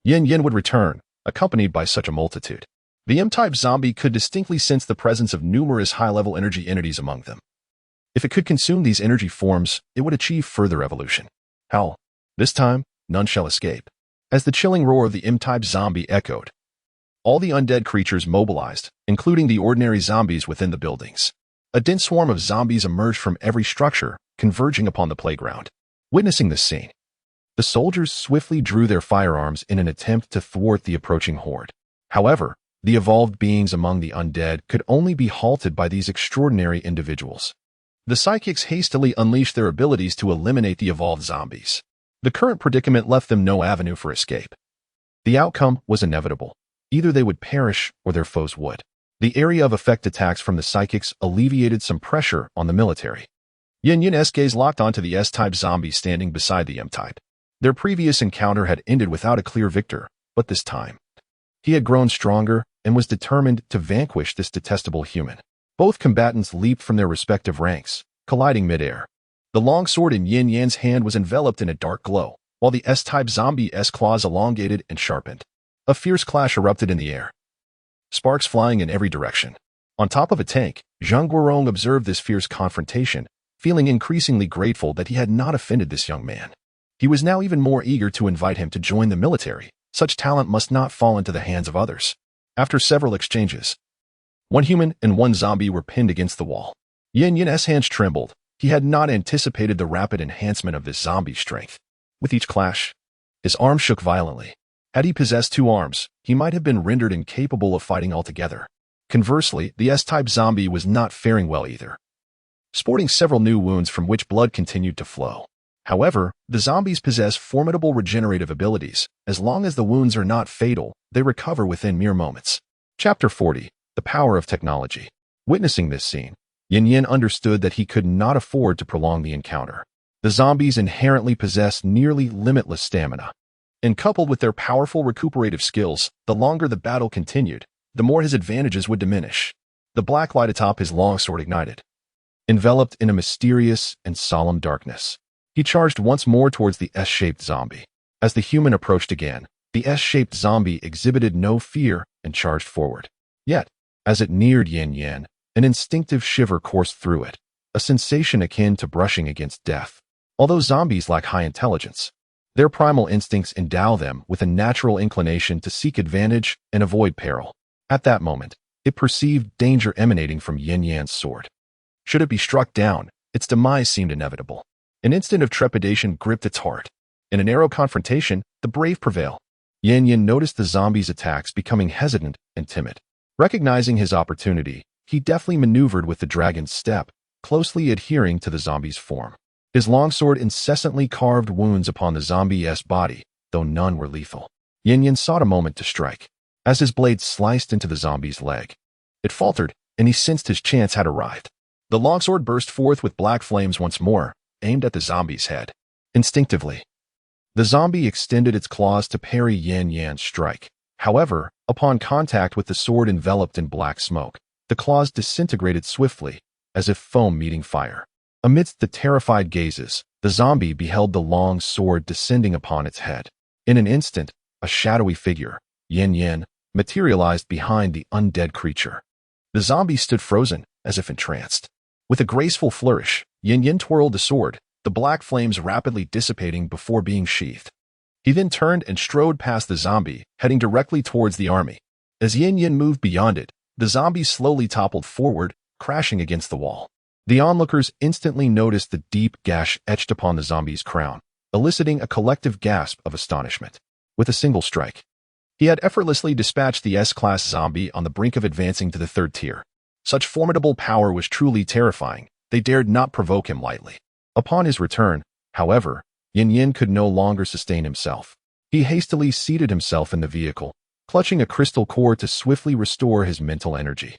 Yin would return, accompanied by such a multitude. The M-type zombie could distinctly sense the presence of numerous high-level energy entities among them. If it could consume these energy forms, it would achieve further evolution. Hell, this time, none shall escape. As the chilling roar of the M-type zombie echoed, all the undead creatures mobilized, including the ordinary zombies within the buildings. A dense swarm of zombies emerged from every structure, converging upon the playground. Witnessing this scene, the soldiers swiftly drew their firearms in an attempt to thwart the approaching horde. However, the evolved beings among the undead could only be halted by these extraordinary individuals. The psychics hastily unleashed their abilities to eliminate the evolved zombies. The current predicament left them no avenue for escape. The outcome was inevitable. Either they would perish or their foes would. The area of effect attacks from the psychics alleviated some pressure on the military. Yin's gaze locked onto the S-type zombie standing beside the M-type. Their previous encounter had ended without a clear victor, but this time, he had grown stronger and was determined to vanquish this detestable human. Both combatants leaped from their respective ranks, colliding midair. The long sword in Yin's hand was enveloped in a dark glow, while the S-type zombie's claws elongated and sharpened. A fierce clash erupted in the air, sparks flying in every direction. On top of a tank, Zhang Guorong observed this fierce confrontation, feeling increasingly grateful that he had not offended this young man. He was now even more eager to invite him to join the military. Such talent must not fall into the hands of others. After several exchanges, one human and one zombie were pinned against the wall. Yin's hands trembled. He had not anticipated the rapid enhancement of this zombie's strength. With each clash, his arms shook violently. Had he possessed two arms, he might have been rendered incapable of fighting altogether. Conversely, the S-type zombie was not faring well either, sporting several new wounds from which blood continued to flow. However, the zombies possess formidable regenerative abilities. As long as the wounds are not fatal, they recover within mere moments. Chapter 40. The Power of Technology. Witnessing this scene, Yin understood that he could not afford to prolong the encounter. The zombies inherently possess nearly limitless stamina, and coupled with their powerful recuperative skills, the longer the battle continued, the more his advantages would diminish. The black light atop his longsword ignited, enveloped in a mysterious and solemn darkness. He charged once more towards the S-shaped zombie. As the human approached again, the S-shaped zombie exhibited no fear and charged forward. Yet, as it neared Yin, an instinctive shiver coursed through it, a sensation akin to brushing against death. Although zombies lack high intelligence, their primal instincts endow them with a natural inclination to seek advantage and avoid peril. At that moment, it perceived danger emanating from Yin's sword. Should it be struck down, its demise seemed inevitable. An instant of trepidation gripped its heart. In a narrow confrontation, the brave prevail. Yin noticed the zombie's attacks becoming hesitant and timid. Recognizing his opportunity, he deftly maneuvered with the dragon's step, closely adhering to the zombie's form. His longsword incessantly carved wounds upon the zombie's body, though none were lethal. Yin sought a moment to strike. As his blade sliced into the zombie's leg, it faltered, and he sensed his chance had arrived. The longsword burst forth with black flames once more, aimed at the zombie's head. Instinctively, the zombie extended its claws to parry Yin's strike. However, upon contact with the sword enveloped in black smoke, the claws disintegrated swiftly, as if foam meeting fire. Amidst the terrified gazes, the zombie beheld the long sword descending upon its head. In an instant, a shadowy figure, Yin, materialized behind the undead creature. The zombie stood frozen, as if entranced. With a graceful flourish, Yin twirled the sword, the black flames rapidly dissipating before being sheathed. He then turned and strode past the zombie, heading directly towards the army. As Yin moved beyond it, the zombie slowly toppled forward, crashing against the wall. The onlookers instantly noticed the deep gash etched upon the zombie's crown, eliciting a collective gasp of astonishment. With a single strike, he had effortlessly dispatched the S-class zombie on the brink of advancing to the third tier. Such formidable power was truly terrifying. They dared not provoke him lightly. Upon his return, however, Yin could no longer sustain himself. He hastily seated himself in the vehicle, clutching a crystal core to swiftly restore his mental energy.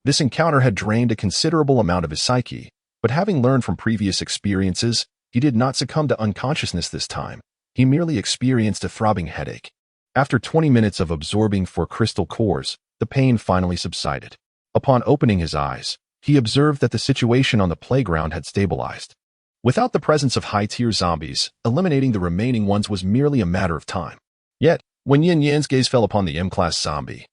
This encounter had drained a considerable amount of his psyche, but having learned from previous experiences, he did not succumb to unconsciousness this time. He merely experienced a throbbing headache. After 20 minutes of absorbing 4 crystal cores, the pain finally subsided. Upon opening his eyes, he observed that the situation on the playground had stabilized. Without the presence of high-tier zombies, eliminating the remaining ones was merely a matter of time. Yet, when Yin Yan's gaze fell upon the M-class zombie,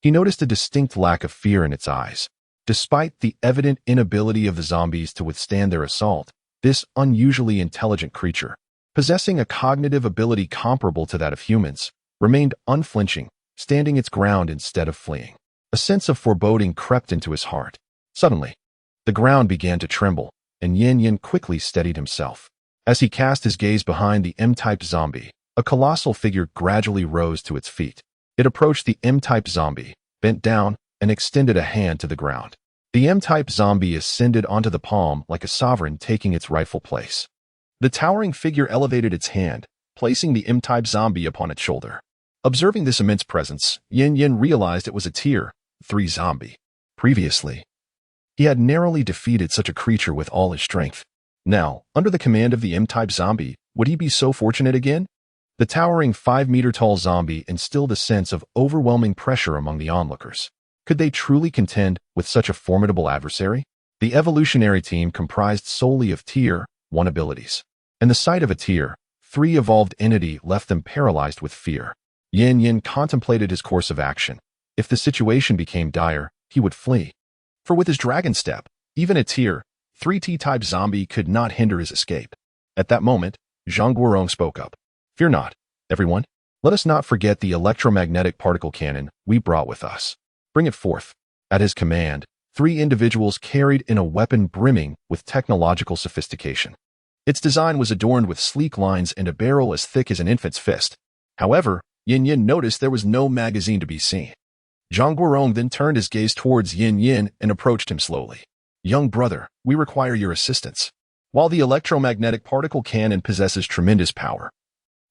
he noticed a distinct lack of fear in its eyes. Despite the evident inability of the zombies to withstand their assault, this unusually intelligent creature, possessing a cognitive ability comparable to that of humans, remained unflinching, standing its ground instead of fleeing. A sense of foreboding crept into his heart. Suddenly, the ground began to tremble, and Yin Yan quickly steadied himself. As he cast his gaze behind the M-type zombie, a colossal figure gradually rose to its feet. It approached the M-type zombie, bent down, and extended a hand to the ground. The M-type zombie ascended onto the palm like a sovereign taking its rightful place. The towering figure elevated its hand, placing the M-type zombie upon its shoulder. Observing this immense presence, Yin Yan realized it was a Tier 3 zombie. Previously, he had narrowly defeated such a creature with all his strength. Now, under the command of the M-type zombie, would he be so fortunate again? The towering 5-meter-tall zombie instilled a sense of overwhelming pressure among the onlookers. Could they truly contend with such a formidable adversary? The evolutionary team comprised solely of Tier 1 abilities, and the sight of a Tier 3 evolved entity left them paralyzed with fear. Yin Yan contemplated his course of action. If the situation became dire, he would flee. For with his dragon step, even a Tier 3 T-type zombie could not hinder his escape. At that moment, Zhang Guorong spoke up. "Fear not, everyone. Let us not forget the electromagnetic particle cannon we brought with us. Bring it forth." At his command, 3 individuals carried in a weapon brimming with technological sophistication. Its design was adorned with sleek lines and a barrel as thick as an infant's fist. However, Yin Yan noticed there was no magazine to be seen. Zhang Guorong then turned his gaze towards Yin Yan and approached him slowly. "Young brother, we require your assistance. While the electromagnetic particle cannon possesses tremendous power,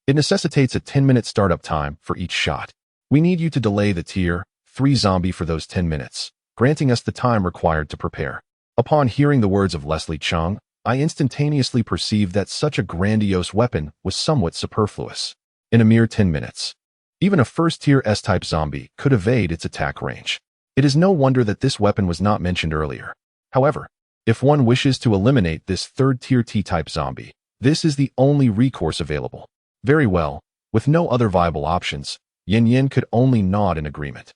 it necessitates a 10-minute startup time for each shot. We need you to delay the Tier 3 zombie for those 10 minutes, granting us the time required to prepare." Upon hearing the words of Leslie Chung, I instantaneously perceived that such a grandiose weapon was somewhat superfluous. In a mere 10 minutes, even a first-tier S-type zombie could evade its attack range. It is no wonder that this weapon was not mentioned earlier. However, if one wishes to eliminate this third-tier T-type zombie, this is the only recourse available. Very well, with no other viable options, Yin Yan could only nod in agreement.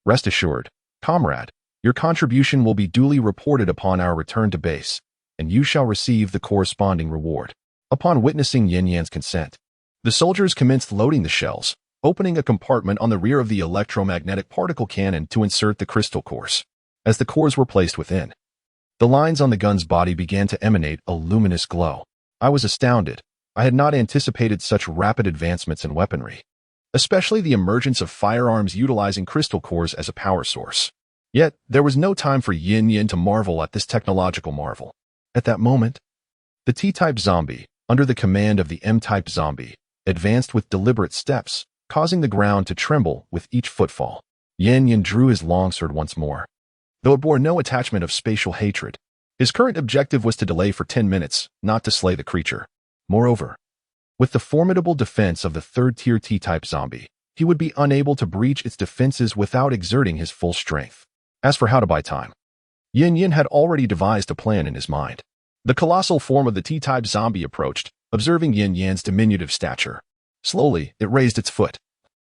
"Rest assured, comrade, your contribution will be duly reported upon our return to base, and you shall receive the corresponding reward." Upon witnessing Yin Yan's consent, the soldiers commenced loading the shells, opening a compartment on the rear of the electromagnetic particle cannon to insert the crystal cores. As the cores were placed within, the lines on the gun's body began to emanate a luminous glow. I was astounded. I had not anticipated such rapid advancements in weaponry, especially the emergence of firearms utilizing crystal cores as a power source. Yet, there was no time for Yin Yan to marvel at this technological marvel. At that moment, the T-type zombie, under the command of the M-type zombie, advanced with deliberate steps, causing the ground to tremble with each footfall. Yin Yan drew his longsword once more. Though it bore no attachment of spatial hatred, his current objective was to delay for 10 minutes, not to slay the creature. Moreover, with the formidable defense of the third-tier T-type zombie, he would be unable to breach its defenses without exerting his full strength. As for how to buy time, Yin Yan had already devised a plan in his mind. The colossal form of the T-type zombie approached, observing Yin Yan's diminutive stature. Slowly, it raised its foot,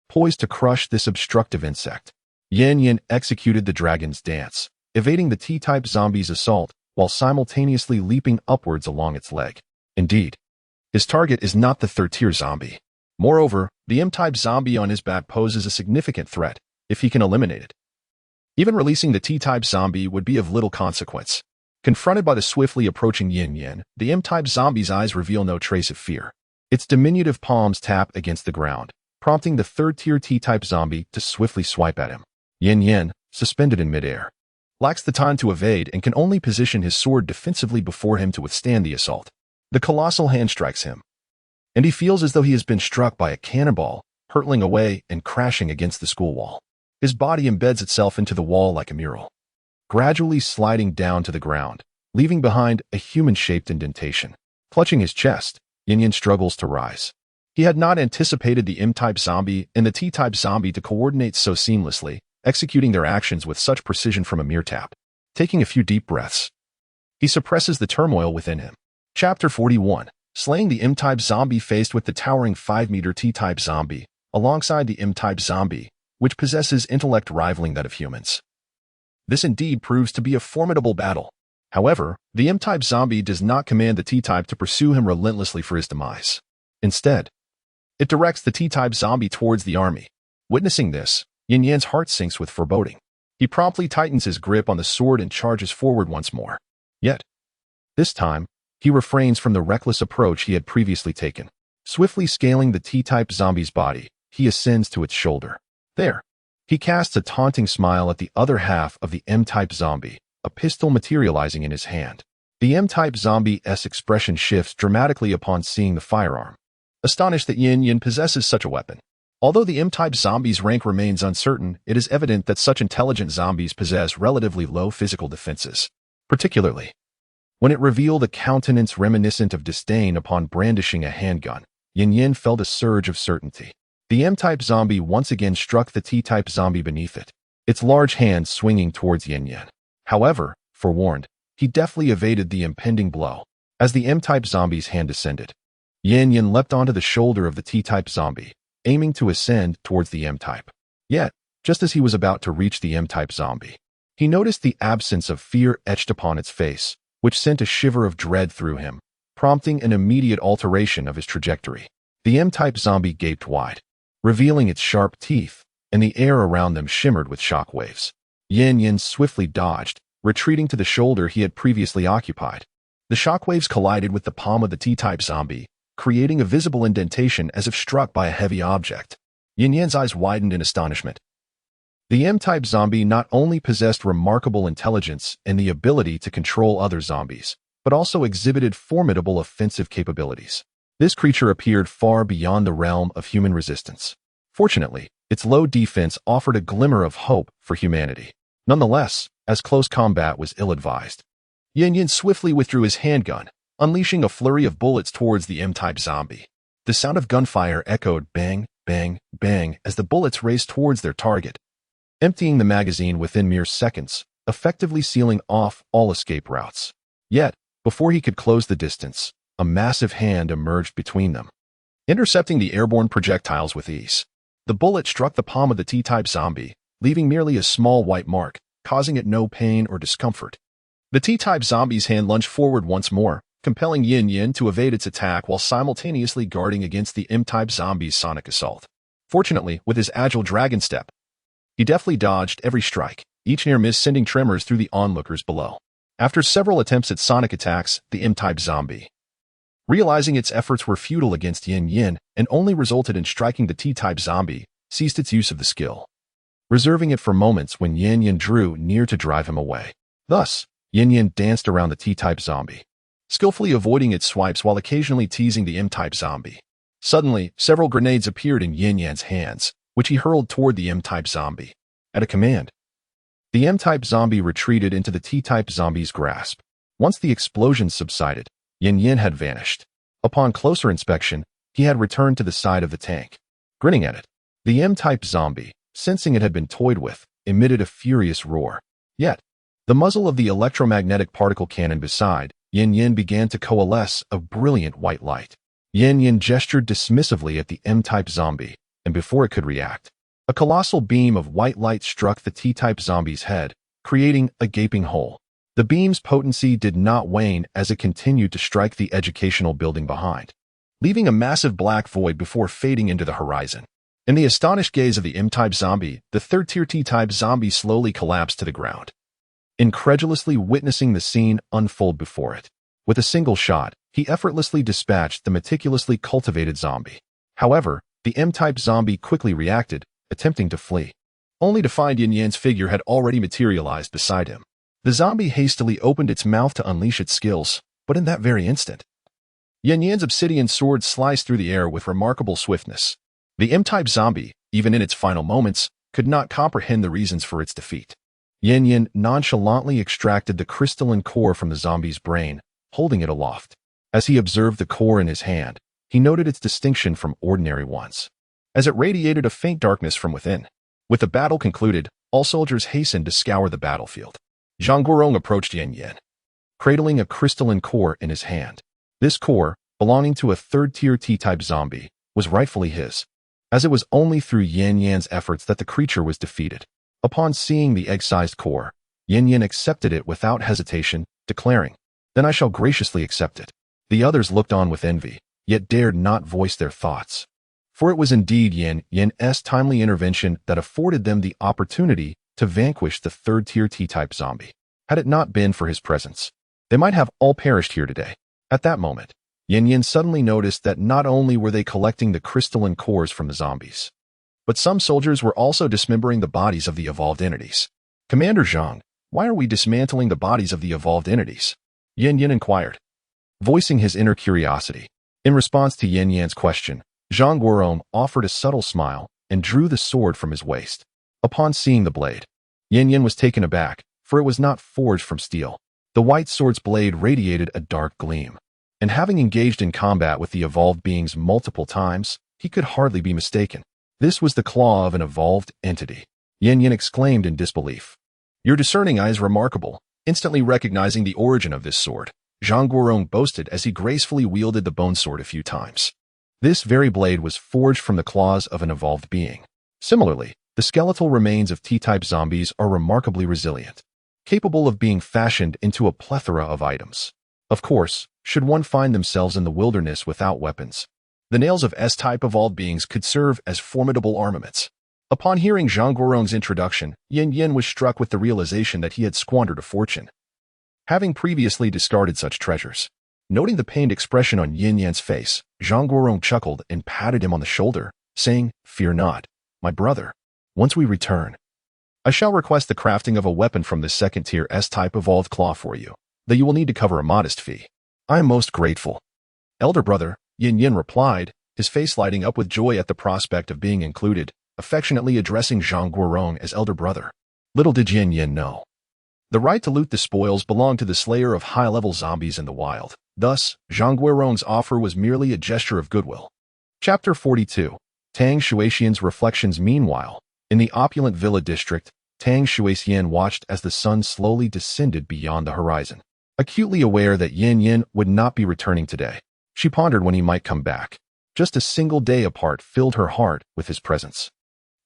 poised to crush this obstructive insect. Yin Yan executed the dragon's dance, evading the T-type zombie's assault while simultaneously leaping upwards along its leg. Indeed, his target is not the third-tier zombie. Moreover, the M-type zombie on his back poses a significant threat if he can eliminate it. Even releasing the T-type zombie would be of little consequence. Confronted by the swiftly approaching Yin Yan, the M-type zombie's eyes reveal no trace of fear. Its diminutive palms tap against the ground, prompting the third-tier T-type zombie to swiftly swipe at him. Yin Yan, suspended in midair, lacks the time to evade and can only position his sword defensively before him to withstand the assault. The colossal hand strikes him, and he feels as though he has been struck by a cannonball, hurtling away and crashing against the school wall. His body embeds itself into the wall like a mural, gradually sliding down to the ground, leaving behind a human-shaped indentation. Clutching his chest, Yin Yan struggles to rise. He had not anticipated the M-type zombie and the T-type zombie to coordinate so seamlessly, executing their actions with such precision from a mere tap. Taking a few deep breaths, he suppresses the turmoil within him. Chapter 41. Slaying the M-type zombie. Faced with the towering 5-meter T-type zombie, alongside the M-type zombie, which possesses intellect rivaling that of humans. This indeed proves to be a formidable battle. However, the M-type zombie does not command the T-type to pursue him relentlessly for his demise. Instead, it directs the T-type zombie towards the army. Witnessing this, Yin Yan's heart sinks with foreboding. He promptly tightens his grip on the sword and charges forward once more. Yet, this time, he refrains from the reckless approach he had previously taken. Swiftly scaling the T-type zombie's body, he ascends to its shoulder. There, he casts a taunting smile at the other half of the M-type zombie, a pistol materializing in his hand. The M-type zombie's expression shifts dramatically upon seeing the firearm. Astonished that Yin Yan possesses such a weapon. Although the M-type zombie's rank remains uncertain, it is evident that such intelligent zombies possess relatively low physical defenses. Particularly, when it revealed a countenance reminiscent of disdain upon brandishing a handgun, Yin Yan felt a surge of certainty. The M-type zombie once again struck the T-type zombie beneath it, its large hand swinging towards Yin Yan. However, forewarned, he deftly evaded the impending blow. As the M-type zombie's hand descended, Yin Yan leapt onto the shoulder of the T-type zombie, aiming to ascend towards the M-type. Yet, just as he was about to reach the M-type zombie, he noticed the absence of fear etched upon its face, which sent a shiver of dread through him, prompting an immediate alteration of his trajectory. The M-type zombie gaped wide, revealing its sharp teeth, and the air around them shimmered with shock waves. Yin Yan swiftly dodged, retreating to the shoulder he had previously occupied. The shock waves collided with the palm of the T-type zombie, creating a visible indentation as if struck by a heavy object. Yin Yan's eyes widened in astonishment. The M-type zombie not only possessed remarkable intelligence and the ability to control other zombies, but also exhibited formidable offensive capabilities. This creature appeared far beyond the realm of human resistance. Fortunately, its low defense offered a glimmer of hope for humanity. Nonetheless, as close combat was ill-advised, Yin Yan swiftly withdrew his handgun, unleashing a flurry of bullets towards the M-type zombie. The sound of gunfire echoed bang, bang, bang as the bullets raced towards their target, emptying the magazine within mere seconds, effectively sealing off all escape routes. Yet, before he could close the distance, a massive hand emerged between them, intercepting the airborne projectiles with ease. The bullet struck the palm of the T-type zombie, leaving merely a small white mark, causing it no pain or discomfort. The T-type zombie's hand lunged forward once more, compelling Yin Yan to evade its attack while simultaneously guarding against the M-type zombie's sonic assault. Fortunately, with his agile dragon step, he deftly dodged every strike, each near miss sending tremors through the onlookers below. After several attempts at sonic attacks, the M-type zombie, realizing its efforts were futile against Yin Yan and only resulted in striking the T-type zombie, ceased its use of the skill, reserving it for moments when Yin Yan drew near to drive him away. Thus, Yin Yan danced around the T-type zombie, skillfully avoiding its swipes while occasionally teasing the M-type zombie. Suddenly, several grenades appeared in Yin Yan's hands, which he hurled toward the M-type zombie. At a command, the M-type zombie retreated into the T-type zombie's grasp. Once the explosions subsided, Yin Yan had vanished. Upon closer inspection, he had returned to the side of the tank. Grinning at it, the M-type zombie, sensing it had been toyed with, emitted a furious roar. Yet, the muzzle of the electromagnetic particle cannon beside Yin Yan began to coalesce a brilliant white light. Yin Yan gestured dismissively at the M-type zombie, and before it could react, a colossal beam of white light struck the T-type zombie's head, creating a gaping hole. The beam's potency did not wane as it continued to strike the educational building behind, leaving a massive black void before fading into the horizon. In the astonished gaze of the M-type zombie, the third-tier T-type zombie slowly collapsed to the ground, incredulously witnessing the scene unfold before it. With a single shot, he effortlessly dispatched the meticulously cultivated zombie. However, the M-type zombie quickly reacted, attempting to flee, only to find Yin Yan's figure had already materialized beside him. The zombie hastily opened its mouth to unleash its skills, but in that very instant, Yin Yan's obsidian sword sliced through the air with remarkable swiftness. The M-type zombie, even in its final moments, could not comprehend the reasons for its defeat. Yin Yan nonchalantly extracted the crystalline core from the zombie's brain, holding it aloft. As he observed the core in his hand, he noted its distinction from ordinary ones, as it radiated a faint darkness from within. With the battle concluded, all soldiers hastened to scour the battlefield. Zhang Guorong approached Yin Yan, cradling a crystalline core in his hand. This core, belonging to a third-tier T-type zombie, was rightfully his, as it was only through Yan Yan's efforts that the creature was defeated. Upon seeing the egg-sized core, Yan Yan accepted it without hesitation, declaring, "Then I shall graciously accept it." The others looked on with envy, yet dared not voice their thoughts. For it was indeed Yan Yan's timely intervention that afforded them the opportunity to vanquish the third-tier T-type zombie. Had it not been for his presence, they might have all perished here today. At that moment, Yan Yan suddenly noticed that not only were they collecting the crystalline cores from the zombies, but some soldiers were also dismembering the bodies of the evolved entities. "Commander Zhang, why are we dismantling the bodies of the evolved entities?" Yan Yan inquired, voicing his inner curiosity. In response to Yan Yan's question, Zhang Guorong offered a subtle smile and drew the sword from his waist. Upon seeing the blade, Yan Yan was taken aback, for it was not forged from steel. The white sword's blade radiated a dark gleam, and having engaged in combat with the evolved beings multiple times, he could hardly be mistaken. This was the claw of an evolved entity. Yan Yan exclaimed in disbelief. "Your discerning eye is remarkable." Instantly recognizing the origin of this sword, Zhang Guorong boasted as he gracefully wielded the bone sword a few times. This very blade was forged from the claws of an evolved being. Similarly, the skeletal remains of T-type zombies are remarkably resilient, capable of being fashioned into a plethora of items. Of course, should one find themselves in the wilderness without weapons, the nails of S-type evolved beings could serve as formidable armaments. Upon hearing Zhang Guorong's introduction, Yan Yan was struck with the realization that he had squandered a fortune, having previously discarded such treasures. Noting the pained expression on Yan Yan's face, Zhang Guorong chuckled and patted him on the shoulder, saying, "Fear not, my brother. Once we return, I shall request the crafting of a weapon from this second-tier S-type evolved claw for you, though you will need to cover a modest fee." "I am most grateful, elder brother," Yan Yan replied, his face lighting up with joy at the prospect of being included, affectionately addressing Zhang Guorong as elder brother. Little did Yan Yan know, the right to loot the spoils belonged to the slayer of high-level zombies in the wild. Thus, Zhang Guorong's offer was merely a gesture of goodwill. Chapter 42. Tang Shuixian's Reflections. Meanwhile, in the opulent villa district, Tang Shuixian watched as the sun slowly descended beyond the horizon. Acutely aware that Yan Yan would not be returning today, she pondered when he might come back. Just a single day apart filled her heart with his presence,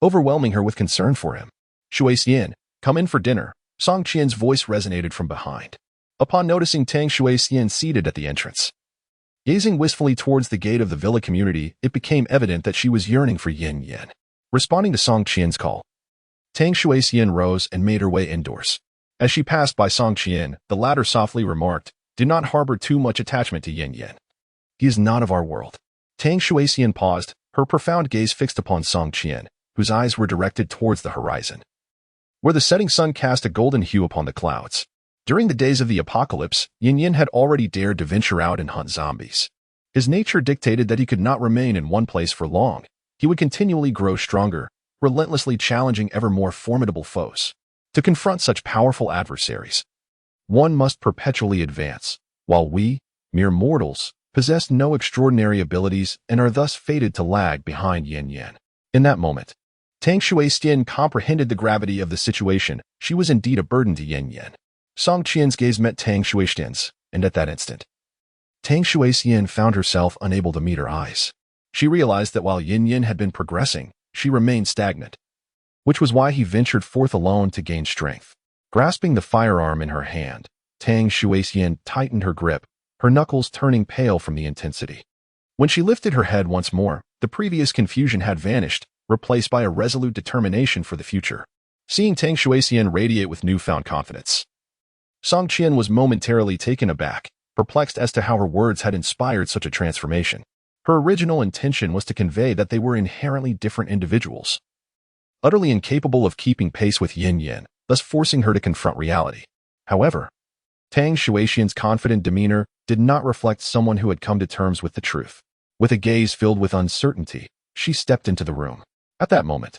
overwhelming her with concern for him. "Shuixian, come in for dinner." Song Qian's voice resonated from behind. Upon noticing Tang Shuixian seated at the entrance, gazing wistfully towards the gate of the villa community, it became evident that she was yearning for Yan Yan. Responding to Song Qian's call, Tang Shuixian rose and made her way indoors. As she passed by Song Qian, the latter softly remarked, "Do not harbor too much attachment to Yan Yan. He is not of our world." Tang Shuixian paused, her profound gaze fixed upon Song Qian, whose eyes were directed towards the horizon, where the setting sun cast a golden hue upon the clouds. During the days of the apocalypse, Yan Yan had already dared to venture out and hunt zombies. His nature dictated that he could not remain in one place for long. He would continually grow stronger, relentlessly challenging ever more formidable foes. To confront such powerful adversaries, one must perpetually advance, while we, mere mortals, possess no extraordinary abilities and are thus fated to lag behind Yan Yan. In that moment, Tang Shuixian comprehended the gravity of the situation. She was indeed a burden to Yan Yan. Song Qian's gaze met Tang Shuixian's, and at that instant, Tang Shuixian found herself unable to meet her eyes. She realized that while Yan Yan had been progressing, she remained stagnant, which was why he ventured forth alone to gain strength. Grasping the firearm in her hand, Tang Shuixian tightened her grip, her knuckles turning pale from the intensity. When she lifted her head once more, the previous confusion had vanished, replaced by a resolute determination for the future. Seeing Tang Shuixian radiate with newfound confidence, Song Qian was momentarily taken aback, perplexed as to how her words had inspired such a transformation. Her original intention was to convey that they were inherently different individuals, utterly incapable of keeping pace with Yan Yan, thus forcing her to confront reality. However, Tang Shuixian's confident demeanor did not reflect someone who had come to terms with the truth. With a gaze filled with uncertainty, she stepped into the room. At that moment,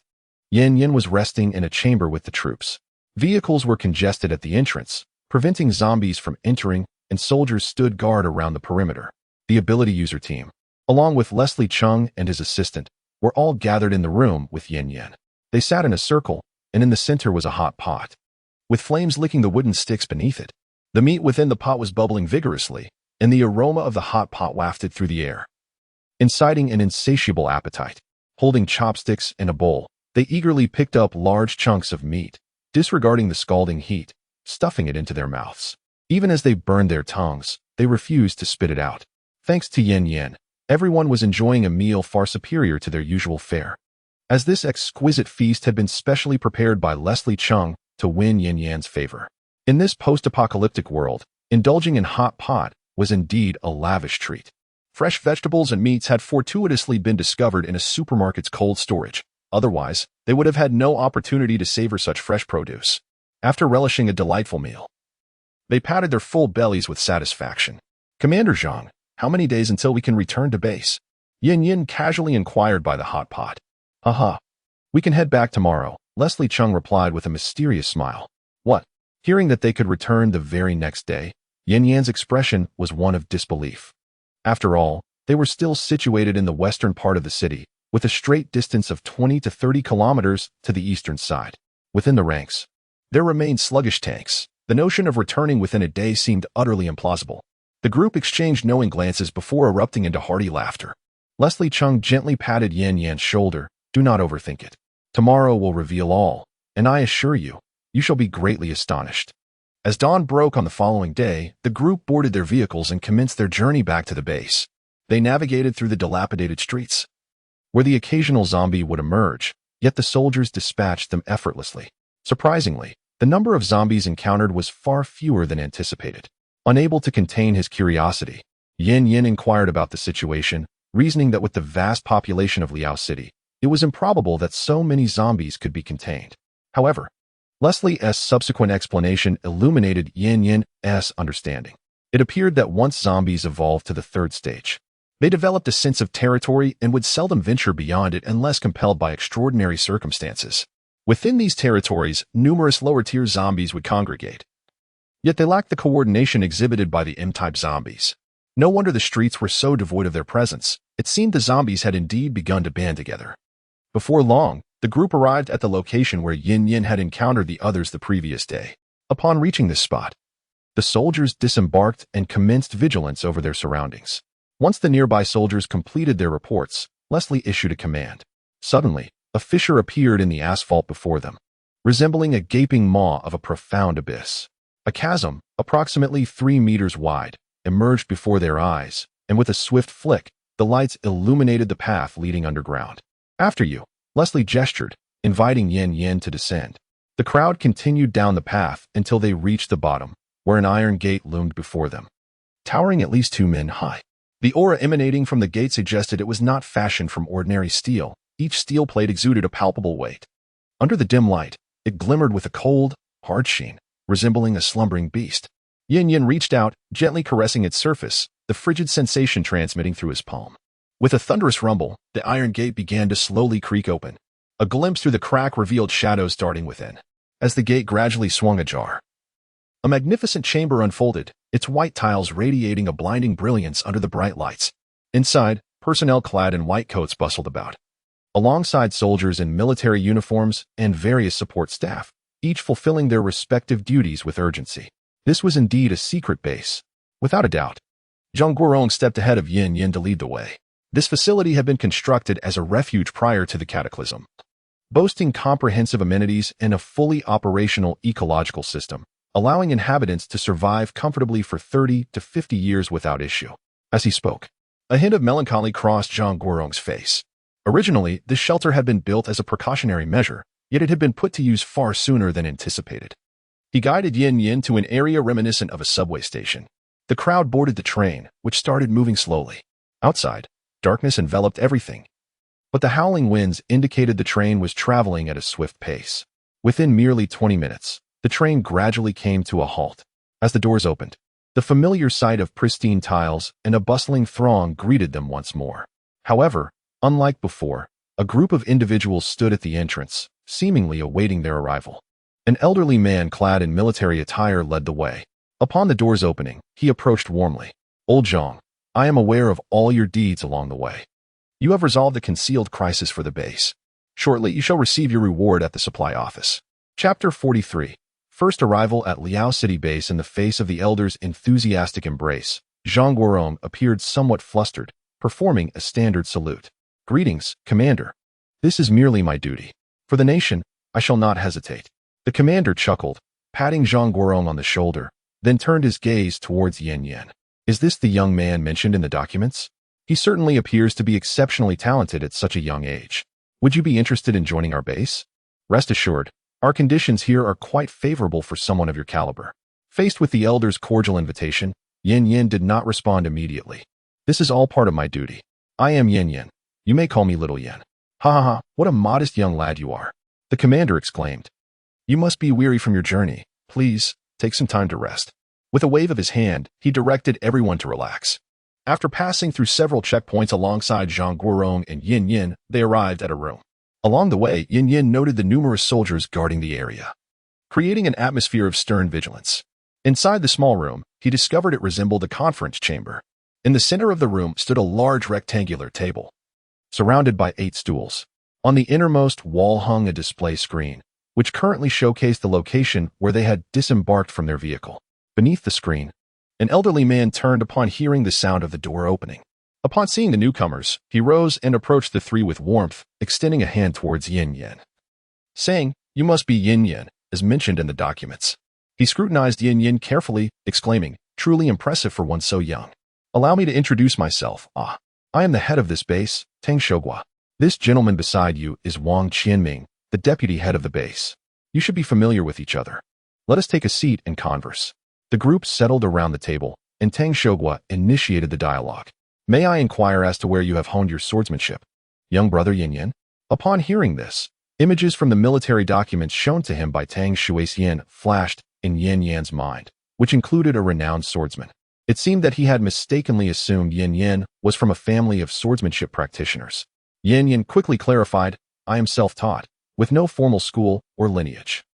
Yan Yan was resting in a chamber with the troops. Vehicles were congested at the entrance, preventing zombies from entering, and soldiers stood guard around the perimeter. The ability user team, along with Leslie Chung and his assistant, were all gathered in the room with Yan Yan. They sat in a circle, and in the center was a hot pot, with flames licking the wooden sticks beneath it. The meat within the pot was bubbling vigorously, and the aroma of the hot pot wafted through the air, inciting an insatiable appetite. Holding chopsticks and a bowl, they eagerly picked up large chunks of meat, disregarding the scalding heat, stuffing it into their mouths. Even as they burned their tongues, they refused to spit it out. Thanks to Yin Yin, everyone was enjoying a meal far superior to their usual fare, as this exquisite feast had been specially prepared by Leslie Chung to win Yin Yan's favor. In this post-apocalyptic world, indulging in hot pot was indeed a lavish treat. Fresh vegetables and meats had fortuitously been discovered in a supermarket's cold storage. Otherwise, they would have had no opportunity to savor such fresh produce. After relishing a delightful meal, they patted their full bellies with satisfaction. "Commander Zhang, how many days until we can return to base?" Yin Yin casually inquired by the hot pot. "Aha. We can head back tomorrow," Leslie Chung replied with a mysterious smile. "What?" Hearing that they could return the very next day, Yin Yan's expression was one of disbelief. After all, they were still situated in the western part of the city, with a straight distance of 20 to 30 kilometers to the eastern side. Within the ranks, there remained sluggish tanks. The notion of returning within a day seemed utterly implausible. The group exchanged knowing glances before erupting into hearty laughter. Leslie Chung gently patted Yin Yan's shoulder. "Do not overthink it. Tomorrow will reveal all, and I assure you, you shall be greatly astonished." As dawn broke on the following day, the group boarded their vehicles and commenced their journey back to the base. They navigated through the dilapidated streets, where the occasional zombie would emerge, yet the soldiers dispatched them effortlessly. Surprisingly, the number of zombies encountered was far fewer than anticipated. Unable to contain his curiosity, Yin Yin inquired about the situation, reasoning that with the vast population of Liao City, it was improbable that so many zombies could be contained. However, Leslie's subsequent explanation illuminated Yin Yin's understanding. It appeared that once zombies evolved to the third stage, they developed a sense of territory and would seldom venture beyond it unless compelled by extraordinary circumstances. Within these territories, numerous lower-tier zombies would congregate. Yet they lacked the coordination exhibited by the M-type zombies. No wonder the streets were so devoid of their presence. It seemed the zombies had indeed begun to band together. Before long, the group arrived at the location where Yin Yin had encountered the others the previous day. Upon reaching this spot, the soldiers disembarked and commenced vigilance over their surroundings. Once the nearby soldiers completed their reports, Leslie issued a command. Suddenly, a fissure appeared in the asphalt before them, resembling a gaping maw of a profound abyss. A chasm, approximately 3 meters wide, emerged before their eyes, and with a swift flick, the lights illuminated the path leading underground. "After you," Leslie gestured, inviting Yin Yin to descend. The crowd continued down the path until they reached the bottom, where an iron gate loomed before them, towering at least 2 men high. The aura emanating from the gate suggested it was not fashioned from ordinary steel. Each steel plate exuded a palpable weight. Under the dim light, it glimmered with a cold, hard sheen, resembling a slumbering beast. Yin Yin reached out, gently caressing its surface, the frigid sensation transmitting through his palm. With a thunderous rumble, the iron gate began to slowly creak open. A glimpse through the crack revealed shadows darting within. As the gate gradually swung ajar, a magnificent chamber unfolded, its white tiles radiating a blinding brilliance under the bright lights. Inside, personnel clad in white coats bustled about, alongside soldiers in military uniforms and various support staff, each fulfilling their respective duties with urgency. This was indeed a secret base. Without a doubt, Zhang Guorong stepped ahead of Yin Yin to lead the way. This facility had been constructed as a refuge prior to the cataclysm, boasting comprehensive amenities and a fully operational ecological system, allowing inhabitants to survive comfortably for 30 to 50 years without issue. As he spoke, a hint of melancholy crossed Zhang Guorong's face. Originally, this shelter had been built as a precautionary measure, yet it had been put to use far sooner than anticipated. He guided Yin Yin to an area reminiscent of a subway station. The crowd boarded the train, which started moving slowly. Outside, darkness enveloped everything, but the howling winds indicated the train was traveling at a swift pace. Within merely 20 minutes, the train gradually came to a halt. As the doors opened, the familiar sight of pristine tiles and a bustling throng greeted them once more. However, unlike before, a group of individuals stood at the entrance, seemingly awaiting their arrival. An elderly man clad in military attire led the way. Upon the doors opening, he approached warmly. "Old Zhang, I am aware of all your deeds along the way. You have resolved a concealed crisis for the base. Shortly, you shall receive your reward at the supply office." Chapter 43. First arrival at Liao City Base in the face of the elders' enthusiastic embrace. Zhang Guorong appeared somewhat flustered, performing a standard salute. "Greetings, Commander. This is merely my duty. For the nation, I shall not hesitate." The commander chuckled, patting Zhang Guorong on the shoulder, then turned his gaze towards Yin Yin. "Is this the young man mentioned in the documents? He certainly appears to be exceptionally talented at such a young age. Would you be interested in joining our base? Rest assured, our conditions here are quite favorable for someone of your caliber." Faced with the elder's cordial invitation, Yin Yin did not respond immediately. "This is all part of my duty. I am Yin Yin. You may call me Little Yin." "Ha ha ha, what a modest young lad you are," the commander exclaimed. "You must be weary from your journey. Please, take some time to rest." With a wave of his hand, he directed everyone to relax. After passing through several checkpoints alongside Zhang Guorong and Yin Yin, they arrived at a room. Along the way, Yin Yin noted the numerous soldiers guarding the area, creating an atmosphere of stern vigilance. Inside the small room, he discovered it resembled a conference chamber. In the center of the room stood a large rectangular table, surrounded by 8 stools. On the innermost wall hung a display screen, which currently showcased the location where they had disembarked from their vehicle. Beneath the screen, an elderly man turned upon hearing the sound of the door opening. Upon seeing the newcomers, he rose and approached the 3 with warmth, extending a hand towards Yin Yin, saying, "You must be Yin Yin, as mentioned in the documents." He scrutinized Yin Yin carefully, exclaiming, "Truly impressive for one so young. Allow me to introduce myself. I am the head of this base, Tang Shogua. This gentleman beside you is Wang Qianming, the deputy head of the base. You should be familiar with each other. Let us take a seat and converse." The group settled around the table, and Tang Shogua initiated the dialogue. "May I inquire as to where you have honed your swordsmanship, young brother Yin Yin?" Upon hearing this, images from the military documents shown to him by Tang Shuixian flashed in Yin Yan's mind, which included a renowned swordsman. It seemed that he had mistakenly assumed Yin Yin was from a family of swordsmanship practitioners. Yin Yin quickly clarified, "I am self-taught, with no formal school or lineage."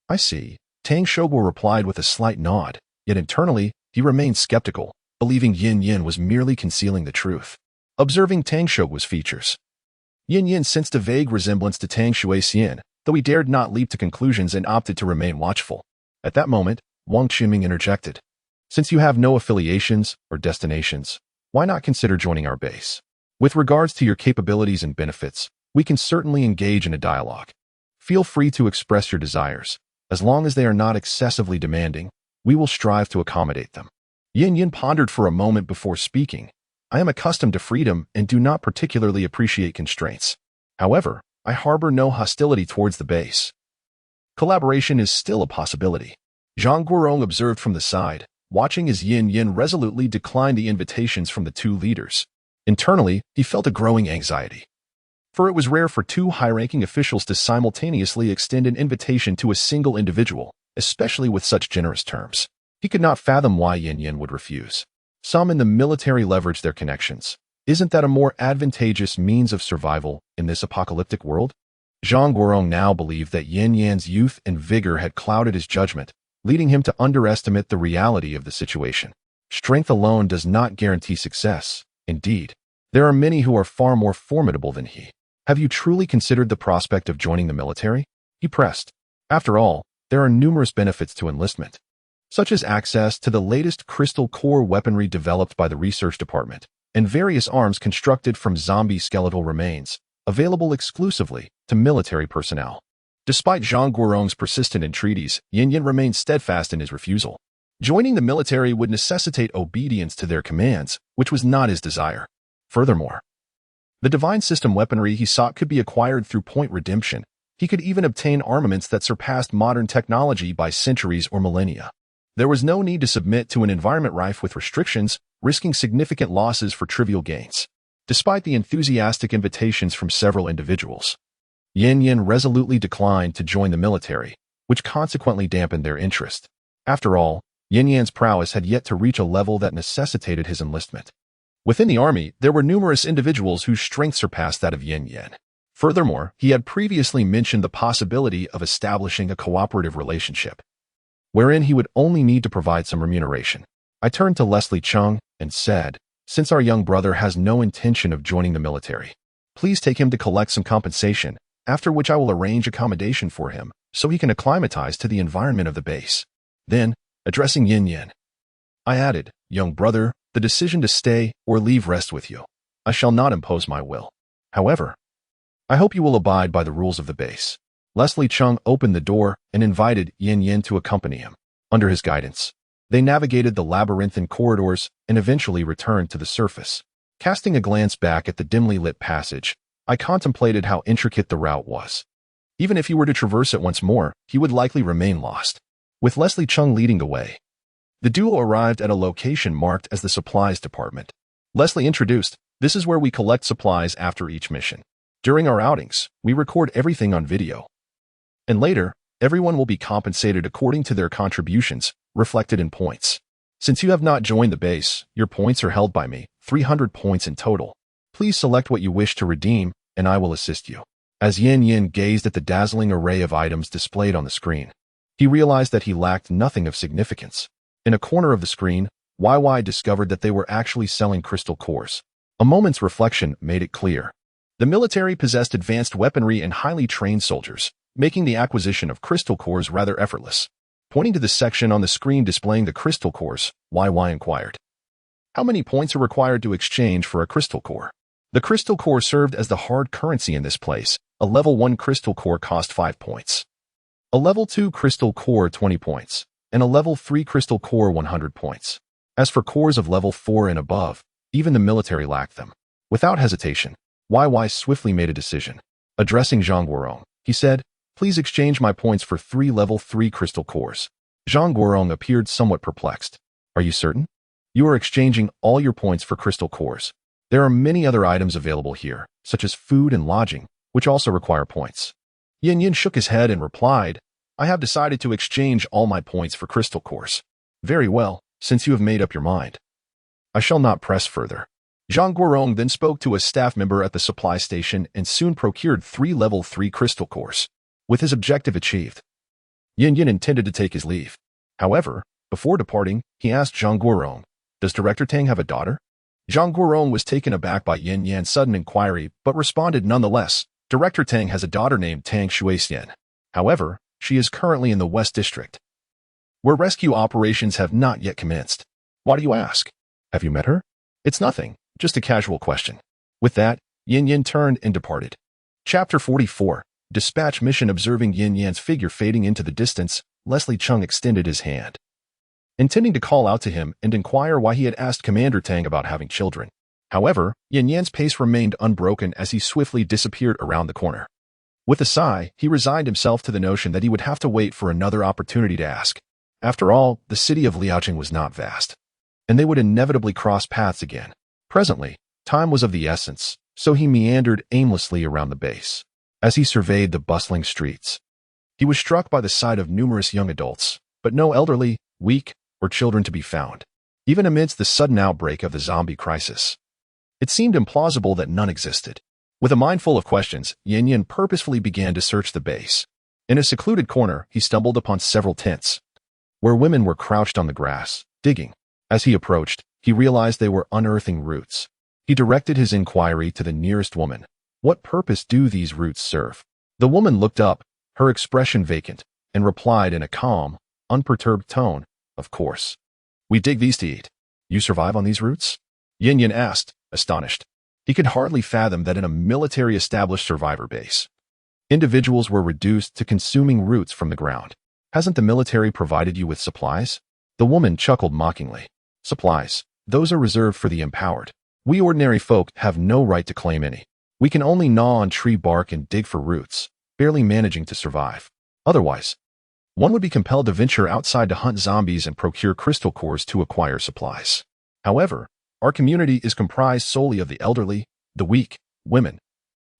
"I see," Tang Shogua replied with a slight nod, yet internally, he remained skeptical, believing Yin Yin was merely concealing the truth. Observing Tang Shogua's features, Yin Yin sensed a vague resemblance to Tang Shuixian, though he dared not leap to conclusions and opted to remain watchful. At that moment, Wang Qinming interjected, "Since you have no affiliations or destinations, why not consider joining our base? With regards to your capabilities and benefits, we can certainly engage in a dialogue. Feel free to express your desires. As long as they are not excessively demanding, we will strive to accommodate them." Yin Yin pondered for a moment before speaking. "I am accustomed to freedom and do not particularly appreciate constraints. However, I harbor no hostility towards the base. Collaboration is still a possibility." Zhang Guorong observed from the side, watching as Yin Yin resolutely declined the invitations from the 2 leaders. Internally, he felt a growing anxiety, for it was rare for 2 high-ranking officials to simultaneously extend an invitation to a single individual, especially with such generous terms. He could not fathom why Yin Yin would refuse. Some in the military leverage their connections. Isn't that a more advantageous means of survival in this apocalyptic world? Zhang Guorong now believed that Yin Yan's youth and vigor had clouded his judgment, leading him to underestimate the reality of the situation. Strength alone does not guarantee success. Indeed, there are many who are far more formidable than he. "Have you truly considered the prospect of joining the military?" he pressed. "After all, there are numerous benefits to enlistment, such as access to the latest crystal core weaponry developed by the research department, and various arms constructed from zombie skeletal remains, available exclusively to military personnel." Despite Zhang Guorong's persistent entreaties, Yin Yin remained steadfast in his refusal. Joining the military would necessitate obedience to their commands, which was not his desire. Furthermore, the divine system weaponry he sought could be acquired through point redemption. He could even obtain armaments that surpassed modern technology by centuries or millennia. There was no need to submit to an environment rife with restrictions, risking significant losses for trivial gains. Despite the enthusiastic invitations from several individuals, Yin Yin resolutely declined to join the military, which consequently dampened their interest. After all, Yin Yan's prowess had yet to reach a level that necessitated his enlistment. Within the army, there were numerous individuals whose strength surpassed that of Yin Yin. Furthermore, he had previously mentioned the possibility of establishing a cooperative relationship, wherein he would only need to provide some remuneration. I turned to Leslie Chung and said, "Since our young brother has no intention of joining the military, please take him to collect some compensation, after which I will arrange accommodation for him so he can acclimatize to the environment of the base." Then, addressing Yin Yin, I added, "Young brother, The decision to stay or leave rests with you. I shall not impose my will. However, I hope you will abide by the rules of the base. Leslie Chung opened the door and invited Yin Yin to accompany him. Under his guidance, they navigated the labyrinthine corridors and eventually returned to the surface. Casting a glance back at the dimly lit passage, I contemplated how intricate the route was. Even if he were to traverse it once more, he would likely remain lost. With Leslie Chung leading the way, the duo arrived at a location marked as the supplies department. Leslie introduced, "This is where we collect supplies after each mission. During our outings, we record everything on video. And later, everyone will be compensated according to their contributions, reflected in points. Since you have not joined the base, your points are held by me, 300 points in total. Please select what you wish to redeem, and I will assist you." As Yin Yin gazed at the dazzling array of items displayed on the screen, he realized that he lacked nothing of significance. In a corner of the screen, YY discovered that they were actually selling crystal cores. A moment's reflection made it clear. The military possessed advanced weaponry and highly trained soldiers, making the acquisition of crystal cores rather effortless. Pointing to the section on the screen displaying the crystal cores, YY inquired, "How many points are required to exchange for a crystal core?" The crystal core served as the hard currency in this place. A level 1 crystal core cost 5 points. A level 2 crystal core 20 points, and a level 3 crystal core 100 points. As for cores of level 4 and above, even the military lacked them. Without hesitation, YY swiftly made a decision. Addressing Zhang Guorong, he said, "Please exchange my points for 3 level 3 crystal cores." Zhang Guorong appeared somewhat perplexed. "Are you certain? You are exchanging all your points for crystal cores. There are many other items available here, such as food and lodging, which also require points." Yin Yin shook his head and replied, "I have decided to exchange all my points for crystal cores." "Very well, since you have made up your mind. I shall not press further." Zhang Guorong then spoke to a staff member at the supply station and soon procured 3 level 3 crystal cores. With his objective achieved, Yin Yin intended to take his leave. However, before departing, he asked Zhang Guorong, "Does Director Tang have a daughter?" Zhang Guorong was taken aback by Yin Yan's sudden inquiry, but responded nonetheless, "Director Tang has a daughter named Tang Shuixian. However, she is currently in the West District, where rescue operations have not yet commenced." "Why do you ask? Have you met her?" "It's nothing, just a casual question." With that, Yin Yin turned and departed. Chapter 44, Dispatch Mission. Observing Yin Yan's figure fading into the distance, Leslie Chung extended his hand, intending to call out to him and inquire why he had asked Commander Tang about having children. However, Yin Yan's pace remained unbroken as he swiftly disappeared around the corner. With a sigh, he resigned himself to the notion that he would have to wait for another opportunity to ask. After all, the city of Liaojing was not vast, and they would inevitably cross paths again. Presently, time was of the essence, so he meandered aimlessly around the base. As he surveyed the bustling streets, he was struck by the sight of numerous young adults, but no elderly, weak, or children to be found. Even amidst the sudden outbreak of the zombie crisis, it seemed implausible that none existed. With a mind full of questions, Yin Yin purposefully began to search the base. In a secluded corner, he stumbled upon several tents, where women were crouched on the grass, digging. As he approached, he realized they were unearthing roots. He directed his inquiry to the nearest woman. "What purpose do these roots serve?" The woman looked up, her expression vacant, and replied in a calm, unperturbed tone, "Of course. We dig these to eat." "You survive on these roots?" Yin Yin asked, astonished. He could hardly fathom that in a military-established survivor base, individuals were reduced to consuming roots from the ground. "Hasn't the military provided you with supplies?" The woman chuckled mockingly. "Supplies, those are reserved for the empowered. We ordinary folk have no right to claim any. We can only gnaw on tree bark and dig for roots, barely managing to survive. Otherwise, one would be compelled to venture outside to hunt zombies and procure crystal cores to acquire supplies. However, our community is comprised solely of the elderly, the weak, women,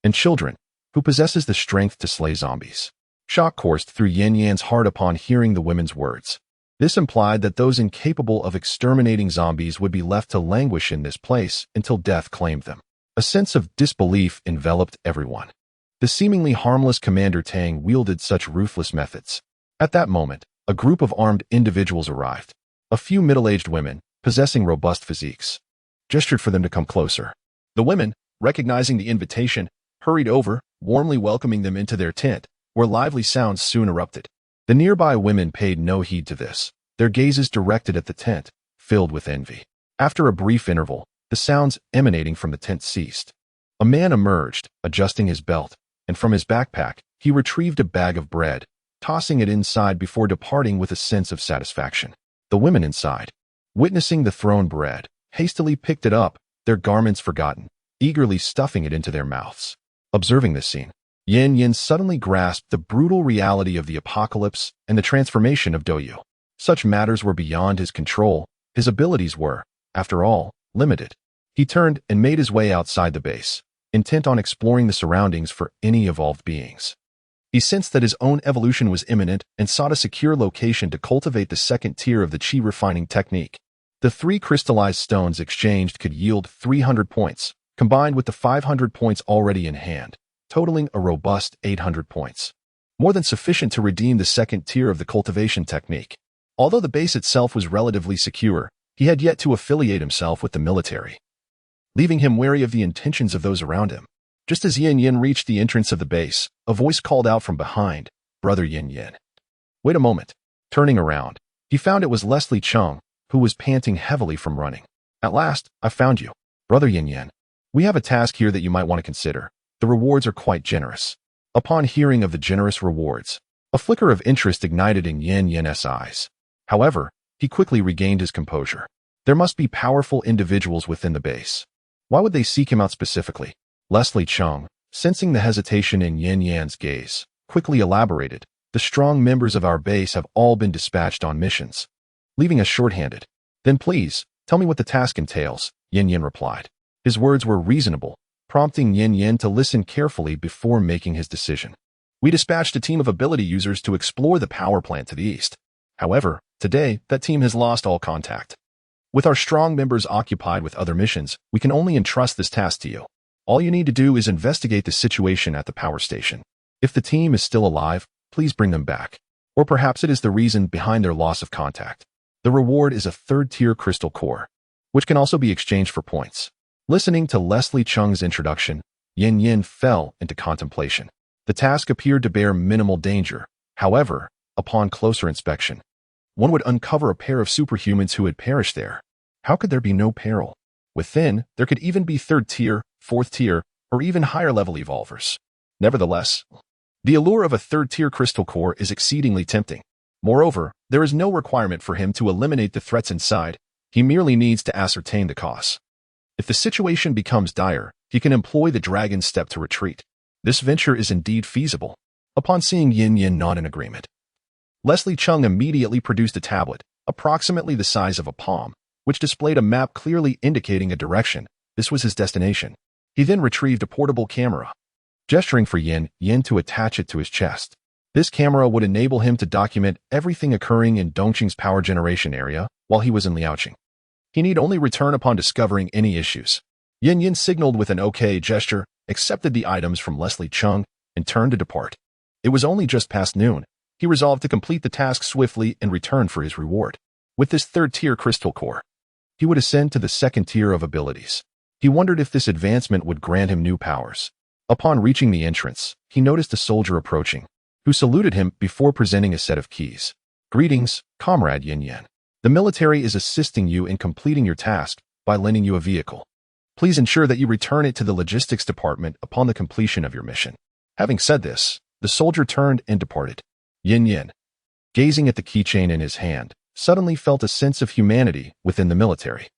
and children, who possesses the strength to slay zombies." Shock coursed through Yin Yan's heart upon hearing the women's words. This implied that those incapable of exterminating zombies would be left to languish in this place until death claimed them. A sense of disbelief enveloped everyone. The seemingly harmless Commander Tang wielded such ruthless methods. At that moment, a group of armed individuals arrived. A few middle-aged women, possessing robust physiques, gestured for them to come closer. The women, recognizing the invitation, hurried over, warmly welcoming them into their tent, where lively sounds soon erupted. The nearby women paid no heed to this, their gazes directed at the tent, filled with envy. After a brief interval, the sounds emanating from the tent ceased. A man emerged, adjusting his belt, and from his backpack, he retrieved a bag of bread, tossing it inside before departing with a sense of satisfaction. The women inside, witnessing the thrown bread, hastily picked it up, their garments forgotten, eagerly stuffing it into their mouths. Observing this scene, Yin suddenly grasped the brutal reality of the apocalypse and the transformation of Doyu. Such matters were beyond his control. His abilities were, after all, limited. He turned and made his way outside the base, intent on exploring the surroundings for any evolved beings. He sensed that his own evolution was imminent and sought a secure location to cultivate the second tier of the chi refining technique. The 3 crystallized stones exchanged could yield 300 points, combined with the 500 points already in hand, totaling a robust 800 points. More than sufficient to redeem the second tier of the cultivation technique. Although the base itself was relatively secure, he had yet to affiliate himself with the military, leaving him wary of the intentions of those around him. Just as Yin reached the entrance of the base, a voice called out from behind, "Brother Yin." Wait a moment. Turning around, he found it was Leslie Chung, who was panting heavily from running. "At last, I found you. Brother Yin. We have a task here that you might want to consider. The rewards are quite generous." Upon hearing of the generous rewards, a flicker of interest ignited in Yin's eyes. However, he quickly regained his composure. There must be powerful individuals within the base. Why would they seek him out specifically? Leslie Chung, sensing the hesitation in Yin's gaze, quickly elaborated, "The strong members of our base have all been dispatched on missions, leaving us short-handed." "Then please, tell me what the task entails," Yin replied. His words were reasonable, prompting Yin to listen carefully before making his decision. "We dispatched a team of ability users to explore the power plant to the east. However, today, that team has lost all contact. With our strong members occupied with other missions, we can only entrust this task to you. All you need to do is investigate the situation at the power station. If the team is still alive, please bring them back. Or perhaps it is the reason behind their loss of contact. The reward is a 3rd-tier crystal core, which can also be exchanged for points." Listening to Leslie Chung's introduction, Yin fell into contemplation. The task appeared to bear minimal danger. However, upon closer inspection, one would uncover a pair of superhumans who had perished there. How could there be no peril? Within, there could even be 3rd-tier, 4th-tier, or even higher-level evolvers. Nevertheless, the allure of a 3rd-tier crystal core is exceedingly tempting. Moreover, there is no requirement for him to eliminate the threats inside. He merely needs to ascertain the cause. If the situation becomes dire, he can employ the dragon's step to retreat. This venture is indeed feasible. Upon seeing Yin nod in agreement, Leslie Chung immediately produced a tablet, approximately the size of a palm, which displayed a map clearly indicating a direction. This was his destination. He then retrieved a portable camera, gesturing for Yin to attach it to his chest. This camera would enable him to document everything occurring in Dongqing's power generation area while he was in Liaoqing. He need only return upon discovering any issues. Yin signaled with an OK gesture, accepted the items from Leslie Chung, and turned to depart. It was only just past noon. He resolved to complete the task swiftly and return for his reward. With this 3rd-tier crystal core, he would ascend to the 2nd tier of abilities. He wondered if this advancement would grant him new powers. Upon reaching the entrance, he noticed a soldier approaching, who saluted him before presenting a set of keys. "Greetings, Comrade Yin. The military is assisting you in completing your task by lending you a vehicle. Please ensure that you return it to the logistics department upon the completion of your mission." Having said this, the soldier turned and departed. Yin, gazing at the keychain in his hand, suddenly felt a sense of humanity within the military.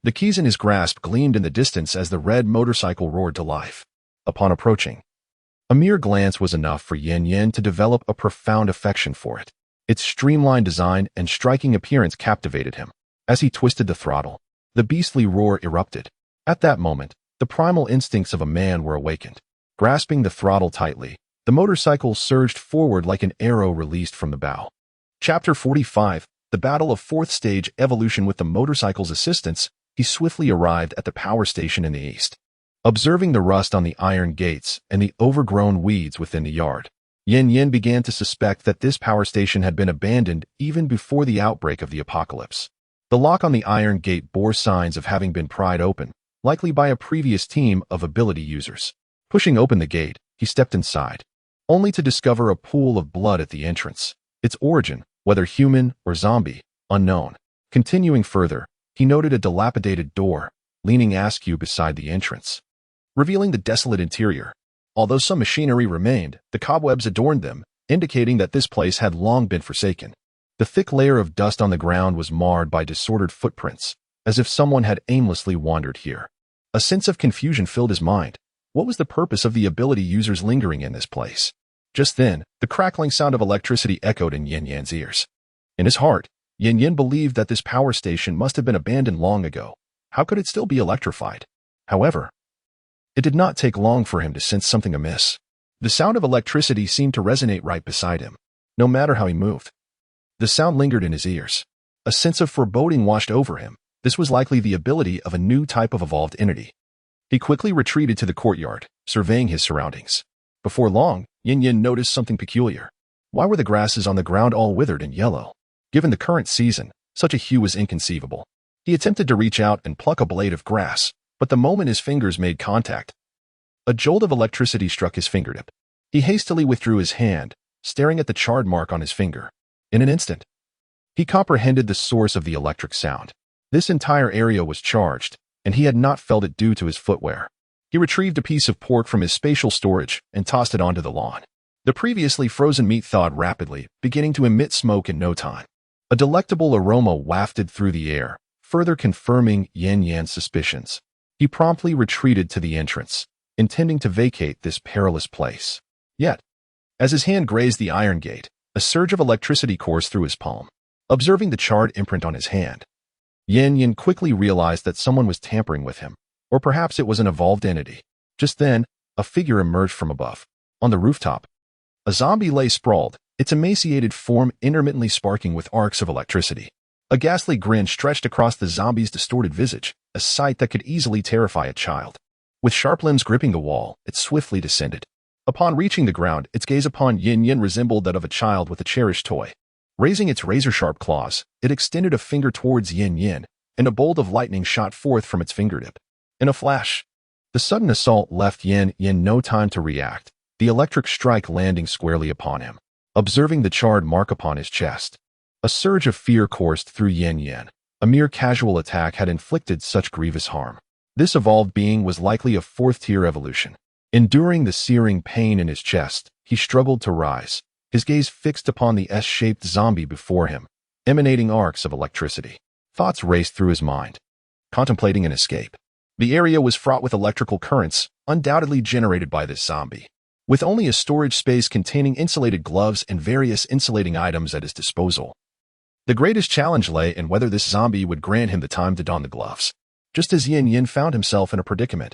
The keys in his grasp gleamed in the distance as the red motorcycle roared to life. Upon approaching, a mere glance was enough for Yin to develop a profound affection for it. Its streamlined design and striking appearance captivated him. As he twisted the throttle, the beastly roar erupted. At that moment, the primal instincts of a man were awakened. Grasping the throttle tightly, the motorcycle surged forward like an arrow released from the bow. Chapter 45, The Battle of 4th Stage Evolution. With the motorcycle's assistance, he swiftly arrived at the power station in the east. Observing the rust on the iron gates and the overgrown weeds within the yard, Yin began to suspect that this power station had been abandoned even before the outbreak of the apocalypse. The lock on the iron gate bore signs of having been pried open, likely by a previous team of ability users. Pushing open the gate, he stepped inside, only to discover a pool of blood at the entrance. Its origin, whether human or zombie, unknown. Continuing further, He noted a dilapidated door, leaning askew beside the entrance, revealing the desolate interior. Although some machinery remained, the cobwebs adorned them, indicating that this place had long been forsaken. The thick layer of dust on the ground was marred by disordered footprints, as if someone had aimlessly wandered here. A sense of confusion filled his mind. What was the purpose of the ability users lingering in this place? Just then, the crackling sound of electricity echoed in Yin Yan's ears. In his heart, Yin Yan believed that this power station must have been abandoned long ago. How could it still be electrified? However, it did not take long for him to sense something amiss. The sound of electricity seemed to resonate right beside him, no matter how he moved. The sound lingered in his ears. A sense of foreboding washed over him. This was likely the ability of a new type of evolved entity. He quickly retreated to the courtyard, surveying his surroundings. Before long, Yin Yan noticed something peculiar. Why were the grasses on the ground all withered and yellow? Given the current season, such a hue was inconceivable. He attempted to reach out and pluck a blade of grass, but the moment his fingers made contact, a jolt of electricity struck his fingertip. He hastily withdrew his hand, staring at the charred mark on his finger. In an instant, he comprehended the source of the electric sound. This entire area was charged, and he had not felt it due to his footwear. He retrieved a piece of pork from his spatial storage and tossed it onto the lawn. The previously frozen meat thawed rapidly, beginning to emit smoke in no time. A delectable aroma wafted through the air, further confirming Yin Yan's suspicions. He promptly retreated to the entrance, intending to vacate this perilous place. Yet, as his hand grazed the iron gate, a surge of electricity coursed through his palm. Observing the charred imprint on his hand, Yin Yan quickly realized that someone was tampering with him, or perhaps it was an evolved entity. Just then, a figure emerged from above. On the rooftop, a zombie lay sprawled, its emaciated form intermittently sparking with arcs of electricity. A ghastly grin stretched across the zombie's distorted visage, a sight that could easily terrify a child. With sharp limbs gripping the wall, it swiftly descended. Upon reaching the ground, its gaze upon Yin Yan resembled that of a child with a cherished toy. Raising its razor-sharp claws, it extended a finger towards Yin Yan, and a bolt of lightning shot forth from its fingertip. In a flash, the sudden assault left Yin Yan no time to react, the electric strike landing squarely upon him. Observing the charred mark upon his chest, a surge of fear coursed through Yin Yan. A mere casual attack had inflicted such grievous harm. This evolved being was likely a fourth-tier evolution. Enduring the searing pain in his chest, he struggled to rise, his gaze fixed upon the S-shaped zombie before him, emanating arcs of electricity. Thoughts raced through his mind, contemplating an escape. The area was fraught with electrical currents, undoubtedly generated by this zombie. With only a storage space containing insulated gloves and various insulating items at his disposal, the greatest challenge lay in whether this zombie would grant him the time to don the gloves. Just as Yin Yan found himself in a predicament,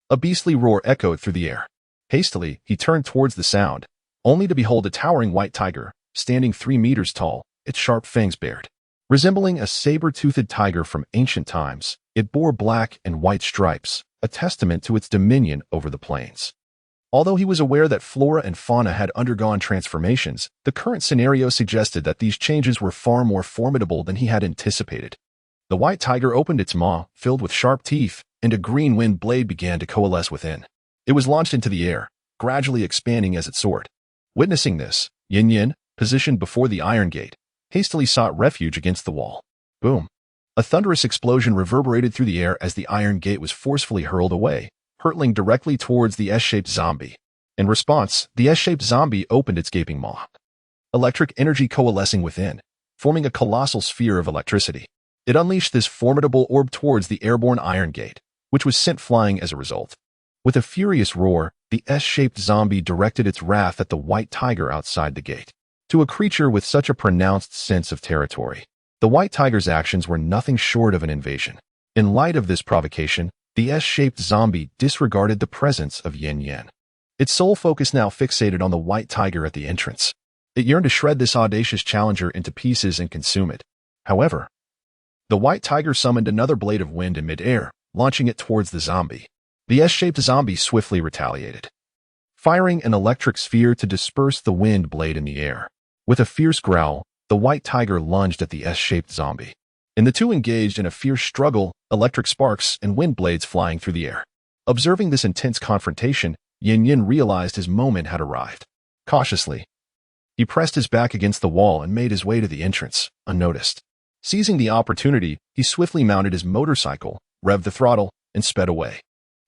a beastly roar echoed through the air. Hastily, he turned towards the sound, only to behold a towering white tiger, standing 3 meters tall, its sharp fangs bared. Resembling a saber-toothed tiger from ancient times, it bore black and white stripes, a testament to its dominion over the plains. Although he was aware that flora and fauna had undergone transformations, the current scenario suggested that these changes were far more formidable than he had anticipated. The white tiger opened its maw, filled with sharp teeth, and a green wind blade began to coalesce within. It was launched into the air, gradually expanding as it soared. Witnessing this, Yin Yan, positioned before the iron gate, hastily sought refuge against the wall. Boom! A thunderous explosion reverberated through the air as the iron gate was forcefully hurled away, hurtling directly towards the S-shaped zombie. In response, the S-shaped zombie opened its gaping maw, electric energy coalescing within, forming a colossal sphere of electricity. It unleashed this formidable orb towards the airborne iron gate, which was sent flying as a result. With a furious roar, the S-shaped zombie directed its wrath at the white tiger outside the gate. To a creature with such a pronounced sense of territory, the white tiger's actions were nothing short of an invasion. In light of this provocation, the S-shaped zombie disregarded the presence of Yin Yan. Its sole focus now fixated on the white tiger at the entrance. It yearned to shred this audacious challenger into pieces and consume it. However, the white tiger summoned another blade of wind in midair, launching it towards the zombie. The S-shaped zombie swiftly retaliated, firing an electric sphere to disperse the wind blade in the air. With a fierce growl, the white tiger lunged at the S-shaped zombie, and the two engaged in a fierce struggle, electric sparks and wind blades flying through the air. Observing this intense confrontation, Yin Yan realized his moment had arrived. Cautiously, he pressed his back against the wall and made his way to the entrance, unnoticed. Seizing the opportunity, he swiftly mounted his motorcycle, revved the throttle, and sped away.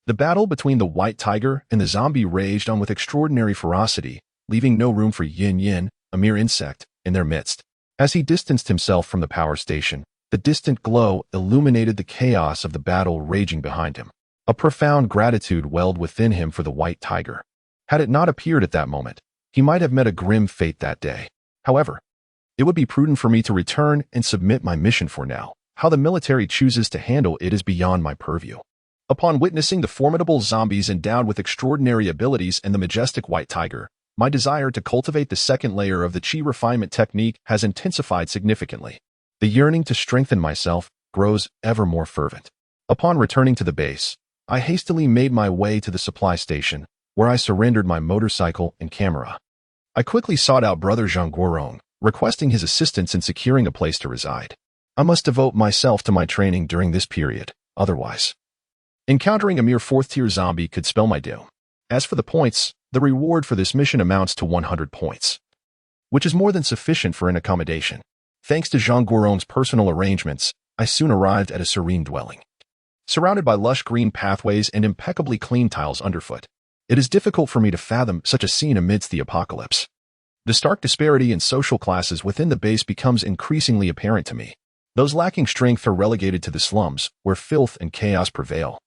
The battle between the white tiger and the zombie raged on with extraordinary ferocity, leaving no room for Yin Yin, a mere insect, in their midst. As he distanced himself from the power station, the distant glow illuminated the chaos of the battle raging behind him. A profound gratitude welled within him for the white tiger. Had it not appeared at that moment, he might have met a grim fate that day. However, it would be prudent for me to return and submit my mission for now. How the military chooses to handle it is beyond my purview. Upon witnessing the formidable zombies endowed with extraordinary abilities and the majestic white tiger, my desire to cultivate the second layer of the chi refinement technique has intensified significantly. The yearning to strengthen myself grows ever more fervent. Upon returning to the base, I hastily made my way to the supply station, where I surrendered my motorcycle and camera. I quickly sought out Brother Zhang Guorong, requesting his assistance in securing a place to reside. I must devote myself to my training during this period, otherwise encountering a mere fourth-tier zombie could spell my doom. As for the points, the reward for this mission amounts to 100 points, which is more than sufficient for an accommodation. Thanks to Zhang Guorong's personal arrangements, I soon arrived at a serene dwelling. Surrounded by lush green pathways and impeccably clean tiles underfoot, it is difficult for me to fathom such a scene amidst the apocalypse. The stark disparity in social classes within the base becomes increasingly apparent to me. Those lacking strength are relegated to the slums, where filth and chaos prevail,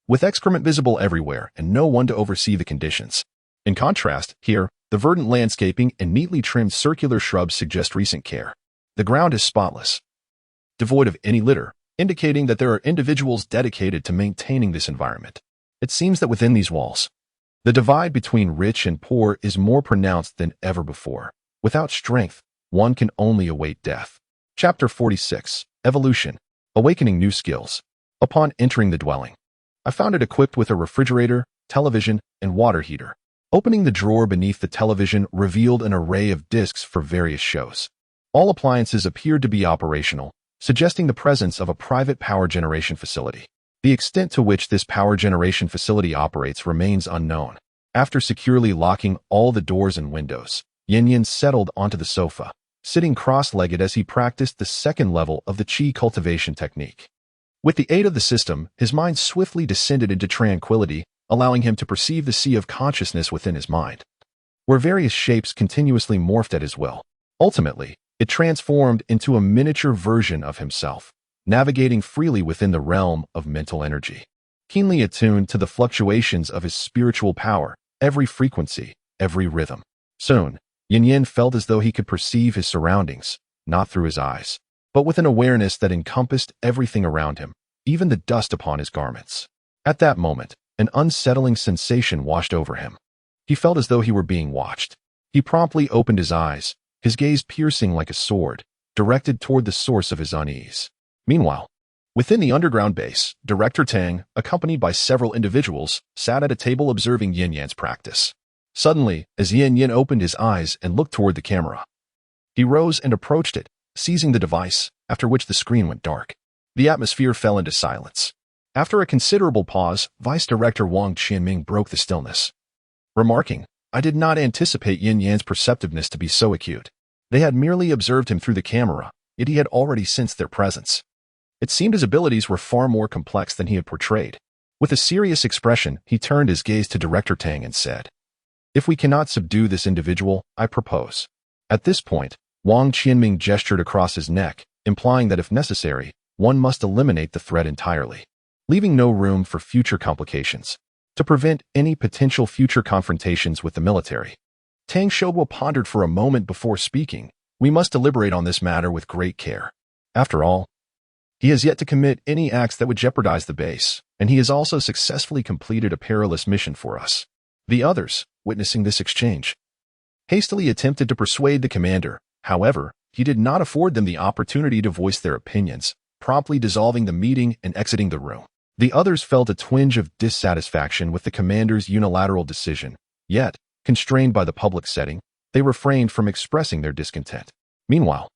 with excrement visible everywhere and no one to oversee the conditions. In contrast, here, the verdant landscaping and neatly trimmed circular shrubs suggest recent care. The ground is spotless, devoid of any litter, indicating that there are individuals dedicated to maintaining this environment. It seems that within these walls, the divide between rich and poor is more pronounced than ever before. Without strength, one can only await death. Chapter 46, Evolution, Awakening New Skills. Upon entering the dwelling, I found it equipped with a refrigerator, television, and water heater. Opening the drawer beneath the television revealed an array of discs for various shows. All appliances appeared to be operational, suggesting the presence of a private power generation facility. The extent to which this power generation facility operates remains unknown. After securely locking all the doors and windows, Yin Yin settled onto the sofa, sitting cross-legged as he practiced the second level of the Qi cultivation technique. With the aid of the system, his mind swiftly descended into tranquility, allowing him to perceive the sea of consciousness within his mind, where various shapes continuously morphed at his will. Ultimately, it transformed into a miniature version of himself, navigating freely within the realm of mental energy. Keenly attuned to the fluctuations of his spiritual power, every frequency, every rhythm. Soon, Yin Yin felt as though he could perceive his surroundings, not through his eyes, but with an awareness that encompassed everything around him, even the dust upon his garments. At that moment, an unsettling sensation washed over him. He felt as though he were being watched. He promptly opened his eyes, his gaze piercing like a sword, directed toward the source of his unease. Meanwhile, within the underground base, Director Tang, accompanied by several individuals, sat at a table observing Yin Yan's practice. Suddenly, as Yin Yin opened his eyes and looked toward the camera, he rose and approached it, seizing the device, after which the screen went dark. The atmosphere fell into silence. After a considerable pause, Vice Director Wang Qianming broke the stillness, remarking, "I did not anticipate Yin Yan's perceptiveness to be so acute." They had merely observed him through the camera, yet he had already sensed their presence. It seemed his abilities were far more complex than he had portrayed. With a serious expression, he turned his gaze to Director Tang and said, "If we cannot subdue this individual, I propose." At this point, Wang Qianming gestured across his neck, implying that if necessary, one must eliminate the threat entirely, leaving no room for future complications. To prevent any potential future confrontations with the military, Tang Shoubo pondered for a moment before speaking. "We must deliberate on this matter with great care. After all, he has yet to commit any acts that would jeopardize the base, and he has also successfully completed a perilous mission for us." The others, witnessing this exchange, hastily attempted to persuade the commander. However, he did not afford them the opportunity to voice their opinions, promptly dissolving the meeting and exiting the room. The others felt a twinge of dissatisfaction with the commander's unilateral decision, yet, constrained by the public setting, they refrained from expressing their discontent. Meanwhile,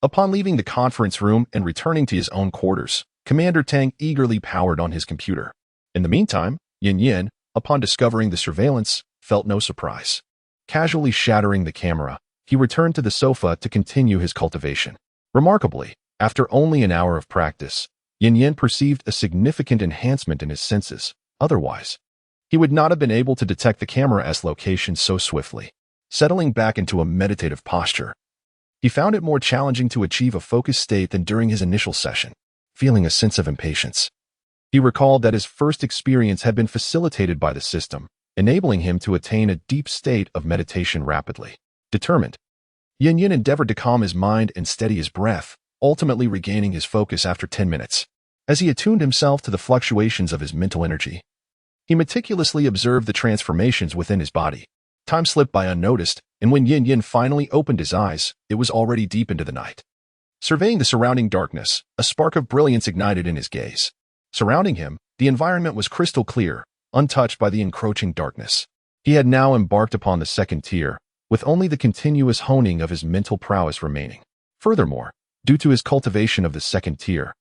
upon leaving the conference room and returning to his own quarters, Commander Tang eagerly powered on his computer. In the meantime, Yin Yin, upon discovering the surveillance, felt no surprise. Casually shattering the camera, he returned to the sofa to continue his cultivation. Remarkably, After only an hour of practice, Yin perceived a significant enhancement in his senses. Otherwise, he would not have been able to detect the camera's location so swiftly. Settling back into a meditative posture, he found it more challenging to achieve a focused state than during his initial session, feeling a sense of impatience. He recalled that his first experience had been facilitated by the system, enabling him to attain a deep state of meditation rapidly. Determined, Yin endeavored to calm his mind and steady his breath, ultimately regaining his focus after 10 minutes. As he attuned himself to the fluctuations of his mental energy, he meticulously observed the transformations within his body. Time slipped by unnoticed, and when Yin finally opened his eyes, it was already deep into the night. Surveying the surrounding darkness, a spark of brilliance ignited in his gaze. Surrounding him, the environment was crystal clear, untouched by the encroaching darkness. He had now embarked upon the second tier, with only the continuous honing of his mental prowess remaining. Furthermore, due to his cultivation of the second tier,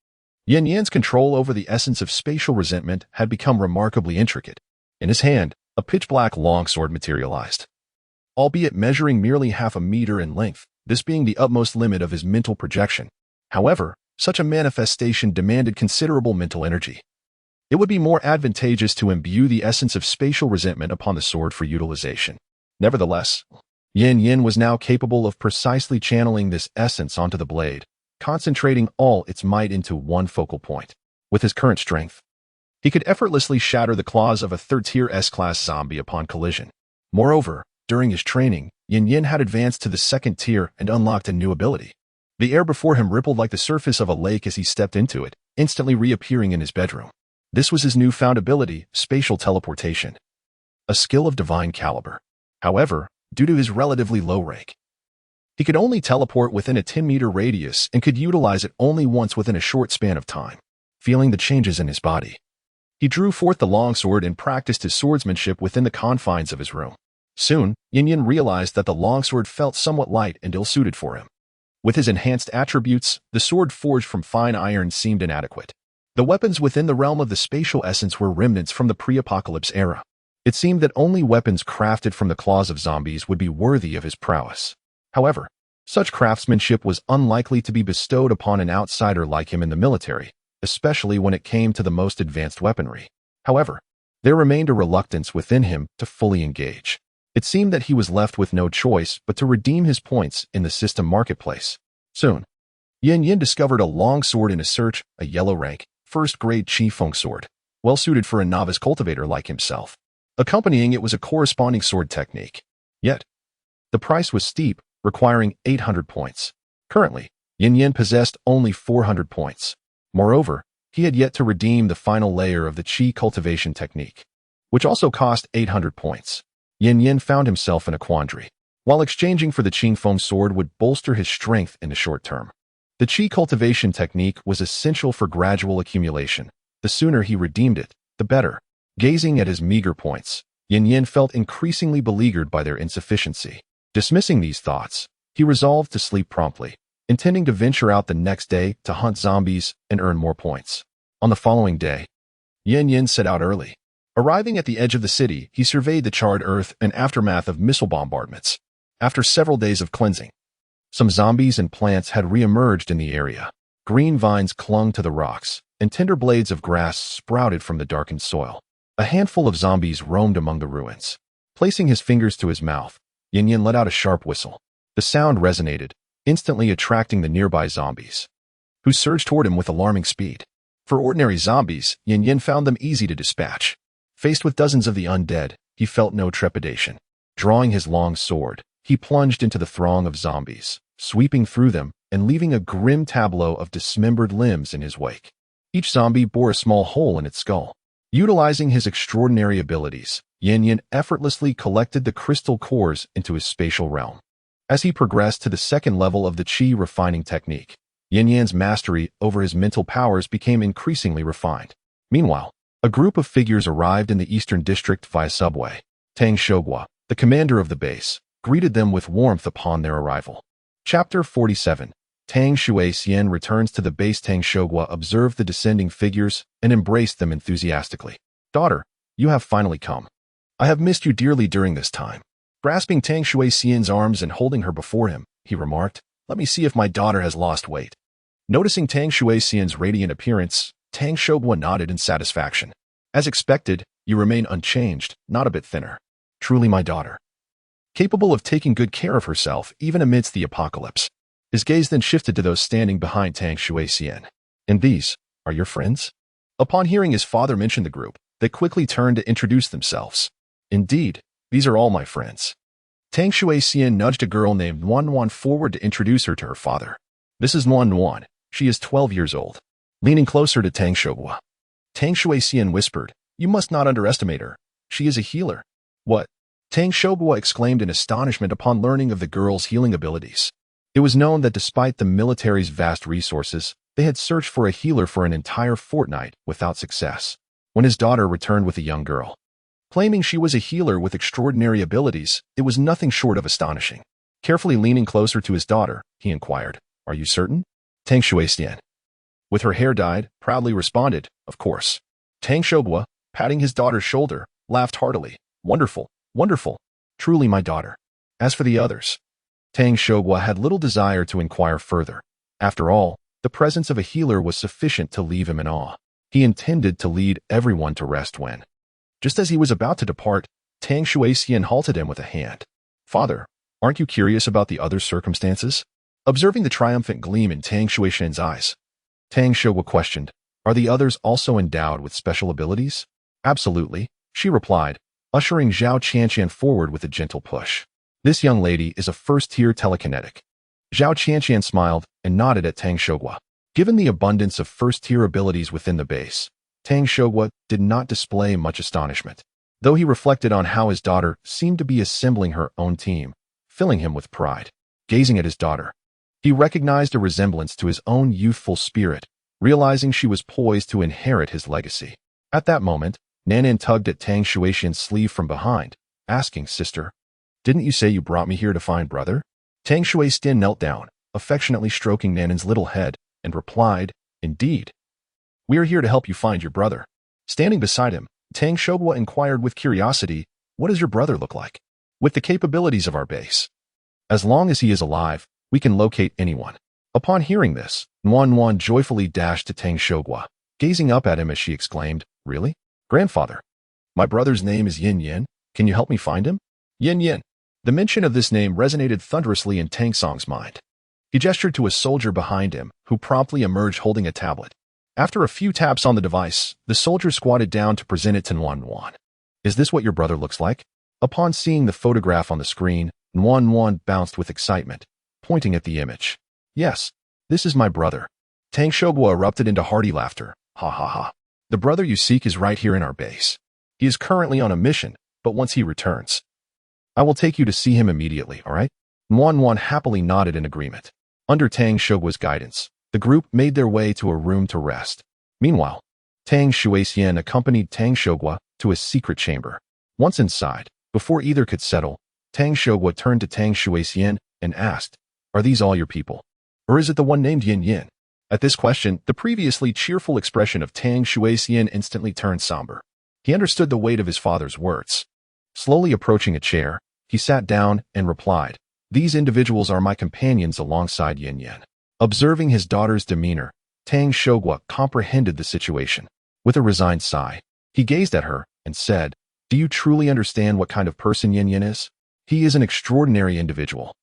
Yin's control over the essence of spatial resentment had become remarkably intricate. In his hand, a pitch-black longsword materialized. Albeit measuring merely half a meter in length, this being the utmost limit of his mental projection. However, such a manifestation demanded considerable mental energy. It would be more advantageous to imbue the essence of spatial resentment upon the sword for utilization. Nevertheless, Yin was now capable of precisely channeling this essence onto the blade, concentrating all its might into one focal point. With his current strength, he could effortlessly shatter the claws of a third-tier S-class zombie upon collision. Moreover, during his training, Yin had advanced to the second tier and unlocked a new ability. The air before him rippled like the surface of a lake as he stepped into it, instantly reappearing in his bedroom. This was his newfound ability, spatial teleportation, a skill of divine caliber. However, due to his relatively low rank, he could only teleport within a 10-meter radius and could utilize it only once within a short span of time. Feeling the changes in his body, he drew forth the longsword and practiced his swordsmanship within the confines of his room. Soon, Yin realized that the longsword felt somewhat light and ill-suited for him. With his enhanced attributes, the sword forged from fine iron seemed inadequate. The weapons within the realm of the spatial essence were remnants from the pre-apocalypse era. It seemed that only weapons crafted from the claws of zombies would be worthy of his prowess. However, such craftsmanship was unlikely to be bestowed upon an outsider like him in the military, especially when it came to the most advanced weaponry. However, there remained a reluctance within him to fully engage. It seemed that he was left with no choice but to redeem his points in the system marketplace. Soon, Yin discovered a longsword in his search, a yellow rank, first-grade Qi Feng sword, well-suited for a novice cultivator like himself. Accompanying it was a corresponding sword technique. Yet, the price was steep, requiring 800 points. Currently, Yin possessed only 400 points. Moreover, he had yet to redeem the final layer of the Qi cultivation technique, which also cost 800 points. Yin found himself in a quandary. While exchanging for the Qi Feng sword would bolster his strength in the short term, the Qi cultivation technique was essential for gradual accumulation. The sooner he redeemed it, the better. Gazing at his meager points, Yin felt increasingly beleaguered by their insufficiency. Dismissing these thoughts, he resolved to sleep promptly, intending to venture out the next day to hunt zombies and earn more points. On the following day, Yin set out early. Arriving at the edge of the city, he surveyed the charred earth and aftermath of missile bombardments. After several days of cleansing, some zombies and plants had re-emerged in the area. Green vines clung to the rocks, and tender blades of grass sprouted from the darkened soil. A handful of zombies roamed among the ruins. Placing his fingers to his mouth, Yin let out a sharp whistle. The sound resonated, instantly attracting the nearby zombies, who surged toward him with alarming speed. For ordinary zombies, Yin found them easy to dispatch. Faced with dozens of the undead, he felt no trepidation. Drawing his long sword, he plunged into the throng of zombies, sweeping through them and leaving a grim tableau of dismembered limbs in his wake. Each zombie bore a small hole in its skull. Utilizing his extraordinary abilities, Yin effortlessly collected the crystal cores into his spatial realm. As he progressed to the second level of the Qi refining technique, Yin's mastery over his mental powers became increasingly refined. Meanwhile, a group of figures arrived in the eastern district via subway. Tang Shogua, the commander of the base, greeted them with warmth upon their arrival. Chapter 47. Tang Shuai-Xian returns to the base. Tang Shogua observed the descending figures and embraced them enthusiastically. "Daughter, you have finally come. I have missed you dearly during this time." Grasping Tang Shuai-Xian's arms and holding her before him, he remarked, "Let me see if my daughter has lost weight." Noticing Tang Shuixian's radiant appearance, Tang Shogwa nodded in satisfaction. As expected, you remain unchanged, not a bit thinner. Truly my daughter. Capable of taking good care of herself even amidst the apocalypse. His gaze then shifted to those standing behind Tang Shuixian. And these are your friends? Upon hearing his father mention the group, they quickly turned to introduce themselves. Indeed, these are all my friends. Tang Shuixian nudged a girl named Nuan forward to introduce her to her father. This is Nuan. She is 12 years old. Leaning closer to Tang Shogwa, Tang Shuixian whispered, "You must not underestimate her. She is a healer." What? Tang Shogwa exclaimed in astonishment upon learning of the girl's healing abilities. It was known that despite the military's vast resources, they had searched for a healer for an entire fortnight without success. When his daughter returned with a young girl, claiming she was a healer with extraordinary abilities, it was nothing short of astonishing. Carefully leaning closer to his daughter, he inquired, "Are you certain?" Tang Shuixian, with her hair dyed, proudly responded, "Of course." Tang Shogwa, patting his daughter's shoulder, laughed heartily. "Wonderful, wonderful. Truly my daughter." As for the others, Tang Shogwa had little desire to inquire further. After all, the presence of a healer was sufficient to leave him in awe. He intended to lead everyone to rest when, just as he was about to depart, Tang Shuixian halted him with a hand. "Father, aren't you curious about the other circumstances?" Observing the triumphant gleam in Tang Shuixian's eyes, Tang Shogwa questioned, "Are the others also endowed with special abilities?" "Absolutely," she replied, ushering Zhao Qianqian forward with a gentle push. "This young lady is a first-tier telekinetic." Zhao Qianqian smiled and nodded at Tang Shogwa. Given the abundance of first-tier abilities within the base, Tang Shogwa did not display much astonishment, though he reflected on how his daughter seemed to be assembling her own team, filling him with pride. Gazing at his daughter, he recognized a resemblance to his own youthful spirit, realizing she was poised to inherit his legacy. At that moment, Nanan tugged at Tang Shuixian's sleeve from behind, asking, "Sister, didn't you say you brought me here to find brother?" Tang Shuixian knelt down, affectionately stroking Nanan's little head, and replied, "Indeed. We are here to help you find your brother." Standing beside him, Tang Shogwa inquired with curiosity, "What does your brother look like?" "With the capabilities of our base. As long as he is alive, we can locate anyone." Upon hearing this, Nuan joyfully dashed to Tang Shogwa, gazing up at him as she exclaimed, "Really? Grandfather, my brother's name is Yin Yin. Can you help me find him?" Yin Yin. The mention of this name resonated thunderously in Tang Song's mind. He gestured to a soldier behind him, who promptly emerged holding a tablet. After a few taps on the device, the soldier squatted down to present it to Nuan. "Is this what your brother looks like?" Upon seeing the photograph on the screen, Nuan bounced with excitement, pointing at the image. "Yes, this is my brother." Tang Shogwa erupted into hearty laughter. "Ha ha ha. The brother you seek is right here in our base. He is currently on a mission, but once he returns, I will take you to see him immediately, all right?" Nuan happily nodded in agreement. Under Tang Shogwa's guidance, the group made their way to a room to rest. Meanwhile, Tang Shuixian accompanied Tang Shogwa to a secret chamber. Once inside, before either could settle, Tang Shogwa turned to Tang Shuixian and asked, "Are these all your people? Or is it the one named Yin Yin?" At this question, the previously cheerful expression of Tang Shuixian instantly turned somber. He understood the weight of his father's words. Slowly approaching a chair, he sat down and replied, "These individuals are my companions alongside Yin Yin." Observing his daughter's demeanor, Tang Shogwa comprehended the situation. With a resigned sigh, he gazed at her and said, "Do you truly understand what kind of person Yin Yin is? He is an extraordinary individual.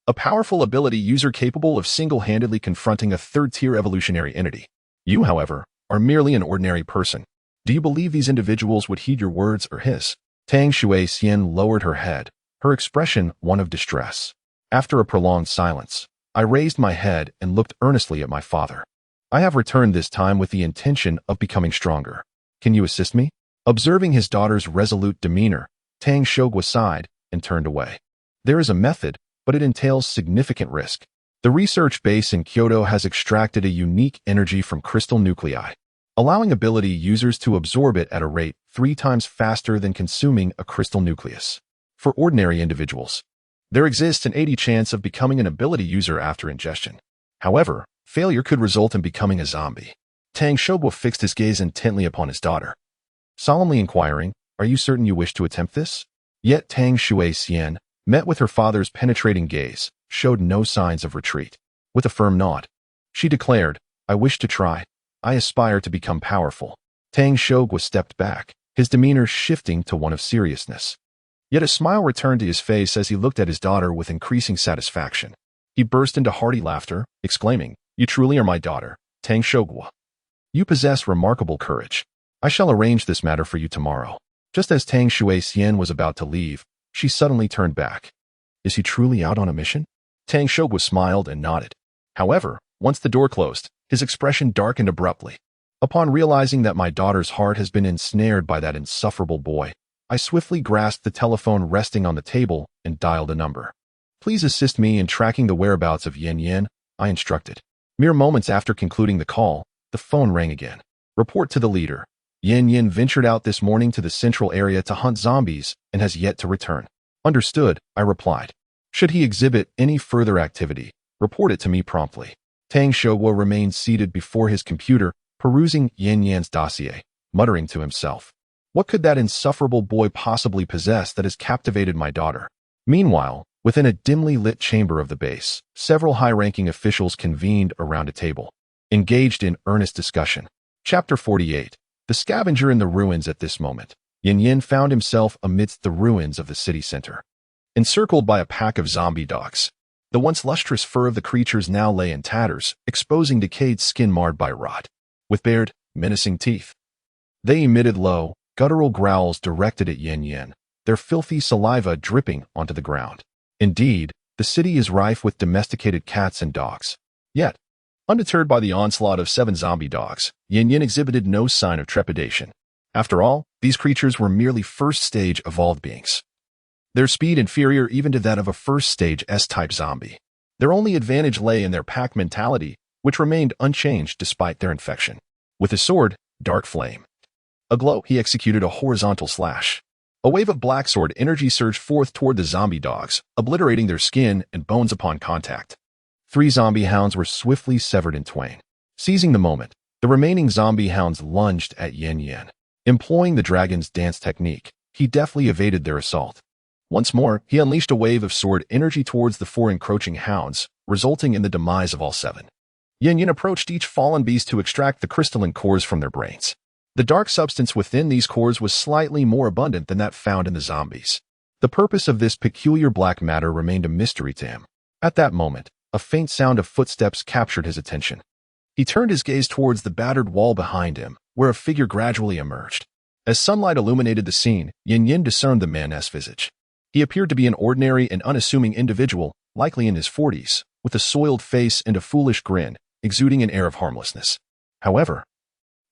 A powerful ability user capable of single-handedly confronting a third-tier evolutionary entity. You, however, are merely an ordinary person. Do you believe these individuals would heed your words or his?" Tang Shuixian lowered her head, her expression one of distress. After a prolonged silence, I raised my head and looked earnestly at my father. "I have returned this time with the intention of becoming stronger. Can you assist me?" Observing his daughter's resolute demeanor, Tang Shogwa sighed and turned away. "There is a method, but it entails significant risk. The research base in Kyoto has extracted a unique energy from crystal nuclei, allowing ability users to absorb it at a rate 3 times faster than consuming a crystal nucleus. For ordinary individuals, there exists an 80% chance of becoming an ability user after ingestion. However, failure could result in becoming a zombie." Tang Shogwa fixed his gaze intently upon his daughter, solemnly inquiring, "Are you certain you wish to attempt this?" Yet Tang Shuixian, met with her father's penetrating gaze, showed no signs of retreat. With a firm nod, She declared, I wish to try. I aspire to become powerful. Tang Shogwa stepped back, his demeanor shifting to one of seriousness. Yet a smile returned to his face as he looked at his daughter with increasing satisfaction. He burst into hearty laughter, exclaiming, You truly are my daughter, Tang Shogwa. You possess remarkable courage. I shall arrange this matter for you tomorrow. Just as Tang Shuai-hsien was about to leave, she suddenly turned back. Is he truly out on a mission? Tang Shogwa smiled and nodded. However, once the door closed, his expression darkened abruptly. Upon realizing that my daughter's heart has been ensnared by that insufferable boy, I swiftly grasped the telephone resting on the table and dialed a number. Please assist me in tracking the whereabouts of Yin Yin, I instructed. Mere moments after concluding the call, the phone rang again. Report to the leader. Yin Yin ventured out this morning to the central area to hunt zombies and has yet to return. Understood, I replied. Should he exhibit any further activity, report it to me promptly. Tang Shogwa remained seated before his computer, perusing Yin Yan's dossier, muttering to himself. What could that insufferable boy possibly possess that has captivated my daughter? Meanwhile, within a dimly lit chamber of the base, several high-ranking officials convened around a table, engaged in earnest discussion. Chapter 48. The scavenger in the ruins. At this moment, Yin Yin found himself amidst the ruins of the city center. Encircled by a pack of zombie dogs, the once lustrous fur of the creatures now lay in tatters, exposing decayed skin marred by rot. With bared, menacing teeth, they emitted low, guttural growls directed at Yin Yin, their filthy saliva dripping onto the ground. Indeed, the city is rife with domesticated cats and dogs. Yet, undeterred by the onslaught of 7 zombie dogs, Yin Yin exhibited no sign of trepidation. After all, these creatures were merely first-stage evolved beings. Their speed inferior even to that of a first-stage S-type zombie. Their only advantage lay in their pack mentality, which remained unchanged despite their infection. With his sword, Dark Flame aglow, he executed a horizontal slash. A wave of black sword energy surged forth toward the zombie dogs, obliterating their skin and bones upon contact. 3 zombie hounds were swiftly severed in twain. Seizing the moment, the remaining zombie hounds lunged at Yin Yin. Employing the dragon's dance technique, he deftly evaded their assault. Once more, he unleashed a wave of sword energy towards the 4 encroaching hounds, resulting in the demise of all 7. Yin Yin approached each fallen beast to extract the crystalline cores from their brains. The dark substance within these cores was slightly more abundant than that found in the zombies. The purpose of this peculiar black matter remained a mystery to him. At that moment, a faint sound of footsteps captured his attention. He turned his gaze towards the battered wall behind him, where a figure gradually emerged. As sunlight illuminated the scene, Yin Yin discerned the man's visage. He appeared to be an ordinary and unassuming individual, likely in his 40s, with a soiled face and a foolish grin, exuding an air of harmlessness. However,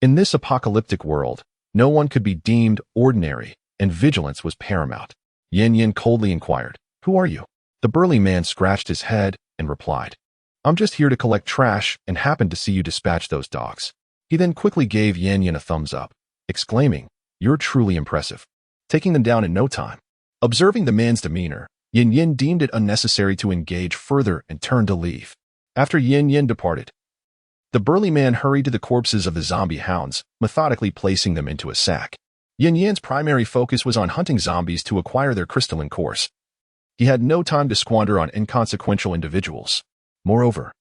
in this apocalyptic world, no one could be deemed ordinary, and vigilance was paramount. Yin Yin coldly inquired, Who are you? The burly man scratched his head and replied, I'm just here to collect trash and happened to see you dispatch those dogs. He then quickly gave Yin Yin a thumbs up, exclaiming, You're truly impressive. Taking them down in no time. Observing the man's demeanor, Yin Yin deemed it unnecessary to engage further and turned to leave. After Yin Yin departed, the burly man hurried to the corpses of the zombie hounds, methodically placing them into a sack. Yin Yin's primary focus was on hunting zombies to acquire their crystalline cores. He had no time to squander on inconsequential individuals. Moreover,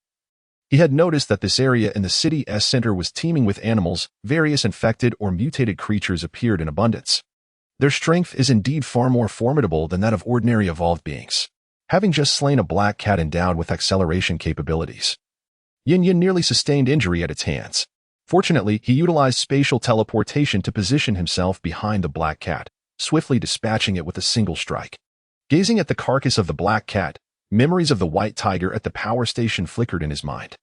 he had noticed that this area in the city's center was teeming with animals. Various infected or mutated creatures appeared in abundance. Their strength is indeed far more formidable than that of ordinary evolved beings. Having just slain a black cat endowed with acceleration capabilities, Yin Yin nearly sustained injury at its hands. Fortunately, he utilized spatial teleportation to position himself behind the black cat, swiftly dispatching it with a single strike. Gazing at the carcass of the black cat, memories of the white tiger at the power station flickered in his mind.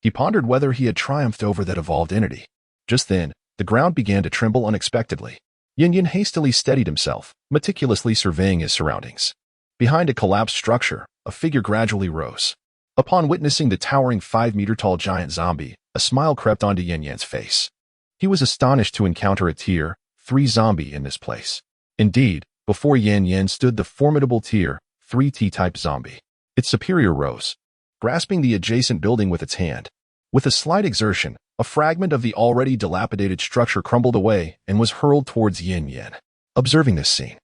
He pondered whether he had triumphed over that evolved entity. Just then, the ground began to tremble unexpectedly. Yin Yin hastily steadied himself, meticulously surveying his surroundings. Behind a collapsed structure, a figure gradually rose. Upon witnessing the towering 5-meter-tall giant zombie, a smile crept onto Yin Yan's face. He was astonished to encounter a Tier 3 zombie in this place. Indeed, before Yin Yin stood the formidable Tier 3 T-type zombie. Its superior rose, grasping the adjacent building with its hand. With a slight exertion, a fragment of the already dilapidated structure crumbled away and was hurled towards Yin Yin. Observing this scene,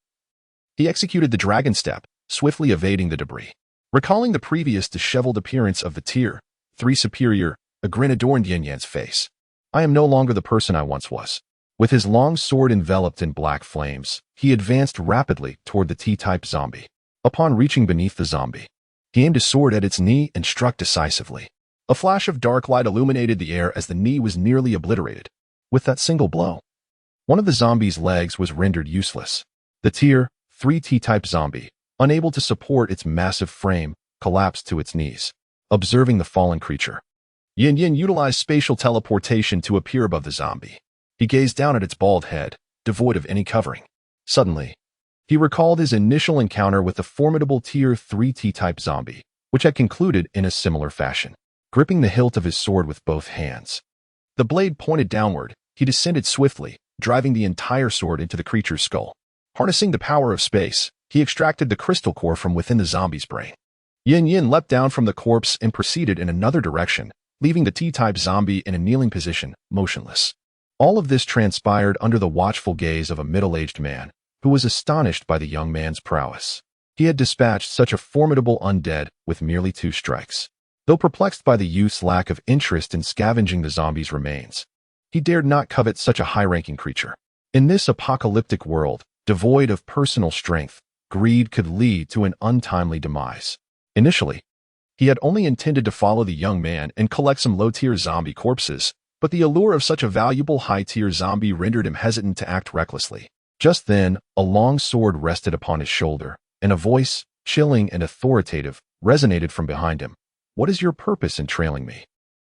he executed the dragon step, swiftly evading the debris. Recalling the previous disheveled appearance of the Tier 3 superior, A grin adorned Yin Yan's face. I am no longer the person I once was. With his long sword enveloped in black flames, he advanced rapidly toward the T-type zombie. Upon reaching beneath the zombie, he aimed his sword at its knee and struck decisively. A flash of dark light illuminated the air as the knee was nearly obliterated. With that single blow, one of the zombie's legs was rendered useless. The Tier 3 T-type zombie, unable to support its massive frame, collapsed to its knees. Observing the fallen creature, Yin Yin utilized spatial teleportation to appear above the zombie. He gazed down at its bald head, devoid of any covering. Suddenly, he recalled his initial encounter with the formidable Tier 3 T-type zombie, which had concluded in a similar fashion. Gripping the hilt of his sword with both hands, the blade pointed downward, he descended swiftly, driving the entire sword into the creature's skull. Harnessing the power of space, he extracted the crystal core from within the zombie's brain. Yin Yin leapt down from the corpse and proceeded in another direction, leaving the T-type zombie in a kneeling position, motionless. All of this transpired under the watchful gaze of a middle-aged man, who was astonished by the young man's prowess. He had dispatched such a formidable undead with merely 2 strikes. Though perplexed by the youth's lack of interest in scavenging the zombie's remains, he dared not covet such a high-ranking creature. In this apocalyptic world, devoid of personal strength, greed could lead to an untimely demise. Initially, he had only intended to follow the young man and collect some low-tier zombie corpses, but the allure of such a valuable high-tier zombie rendered him hesitant to act recklessly. Just then, a long sword rested upon his shoulder, and a voice, chilling and authoritative, resonated from behind him. What is your purpose in trailing me?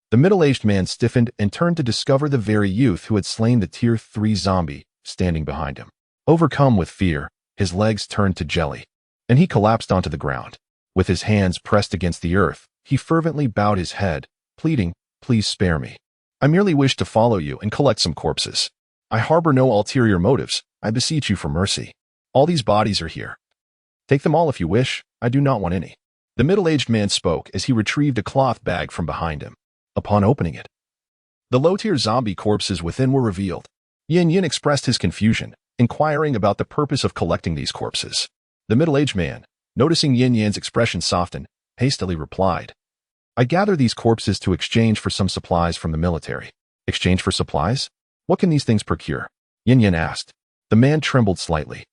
The middle-aged man stiffened and turned to discover the very youth who had slain the Tier 3 zombie, standing behind him. Overcome with fear, his legs turned to jelly, and he collapsed onto the ground. With his hands pressed against the earth, he fervently bowed his head, pleading, "Please spare me. I merely wish to follow you and collect some corpses. I harbor no ulterior motives. I beseech you for mercy. All these bodies are here. Take them all if you wish. I do not want any." The middle-aged man spoke as he retrieved a cloth bag from behind him. Upon opening it, the low-tier zombie corpses within were revealed. Yin Yin expressed his confusion, inquiring about the purpose of collecting these corpses. The middle-aged man, noticing Yin Yan's expression soften, hastily replied, "I gather these corpses to exchange for some supplies from the military." "Exchange for supplies? What can these things procure?" Yin Yin asked. The man trembled slightly.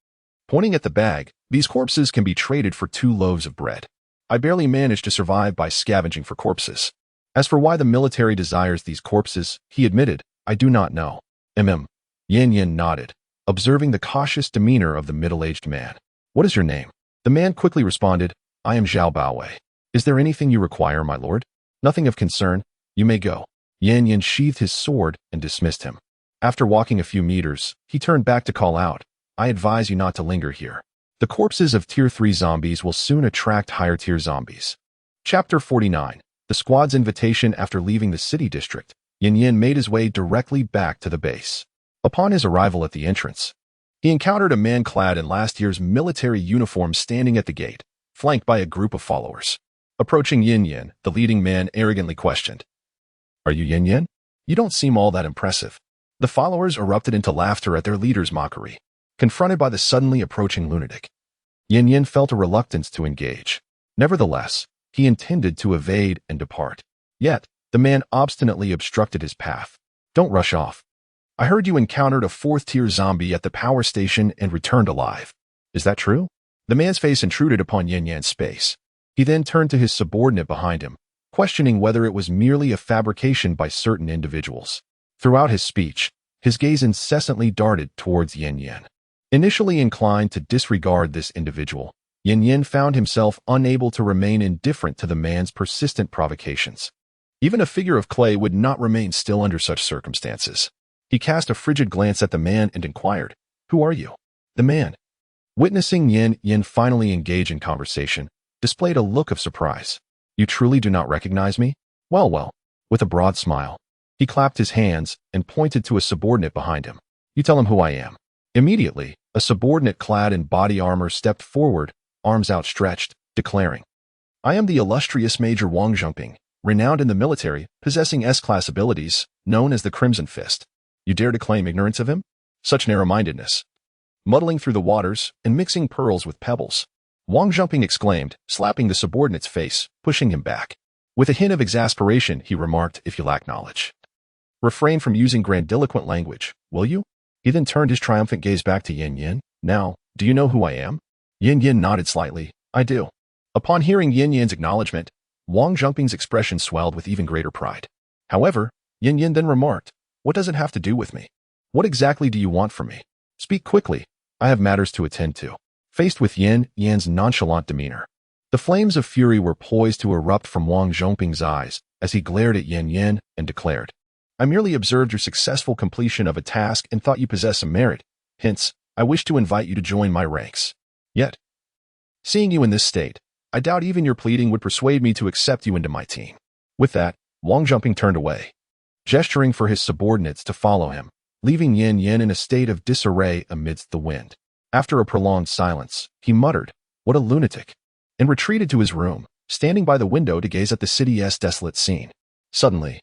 Pointing at the bag, "These corpses can be traded for 2 loaves of bread. I barely managed to survive by scavenging for corpses. As for why the military desires these corpses," he admitted, "I do not know." Yin Yin nodded, observing the cautious demeanor of the middle-aged man. "What is your name?" The man quickly responded, "I am Zhao Baowei. Is there anything you require, my lord?" "Nothing of concern. You may go." Yin Yin sheathed his sword and dismissed him. After walking a few meters, he turned back to call out, "I advise you not to linger here. The corpses of Tier 3 zombies will soon attract higher-tier zombies." Chapter 49. The squad's invitation. After leaving the city district, Yin Yin made his way directly back to the base. Upon his arrival at the entrance, he encountered a man clad in last year's military uniform standing at the gate, flanked by a group of followers. Approaching Yin Yin, the leading man arrogantly questioned, "Are you Yin Yin? You don't seem all that impressive." The followers erupted into laughter at their leader's mockery. Confronted by the suddenly approaching lunatic, Yin Yin felt a reluctance to engage. Nevertheless, he intended to evade and depart. Yet, the man obstinately obstructed his path. "Don't rush off. I heard you encountered a 4th-tier zombie at the power station and returned alive. Is that true?" The man's face intruded upon Yin Yan's space. He then turned to his subordinate behind him, questioning whether it was merely a fabrication by certain individuals. Throughout his speech, his gaze incessantly darted towards Yin Yin. Initially inclined to disregard this individual, Yin Yin found himself unable to remain indifferent to the man's persistent provocations. Even a figure of clay would not remain still under such circumstances. He cast a frigid glance at the man and inquired, "Who are you?" The man, witnessing Yin Yin finally engage in conversation, displayed a look of surprise. "You truly do not recognize me? Well, well." With a broad smile, he clapped his hands and pointed to a subordinate behind him. "You tell him who I am." Immediately, a subordinate clad in body armor stepped forward, arms outstretched, declaring, "I am the illustrious Major Wang Zhongping, renowned in the military, possessing S-class abilities, known as the Crimson Fist. You dare to claim ignorance of him? Such narrow-mindedness." Muddling through the waters and mixing pearls with pebbles, Wang Zhongping exclaimed, slapping the subordinate's face, pushing him back. With a hint of exasperation, he remarked, "If you lack knowledge, refrain from using grandiloquent language, will you?" He then turned his triumphant gaze back to Yin Yin. "Now, do you know who I am?" Yin Yin nodded slightly. "I do." Upon hearing Yin Yin's acknowledgement, Wang Zhongping's expression swelled with even greater pride. However, Yin Yin then remarked, "What does it have to do with me? What exactly do you want from me? Speak quickly. I have matters to attend to." Faced with Yin Yin's nonchalant demeanor, the flames of fury were poised to erupt from Wang Zhongping's eyes as he glared at Yin Yin and declared, "I merely observed your successful completion of a task and thought you possess some merit. Hence, I wish to invite you to join my ranks. Yet, seeing you in this state, I doubt even your pleading would persuade me to accept you into my team." With that, Wang Zhongping turned away, gesturing for his subordinates to follow him, leaving Yin Yin in a state of disarray amidst the wind. After a prolonged silence, he muttered, "What a lunatic," and retreated to his room, standing by the window to gaze at the city's desolate scene. Suddenly,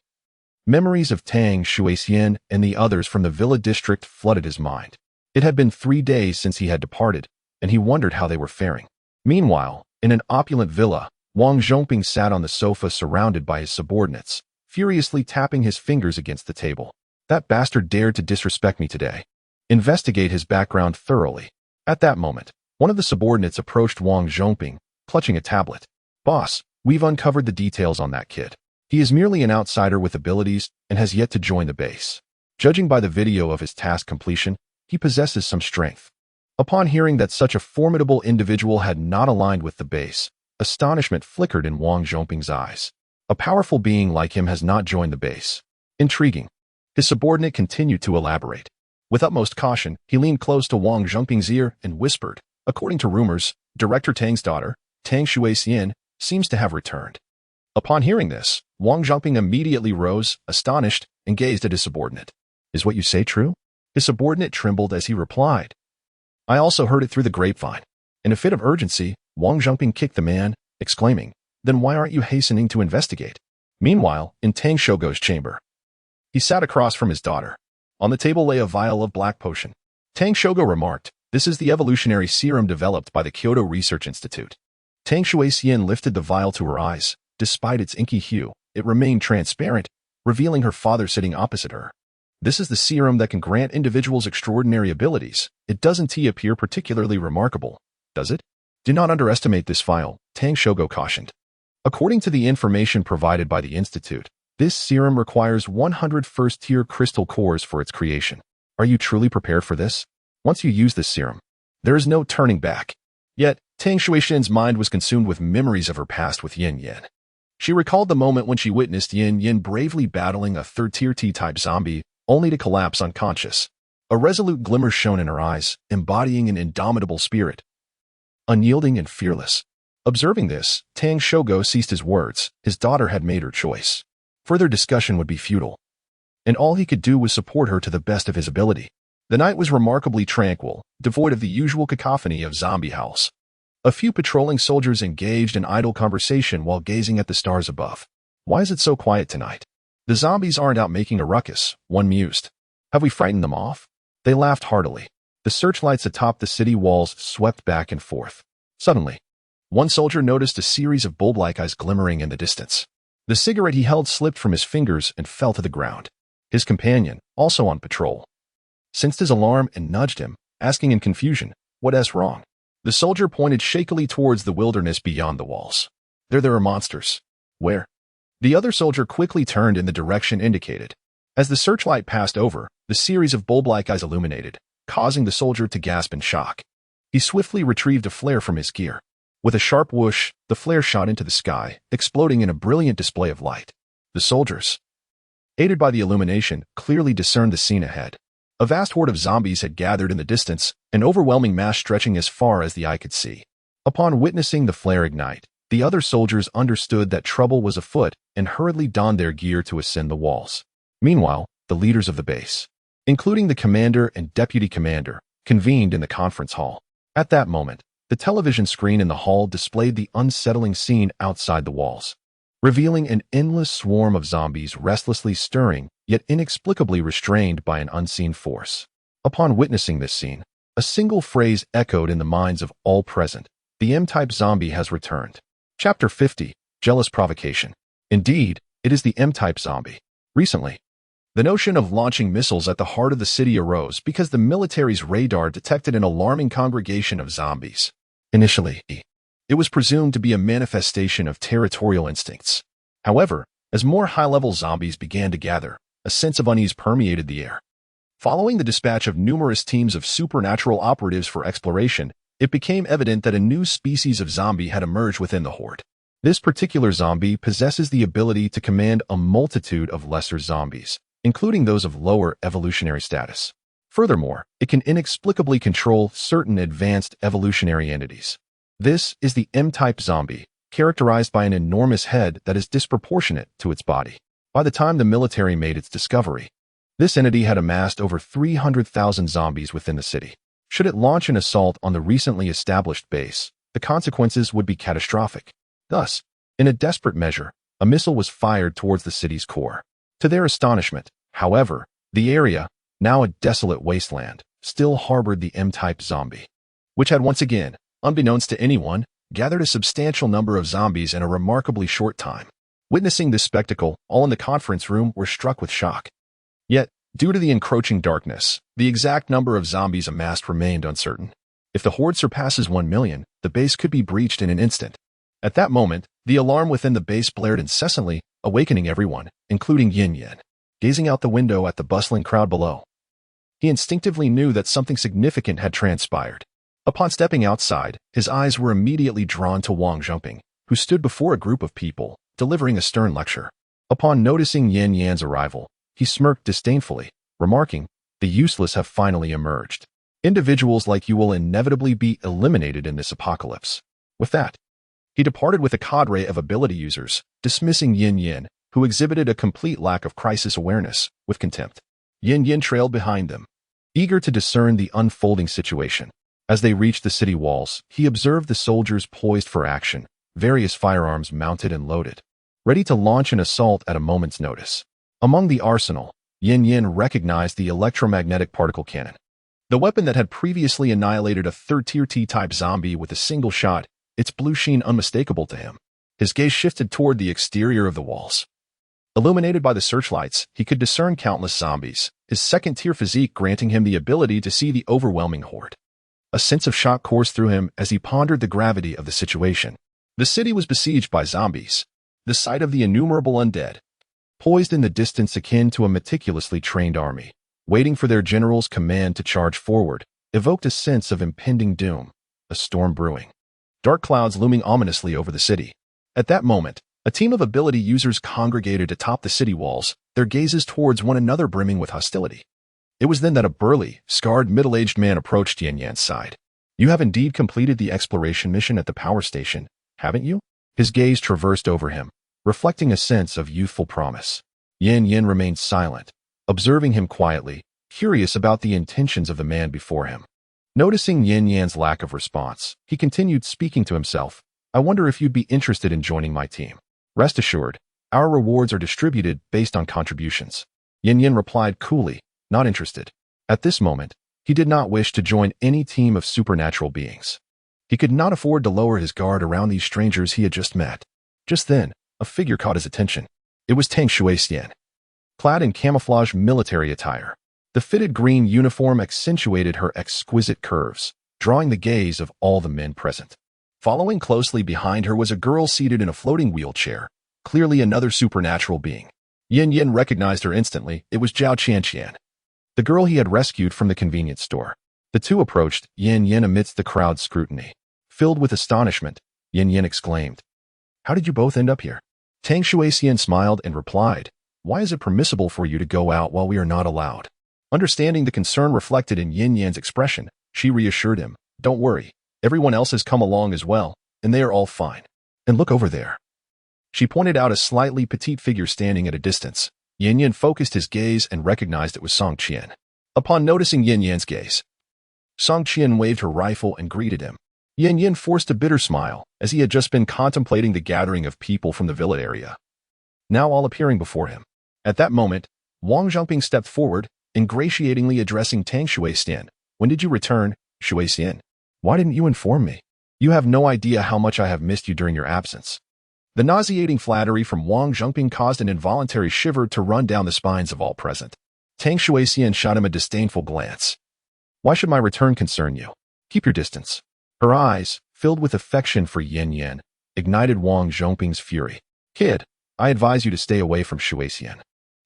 memories of Tang Shuixian and the others from the villa district flooded his mind. It had been 3 days since he had departed, and he wondered how they were faring. Meanwhile, in an opulent villa, Wang Zhongping sat on the sofa surrounded by his subordinates, furiously tapping his fingers against the table. "That bastard dared to disrespect me today. Investigate his background thoroughly." At that moment, one of the subordinates approached Wang Zhongping, clutching a tablet. "Boss, we've uncovered the details on that kid. He is merely an outsider with abilities and has yet to join the base. Judging by the video of his task completion, he possesses some strength." Upon hearing that such a formidable individual had not aligned with the base, astonishment flickered in Wang Zhongping's eyes. A powerful being like him has not joined the base. Intriguing. His subordinate continued to elaborate. With utmost caution, he leaned close to Wang Zhongping's ear and whispered, "According to rumors, Director Tang's daughter, Tang Shuixian, seems to have returned." Upon hearing this, Wang Zhongping immediately rose, astonished, and gazed at his subordinate. "Is what you say true?" His subordinate trembled as he replied, "I also heard it through the grapevine." In a fit of urgency, Wang Zhongping kicked the man, exclaiming, "Then why aren't you hastening to investigate?" Meanwhile, in Tang Shogo's chamber, he sat across from his daughter. On the table lay a vial of black potion. Tang Shogo remarked, "This is the evolutionary serum developed by the Kyoto Research Institute." Tang Shuixian lifted the vial to her eyes. Despite its inky hue, it remained transparent, revealing her father sitting opposite her. "This is the serum that can grant individuals extraordinary abilities. It doesn't appear particularly remarkable, does it?" "Do not underestimate this vial," Tang Shogo cautioned. According to the information provided by the Institute, this serum requires 100 first-tier crystal cores for its creation. Are you truly prepared for this? Once you use this serum, there is no turning back. Yet, Tang Shuixian's mind was consumed with memories of her past with Yin Yin. She recalled the moment when she witnessed Yin Yin bravely battling a third-tier T-type zombie, only to collapse unconscious. A resolute glimmer shone in her eyes, embodying an indomitable spirit, unyielding and fearless. Observing this, Tang Shogo ceased his words. His daughter had made her choice. Further discussion would be futile, and all he could do was support her to the best of his ability. The night was remarkably tranquil, devoid of the usual cacophony of zombie howls. A few patrolling soldiers engaged in idle conversation while gazing at the stars above. "Why is it so quiet tonight? The zombies aren't out making a ruckus," one mused. "Have we frightened them off?" They laughed heartily. The searchlights atop the city walls swept back and forth. Suddenly, one soldier noticed a series of bulb-like eyes glimmering in the distance. The cigarette he held slipped from his fingers and fell to the ground. His companion, also on patrol, sensed his alarm and nudged him, asking in confusion, "What's wrong?" The soldier pointed shakily towards the wilderness beyond the walls. There are monsters." "Where?" The other soldier quickly turned in the direction indicated. As the searchlight passed over, the series of bulb-like eyes illuminated, causing the soldier to gasp in shock. He swiftly retrieved a flare from his gear. With a sharp whoosh, the flare shot into the sky, exploding in a brilliant display of light. The soldiers, aided by the illumination, clearly discerned the scene ahead. A vast horde of zombies had gathered in the distance, an overwhelming mass stretching as far as the eye could see. Upon witnessing the flare ignite, the other soldiers understood that trouble was afoot and hurriedly donned their gear to ascend the walls. Meanwhile, the leaders of the base, including the commander and deputy commander, convened in the conference hall. At that moment, the television screen in the hall displayed the unsettling scene outside the walls, revealing an endless swarm of zombies restlessly stirring, yet inexplicably restrained by an unseen force. Upon witnessing this scene, a single phrase echoed in the minds of all present: "The M-type zombie has returned." Chapter 50, Jealous Provocation. Indeed, it is the M-type zombie. Recently, the notion of launching missiles at the heart of the city arose because the military's radar detected an alarming congregation of zombies. Initially, it was presumed to be a manifestation of territorial instincts. However, as more high-level zombies began to gather, a sense of unease permeated the air. Following the dispatch of numerous teams of supernatural operatives for exploration, it became evident that a new species of zombie had emerged within the horde. This particular zombie possesses the ability to command a multitude of lesser zombies, including those of lower evolutionary status. Furthermore, it can inexplicably control certain advanced evolutionary entities. This is the M-type zombie, characterized by an enormous head that is disproportionate to its body. By the time the military made its discovery, this entity had amassed over 300,000 zombies within the city. Should it launch an assault on the recently established base, the consequences would be catastrophic. Thus, in a desperate measure, a missile was fired towards the city's core. To their astonishment, however, the area, now a desolate wasteland, still harbored the M-type zombie, which had once again, unbeknownst to anyone, gathered a substantial number of zombies in a remarkably short time. Witnessing this spectacle, all in the conference room were struck with shock. Yet, due to the encroaching darkness, the exact number of zombies amassed remained uncertain. If the horde surpasses 1 million, the base could be breached in an instant. At that moment, the alarm within the base blared incessantly, awakening everyone, including Yin Yin. Gazing out the window at the bustling crowd below, he instinctively knew that something significant had transpired. Upon stepping outside, his eyes were immediately drawn to Wang Zhongping, who stood before a group of people, delivering a stern lecture. Upon noticing Yin Yan's arrival, he smirked disdainfully, remarking, "The useless have finally emerged. Individuals like you will inevitably be eliminated in this apocalypse." With that, he departed with a cadre of ability users, dismissing Yin Yin, who exhibited a complete lack of crisis awareness, with contempt. Yin Yin trailed behind them, eager to discern the unfolding situation. As they reached the city walls, he observed the soldiers poised for action, various firearms mounted and loaded, ready to launch an assault at a moment's notice. Among the arsenal, Yin Yin recognized the electromagnetic particle cannon. The weapon that had previously annihilated a third-tier T-type zombie with a single shot, its blue sheen unmistakable to him. His gaze shifted toward the exterior of the walls. Illuminated by the searchlights, he could discern countless zombies, his second-tier physique granting him the ability to see the overwhelming horde. A sense of shock coursed through him as he pondered the gravity of the situation. The city was besieged by zombies. The sight of the innumerable undead, poised in the distance akin to a meticulously trained army, waiting for their general's command to charge forward, evoked a sense of impending doom, a storm brewing. Dark clouds looming ominously over the city. At that moment, a team of ability users congregated atop the city walls, their gazes towards one another brimming with hostility. It was then that a burly, scarred middle-aged man approached Yin Yan's side. "You have indeed completed the exploration mission at the power station, haven't you?" His gaze traversed over him, reflecting a sense of youthful promise. Yin Yin remained silent, observing him quietly, curious about the intentions of the man before him. Noticing Yin Yan's lack of response, he continued speaking to himself. "I wonder if you'd be interested in joining my team. Rest assured, our rewards are distributed based on contributions." Yin Yin replied coolly, "Not interested." At this moment, he did not wish to join any team of supernatural beings. He could not afford to lower his guard around these strangers he had just met. Just then, a figure caught his attention. It was Tang Shuixian, clad in camouflage military attire. The fitted green uniform accentuated her exquisite curves, drawing the gaze of all the men present. Following closely behind her was a girl seated in a floating wheelchair, clearly another supernatural being. Yin Yin recognized her instantly. It was Zhao Qianqian, the girl he had rescued from the convenience store. The two approached Yin Yin amidst the crowd's scrutiny. Filled with astonishment, Yin Yin exclaimed, "How did you both end up here?" Tang Shuixian smiled and replied, "Why is it permissible for you to go out while we are not allowed?" Understanding the concern reflected in Yin Yan's expression, she reassured him, "Don't worry, everyone else has come along as well, and they are all fine. And look over there." She pointed out a slightly petite figure standing at a distance. Yin Yan focused his gaze and recognized it was Song Qian. Upon noticing Yin Yan's gaze, Song Qian waved her rifle and greeted him. Yin Yan forced a bitter smile, as he had just been contemplating the gathering of people from the villa area, now all appearing before him. At that moment, Wang Zhongping stepped forward, ingratiatingly addressing Tang Shuixian. "When did you return, Shuixian? Why didn't you inform me? You have no idea how much I have missed you during your absence." The nauseating flattery from Wang Zhongping caused an involuntary shiver to run down the spines of all present. Tang Shuixian shot him a disdainful glance. Why should my return concern you? Keep your distance. Her eyes, filled with affection for Yin Yin, ignited Wang Zhongping's fury. Kid, I advise you to stay away from Shuixian.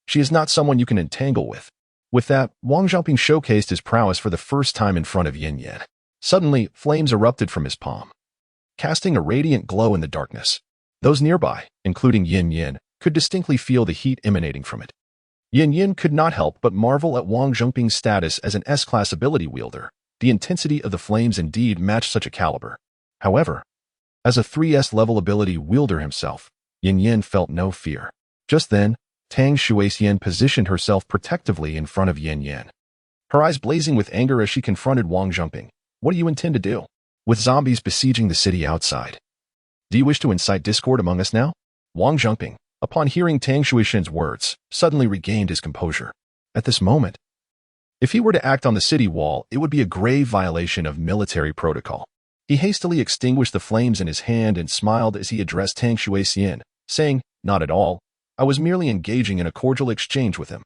She is not someone you can entangle with. With that, Wang Zhongping showcased his prowess for the first time in front of Yin Yin. Suddenly, flames erupted from his palm, casting a radiant glow in the darkness. Those nearby, including Yin Yin, could distinctly feel the heat emanating from it. Yin Yin could not help but marvel at Wang Zhongping's status as an S-class ability wielder. The intensity of the flames indeed matched such a caliber. However, as a 3S level ability wielder himself, Yin Yin felt no fear. Just then, Tang Shuixian positioned herself protectively in front of Yin Yin, her eyes blazing with anger as she confronted Wang Zhongping. What do you intend to do? With zombies besieging the city outside, do you wish to incite discord among us now? Wang Zhongping, upon hearing Tang Shuixian's words, suddenly regained his composure. At this moment, if he were to act on the city wall, it would be a grave violation of military protocol. He hastily extinguished the flames in his hand and smiled as he addressed Tang Shuixian, saying, "Not at all. I was merely engaging in a cordial exchange with him."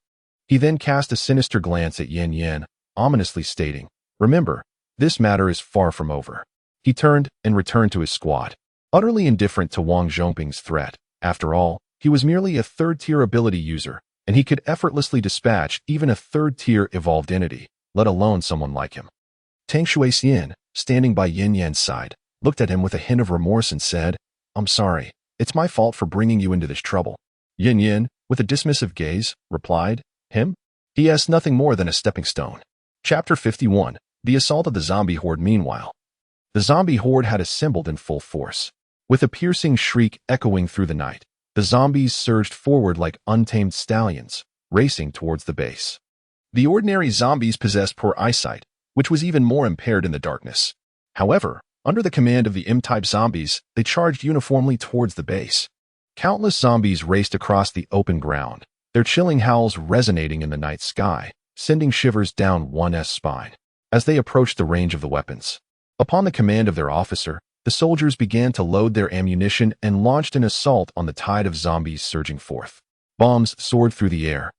He then cast a sinister glance at Yin Yin, ominously stating, "Remember, this matter is far from over." He turned and returned to his squad, utterly indifferent to Wang Zhongping's threat. After all, he was merely a third-tier ability user, and he could effortlessly dispatch even a third-tier evolved entity, let alone someone like him. Tang Shuixian, standing by Yin Yan's side, looked at him with a hint of remorse and said, "I'm sorry. It's my fault for bringing you into this trouble." Yin Yin, with a dismissive gaze, replied, "Him? He is nothing more than a stepping stone." Chapter 51. The Assault of the Zombie Horde. Meanwhile, the zombie horde had assembled in full force. With a piercing shriek echoing through the night, the zombies surged forward like untamed stallions, racing towards the base. The ordinary zombies possessed poor eyesight, which was even more impaired in the darkness. However, under the command of the M-type zombies, they charged uniformly towards the base. Countless zombies raced across the open ground, their chilling howls resonating in the night sky, sending shivers down one's spine. As they approached the range of the weapons, upon the command of their officer, the soldiers began to load their ammunition and launched an assault on the tide of zombies surging forth. Bombs soared through the air,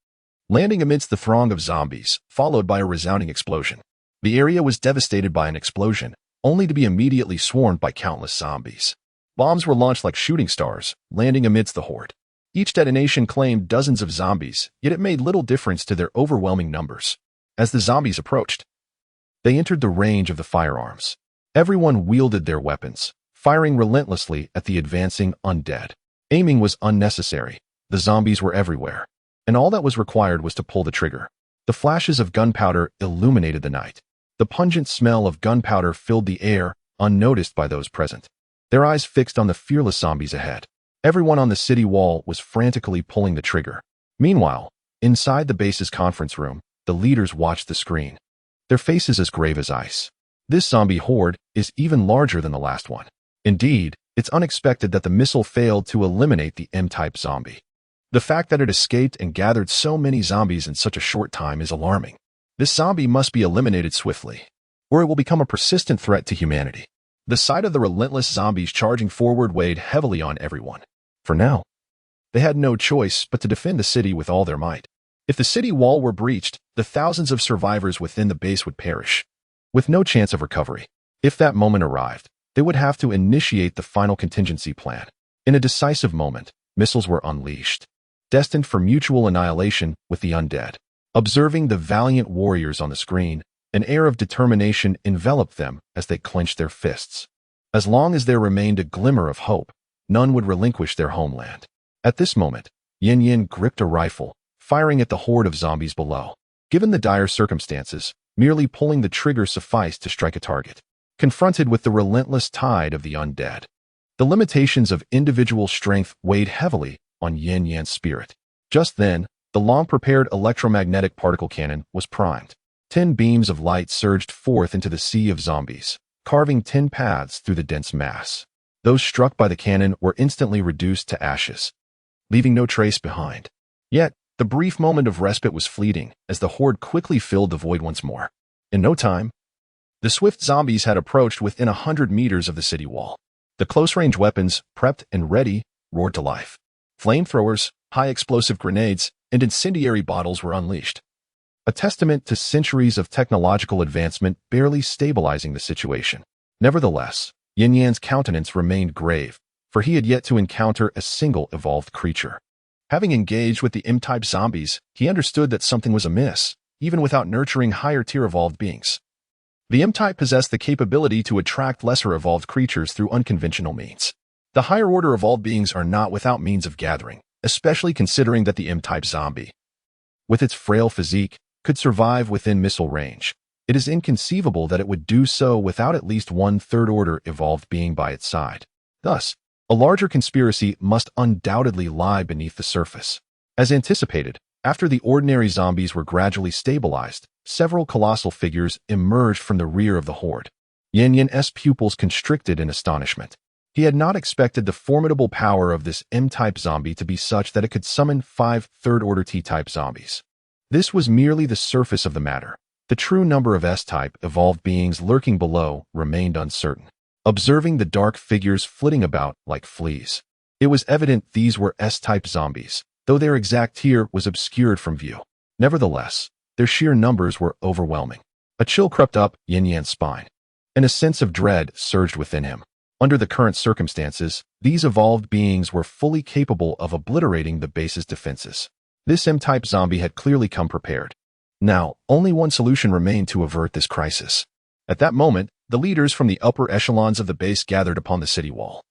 landing amidst the throng of zombies, followed by a resounding explosion. The area was devastated by an explosion, only to be immediately swarmed by countless zombies. Bombs were launched like shooting stars, landing amidst the horde. Each detonation claimed dozens of zombies, yet it made little difference to their overwhelming numbers. As the zombies approached, they entered the range of the firearms. Everyone wielded their weapons, firing relentlessly at the advancing undead. Aiming was unnecessary. The zombies were everywhere, and all that was required was to pull the trigger. The flashes of gunpowder illuminated the night. The pungent smell of gunpowder filled the air, unnoticed by those present, their eyes fixed on the fearless zombies ahead. Everyone on the city wall was frantically pulling the trigger. Meanwhile, inside the base's conference room, the leaders watched the screen, their faces as grave as ice. This zombie horde is even larger than the last one. Indeed, it's unexpected that the missile failed to eliminate the M-type zombie. The fact that it escaped and gathered so many zombies in such a short time is alarming. This zombie must be eliminated swiftly, or it will become a persistent threat to humanity. The sight of the relentless zombies charging forward weighed heavily on everyone. For now, they had no choice but to defend the city with all their might. If the city wall were breached, the thousands of survivors within the base would perish, with no chance of recovery. If that moment arrived, they would have to initiate the final contingency plan. In a decisive moment, missiles were unleashed, destined for mutual annihilation with the undead. Observing the valiant warriors on the screen, an air of determination enveloped them as they clenched their fists. As long as there remained a glimmer of hope, none would relinquish their homeland. At this moment, Yin Yin gripped a rifle, firing at the horde of zombies below. Given the dire circumstances, merely pulling the trigger sufficed to strike a target. Confronted with the relentless tide of the undead, the limitations of individual strength weighed heavily on Yin Yan's spirit. Just then, the long-prepared electromagnetic particle cannon was primed. 10 beams of light surged forth into the sea of zombies, carving 10 paths through the dense mass. Those struck by the cannon were instantly reduced to ashes, leaving no trace behind. Yet, the brief moment of respite was fleeting as the horde quickly filled the void once more. In no time, the swift zombies had approached within 100 meters of the city wall. The close-range weapons, prepped and ready, roared to life. Flamethrowers, high-explosive grenades, and incendiary bottles were unleashed. A testament to centuries of technological advancement barely stabilizing the situation. Nevertheless, Yin Yan's countenance remained grave, for he had yet to encounter a single evolved creature. Having engaged with the M-type zombies, he understood that something was amiss, even without nurturing higher-tier evolved beings. The M-type possessed the capability to attract lesser evolved creatures through unconventional means. The higher-order evolved beings are not without means of gathering, especially considering that the M-type zombie, with its frail physique, could survive within missile range. It is inconceivable that it would do so without at least one third-order evolved being by its side. Thus, a larger conspiracy must undoubtedly lie beneath the surface. As anticipated, after the ordinary zombies were gradually stabilized, several colossal figures emerged from the rear of the horde. Yin Yan's pupils constricted in astonishment. He had not expected the formidable power of this M-type zombie to be such that it could summon 5 third-order T-type zombies. This was merely the surface of the matter. The true number of S-type evolved beings lurking below remained uncertain. Observing the dark figures flitting about like fleas, it was evident these were S-type zombies, though their exact tier was obscured from view. Nevertheless, their sheer numbers were overwhelming. A chill crept up Yin Yan's spine, and a sense of dread surged within him. Under the current circumstances, these evolved beings were fully capable of obliterating the base's defenses. This M-type zombie had clearly come prepared. Now, only one solution remained to avert this crisis. At that moment, the leaders from the upper echelons of the base gathered upon the city wall.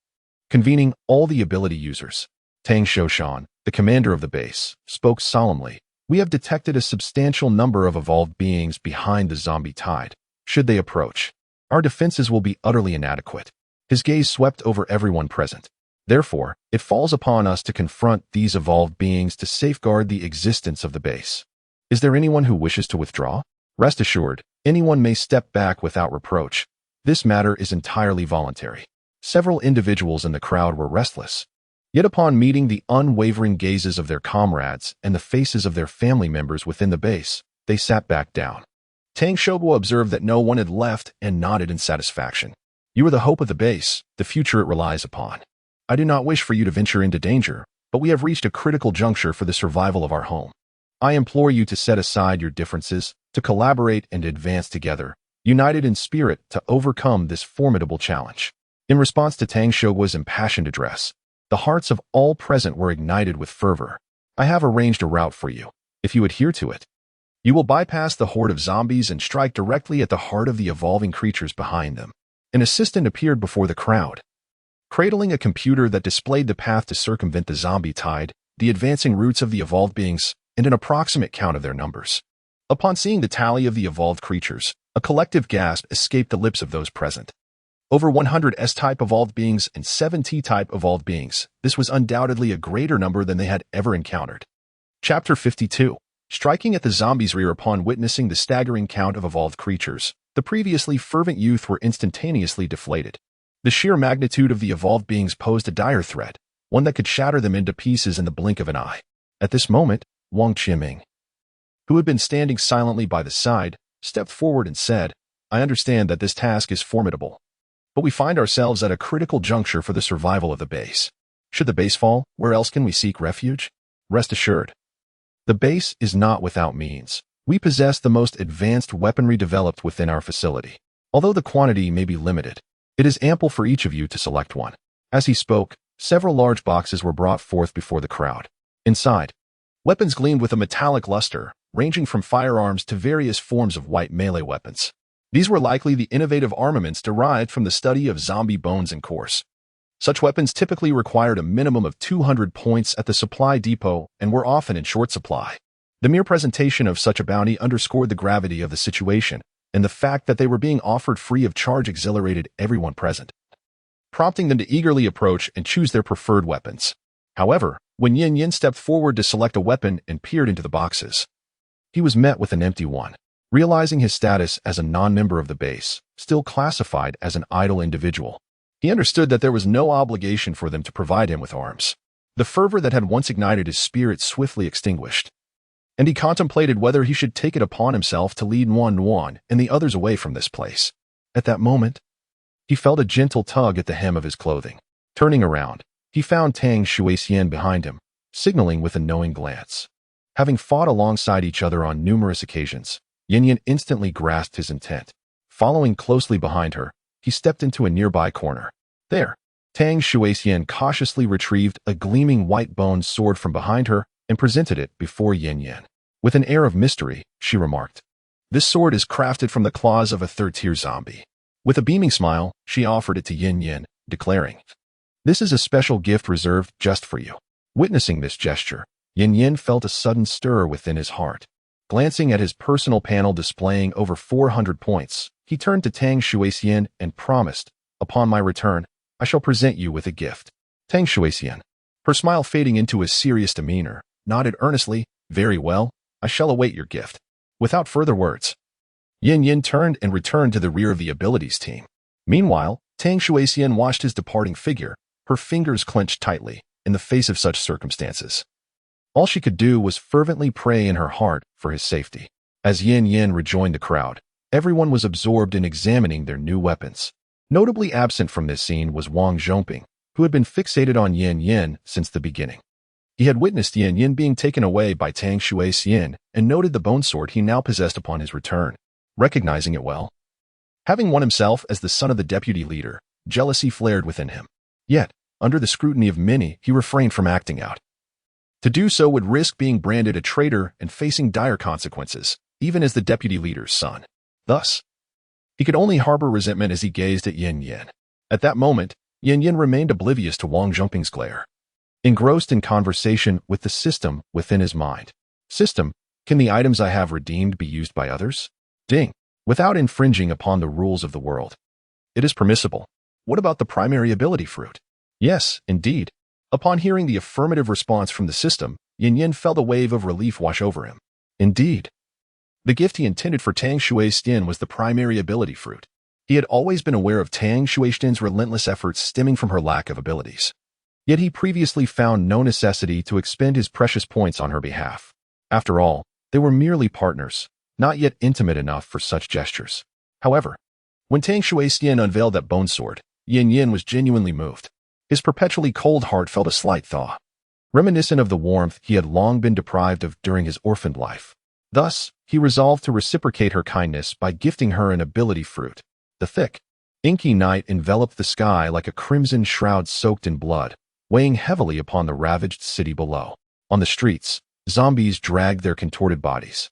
Convening all the ability users, Tang Shoshan, the commander of the base, spoke solemnly. We have detected a substantial number of evolved beings behind the zombie tide. Should they approach, our defenses will be utterly inadequate. His gaze swept over everyone present. Therefore, it falls upon us to confront these evolved beings to safeguard the existence of the base. Is there anyone who wishes to withdraw? Rest assured, anyone may step back without reproach. This matter is entirely voluntary. Several individuals in the crowd were restless. Yet upon meeting the unwavering gazes of their comrades and the faces of their family members within the base, they sat back down. Tang Shoubo observed that no one had left and nodded in satisfaction. You are the hope of the base, the future it relies upon. I do not wish for you to venture into danger, but we have reached a critical juncture for the survival of our home. I implore you to set aside your differences, to collaborate and advance together, united in spirit to overcome this formidable challenge. In response to Tang Shouguo's impassioned address, the hearts of all present were ignited with fervor. I have arranged a route for you. If you adhere to it, you will bypass the horde of zombies and strike directly at the heart of the evolving creatures behind them. An assistant appeared before the crowd, cradling a computer that displayed the path to circumvent the zombie tide, the advancing routes of the evolved beings, and an approximate count of their numbers. Upon seeing the tally of the evolved creatures, a collective gasp escaped the lips of those present. Over 100 S-type evolved beings and 7 T-type evolved beings. This was undoubtedly a greater number than they had ever encountered. Chapter 52. Striking at the zombies' rear upon witnessing the staggering count of evolved creatures, the previously fervent youth were instantaneously deflated. The sheer magnitude of the evolved beings posed a dire threat, one that could shatter them into pieces in the blink of an eye. At this moment, Wang Qiming, who had been standing silently by the side, stepped forward and said, I understand that this task is formidable, but we find ourselves at a critical juncture for the survival of the base. Should the base fall, where else can we seek refuge? Rest assured, the base is not without means. We possess the most advanced weaponry developed within our facility. Although the quantity may be limited, it is ample for each of you to select one. As he spoke, several large boxes were brought forth before the crowd. Inside, weapons gleamed with a metallic luster, ranging from firearms to various forms of white melee weapons. These were likely the innovative armaments derived from the study of zombie bones and cores. Such weapons typically required a minimum of 200 points at the supply depot and were often in short supply. The mere presentation of such a bounty underscored the gravity of the situation, and the fact that they were being offered free of charge exhilarated everyone present, prompting them to eagerly approach and choose their preferred weapons. However, when Yin Yin stepped forward to select a weapon and peered into the boxes, he was met with an empty one. Realizing his status as a non-member of the base, still classified as an idle individual, he understood that there was no obligation for them to provide him with arms. The fervor that had once ignited his spirit swiftly extinguished, and he contemplated whether he should take it upon himself to lead Nuan and the others away from this place. At that moment, he felt a gentle tug at the hem of his clothing. Turning around, He found Tang Shuixian behind him, signaling with a knowing glance. Having fought alongside each other on numerous occasions, Yin Yin instantly grasped his intent. Following closely behind her, he stepped into a nearby corner. There, Tang Shuixian cautiously retrieved a gleaming white-boned sword from behind her and presented it before Yin Yin. With an air of mystery, she remarked, "This sword is crafted from the claws of a third-tier zombie." With a beaming smile, she offered it to Yin Yin, declaring, "This is a special gift reserved just for you." Witnessing this gesture, Yin Yin felt a sudden stir within his heart. Glancing at his personal panel displaying over 400 points, he turned to Tang Shuixian and promised, "Upon my return, I shall present you with a gift." Tang Shuixian, her smile fading into a serious demeanor, nodded earnestly, "Very well, I shall await your gift." Without further words, Yin Yin turned and returned to the rear of the abilities team. Meanwhile, Tang Shuixian watched his departing figure, her fingers clenched tightly, in the face of such circumstances. All she could do was fervently pray in her heart for his safety. As Yin Yin rejoined the crowd, everyone was absorbed in examining their new weapons. Notably absent from this scene was Wang Zhongping, who had been fixated on Yin Yin since the beginning. He had witnessed Yin Yin being taken away by Tang Shuixian and noted the bone sword he now possessed upon his return, recognizing it well. Having won himself as the son of the deputy leader, jealousy flared within him. Yet, under the scrutiny of many, he refrained from acting out. To do so would risk being branded a traitor and facing dire consequences, even as the deputy leader's son. Thus, he could only harbor resentment as he gazed at Yin Yin. At that moment, Yin Yin remained oblivious to Wang Zhongping's glare, engrossed in conversation with the system within his mind. System, can the items I have redeemed be used by others? Ding. Without infringing upon the rules of the world. It is permissible. What about the primary ability fruit? Yes, indeed. Upon hearing the affirmative response from the system, Yin Yin felt a wave of relief wash over him. Indeed. The gift he intended for Tang Shuixian was the primary ability fruit. He had always been aware of Tang Shuixian's relentless efforts stemming from her lack of abilities. Yet he previously found no necessity to expend his precious points on her behalf. After all, they were merely partners, not yet intimate enough for such gestures. However, when Tang Shuixian unveiled that bone sword, Yin Yin was genuinely moved. His perpetually cold heart felt a slight thaw, reminiscent of the warmth he had long been deprived of during his orphaned life. Thus, he resolved to reciprocate her kindness by gifting her an ability fruit. The thick, inky night enveloped the sky like a crimson shroud soaked in blood, weighing heavily upon the ravaged city below. On the streets, zombies dragged their contorted bodies,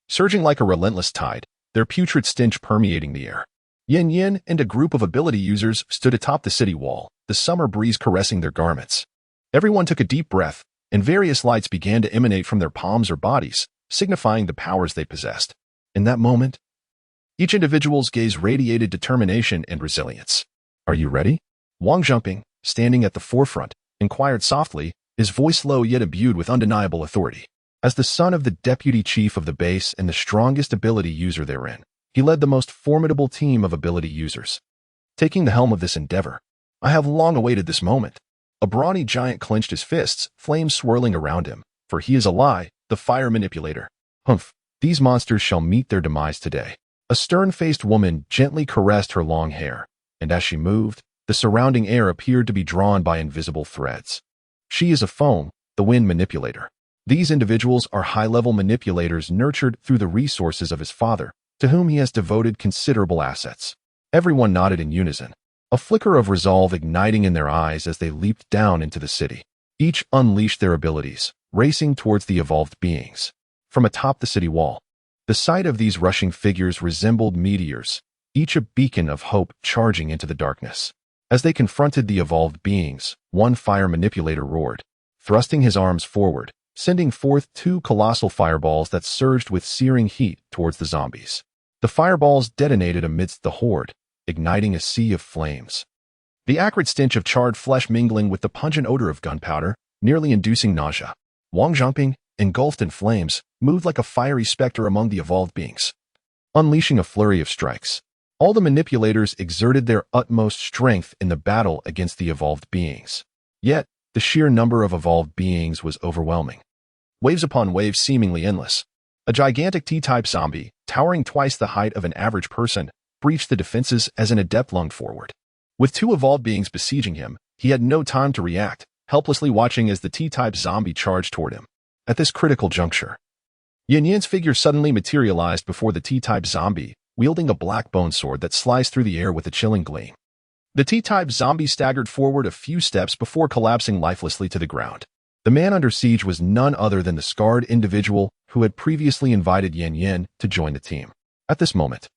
surging like a relentless tide, their putrid stench permeating the air. Yin Yin and a group of ability users stood atop the city wall, the summer breeze caressing their garments. Everyone took a deep breath, and various lights began to emanate from their palms or bodies, signifying the powers they possessed. In that moment, each individual's gaze radiated determination and resilience. "Are you ready?" Wang Zhongping, standing at the forefront, inquired softly, his voice low yet imbued with undeniable authority. As the son of the deputy chief of the base and the strongest ability user therein, he led the most formidable team of ability users. Taking the helm of this endeavor, I have long awaited this moment. A brawny giant clenched his fists, flames swirling around him, for he is a lie, the fire manipulator. Humph, these monsters shall meet their demise today. A stern-faced woman gently caressed her long hair, and as she moved, the surrounding air appeared to be drawn by invisible threads. She is a foam, the wind manipulator. These individuals are high-level manipulators nurtured through the resources of his father, to whom he has devoted considerable assets. Everyone nodded in unison, a flicker of resolve igniting in their eyes as they leaped down into the city. Each unleashed their abilities, racing towards the evolved beings. From atop the city wall, the sight of these rushing figures resembled meteors, each a beacon of hope charging into the darkness. As they confronted the evolved beings, one fire manipulator roared, thrusting his arms forward, sending forth two colossal fireballs that surged with searing heat towards the zombies. The fireballs detonated amidst the horde, igniting a sea of flames. The acrid stench of charred flesh mingling with the pungent odor of gunpowder, nearly inducing nausea. Wang Zhongping, engulfed in flames, moved like a fiery specter among the evolved beings, unleashing a flurry of strikes. All the manipulators exerted their utmost strength in the battle against the evolved beings. Yet, the sheer number of evolved beings was overwhelming. Waves upon waves seemingly endless. A gigantic T-type zombie, towering twice the height of an average person, breached the defenses as an adept lunged forward. With two evolved beings besieging him, He had no time to react, helplessly watching as the T-type zombie charged toward him. At this critical juncture, Yin Yan's figure suddenly materialized before the T-type zombie, wielding a black bone sword that sliced through the air with a chilling gleam. The T-type zombie staggered forward a few steps before collapsing lifelessly to the ground. The man under siege was none other than the scarred individual who had previously invited Yin Yan to join the team. At this moment,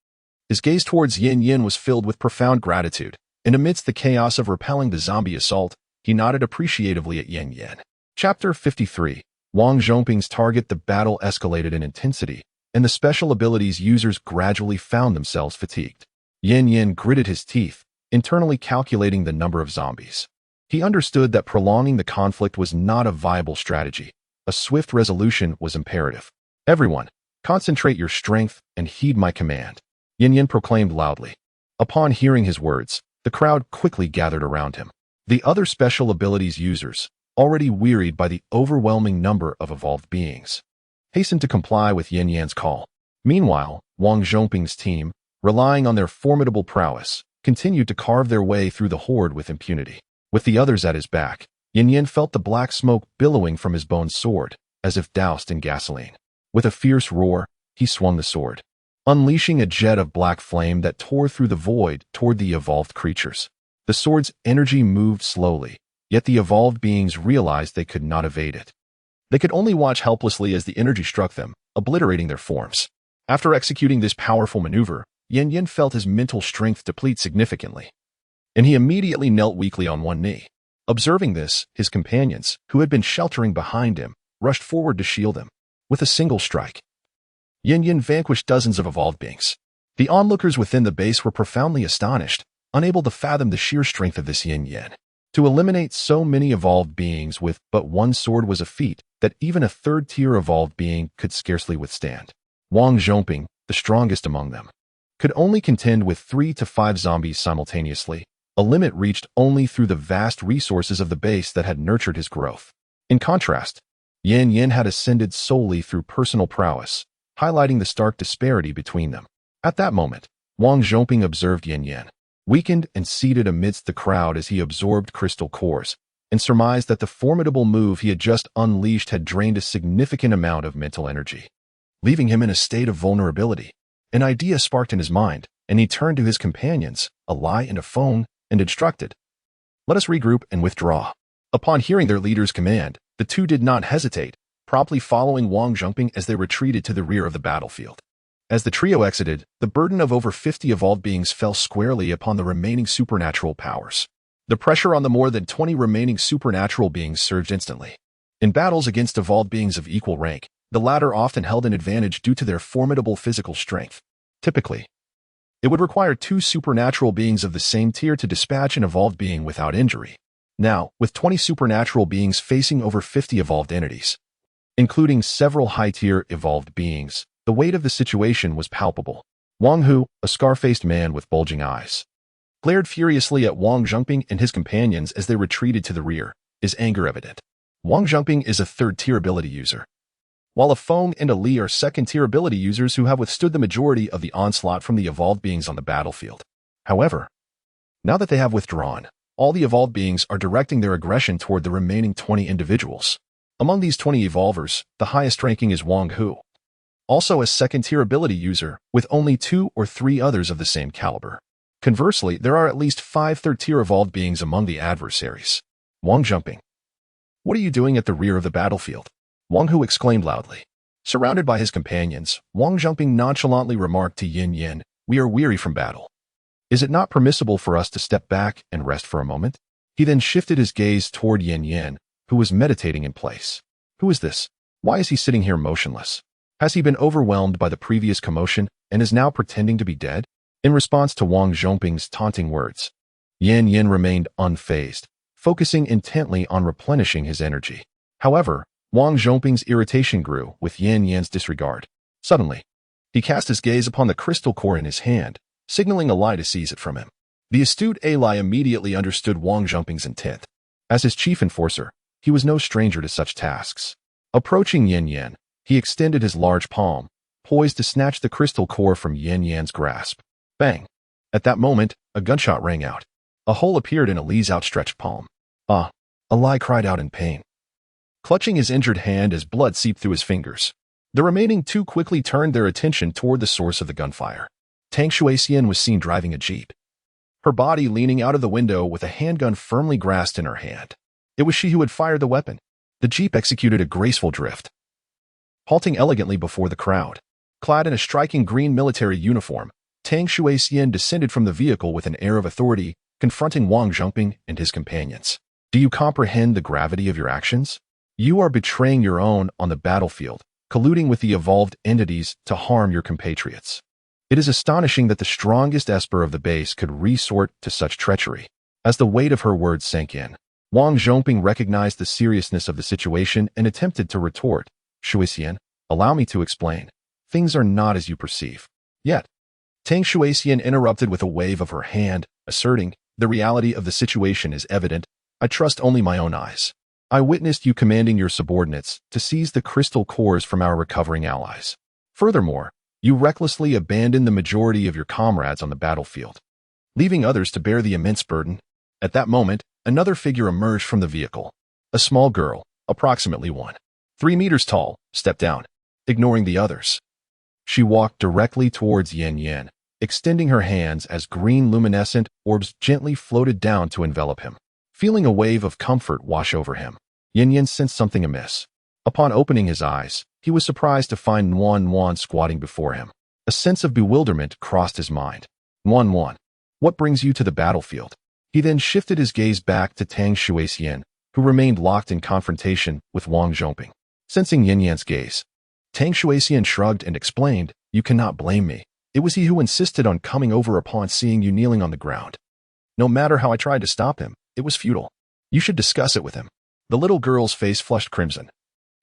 his gaze towards Yin Yan was filled with profound gratitude, and amidst the chaos of repelling the zombie assault, he nodded appreciatively at Yin Yan. Chapter 53. Wang Zhongping's target. The battle escalated in intensity, and the special abilities users gradually found themselves fatigued. Yin Yan gritted his teeth, internally calculating the number of zombies. He understood that prolonging the conflict was not a viable strategy. A swift resolution was imperative. Everyone, concentrate your strength and heed my command, Yin Yan proclaimed loudly. Upon hearing his words, the crowd quickly gathered around him. The other special abilities users, already wearied by the overwhelming number of evolved beings, hastened to comply with Yin Yan's call. Meanwhile, Wang Zhongping's team, relying on their formidable prowess, continued to carve their way through the horde with impunity. With the others at his back, Yin Yan felt the black smoke billowing from his bone sword, as if doused in gasoline. With a fierce roar, he swung the sword, unleashing a jet of black flame that tore through the void toward the evolved creatures. The sword's energy moved slowly, yet the evolved beings realized they could not evade it. They could only watch helplessly as the energy struck them, obliterating their forms. After executing this powerful maneuver, Yin Yan felt his mental strength deplete significantly, and he immediately knelt weakly on one knee. Observing this, his companions, who had been sheltering behind him, rushed forward to shield him. With a single strike, Yin Yan vanquished dozens of evolved beings. The onlookers within the base were profoundly astonished, unable to fathom the sheer strength of this Yin Yan. To eliminate so many evolved beings with but one sword was a feat that even a third-tier evolved being could scarcely withstand. Wang Zhongping, the strongest among them, could only contend with 3 to 5 zombies simultaneously, a limit reached only through the vast resources of the base that had nurtured his growth. In contrast, Yin Yan had ascended solely through personal prowess, highlighting the stark disparity between them. At that moment, Wang Zhongping observed Yin Yan, weakened and seated amidst the crowd as he absorbed crystal cores, and surmised that the formidable move he had just unleashed had drained a significant amount of mental energy, leaving him in a state of vulnerability. An idea sparked in his mind, and he turned to his companions, a lie and a phone, and instructed, "Let us regroup and withdraw." Upon hearing their leader's command, the two did not hesitate, promptly following Wang Zhongping as they retreated to the rear of the battlefield. As the trio exited, the burden of over 50 evolved beings fell squarely upon the remaining supernatural powers. The pressure on the more than 20 remaining supernatural beings surged instantly. In battles against evolved beings of equal rank, the latter often held an advantage due to their formidable physical strength. Typically, it would require 2 supernatural beings of the same tier to dispatch an evolved being without injury. Now, with 20 supernatural beings facing over 50 evolved entities, including several high-tier evolved beings, the weight of the situation was palpable. Wang Hu, a scar-faced man with bulging eyes, glared furiously at Wang Zhongping and his companions as they retreated to the rear, his anger evident. Wang Zhongping is a third-tier ability user, while a Feng and a Li are second-tier ability users who have withstood the majority of the onslaught from the evolved beings on the battlefield. However, now that they have withdrawn, all the evolved beings are directing their aggression toward the remaining 20 individuals. Among these 20 evolvers, the highest ranking is Wang Hu, also a second-tier ability user, with only 2 or 3 others of the same caliber. Conversely, there are at least 5 third-tier evolved beings among the adversaries. Wang Zhongping, what are you doing at the rear of the battlefield? Wang Hu exclaimed loudly. Surrounded by his companions, Wang Zhongping nonchalantly remarked to Yin Yan, "We are weary from battle. Is it not permissible for us to step back and rest for a moment?" He then shifted his gaze toward Yin Yan, who was meditating in place. Who is this? Why is he sitting here motionless? Has he been overwhelmed by the previous commotion and is now pretending to be dead? In response to Wang Zhongping's taunting words, Yin Yan remained unfazed, focusing intently on replenishing his energy. However, Wang Zhongping's irritation grew with Yin Yan's disregard. Suddenly, he cast his gaze upon the crystal core in his hand, signaling a lie to seize it from him. The astute ally immediately understood Wang Zhongping's intent. As his chief enforcer, he was no stranger to such tasks. Approaching Yin Yan, he extended his large palm, poised to snatch the crystal core from Yin Yan's grasp. Bang! At that moment, a gunshot rang out. A hole appeared in Ali's outstretched palm. Ah! Ali cried out in pain, clutching his injured hand as blood seeped through his fingers. The remaining two quickly turned their attention toward the source of the gunfire. Tang Shuixian was seen driving a jeep, her body leaning out of the window with a handgun firmly grasped in her hand. It was she who had fired the weapon. The jeep executed a graceful drift, halting elegantly before the crowd. Clad in a striking green military uniform, Tang Shuixian descended from the vehicle with an air of authority, confronting Wang Zhongping and his companions. Do you comprehend the gravity of your actions? You are betraying your own on the battlefield, colluding with the evolved entities to harm your compatriots. It is astonishing that the strongest esper of the base could resort to such treachery. As the weight of her words sank in, Wang Zhongping recognized the seriousness of the situation and attempted to retort. Shuixian, allow me to explain. Things are not as you perceive. Yet, Tang Shuixian interrupted with a wave of her hand, asserting, the reality of the situation is evident. I trust only my own eyes. I witnessed you commanding your subordinates to seize the crystal cores from our recovering allies. Furthermore, you recklessly abandoned the majority of your comrades on the battlefield, leaving others to bear the immense burden. At that moment, another figure emerged from the vehicle. A small girl, approximately 1.3 meters tall, stepped down, ignoring the others. She walked directly towards Yan Yan, extending her hands as green luminescent orbs gently floated down to envelop him. Feeling a wave of comfort wash over him, Yan Yan sensed something amiss. Upon opening his eyes, he was surprised to find Wan squatting before him. A sense of bewilderment crossed his mind. Wan, what brings you to the battlefield? He then shifted his gaze back to Tang Shuixian, who remained locked in confrontation with Wang Zhongping. Sensing Yan Yan's gaze, Tang Shuixian shrugged and explained, you cannot blame me. It was he who insisted on coming over upon seeing you kneeling on the ground. No matter how I tried to stop him, it was futile. You should discuss it with him. The little girl's face flushed crimson,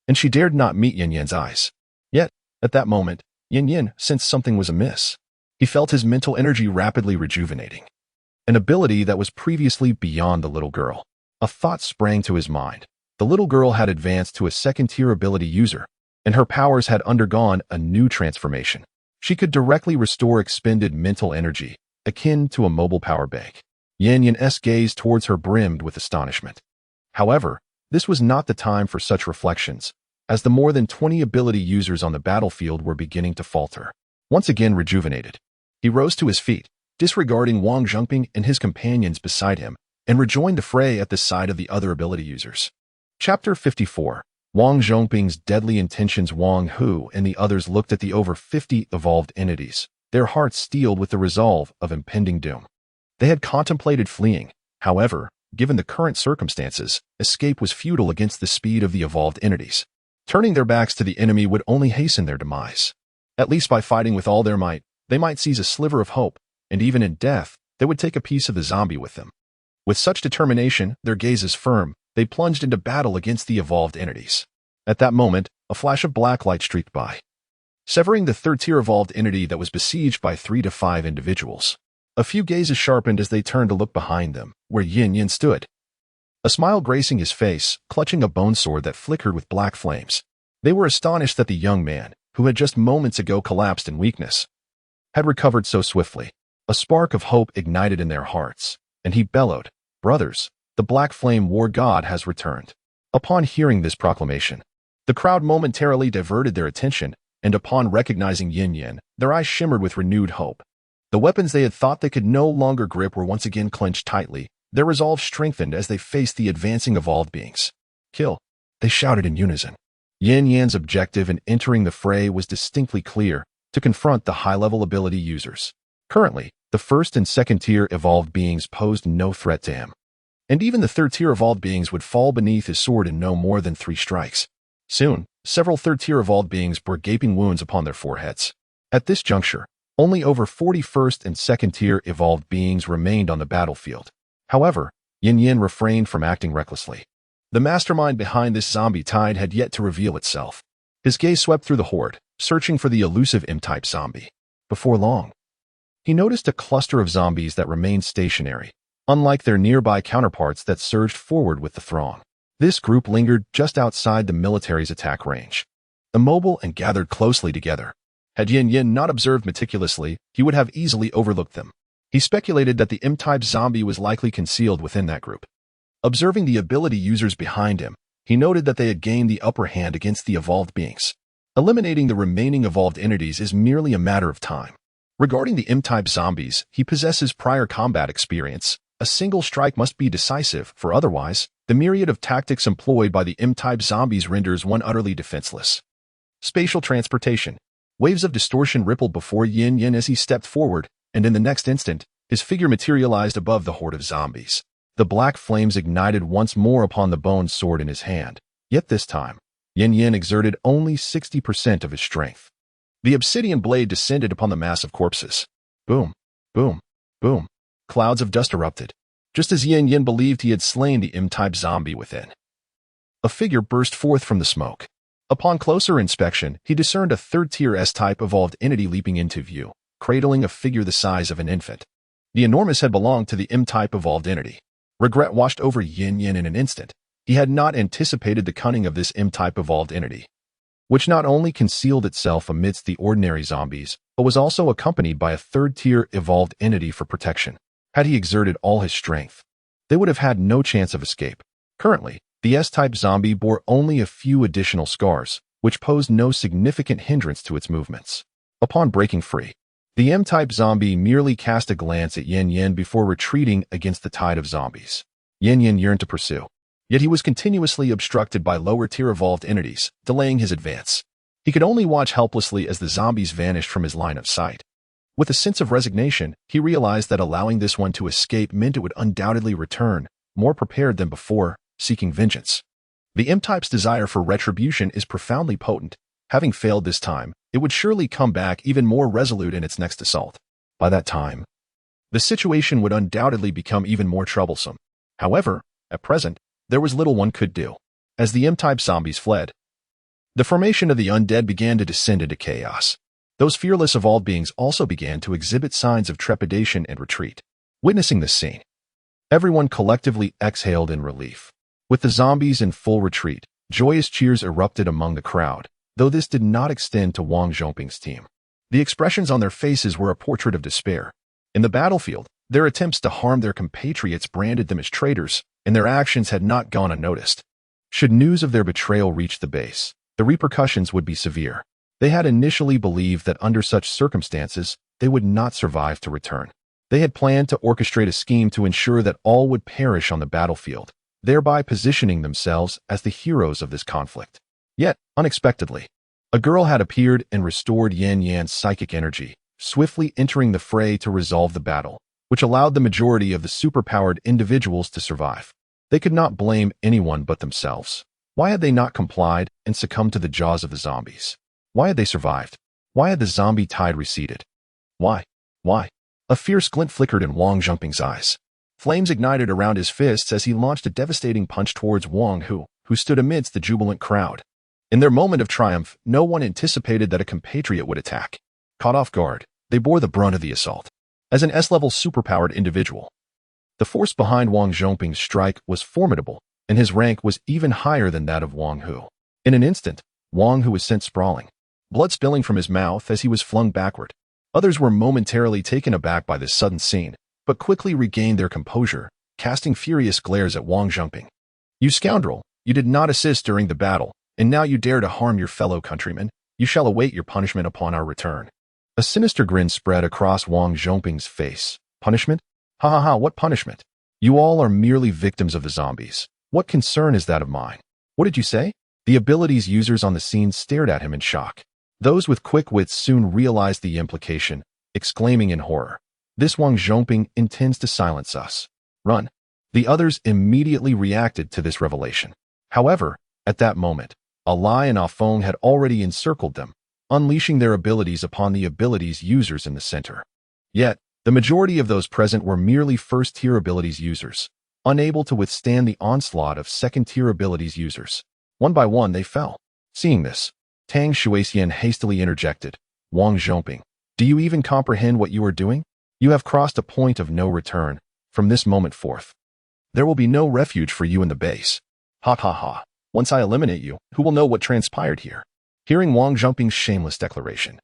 and she dared not meet Yan Yan's eyes. Yet, at that moment, Yan Yan sensed something was amiss. He felt his mental energy rapidly rejuvenating, an ability that was previously beyond the little girl. A thought sprang to his mind. The little girl had advanced to a second-tier ability user, and her powers had undergone a new transformation. She could directly restore expended mental energy, akin to a mobile power bank. Yan Yan's gaze towards her brimmed with astonishment. However, this was not the time for such reflections, as the more than 20 ability users on the battlefield were beginning to falter. Once again rejuvenated, he rose to his feet, disregarding Wang Zhongping and his companions beside him, and rejoined the fray at the side of the other ability users. Chapter 54. Wang Zhongping's deadly intentions. Wang Hu and the others looked at the over 50 evolved entities, their hearts steeled with the resolve of impending doom. They had contemplated fleeing. However, given the current circumstances, escape was futile against the speed of the evolved entities. Turning their backs to the enemy would only hasten their demise. At least by fighting with all their might, they might seize a sliver of hope, and even in death, they would take a piece of the zombie with them. With such determination, their gazes firm, they plunged into battle against the evolved entities. At that moment, a flash of black light streaked by, severing the third-tier evolved entity that was besieged by 3 to 5 individuals. A few gazes sharpened as they turned to look behind them, where Yan Yan stood, a smile gracing his face, clutching a bone sword that flickered with black flames. They were astonished that the young man, who had just moments ago collapsed in weakness, had recovered so swiftly. A spark of hope ignited in their hearts, and he bellowed, brothers, the Black Flame War God has returned. Upon hearing this proclamation, the crowd momentarily diverted their attention, and upon recognizing Yan Yan, their eyes shimmered with renewed hope. The weapons they had thought they could no longer grip were once again clenched tightly, their resolve strengthened as they faced the advancing evolved beings. Kill, they shouted in unison. Yan Yan's objective in entering the fray was distinctly clear, to confront the high-level ability users. Currently, the first and second-tier evolved beings posed no threat to him, and even the third-tier evolved beings would fall beneath his sword in no more than 3 strikes. Soon, several third-tier evolved beings bore gaping wounds upon their foreheads. At this juncture, only over 40 first and second-tier evolved beings remained on the battlefield. However, Yan Yan refrained from acting recklessly. The mastermind behind this zombie tide had yet to reveal itself. His gaze swept through the horde, searching for the elusive M-type zombie. Before long, he noticed a cluster of zombies that remained stationary, unlike their nearby counterparts that surged forward with the throng. This group lingered just outside the military's attack range, immobile and gathered closely together. Had Yan Yan not observed meticulously, he would have easily overlooked them. He speculated that the M-type zombie was likely concealed within that group. Observing the ability users behind him, he noted that they had gained the upper hand against the evolved beings. Eliminating the remaining evolved entities is merely a matter of time. Regarding the M-type zombies, he possesses prior combat experience. A single strike must be decisive, for otherwise, the myriad of tactics employed by the M-type zombies renders one utterly defenseless. Spatial transportation. Waves of distortion rippled before Yin Yin as he stepped forward, and in the next instant, his figure materialized above the horde of zombies. The black flames ignited once more upon the bone sword in his hand. Yet this time, Yin Yin exerted only 60% of his strength. The obsidian blade descended upon the mass of corpses. Boom, boom, boom. Clouds of dust erupted, just as Yin Yin believed he had slain the M-type zombie within. A figure burst forth from the smoke. Upon closer inspection, he discerned a third-tier S-type evolved entity leaping into view, cradling a figure the size of an infant. The enormous head belonged to the M-type evolved entity. Regret washed over Yin Yin in an instant. He had not anticipated the cunning of this M-type evolved entity, which not only concealed itself amidst the ordinary zombies, but was also accompanied by a third-tier evolved entity for protection. Had he exerted all his strength, they would have had no chance of escape. Currently, the S-type zombie bore only a few additional scars, which posed no significant hindrance to its movements. Upon breaking free, the M-type zombie merely cast a glance at Yin Yin before retreating against the tide of zombies. Yin Yin yearned to pursue, yet he was continuously obstructed by lower-tier evolved entities, delaying his advance. He could only watch helplessly as the zombies vanished from his line of sight. With a sense of resignation, he realized that allowing this one to escape meant it would undoubtedly return, more prepared than before, seeking vengeance. The M-type's desire for retribution is profoundly potent. Having failed this time, it would surely come back even more resolute in its next assault. By that time, the situation would undoubtedly become even more troublesome. However, at present, there was little one could do. As the M-type zombies fled, the formation of the undead began to descend into chaos. Those fearless evolved beings also began to exhibit signs of trepidation and retreat. Witnessing this scene, everyone collectively exhaled in relief. With the zombies in full retreat, joyous cheers erupted among the crowd, though this did not extend to Wang Zhongping's team. The expressions on their faces were a portrait of despair. In the battlefield, their attempts to harm their compatriots branded them as traitors, and their actions had not gone unnoticed. Should news of their betrayal reach the base, the repercussions would be severe. They had initially believed that under such circumstances, they would not survive to return. They had planned to orchestrate a scheme to ensure that all would perish on the battlefield, thereby positioning themselves as the heroes of this conflict. Yet, unexpectedly, a girl had appeared and restored Yan Yan's psychic energy, swiftly entering the fray to resolve the battle, which allowed the majority of the superpowered individuals to survive. They could not blame anyone but themselves. Why had they not complied and succumbed to the jaws of the zombies? Why had they survived? Why had the zombie tide receded? Why? A fierce glint flickered in Wang Zhongping's eyes. Flames ignited around his fists as he launched a devastating punch towards Wang Hu, who stood amidst the jubilant crowd. In their moment of triumph, no one anticipated that a compatriot would attack. Caught off guard, they bore the brunt of the assault. As an S-level superpowered individual, the force behind Wang Zhongping's strike was formidable, and his rank was even higher than that of Wang Hu. In an instant, Wang Hu was sent sprawling, blood spilling from his mouth as he was flung backward. Others were momentarily taken aback by this sudden scene, but quickly regained their composure, casting furious glares at Wang Zhongping. "You scoundrel, you did not assist during the battle, and now you dare to harm your fellow countrymen. You shall await your punishment upon our return." A sinister grin spread across Wang Zhongping's face. "Punishment? Ha ha ha, what punishment? You all are merely victims of the zombies. What concern is that of mine?" "What did you say?" The abilities users on the scene stared at him in shock. Those with quick wits soon realized the implication, exclaiming in horror, "This Wang Zhongping intends to silence us. Run." The others immediately reacted to this revelation. However, at that moment, Alai and Afeng had already encircled them, unleashing their abilities upon the abilities users in the center. Yet, the majority of those present were merely first-tier abilities users, unable to withstand the onslaught of second-tier abilities users. One by one, they fell. Seeing this, Tang Shuixian hastily interjected, "Wang Zhongping, do you even comprehend what you are doing? You have crossed a point of no return. From this moment forth, there will be no refuge for you in the base. Ha ha ha. Once I eliminate you, who will know what transpired here?" Hearing Wang Zhongping's shameless declaration,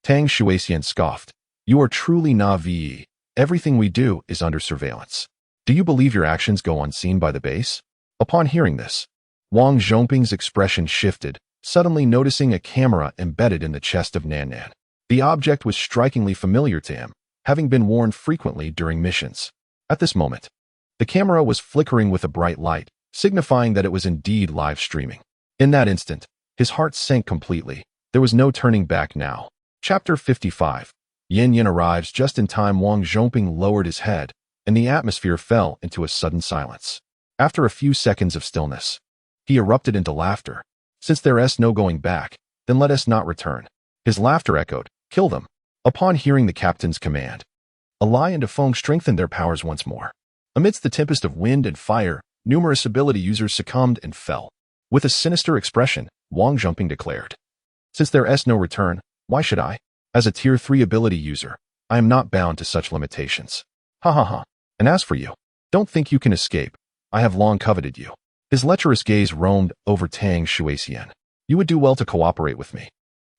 Tang Shuixian scoffed, "You are truly naive. Everything we do is under surveillance. Do you believe your actions go unseen by the base? Upon hearing this, Wang Zhongping's expression shifted, suddenly noticing a camera embedded in the chest of Nan Nan. The object was strikingly familiar to him, having been worn frequently during missions. At this moment, the camera was flickering with a bright light, signifying that it was indeed live streaming. In that instant, his heart sank completely. There was no turning back now. Chapter 55. Yin Yin arrives just in time. Wang Zhongping lowered his head, and the atmosphere fell into a sudden silence. After a few seconds of stillness, he erupted into laughter. Since there's no going back, then let us not return. His laughter echoed, "Kill them." Upon hearing the captain's command, Alai and Defeng strengthened their powers once more. Amidst the tempest of wind and fire, numerous ability users succumbed and fell. With a sinister expression, Wang Zhongping declared, "Since there's no return, why should I? As a Tier 3 ability user, I am not bound to such limitations. Ha ha ha. And as for you, don't think you can escape. I have long coveted you." His lecherous gaze roamed over Tang Shuixian. "You would do well to cooperate with me,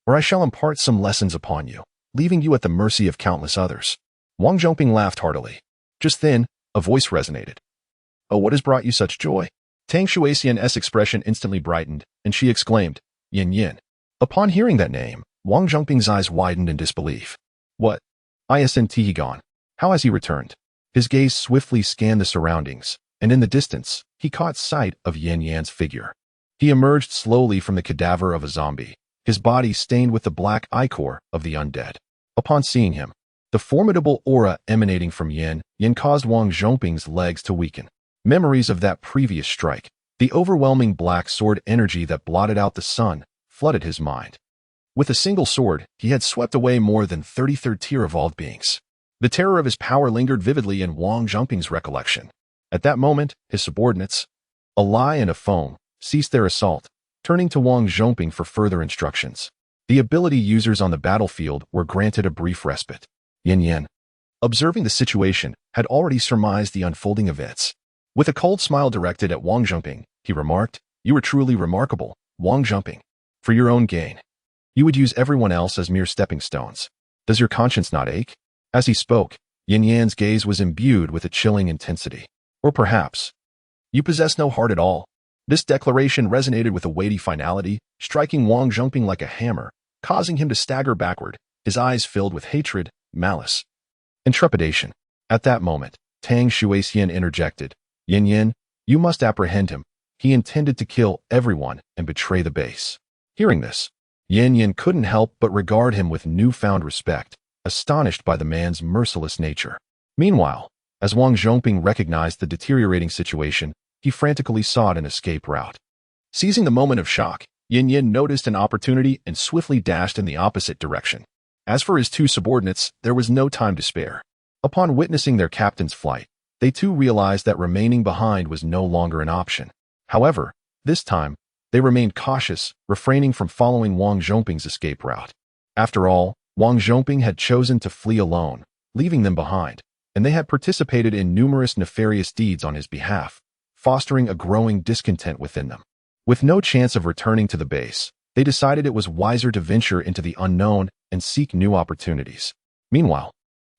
or I shall impart some lessons upon you, leaving you at the mercy of countless others." Wang Zhongping laughed heartily. Just then, a voice resonated. "Oh, what has brought you such joy?" Tang Shuixian's expression instantly brightened, and she exclaimed, "Yin Yin." Upon hearing that name, Wang Zhongping's eyes widened in disbelief. "What? Isn't he gone? How has he returned?" His gaze swiftly scanned the surroundings, and in the distance, he caught sight of Yin Yan's figure. He emerged slowly from the cadaver of a zombie, his body stained with the black ichor of the undead. Upon seeing him, the formidable aura emanating from Yin Yin caused Wang Zhongping's legs to weaken. Memories of that previous strike, the overwhelming black sword energy that blotted out the sun, flooded his mind. With a single sword, he had swept away more than 33rd tier evolved beings. The terror of his power lingered vividly in Wang Zhongping's recollection. At that moment, his subordinates, Alai and Defeng, ceased their assault, turning to Wang Zhongping for further instructions. The ability users on the battlefield were granted a brief respite. Yin Yin, observing the situation, had already surmised the unfolding events. With a cold smile directed at Wang Zhongping, he remarked, "You are truly remarkable, Wang Zhongping. For your own gain, you would use everyone else as mere stepping stones. Does your conscience not ache?" As he spoke, Yin Yan's gaze was imbued with a chilling intensity. "Or perhaps, you possess no heart at all." This declaration resonated with a weighty finality, striking Wang Zhongping like a hammer, causing him to stagger backward, his eyes filled with hatred, malice, and trepidation. At that moment, Tang Shuixian interjected, "Yin Yin, you must apprehend him. He intended to kill everyone and betray the base." Hearing this, Yin Yin couldn't help but regard him with newfound respect, astonished by the man's merciless nature. Meanwhile, as Wang Zhongping recognized the deteriorating situation, he frantically sought an escape route. Seizing the moment of shock, Yin Yin noticed an opportunity and swiftly dashed in the opposite direction. As for his two subordinates, there was no time to spare. Upon witnessing their captain's flight, they too realized that remaining behind was no longer an option. However, this time, they remained cautious, refraining from following Wang Zhongping's escape route. After all, Wang Zhongping had chosen to flee alone, leaving them behind, and they had participated in numerous nefarious deeds on his behalf, fostering a growing discontent within them. With no chance of returning to the base, they decided it was wiser to venture into the unknown and seek new opportunities. Meanwhile,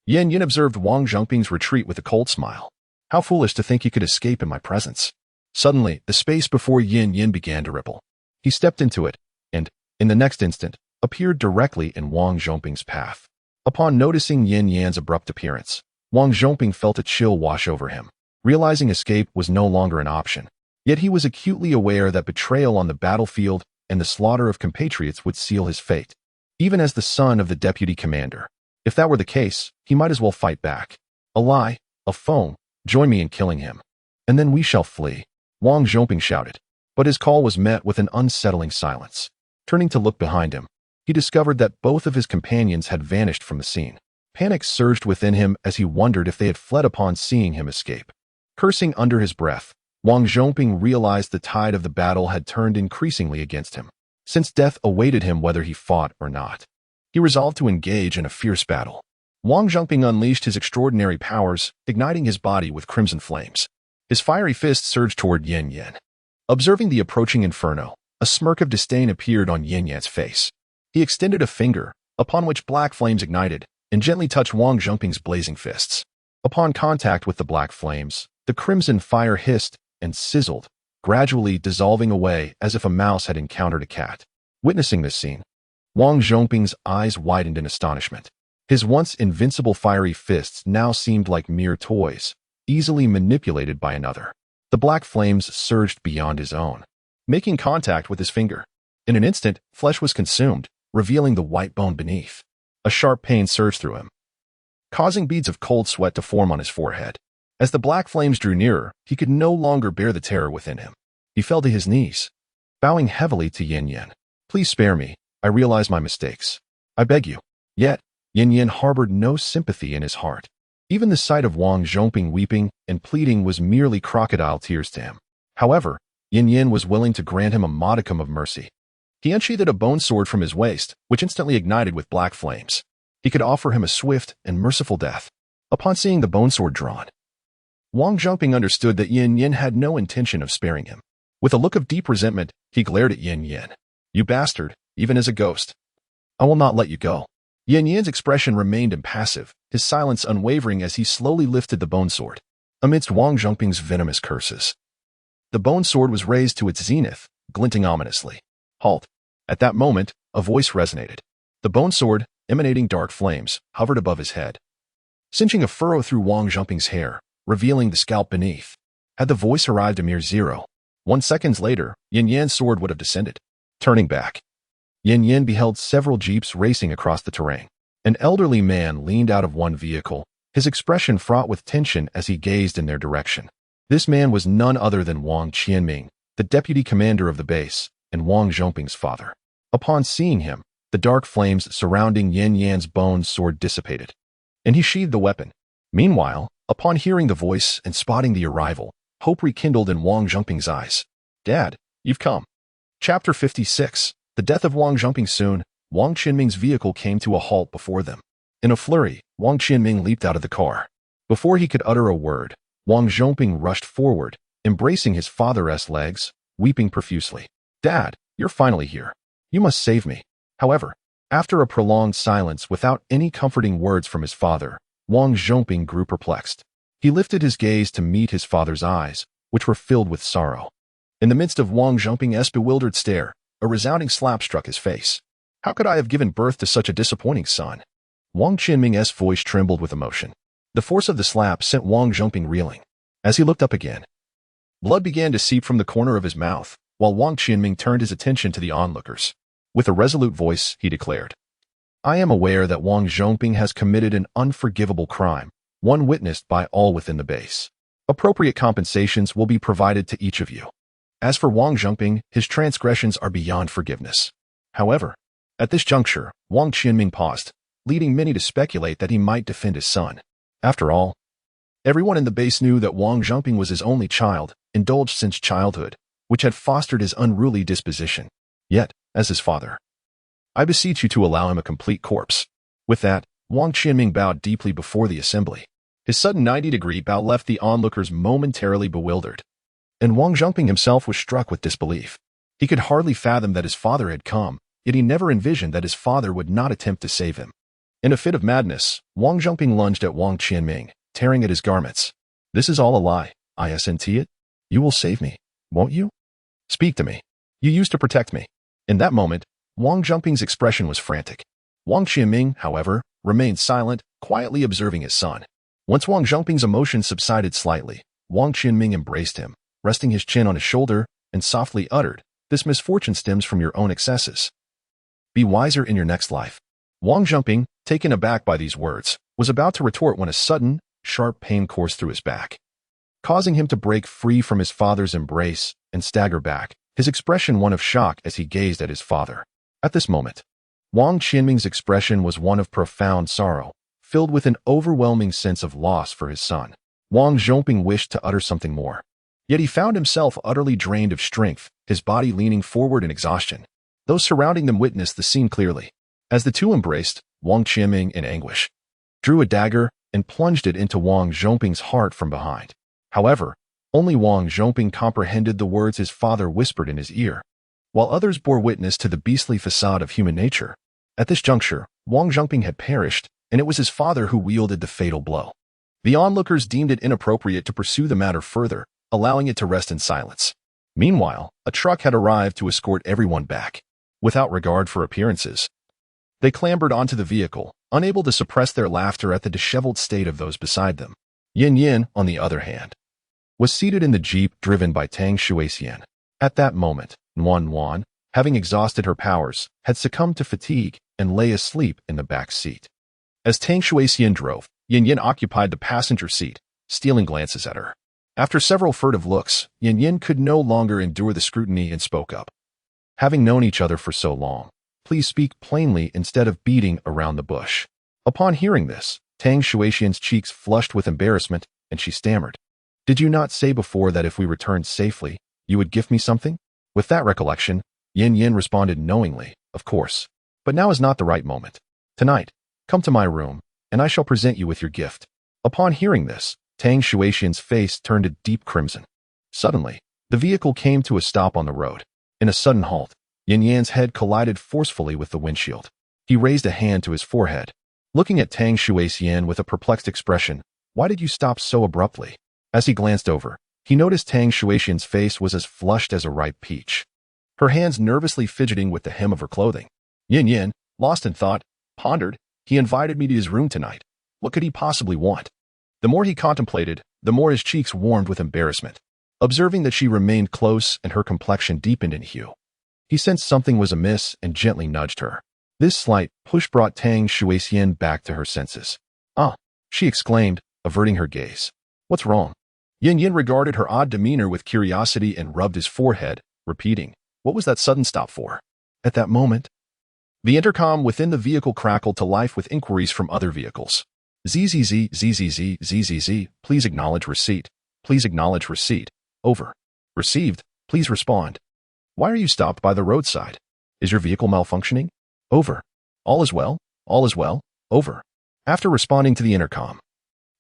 Yin Yin observed Wang Zhongping's retreat with a cold smile. "How foolish to think he could escape in my presence." Suddenly, the space before Yin Yin began to ripple. He stepped into it, and, in the next instant, appeared directly in Wang Zhongping's path. Upon noticing Yin Yan's abrupt appearance, Wang Zhongping felt a chill wash over him, realizing escape was no longer an option. Yet he was acutely aware that betrayal on the battlefield and the slaughter of compatriots would seal his fate, even as the son of the deputy commander. If that were the case, he might as well fight back. "Alai, Defeng, join me in killing him, and then we shall flee," Wang Zhongping shouted. But his call was met with an unsettling silence. Turning to look behind him, he discovered that both of his companions had vanished from the scene. Panic surged within him as he wondered if they had fled upon seeing him escape. Cursing under his breath, Wang Zhongping realized the tide of the battle had turned increasingly against him. Since death awaited him whether he fought or not, he resolved to engage in a fierce battle. Wang Zhongping unleashed his extraordinary powers, igniting his body with crimson flames. His fiery fist surged toward Yin Yin. Observing the approaching inferno, a smirk of disdain appeared on Yin Yan's face. He extended a finger, upon which black flames ignited, and gently touched Wang Zhongping's blazing fists. Upon contact with the black flames, the crimson fire hissed and sizzled, gradually dissolving away as if a mouse had encountered a cat. Witnessing this scene, Wang Zhongping's eyes widened in astonishment. His once invincible fiery fists now seemed like mere toys, easily manipulated by another. The black flames surged beyond his own, making contact with his finger. In an instant, flesh was consumed, revealing the white bone beneath. A sharp pain surged through him, causing beads of cold sweat to form on his forehead. As the black flames drew nearer, he could no longer bear the terror within him. He fell to his knees, bowing heavily to Yin Yin. "Please spare me. I realize my mistakes. I beg you." Yet, Yin Yin harbored no sympathy in his heart. Even the sight of Wang Zhongping weeping and pleading was merely crocodile tears to him. However, Yin Yin was willing to grant him a modicum of mercy. He unsheathed a bone sword from his waist, which instantly ignited with black flames. He could offer him a swift and merciful death. Upon seeing the bone sword drawn, Wang Zhongping understood that Yin Yin had no intention of sparing him. With a look of deep resentment, he glared at Yin Yin. "You bastard, even as a ghost. I will not let you go." Yin Yin's expression remained impassive, his silence unwavering as he slowly lifted the bone sword. Amidst Wang Zhongping's venomous curses, the bone sword was raised to its zenith, glinting ominously. "Halt." At that moment, a voice resonated. The bone sword, emanating dark flames, hovered above his head, singeing a furrow through Wang Zhongping's hair, revealing the scalp beneath. Had the voice arrived a mere 1 second later, Yin Yan's sword would have descended. Turning back, Yin Yin beheld several jeeps racing across the terrain. An elderly man leaned out of one vehicle, his expression fraught with tension as he gazed in their direction. This man was none other than Wang Qianming, the deputy commander of the base, and Wang Zhongping's father. Upon seeing him, the dark flames surrounding Yin Yan's bone sword dissipated, and he sheathed the weapon. Meanwhile, upon hearing the voice and spotting the arrival, hope rekindled in Wang Zhongping's eyes. "Dad, you've come." Chapter 56. The death of Wang Zhongping. Soon, Wang Qianming's vehicle came to a halt before them. In a flurry, Wang Qianming leaped out of the car. Before he could utter a word, Wang Zhongping rushed forward, embracing his father's legs, weeping profusely. "Dad, you're finally here. You must save me." However, after a prolonged silence without any comforting words from his father, Wang Zhongping grew perplexed. He lifted his gaze to meet his father's eyes, which were filled with sorrow. In the midst of Wang Zhongping's bewildered stare, a resounding slap struck his face. "How could I have given birth to such a disappointing son?" Wang Qianming's voice trembled with emotion. The force of the slap sent Wang Zhongping reeling. As he looked up again, blood began to seep from the corner of his mouth, while Wang Qianming turned his attention to the onlookers. With a resolute voice, he declared, "I am aware that Wang Zhongping has committed an unforgivable crime, one witnessed by all within the base. Appropriate compensations will be provided to each of you. As for Wang Zhongping, his transgressions are beyond forgiveness." However, at this juncture, Wang Qianming paused, leading many to speculate that he might defend his son. After all, everyone in the base knew that Wang Zhongping was his only child, indulged since childhood, which had fostered his unruly disposition. Yet, as his father, "I beseech you to allow him a complete corpse." With that, Wang Qianming bowed deeply before the assembly. His sudden 90-degree bow left the onlookers momentarily bewildered, and Wang Zhongping himself was struck with disbelief. He could hardly fathom that his father had come, yet he never envisioned that his father would not attempt to save him. In a fit of madness, Wang Zhongping lunged at Wang Qianming, tearing at his garments. "This is all a lie, isn't it? You will save me, won't you? Speak to me. You used to protect me." In that moment, Wang Zhongping's expression was frantic. Wang Qianming, however, remained silent, quietly observing his son. Once Wang Zhongping's emotions subsided slightly, Wang Qianming embraced him, resting his chin on his shoulder, and softly uttered, "This misfortune stems from your own excesses. Be wiser in your next life." Wang Zhongping, taken aback by these words, was about to retort when a sudden, sharp pain coursed through his back, causing him to break free from his father's embrace and stagger back, his expression one of shock as he gazed at his father. At this moment, Wang Qianming's expression was one of profound sorrow, filled with an overwhelming sense of loss for his son. Wang Zhongping wished to utter something more, yet he found himself utterly drained of strength, his body leaning forward in exhaustion. Those surrounding them witnessed the scene clearly. As the two embraced, Wang Qianming, in anguish, drew a dagger and plunged it into Wang Zhongping's heart from behind. However, only Wang Zhongping comprehended the words his father whispered in his ear, while others bore witness to the beastly facade of human nature. At this juncture, Wang Zhongping had perished, and it was his father who wielded the fatal blow. The onlookers deemed it inappropriate to pursue the matter further, allowing it to rest in silence. Meanwhile, a truck had arrived to escort everyone back. Without regard for appearances, they clambered onto the vehicle, unable to suppress their laughter at the disheveled state of those beside them. Yin Yin, on the other hand, was seated in the jeep driven by Tang Shuixian. At that moment, Nuan Nuan, having exhausted her powers, had succumbed to fatigue and lay asleep in the back seat. As Tang Shuixian drove, Yin Yin occupied the passenger seat, stealing glances at her. After several furtive looks, Yin Yin could no longer endure the scrutiny and spoke up. Having known each other for so long, please speak plainly instead of beating around the bush. Upon hearing this, Tang Shuixian's cheeks flushed with embarrassment, and she stammered. Did you not say before that if we returned safely, you would gift me something? With that recollection, Yin Yin responded knowingly, of course. But now is not the right moment. Tonight, come to my room, and I shall present you with your gift. Upon hearing this, Tang Shuixian's face turned a deep crimson. Suddenly, the vehicle came to a stop on the road. In a sudden halt, Yin Yan's head collided forcefully with the windshield. He raised a hand to his forehead. Looking at Tang Shuixian with a perplexed expression, why did you stop so abruptly? As he glanced over, he noticed Tang Shuixian's face was as flushed as a ripe peach, her hands nervously fidgeting with the hem of her clothing. Yin Yin, lost in thought, pondered. He invited me to his room tonight. What could he possibly want? The more he contemplated, the more his cheeks warmed with embarrassment. Observing that she remained close and her complexion deepened in hue, he sensed something was amiss and gently nudged her. This slight push brought Tang Shuixian back to her senses. Ah, she exclaimed, averting her gaze. What's wrong? Yin Yin regarded her odd demeanor with curiosity and rubbed his forehead, repeating, what was that sudden stop for? At that moment, the intercom within the vehicle crackled to life with inquiries from other vehicles. ZZZ, ZZZ, ZZZ, please acknowledge receipt. Please acknowledge receipt. Over. Received. Please respond. Why are you stopped by the roadside? Is your vehicle malfunctioning? Over. All is well. All is well. Over. After responding to the intercom,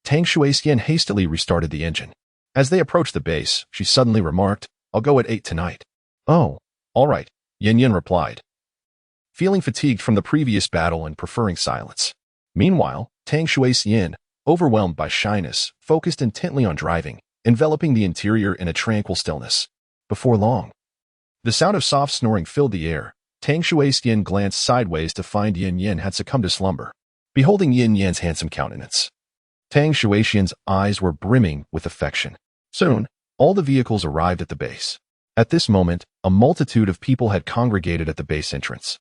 Tang Shuixian hastily restarted the engine. As they approached the base, she suddenly remarked, I'll go at 8 tonight. Oh, all right, Yin Yin replied, feeling fatigued from the previous battle and preferring silence. Meanwhile, Tang Shuixian, overwhelmed by shyness, focused intently on driving, enveloping the interior in a tranquil stillness. Before long, the sound of soft snoring filled the air. Tang Shuixian glanced sideways to find Yin Yin had succumbed to slumber. Beholding Yin Yan's handsome countenance, Tang Shuixian's eyes were brimming with affection. Soon, all the vehicles arrived at the base. At this moment, a multitude of people had congregated at the base entrance,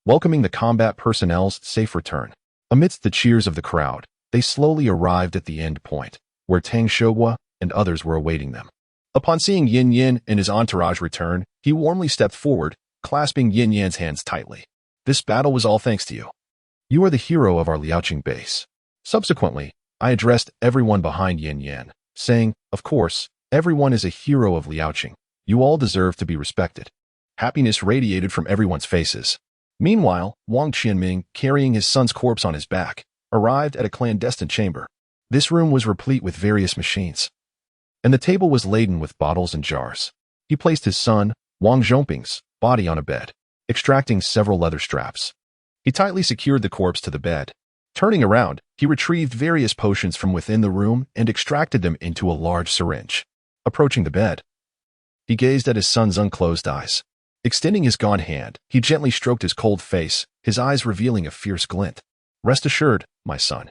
welcoming the combat personnel's safe return. Amidst the cheers of the crowd, they slowly arrived at the end point, where Tang Shogua and others were awaiting them. Upon seeing Yin Yin and his entourage return, he warmly stepped forward, clasping Yin Yan's hands tightly. This battle was all thanks to you. You are the hero of our Liaoqing base. Subsequently, I addressed everyone behind Yin Yan, saying, of course, everyone is a hero of Liaoqing. You all deserve to be respected. Happiness radiated from everyone's faces. Meanwhile, Wang Qianming, carrying his son's corpse on his back, arrived at a clandestine chamber. This room was replete with various machines, and the table was laden with bottles and jars. He placed his son, Wang Zhongping's, body on a bed, extracting several leather straps. He tightly secured the corpse to the bed. Turning around, he retrieved various potions from within the room and extracted them into a large syringe. Approaching the bed, he gazed at his son's unclosed eyes. Extending his gaunt hand, he gently stroked his cold face, his eyes revealing a fierce glint. Rest assured, my son,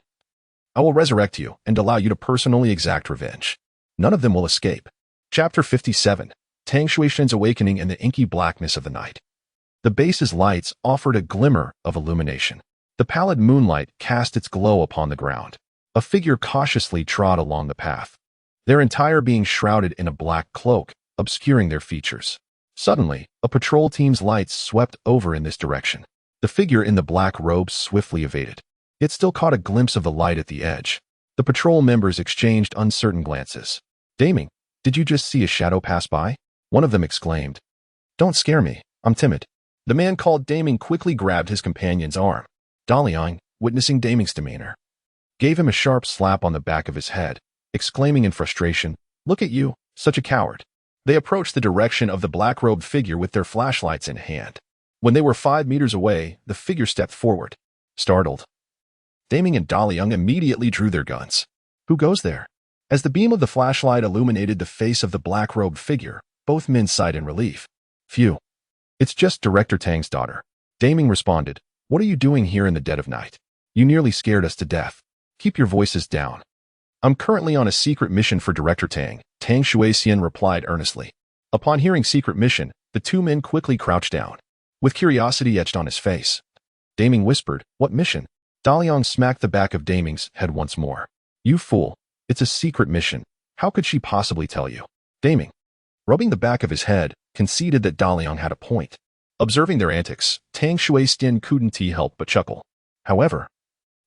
I will resurrect you and allow you to personally exact revenge. None of them will escape. Chapter 57. Tang Shuixian's Awakening in the Inky Blackness of the Night. The base's lights offered a glimmer of illumination. The pallid moonlight cast its glow upon the ground. A figure cautiously trod along the path, their entire being shrouded in a black cloak, obscuring their features. Suddenly, a patrol team's lights swept over in this direction. The figure in the black robe swiftly evaded, yet still caught a glimpse of the light at the edge. The patrol members exchanged uncertain glances. Daming, did you just see a shadow pass by? One of them exclaimed. Don't scare me, I'm timid. The man called Daming quickly grabbed his companion's arm. Daliang, witnessing Daming's demeanor, gave him a sharp slap on the back of his head, exclaiming in frustration, Look at you, such a coward. They approached the direction of the black-robed figure with their flashlights in hand. When they were 5 meters away, the figure stepped forward. Startled, Daming and Daliang immediately drew their guns. Who goes there? As the beam of the flashlight illuminated the face of the black-robed figure, both men sighed in relief. Phew. It's just Director Tang's daughter. Daming responded, What are you doing here in the dead of night? You nearly scared us to death. Keep your voices down. I'm currently on a secret mission for Director Tang, Tang Shuixian replied earnestly. Upon hearing secret mission, the two men quickly crouched down, with curiosity etched on his face. Daming whispered, What mission? Daliang smacked the back of Daming's head once more. You fool. It's a secret mission. How could she possibly tell you? Daming, rubbing the back of his head, conceded that Daliang had a point. Observing their antics, Tang Shuixian couldn't help but chuckle. However,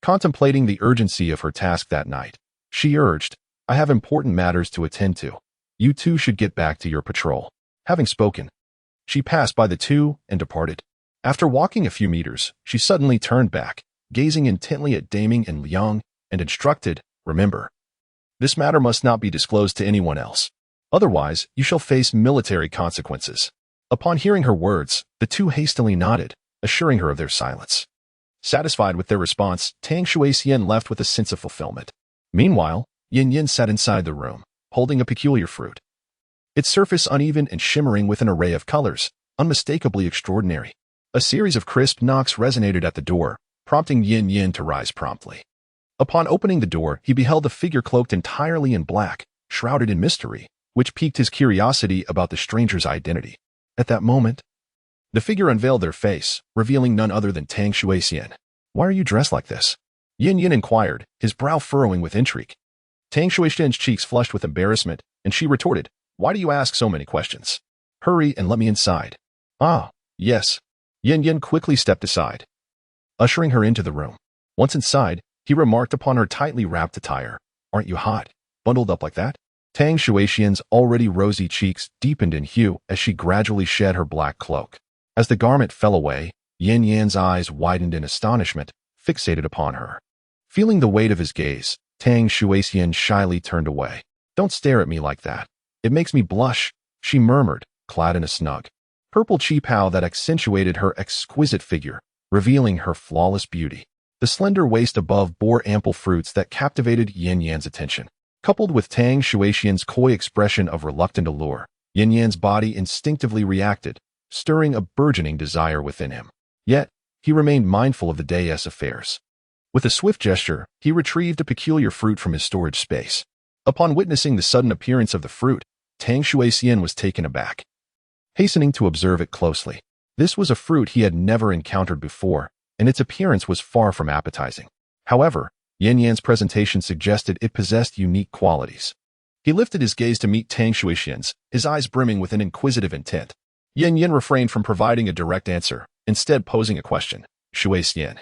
contemplating the urgency of her task that night, she urged, I have important matters to attend to. You two should get back to your patrol. Having spoken, she passed by the two and departed. After walking a few meters, she suddenly turned back, gazing intently at Daming and Liang, and instructed, Remember, this matter must not be disclosed to anyone else. Otherwise, you shall face military consequences. Upon hearing her words, the two hastily nodded, assuring her of their silence. Satisfied with their response, Tang Shuixian left with a sense of fulfillment. Meanwhile, Yin Yin sat inside the room, holding a peculiar fruit. Its surface uneven and shimmering with an array of colors, unmistakably extraordinary. A series of crisp knocks resonated at the door, prompting Yin Yin to rise promptly. Upon opening the door, he beheld a figure cloaked entirely in black, shrouded in mystery, which piqued his curiosity about the stranger's identity. At that moment, the figure unveiled their face, revealing none other than Tang Shuixian. Why are you dressed like this? Yin Yin inquired, his brow furrowing with intrigue. Tang Shuixian's cheeks flushed with embarrassment, and she retorted, Why do you ask so many questions? Hurry and let me inside. Ah, yes. Yin Yin quickly stepped aside, ushering her into the room. Once inside, he remarked upon her tightly wrapped attire. Aren't you hot, bundled up like that? Tang Shuixian's already rosy cheeks deepened in hue as she gradually shed her black cloak. As the garment fell away, Yin Yan's eyes widened in astonishment, fixated upon her. Feeling the weight of his gaze, Tang Shuixian shyly turned away. Don't stare at me like that. It makes me blush, she murmured, clad in a snug purple qipao that accentuated her exquisite figure, revealing her flawless beauty. The slender waist above bore ample fruits that captivated Yin Yan's attention. Coupled with Tang Shuixian's coy expression of reluctant allure, Yin Yan's body instinctively reacted, stirring a burgeoning desire within him. Yet, he remained mindful of the day's affairs. With a swift gesture, he retrieved a peculiar fruit from his storage space. Upon witnessing the sudden appearance of the fruit, Tang Shuixian was taken aback, hastening to observe it closely. This was a fruit he had never encountered before, and its appearance was far from appetizing. However, Yin Yan's presentation suggested it possessed unique qualities. He lifted his gaze to meet Tang Shuixian's, his eyes brimming with an inquisitive intent. Yin Yin refrained from providing a direct answer, instead posing a question. Shuixian,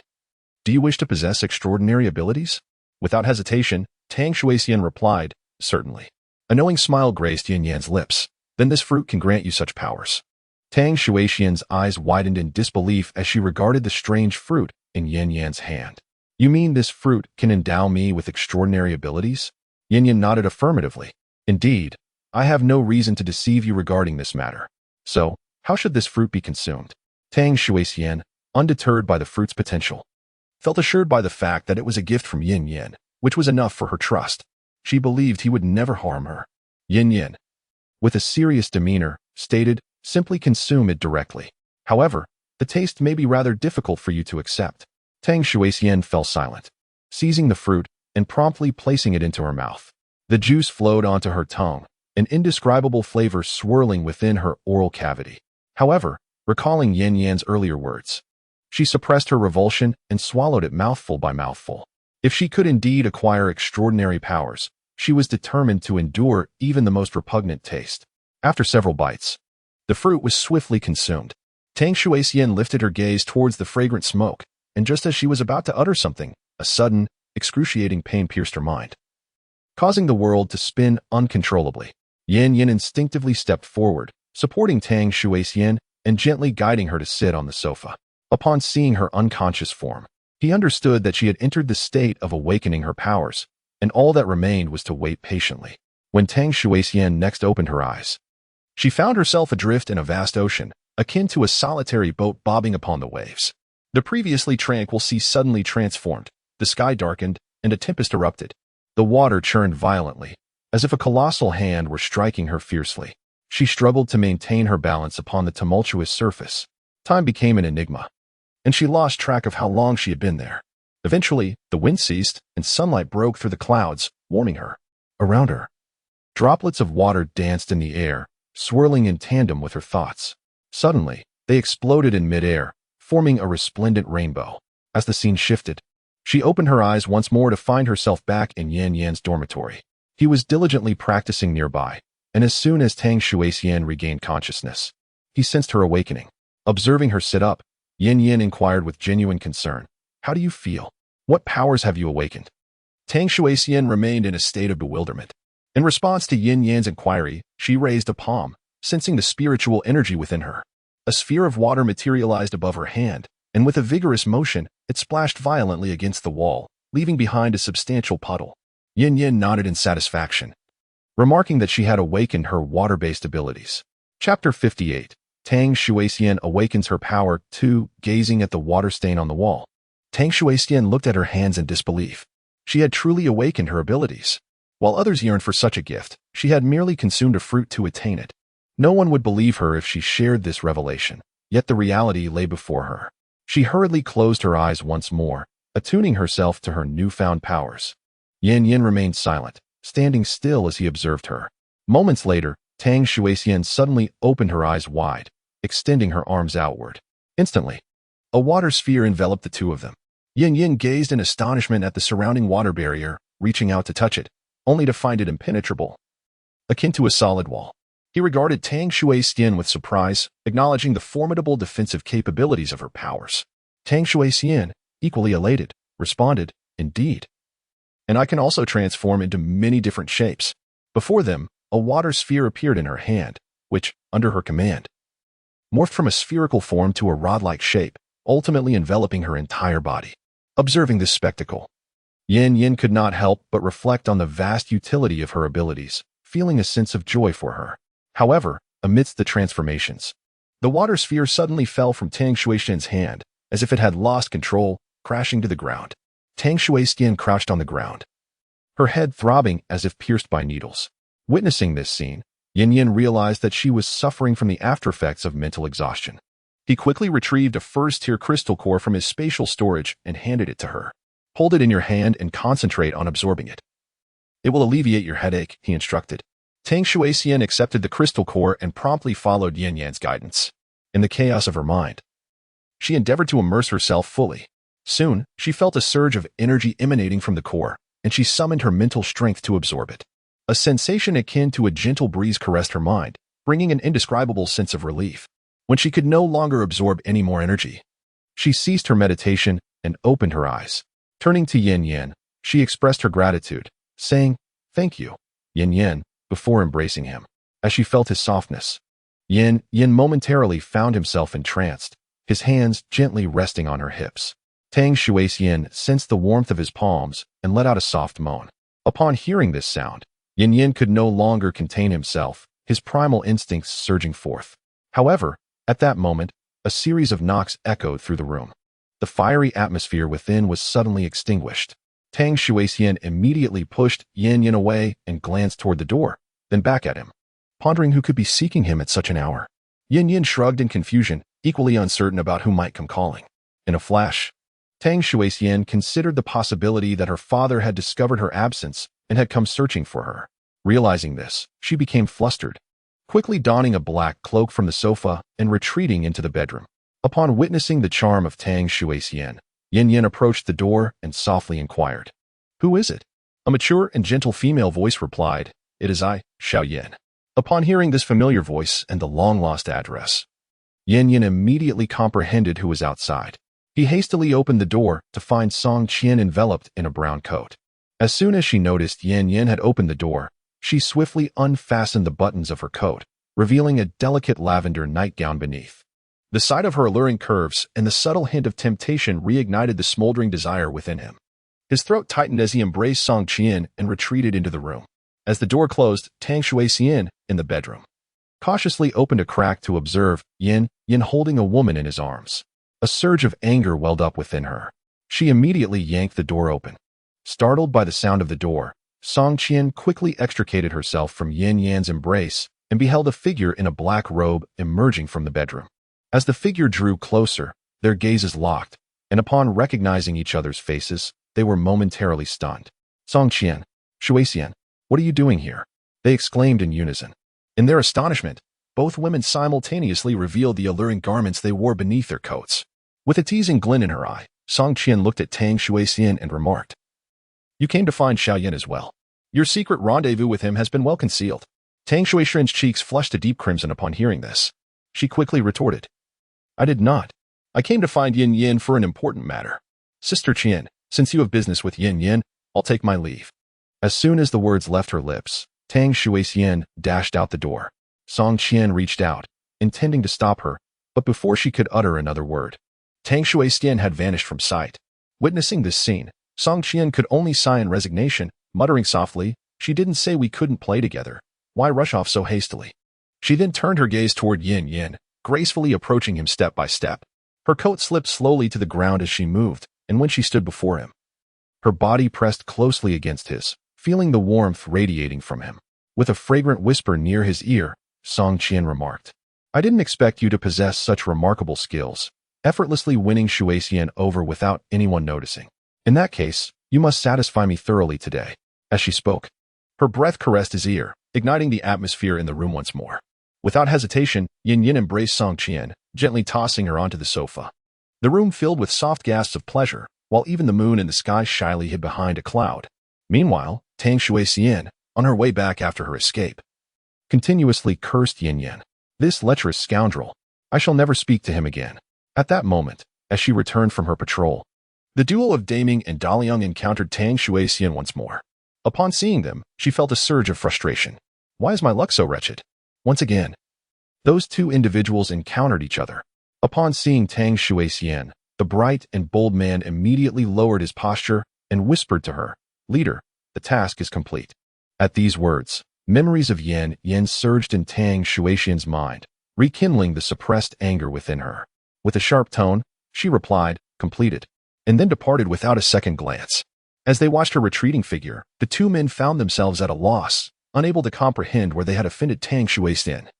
do you wish to possess extraordinary abilities? Without hesitation, Tang Shuixian replied, Certainly. A knowing smile graced Yin Yan's lips. Then this fruit can grant you such powers. Tang Shuixian's eyes widened in disbelief as she regarded the strange fruit in Yin Yan's hand. You mean this fruit can endow me with extraordinary abilities? Yin Yan nodded affirmatively. Indeed, I have no reason to deceive you regarding this matter. So, how should this fruit be consumed? Tang Shuixian, undeterred by the fruit's potential, felt assured by the fact that it was a gift from Yin Yan, which was enough for her trust. She believed he would never harm her. Yin Yan, with a serious demeanor, stated, Simply consume it directly. However, the taste may be rather difficult for you to accept. Tang Shuixian fell silent, seizing the fruit and promptly placing it into her mouth. The juice flowed onto her tongue, an indescribable flavor swirling within her oral cavity. However, recalling Yin Yan's earlier words, she suppressed her revulsion and swallowed it mouthful by mouthful. If she could indeed acquire extraordinary powers, she was determined to endure even the most repugnant taste. After several bites, the fruit was swiftly consumed. Tang Shuixian lifted her gaze towards the fragrant smoke, and just as she was about to utter something, a sudden, excruciating pain pierced her mind, causing the world to spin uncontrollably. Yin Yin instinctively stepped forward, supporting Tang Shuixian and gently guiding her to sit on the sofa. Upon seeing her unconscious form, he understood that she had entered the state of awakening her powers, and all that remained was to wait patiently. When Tang Shuixian next opened her eyes, she found herself adrift in a vast ocean, akin to a solitary boat bobbing upon the waves. The previously tranquil sea suddenly transformed, the The sky darkened, and a tempest erupted. The water churned violently, as if a colossal hand were striking her fiercely. She struggled to maintain her balance upon the tumultuous surface. Time became an enigma, and she lost track of how long she had been there. Eventually, the wind ceased, and sunlight broke through the clouds, warming her. Around her, droplets of water danced in the air, swirling in tandem with her thoughts. Suddenly, they exploded in midair, forming a resplendent rainbow. As the scene shifted, she opened her eyes once more to find herself back in Yan Yan's dormitory. He was diligently practicing nearby, and as soon as Tang Shuixian regained consciousness, he sensed her awakening. Observing her sit up, Yan Yan inquired with genuine concern, "How do you feel? What powers have you awakened?" Tang Shuixian remained in a state of bewilderment. In response to Yin Yan's inquiry, she raised a palm, sensing the spiritual energy within her. A sphere of water materialized above her hand, and with a vigorous motion, it splashed violently against the wall, leaving behind a substantial puddle. Yin Yan nodded in satisfaction, remarking that she had awakened her water-based abilities. Chapter 58. Tang Shuixian awakens her power. 2. Gazing at the water stain on the wall, Tang Shuixian looked at her hands in disbelief. She had truly awakened her abilities. While others yearned for such a gift, she had merely consumed a fruit to attain it. No one would believe her if she shared this revelation, yet the reality lay before her. She hurriedly closed her eyes once more, attuning herself to her newfound powers. Yan Yan remained silent, standing still as he observed her. Moments later, Tang Shuixian suddenly opened her eyes wide, extending her arms outward. Instantly, a water sphere enveloped the two of them. Yan Yan gazed in astonishment at the surrounding water barrier, reaching out to touch it, only to find it impenetrable, akin to a solid wall. He regarded Tang Shuixian with surprise, acknowledging the formidable defensive capabilities of her powers. Tang Shuixian, equally elated, responded, "Indeed. And I can also transform into many different shapes." Before them, a water sphere appeared in her hand, which, under her command, morphed from a spherical form to a rod-like shape, ultimately enveloping her entire body. Observing this spectacle, Yan Yan could not help but reflect on the vast utility of her abilities, feeling a sense of joy for her. However, amidst the transformations, the water sphere suddenly fell from Tang Shuixian's hand, as if it had lost control, crashing to the ground. Tang Shuixian crouched on the ground, her head throbbing as if pierced by needles. Witnessing this scene, Yan Yan realized that she was suffering from the aftereffects of mental exhaustion. He quickly retrieved a first-tier crystal core from his spatial storage and handed it to her. "Hold it in your hand and concentrate on absorbing it. It will alleviate your headache," he instructed. Tang Shuixian accepted the crystal core and promptly followed Yan Yan's guidance. In the chaos of her mind, she endeavored to immerse herself fully. Soon, she felt a surge of energy emanating from the core, and she summoned her mental strength to absorb it. A sensation akin to a gentle breeze caressed her mind, bringing an indescribable sense of relief. When she could no longer absorb any more energy, she ceased her meditation and opened her eyes. Turning to Yan Yan, she expressed her gratitude, saying, "Thank you, Yan Yan," before embracing him. As she felt his softness, Yan Yan momentarily found himself entranced, his hands gently resting on her hips. Tang Shuixian sensed the warmth of his palms and let out a soft moan. Upon hearing this sound, Yan Yan could no longer contain himself, his primal instincts surging forth. However, at that moment, a series of knocks echoed through the room. The fiery atmosphere within was suddenly extinguished. Tang Shuixian immediately pushed Yan Yan away and glanced toward the door, then back at him, pondering who could be seeking him at such an hour. Yan Yan shrugged in confusion, equally uncertain about who might come calling. In a flash, Tang Shuixian considered the possibility that her father had discovered her absence and had come searching for her. Realizing this, she became flustered, quickly donning a black cloak from the sofa and retreating into the bedroom. Upon witnessing the charm of Tang Shuixian, Yan Yan approached the door and softly inquired, "Who is it?" A mature and gentle female voice replied, "It is I, Xiao Yan." Upon hearing this familiar voice and the long-lost address, Yan Yan immediately comprehended who was outside. He hastily opened the door to find Song Qian enveloped in a brown coat. As soon as she noticed Yan Yan had opened the door, she swiftly unfastened the buttons of her coat, revealing a delicate lavender nightgown beneath. The sight of her alluring curves and the subtle hint of temptation reignited the smoldering desire within him. His throat tightened as he embraced Song Qian and retreated into the room. As the door closed, Tang Shuixian, in the bedroom, cautiously opened a crack to observe Yan Yan holding a woman in his arms. A surge of anger welled up within her. She immediately yanked the door open. Startled by the sound of the door, Song Qian quickly extricated herself from Yin Yan's embrace and beheld a figure in a black robe emerging from the bedroom. As the figure drew closer, their gazes locked, and upon recognizing each other's faces, they were momentarily stunned. Song Qian, Shui Xian, what are you doing here? They exclaimed in unison. In their astonishment, both women simultaneously revealed the alluring garments they wore beneath their coats. With a teasing glint in her eye, Song Qian looked at Tang Shuixian and remarked, "You came to find Xiao Yan as well. Your secret rendezvous with him has been well concealed." Tang Shuixian's cheeks flushed a deep crimson upon hearing this. She quickly retorted, "I did not. I came to find Yin Yin for an important matter. Sister Qian, since you have business with Yin Yin, I'll take my leave." As soon as the words left her lips, Tang Shuixian dashed out the door. Song Qian reached out, intending to stop her, but before she could utter another word, Tang Shuixian had vanished from sight. Witnessing this scene, Song Qian could only sigh in resignation, muttering softly, "She didn't say we couldn't play together. Why rush off so hastily?" She then turned her gaze toward Yin Yin, gracefully approaching him step by step. Her coat slipped slowly to the ground as she moved, and when she stood before him, her body pressed closely against his, feeling the warmth radiating from him. With a fragrant whisper near his ear, Song Qian remarked, "I didn't expect you to possess such remarkable skills, effortlessly winning Shuixian over without anyone noticing. In that case, you must satisfy me thoroughly today." As she spoke, her breath caressed his ear, igniting the atmosphere in the room once more. Without hesitation, Yin Yin embraced Song Qian, gently tossing her onto the sofa. The room filled with soft gasps of pleasure, while even the moon in the sky shyly hid behind a cloud. Meanwhile, Tang Shuixian, on her way back after her escape, continuously cursed Yin Yin. "This lecherous scoundrel. I shall never speak to him again." At that moment, as she returned from her patrol, the duo of Daming and Daliang encountered Tang Shuixian once more. Upon seeing them, she felt a surge of frustration. Why is my luck so wretched? Once again, those two individuals encountered each other. Upon seeing Tang Shuixian, the bright and bold man immediately lowered his posture and whispered to her, "Leader, the task is complete." At these words, memories of Yin Yin surged in Tang Shuixian's mind, rekindling the suppressed anger within her. With a sharp tone, she replied, "Completed," and then departed without a second glance. As they watched her retreating figure, the two men found themselves at a loss, unable to comprehend where they had offended Tang Shuixian.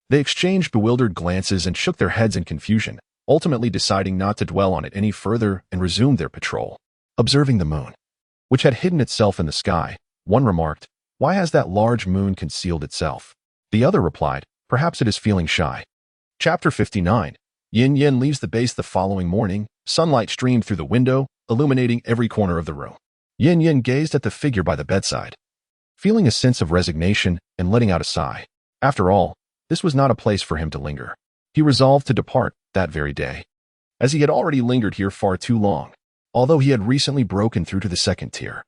They exchanged bewildered glances and shook their heads in confusion, ultimately deciding not to dwell on it any further and resumed their patrol. Observing the moon, which had hidden itself in the sky, one remarked, "Why has that large moon concealed itself?" The other replied, "Perhaps it is feeling shy." Chapter 59. Yin Yin leaves the base the following morning. Sunlight streamed through the window, illuminating every corner of the room. Yin Yin gazed at the figure by the bedside, feeling a sense of resignation and letting out a sigh. After all, this was not a place for him to linger. He resolved to depart that very day, as he had already lingered here far too long, although he had recently broken through to the second tier.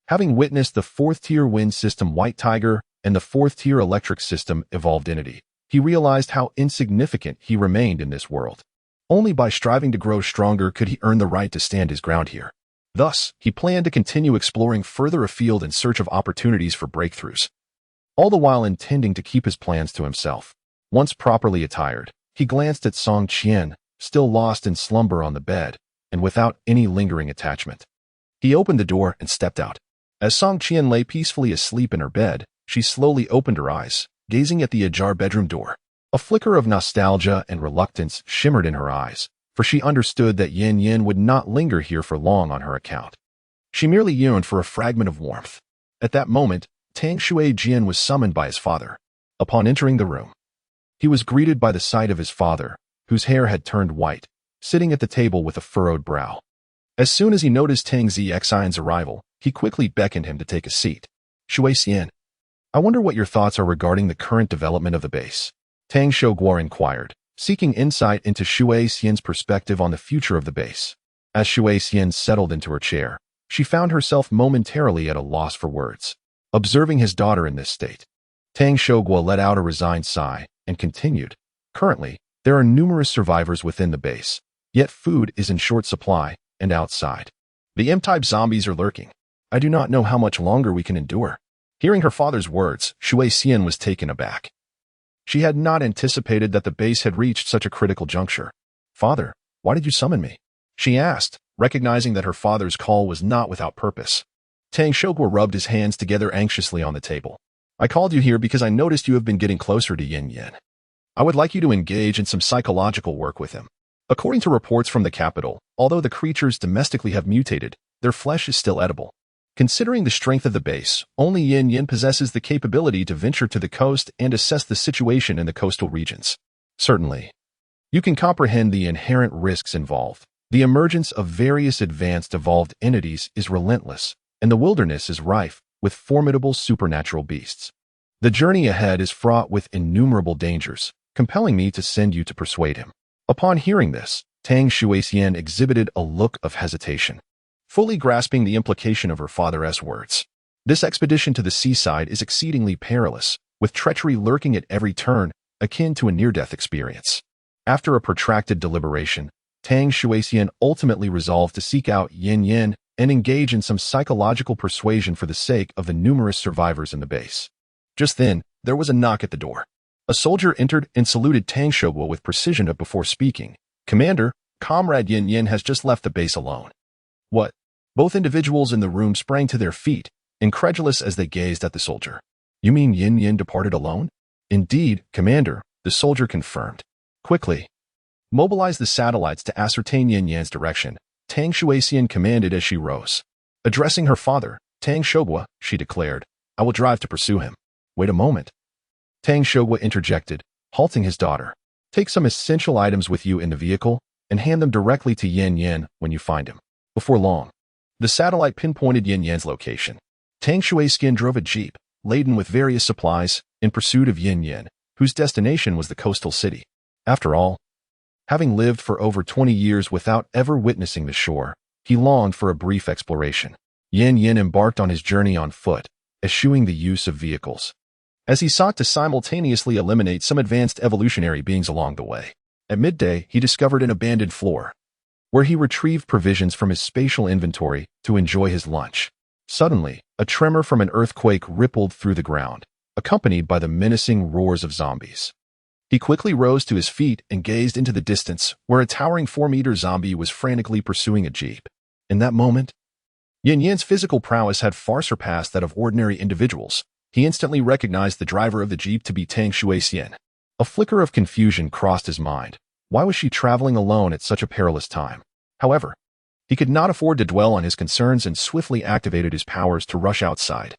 Having witnessed the fourth-tier wind system White Tiger and the fourth-tier electric system Evolved Entity, he realized how insignificant he remained in this world. Only by striving to grow stronger could he earn the right to stand his ground here. Thus, he planned to continue exploring further afield in search of opportunities for breakthroughs, all the while intending to keep his plans to himself. Once properly attired, he glanced at Song Qian, still lost in slumber on the bed, and without any lingering attachment. He opened the door and stepped out. As Song Qian lay peacefully asleep in her bed, she slowly opened her eyes, gazing at the ajar bedroom door. A flicker of nostalgia and reluctance shimmered in her eyes, for she understood that Yin Yin would not linger here for long on her account. She merely yearned for a fragment of warmth. At that moment, Tang Shuixian was summoned by his father. Upon entering the room, he was greeted by the sight of his father, whose hair had turned white, sitting at the table with a furrowed brow. As soon as he noticed Tang Zixian's arrival, he quickly beckoned him to take a seat. "Shuixian, I wonder what your thoughts are regarding the current development of the base?" Tang Shouguo inquired, seeking insight into Shuixian's perspective on the future of the base. As Shuixian settled into her chair, she found herself momentarily at a loss for words. Observing his daughter in this state, Tang Shouguo let out a resigned sigh and continued, "Currently, there are numerous survivors within the base, yet food is in short supply, and outside, the M-type zombies are lurking. I do not know how much longer we can endure." Hearing her father's words, Shuixian was taken aback. She had not anticipated that the base had reached such a critical juncture. "Father, why did you summon me?" she asked, recognizing that her father's call was not without purpose. Tang Shogwa rubbed his hands together anxiously on the table. I called you here because I noticed you have been getting closer to Yin Yin. I would like you to engage in some psychological work with him. According to reports from the capital, although the creatures domestically have mutated, their flesh is still edible. Considering the strength of the base, only Yin Yin possesses the capability to venture to the coast and assess the situation in the coastal regions. Certainly, you can comprehend the inherent risks involved. The emergence of various advanced evolved entities is relentless, and the wilderness is rife with formidable supernatural beasts. The journey ahead is fraught with innumerable dangers, compelling me to send you to persuade him. Upon hearing this, Tang Shuixian exhibited a look of hesitation, fully grasping the implication of her father's words. This expedition to the seaside is exceedingly perilous, with treachery lurking at every turn, akin to a near-death experience. After a protracted deliberation, Tang Shuixian ultimately resolved to seek out Yin Yin and engage in some psychological persuasion for the sake of the numerous survivors in the base. Just then, there was a knock at the door. A soldier entered and saluted Tang Shogwa with precision before speaking. Commander, Comrade Yin Yin has just left the base alone. What? Both individuals in the room sprang to their feet, incredulous as they gazed at the soldier. You mean Yin Yin departed alone? Indeed, Commander, the soldier confirmed. Quickly, mobilize the satellites to ascertain Yin Yan's direction, Tang Shuixian commanded as she rose. Addressing her father, Tang Shogwa, she declared, I will drive to pursue him. Wait a moment. Tang Shogwa interjected, halting his daughter. Take some essential items with you in the vehicle and hand them directly to Yin Yin when you find him. Before long, the satellite pinpointed Yin Yan's location. Tang Shuixian drove a jeep, laden with various supplies, in pursuit of Yin Yin, whose destination was the coastal city. After all, having lived for over 20 years without ever witnessing the shore, he longed for a brief exploration. Yin Yin embarked on his journey on foot, eschewing the use of vehicles, as he sought to simultaneously eliminate some advanced evolutionary beings along the way. At midday, he discovered an abandoned floor, where he retrieved provisions from his spatial inventory to enjoy his lunch. Suddenly, a tremor from an earthquake rippled through the ground, accompanied by the menacing roars of zombies. He quickly rose to his feet and gazed into the distance, where a towering 4-meter zombie was frantically pursuing a jeep. In that moment, Yin Yan's physical prowess had far surpassed that of ordinary individuals. He instantly recognized the driver of the jeep to be Tang Shuixian. A flicker of confusion crossed his mind. Why was she traveling alone at such a perilous time? However, he could not afford to dwell on his concerns and swiftly activated his powers to rush outside.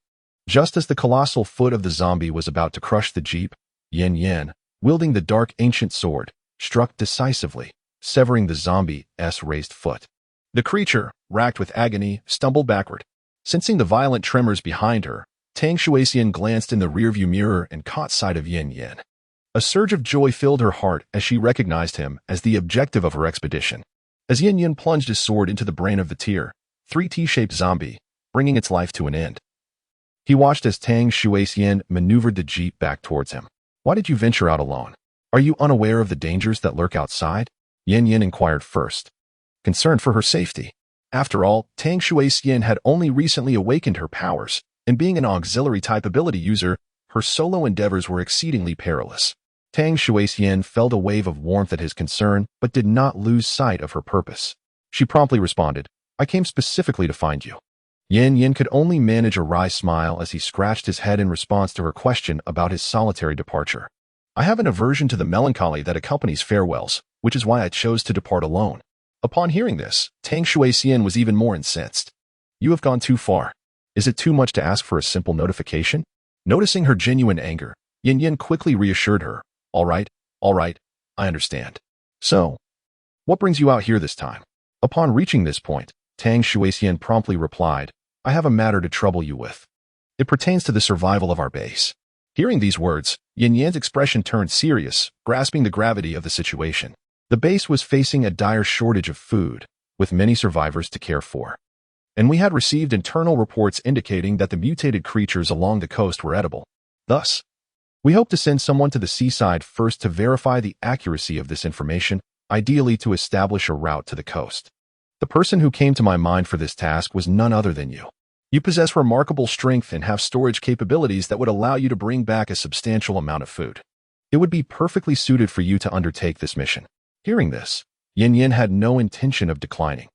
Just as the colossal foot of the zombie was about to crush the jeep, Yin Yin, wielding the dark ancient sword, struck decisively, severing the zombie's raised foot. The creature, racked with agony, stumbled backward. Sensing the violent tremors behind her, Tang Shuixian glanced in the rearview mirror and caught sight of Yin Yin. A surge of joy filled her heart as she recognized him as the objective of her expedition. As Yin Yin plunged his sword into the brain of the tier 3 T-shaped zombie, bringing its life to an end, he watched as Tang Shuixian maneuvered the jeep back towards him. Why did you venture out alone? Are you unaware of the dangers that lurk outside? Yin Yin inquired first, concerned for her safety. After all, Tang Shuixian had only recently awakened her powers, and being an auxiliary type ability user, her solo endeavors were exceedingly perilous. Tang Shuixian felt a wave of warmth at his concern, but did not lose sight of her purpose. She promptly responded, I came specifically to find you. Yin Yin could only manage a wry smile as he scratched his head in response to her question about his solitary departure. I have an aversion to the melancholy that accompanies farewells, which is why I chose to depart alone. Upon hearing this, Tang Shuixian was even more incensed. You have gone too far. Is it too much to ask for a simple notification? Noticing her genuine anger, Yin Yin quickly reassured her. All right, I understand. So, what brings you out here this time? Upon reaching this point, Tang Shuixian promptly replied, I have a matter to trouble you with. It pertains to the survival of our base. Hearing these words, Yin Yan's expression turned serious, grasping the gravity of the situation. The base was facing a dire shortage of food, with many survivors to care for. And we had received internal reports indicating that the mutated creatures along the coast were edible. Thus, we hope to send someone to the seaside first to verify the accuracy of this information, ideally to establish a route to the coast. The person who came to my mind for this task was none other than you. You possess remarkable strength and have storage capabilities that would allow you to bring back a substantial amount of food. It would be perfectly suited for you to undertake this mission. Hearing this, Yin Yin had no intention of declining.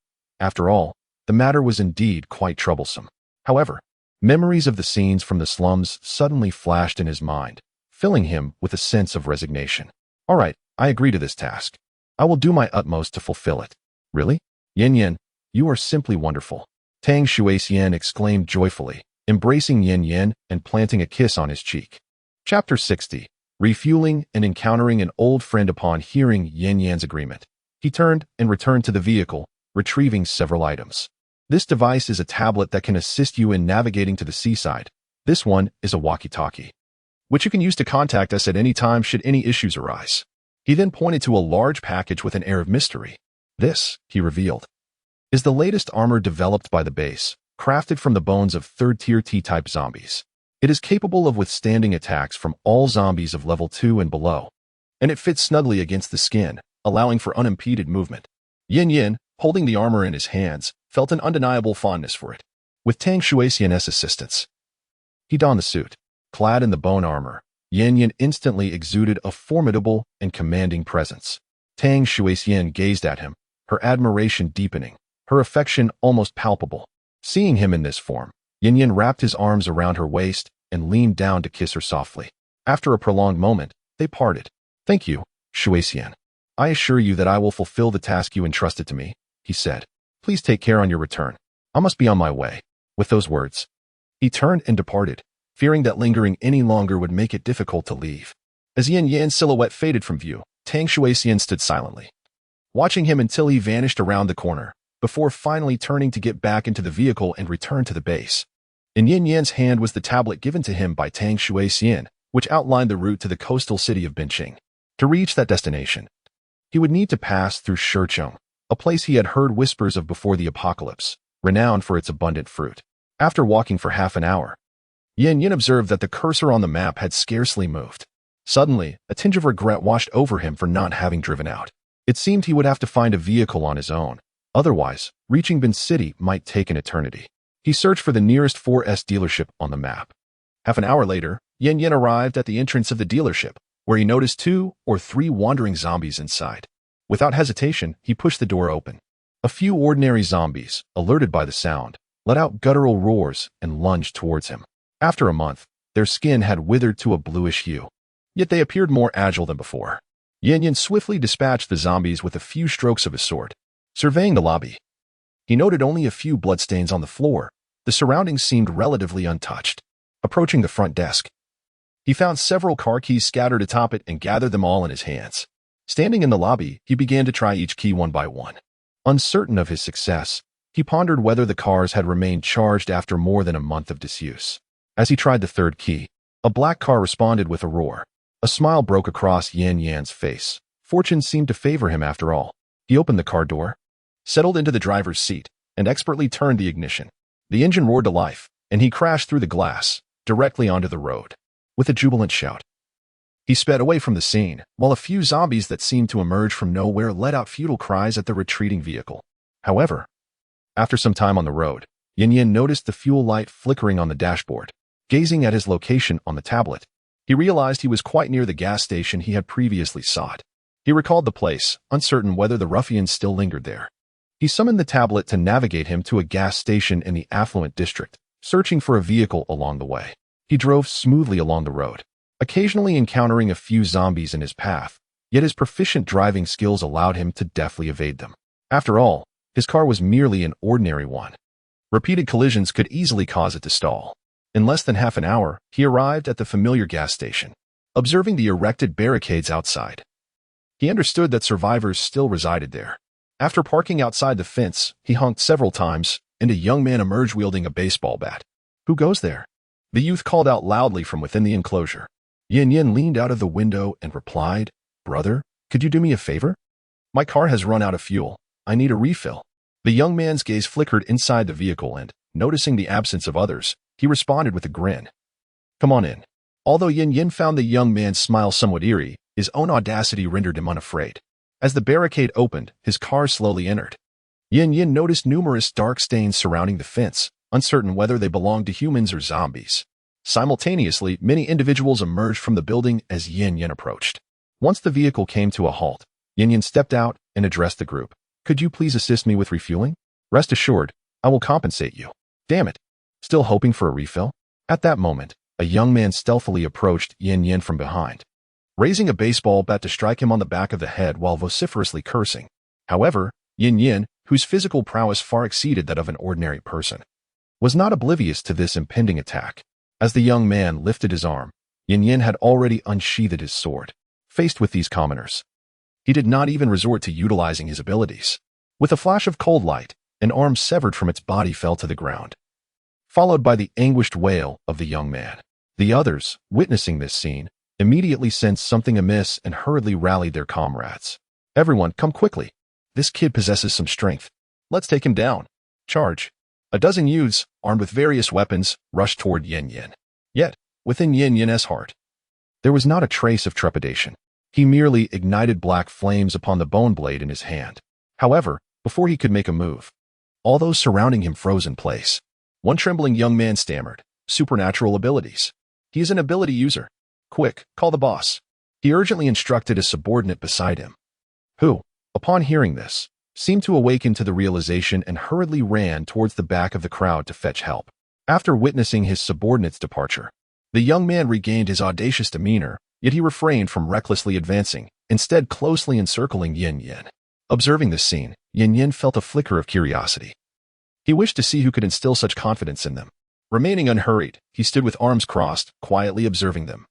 After all, the matter was indeed quite troublesome. However, memories of the scenes from the slums suddenly flashed in his mind, filling him with a sense of resignation. All right, I agree to this task. I will do my utmost to fulfill it. Really? Yin Yin, you are simply wonderful. Tang Shuixian exclaimed joyfully, embracing Yin Yin and planting a kiss on his cheek. Chapter 60. Refueling and encountering an old friend. Upon hearing Yin Yan's agreement, he turned and returned to the vehicle, retrieving several items. This device is a tablet that can assist you in navigating to the seaside. This one is a walkie-talkie, which you can use to contact us at any time should any issues arise. He then pointed to a large package with an air of mystery. This, he revealed, is the latest armor developed by the base, crafted from the bones of third-tier T-type zombies. It is capable of withstanding attacks from all zombies of level 2 and below, and it fits snugly against the skin, allowing for unimpeded movement. Yin Yin, holding the armor in his hands, felt an undeniable fondness for it. With Tang Shuixian's assistance, he donned the suit. Clad in the bone armor, Yin Yin instantly exuded a formidable and commanding presence. Tang Shuixian gazed at him, her admiration deepening, her affection almost palpable. Seeing him in this form, Yin Yin wrapped his arms around her waist and leaned down to kiss her softly. After a prolonged moment, they parted. Thank you, Shuixian. I assure you that I will fulfill the task you entrusted to me, he said. Please take care on your return. I must be on my way. With those words, he turned and departed, fearing that lingering any longer would make it difficult to leave. As Yin Yan's silhouette faded from view, Tang Shuixian stood silently, watching him until he vanished around the corner, before finally turning to get back into the vehicle and return to the base. In Yin Yan's hand was the tablet given to him by Tang Shuixian, which outlined the route to the coastal city of Binqing. To reach that destination, he would need to pass through Shicheng, a place he had heard whispers of before the apocalypse, renowned for its abundant fruit. After walking for half an hour, Yin Yin observed that the cursor on the map had scarcely moved. Suddenly, a tinge of regret washed over him for not having driven out. It seemed he would have to find a vehicle on his own. Otherwise, reaching Bin City might take an eternity. He searched for the nearest 4S dealership on the map. Half an hour later, Yin Yin arrived at the entrance of the dealership, where he noticed 2 or 3 wandering zombies inside. Without hesitation, he pushed the door open. A few ordinary zombies, alerted by the sound, let out guttural roars and lunged towards him. After a month, their skin had withered to a bluish hue. Yet they appeared more agile than before. Yin Yin swiftly dispatched the zombies with a few strokes of his sword. Surveying the lobby, he noted only a few bloodstains on the floor. The surroundings seemed relatively untouched. Approaching the front desk, he found several car keys scattered atop it and gathered them all in his hands. Standing in the lobby, he began to try each key one by one. Uncertain of his success, he pondered whether the cars had remained charged after more than a month of disuse. As he tried the third key, a black car responded with a roar. A smile broke across Yin Yan's face. Fortune seemed to favor him after all. He opened the car door, settled into the driver's seat, and expertly turned the ignition. The engine roared to life, and he crashed through the glass, directly onto the road. With a jubilant shout, he sped away from the scene, while a few zombies that seemed to emerge from nowhere let out futile cries at the retreating vehicle. However, after some time on the road, Yin Yin noticed the fuel light flickering on the dashboard. Gazing at his location on the tablet, he realized he was quite near the gas station he had previously sought. He recalled the place, uncertain whether the ruffians still lingered there. He summoned the tablet to navigate him to a gas station in the affluent district, searching for a vehicle along the way. He drove smoothly along the road, occasionally encountering a few zombies in his path, yet his proficient driving skills allowed him to deftly evade them. After all, his car was merely an ordinary one. Repeated collisions could easily cause it to stall. In less than half an hour, he arrived at the familiar gas station. Observing the erected barricades outside, he understood that survivors still resided there. After parking outside the fence, he honked several times, and a young man emerged wielding a baseball bat. "Who goes there?" The youth called out loudly from within the enclosure. Yin Yin leaned out of the window and replied, "Brother, could you do me a favor? My car has run out of fuel. I need a refill." The young man's gaze flickered inside the vehicle and, noticing the absence of others, he responded with a grin. "Come on in." Although Yin Yin found the young man's smile somewhat eerie, his own audacity rendered him unafraid. As the barricade opened, his car slowly entered. Yin Yin noticed numerous dark stains surrounding the fence, uncertain whether they belonged to humans or zombies. Simultaneously, many individuals emerged from the building as Yin Yin approached. Once the vehicle came to a halt, Yin Yin stepped out and addressed the group. "Could you please assist me with refueling?" Rest assured, I will compensate you. Damn it. Still hoping for a refill? At that moment, a young man stealthily approached Yin Yin from behind, raising a baseball bat to strike him on the back of the head while vociferously cursing. However, Yin Yin, whose physical prowess far exceeded that of an ordinary person, was not oblivious to this impending attack. As the young man lifted his arm, Yin Yin had already unsheathed his sword. Faced with these commoners, he did not even resort to utilizing his abilities. With a flash of cold light, an arm severed from its body fell to the ground, followed by the anguished wail of the young man. The others, witnessing this scene, immediately sensed something amiss and hurriedly rallied their comrades. Everyone, come quickly. This kid possesses some strength. Let's take him down. Charge. A dozen youths, armed with various weapons, rushed toward Yin Yin. Yet, within Yin Yin's heart, there was not a trace of trepidation. He merely ignited black flames upon the bone blade in his hand. However, before he could make a move, all those surrounding him froze in place. One trembling young man stammered, "Supernatural abilities. He is an ability user. Quick, call the boss." He urgently instructed his subordinate beside him, who, upon hearing this, seemed to awaken to the realization and hurriedly ran towards the back of the crowd to fetch help. After witnessing his subordinate's departure, the young man regained his audacious demeanor, yet he refrained from recklessly advancing, instead closely encircling Yin Yin. Observing this scene, Yin Yin felt a flicker of curiosity. He wished to see who could instill such confidence in them. Remaining unhurried, he stood with arms crossed, quietly observing them.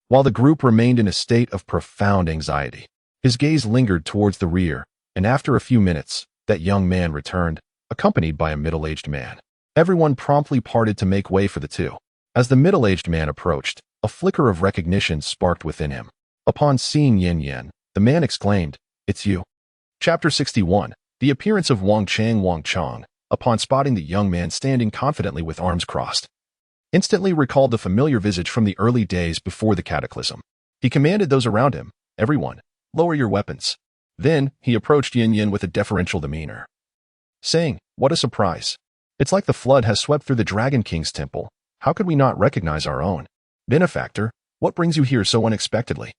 While the group remained in a state of profound anxiety, his gaze lingered towards the rear, and after a few minutes, that young man returned, accompanied by a middle-aged man. Everyone promptly parted to make way for the two. As the middle-aged man approached, a flicker of recognition sparked within him. Upon seeing Yin Yin, the man exclaimed, "It's you." Chapter 61. The appearance of Wang Chang, upon spotting the young man standing confidently with arms crossed, instantly recalled the familiar visage from the early days before the cataclysm. He commanded those around him, "Everyone, lower your weapons." Then, he approached Yin Yin with a deferential demeanor, saying, "What a surprise. It's like the flood has swept through the Dragon King's temple. How could we not recognize our own? Benefactor, what brings you here so unexpectedly?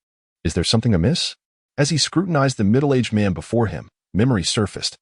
Is there something amiss?" As he scrutinized the middle-aged man before him, memory surfaced,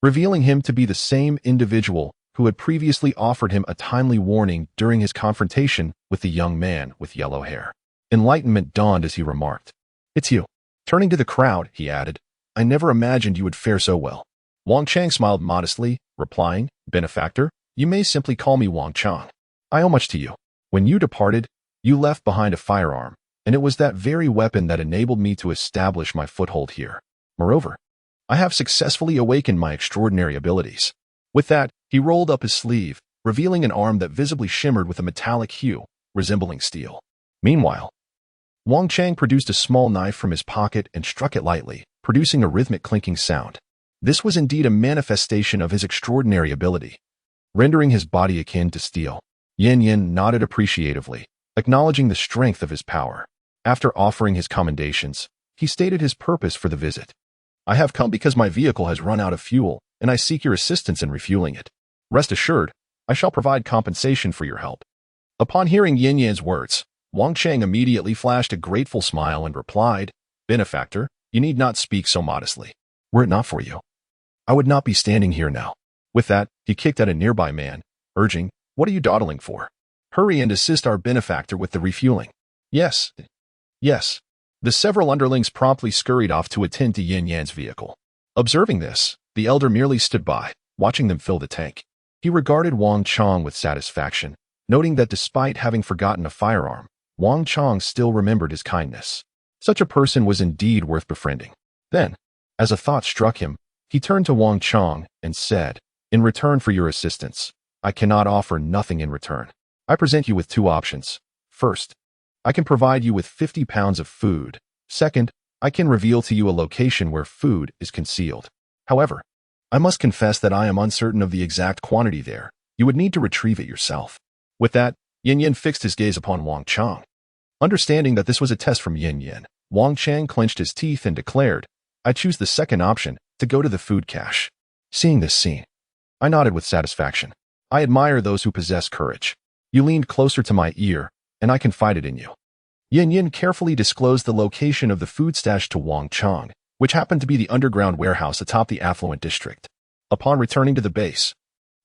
revealing him to be the same individual who had previously offered him a timely warning during his confrontation with the young man with yellow hair. Enlightenment dawned as he remarked, "It's you." Turning to the crowd, he added, "I never imagined you would fare so well." Wang Chang smiled modestly, replying, "Benefactor, you may simply call me Wang Chang. I owe much to you. When you departed, you left behind a firearm, and it was that very weapon that enabled me to establish my foothold here. Moreover, I have successfully awakened my extraordinary abilities." With that, he rolled up his sleeve, revealing an arm that visibly shimmered with a metallic hue, resembling steel. Meanwhile, Wang Chang produced a small knife from his pocket and struck it lightly, producing a rhythmic clinking sound. This was indeed a manifestation of his extraordinary ability, rendering his body akin to steel. Yin Yin nodded appreciatively, acknowledging the strength of his power. After offering his commendations, he stated his purpose for the visit. "I have come because my vehicle has run out of fuel, and I seek your assistance in refueling it. Rest assured, I shall provide compensation for your help." Upon hearing Yin Yin's words, Wang Chang immediately flashed a grateful smile and replied, "Benefactor, you need not speak so modestly. Were it not for you, I would not be standing here now." With that, he kicked at a nearby man, urging, "What are you dawdling for? Hurry and assist our benefactor with the refueling." Yes. The several underlings promptly scurried off to attend to Yin Yan's vehicle. Observing this, the elder merely stood by, watching them fill the tank. He regarded Wang Chang with satisfaction, noting that despite having forgotten a firearm, Wang Chang still remembered his kindness. Such a person was indeed worth befriending. Then, as a thought struck him, he turned to Wang Chang and said, "In return for your assistance, I cannot offer nothing in return. I present you with two options. First, I can provide you with 50 pounds of food. Second, I can reveal to you a location where food is concealed. However, I must confess that I am uncertain of the exact quantity there. You would need to retrieve it yourself." With that, Yin Yin fixed his gaze upon Wang Chang. Understanding that this was a test from Yin Yin, Wang Chang clenched his teeth and declared, "I choose the second option, to go to the food cache." Seeing this scene, I nodded with satisfaction. I admire those who possess courage. You leaned closer to my ear, and I confided in you. Yin Yin carefully disclosed the location of the food stash to Wang Chang, which happened to be the underground warehouse atop the affluent district. Upon returning to the base,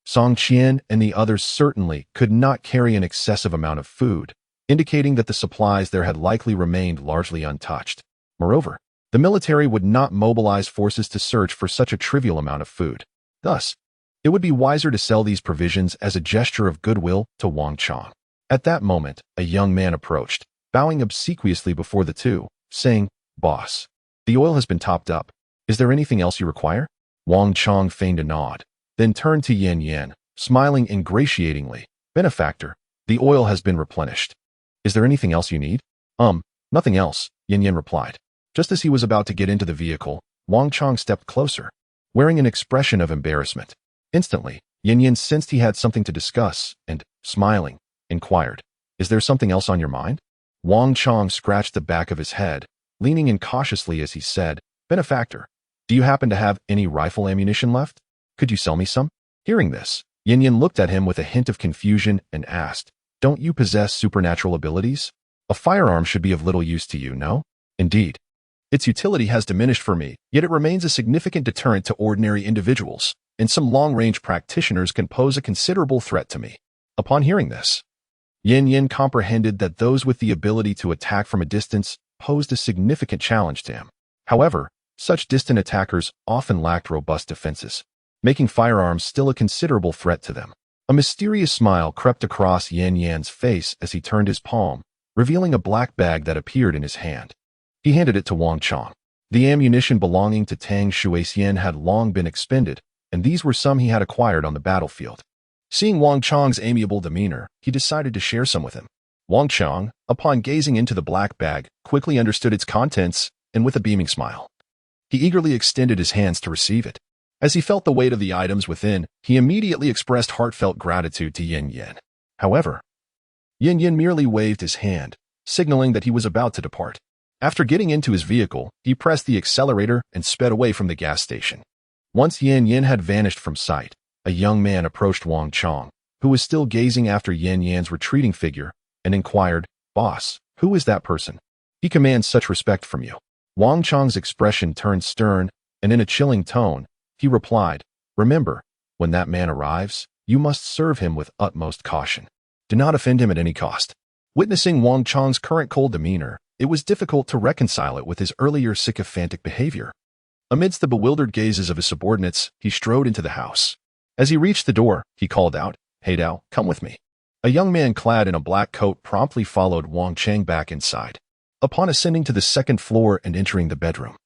Song Qian and the others certainly could not carry an excessive amount of food, indicating that the supplies there had likely remained largely untouched. Moreover, the military would not mobilize forces to search for such a trivial amount of food. Thus, it would be wiser to sell these provisions as a gesture of goodwill to Wang Chang. At that moment, a young man approached, bowing obsequiously before the two, saying, "Boss, the oil has been topped up. Is there anything else you require?" Wang Chang feigned a nod, then turned to Yan Yan, smiling ingratiatingly. "Benefactor, the oil has been replenished. Is there anything else you need?" Nothing else," Yan Yan replied. Just as he was about to get into the vehicle, Wang Chang stepped closer, wearing an expression of embarrassment. Instantly, Yan Yan sensed he had something to discuss and, smiling, inquired, "Is there something else on your mind?" Wang Chang scratched the back of his head, leaning in cautiously as he said, "Benefactor, do you happen to have any rifle ammunition left? Could you sell me some?" Hearing this, Yan Yan looked at him with a hint of confusion and asked, "Don't you possess supernatural abilities? A firearm should be of little use to you, no?" "Indeed. Its utility has diminished for me, yet it remains a significant deterrent to ordinary individuals, and some long-range practitioners can pose a considerable threat to me." Upon hearing this, Yan Yan comprehended that those with the ability to attack from a distance posed a significant challenge to him. However, such distant attackers often lacked robust defenses, making firearms still a considerable threat to them. A mysterious smile crept across Yan Yan's face as he turned his palm, revealing a black bag that appeared in his hand. He handed it to Wang Chang. The ammunition belonging to Tang Shuixian had long been expended, and these were some he had acquired on the battlefield. Seeing Wang Chang's amiable demeanor, he decided to share some with him. Wang Chang, upon gazing into the black bag, quickly understood its contents, and with a beaming smile, he eagerly extended his hands to receive it. As he felt the weight of the items within, he immediately expressed heartfelt gratitude to Yan Yan. However, Yan Yan merely waved his hand, signaling that he was about to depart. After getting into his vehicle, he pressed the accelerator and sped away from the gas station. Once Yan Yan had vanished from sight, a young man approached Wang Chang, who was still gazing after Yan Yan's retreating figure, and inquired, "Boss, who is that person? He commands such respect from you." Wang Chang's expression turned stern, and in a chilling tone, he replied, "Remember, when that man arrives, you must serve him with utmost caution. Do not offend him at any cost." Witnessing Wang Chang's current cold demeanor, it was difficult to reconcile it with his earlier sycophantic behavior. Amidst the bewildered gazes of his subordinates, he strode into the house. As he reached the door, he called out, "Hey Dao, come with me." A young man clad in a black coat promptly followed Wang Chang back inside. Upon ascending to the second floor and entering the bedroom,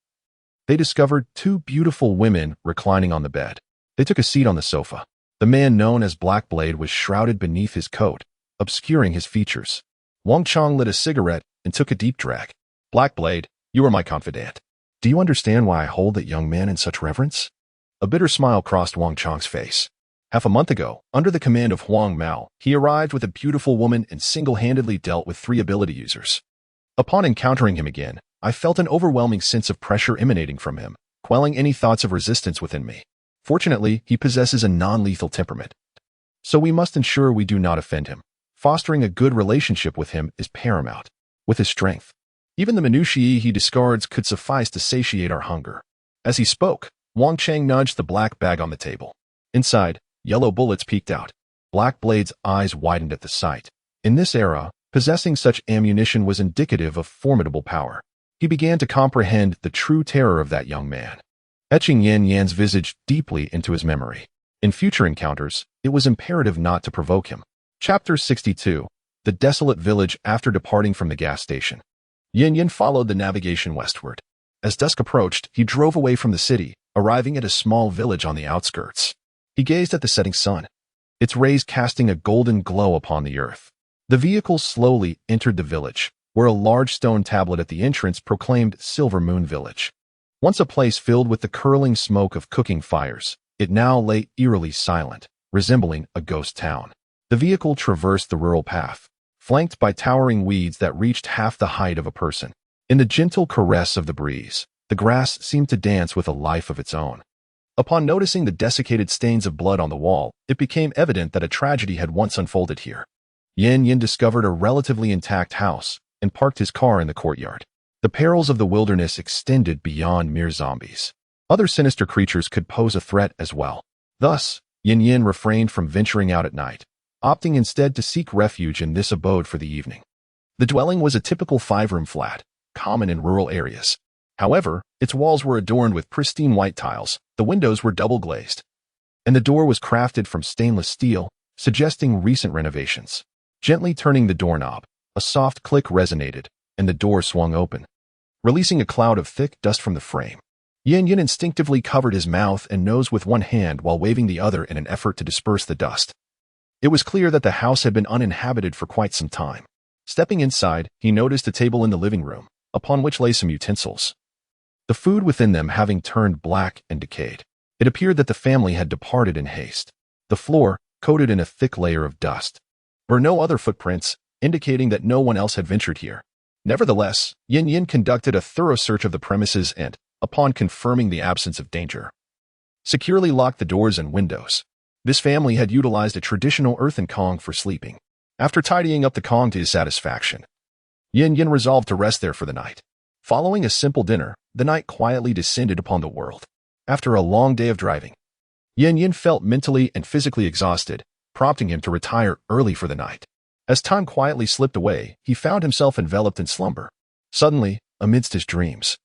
they discovered two beautiful women reclining on the bed. They took a seat on the sofa. The man known as Black Blade was shrouded beneath his coat, obscuring his features. Wang Chang lit a cigarette and took a deep drag. "Black Blade, you are my confidant. Do you understand why I hold that young man in such reverence?" A bitter smile crossed Wang Chang's face. Half a month ago, under the command of Huang Mao, he arrived with a beautiful woman and single-handedly dealt with 3 ability users. Upon encountering him again, I felt an overwhelming sense of pressure emanating from him, quelling any thoughts of resistance within me. Fortunately, he possesses a non-lethal temperament, so we must ensure we do not offend him. Fostering a good relationship with him is paramount. With his strength, even the minutiae he discards could suffice to satiate our hunger. As he spoke, Wang Chang nudged the black bag on the table. Inside, yellow bullets peeked out. Black Blade's eyes widened at the sight. In this era, possessing such ammunition was indicative of formidable power. He began to comprehend the true terror of that young man, etching Yan Yan's visage deeply into his memory. In future encounters, it was imperative not to provoke him. Chapter 62. The Desolate Village after departing from the gas station. Yan Yan followed the navigation westward. As dusk approached, he drove away from the city, arriving at a small village on the outskirts. He gazed at the setting sun, its rays casting a golden glow upon the earth. The vehicle slowly entered the village, where a large stone tablet at the entrance proclaimed Silver Moon Village. Once a place filled with the curling smoke of cooking fires, it now lay eerily silent, resembling a ghost town. The vehicle traversed the rural path, flanked by towering weeds that reached half the height of a person. In the gentle caress of the breeze, the grass seemed to dance with a life of its own. Upon noticing the desiccated stains of blood on the wall, it became evident that a tragedy had once unfolded here. Yan Yan discovered a relatively intact house and parked his car in the courtyard. The perils of the wilderness extended beyond mere zombies. Other sinister creatures could pose a threat as well. Thus, Yin Yin refrained from venturing out at night, opting instead to seek refuge in this abode for the evening. The dwelling was a typical 5-room flat, common in rural areas. However, its walls were adorned with pristine white tiles, the windows were double-glazed, and the door was crafted from stainless steel, suggesting recent renovations. Gently turning the doorknob, a soft click resonated, and the door swung open, releasing a cloud of thick dust from the frame. Yin Yin instinctively covered his mouth and nose with one hand while waving the other in an effort to disperse the dust. It was clear that the house had been uninhabited for quite some time. Stepping inside, he noticed a table in the living room, upon which lay some utensils, the food within them having turned black and decayed. It appeared that the family had departed in haste. The floor, coated in a thick layer of dust, were no other footprints, indicating that no one else had ventured here. Nevertheless, Yin Yin conducted a thorough search of the premises and, upon confirming the absence of danger, securely locked the doors and windows. This family had utilized a traditional earthen Kong for sleeping. After tidying up the Kong to his satisfaction, Yin Yin resolved to rest there for the night. Following a simple dinner, the night quietly descended upon the world. After a long day of driving, Yin Yin felt mentally and physically exhausted, prompting him to retire early for the night. As time quietly slipped away, he found himself enveloped in slumber. Suddenly, amidst his dreams,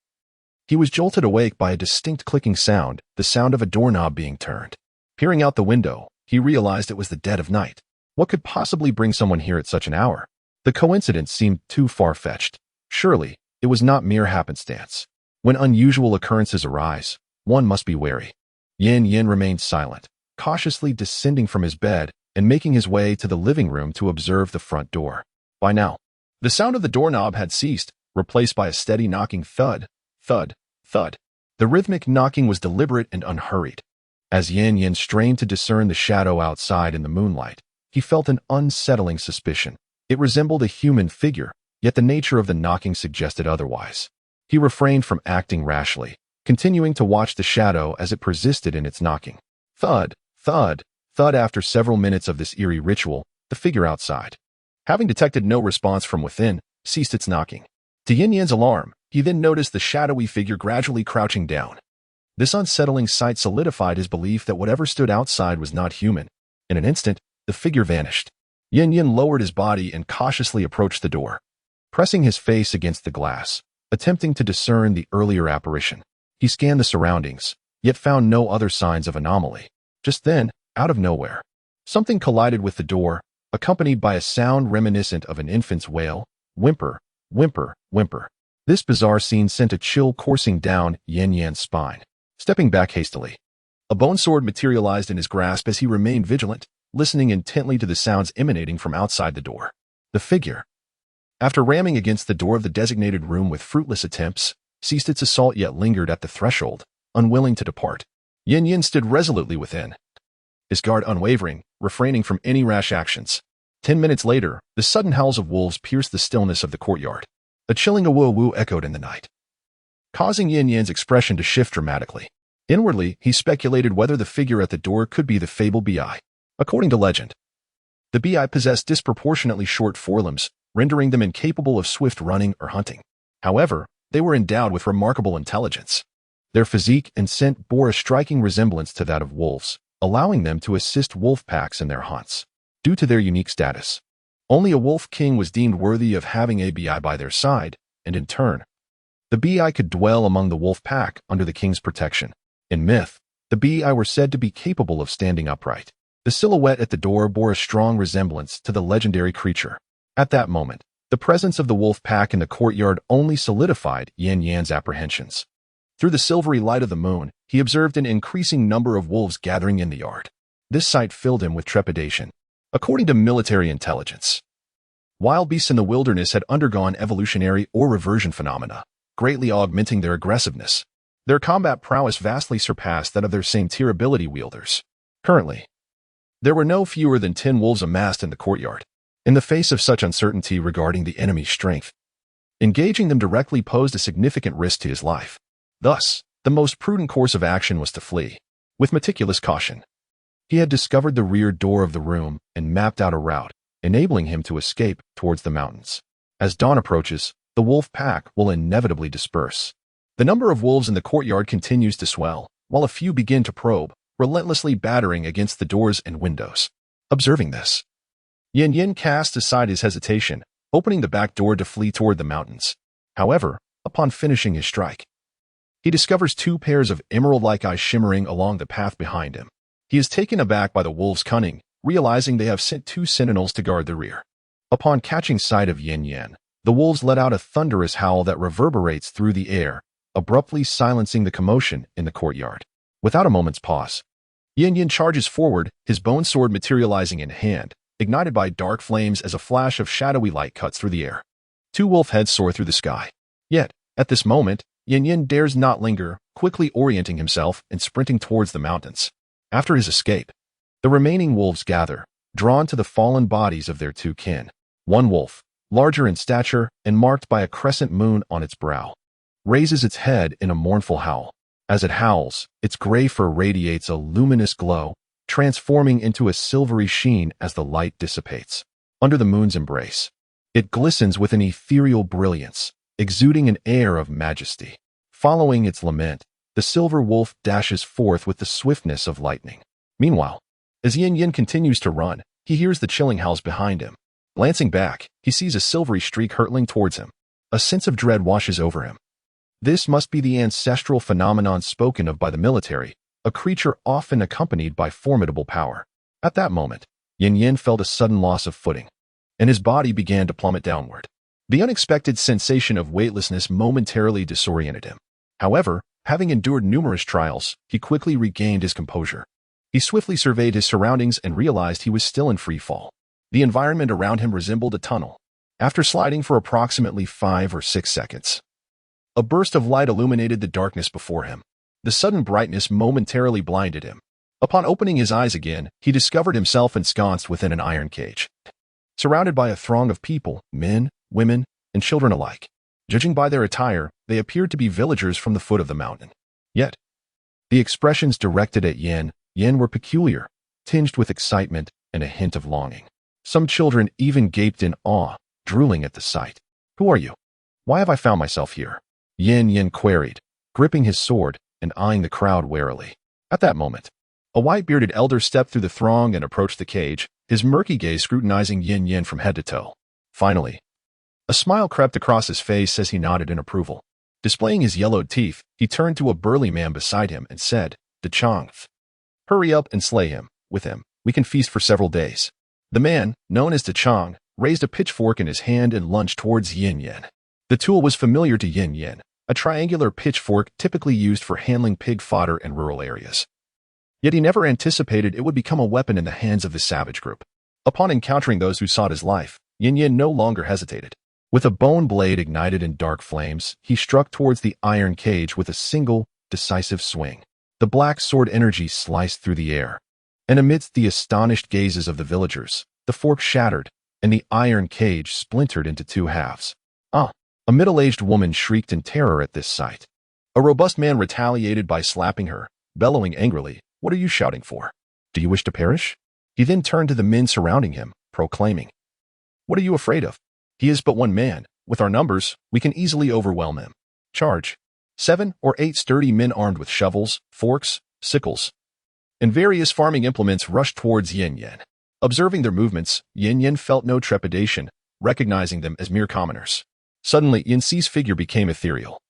he was jolted awake by a distinct clicking sound, the sound of a doorknob being turned. Peering out the window, he realized it was the dead of night. What could possibly bring someone here at such an hour? The coincidence seemed too far-fetched. Surely, it was not mere happenstance. When unusual occurrences arise, one must be wary. Yin Yin remained silent, cautiously descending from his bed and making his way to the living room to observe the front door. By now, the sound of the doorknob had ceased, replaced by a steady knocking thud, thud, thud. The rhythmic knocking was deliberate and unhurried. As Yin Yin strained to discern the shadow outside in the moonlight, he felt an unsettling suspicion. It resembled a human figure, yet the nature of the knocking suggested otherwise. He refrained from acting rashly, continuing to watch the shadow as it persisted in its knocking. Thud, thud, thud. After several minutes of this eerie ritual, the figure outside, having detected no response from within, ceased its knocking. To Yin Yin's alarm, he then noticed the shadowy figure gradually crouching down. This unsettling sight solidified his belief that whatever stood outside was not human. In an instant, the figure vanished. Yin Yin lowered his body and cautiously approached the door, pressing his face against the glass, attempting to discern the earlier apparition. He scanned the surroundings, yet found no other signs of anomaly. Just then, out of nowhere, something collided with the door, accompanied by a sound reminiscent of an infant's wail, whimper, whimper, whimper. This bizarre scene sent a chill coursing down Yin Yan's spine. Stepping back hastily, a bone sword materialized in his grasp as he remained vigilant, listening intently to the sounds emanating from outside the door. The figure, after ramming against the door of the designated room with fruitless attempts, ceased its assault yet lingered at the threshold, unwilling to depart. Yin Yin stood resolutely within, his guard unwavering, refraining from any rash actions. 10 minutes later, the sudden howls of wolves pierced the stillness of the courtyard. A chilling woo-woo echoed in the night, causing Yin Yin's expression to shift dramatically. Inwardly, he speculated whether the figure at the door could be the fabled Bi. According to legend, the Bi possessed disproportionately short forelimbs, rendering them incapable of swift running or hunting. However, they were endowed with remarkable intelligence. Their physique and scent bore a striking resemblance to that of wolves, allowing them to assist wolf packs in their hunts. Due to their unique status, only a wolf king was deemed worthy of having a Bi by their side, and in turn, the Bi could dwell among the wolf pack under the king's protection. In myth, the Bi were said to be capable of standing upright. The silhouette at the door bore a strong resemblance to the legendary creature. At that moment, the presence of the wolf pack in the courtyard only solidified Yin Yan's apprehensions. Through the silvery light of the moon, he observed an increasing number of wolves gathering in the yard. This sight filled him with trepidation. According to military intelligence, wild beasts in the wilderness had undergone evolutionary or reversion phenomena, greatly augmenting their aggressiveness. Their combat prowess vastly surpassed that of their same-tier ability wielders. Currently, there were no fewer than 10 wolves amassed in the courtyard. In the face of such uncertainty regarding the enemy's strength, engaging them directly posed a significant risk to his life. Thus, the most prudent course of action was to flee. With meticulous caution, he had discovered the rear door of the room and mapped out a route, enabling him to escape towards the mountains. As dawn approaches, the wolf pack will inevitably disperse. The number of wolves in the courtyard continues to swell, while a few begin to probe, relentlessly battering against the doors and windows. Observing this, Yin casts aside his hesitation, opening the back door to flee toward the mountains. However, upon finishing his strike, he discovers two pairs of emerald-like eyes shimmering along the path behind him. He is taken aback by the wolves' cunning, realizing they have sent two sentinels to guard the rear. Upon catching sight of Yin, the wolves let out a thunderous howl that reverberates through the air, abruptly silencing the commotion in the courtyard. Without a moment's pause, Yin charges forward, his bone sword materializing in hand, ignited by dark flames as a flash of shadowy light cuts through the air. Two wolf heads soar through the sky. Yet, at this moment, Yin dares not linger, quickly orienting himself and sprinting towards the mountains. After his escape, the remaining wolves gather, drawn to the fallen bodies of their two kin. One wolf, larger in stature and marked by a crescent moon on its brow, raises its head in a mournful howl. As it howls, its gray fur radiates a luminous glow, transforming into a silvery sheen as the light dissipates. Under the moon's embrace, it glistens with an ethereal brilliance, exuding an air of majesty. Following its lament, the silver wolf dashes forth with the swiftness of lightning. Meanwhile, as Yin continues to run, he hears the chilling howls behind him. Glancing back, he sees a silvery streak hurtling towards him. A sense of dread washes over him. This must be the ancestral phenomenon spoken of by the military, a creature often accompanied by formidable power. At that moment, Yin felt a sudden loss of footing, and his body began to plummet downward. The unexpected sensation of weightlessness momentarily disoriented him. However, having endured numerous trials, he quickly regained his composure. He swiftly surveyed his surroundings and realized he was still in free fall. The environment around him resembled a tunnel. After sliding for approximately 5 or 6 seconds, a burst of light illuminated the darkness before him. The sudden brightness momentarily blinded him. Upon opening his eyes again, he discovered himself ensconced within an iron cage, surrounded by a throng of people, men, women, and children alike. Judging by their attire, they appeared to be villagers from the foot of the mountain. Yet, the expressions directed at Yin were peculiar, tinged with excitement and a hint of longing. Some children even gaped in awe, drooling at the sight. "Who are you? Why have I found myself here?" Yin queried, gripping his sword and eyeing the crowd warily. At that moment, a white-bearded elder stepped through the throng and approached the cage, his murky gaze scrutinizing Yin from head to toe. Finally, a smile crept across his face as he nodded in approval. Displaying his yellowed teeth, he turned to a burly man beside him and said, "Dechang, hurry up and slay him. With him, we can feast for several days." The man, known as Dechang, raised a pitchfork in his hand and lunged towards Yin. The tool was familiar to Yin, a triangular pitchfork typically used for handling pig fodder in rural areas. Yet he never anticipated it would become a weapon in the hands of the savage group. Upon encountering those who sought his life, Yin no longer hesitated. With a bone blade ignited in dark flames, he struck towards the iron cage with a single, decisive swing. The black sword energy sliced through the air, and amidst the astonished gazes of the villagers, the fork shattered, and the iron cage splintered into 2 halves. A middle-aged woman shrieked in terror at this sight. A robust man retaliated by slapping her, bellowing angrily, "What are you shouting for? Do you wish to perish?" He then turned to the men surrounding him, proclaiming, "What are you afraid of? He is but one man. With our numbers, we can easily overwhelm him. Charge." 7 or 8 sturdy men armed with shovels, forks, sickles, and various farming implements rushed towards Yin. Observing their movements, Yin felt no trepidation, recognizing them as mere commoners. Suddenly, Yin's figure became ethereal.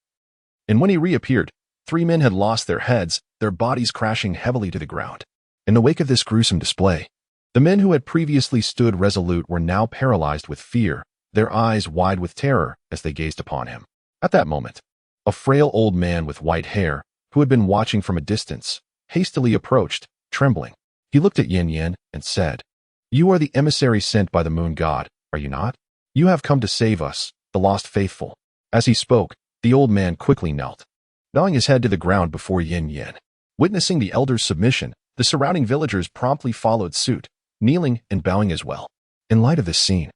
And when he reappeared, 3 men had lost their heads, their bodies crashing heavily to the ground. In the wake of this gruesome display, the men who had previously stood resolute were now paralyzed with fear, their eyes wide with terror as they gazed upon him. At that moment, a frail old man with white hair, who had been watching from a distance, hastily approached, trembling. He looked at Yin and said, "You are the emissary sent by the moon god, are you not? You have come to save us, the lost faithful." As he spoke, the old man quickly knelt, bowing his head to the ground before Yin. Witnessing the elder's submission, the surrounding villagers promptly followed suit, kneeling and bowing as well. In light of this scene,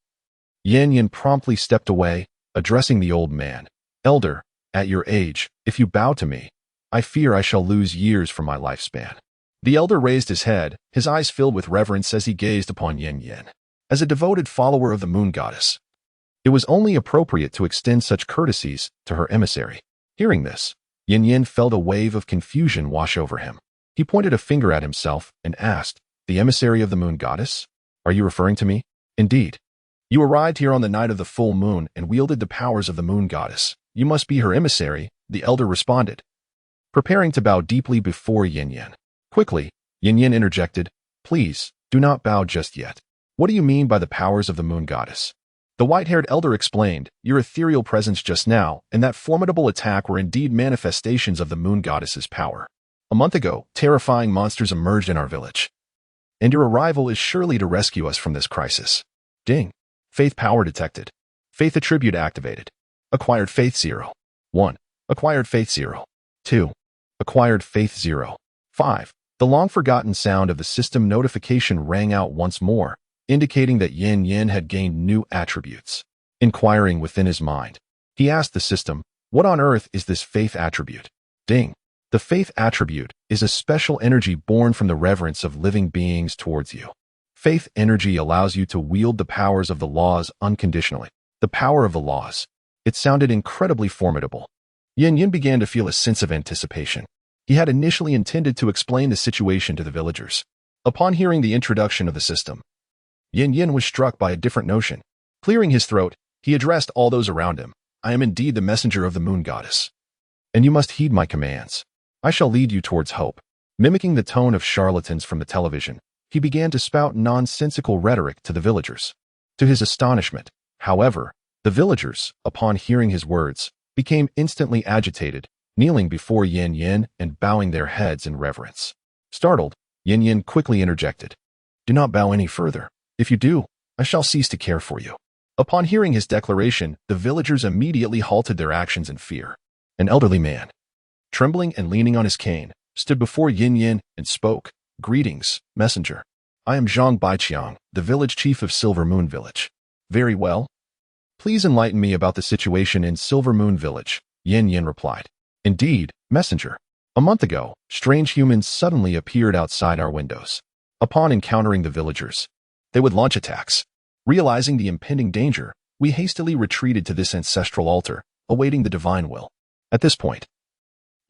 Yin promptly stepped away, addressing the old man. "Elder, at your age, if you bow to me, I fear I shall lose years from my lifespan." The elder raised his head, his eyes filled with reverence as he gazed upon Yin. As a devoted follower of the moon goddess, it was only appropriate to extend such courtesies to her emissary. Hearing this, Yin Yin felt a wave of confusion wash over him. He pointed a finger at himself and asked, "The emissary of the moon goddess? Are you referring to me?" "Indeed. You arrived here on the night of the full moon and wielded the powers of the moon goddess. You must be her emissary," the elder responded, preparing to bow deeply before Yin Yin. Quickly, Yin Yin interjected, "Please, do not bow just yet. What do you mean by the powers of the moon goddess?" The white-haired elder explained, "Your ethereal presence just now and that formidable attack were indeed manifestations of the moon goddess's power. A month ago, terrifying monsters emerged in our village, and your arrival is surely to rescue us from this crisis." Ding. Faith power detected. Faith attribute activated. Acquired faith 0. 1. Acquired faith 0. 2. Acquired faith 0. 5. The long-forgotten sound of the system notification rang out once more, indicating that Yin Yin had gained new attributes. Inquiring within his mind, he asked the system, "What on earth is this faith attribute?" Ding. The faith attribute is a special energy born from the reverence of living beings towards you. Faith energy allows you to wield the powers of the laws unconditionally. The power of the laws. It sounded incredibly formidable. Yin Yin began to feel a sense of anticipation. He had initially intended to explain the situation to the villagers. Upon hearing the introduction of the system, Yin Yin was struck by a different notion. Clearing his throat, he addressed all those around him. "I am indeed the messenger of the moon goddess, and you must heed my commands. I shall lead you towards hope." Mimicking the tone of charlatans from the television, he began to spout nonsensical rhetoric to the villagers. To his astonishment, however, the villagers, upon hearing his words, became instantly agitated, kneeling before Yin Yin and bowing their heads in reverence. Startled, Yin Yin quickly interjected, "Do not bow any further. If you do, I shall cease to care for you." Upon hearing his declaration, the villagers immediately halted their actions in fear. An elderly man, trembling and leaning on his cane, stood before Yin Yin and spoke, "Greetings, messenger. I am Zhang Baiqiang, the village chief of Silver Moon Village." "Very well. Please enlighten me about the situation in Silver Moon Village," Yin Yin replied. "Indeed, messenger. A month ago, strange humans suddenly appeared outside our windows. Upon encountering the villagers, they would launch attacks. Realizing the impending danger, we hastily retreated to this ancestral altar, awaiting the divine will." At this point,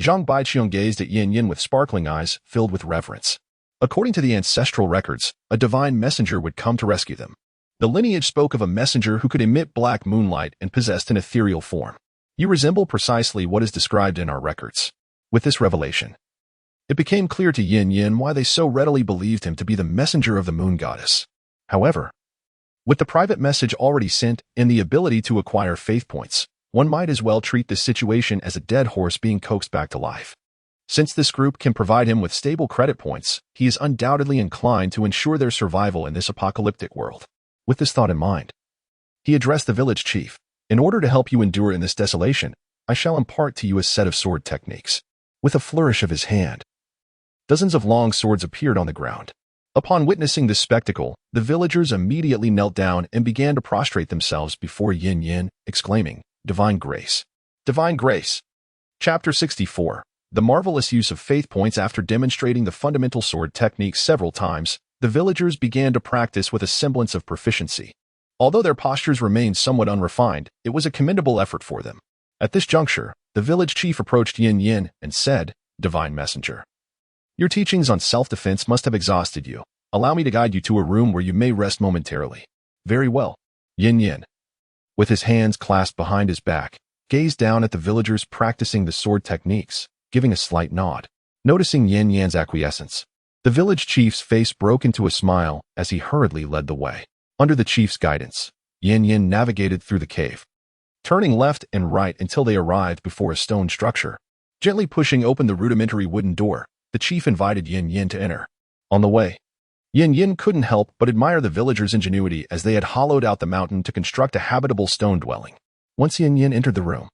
Zhang Baiqiang gazed at Yin Yin with sparkling eyes filled with reverence. According to the ancestral records, a divine messenger would come to rescue them. The lineage spoke of a messenger who could emit black moonlight and possessed an ethereal form. "You resemble precisely what is described in our records." With this revelation, it became clear to Yin Yin why they so readily believed him to be the messenger of the moon goddess. However, with the private message already sent and the ability to acquire faith points, one might as well treat this situation as a dead horse being coaxed back to life. Since this group can provide him with stable credit points, he is undoubtedly inclined to ensure their survival in this apocalyptic world. With this thought in mind, he addressed the village chief. "In order to help you endure in this desolation, I shall impart to you a set of sword techniques." With a flourish of his hand, dozens of long swords appeared on the ground. Upon witnessing this spectacle, the villagers immediately knelt down and began to prostrate themselves before Yin Yin, exclaiming, "Divine grace! Divine grace!" Chapter 64. The marvelous use of faith points. After demonstrating the fundamental sword technique several times, the villagers began to practice with a semblance of proficiency. Although their postures remained somewhat unrefined, it was a commendable effort for them. At this juncture, the village chief approached Yin Yin and said, "Divine messenger, your teachings on self-defense must have exhausted you. Allow me to guide you to a room where you may rest momentarily." "Very well." Yin Yin, with his hands clasped behind his back, gazed down at the villagers practicing the sword techniques, giving a slight nod. Noticing Yin Yin's acquiescence, the village chief's face broke into a smile as he hurriedly led the way. Under the chief's guidance, Yin Yin navigated through the cave, turning left and right until they arrived before a stone structure. Gently pushing open the rudimentary wooden door, the chief invited Yin Yin to enter. On the way, Yin Yin couldn't help but admire the villagers' ingenuity as they had hollowed out the mountain to construct a habitable stone dwelling. Once Yin Yin entered the room,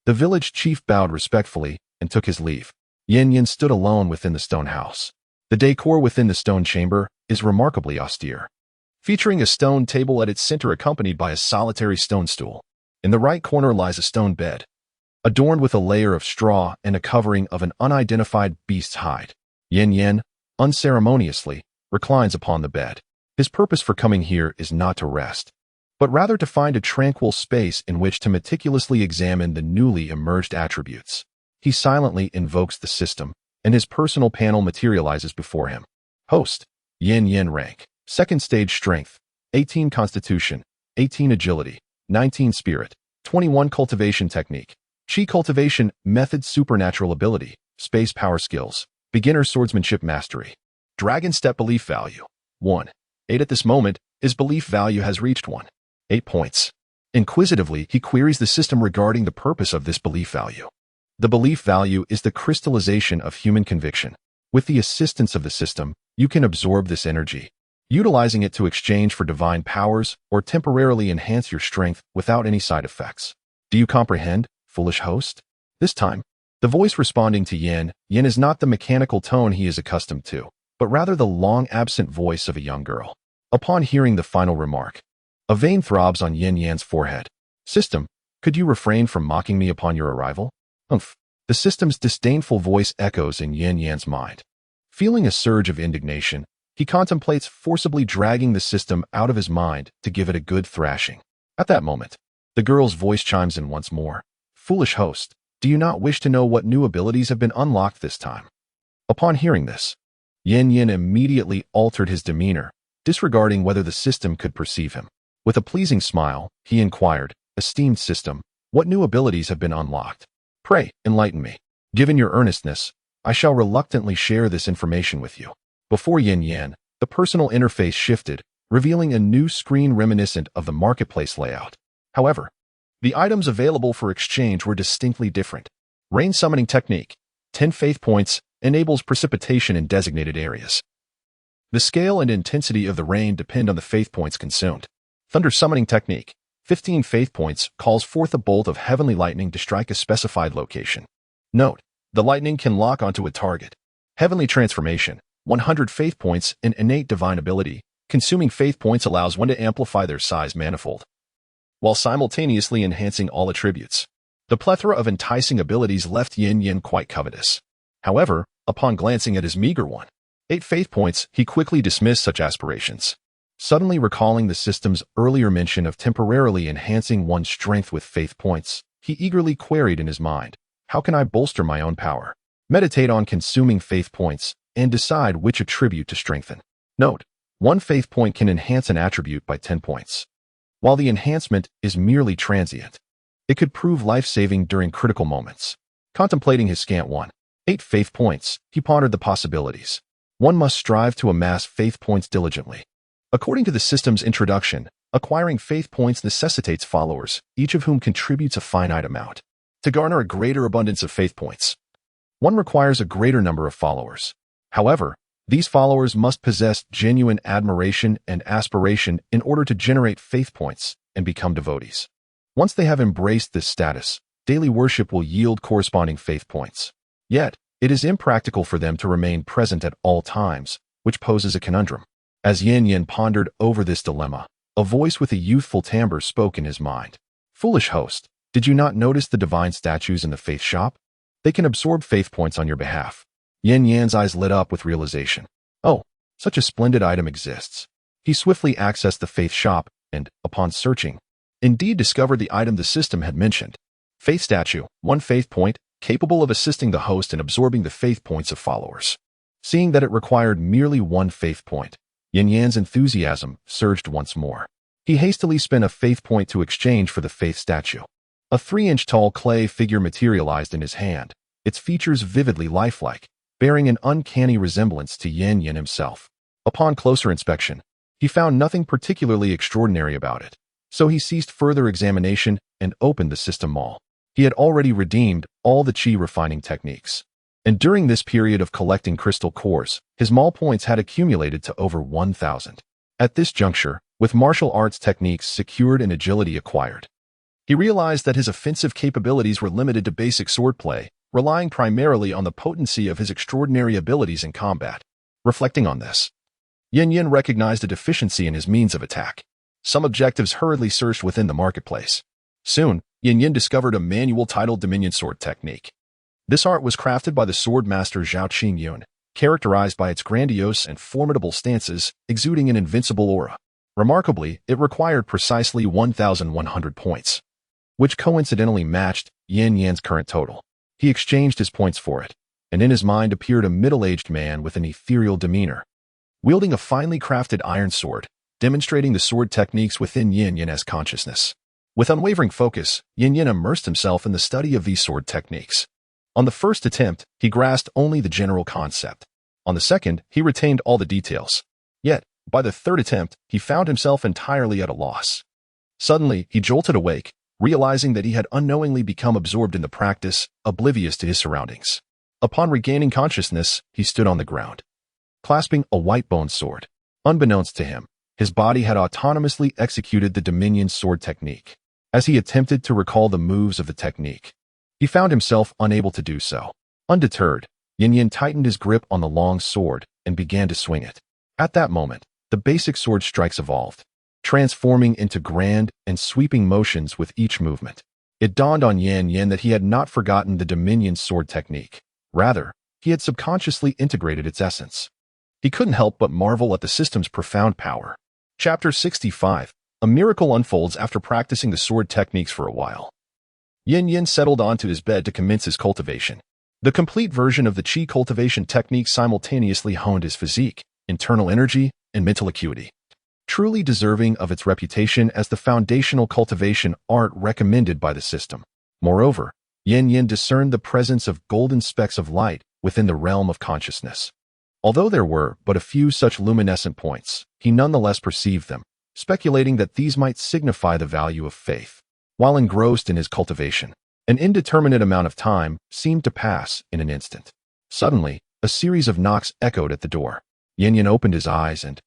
the village chief bowed respectfully and took his leave. Yin Yin stood alone within the stone house. The decor within the stone chamber is remarkably austere, featuring a stone table at its center accompanied by a solitary stone stool. In the right corner lies a stone bed, adorned with a layer of straw and a covering of an unidentified beast's hide. Yin Yin, unceremoniously, reclines upon the bed. His purpose for coming here is not to rest, but rather to find a tranquil space in which to meticulously examine the newly emerged attributes. He silently invokes the system, and his personal panel materializes before him. Host: Yin Yin rank. Second stage strength, 18 constitution, 18 agility, 19 spirit, 21 cultivation technique, chi cultivation method, supernatural ability, space power skills, beginner swordsmanship mastery. Dragon step belief value, 1. 8 at this moment, his belief value has reached 1. 8 points. Inquisitively, he queries the system regarding the purpose of this belief value. The belief value is the crystallization of human conviction. With the assistance of the system, you can absorb this energy, utilizing it to exchange for divine powers or temporarily enhance your strength without any side effects. Do you comprehend, foolish host? This time, the voice responding to Yin is not the mechanical tone he is accustomed to, but rather the long-absent voice of a young girl. Upon hearing the final remark, a vein throbs on Yin Yan's forehead. System, could you refrain from mocking me upon your arrival? Umph. The system's disdainful voice echoes in Yin Yan's mind. Feeling a surge of indignation, he contemplates forcibly dragging the system out of his mind to give it a good thrashing. At that moment, the girl's voice chimes in once more. Foolish host, do you not wish to know what new abilities have been unlocked this time? Upon hearing this, Yin immediately altered his demeanor, disregarding whether the system could perceive him. With a pleasing smile, he inquired, Esteemed system, what new abilities have been unlocked? Pray, enlighten me. Given your earnestness, I shall reluctantly share this information with you. Before Yin, the personal interface shifted, revealing a new screen reminiscent of the marketplace layout. However, the items available for exchange were distinctly different. Rain summoning technique, 10 faith points, enables precipitation in designated areas. The scale and intensity of the rain depend on the faith points consumed. Thunder summoning technique, 15 faith points, calls forth a bolt of heavenly lightning to strike a specified location. Note, the lightning can lock onto a target. Heavenly transformation, 100 faith points, an innate divine ability. Consuming faith points allows one to amplify their size manifold, while simultaneously enhancing all attributes. The plethora of enticing abilities left Yin quite covetous. However, upon glancing at his meager 8 faith points, he quickly dismissed such aspirations. Suddenly recalling the system's earlier mention of temporarily enhancing one's strength with faith points, he eagerly queried in his mind, how can I bolster my own power? Meditate on consuming faith points and decide which attribute to strengthen. Note, 1 faith point can enhance an attribute by 10 points. While the enhancement is merely transient, it could prove life-saving during critical moments. Contemplating his scant 8 faith points, he pondered the possibilities. One must strive to amass faith points diligently. According to the system's introduction, acquiring faith points necessitates followers, each of whom contributes a finite amount. To garner a greater abundance of faith points, one requires a greater number of followers. However, these followers must possess genuine admiration and aspiration in order to generate faith points and become devotees. Once they have embraced this status, daily worship will yield corresponding faith points. Yet, it is impractical for them to remain present at all times, which poses a conundrum. As Yin pondered over this dilemma, a voice with a youthful timbre spoke in his mind. Foolish host, did you not notice the divine statues in the faith shop? They can absorb faith points on your behalf. Yan's eyes lit up with realization. Oh, such a splendid item exists. He swiftly accessed the faith shop and, upon searching, indeed discovered the item the system had mentioned. Faith statue, 1 faith point, capable of assisting the host in absorbing the faith points of followers. Seeing that it required merely 1 faith point, Yan's enthusiasm surged once more. He hastily spent a faith point to exchange for the faith statue. A 3-inch tall clay figure materialized in his hand, its features vividly lifelike, bearing an uncanny resemblance to Yin himself. Upon closer inspection, he found nothing particularly extraordinary about it, so he ceased further examination and opened the system mall. He had already redeemed all the chi refining techniques, and during this period of collecting crystal cores, his mall points had accumulated to over 1,000. At this juncture, with martial arts techniques secured and agility acquired, he realized that his offensive capabilities were limited to basic swordplay, relying primarily on the potency of his extraordinary abilities in combat. Reflecting on this, Yin recognized a deficiency in his means of attack. Some objectives hurriedly searched within the marketplace. Soon, Yin discovered a manual titled Dominion Sword Technique. This art was crafted by the sword master Zhao Qingyun, characterized by its grandiose and formidable stances, exuding an invincible aura. Remarkably, it required precisely 1,100 points, which coincidentally matched Yan's current total. He exchanged his points for it, and in his mind appeared a middle-aged man with an ethereal demeanor, wielding a finely crafted iron sword, demonstrating the sword techniques within Yin-Yin's consciousness. With unwavering focus, Yin-Yin immersed himself in the study of these sword techniques. On the first attempt, he grasped only the general concept. On the second, he retained all the details. Yet, by the third attempt, he found himself entirely at a loss. Suddenly, he jolted awake, realizing that he had unknowingly become absorbed in the practice, oblivious to his surroundings. Upon regaining consciousness, he stood on the ground, clasping a white-boned sword. Unbeknownst to him, his body had autonomously executed the Dominion sword technique. As he attempted to recall the moves of the technique, he found himself unable to do so. Undeterred, Yin-Yin tightened his grip on the long sword and began to swing it. At that moment, the basic sword strikes evolved, transforming into grand and sweeping motions with each movement. It dawned on Yin-Yin that he had not forgotten the Dominion sword technique. Rather, he had subconsciously integrated its essence. He couldn't help but marvel at the system's profound power. Chapter 65. A miracle unfolds after practicing the sword techniques for a while. Yin-Yin settled onto his bed to commence his cultivation. The complete version of the Qi cultivation technique simultaneously honed his physique, internal energy, and mental acuity, truly deserving of its reputation as the foundational cultivation art recommended by the system. Moreover, Yin-Yin discerned the presence of golden specks of light within the realm of consciousness. Although there were but a few such luminescent points, he nonetheless perceived them, speculating that these might signify the value of faith. While engrossed in his cultivation, an indeterminate amount of time seemed to pass in an instant. Suddenly, a series of knocks echoed at the door. Yin-Yin opened his eyes and,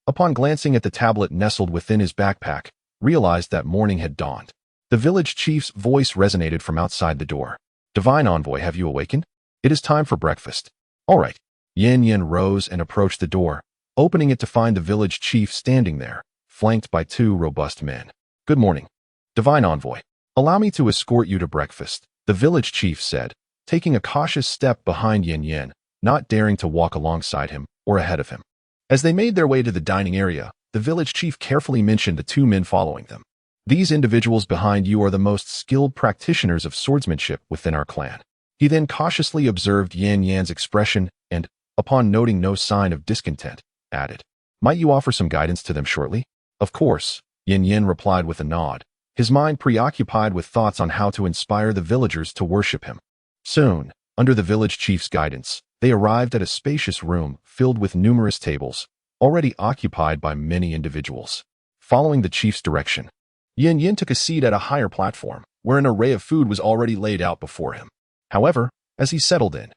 upon glancing at the tablet nestled within his backpack, realized that morning had dawned. The village chief's voice resonated from outside the door. "Divine Envoy, have you awakened? It is time for breakfast." "All right." Yin-Yin rose and approached the door, opening it to find the village chief standing there, flanked by two robust men. "Good morning, Divine Envoy. Allow me to escort you to breakfast," the village chief said, taking a cautious step behind Yin-Yin, not daring to walk alongside him or ahead of him. As they made their way to the dining area, the village chief carefully mentioned the two men following them. "These individuals behind you are the most skilled practitioners of swordsmanship within our clan." He then cautiously observed Yin-Yan's expression and, upon noting no sign of discontent, added, "Might you offer some guidance to them shortly?" "Of course," Yin-Yin replied with a nod, his mind preoccupied with thoughts on how to inspire the villagers to worship him. Soon, under the village chief's guidance, they arrived at a spacious room filled with numerous tables, already occupied by many individuals. Following the chief's direction, Yin-Yin took a seat at a higher platform, where an array of food was already laid out before him. However, as he settled in,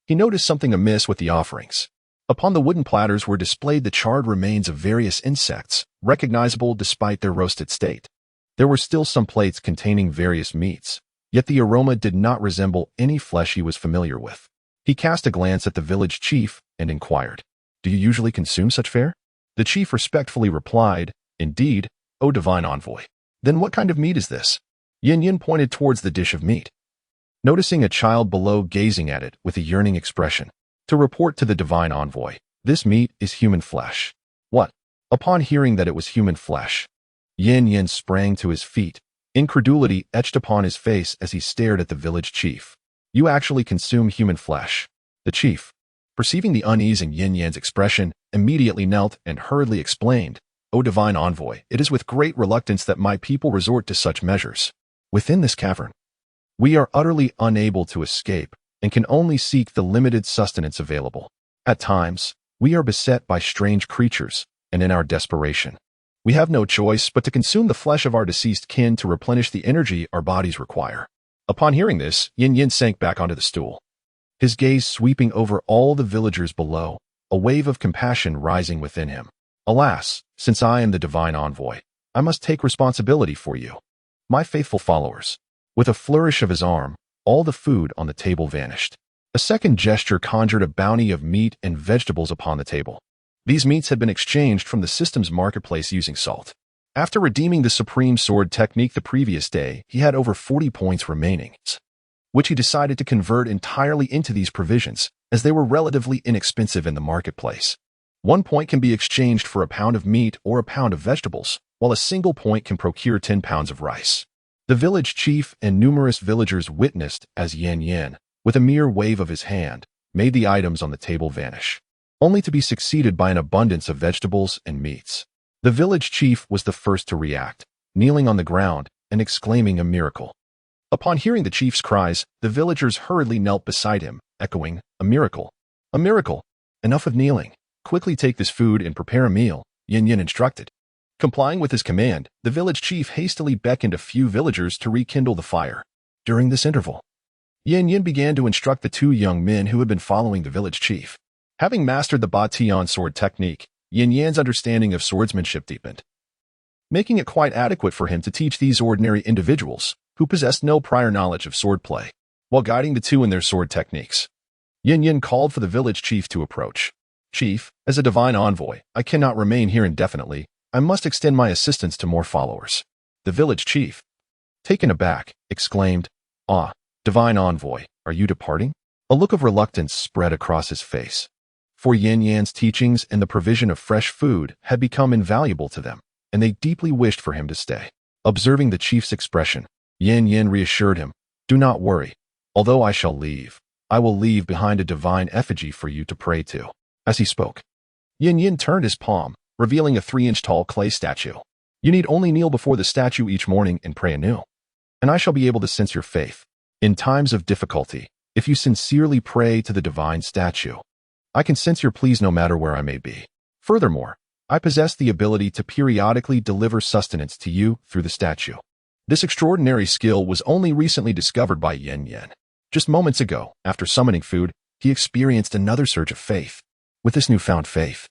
he noticed something amiss with the offerings. Upon the wooden platters were displayed the charred remains of various insects, recognizable despite their roasted state. There were still some plates containing various meats, yet the aroma did not resemble any flesh he was familiar with. He cast a glance at the village chief and inquired, "Do you usually consume such fare?" The chief respectfully replied, "Indeed, O Divine Envoy." "Then what kind of meat is this?" Yin-Yin pointed towards the dish of meat, noticing a child below gazing at it with a yearning expression. To report to the Divine Envoy, "This meat is human flesh." "What?" Upon hearing that it was human flesh, Yin-Yin sprang to his feet, incredulity etched upon his face as he stared at the village chief. "You actually consume human flesh?" The chief, perceiving the unease in Yin-Yan's expression, immediately knelt and hurriedly explained, "O Divine Envoy, it is with great reluctance that my people resort to such measures. Within this cavern, we are utterly unable to escape and can only seek the limited sustenance available. At times, we are beset by strange creatures, and in our desperation, we have no choice but to consume the flesh of our deceased kin to replenish the energy our bodies require." Upon hearing this, Yin-Yin sank back onto the stool, his gaze sweeping over all the villagers below, a wave of compassion rising within him. "Alas, since I am the Divine Envoy, I must take responsibility for you, my faithful followers." With a flourish of his arm, all the food on the table vanished. A second gesture conjured a bounty of meat and vegetables upon the table. These meats had been exchanged from the system's marketplace using salt. After redeeming the Supreme Sword technique the previous day, he had over 40 points remaining, which he decided to convert entirely into these provisions, as they were relatively inexpensive in the marketplace. 1 point can be exchanged for a pound of meat or a pound of vegetables, while a single point can procure 10 pounds of rice. The village chief and numerous villagers witnessed as Yan Yan, with a mere wave of his hand, made the items on the table vanish, only to be succeeded by an abundance of vegetables and meats. The village chief was the first to react, kneeling on the ground and exclaiming a miracle. Upon hearing the chief's cries, the villagers hurriedly knelt beside him, echoing, "A miracle! A miracle! Enough of kneeling. Quickly take this food and prepare a meal," Yan Yan instructed. Complying with his command, the village chief hastily beckoned a few villagers to rekindle the fire. During this interval, Yan Yan began to instruct the two young men who had been following the village chief. Having mastered the bâton sword technique, Yan Yan's understanding of swordsmanship deepened, making it quite adequate for him to teach these ordinary individuals who possessed no prior knowledge of swordplay, while guiding the two in their sword techniques. Yan Yan called for the village chief to approach. "Chief, as a divine envoy, I cannot remain here indefinitely. I must extend my assistance to more followers." The village chief, taken aback, exclaimed, "Ah, divine envoy, are you departing?" A look of reluctance spread across his face, for Yan Yan's teachings and the provision of fresh food had become invaluable to them, and they deeply wished for him to stay. Observing the chief's expression, Yan Yan reassured him, "Do not worry. Although I shall leave, I will leave behind a divine effigy for you to pray to." As he spoke, Yan Yan turned his palm, revealing a 3-inch tall clay statue. "You need only kneel before the statue each morning and pray anew, and I shall be able to sense your faith. In times of difficulty, if you sincerely pray to the divine statue, I can sense your pleas no matter where I may be. Furthermore, I possess the ability to periodically deliver sustenance to you through the statue." This extraordinary skill was only recently discovered by Yan Yan. Just moments ago, after summoning food, he experienced another surge of faith. With this newfound faith,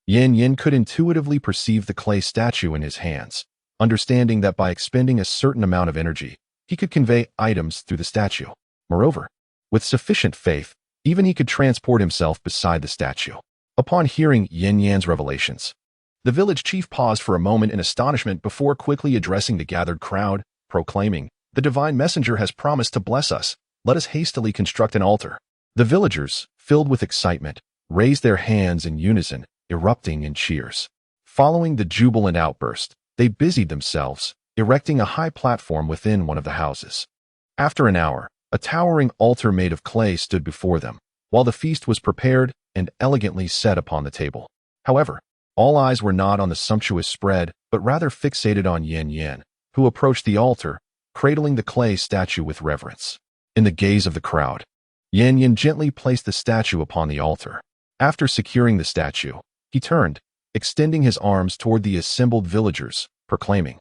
Yan Yan could intuitively perceive the clay statue in his hands, understanding that by expending a certain amount of energy, he could convey items through the statue. Moreover, with sufficient faith, even he could transport himself beside the statue. Upon hearing Yan Yan's revelations, the village chief paused for a moment in astonishment before quickly addressing the gathered crowd, proclaiming, "The divine messenger has promised to bless us. Let us hastily construct an altar." The villagers, filled with excitement, raised their hands in unison, erupting in cheers. Following the jubilant outburst, they busied themselves, erecting a high platform within one of the houses. After an hour, a towering altar made of clay stood before them, while the feast was prepared and elegantly set upon the table. However, all eyes were not on the sumptuous spread, but rather fixated on Yan Yan, who approached the altar, cradling the clay statue with reverence. In the gaze of the crowd, Yan Yan gently placed the statue upon the altar. After securing the statue, he turned, extending his arms toward the assembled villagers, proclaiming,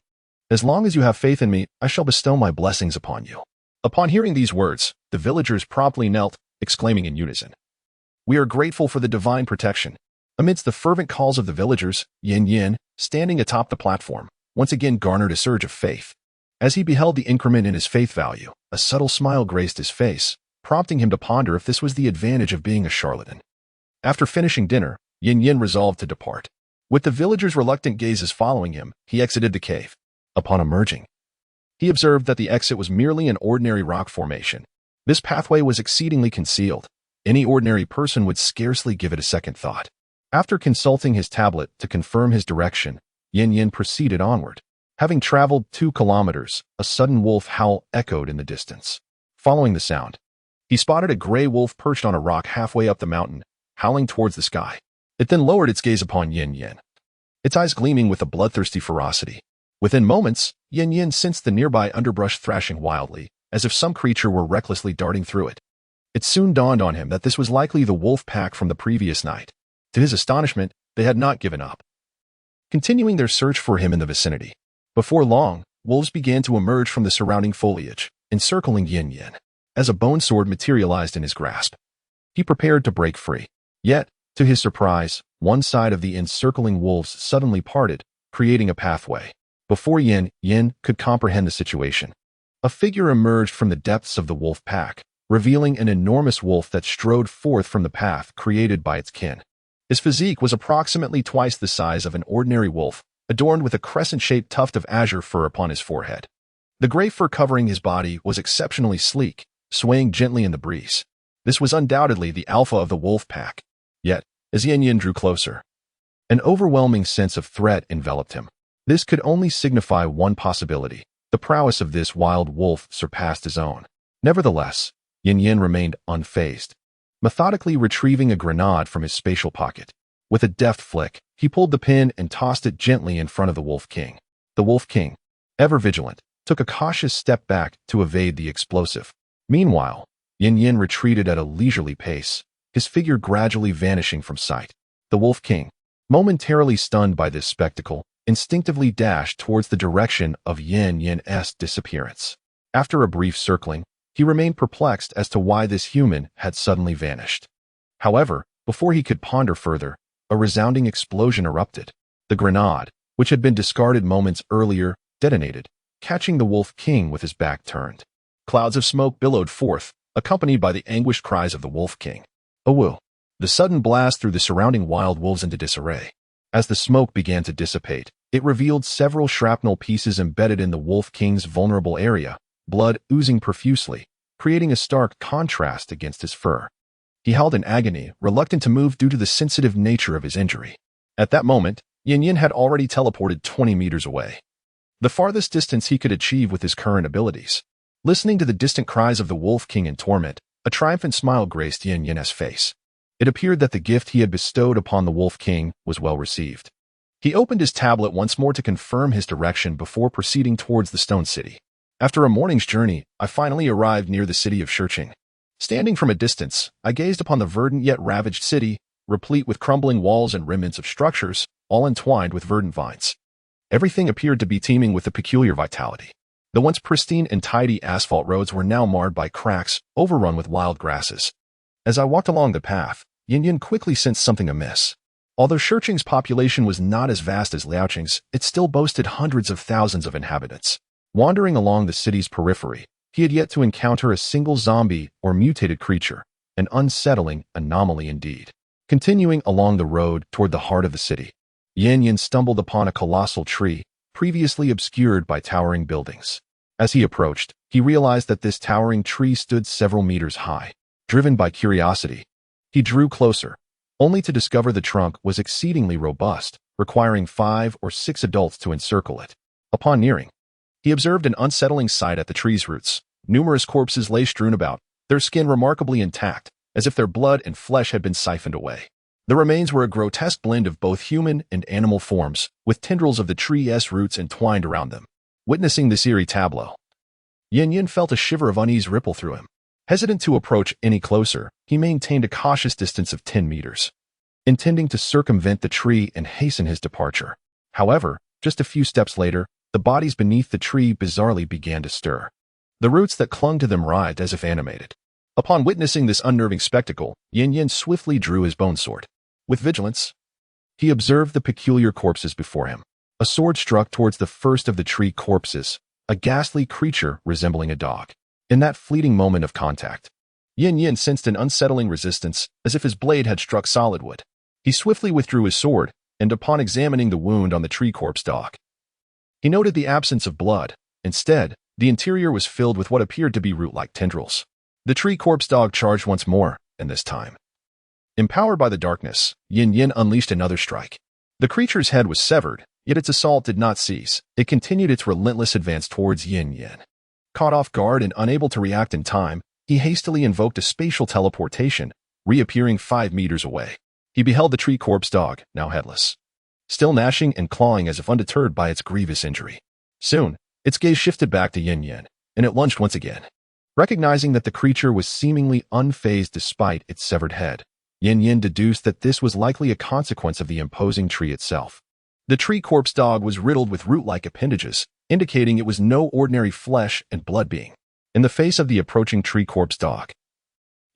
"As long as you have faith in me, I shall bestow my blessings upon you." Upon hearing these words, the villagers promptly knelt, exclaiming in unison, "We are grateful for the divine protection." Amidst the fervent calls of the villagers, Yan Yan, standing atop the platform, once again garnered a surge of faith. As he beheld the increment in his faith value, a subtle smile graced his face, prompting him to ponder if this was the advantage of being a charlatan. After finishing dinner, Yan Yan resolved to depart. With the villagers' reluctant gazes following him, he exited the cave. Upon emerging, he observed that the exit was merely an ordinary rock formation. This pathway was exceedingly concealed. Any ordinary person would scarcely give it a second thought. After consulting his tablet to confirm his direction, Yan Yan proceeded onward. Having traveled 2 kilometers, a sudden wolf howl echoed in the distance. Following the sound, he spotted a gray wolf perched on a rock halfway up the mountain, howling towards the sky. It then lowered its gaze upon Yan Yan, its eyes gleaming with a bloodthirsty ferocity. Within moments, Yan Yan sensed the nearby underbrush thrashing wildly, as if some creature were recklessly darting through it. It soon dawned on him that this was likely the wolf pack from the previous night. To his astonishment, they had not given up, continuing their search for him in the vicinity. Before long, wolves began to emerge from the surrounding foliage, encircling Yan Yan. As a bone sword materialized in his grasp, he prepared to break free. Yet, to his surprise, one side of the encircling wolves suddenly parted, creating a pathway. Before Yan Yan could comprehend the situation, a figure emerged from the depths of the wolf pack, revealing an enormous wolf that strode forth from the path created by its kin. His physique was approximately twice the size of an ordinary wolf, adorned with a crescent-shaped tuft of azure fur upon his forehead. The gray fur covering his body was exceptionally sleek, swaying gently in the breeze. This was undoubtedly the alpha of the wolf pack. Yet, as Yan Yan drew closer, an overwhelming sense of threat enveloped him. This could only signify one possibility. The prowess of this wild wolf surpassed his own. Nevertheless, Yin Yin remained unfazed, methodically retrieving a grenade from his spatial pocket. With a deft flick, he pulled the pin and tossed it gently in front of the Wolf King. The Wolf King, ever vigilant, took a cautious step back to evade the explosive. Meanwhile, Yin Yin retreated at a leisurely pace, his figure gradually vanishing from sight. The Wolf King, momentarily stunned by this spectacle, instinctively dashed towards the direction of Yin Yin's disappearance. After a brief circling, he remained perplexed as to why this human had suddenly vanished. However, before he could ponder further, a resounding explosion erupted. The grenade, which had been discarded moments earlier, detonated, catching the Wolf King with his back turned. Clouds of smoke billowed forth, accompanied by the anguished cries of the Wolf King. Awoo! The sudden blast threw the surrounding wild wolves into disarray. As the smoke began to dissipate, it revealed several shrapnel pieces embedded in the Wolf King's vulnerable area, blood oozing profusely, creating a stark contrast against his fur. He howled in agony, reluctant to move due to the sensitive nature of his injury. At that moment, Yin Yin had already teleported 20 meters away, the farthest distance he could achieve with his current abilities. Listening to the distant cries of the Wolf King in torment, a triumphant smile graced Yin Yin's face. It appeared that the gift he had bestowed upon the Wolf King was well received. He opened his tablet once more to confirm his direction before proceeding towards the Stone City. After a morning's journey, I finally arrived near the city of Shurching. Standing from a distance, I gazed upon the verdant yet ravaged city, replete with crumbling walls and remnants of structures, all entwined with verdant vines. Everything appeared to be teeming with a peculiar vitality. The once pristine and tidy asphalt roads were now marred by cracks, overrun with wild grasses. As I walked along the path, Yin Yin quickly sensed something amiss. Although Shurching's population was not as vast as Liaoqing's, it still boasted hundreds of thousands of inhabitants. Wandering along the city's periphery, he had yet to encounter a single zombie or mutated creature, an unsettling anomaly indeed. Continuing along the road toward the heart of the city, Yin Yin stumbled upon a colossal tree, previously obscured by towering buildings. As he approached, he realized that this towering tree stood several meters high. Driven by curiosity, he drew closer, only to discover the trunk was exceedingly robust, requiring 5 or 6 adults to encircle it. Upon nearing, he observed an unsettling sight at the tree's roots. Numerous corpses lay strewn about, their skin remarkably intact, as if their blood and flesh had been siphoned away. The remains were a grotesque blend of both human and animal forms, with tendrils of the tree's roots entwined around them. Witnessing this eerie tableau, Yin Yin felt a shiver of unease ripple through him. Hesitant to approach any closer, he maintained a cautious distance of 10 meters, intending to circumvent the tree and hasten his departure. However, just a few steps later, the bodies beneath the tree bizarrely began to stir. The roots that clung to them writhed as if animated. Upon witnessing this unnerving spectacle, Yin Yin swiftly drew his bone sword. With vigilance, he observed the peculiar corpses before him. A sword struck towards the first of the tree corpses, a ghastly creature resembling a dog. In that fleeting moment of contact, Yin Yin sensed an unsettling resistance, as if his blade had struck solid wood. He swiftly withdrew his sword, and upon examining the wound on the tree corpse dog, he noted the absence of blood. Instead, the interior was filled with what appeared to be root-like tendrils. The tree corpse dog charged once more, and this time, empowered by the darkness, Yin Yin unleashed another strike. The creature's head was severed, yet its assault did not cease. It continued its relentless advance towards Yin Yin. Caught off guard and unable to react in time, he hastily invoked a spatial teleportation, reappearing 5 meters away. He beheld the tree corpse dog, now headless, still gnashing and clawing as if undeterred by its grievous injury. Soon, its gaze shifted back to Yin Yin, and it lunged once again. Recognizing that the creature was seemingly unfazed despite its severed head, Yin Yin deduced that this was likely a consequence of the imposing tree itself. The tree corpse dog was riddled with root-like appendages, indicating it was no ordinary flesh and blood being. In the face of the approaching tree corpse dog,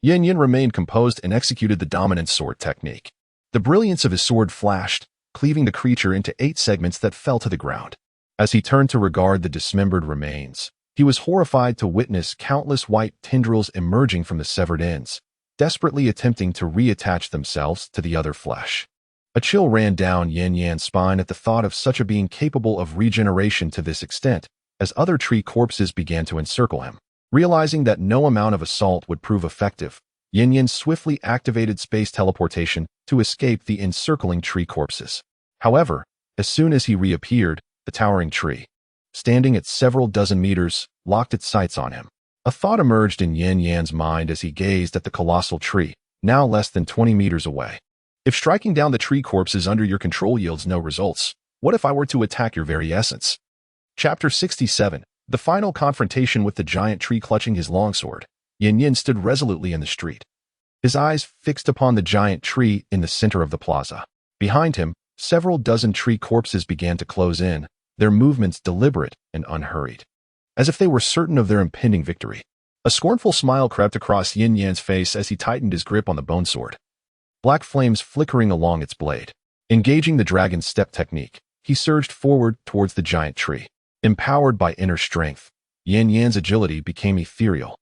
Yin Yin remained composed and executed the dominant sword technique. The brilliance of his sword flashed, cleaving the creature into 8 segments that fell to the ground. As he turned to regard the dismembered remains, he was horrified to witness countless white tendrils emerging from the severed ends, desperately attempting to reattach themselves to the other flesh. A chill ran down Yin Yan's spine at the thought of such a being capable of regeneration to this extent, as other tree corpses began to encircle him. Realizing that no amount of assault would prove effective, Yin Yin swiftly activated space teleportation to escape the encircling tree corpses. However, as soon as he reappeared, the towering tree, standing at several dozen meters, locked its sights on him. A thought emerged in Yin Yan's mind as he gazed at the colossal tree, now less than 20 meters away. If striking down the tree corpses under your control yields no results, what if I were to attack your very essence? Chapter 67. The final confrontation with the giant tree clutching his longsword. Yin Yin stood resolutely in the street, his eyes fixed upon the giant tree in the center of the plaza. Behind him, several dozen tree corpses began to close in, their movements deliberate and unhurried, as if they were certain of their impending victory. A scornful smile crept across Yin Yan's face as he tightened his grip on the bone sword, black flames flickering along its blade. Engaging the dragon's step technique, he surged forward towards the giant tree. Empowered by inner strength, Yin Yan's agility became ethereal,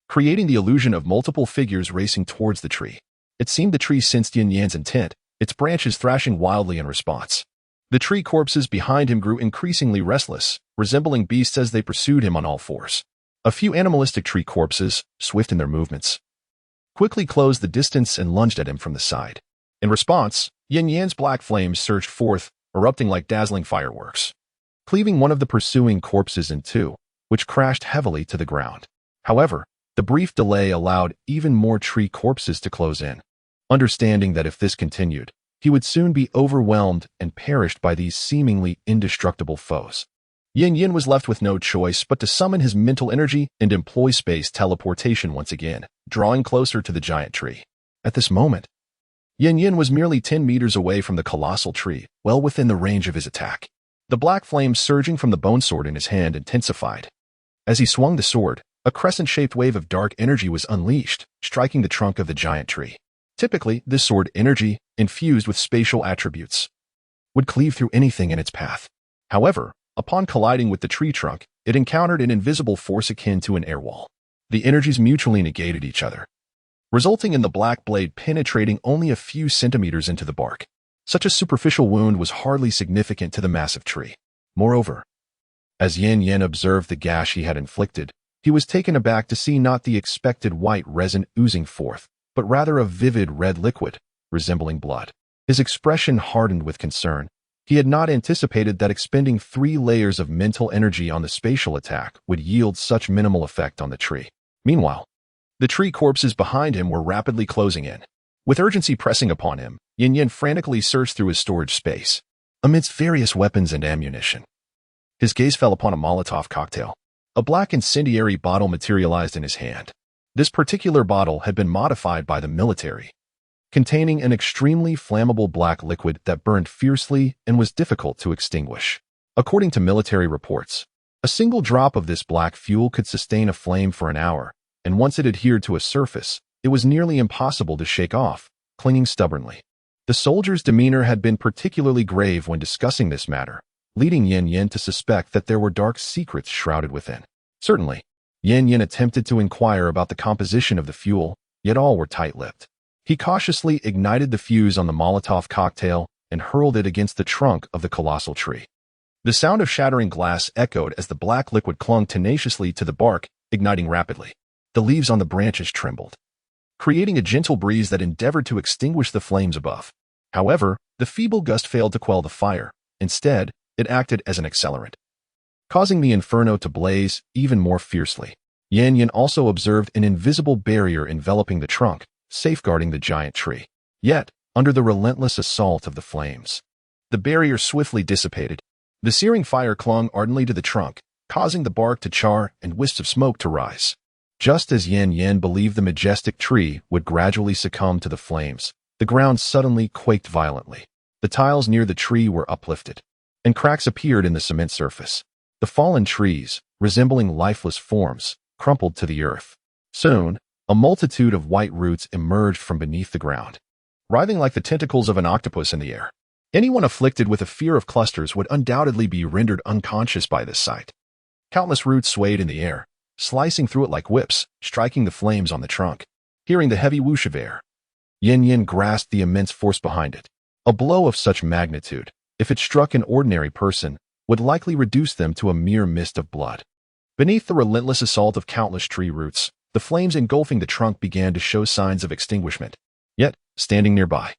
creating the illusion of multiple figures racing towards the tree. It seemed the tree sensed Yin Yan's intent, its branches thrashing wildly in response. The tree corpses behind him grew increasingly restless, resembling beasts as they pursued him on all fours. A few animalistic tree corpses, swift in their movements, quickly closed the distance and lunged at him from the side. In response, Yin Yan's black flames surged forth, erupting like dazzling fireworks, cleaving one of the pursuing corpses in two, which crashed heavily to the ground. However, the brief delay allowed even more tree corpses to close in. Understanding that if this continued, he would soon be overwhelmed and perished by these seemingly indestructible foes. Yin Yin was left with no choice but to summon his mental energy and employ space teleportation once again, drawing closer to the giant tree. At this moment, Yin Yin was merely 10 meters away from the colossal tree, well within the range of his attack. The black flames surging from the bone sword in his hand intensified. As he swung the sword, a crescent-shaped wave of dark energy was unleashed, striking the trunk of the giant tree. Typically, this sword energy, infused with spatial attributes, would cleave through anything in its path. However, upon colliding with the tree trunk, it encountered an invisible force akin to an air wall. The energies mutually negated each other, resulting in the black blade penetrating only a few centimeters into the bark. Such a superficial wound was hardly significant to the massive tree. Moreover, as Yin Yin observed the gash he had inflicted, he was taken aback to see not the expected white resin oozing forth, but rather a vivid red liquid, resembling blood. His expression hardened with concern. He had not anticipated that expending 3 layers of mental energy on the spatial attack would yield such minimal effect on the tree. Meanwhile, the tree corpses behind him were rapidly closing in. With urgency pressing upon him, Yin Yin frantically searched through his storage space, amidst various weapons and ammunition. His gaze fell upon a Molotov cocktail. A black incendiary bottle materialized in his hand. This particular bottle had been modified by the military, containing an extremely flammable black liquid that burned fiercely and was difficult to extinguish. According to military reports, a single drop of this black fuel could sustain a flame for an hour, and once it adhered to a surface, it was nearly impossible to shake off, clinging stubbornly. The soldier's demeanor had been particularly grave when discussing this matter, leading Yin Yin to suspect that there were dark secrets shrouded within. Certainly, Yin Yin attempted to inquire about the composition of the fuel, yet all were tight-lipped. He cautiously ignited the fuse on the Molotov cocktail and hurled it against the trunk of the colossal tree. The sound of shattering glass echoed as the black liquid clung tenaciously to the bark, igniting rapidly. The leaves on the branches trembled, creating a gentle breeze that endeavored to extinguish the flames above. However, the feeble gust failed to quell the fire. Instead, it acted as an accelerant, causing the inferno to blaze even more fiercely. Yin Yin also observed an invisible barrier enveloping the trunk, safeguarding the giant tree. Yet, under the relentless assault of the flames, the barrier swiftly dissipated. The searing fire clung ardently to the trunk, causing the bark to char and wisps of smoke to rise. Just as Yin Yin believed the majestic tree would gradually succumb to the flames, the ground suddenly quaked violently. The tiles near the tree were uplifted, and cracks appeared in the cement surface. The fallen trees, resembling lifeless forms, crumpled to the earth. Soon, a multitude of white roots emerged from beneath the ground, writhing like the tentacles of an octopus in the air. Anyone afflicted with a fear of clusters would undoubtedly be rendered unconscious by this sight. Countless roots swayed in the air, slicing through it like whips, striking the flames on the trunk. Hearing the heavy whoosh of air, Yin Yin grasped the immense force behind it. A blow of such magnitude, if it struck an ordinary person, would likely reduce them to a mere mist of blood. Beneath the relentless assault of countless tree roots, the flames engulfing the trunk began to show signs of extinguishment. Yet, standing nearby,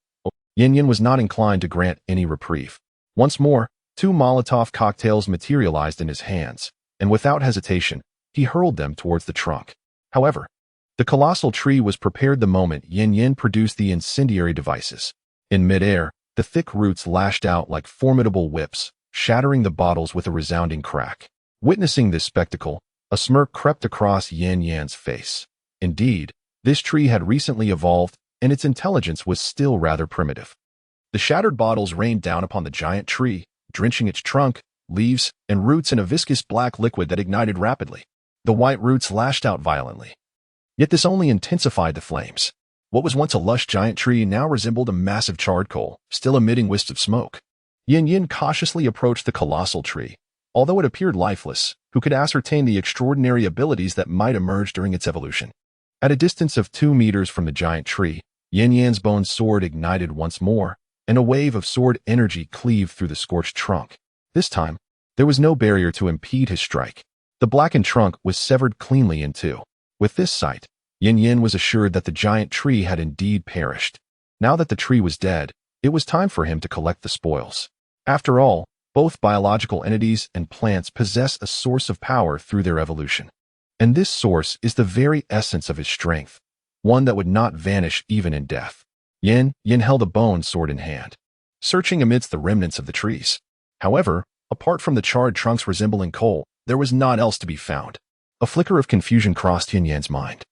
Yin Yin was not inclined to grant any reprieve. Once more, Two Molotov cocktails materialized in his hands, and without hesitation, he hurled them towards the trunk. However, the colossal tree was prepared the moment Yin Yin produced the incendiary devices. In midair, the thick roots lashed out like formidable whips, shattering the bottles with a resounding crack. Witnessing this spectacle, a smirk crept across Yin Yan's face. Indeed, this tree had recently evolved, and its intelligence was still rather primitive. The shattered bottles rained down upon the giant tree, drenching its trunk, leaves, and roots in a viscous black liquid that ignited rapidly. The white roots lashed out violently. Yet this only intensified the flames. What was once a lush giant tree now resembled a massive charred coal, still emitting wisps of smoke. Yin Yin cautiously approached the colossal tree. Although it appeared lifeless, who could ascertain the extraordinary abilities that might emerge during its evolution? At a distance of 2 meters from the giant tree, Yin Yan's bone sword ignited once more, and a wave of sword energy cleaved through the scorched trunk. This time, there was no barrier to impede his strike. The blackened trunk was severed cleanly in two. With this sight, Yin Yin was assured that the giant tree had indeed perished. Now that the tree was dead, it was time for him to collect the spoils. After all, both biological entities and plants possess a source of power through their evolution. And this source is the very essence of his strength, one that would not vanish even in death. Yin held a bone sword in hand, searching amidst the remnants of the trees. However, apart from the charred trunks resembling coal, there was naught else to be found. A flicker of confusion crossed Yin Yan's mind.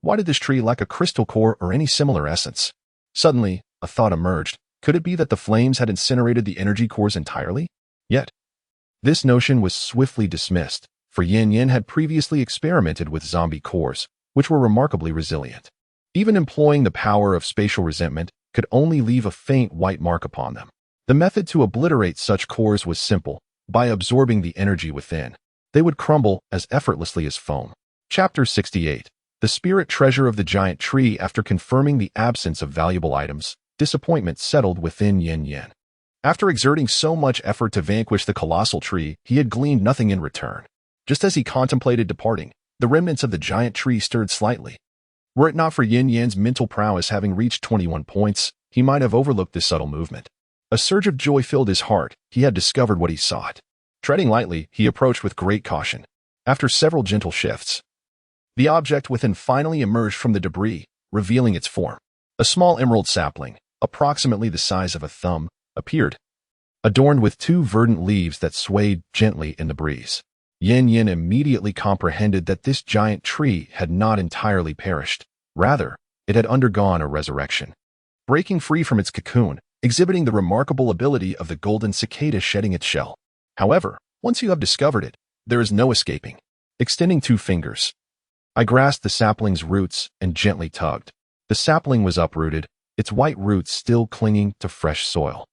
Why did this tree lack a crystal core or any similar essence? Suddenly, a thought emerged. Could it be that the flames had incinerated the energy cores entirely? Yet, this notion was swiftly dismissed, for Yin Yin had previously experimented with zombie cores, which were remarkably resilient. Even employing the power of spatial resentment could only leave a faint white mark upon them. The method to obliterate such cores was simple. By absorbing the energy within, they would crumble as effortlessly as foam. Chapter 68. The spirit treasure of the giant tree. After confirming the absence of valuable items, disappointment settled within Yin Yin. After exerting so much effort to vanquish the colossal tree, he had gleaned nothing in return. Just as he contemplated departing, the remnants of the giant tree stirred slightly. Were it not for Yin Yan's mental prowess having reached 21 points, he might have overlooked this subtle movement. A surge of joy filled his heart. He had discovered what he sought. Treading lightly, he approached with great caution. After several gentle shifts, the object within finally emerged from the debris, revealing its form. A small emerald sapling, approximately the size of a thumb, appeared, adorned with 2 verdant leaves that swayed gently in the breeze. Yin Yin immediately comprehended that this giant tree had not entirely perished. Rather, it had undergone a resurrection. Breaking free from its cocoon, exhibiting the remarkable ability of the golden cicada shedding its shell. However, once you have discovered it, there is no escaping. Extending 2 fingers, I grasped the sapling's roots and gently tugged. The sapling was uprooted, its white roots still clinging to fresh soil.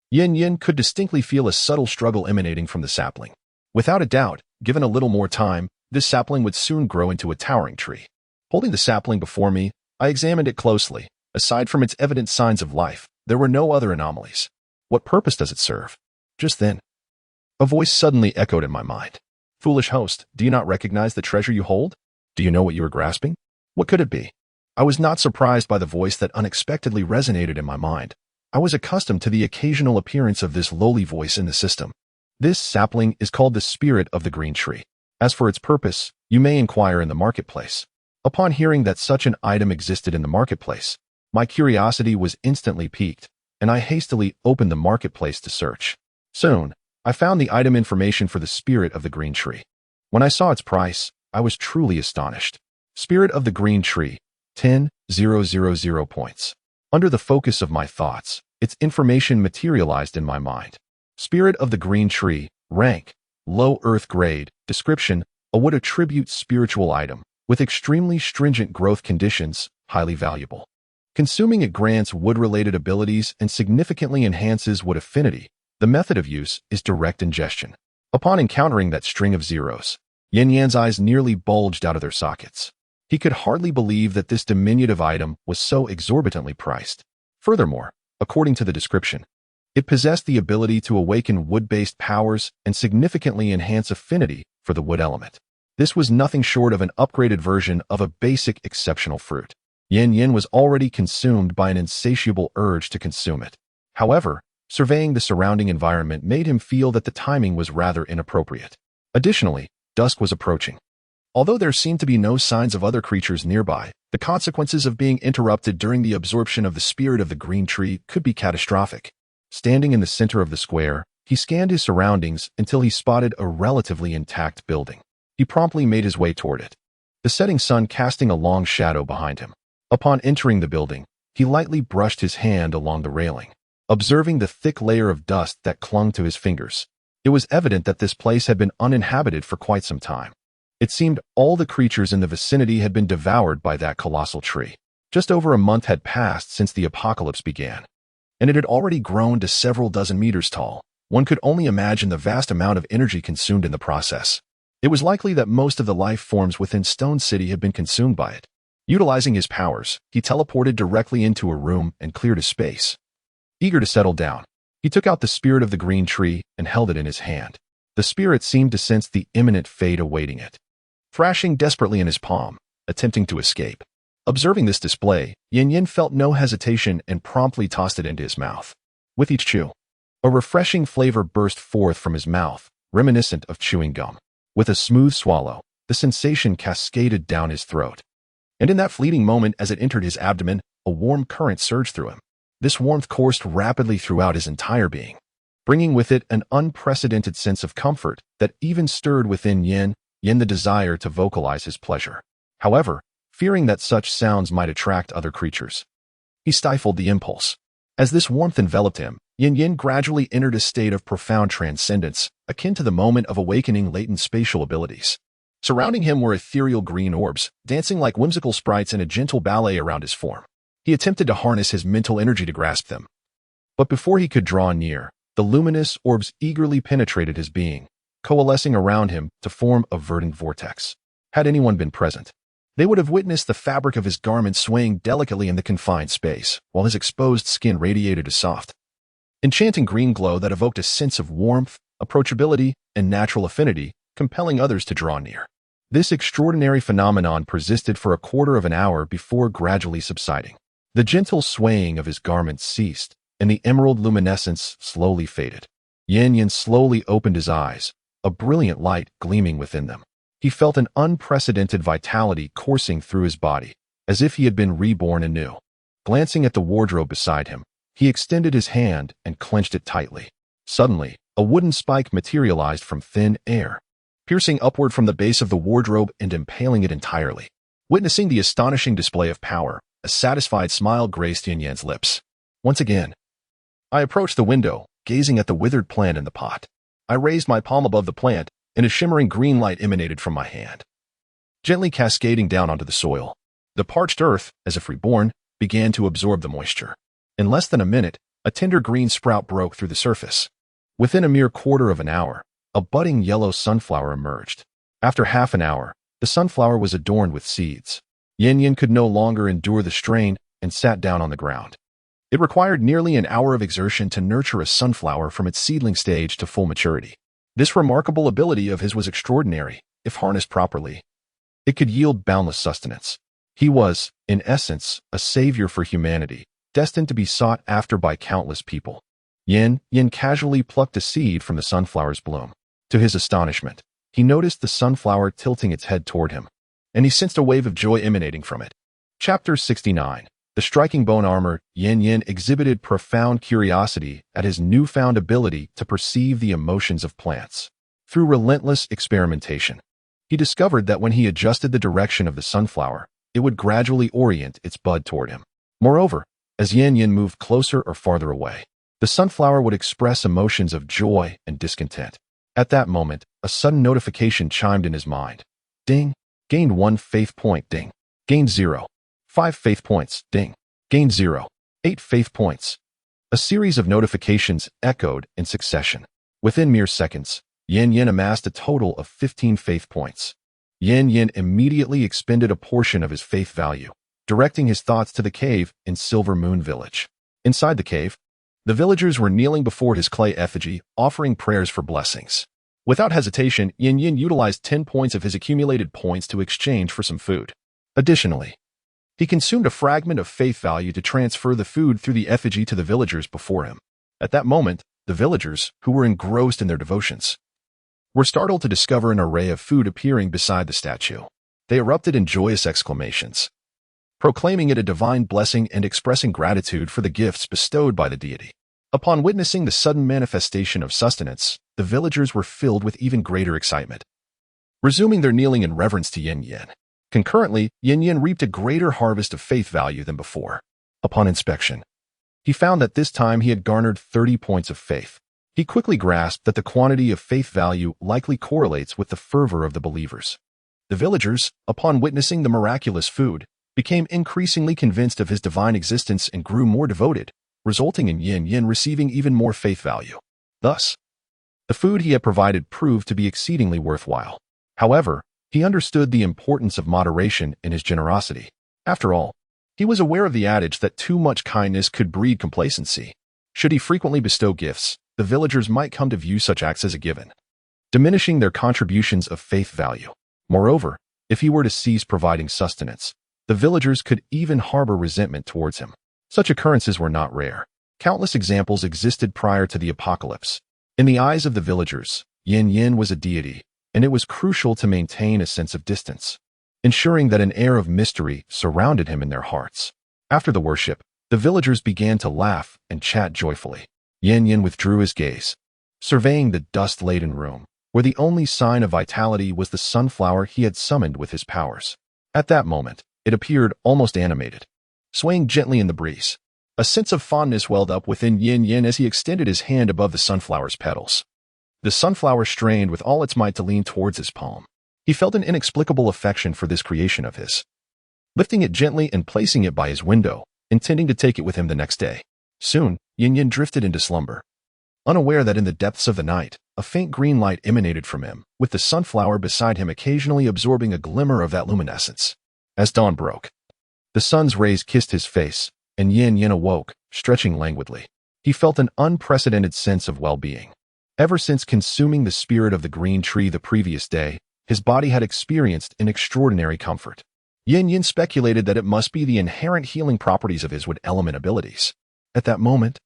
Yin Yin could distinctly feel a subtle struggle emanating from the sapling. Without a doubt, given a little more time, this sapling would soon grow into a towering tree. Holding the sapling before me, I examined it closely. Aside from its evident signs of life, there were no other anomalies. What purpose does it serve? Just then, a voice suddenly echoed in my mind. Foolish host, do you not recognize the treasure you hold? Do you know what you are grasping? What could it be? I was not surprised by the voice that unexpectedly resonated in my mind. I was accustomed to the occasional appearance of this lowly voice in the system. This sapling is called the spirit of the green tree. As for its purpose, you may inquire in the marketplace. Upon hearing that such an item existed in the marketplace, my curiosity was instantly piqued, and I hastily opened the marketplace to search. Soon, I found the item information for the spirit of the green tree. When I saw its price, I was truly astonished. Spirit of the green tree, 10,000 points. Under the focus of my thoughts, its information materialized in my mind. Spirit of the green tree, rank, low earth grade, description, a wood attribute spiritual item, with extremely stringent growth conditions, highly valuable. Consuming it grants wood-related abilities and significantly enhances wood affinity. The method of use is direct ingestion. Upon encountering that string of zeros, Yin Yan's eyes nearly bulged out of their sockets. He could hardly believe that this diminutive item was so exorbitantly priced. Furthermore, according to the description, it possessed the ability to awaken wood-based powers and significantly enhance affinity for the wood element. This was nothing short of an upgraded version of a basic exceptional fruit. Yin Yin was already consumed by an insatiable urge to consume it. However, Surveying the surrounding environment made him feel that the timing was rather inappropriate. Additionally, dusk was approaching. Although there seemed to be no signs of other creatures nearby, the consequences of being interrupted during the absorption of the spirit of the green tree could be catastrophic. Standing in the center of the square, he scanned his surroundings until he spotted a relatively intact building. He promptly made his way toward it, the setting sun casting a long shadow behind him. Upon entering the building, he lightly brushed his hand along the railing, observing the thick layer of dust that clung to his fingers. It was evident that this place had been uninhabited for quite some time. It seemed all the creatures in the vicinity had been devoured by that colossal tree. Just over a month had passed since the apocalypse began, and it had already grown to several dozen meters tall. One could only imagine the vast amount of energy consumed in the process. It was likely that most of the life forms within Stone City had been consumed by it. Utilizing his powers, he teleported directly into a room and cleared a space. Eager to settle down, he took out the spirit of the green tree and held it in his hand. The spirit seemed to sense the imminent fate awaiting it, thrashing desperately in his palm, attempting to escape. Observing this display, Yin Yin felt no hesitation and promptly tossed it into his mouth. With each chew, a refreshing flavor burst forth from his mouth, reminiscent of chewing gum. With a smooth swallow, the sensation cascaded down his throat. And in that fleeting moment as it entered his abdomen, a warm current surged through him. This warmth coursed rapidly throughout his entire being, bringing with it an unprecedented sense of comfort that even stirred within Yin the desire to vocalize his pleasure. However, fearing that such sounds might attract other creatures, he stifled the impulse. As this warmth enveloped him, Yin gradually entered a state of profound transcendence, akin to the moment of awakening latent spatial abilities. Surrounding him were ethereal green orbs, dancing like whimsical sprites in a gentle ballet around his form. He attempted to harness his mental energy to grasp them. But before he could draw near, the luminous orbs eagerly penetrated his being, coalescing around him to form a verdant vortex. Had anyone been present, they would have witnessed the fabric of his garment swaying delicately in the confined space, while his exposed skin radiated a soft, enchanting green glow that evoked a sense of warmth, approachability, and natural affinity, compelling others to draw near. This extraordinary phenomenon persisted for a quarter of an hour before gradually subsiding. The gentle swaying of his garments ceased, and the emerald luminescence slowly faded. Yin slowly opened his eyes, a brilliant light gleaming within them. He felt an unprecedented vitality coursing through his body, as if he had been reborn anew. Glancing at the wardrobe beside him, he extended his hand and clenched it tightly. Suddenly, a wooden spike materialized from thin air, piercing upward from the base of the wardrobe and impaling it entirely. Witnessing the astonishing display of power, a satisfied smile graced Yin's lips. Once again, I approached the window, gazing at the withered plant in the pot. I raised my palm above the plant, and a shimmering green light emanated from my hand, gently cascading down onto the soil. The parched earth, as if reborn, began to absorb the moisture. In less than a minute, a tender green sprout broke through the surface. Within a mere quarter of an hour, a budding yellow sunflower emerged. After half an hour, the sunflower was adorned with seeds. Yin could no longer endure the strain and sat down on the ground. It required nearly an hour of exertion to nurture a sunflower from its seedling stage to full maturity. This remarkable ability of his was extraordinary, if harnessed properly. It could yield boundless sustenance. He was, in essence, a savior for humanity, destined to be sought after by countless people. Yin casually plucked a seed from the sunflower's bloom. To his astonishment, he noticed the sunflower tilting its head toward him, and he sensed a wave of joy emanating from it. Chapter 69. The striking bone armor. Yin exhibited profound curiosity at his newfound ability to perceive the emotions of plants. Through relentless experimentation, he discovered that when he adjusted the direction of the sunflower, it would gradually orient its bud toward him. Moreover, as Yin moved closer or farther away, the sunflower would express emotions of joy and discontent. At that moment, a sudden notification chimed in his mind. Ding. Gained 1 faith point. Ding. Gained 0. 5 faith points. Ding. Gained 0. 8 faith points. A series of notifications echoed in succession. Within mere seconds, Yin amassed a total of 15 faith points. Yin immediately expended a portion of his faith value, directing his thoughts to the cave in Silver Moon Village. Inside the cave, the villagers were kneeling before his clay effigy, offering prayers for blessings. Without hesitation, Yin utilized 10 points of his accumulated points to exchange for some food. Additionally, he consumed a fragment of faith value to transfer the food through the effigy to the villagers before him. At that moment, the villagers, who were engrossed in their devotions, were startled to discover an array of food appearing beside the statue. They erupted in joyous exclamations, proclaiming it a divine blessing and expressing gratitude for the gifts bestowed by the deity. Upon witnessing the sudden manifestation of sustenance, the villagers were filled with even greater excitement, resuming their kneeling in reverence to Yin Yin. Concurrently, Yin Yin reaped a greater harvest of faith value than before. Upon inspection, he found that this time he had garnered 30 points of faith. He quickly grasped that the quantity of faith value likely correlates with the fervor of the believers. The villagers, upon witnessing the miraculous food, became increasingly convinced of his divine existence and grew more devoted, resulting in Yin Yin receiving even more faith value. Thus, the food he had provided proved to be exceedingly worthwhile. However, he understood the importance of moderation in his generosity. After all, he was aware of the adage that too much kindness could breed complacency. Should he frequently bestow gifts, the villagers might come to view such acts as a given, diminishing their contributions of faith value. Moreover, if he were to cease providing sustenance, the villagers could even harbor resentment towards him. Such occurrences were not rare. Countless examples existed prior to the apocalypse. In the eyes of the villagers, Yin Yin was a deity, and it was crucial to maintain a sense of distance, ensuring that an air of mystery surrounded him in their hearts. After the worship, the villagers began to laugh and chat joyfully. Yin Yin withdrew his gaze, surveying the dust-laden room, where the only sign of vitality was the sunflower he had summoned with his powers. At that moment, it appeared almost animated, swaying gently in the breeze. A sense of fondness welled up within Yin Yin as he extended his hand above the sunflower's petals. The sunflower strained with all its might to lean towards his palm. He felt an inexplicable affection for this creation of his, lifting it gently and placing it by his window, intending to take it with him the next day. Soon, Yin Yin drifted into slumber, unaware that in the depths of the night, a faint green light emanated from him, with the sunflower beside him occasionally absorbing a glimmer of that luminescence. As dawn broke, the sun's rays kissed his face, and Yin Yin awoke, stretching languidly. He felt an unprecedented sense of well-being. Ever since consuming the spirit of the green tree the previous day, his body had experienced an extraordinary comfort. Yin Yin speculated that it must be the inherent healing properties of his wood element abilities. At that moment,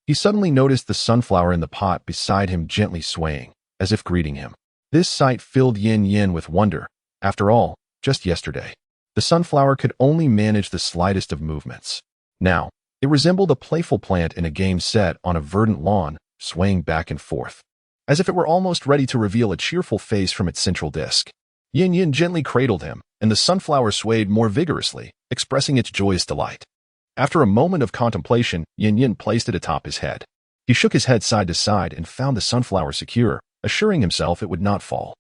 he suddenly noticed the sunflower in the pot beside him gently swaying, as if greeting him. This sight filled Yin Yin with wonder. After all, just yesterday, the sunflower could only manage the slightest of movements. Now, it resembled a playful plant in a game set on a verdant lawn, swaying back and forth, as if it were almost ready to reveal a cheerful face from its central disk. Yin Yin gently cradled him, and the sunflower swayed more vigorously, expressing its joyous delight. After a moment of contemplation, Yin Yin placed it atop his head. He shook his head side to side and found the sunflower secure, assuring himself it would not fall.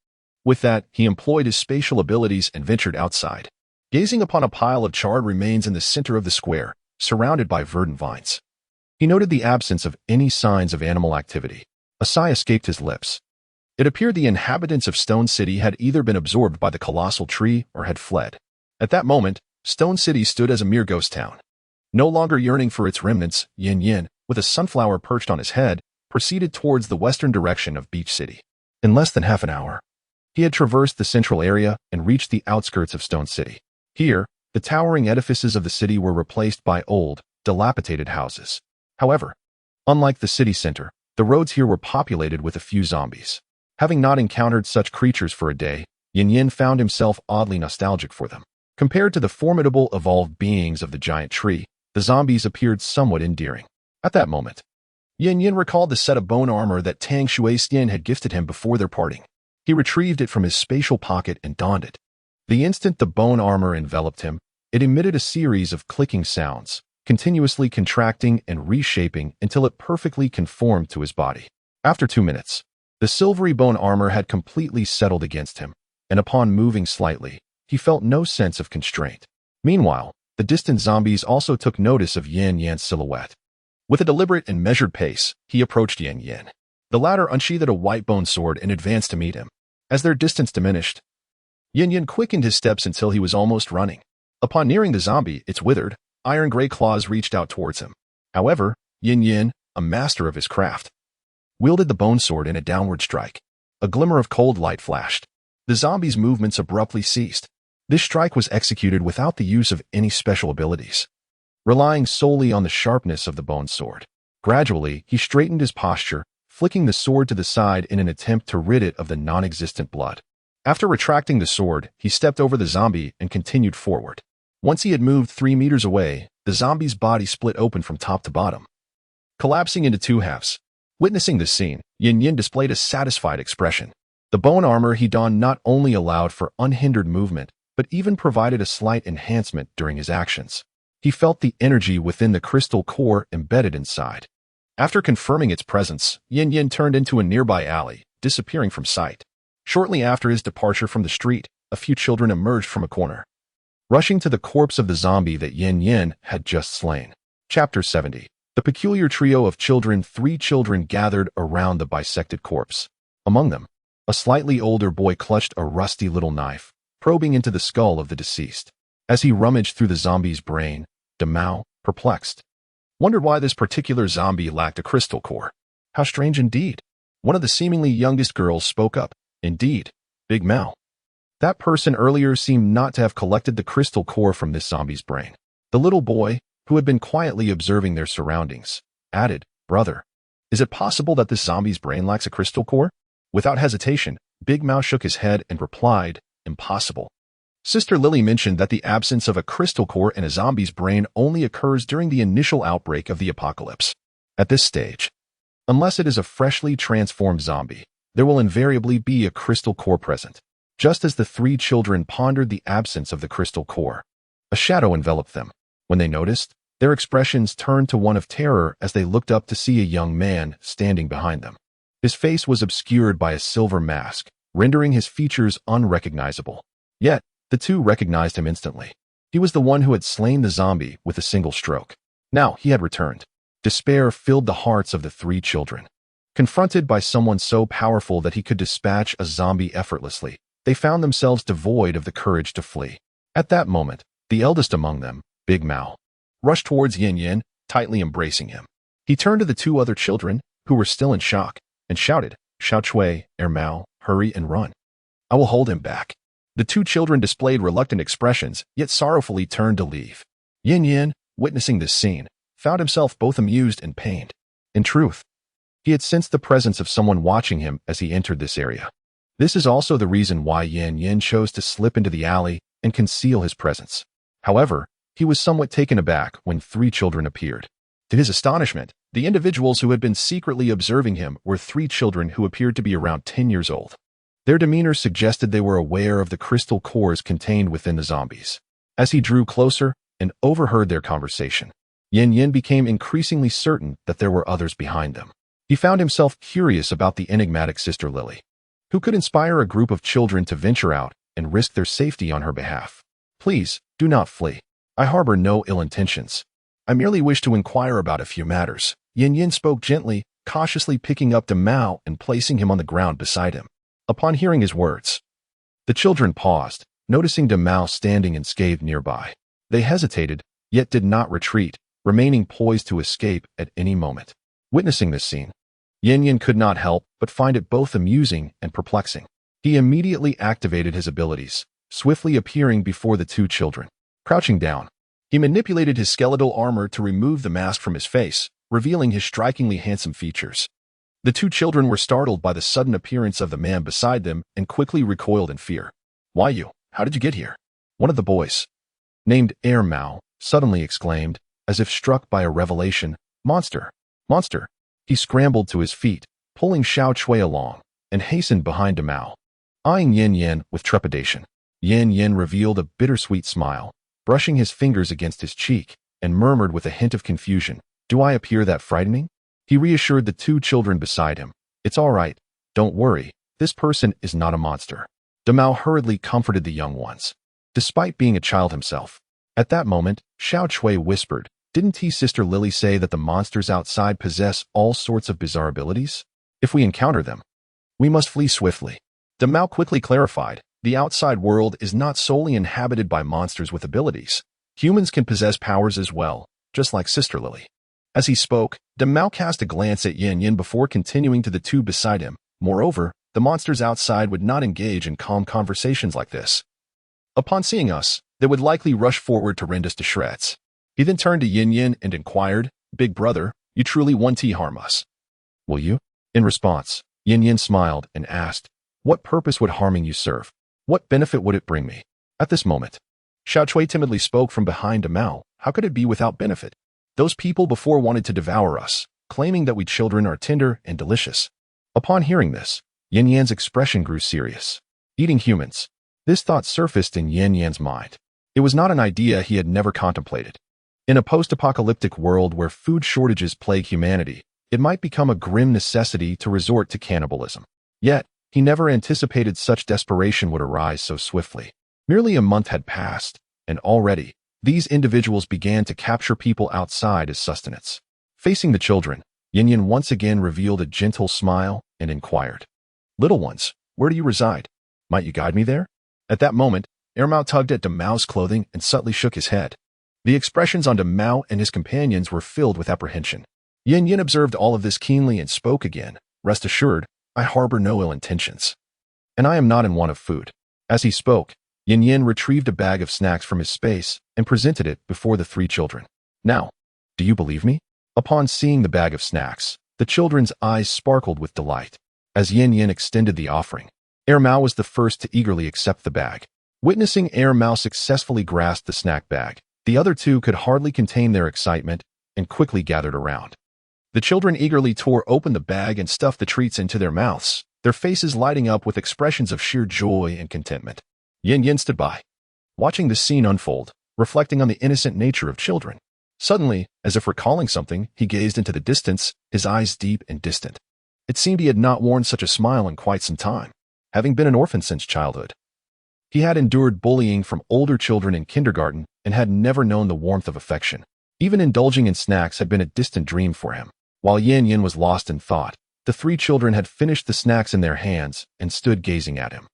With that, he employed his spatial abilities and ventured outside, gazing upon a pile of charred remains in the center of the square, surrounded by verdant vines. He noted the absence of any signs of animal activity. A sigh escaped his lips. It appeared the inhabitants of Stone City had either been absorbed by the colossal tree or had fled. At that moment, Stone City stood as a mere ghost town. No longer yearning for its remnants, Yin Yin, with a sunflower perched on his head, proceeded towards the western direction of Beach City. In less than half an hour, he had traversed the central area and reached the outskirts of Stone City. Here, the towering edifices of the city were replaced by old, dilapidated houses. However, unlike the city center, the roads here were populated with a few zombies. Having not encountered such creatures for a day, Yin Yin found himself oddly nostalgic for them. Compared to the formidable evolved beings of the giant tree, the zombies appeared somewhat endearing. At that moment, Yin Yin recalled the set of bone armor that Tang Shuixian had gifted him before their parting. He retrieved it from his spatial pocket and donned it. The instant the bone armor enveloped him, it emitted a series of clicking sounds, continuously contracting and reshaping until it perfectly conformed to his body. After 2 minutes, the silvery bone armor had completely settled against him, and upon moving slightly, he felt no sense of constraint. Meanwhile, the distant zombies also took notice of Yin Yan's silhouette. With a deliberate and measured pace, he approached Yin Yin. The latter unsheathed a white bone sword and advanced to meet him. As their distance diminished, Yin Yin quickened his steps until he was almost running. Upon nearing the zombie, its withered, iron-gray claws reached out towards him. However, Yin Yin, a master of his craft, wielded the bone sword in a downward strike. A glimmer of cold light flashed. The zombie's movements abruptly ceased. This strike was executed without the use of any special abilities, relying solely on the sharpness of the bone sword. Gradually, he straightened his posture, flicking the sword to the side in an attempt to rid it of the non-existent blood. After retracting the sword, he stepped over the zombie and continued forward. Once he had moved 3 meters away, the zombie's body split open from top to bottom, collapsing into 2 halves. Witnessing this scene, Yin Yin displayed a satisfied expression. The bone armor he donned not only allowed for unhindered movement, but even provided a slight enhancement during his actions. He felt the energy within the crystal core embedded inside. After confirming its presence, Yin Yin turned into a nearby alley, disappearing from sight. Shortly after his departure from the street, a few children emerged from a corner, rushing to the corpse of the zombie that Yin Yin had just slain. Chapter 70. The peculiar trio of children. 3 children gathered around the bisected corpse. Among them, a slightly older boy clutched a rusty little knife, probing into the skull of the deceased. As he rummaged through the zombie's brain, Demao, perplexed, wondered why this particular zombie lacked a crystal core. How strange indeed. One of the seemingly youngest girls spoke up. Indeed, Big Mao. That person earlier seemed not to have collected the crystal core from this zombie's brain. The little boy, who had been quietly observing their surroundings, added, "Brother, is it possible that this zombie's brain lacks a crystal core?" Without hesitation, Big Mao shook his head and replied, "Impossible." Sister Lily mentioned that the absence of a crystal core in a zombie's brain only occurs during the initial outbreak of the apocalypse. At this stage, unless it is a freshly transformed zombie, there will invariably be a crystal core present. Just as the 3 children pondered the absence of the crystal core, a shadow enveloped them. When they noticed, their expressions turned to one of terror as they looked up to see a young man standing behind them. His face was obscured by a silver mask, rendering his features unrecognizable. Yet, the 2 recognized him instantly. He was the one who had slain the zombie with a single stroke. Now he had returned. Despair filled the hearts of the 3 children. Confronted by someone so powerful that he could dispatch a zombie effortlessly, they found themselves devoid of the courage to flee. At that moment, the eldest among them, Big Mao, rushed towards Yin Yin, tightly embracing him. He turned to the 2 other children, who were still in shock, and shouted, "Xiao Chui, Mao, hurry and run. I will hold him back." The 2 children displayed reluctant expressions, yet sorrowfully turned to leave. Yin Yin, witnessing this scene, found himself both amused and pained. In truth, he had sensed the presence of someone watching him as he entered this area. This is also the reason why Yin Yin chose to slip into the alley and conceal his presence. However, he was somewhat taken aback when 3 children appeared. To his astonishment, the individuals who had been secretly observing him were 3 children who appeared to be around 10 years old. Their demeanor suggested they were aware of the crystal cores contained within the zombies. As he drew closer and overheard their conversation, Yin Yin became increasingly certain that there were others behind them. He found himself curious about the enigmatic Sister Lily, who could inspire a group of children to venture out and risk their safety on her behalf. "Please, do not flee. I harbor no ill intentions. I merely wish to inquire about a few matters." Yin Yin spoke gently, cautiously picking up Demao and placing him on the ground beside him. Upon hearing his words, the children paused, noticing Demao standing unscathed nearby. They hesitated, yet did not retreat, remaining poised to escape at any moment. Witnessing this scene, Yin Yin could not help but find it both amusing and perplexing. He immediately activated his abilities, swiftly appearing before the 2 children. Crouching down, he manipulated his skeletal armor to remove the mask from his face, revealing his strikingly handsome features. The 2 children were startled by the sudden appearance of the man beside them and quickly recoiled in fear. "Why you? How did you get here?" One of the boys, named Mao, suddenly exclaimed, as if struck by a revelation. "Monster! Monster!" He scrambled to his feet, pulling Xiao Chui along, and hastened behind Demao. Eyeing Yin Yin with trepidation, Yin Yin revealed a bittersweet smile, brushing his fingers against his cheek, and murmured with a hint of confusion, "Do I appear that frightening?" He reassured the 2 children beside him. "It's all right. Don't worry. This person is not a monster." Demao hurriedly comforted the young ones, despite being a child himself. At that moment, Xiao Chui whispered, "Didn't Sister Lily say that the monsters outside possess all sorts of bizarre abilities? If we encounter them, we must flee swiftly." Demao quickly clarified, "The outside world is not solely inhabited by monsters with abilities. Humans can possess powers as well, just like Sister Lily." As he spoke, Demao cast a glance at Yin Yin before continuing to the 2 beside him. Moreover, the monsters outside would not engage in calm conversations like this. Upon seeing us, they would likely rush forward to rend us to shreds. He then turned to Yin Yin and inquired, "Big brother, You truly want to harm us. Will you? In response, Yin Yin smiled and asked, what purpose would harming you serve? What benefit would it bring me? At this moment, Xiao Chui timidly spoke from behind Damao. How could it be without benefit? Those people before wanted to devour us, claiming that we children are tender and delicious. Upon hearing this, Yin Yan's expression grew serious. Eating humans. This thought surfaced in Yin Yan's mind. It was not an idea he had never contemplated. In a post-apocalyptic world where food shortages plague humanity, it might become a grim necessity to resort to cannibalism. Yet, he never anticipated such desperation would arise so swiftly. Merely a month had passed, and already, these individuals began to capture people outside as sustenance. Facing the children, Yin Yin once again revealed a gentle smile and inquired, little ones, where do you reside? Might you guide me there? At that moment, Ermao tugged at Damao's clothing and subtly shook his head. The expressions on Damao and his companions were filled with apprehension. Yin Yin observed all of this keenly and spoke again, rest assured, I harbor no ill intentions. And I am not in want of food. As he spoke, Yin Yin retrieved a bag of snacks from his space and presented it before the three children. Now, do you believe me? Upon seeing the bag of snacks, the children's eyes sparkled with delight. As Yin Yin extended the offering, Mao was the first to eagerly accept the bag. Witnessing Mao successfully grasp the snack bag, the other two could hardly contain their excitement and quickly gathered around. The children eagerly tore open the bag and stuffed the treats into their mouths, their faces lighting up with expressions of sheer joy and contentment. Yin Yin stood by, watching the scene unfold, reflecting on the innocent nature of children. Suddenly, as if recalling something, he gazed into the distance, his eyes deep and distant. It seemed he had not worn such a smile in quite some time, having been an orphan since childhood. He had endured bullying from older children in kindergarten and had never known the warmth of affection. Even indulging in snacks had been a distant dream for him. While Yin Yin was lost in thought, the three children had finished the snacks in their hands and stood gazing at him.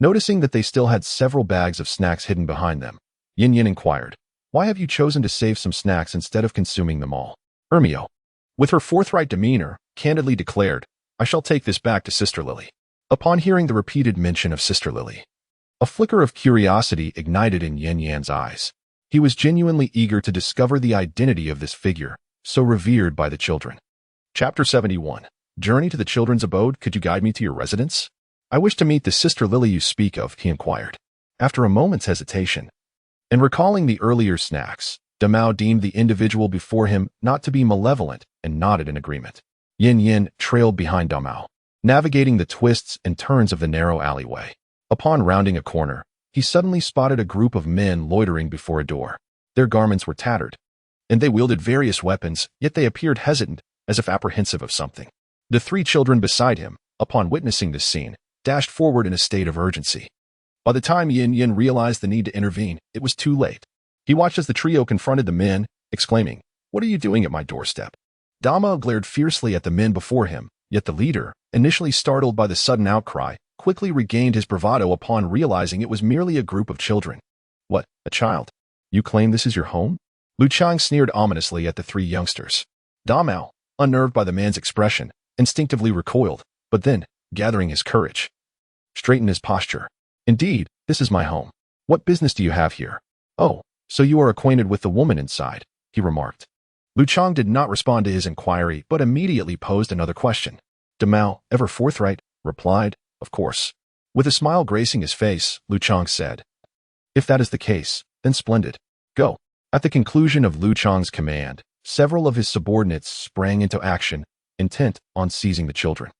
Noticing that they still had several bags of snacks hidden behind them, Yin Yin inquired, why have you chosen to save some snacks instead of consuming them all? Ermio, with her forthright demeanor, candidly declared, I shall take this back to Sister Lily. Upon hearing the repeated mention of Sister Lily, a flicker of curiosity ignited in Yin Yan's eyes. He was genuinely eager to discover the identity of this figure, so revered by the children. Chapter 71. Journey to the Children's Abode. Could you guide me to your residence? I wish to meet the Sister Lily you speak of, he inquired. After a moment's hesitation, and recalling the earlier snacks, Damao deemed the individual before him not to be malevolent and nodded in agreement. Yin Yin trailed behind Damao, navigating the twists and turns of the narrow alleyway. Upon rounding a corner, he suddenly spotted a group of men loitering before a door. Their garments were tattered, and they wielded various weapons, yet they appeared hesitant, as if apprehensive of something. The three children beside him, upon witnessing this scene, dashed forward in a state of urgency. By the time Yin Yin realized the need to intervene, it was too late. He watched as the trio confronted the men, exclaiming, What are you doing at my doorstep? Dama glared fiercely at the men before him, yet the leader, initially startled by the sudden outcry, quickly regained his bravado upon realizing it was merely a group of children. What, a child? You claim this is your home? Lu Chang sneered ominously at the three youngsters. Damao, unnerved by the man's expression, instinctively recoiled, but then, gathering his courage, straightened his posture. Indeed, this is my home. What business do you have here? Oh, so you are acquainted with the woman inside, he remarked. Lu Chang did not respond to his inquiry, but immediately posed another question. Damao, ever forthright, replied, Of course. With a smile gracing his face, Lu Chang said, If that is the case, then splendid. Go. At the conclusion of Lu Chang's command, several of his subordinates sprang into action, intent on seizing the children.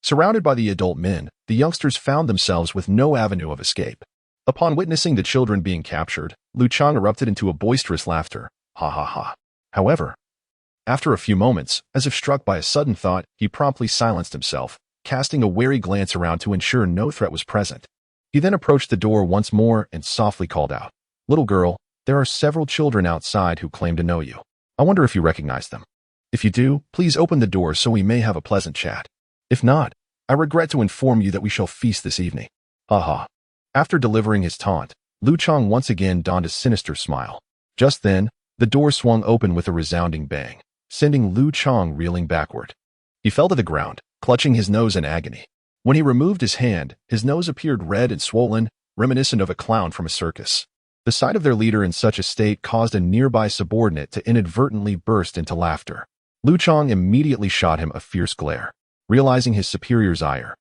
Surrounded by the adult men, the youngsters found themselves with no avenue of escape. Upon witnessing the children being captured, Lu Chang erupted into a boisterous laughter. Ha ha ha. However, after a few moments, as if struck by a sudden thought, he promptly silenced himself, casting a wary glance around to ensure no threat was present. He then approached the door once more and softly called out, Little girl, there are several children outside who claim to know you. I wonder if you recognize them. If you do, please open the door so we may have a pleasant chat. If not, I regret to inform you that we shall feast this evening. Ha ha. After delivering his taunt, Lu Chang once again donned a sinister smile. Just then, the door swung open with a resounding bang, sending Lu Chang reeling backward. He fell to the ground, clutching his nose in agony. When he removed his hand, his nose appeared red and swollen, reminiscent of a clown from a circus. The sight of their leader in such a state caused a nearby subordinate to inadvertently burst into laughter. Lu Chang immediately shot him a fierce glare. Realizing his superior's ire,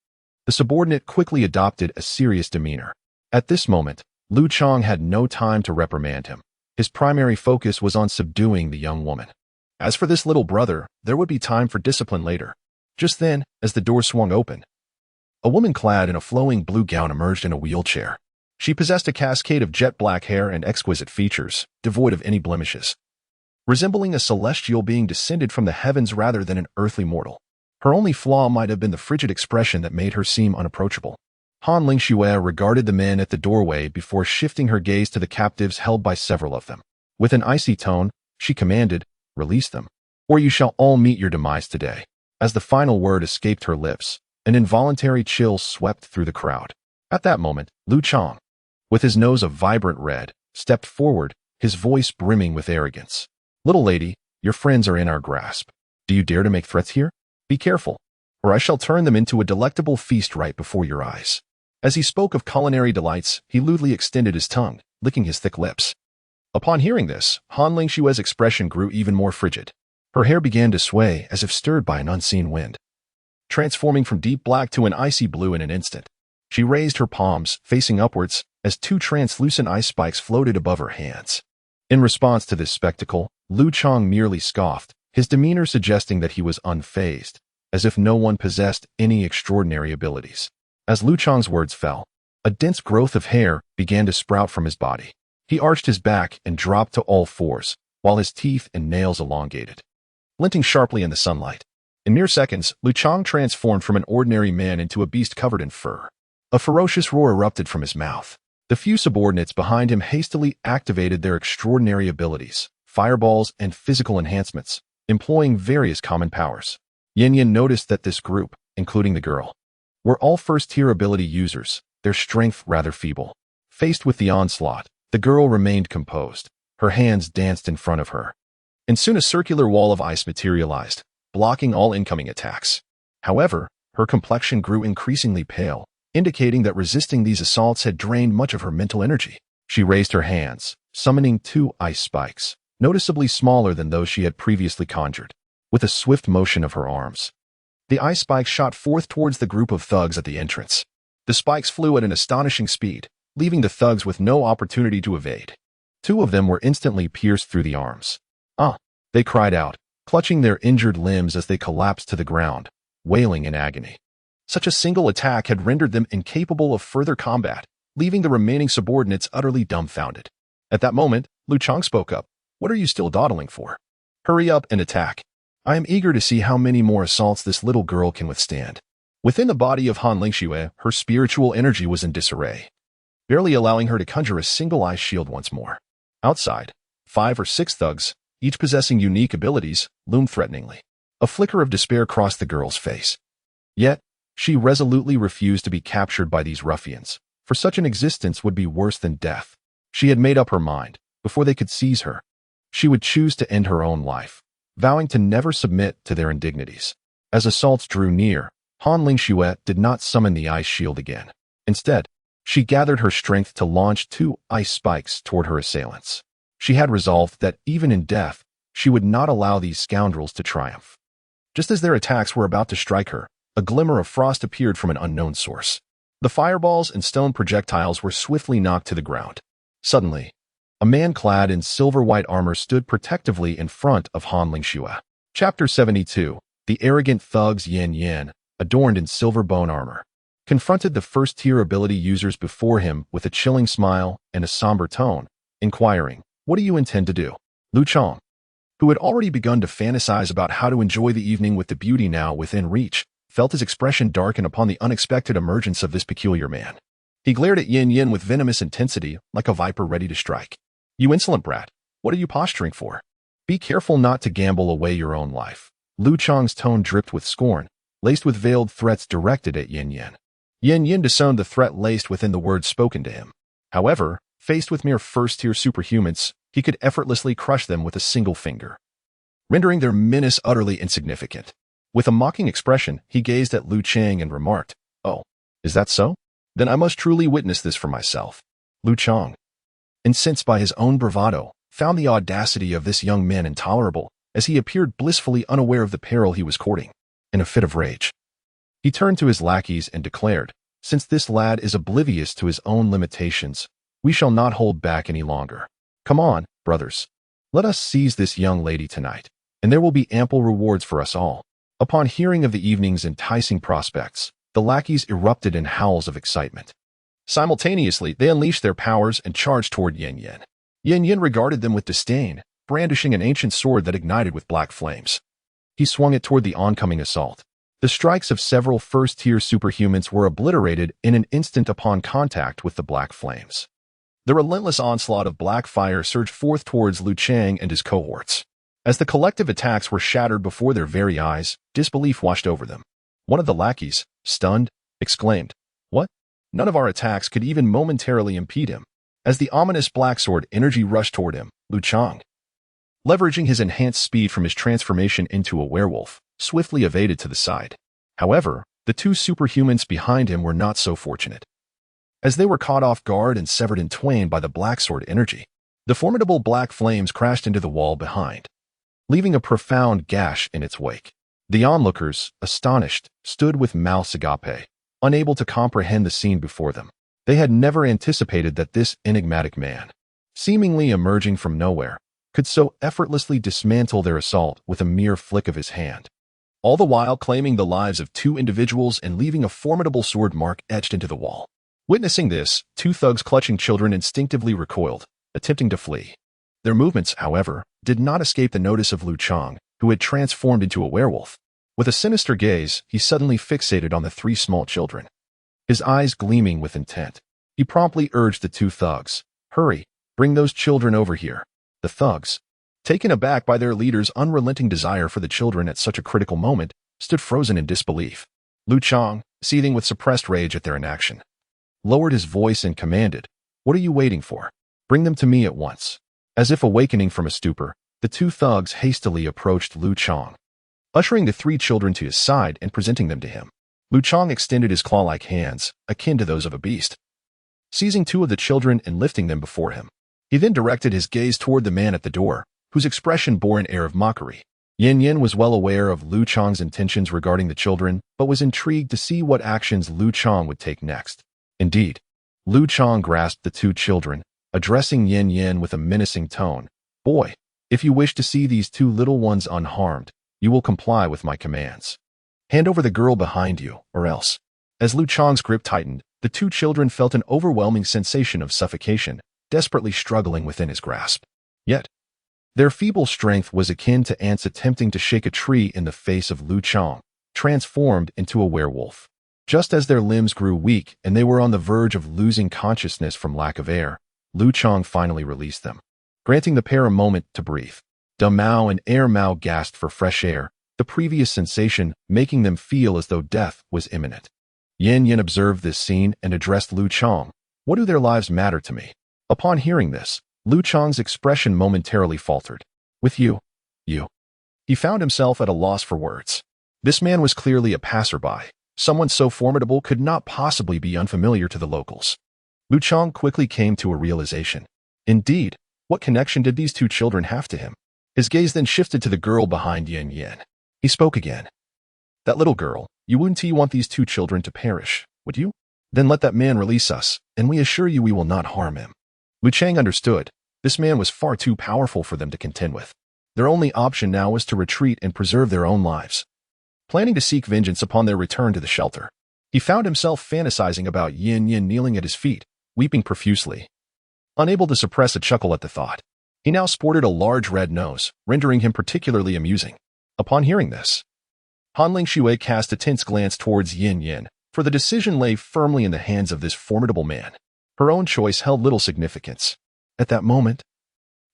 the subordinate quickly adopted a serious demeanor. At this moment, Lu Chang had no time to reprimand him. His primary focus was on subduing the young woman. As for this little brother, there would be time for discipline later. Just then, as the door swung open, a woman clad in a flowing blue gown emerged in a wheelchair. She possessed a cascade of jet black hair and exquisite features, devoid of any blemishes. Resembling a celestial being descended from the heavens rather than an earthly mortal. Her only flaw might have been the frigid expression that made her seem unapproachable. Han Lingxue regarded the men at the doorway before shifting her gaze to the captives held by several of them. With an icy tone, she commanded, "Release them, or you shall all meet your demise today." As the final word escaped her lips, an involuntary chill swept through the crowd. At that moment, Lu Chang, with his nose a vibrant red, stepped forward, his voice brimming with arrogance. "Little lady, your friends are in our grasp. Do you dare to make threats here? Be careful, or I shall turn them into a delectable feast right before your eyes." As he spoke of culinary delights, he lewdly extended his tongue, licking his thick lips. Upon hearing this, Han Lingshue's expression grew even more frigid. Her hair began to sway as if stirred by an unseen wind, transforming from deep black to an icy blue in an instant. She raised her palms, facing upwards, as two translucent ice spikes floated above her hands. In response to this spectacle, Lu Chang merely scoffed, his demeanor suggesting that he was unfazed, as if no one possessed any extraordinary abilities. As Lu Chang's words fell, a dense growth of hair began to sprout from his body. He arched his back and dropped to all fours, while his teeth and nails elongated, glinting sharply in the sunlight. In mere seconds, Lu Chang transformed from an ordinary man into a beast covered in fur. A ferocious roar erupted from his mouth. The few subordinates behind him hastily activated their extraordinary abilities, fireballs and physical enhancements, employing various common powers. Yin Yin noticed that this group, including the girl, were all first-tier ability users, their strength rather feeble. Faced with the onslaught, the girl remained composed. Her hands danced in front of her, and soon a circular wall of ice materialized, blocking all incoming attacks. However, her complexion grew increasingly pale, indicating that resisting these assaults had drained much of her mental energy. She raised her hands, summoning two ice spikes, noticeably smaller than those she had previously conjured. With a swift motion of her arms, the ice spikes shot forth towards the group of thugs at the entrance. The spikes flew at an astonishing speed, leaving the thugs with no opportunity to evade. Two of them were instantly pierced through the arms. "Ah!" they cried out, clutching their injured limbs as they collapsed to the ground, wailing in agony. Such a single attack had rendered them incapable of further combat, leaving the remaining subordinates utterly dumbfounded. At that moment, Lu Chang spoke up. "What are you still dawdling for? Hurry up and attack. I am eager to see how many more assaults this little girl can withstand." Within the body of Han Lingxue, her spiritual energy was in disarray, barely allowing her to conjure a single ice shield once more. Outside, 5 or 6 thugs, each possessing unique abilities, loomed threateningly. A flicker of despair crossed the girl's face. Yet, she resolutely refused to be captured by these ruffians, for such an existence would be worse than death. She had made up her mind, before they could seize her, she would choose to end her own life, vowing to never submit to their indignities. As assaults drew near, Han Lingxue did not summon the ice shield again. Instead, she gathered her strength to launch 2 ice spikes toward her assailants. She had resolved that even in death, she would not allow these scoundrels to triumph. Just as their attacks were about to strike her, a glimmer of frost appeared from an unknown source. The fireballs and stone projectiles were swiftly knocked to the ground. Suddenly, a man clad in silver-white armor stood protectively in front of Han Lingxue. Chapter 72. The arrogant thugs Yin Yin, adorned in silver bone armor, confronted the first-tier ability users before him with a chilling smile and a somber tone, inquiring, "What do you intend to do?" Lu Chang, who had already begun to fantasize about how to enjoy the evening with the beauty now within reach, felt his expression darken upon the unexpected emergence of this peculiar man. He glared at Yin Yin with venomous intensity, like a viper ready to strike. "You insolent brat, what are you posturing for? Be careful not to gamble away your own life." Lu Chang's tone dripped with scorn, laced with veiled threats directed at Yin Yin. Yin Yin discerned the threat laced within the words spoken to him. However, faced with mere first-tier superhumans, he could effortlessly crush them with a single finger, rendering their menace utterly insignificant. With a mocking expression, he gazed at Lu Chang and remarked, "Oh, is that so? Then I must truly witness this for myself." Lu Chang, incensed by his own bravado, found the audacity of this young man intolerable, as he appeared blissfully unaware of the peril he was courting. In a fit of rage, he turned to his lackeys and declared, "Since this lad is oblivious to his own limitations, we shall not hold back any longer. Come on, brothers. Let us seize this young lady tonight, and there will be ample rewards for us all." Upon hearing of the evening's enticing prospects, the lackeys erupted in howls of excitement. Simultaneously, they unleashed their powers and charged toward Yin Yin. Yin Yin regarded them with disdain, brandishing an ancient sword that ignited with black flames. He swung it toward the oncoming assault. The strikes of several first-tier superhumans were obliterated in an instant upon contact with the black flames. The relentless onslaught of black fire surged forth towards Liu Chang and his cohorts. As the collective attacks were shattered before their very eyes, disbelief washed over them. One of the lackeys, stunned, exclaimed, "What? None of our attacks could even momentarily impede him." As the ominous black sword energy rushed toward him, Liu Chang, leveraging his enhanced speed from his transformation into a werewolf, swiftly evaded to the side. However, the two superhumans behind him were not so fortunate. As they were caught off guard and severed in twain by the black sword energy, the formidable black flames crashed into the wall behind, leaving a profound gash in its wake. The onlookers, astonished, stood with mouths agape, unable to comprehend the scene before them. They had never anticipated that this enigmatic man, seemingly emerging from nowhere, could so effortlessly dismantle their assault with a mere flick of his hand, all the while claiming the lives of two individuals and leaving a formidable sword mark etched into the wall. Witnessing this, two thugs clutching children instinctively recoiled, attempting to flee. Their movements, however, did not escape the notice of Liu Chang, who had transformed into a werewolf. With a sinister gaze, he suddenly fixated on the three small children, his eyes gleaming with intent. He promptly urged the two thugs, "Hurry, bring those children over here." The thugs, taken aback by their leader's unrelenting desire for the children at such a critical moment, stood frozen in disbelief. Liu Chang, seething with suppressed rage at their inaction, lowered his voice and commanded, "What are you waiting for? Bring them to me at once." As if awakening from a stupor, the two thugs hastily approached Liu Chang, ushering the three children to his side and presenting them to him. Liu Chang extended his claw-like hands, akin to those of a beast, seizing two of the children and lifting them before him. He then directed his gaze toward the man at the door, whose expression bore an air of mockery. Yin Yin was well aware of Liu Chang's intentions regarding the children, but was intrigued to see what actions Liu Chang would take next. Indeed, Liu Chang grasped the two children, addressing Yin Yin with a menacing tone. "Boy, if you wish to see these two little ones unharmed, you will comply with my commands. Hand over the girl behind you, or else." As Liu Chang's grip tightened, the two children felt an overwhelming sensation of suffocation, desperately struggling within his grasp. Yet, their feeble strength was akin to ants attempting to shake a tree in the face of Liu Chang, transformed into a werewolf. Just as their limbs grew weak and they were on the verge of losing consciousness from lack of air, Liu Chang finally released them, granting the pair a moment to breathe. Dum Mao and Air Mao gasped for fresh air, the previous sensation making them feel as though death was imminent. Yin Yin observed this scene and addressed Liu Chang, "What do their lives matter to me?" Upon hearing this, Liu Chang's expression momentarily faltered. "With you." He found himself at a loss for words. This man was clearly a passerby. Someone so formidable could not possibly be unfamiliar to the locals. Liu Chang quickly came to a realization. Indeed, what connection did these two children have to him? His gaze then shifted to the girl behind Yin Yin. He spoke again. "That little girl, you wouldn't want these two children to perish, would you? Then let that man release us, and we assure you we will not harm him." Liu Chang understood. This man was far too powerful for them to contend with. Their only option now was to retreat and preserve their own lives. Planning to seek vengeance upon their return to the shelter, he found himself fantasizing about Yin Yin kneeling at his feet, weeping profusely. Unable to suppress a chuckle at the thought, he now sported a large red nose, rendering him particularly amusing. Upon hearing this, Hanling Shui cast a tense glance towards Yin Yin, for the decision lay firmly in the hands of this formidable man. Her own choice held little significance. At that moment,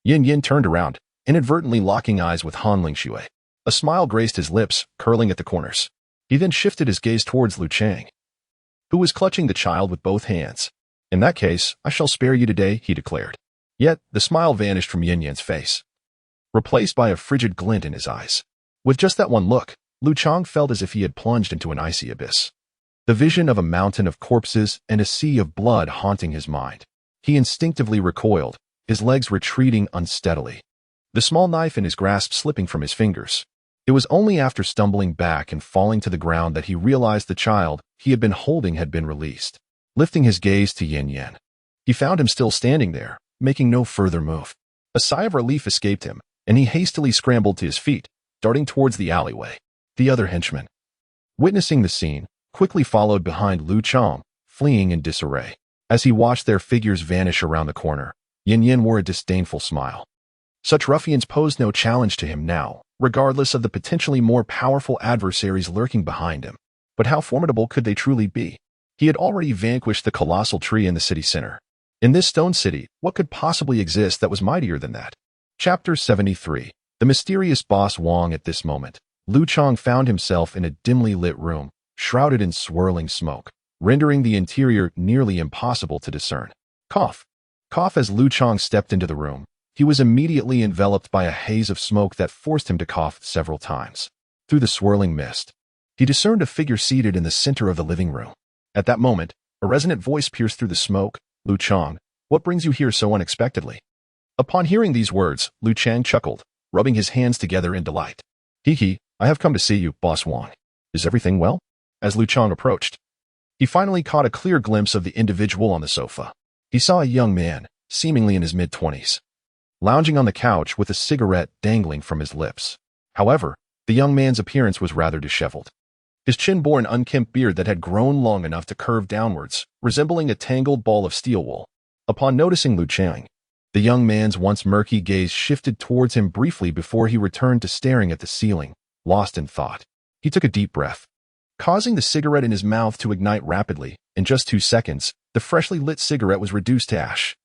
Yin Yin turned around, inadvertently locking eyes with Hanling Shui. A smile graced his lips, curling at the corners. He then shifted his gaze towards Liu Chang, who was clutching the child with both hands. "In that case, I shall spare you today," he declared. Yet, the smile vanished from Yin Yin's face, replaced by a frigid glint in his eyes. With just that one look, Liu Chang felt as if he had plunged into an icy abyss. The vision of a mountain of corpses and a sea of blood haunting his mind. He instinctively recoiled, his legs retreating unsteadily. the small knife in his grasp slipping from his fingers. It was only after stumbling back and falling to the ground that he realized the child he had been holding had been released. Lifting his gaze to Yin Yin, he found him still standing there, making no further move. A sigh of relief escaped him, and he hastily scrambled to his feet, darting towards the alleyway. The other henchman, witnessing the scene, quickly followed behind Lu Chang, fleeing in disarray. As he watched their figures vanish around the corner, Yin Yin wore a disdainful smile. Such ruffians posed no challenge to him now, regardless of the potentially more powerful adversaries lurking behind him. But how formidable could they truly be? He had already vanquished the colossal tree in the city center. In this stone city, what could possibly exist that was mightier than that? Chapter 73. The mysterious boss Wong. At this moment, Lu Chang found himself in a dimly lit room, shrouded in swirling smoke, rendering the interior nearly impossible to discern. Cough. Cough. As Lu Chang stepped into the room, he was immediately enveloped by a haze of smoke that forced him to cough several times. Through the swirling mist, he discerned a figure seated in the center of the living room. At that moment, a resonant voice pierced through the smoke. Lu Chang, what brings you here so unexpectedly? Upon hearing these words, Lu Chang chuckled, rubbing his hands together in delight. Hee, I have come to see you, Boss Wong. Is everything well? As Lu Chang approached, he finally caught a clear glimpse of the individual on the sofa. He saw a young man, seemingly in his mid-20s, lounging on the couch with a cigarette dangling from his lips. However, the young man's appearance was rather disheveled. His chin bore an unkempt beard that had grown long enough to curve downwards, resembling a tangled ball of steel wool. Upon noticing Lu Chang, the young man's once murky gaze shifted towards him briefly before he returned to staring at the ceiling, lost in thought. He took a deep breath, causing the cigarette in his mouth to ignite rapidly. In just 2 seconds, the freshly lit cigarette was reduced to ash.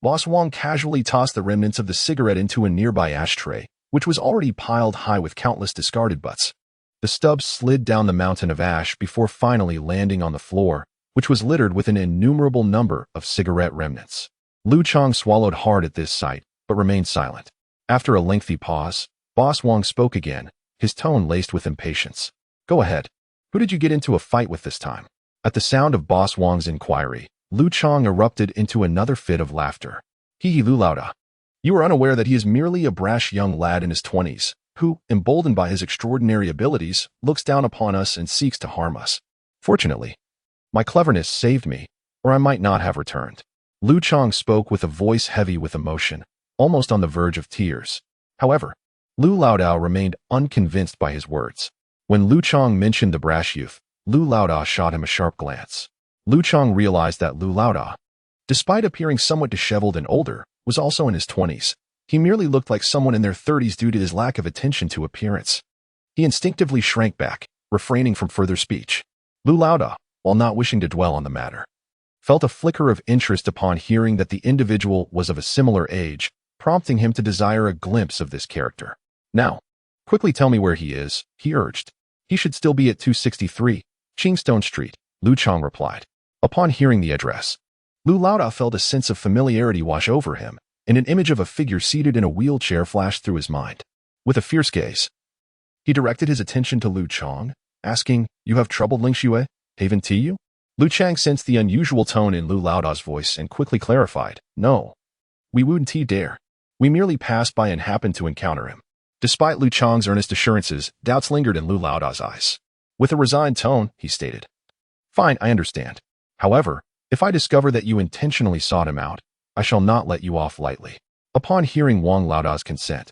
Boss Wong casually tossed the remnants of the cigarette into a nearby ashtray, which was already piled high with countless discarded butts. The stubs slid down the mountain of ash before finally landing on the floor, which was littered with an innumerable number of cigarette remnants. Lu Chang swallowed hard at this sight, but remained silent. After a lengthy pause, Boss Wong spoke again, his tone laced with impatience. Go ahead. Who did you get into a fight with this time? At the sound of Boss Wong's inquiry, Lu Chang erupted into another fit of laughter. Hee Lu Lauda. You are unaware that he is merely a brash young lad in his 20s, who, emboldened by his extraordinary abilities, looks down upon us and seeks to harm us. Fortunately, my cleverness saved me, or I might not have returned. Lu Chang spoke with a voice heavy with emotion, almost on the verge of tears. However, Lu Laodao remained unconvinced by his words. When Lu Chang mentioned the brash youth, Lu Laodao shot him a sharp glance. Lu Chang realized that Lu Laodao, despite appearing somewhat disheveled and older, was also in his 20s. He merely looked like someone in their 30s due to his lack of attention to appearance. He instinctively shrank back, refraining from further speech. Lu Laodao, while not wishing to dwell on the matter, felt a flicker of interest upon hearing that the individual was of a similar age, prompting him to desire a glimpse of this character. Now, quickly tell me where he is, he urged. He should still be at 263, Chingstone Street, Lu Chang replied. Upon hearing the address, Lu Laodao felt a sense of familiarity wash over him, and an image of a figure seated in a wheelchair flashed through his mind. With a fierce gaze, he directed his attention to Lu Chang, asking, You have troubled Ling Xue? Haven tea you? Lu Chang sensed the unusual tone in Lu Laodao's voice and quickly clarified, No. We wouldn't dare. We merely passed by and happened to encounter him. Despite Lu Chang's earnest assurances, doubts lingered in Lu Laodao's eyes. With a resigned tone, he stated, Fine, I understand. However, if I discover that you intentionally sought him out, I shall not let you off lightly. Upon hearing Wang Laodao's consent,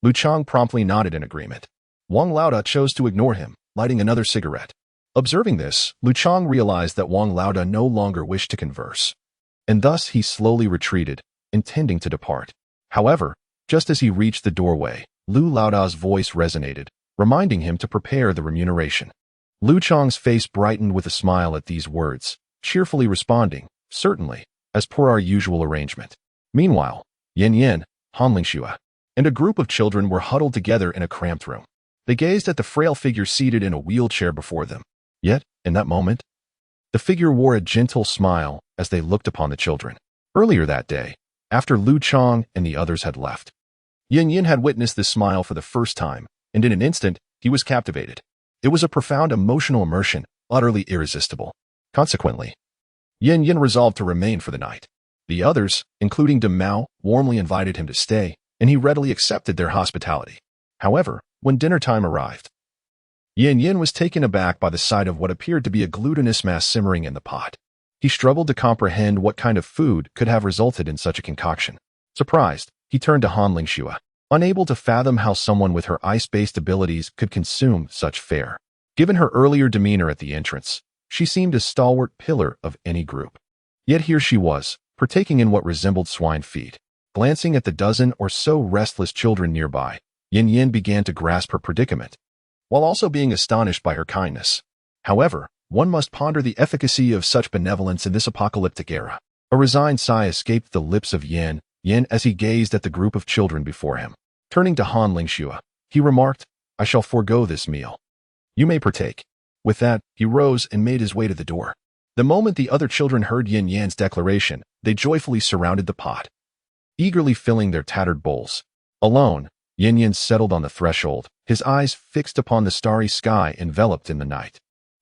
Lu Chang promptly nodded in agreement. Wang Laodao chose to ignore him, lighting another cigarette. Observing this, Lu Chang realized that Wang Laodao no longer wished to converse, and thus he slowly retreated, intending to depart. However, just as he reached the doorway, Lu Laodao's voice resonated, reminding him to prepare the remuneration. Lu Chang's face brightened with a smile at these words, cheerfully responding, Certainly, as per our usual arrangement. Meanwhile, Yin Yin, Han Lingxue, and a group of children were huddled together in a cramped room. They gazed at the frail figure seated in a wheelchair before them. Yet, in that moment, the figure wore a gentle smile as they looked upon the children. Earlier that day, after Lu Chang and the others had left, Yin Yin had witnessed this smile for the first time, and in an instant, he was captivated. It was a profound emotional immersion, utterly irresistible. Consequently, Yin Yin resolved to remain for the night. The others, including De Mao, warmly invited him to stay, and he readily accepted their hospitality. However, when dinner time arrived, Yin Yin was taken aback by the sight of what appeared to be a glutinous mass simmering in the pot. He struggled to comprehend what kind of food could have resulted in such a concoction. Surprised, he turned to Han Lingxue, unable to fathom how someone with her ice-based abilities could consume such fare. Given her earlier demeanor at the entrance, she seemed a stalwart pillar of any group. Yet here she was, partaking in what resembled swine feed. Glancing at the dozen or so restless children nearby, Yin Yin began to grasp her predicament, while also being astonished by her kindness. However, one must ponder the efficacy of such benevolence in this apocalyptic era. A resigned sigh escaped the lips of Yin Yin as he gazed at the group of children before him. Turning to Han Lingxue, he remarked, "I shall forego this meal. You may partake." With that, he rose and made his way to the door. The moment the other children heard Yin Yan's declaration, they joyfully surrounded the pot, eagerly filling their tattered bowls. Alone, Yin Yin settled on the threshold, his eyes fixed upon the starry sky enveloped in the night.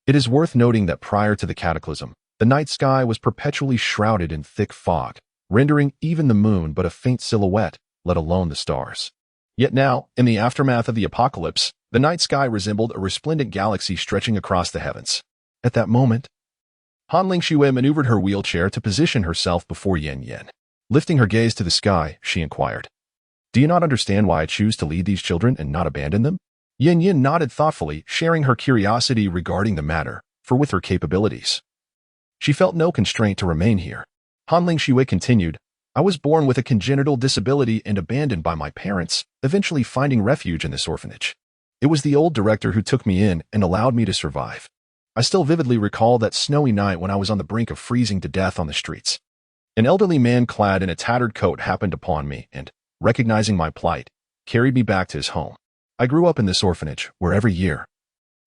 It is worth noting that prior to the cataclysm, the night sky was perpetually shrouded in thick fog, rendering even the moon but a faint silhouette, let alone the stars. Yet now, in the aftermath of the apocalypse, the night sky resembled a resplendent galaxy stretching across the heavens. At that moment, Han Lingxue maneuvered her wheelchair to position herself before Yin Yin. Lifting her gaze to the sky, she inquired, "Do you not understand why I choose to lead these children and not abandon them?" Yin Yin nodded thoughtfully, sharing her curiosity regarding the matter, for with her capabilities, she felt no constraint to remain here. Han Lingxue continued, "I was born with a congenital disability and abandoned by my parents, eventually finding refuge in this orphanage. It was the old director who took me in and allowed me to survive. I still vividly recall that snowy night when I was on the brink of freezing to death on the streets. An elderly man clad in a tattered coat happened upon me and, recognizing my plight, carried me back to his home. I grew up in this orphanage, where every year,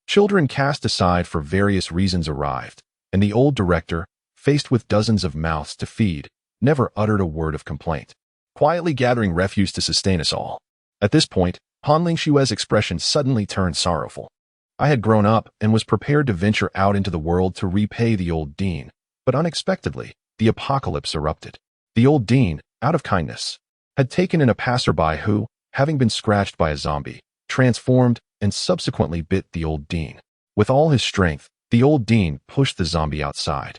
children cast aside for various reasons arrived, and the old director, faced with dozens of mouths to feed, never uttered a word of complaint, quietly gathering refuse to sustain us all." At this point, Han Lingxue's expression suddenly turned sorrowful. "I had grown up and was prepared to venture out into the world to repay the old dean, but unexpectedly, the apocalypse erupted. The old dean, out of kindness, had taken in a passerby who, having been scratched by a zombie, transformed and subsequently bit the old dean. With all his strength, the old dean pushed the zombie outside,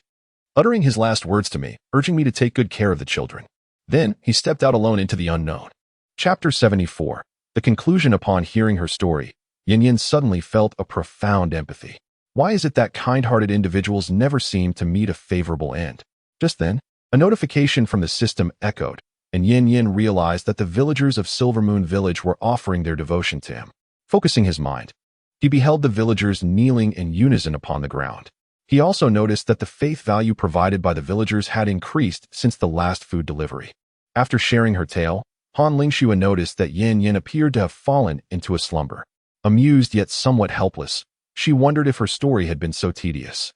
uttering his last words to me, urging me to take good care of the children. Then he stepped out alone into the unknown." Chapter 74. The conclusion. Upon hearing her story, Yin Yin suddenly felt a profound empathy. Why is it that kind-hearted individuals never seem to meet a favorable end? Just then, a notification from the system echoed, and Yin Yin realized that the villagers of Silvermoon Village were offering their devotion to him. Focusing his mind, he beheld the villagers kneeling in unison upon the ground. He also noticed that the faith value provided by the villagers had increased since the last food delivery. After sharing her tale, Han Lingxue noticed that Yin Yin appeared to have fallen into a slumber. Amused yet somewhat helpless, she wondered if her story had been so tedious.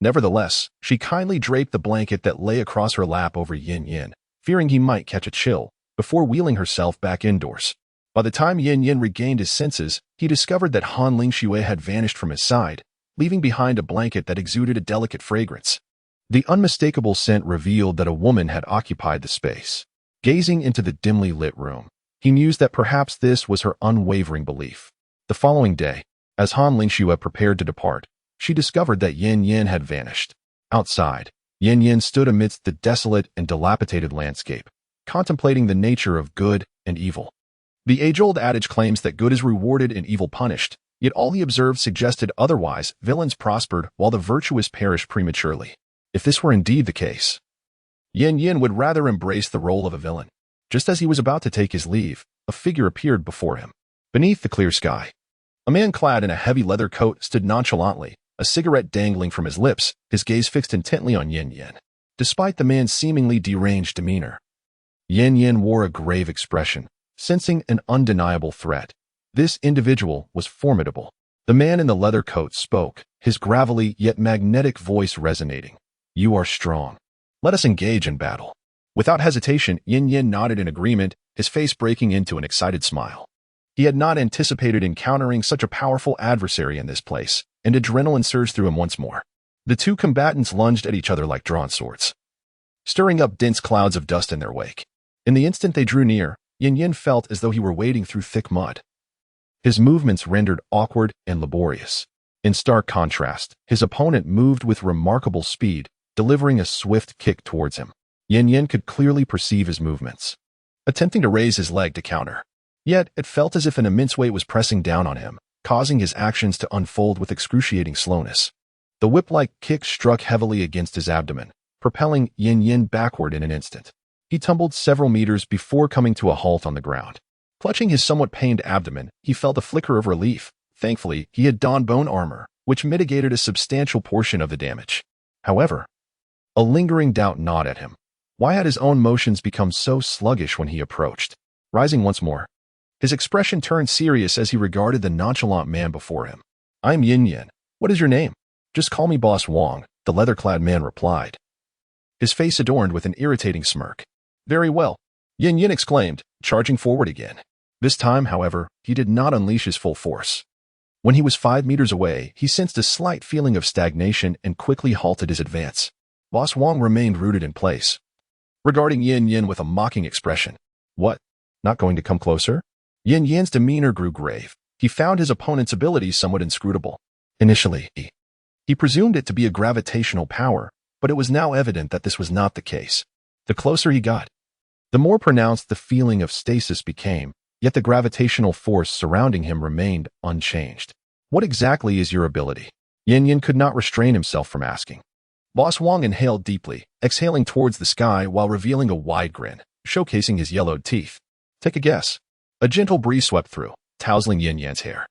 Nevertheless, she kindly draped the blanket that lay across her lap over Yin Yin, fearing he might catch a chill, before wheeling herself back indoors. By the time Yin Yin regained his senses, he discovered that Han Lingxue had vanished from his side, leaving behind a blanket that exuded a delicate fragrance. The unmistakable scent revealed that a woman had occupied the space. Gazing into the dimly lit room, he mused that perhaps this was her unwavering belief. The following day, as Han Lingxue prepared to depart, she discovered that Yin Yin had vanished. Outside, Yin Yin stood amidst the desolate and dilapidated landscape, contemplating the nature of good and evil. The age-old adage claims that good is rewarded and evil punished, yet all he observed suggested otherwise. Villains prospered while the virtuous perished prematurely. If this were indeed the case, Yin Yin would rather embrace the role of a villain. Just as he was about to take his leave, a figure appeared before him. Beneath the clear sky, a man clad in a heavy leather coat stood nonchalantly, a cigarette dangling from his lips, his gaze fixed intently on Yin Yin. Despite the man's seemingly deranged demeanor, Yin Yin wore a grave expression, sensing an undeniable threat. This individual was formidable. The man in the leather coat spoke, his gravelly yet magnetic voice resonating. "You are strong. Let us engage in battle." Without hesitation, Yin Yin nodded in agreement, his face breaking into an excited smile. He had not anticipated encountering such a powerful adversary in this place, and adrenaline surged through him once more. The two combatants lunged at each other like drawn swords, stirring up dense clouds of dust in their wake. In the instant they drew near, Yin Yin felt as though he were wading through thick mud. His movements rendered awkward and laborious. In stark contrast, his opponent moved with remarkable speed, delivering a swift kick towards him. Yin Yin could clearly perceive his movements, attempting to raise his leg to counter. Yet, it felt as if an immense weight was pressing down on him, causing his actions to unfold with excruciating slowness. The whip-like kick struck heavily against his abdomen, propelling Yin Yin backward in an instant. He tumbled several meters before coming to a halt on the ground. Clutching his somewhat pained abdomen, he felt a flicker of relief. Thankfully, he had donned bone armor, which mitigated a substantial portion of the damage. However, a lingering doubt gnawed at him. Why had his own motions become so sluggish when he approached? Rising once more, his expression turned serious as he regarded the nonchalant man before him. "I'm Yin Yin. What is your name?" "Just call me Boss Wong," the leather-clad man replied, his face adorned with an irritating smirk. "Very well," Yin Yin exclaimed, charging forward again. This time, however, he did not unleash his full force. When he was 5 meters away, he sensed a slight feeling of stagnation and quickly halted his advance. Boss Wong remained rooted in place, regarding Yin Yin with a mocking expression. "What? Not going to come closer?" Yin Yin's demeanor grew grave. He found his opponent's abilities somewhat inscrutable. Initially, he presumed it to be a gravitational power, but it was now evident that this was not the case. The closer he got, the more pronounced the feeling of stasis became, yet the gravitational force surrounding him remained unchanged. "What exactly is your ability?" Yin Yin could not restrain himself from asking. Boss Wong inhaled deeply, exhaling towards the sky while revealing a wide grin, showcasing his yellowed teeth. "Take a guess." A gentle breeze swept through, tousling Yin Yan's hair.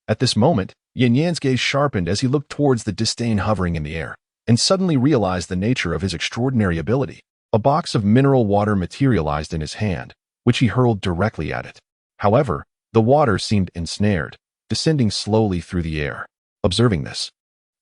At this moment, Yin Yan's gaze sharpened as he looked towards the disdain hovering in the air, and suddenly realized the nature of his extraordinary ability. A box of mineral water materialized in his hand, which he hurled directly at it. However, the water seemed ensnared, descending slowly through the air. Observing this,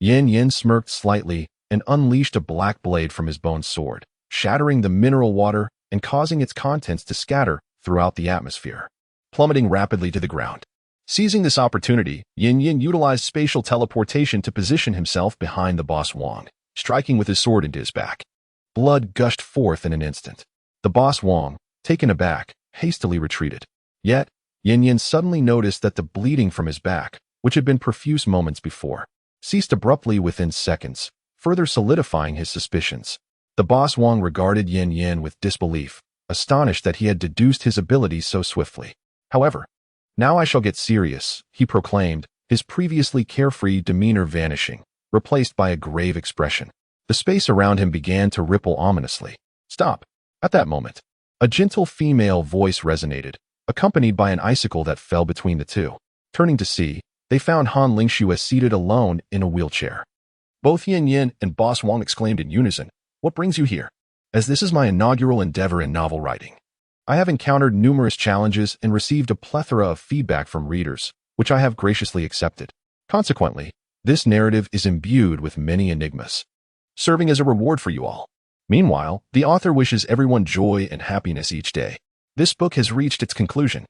Yin Yin smirked slightly and unleashed a black blade from his bone sword, shattering the mineral water and causing its contents to scatter throughout the atmosphere, plummeting rapidly to the ground. Seizing this opportunity, Yin Yin utilized spatial teleportation to position himself behind the Boss Wong, striking with his sword into his back. Blood gushed forth in an instant. The Boss Wong, taken aback, hastily retreated. Yet, Yin Yin suddenly noticed that the bleeding from his back, which had been profuse moments before, ceased abruptly within seconds, further solidifying his suspicions. The Boss Wong regarded Yin Yin with disbelief, astonished that he had deduced his abilities so swiftly. However, "Now I shall get serious," he proclaimed, his previously carefree demeanor vanishing, replaced by a grave expression. The space around him began to ripple ominously. "Stop!" At that moment, a gentle female voice resonated, accompanied by an icicle that fell between the two. Turning to see, they found Han Lingshu seated alone in a wheelchair. Both Yin Yin and Boss Wong exclaimed in unison, "What brings you here?" "As this is my inaugural endeavor in novel writing, I have encountered numerous challenges and received a plethora of feedback from readers, which I have graciously accepted. Consequently, this narrative is imbued with many enigmas, serving as a reward for you all. Meanwhile, the author wishes everyone joy and happiness each day." This book has reached its conclusion.